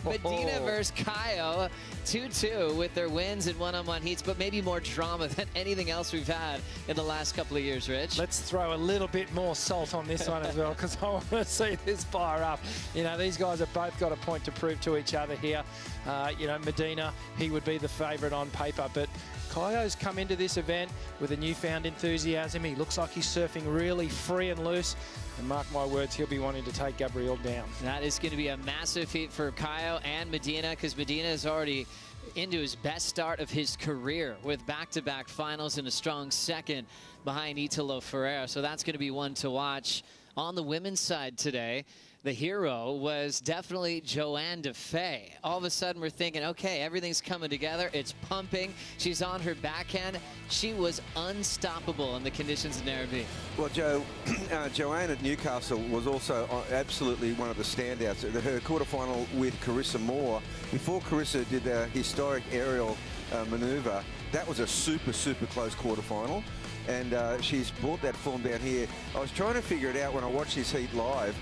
Medina versus Kayo, 2-2 with their wins in one-on-one heats, but maybe more drama than anything else we've had in the last couple of years, Rich. Let's throw a little bit more salt on this one as well, because I want to see this fire up. You know, these guys have both got a point to prove to each other here. You know, Medina, he would be the favourite on paper, but Kayo's come into this event with a newfound enthusiasm. He looks like he's surfing really free and loose. And mark my words, he'll be wanting to take Gabriel down. That is going to be a massive feat for Kayo and Medina, because Medina is already into his best start of his career with back-to-back finals and a strong second behind Italo Ferreira. So that's going to be one to watch. On the women's side today, the hero was definitely Joanne Defay. All of a sudden, we're thinking, okay, everything's coming together. It's pumping. She's on her backhand. She was unstoppable in the conditions in Narrabeen. Well, Joanne at Newcastle was also absolutely one of the standouts. Her quarterfinal with Carissa Moore, before Carissa did a historic aerial manoeuvre, that was a super, super close quarterfinal. And she's brought that form down here. I was trying to figure it out when I watched this heat live.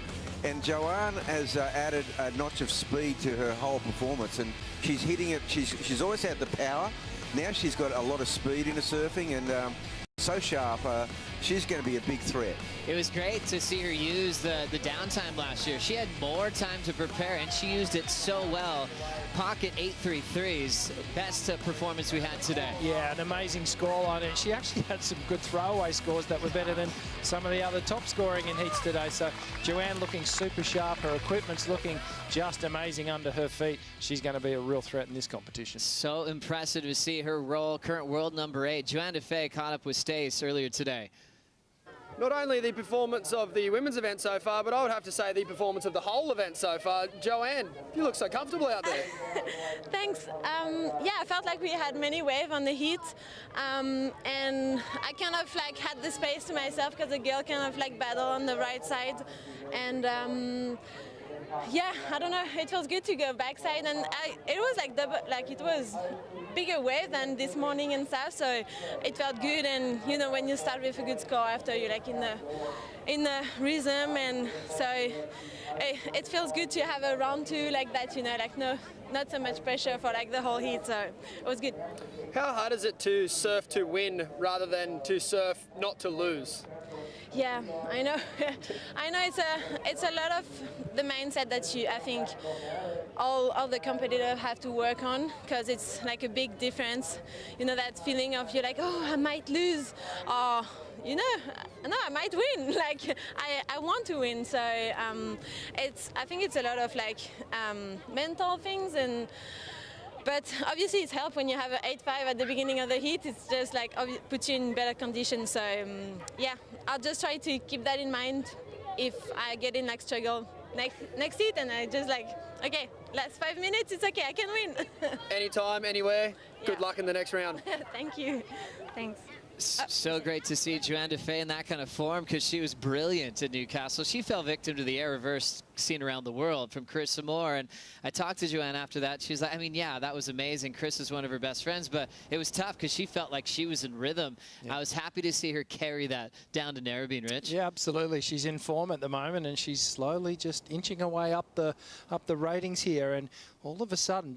And Joanne has added a notch of speed to her whole performance, and she's hitting it. She's always had the power. Now she's got a lot of speed in the surfing, and so sharp. She's going to be a big threat. It was great to see her use the downtime last year. She had more time to prepare, and she used it so well. Pocket 833s, best performance we had today. Yeah, an amazing scoreline, and she actually had some good throwaway scores that were better than some of the other top scoring in heats today. So Joanne looking super sharp. Her equipment's looking just amazing under her feet. She's going to be a real threat in this competition. So impressive to see her roll. Current world number 8, Joanne Defay, caught up with Stace earlier today. Not only the performance of the women's event so far, but I would have to say the performance of the whole event so far. Joanne, you look so comfortable out there. Thanks. Yeah, I felt like we had many waves on the heat, and I kind of like had the space to myself because the girl kind of like battled on the right side, and yeah, I don't know, it feels good to go backside, and it was like double, like it was bigger wave than this morning and stuff, so it felt good. And you know, when you start with a good score after, you're like in the rhythm, and so it feels good to have a round 2 like that, you know, like not so much pressure for like the whole heat, so it was good. How hard is it to surf to win rather than to surf not to lose? Yeah, I know. I know it's a lot of the mindset that I think all the competitors have to work on, because it's like a big difference. You know, that feeling of you're like, oh, I might lose, or you know, no, I might win. Like I want to win. So I think it's a lot of like mental things, but obviously it's helped when you have an 8-5 at the beginning of the heat. It's just like puts you in better conditions. So yeah, I'll just try to keep that in mind if I get in like struggle next heat, and I just like, okay, last 5 minutes, it's okay, I can win. Anytime, anywhere. Good luck in the next round. Thank you. Thanks. So great to see Joanne Defay in that kind of form, because she was brilliant at Newcastle. She fell victim to the air reverse seen around the world from Carissa Moore, and I talked to Joanne after that. She was like, I mean, yeah, that was amazing. Chris is one of her best friends, but it was tough because she felt like she was in rhythm. Yeah. I was happy to see her carry that down to Narrabeen, Rich. Yeah, absolutely. She's in form at the moment, and she's slowly just inching her way up the ratings here. And all of a sudden,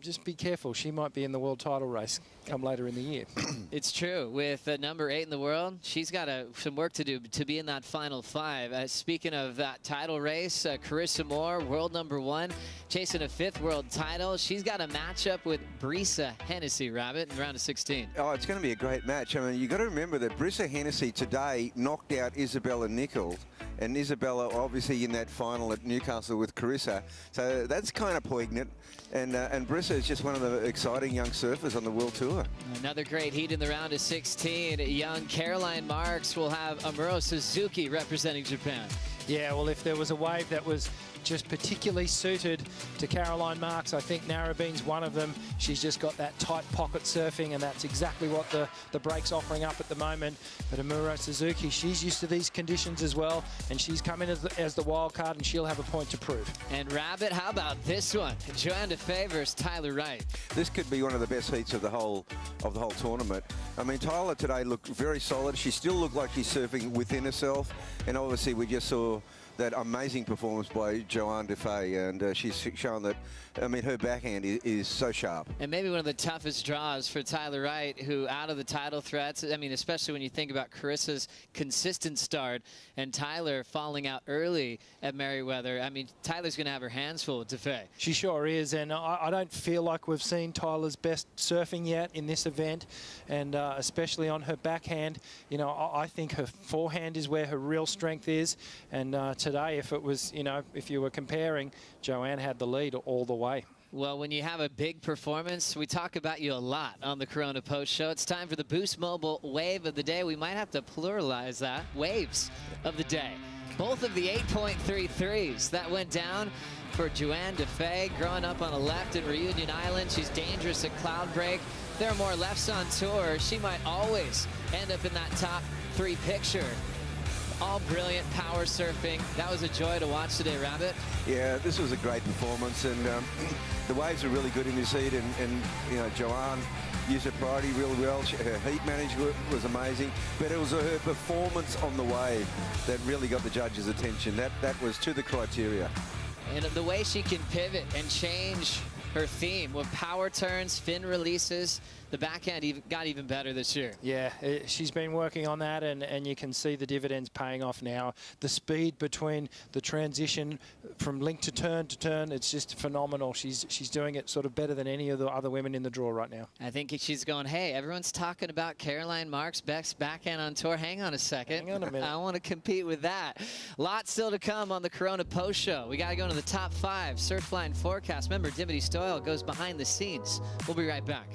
just be careful. She might be in the world title race come later in the year. It's true. With number 8 in the world, she's got some work to do to be in that final 5. Speaking of that title race, Carissa Moore, world number 1, chasing a 5th world title. She's got a matchup with Brisa Hennessy, Rabbit, in round of 16. Oh, it's going to be a great match. I mean, you got to remember that Brisa Hennessy today knocked out Isabella Nichols, and Isabella obviously in that final at Newcastle with Carissa. So that's kind of poignant. And Brisa is just one of the exciting young surfers on the world tour. Another great heat in the round of 16. Young Caroline Marks will have Amuro Suzuki representing Japan. Yeah, well, if there was a wave that was just particularly suited to Caroline Marks, I think Narrabeen's one of them. She's just got that tight pocket surfing, and that's exactly what the break's offering up at the moment. But Amuro Suzuki, she's used to these conditions as well, and she's come in as the wild card, and she'll have a point to prove. And Rabbit, how about this one? Joanne Defay versus Tyler Wright. This could be one of the best heats of the whole tournament. I mean, Tyler today looked very solid. She still looked like she's surfing within herself, and obviously we just saw that amazing performance by Joanne Defay, and she's shown that, I mean, her backhand is so sharp. And maybe one of the toughest draws for Tyler Wright, who out of the title threats, I mean, especially when you think about Carissa's consistent start and Tyler falling out early at Merriweather. I mean, Tyler's going to have her hands full with Defay. She sure is, and I don't feel like we've seen Tyler's best surfing yet in this event, and especially on her backhand. You know, I think her forehand is where her real strength is, and today, if it was, you know, if you were comparing, Joanne had the lead all the way. Well, when you have a big performance, we talk about you a lot on the Corona Post Show. It's time for the Boost Mobile Wave of the Day. We might have to pluralize that. Waves of the day. Both of the 8.33s that went down for Joanne Defay, growing up on a left in Reunion Island. She's dangerous at cloud break. There are more lefts on tour. She might always end up in that top 3 picture. All brilliant power surfing. That was a joy to watch today, Rabbit. Yeah, this was a great performance, and the waves were really good in this heat, and you know, Joanne used her priority really well. Her heat management was amazing, but it was her performance on the wave that really got the judges' attention. That was to the criteria. And the way she can pivot and change her theme with power turns, fin releases, the backhand got even better this year. Yeah, she's been working on that, and you can see the dividends paying off now. The speed between the transition from link to turn, it's just phenomenal. She's doing it sort of better than any of the other women in the draw right now. I think she's going, hey, everyone's talking about Caroline Marks' best backhand on tour. Hang on a second. Hang on a minute. I want to compete with that. Lots still to come on the Corona Post Show. We got to go into the top 5 Surfline forecast. Remember, Dimity Stoyle goes behind the scenes. We'll be right back.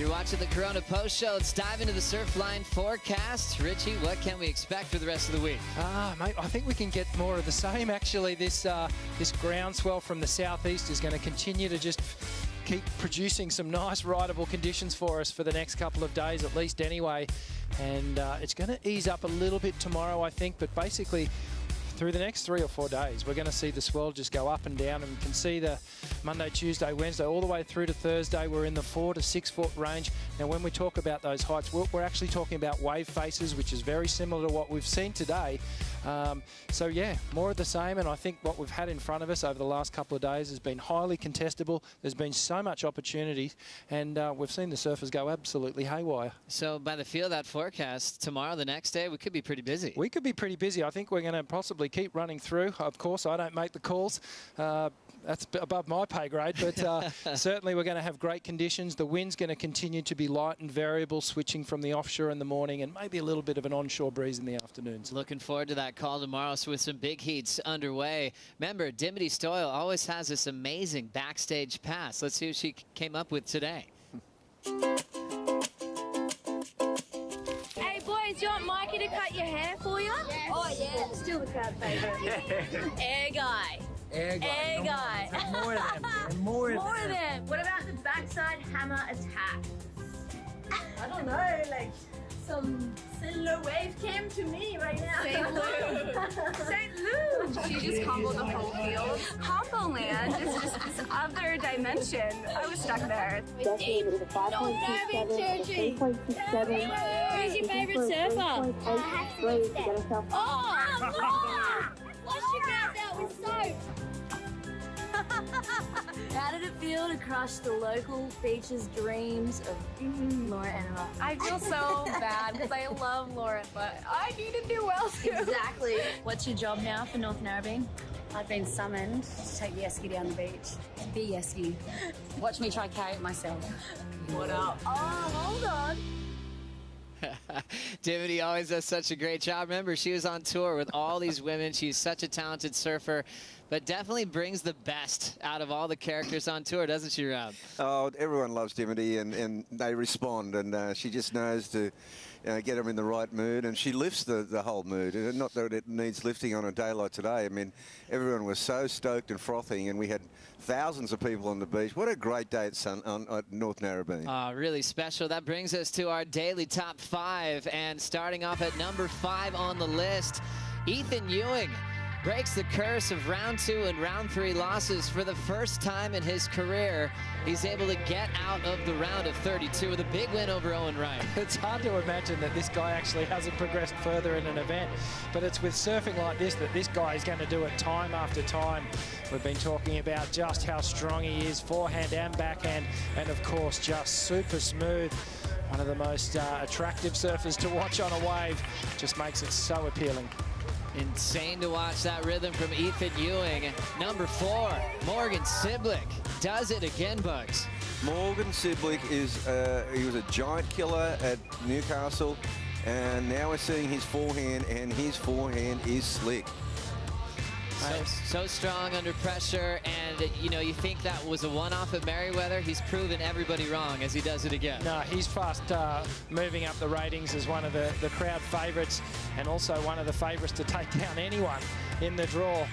You're watching the Corona Post Show. Let's dive into the Surfline forecast. Richie, what can we expect for the rest of the week? Mate, I think we can get more of the same, actually. This groundswell from the southeast is going to continue to just keep producing some nice rideable conditions for us for the next couple of days, at least anyway. And it's going to ease up a little bit tomorrow, I think, but basically through the next 3 or 4 days, we're going to see the swell just go up and down, and we can see the Monday, Tuesday, Wednesday, all the way through to Thursday. We're in the 4 to 6 foot range. Now, when we talk about those heights, we're actually talking about wave faces, which is very similar to what we've seen today. So yeah, more of the same, and I think what we've had in front of us over the last couple of days has been highly contestable. There's been so much opportunity, and we've seen the surfers go absolutely haywire. So by the feel of that forecast, tomorrow, the next day, we could be pretty busy. We could be pretty busy. I think we're going to possibly keep running through. Of course, I don't make the calls. That's above my pay grade, but certainly we're going to have great conditions. The wind's going to continue to be light and variable, switching from the offshore in the morning and maybe a little bit of an onshore breeze in the afternoons. Looking forward to that call tomorrow with some big heats underway. Remember, Dimity Stoyle always has this amazing backstage pass. Let's see what she came up with today. Hey boys, do you want Mikey to cut your hair for you? Yes. Oh yeah, still the crowd favourite. Air guy. Air guy. More of them. More of them. What about the backside hammer attack? I don't know, like some cellular wave cam to me right now. St. Lou. St. Lou. She just humbled the whole field. Humble land is just this other dimension. I was stuck there. Who's your favorite surfer? Oh, wash your mouth out with soap. How did it feel to crush the local beach's dreams of Laura and Emma? I feel so bad because I love Lauren, but I need to do well too. Exactly. What's your job now for North Narrabeen? I've been summoned to take the esky down the beach. Be esky. Watch me try carry it myself. What up? Oh, hold on. Dimity always does such a great job. Remember, she was on tour with all these women. She's such a talented surfer, but definitely brings the best out of all the characters on tour, doesn't she, Rob? Oh, everyone loves Dimity, and they respond, and she just knows to get them in the right mood, and she lifts the whole mood. And not that it needs lifting on a day like today. I mean, everyone was so stoked and frothing, and we had thousands of people on the beach. What a great day at North Narrabeen. Really special. That brings us to our daily top 5, and starting off at number 5 on the list, Ethan Ewing breaks the curse of round 2 and round 3 losses for the first time in his career. He's able to get out of the round of 32 with a big win over Owen Wright. It's hard to imagine that this guy actually hasn't progressed further in an event, but it's with surfing like this that this guy is going to do it time after time. We've been talking about just how strong he is, forehand and backhand, and of course just super smooth. One of the most attractive surfers to watch on a wave. Just makes it so appealing. Insane to watch that rhythm from Ethan Ewing. Number 4, Morgan Siblick does it again, Bugs. Morgan Siblick he was a giant killer at Newcastle, and now we're seeing his forehand, and his forehand is slick. So strong under pressure, and you think that was a one-off at Merriweather. He's proven everybody wrong as he does it again. No, he's fast moving up the ratings as one of the crowd favourites, and also one of the favourites to take down anyone in the draw.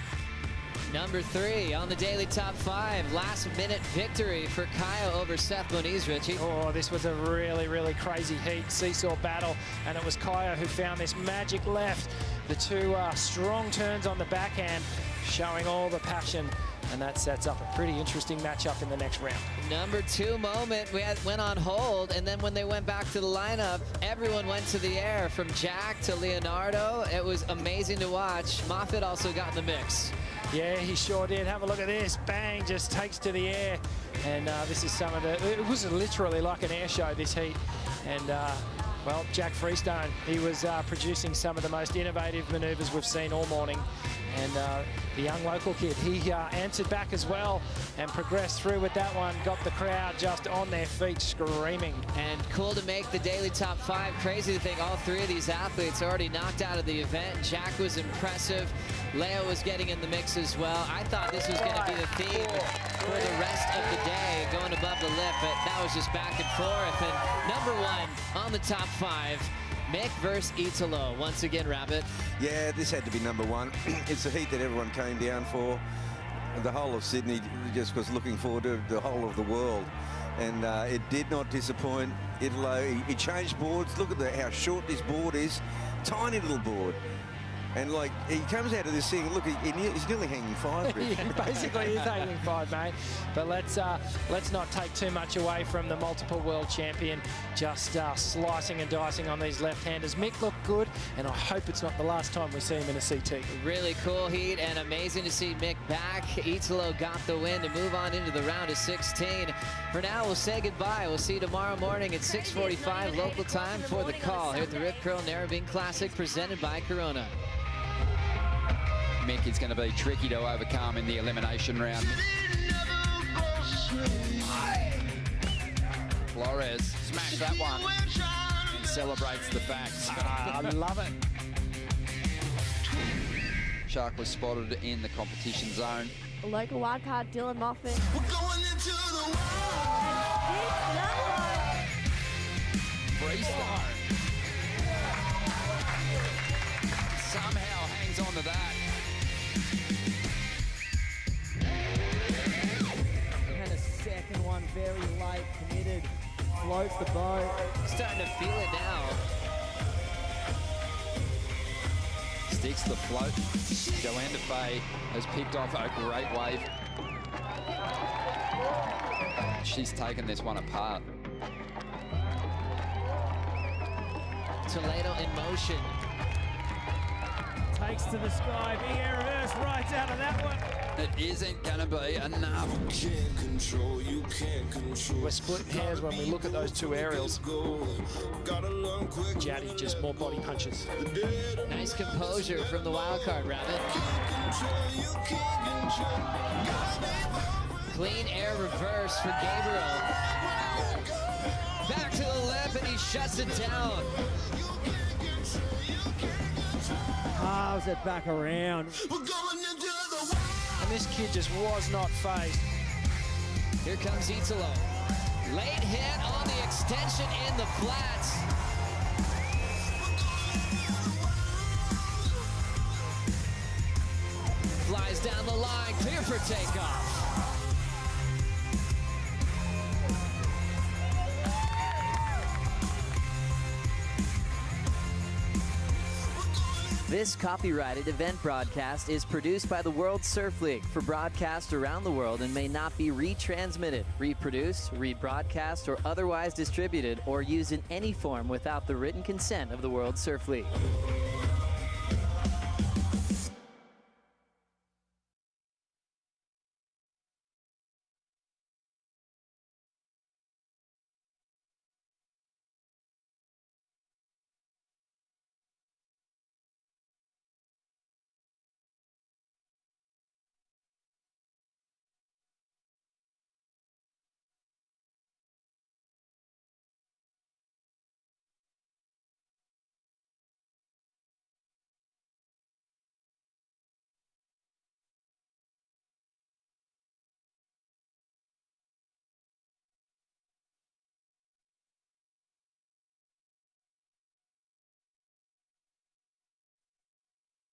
Number 3 on the daily top 5, last-minute victory for Kaya over Seth Moniz, Richie. Oh, this was a really, really crazy heat, seesaw battle, and it was Kaya who found this magic left. The 2 strong turns on the backhand, showing all the passion, and that sets up a pretty interesting matchup in the next round. Number 2 moment, went on hold, and then when they went back to the lineup, everyone went to the air, from Jack to Leonardo. It was amazing to watch. Moffitt also got in the mix. Yeah, he sure did. Have a look at this. Bang, just takes to the air. And this is some of the... It was literally like an air show, this heat. And, well, Jack Freestone, he was producing some of the most innovative manoeuvres we've seen all morning. And the young local kid, he answered back as well and progressed through with that one. Got the crowd just on their feet screaming. And cool to make the daily top 5. Crazy to think all 3 of these athletes already knocked out of the event. Jack was impressive. Leo was getting in the mix as well. I thought this was going to be the theme. for the rest of the day, going above the lip, but that was just back and forth. And number one on the top 5, Mick versus Italo. Once again, Rabbit. Yeah, this had to be number one. It's a heat that everyone came down for. The whole of Sydney just was looking forward to the whole of the world. And it did not disappoint Italo. He changed boards. Look at how short this board is. Tiny little board. And like, he comes out of this thing, look, he's nearly hanging 5. He basically is hanging 5, mate. But let's not take too much away from the multiple world champion, just slicing and dicing on these left-handers. Mick looked good, and I hope it's not the last time we see him in a CT. Really cool heat, and amazing to see Mick back. Italo got the win to move on into the round of 16. For now, we'll say goodbye. We'll see you tomorrow morning at 6:45 local time for the call here at the Rip Curl Narrabeen Classic, presented by Corona. Mick is going to be tricky to overcome in the elimination round. Flores smashed that one and celebrates the fact. I love it. Shark was spotted in the competition zone. Local wildcard Dylan Moffat. Freestyle. Somehow hangs on to that. And a second one, very late, committed, floats the boat. Starting to feel it now. Sticks the float. Joanne DeFay has picked off a great wave. She's taken this one apart. Toledo in motion. Takes to the sky, big air reverse right out of that one. It isn't going to be enough. We're split hairs when we look at those two aerials. Jaddy just more body punches. Nice composure from the wild card, Rabbit. Clean air reverse for Gabriel. Back to the lip, and he shuts it down. Carves it back around. And this kid just was not phased. Here comes Italo. Late hit on the extension in the flats. Flies down the line, clear for takeoff. This copyrighted event broadcast is produced by the World Surf League for broadcast around the world and may not be retransmitted, reproduced, rebroadcast, or otherwise distributed or used in any form without the written consent of the World Surf League.